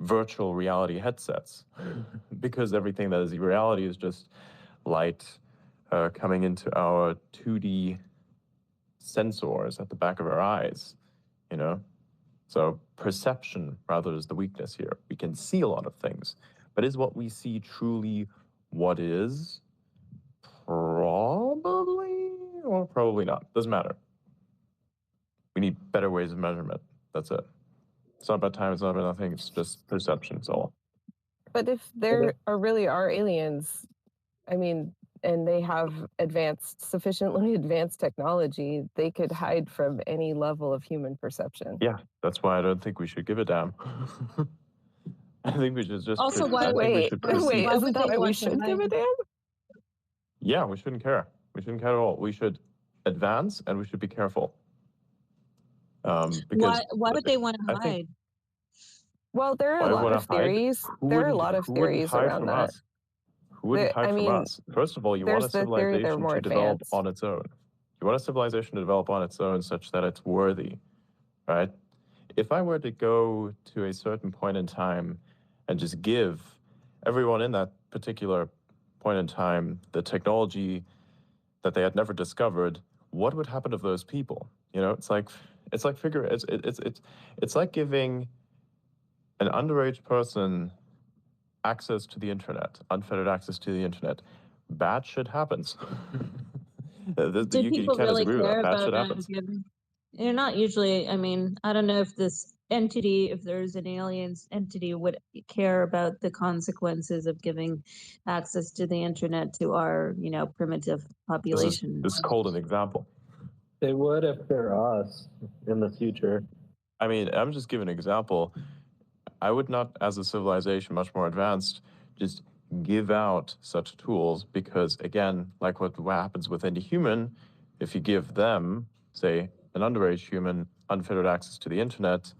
virtual reality headsets, because everything that is reality is just light coming into our 2D sensors at the back of our eyes, you know? So perception, rather, is the weakness here. We can see a lot of things, but is what we see truly what is? Probably, or probably not. Doesn't matter. We need better ways of measurement. That's it. It's not about time, it's not about nothing, it's just perception, it's all. But if there really are aliens, I mean, and they have sufficiently advanced technology, they could hide from any level of human perception. Yeah, that's why I don't think we should give a damn. I think we should just Also, wait, isn't that why we should give a damn? Yeah, we shouldn't care. We shouldn't care at all. We should advance, and we should be careful. Because why would they want to hide? Well, there are a lot of theories. There are a lot of theories around that. Who wouldn't hide from us? First of all, you want a civilization to develop on its own. You want a civilization to develop on its own such that it's worthy, right? If I were to go to a certain point in time and just give everyone in that particular point in time the technology that they had never discovered, what would happen to those people? You know, it's like giving an underage person access to the internet, unfettered access to the internet. Bad shit happens. Do people really care about They're not usually, I mean, I don't know if this entity, if there's an alien entity, would care about the consequences of giving access to the internet to our, you know, primitive population. This is called an example. They would if they're us in the future. I mean, I'm just giving an example. I would not, as a civilization much more advanced, just give out such tools because, again, like what happens with any human, if you give them, say, an underage human unfettered access to the internet,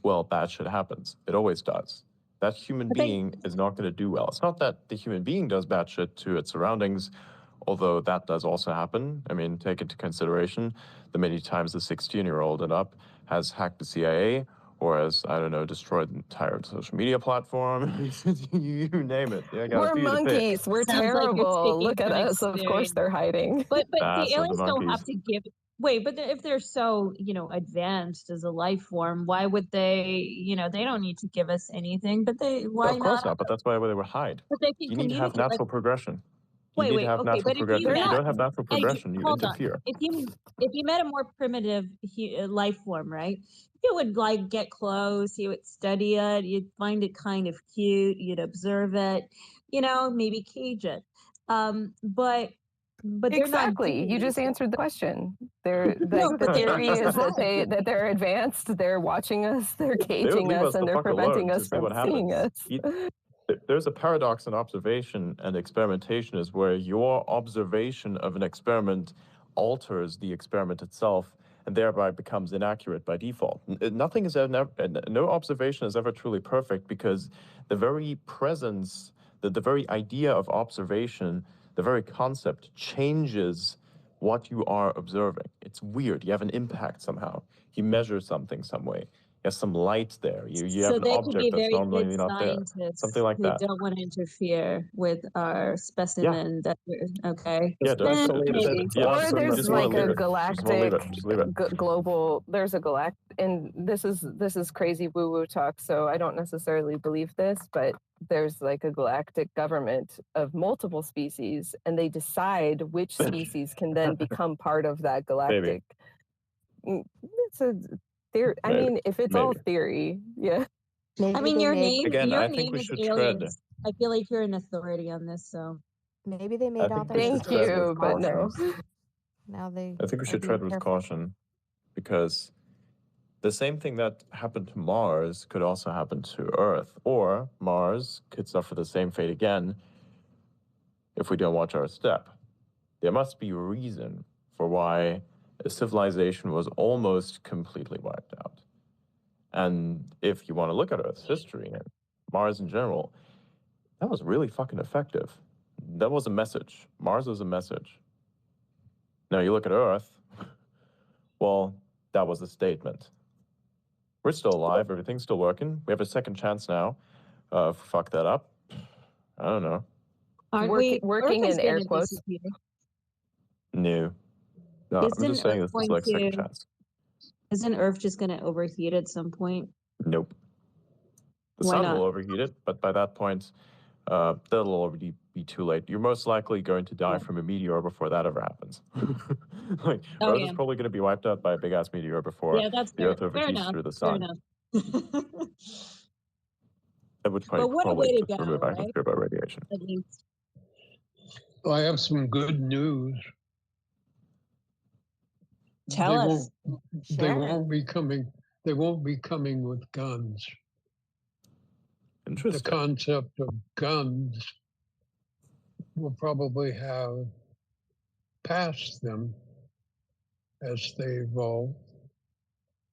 well, bad shit happens. It always does. That human being is not going to do well. It's not that the human being does bad shit to its surroundings although that does also happen. I mean, take into consideration the many times the 16-year-old and up has hacked the CIA, or has, I don't know, destroyed the entire social media platform. You name it. I got a We're few to pick. monkeys. We're Sounds like you're terrible. speaking Look at from us. Of course experience. they're hiding. But Ah, the so the aliens don't have monkeys. to give. Wait, but if they're so, advanced as a life form, why would they? They don't need to give us anything. But why Of course not? not, but that's why they were hide. But they can You need to have communicate. Like, natural progression. You wait, need to have okay. natural But if you progression. If you met, don't have natural progression, you hold on. interfere. If you met a more primitive life form, right? You would like get close. You would study it. You'd find it kind of cute. You'd observe it. Maybe cage it. But they're not Exactly. doing You just this. answered the question. They're No, the but they don't theory use is the that they're advanced, they're watching us, they're They would caging leave us, us and the they're fuck preventing alone to us see from what seeing happens. us. There's a paradox in observation and experimentation is where your observation of an experiment alters the experiment itself and thereby becomes inaccurate by default. Nothing is ever, no observation is ever truly perfect because the very presence, the very idea of observation, the very concept changes what you are observing. It's weird. You have an impact somehow. You measure something some way. There's some light there. You So have an they could be object that's very good normally not there. Something scientists like who that. don't want to interfere with our specimen. That we're okay. Yeah, Maybe. Or there's just want like to leave a it. Just want to leave galactic it. Just leave it. global. There's a galactic, and this is crazy woo woo talk. So I don't necessarily believe this, but there's like a galactic government of multiple species, and they decide which species can then become part of that galactic. It's a theory. I mean, if it's all theory, yeah. Maybe I mean, they your made name. Again, Your I think name we is should aliens. tread. I feel like you're an authority on this. So maybe they I made all think their we should Thank tread suspicious you, with but no. monsters. Now they I think we are should being tread with careful. caution because the same thing that happened to Mars could also happen to Earth, or Mars could suffer the same fate again if we don't watch our step. There must be a reason for why a civilization was almost completely wiped out. And if you want to look at Earth's history and Mars in general, that was really fucking effective. That was a message. Mars was a message. Now you look at Earth, well, that was a statement. We're still alive. Everything's still working. We have a second chance now. Fuck that up. I don't know. aren't Working Earth is in air going to quotes. disappear. No. No, I'm Isn't just saying Earth this is going like second to? chance. Isn't Earth just going to overheat at some point? Nope. The Why sun not? will overheat it, but by that point, that'll already be too late. You're most likely going to die from a meteor before that ever happens. Like, Oh Earth yeah. is probably going to be wiped out by a big-ass meteor before Yeah, that's the fair. Earth Fair overheats enough. through the Fair sun. enough. At which point But you could what a probably way to just go, remove right? atmosphere by radiation. At least. Well, I have some good news. Tell They us. they won't be coming. They won't be coming with guns. Interesting. The concept of guns will probably have passed them as they evolve.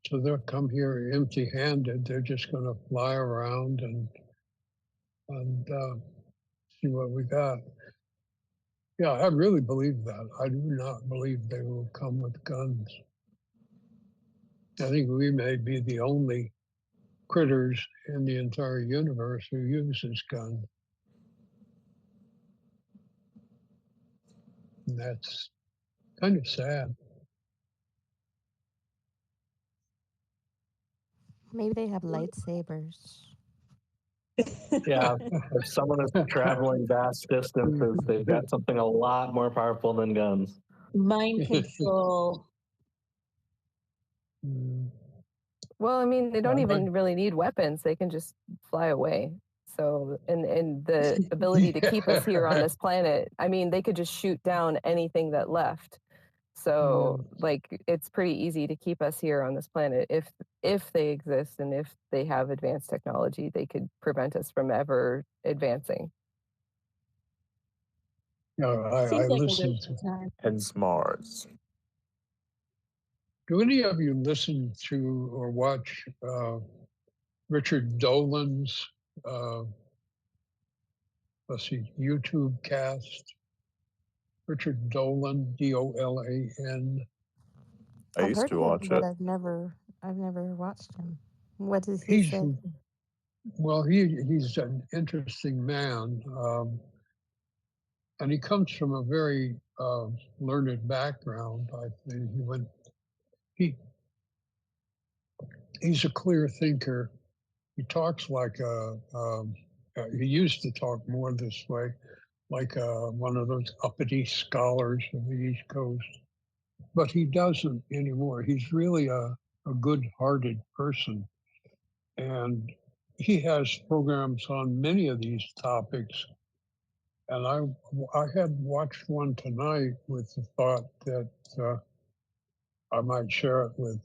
So they'll come here empty-handed. They're just going to fly around and see what we got. Yeah, I really believe that. I do not believe they will come with guns. I think we may be the only critters in the entire universe who uses guns. And that's kind of sad. Maybe they have lightsabers. Yeah, if someone is traveling vast distances, they've got something a lot more powerful than guns. Mind control. Well, I mean, they don't even really need weapons. They can just fly away. So, and the ability to keep us here on this planet, I mean, they could just shoot down anything that left. So, like, it's pretty easy to keep us here on this planet. If they exist and if they have advanced technology, they could prevent us from ever advancing. I listened to. Hence Mars. Do any of you listen to or watch Richard Dolan's YouTube cast? Richard Dolan, Dolan. I I've used heard to of him, watch but it. I've never watched him. What does he He's say? well, he's an interesting man, and he comes from a very learned background. I think he's a clear thinker. He talks like he used to talk more this way, like one of those uppity scholars of the East Coast. But he doesn't anymore. He's really a good-hearted person. And he has programs on many of these topics. And I had watched one tonight with the thought that I might share it with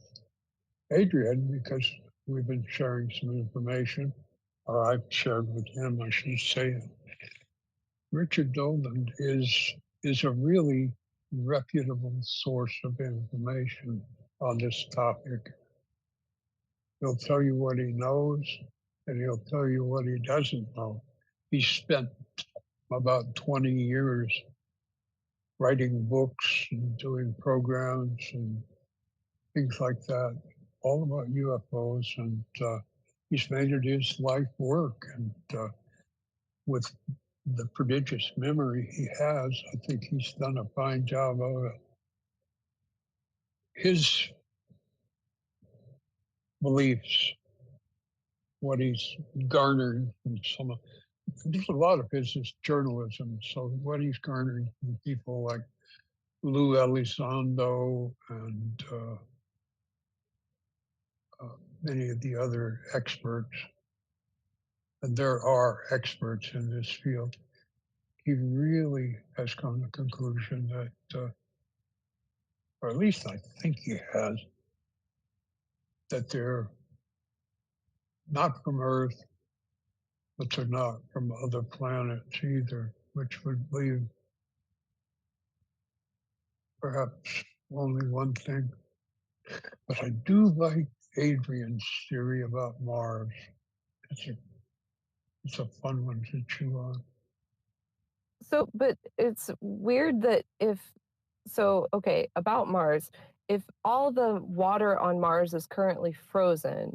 Adrian because we've been sharing some information, or I've shared with him, I should say. Richard Dolan is a really reputable source of information on this topic. He'll tell you what he knows, and he'll tell you what he doesn't know. He spent about 20 years writing books and doing programs and things like that, all about UFOs, and he's made it his life work. And with the prodigious memory he has, I think he's done a fine job of it. His beliefs, what he's garnered from there's a lot of his is journalism. So what he's garnered from people like Lou Elizondo and many of the other experts, and there are experts in this field, he really has come to the conclusion that, or at least I think he has, that they're not from Earth, but they're not from other planets either, which would leave perhaps only one thing. But I do like Adrian's theory about Mars. It's a fun one to chew on. So, but it's weird that okay, about Mars, if all the water on Mars is currently frozen,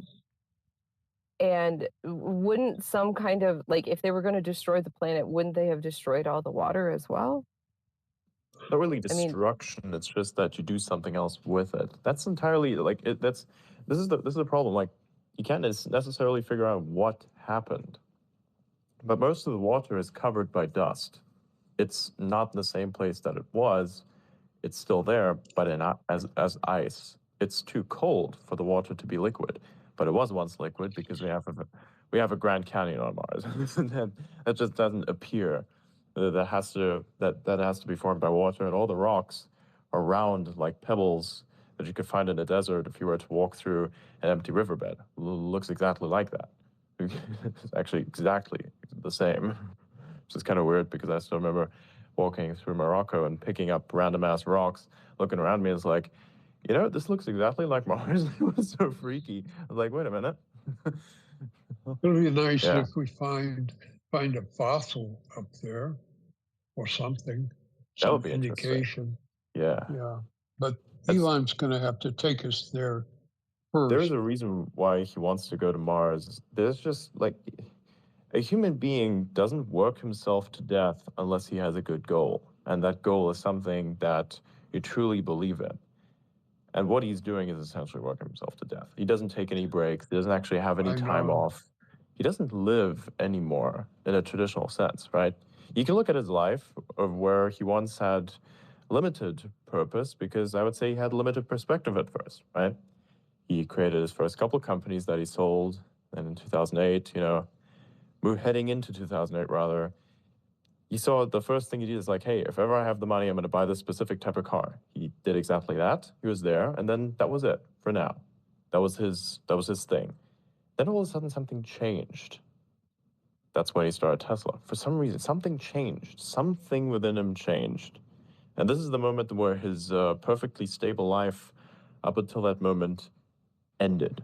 and wouldn't some kind of, like, if they were going to destroy the planet, wouldn't they have destroyed all the water as well? Not really destruction. It's just that you do something else with it. That's entirely this is the problem. Like, you can't necessarily figure out what happened. But most of the water is covered by dust. It's not in the same place that it was. It's still there, but as ice. It's too cold for the water to be liquid. But it was once liquid because we have a Grand Canyon on Mars. And that just doesn't appear. That has to be formed by water, and all the rocks are round like pebbles that you could find in a desert if you were to walk through an empty riverbed. Looks exactly like that. It's actually exactly the same, which is kind of weird because I still remember walking through Morocco and picking up random ass rocks, looking around me, and it's like, this looks exactly like Mars. It was so freaky. I was like, wait a minute. It'll be nice if we find a fossil up there or something. That would some be indication. Interesting. Yeah. But Elon's going to have to take us there first. There's a reason why he wants to go to Mars. There's just like a human being doesn't work himself to death unless he has a good goal. And that goal is something that you truly believe in. And what he's doing is essentially working himself to death. He doesn't take any breaks. He doesn't actually have any time off. He doesn't live anymore in a traditional sense, right? You can look at his life of where he once had limited purpose, because I would say he had limited perspective at first, right? He created his first couple of companies that he sold. And in 2008, heading into 2008 rather, he saw the first thing he did is like, hey, if ever I have the money, I'm going to buy this specific type of car. He did exactly that. He was there, and then that was it for now. That was his thing. Then all of a sudden something changed. That's when he started Tesla. For some reason, something changed. Something within him changed. And this is the moment where his perfectly stable life up until that moment ended.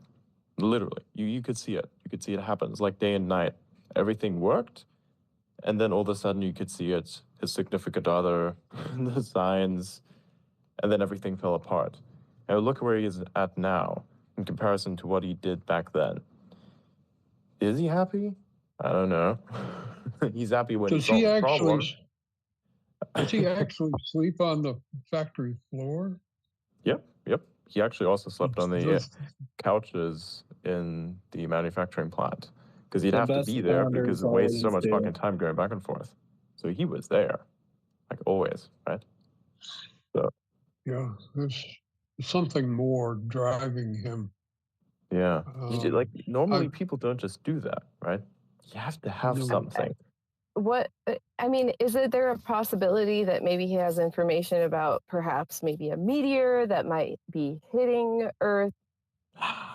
Literally. You could see it. You could see it happen. It's like day and night. Everything worked, and then all of a sudden you could see it his significant other, the signs, and then everything fell apart. Now look where he is at now in comparison to what he did back then. Is he happy? I don't know. He's happy when he solves the problem. Does he actually sleep on the factory floor? Yep. He actually also slept on the couches in the manufacturing plant because he'd The have to best be there because founders it wastes so always much do. fucking time going back and forth. So he was there, like always, right? So Yeah, there's something more driving him. yeah, normally people don't just do that, right? You have to have No. something. Is there a possibility that maybe he has information about perhaps maybe a meteor that might be hitting Earth?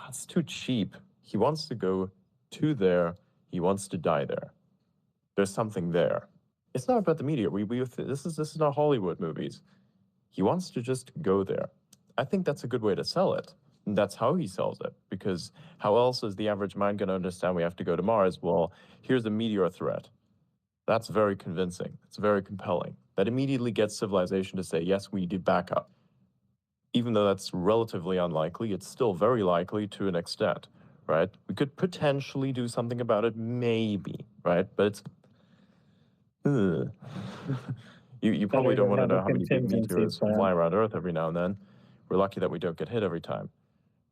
It's too cheap. He wants to go to there. He wants to die there. There's something there. It's not about the meteor. This is not Hollywood movies. He wants to just go there. I think that's a good way to sell it. And that's how he sells it. Because how else is the average mind going to understand we have to go to Mars? Well, here's a meteor threat. That's very convincing. It's very compelling. That immediately gets civilization to say, yes, we need backup. Even though that's relatively unlikely, it's still very likely to an extent, right? We could potentially do something about it, maybe, right? But it's... You probably don't want to know how many big meteors fly around Earth every now and then. We're lucky that we don't get hit every time,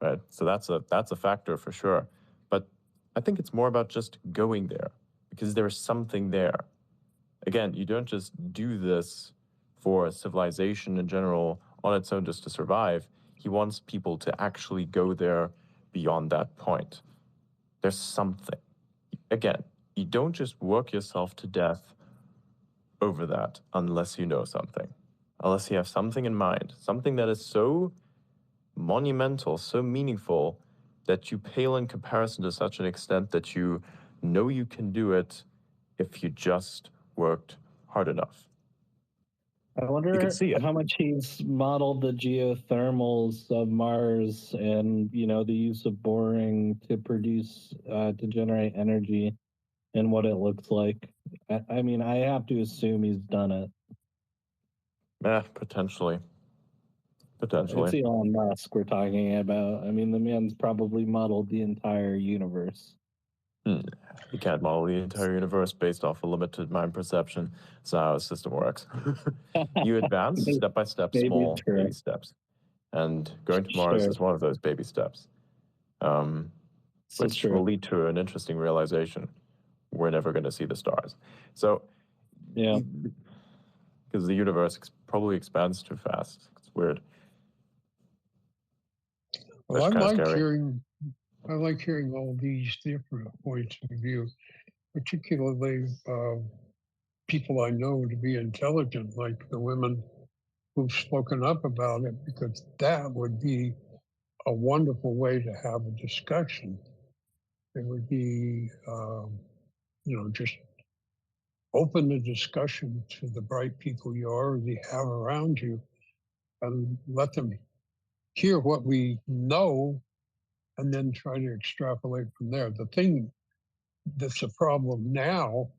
right? So that's a factor for sure. But I think it's more about just going there because there's something there. Again, you don't just do this for civilization in general on its own just to survive. He wants people to actually go there beyond that point. There's something. Again, you don't just work yourself to death over that unless you know something. Unless you have something in mind, something that is so monumental, so meaningful, that you pale in comparison to such an extent that you know you can do it if you just worked hard enough. I wonder how much he's modeled the geothermals of Mars and, the use of boring to produce, to generate energy and what it looks like. I have to assume he's done it. Potentially. It's Elon Musk we're talking about. The man's probably modeled the entire universe. You can't model the entire universe based off a limited mind perception. That's not how a system works. You advance step by step, small baby steps. And going to Mars is one of those baby steps, which will lead to an interesting realization. We're never going to see the stars. So, yeah, because the universe probably expands too fast. It's weird. Well, I like hearing all these different points of view, particularly people I know to be intelligent, like the women who've spoken up about it, because that would be a wonderful way to have a discussion. It would be, just open the discussion to the bright people you already have around you and let them hear what we know and then try to extrapolate from there. The thing that's a problem now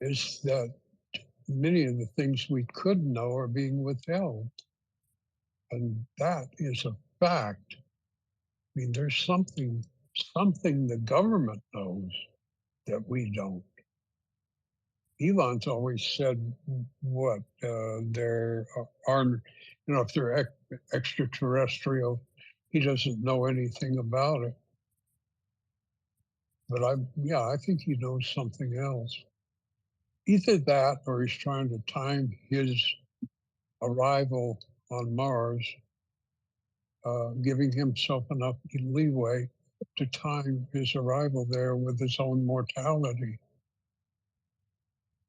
is that many of the things we could know are being withheld. And that is a fact. There's something the government knows that we don't. Elon's always said what there are, if they're extraterrestrial, he doesn't know anything about it. But I think he knows something else. Either that or he's trying to time his arrival on Mars, giving himself enough leeway to time his arrival there with his own mortality.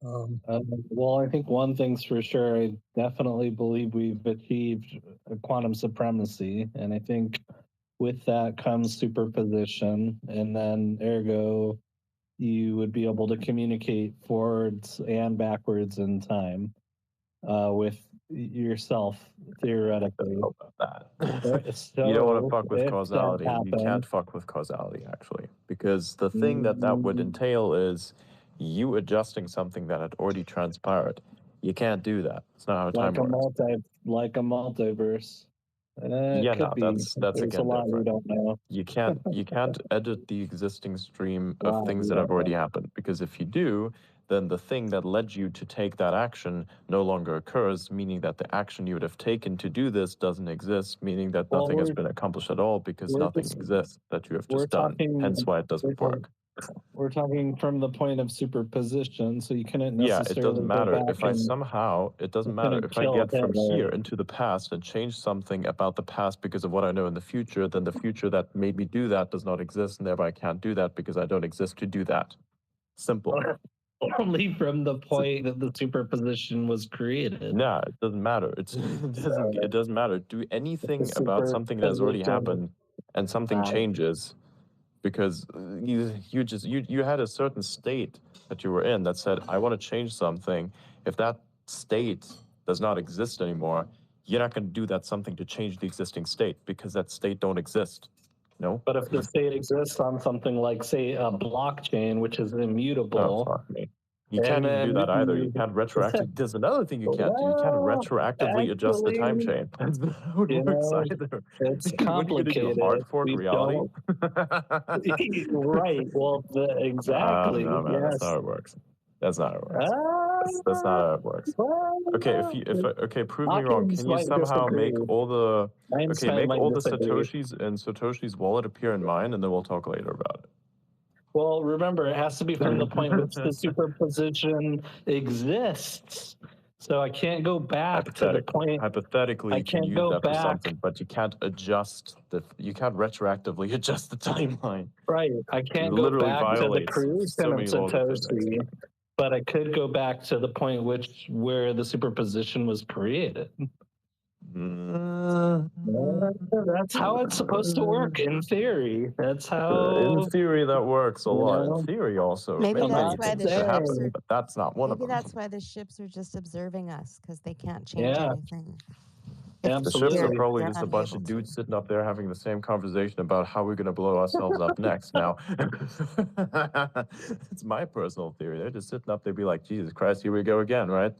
Well, I think one thing's for sure. I definitely believe we've achieved quantum supremacy. And I think with that comes superposition. And then ergo, you would be able to communicate forwards and backwards in time with yourself, theoretically. You don't want to fuck with causality. You can't fuck with causality, actually, because the thing that would entail is you adjusting something that had already transpired. You can't do that. It's not how time works. Like a multiverse. It Yeah, could no, be. that's There's a again lot we different. don't know. You can't edit the existing stream of Wow, things we that have don't already know. happened, because if you do, then the thing that led you to take that action no longer occurs, meaning that the action you would have taken to do this doesn't exist, meaning that Well, nothing has been accomplished at all because we're nothing just exists that you have we're just done. talking Hence why it doesn't work. we're talking from the point of superposition, so you couldn't Yeah, necessarily it doesn't go matter back if I and somehow, it doesn't you matter couldn't if I kill get from Hitler. here into the past and change something about the past because of what I know in the future, then the future that made me do that does not exist, and thereby I can't do that because I don't exist to do that. Simple. Only from the point that the superposition was created. No, it doesn't matter. It doesn't matter. Do anything about something that has already happened and something changes because you had a certain state that you were in that said, I want to change something. If that state does not exist anymore, you're not going to do that something to change the existing state because that state don't exist. No? But if the state exists on something like, say, a blockchain, which is immutable. Oh, fuck me. You can't even do that either. You can't retroactively. There's another thing you can't do. You can't retroactively adjust the time chain. That's not how it works either. It's What are you going to do? Hard fork reality? Right. Well, exactly. No, man, that's not how it works. That's not how it works. That's not how it works. Okay, prove me wrong. Can you somehow make all the Satoshis in Satoshi's wallet appear in mine, and then we'll talk later about it. Well, remember, it has to be from the point which the superposition exists. So I can't go back to the point. Hypothetically, you can use that for something, but you can't adjust you can't retroactively adjust the timeline. Right. I can't go back to the creation of Satoshi, but I could go back to the point where the superposition was created. That's how it's supposed to work in theory. That's how. In theory, that works a lot. In theory, also, Maybe that's why the ships happen, are. but that's not one of them. Maybe that's why the ships are just observing us because they can't change anything. The ships are probably just a bunch of dudes sitting up there having the same conversation about how we're going to blow ourselves up next. Now, it's my personal theory. They're just sitting up. They'd be like, Jesus Christ, here we go again, right?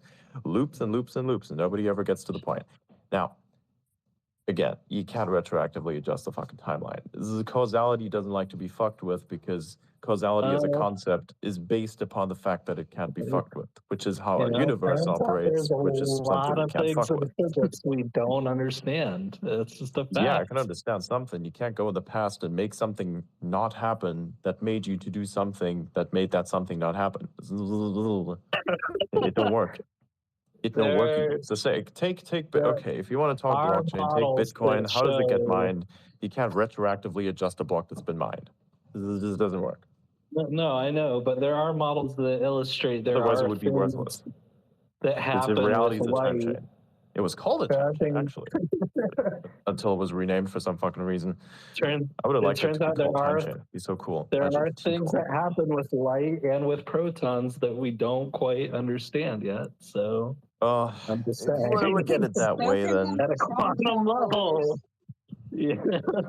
Loops and loops and loops, and nobody ever gets to the point. Now, again, you can't retroactively adjust the fucking timeline. Causality doesn't like to be fucked with because causality as a concept is based upon the fact that it can't be fucked with, which is how our universe operates, which is something we can't fuck with. Physics we don't understand. It's just a fact. Yeah, I can understand something. You can't go in the past and make something not happen that made you to do something that made that something not happen. It don't work. It don't work. So say, okay, if you want to talk blockchain, take Bitcoin. How does it get mined? You can't retroactively adjust a block that's been mined. This doesn't work. No, I know, but there are models that illustrate otherwise it would be worthless. That happen. It's in reality with the time chain. It was called a time chain, actually, until it was renamed for some fucking reason. I would have liked it to be called time chain. It'd be so cool. There are things that happen with light and with protons that we don't quite understand yet. So I'm just saying. Look at it that way, then. At a quantum level. Yeah.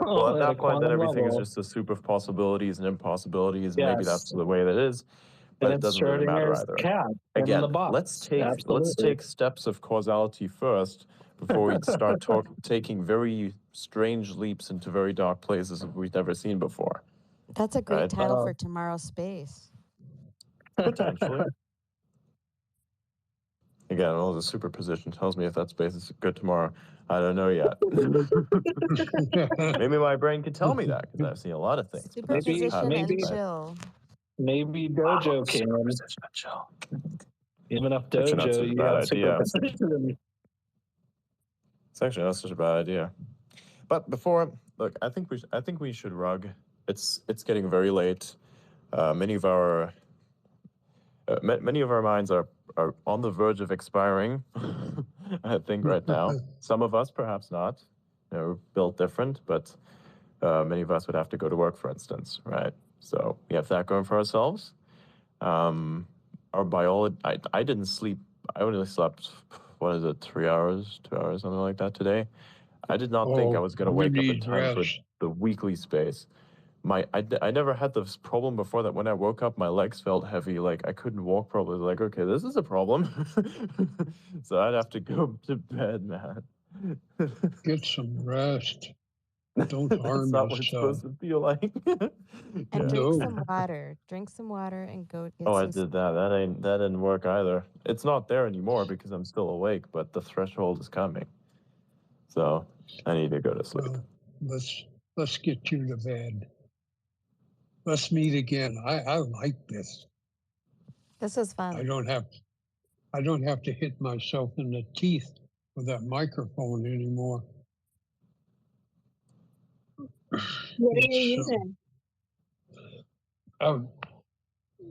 Well, at that point, then everything is just a soup of possibilities and impossibilities. Maybe that's the way that is. But it doesn't really matter either. Again, let's take steps of causality first before we start taking very strange leaps into very dark places that we've never seen before. That's a great title for tomorrow's space. Potentially. Again, all the superposition tells me if that space is good tomorrow. I don't know yet. Maybe my brain can tell me that because I've seen a lot of things. Superposition and chill. Maybe Dojo can. Even if Dojo, you have superposition. It's actually not such a bad idea. But before, look, I think we should rug. It's getting very late. Many of our minds are on the verge of expiring. I think right now. Some of us perhaps not. We're built different, but many of us would have to go to work, for instance, right? So we have that going for ourselves. Our biology. I didn't sleep. I only slept. What is it? 3 hours, 2 hours, something like that today. I did not think I was going to wake up in time for the weekly space. I never had this problem before that when I woke up, my legs felt heavy, like I couldn't walk properly. Like, okay, this is a problem. So I'd have to go to bed, man. Get some rest. Don't That's harm not what it's yourself. supposed to feel like. And Yeah. drink No. some water. Drink some water and go get Oh, I some did that. That didn't work either. It's not there anymore because I'm still awake, but the threshold is coming. So I need to go to sleep. Well, let's get you to bed. Let's meet again. I like this. This is fun. I don't have to hit myself in the teeth with that microphone anymore. What are you using?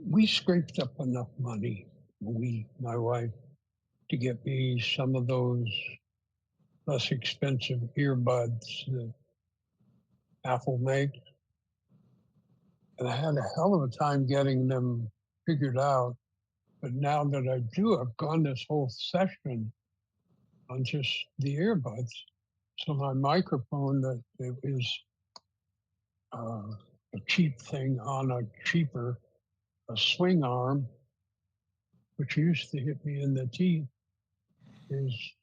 We scraped up enough money, my wife, to get me some of those less expensive earbuds that Apple makes. And I had a hell of a time getting them figured out. But now that I do, I've gone this whole session on just the earbuds. So my microphone that is a cheap thing on a cheaper swing arm, which used to hit me in the teeth, it's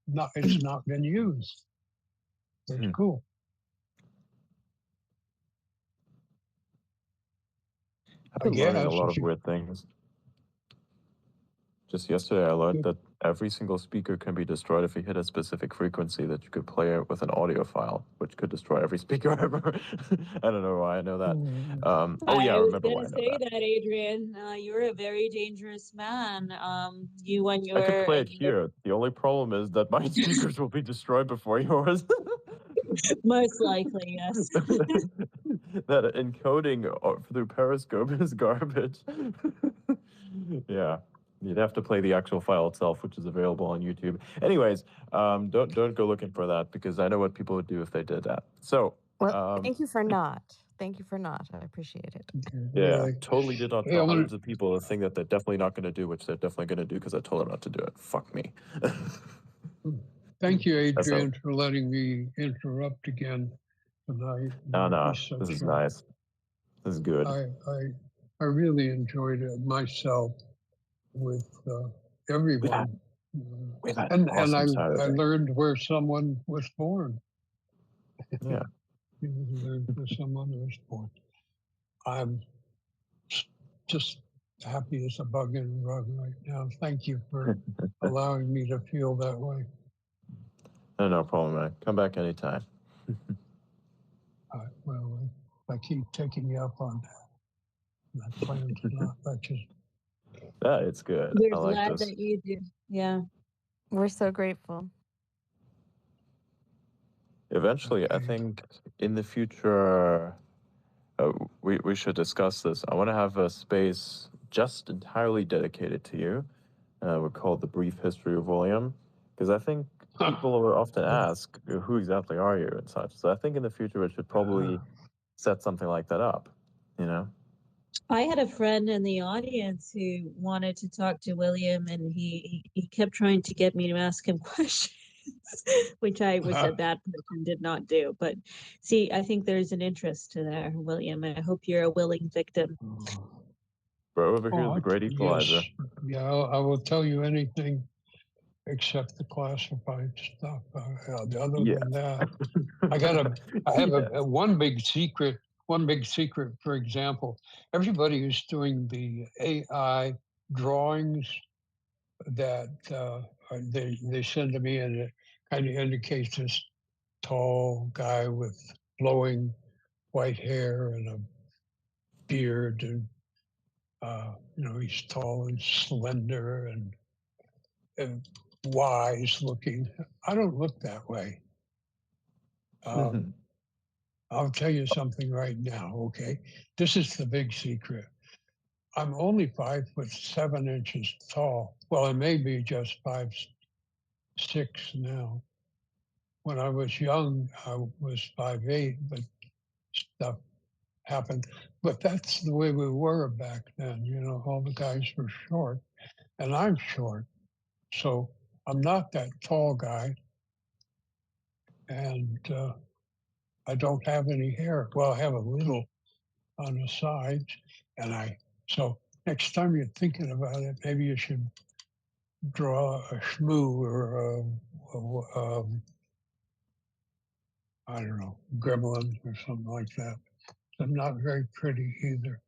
not been used. It's cool. I've been learning a lot of weird things. Just yesterday, I learned that every single speaker can be destroyed if you hit a specific frequency, that you could play it with an audio file, which could destroy every speaker ever. I don't know why I know that. Oh, yeah, I I was remember why going I to know say that. that, Adrian. You're a very dangerous man. You when I could you're play it here. The only problem is that my speakers will be destroyed before yours. most likely, yes. That encoding through Periscope is garbage. Yeah, you'd have to play the actual file itself, which is available on YouTube. Anyways, don't go looking for that because I know what people would do if they did that. So, Well, thank you for not. Thank you for not. I appreciate it. yeah, totally did not tell Yeah, hundreds of people the thing that they're definitely not going to do, which they're definitely going to do because I told them not to do it. Fuck me. Thank you, Adrian, for letting me interrupt again tonight. No, this is nice. This is good. I really enjoyed it myself with everyone. And I learned where someone was born. Yeah. Learned where someone was born. I'm just happy as a bug in a rug right now. Thank you for allowing me to feel that way. No problem, man. Come back anytime. Well, I keep taking you up on that. I plan to not let you. Yeah, it's good. We're I like glad this. that you do. Yeah. We're so grateful. Eventually, I think in the future, we should discuss this. I want to have a space just entirely dedicated to you. We call it the Brief History of William, because I think people will often ask, who exactly are you and such. So I think in the future, we should probably set something like that up, you know? I had a friend in the audience who wanted to talk to William, and he kept trying to get me to ask him questions, which I was a bad person, did not do. But see, I think there's an interest to there, William. I hope you're a willing victim. Bro, over here is the great equalizer. Yes. Yeah, I will tell you anything except the classified stuff. Other than that, I have a one big secret. One big secret, for example, everybody who's doing the AI drawings that they send to me, and it kind of indicates this tall guy with flowing white hair and a beard, and he's tall and slender and wise looking. I don't look that way. I'll tell you something right now, okay? This is the big secret. I'm only 5'7" tall. Well, I may be just 5'6" now. When I was young, I was 5'8", but stuff happened. But that's the way we were back then. All the guys were short, and I'm short. So I'm not that tall guy, and I don't have any hair. Well, I have a little on the sides. And so next time you're thinking about it, maybe you should draw a shmoo or I don't know, gremlin or something like that. I'm not very pretty either.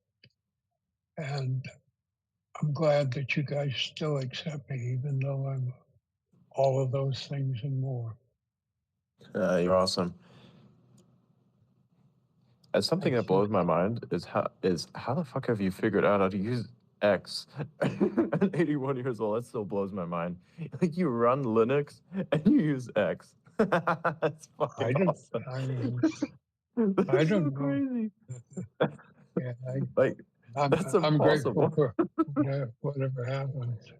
And I'm glad that you guys still accept me, even though I'm all of those things and more. You're awesome. And something that blows my mind is how the fuck have you figured out how to use X at 81 years old? That still blows my mind. Like, you run Linux and you use X. That's fucking awesome. I don't know. Crazy. Yeah, that's I'm grateful impossible. for whatever happens.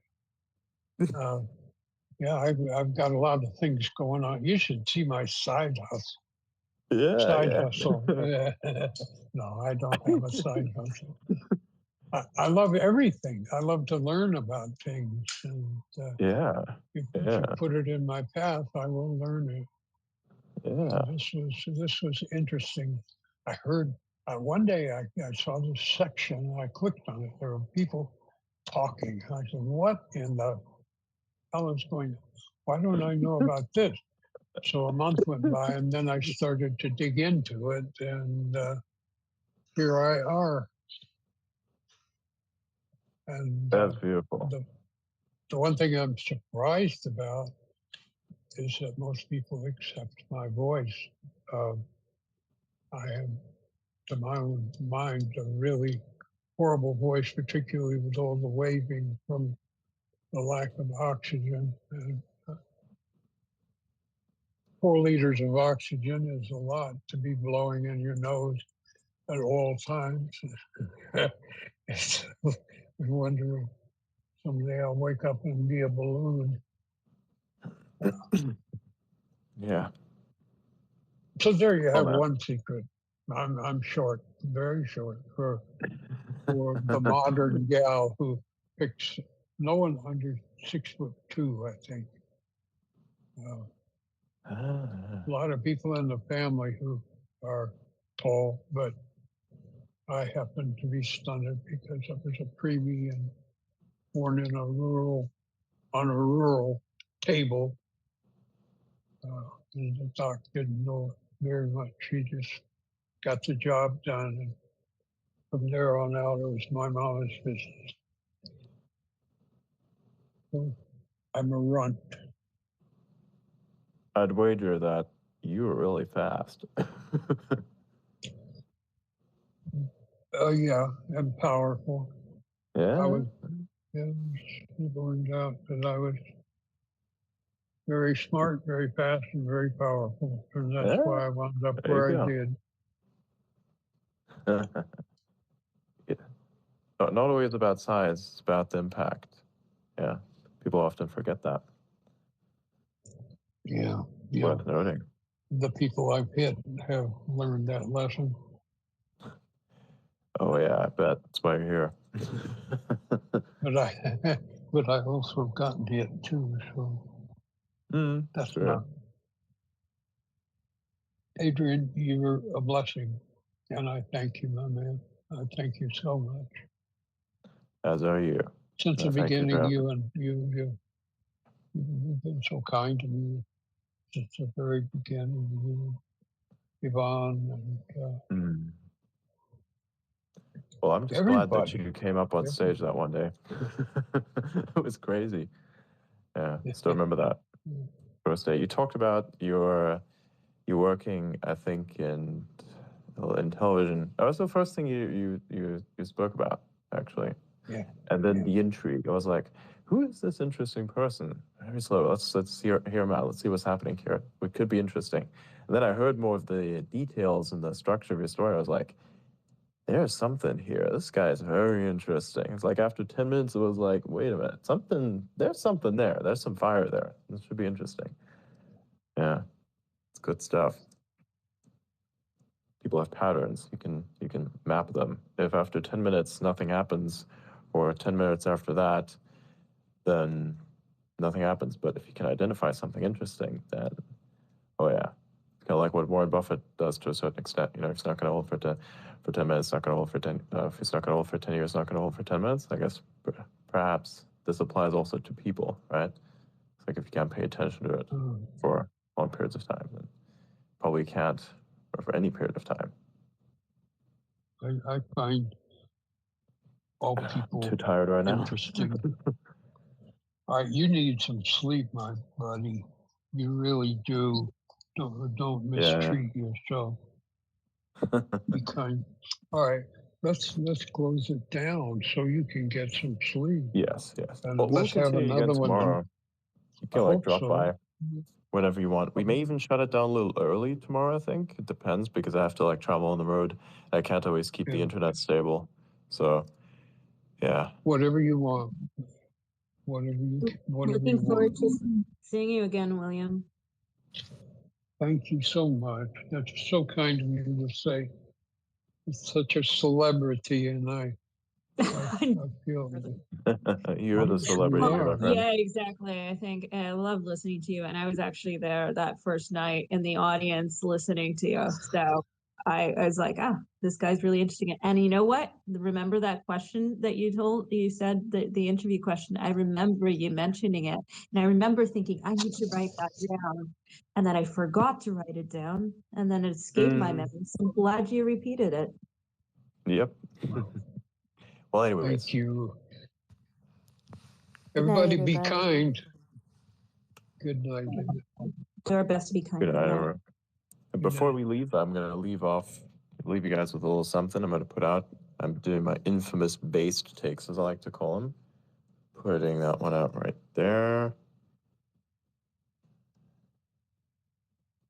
Yeah, I've got a lot of things going on. You should see my side hustle. Side hustle. No, I don't have a side hustle. I love everything. I love to learn about things. And if you put it in my path, I will learn it. Yeah. This was interesting. I heard one day I saw this section and I clicked on it. There were people talking. I said, "What in the hell is going on? Why don't I know about this?" So a month went by, and then I started to dig into it, and here I are. And that's beautiful. The one thing I'm surprised about is that most people accept my voice. I have, to my own mind, a really horrible voice, particularly with all the waving from the lack of oxygen. And 4 liters of oxygen is a lot to be blowing in your nose at all times. I wonder if someday I'll wake up and be a balloon. Yeah. So there you have one secret. I'm short, very short for the modern gal who picks no one under 6'2", I think. A lot of people in the family who are tall, but I happen to be stunted because I was a preemie and born on a rural table. And the doc didn't know very much. He just got the job done. And from there on out, it was my mama's business. So I'm a runt. I'd wager that you were really fast. Yeah, and powerful. Yeah. It learned out that I was very smart, very fast, and very powerful. And that's why I wound up where I did. Not always about size, it's about the impact. Yeah. People often forget that. Yeah. Worth noting. The people I've hit have learned that lesson. Oh yeah, I bet. That's why you're here. But I also have gotten hit too, so that's not. Adrian, you were a blessing, and I thank you, my man. I thank you so much. As are you. Since the beginning, you've been so kind to me. Since the very beginning, you, Yvonne, and well, I'm just glad that you came up on stage that one day. It was crazy. Yeah, still remember that first day. You talked about you working, I think, in television. That was the first thing you spoke about, actually. Yeah. And then the intrigue. I was like, who is this interesting person? Very slow. Let's hear him out. Let's see what's happening here. It could be interesting. And then I heard more of the details and the structure of your story. I was like, there's something here. This guy is very interesting. It's like after 10 minutes, it was like, wait a minute, there's something there. There's some fire there. This should be interesting. Yeah, it's good stuff. People have patterns. You can map them. If after 10 minutes nothing happens, or 10 minutes after that, then nothing happens. But if you can identify something interesting, then, oh yeah, it's kind of like what Warren Buffett does to a certain extent. You know, if he's not going to hold for 10 minutes, not going to hold for 10. If he's not going to hold for 10 years, not going to hold for 10 minutes. I guess perhaps this applies also to people, right? It's like if you can't pay attention to it for long periods of time, then probably can't, or for any period of time. I find all people too tired right now. interesting. All right, you need some sleep, my buddy. You really do. Don't mistreat yourself. Be kind. All right, let's close it down so you can get some sleep. Yes. And Well, we'll let's have continue another again one. tomorrow. You I can like hope drop so. by whenever you want. We may even shut it down a little early tomorrow, I think. It depends because I have to like travel on the road. I can't always keep the internet stable. So, yeah. Whatever you want. Whatever you Looking forward want. to seeing you again, William. Thank you so much. That's so kind of you to say. It's such a celebrity, and I feel You're the celebrity here, my friend. Yeah, exactly. I think I love listening to you, and I was actually there that first night in the audience listening to you. So I was like, this guy's really interesting. And you know what? Remember that question that you said, the interview question? I remember you mentioning it, and I remember thinking I need to write that down, and then I forgot to write it down, and then it escaped my memory. So I'm glad you repeated it. Yep. Well, anyways. Thank you. Good night, Everybody be everybody. kind. Good night. Do our best to be kind. Good night, everyone. And before night. we leave, I'm going to leave you guys with a little something I'm going to put out. I'm doing my infamous based takes, as I like to call them. Putting that one out right there.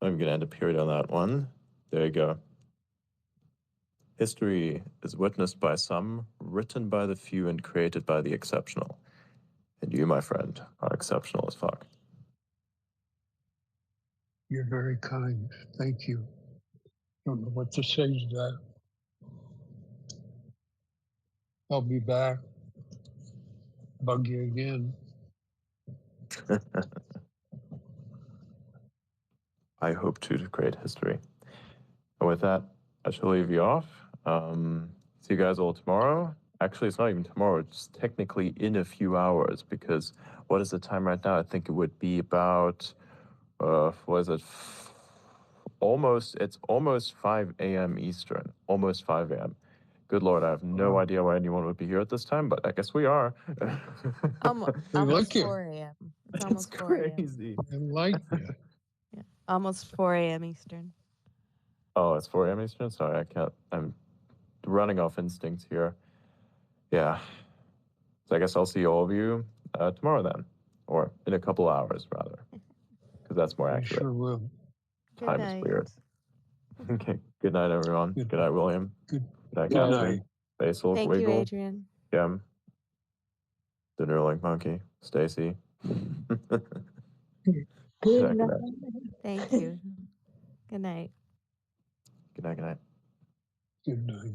I'm going to end a period on that one. There you go. History is witnessed by some, written by the few, and created by the exceptional. And you, my friend, are exceptional as fuck. You're very kind. Thank you. Don't know what to say to that. I'll be back. Bug you again. I hope to create history. And with that, I shall leave you off. See you guys all tomorrow. Actually, it's not even tomorrow. It's technically in a few hours because what is the time right now? I think it would be about, what is it? It's almost 5 a.m. Eastern. Almost 5 a.m. Good Lord, I have no idea why anyone would be here at this time, but I guess we are. Almost 4 a.m. It's almost 4 a.m. Crazy. I like you. Yeah, almost 4 a.m. Eastern. Oh, it's 4 a.m. Eastern? Sorry, I'm running off instinct here. Yeah. So I guess I'll see all of you tomorrow then. Or in a couple hours, rather. Because that's more accurate. Sure will. Time is weird. Okay. Good night, everyone. Good night, William. Good night, Catherine. Basil, Thank Wiggle, you, Adrian. Gem, the Neuralink Monkey, Stacy. Good night. Thank you. Good night. Good night, good night. Good night.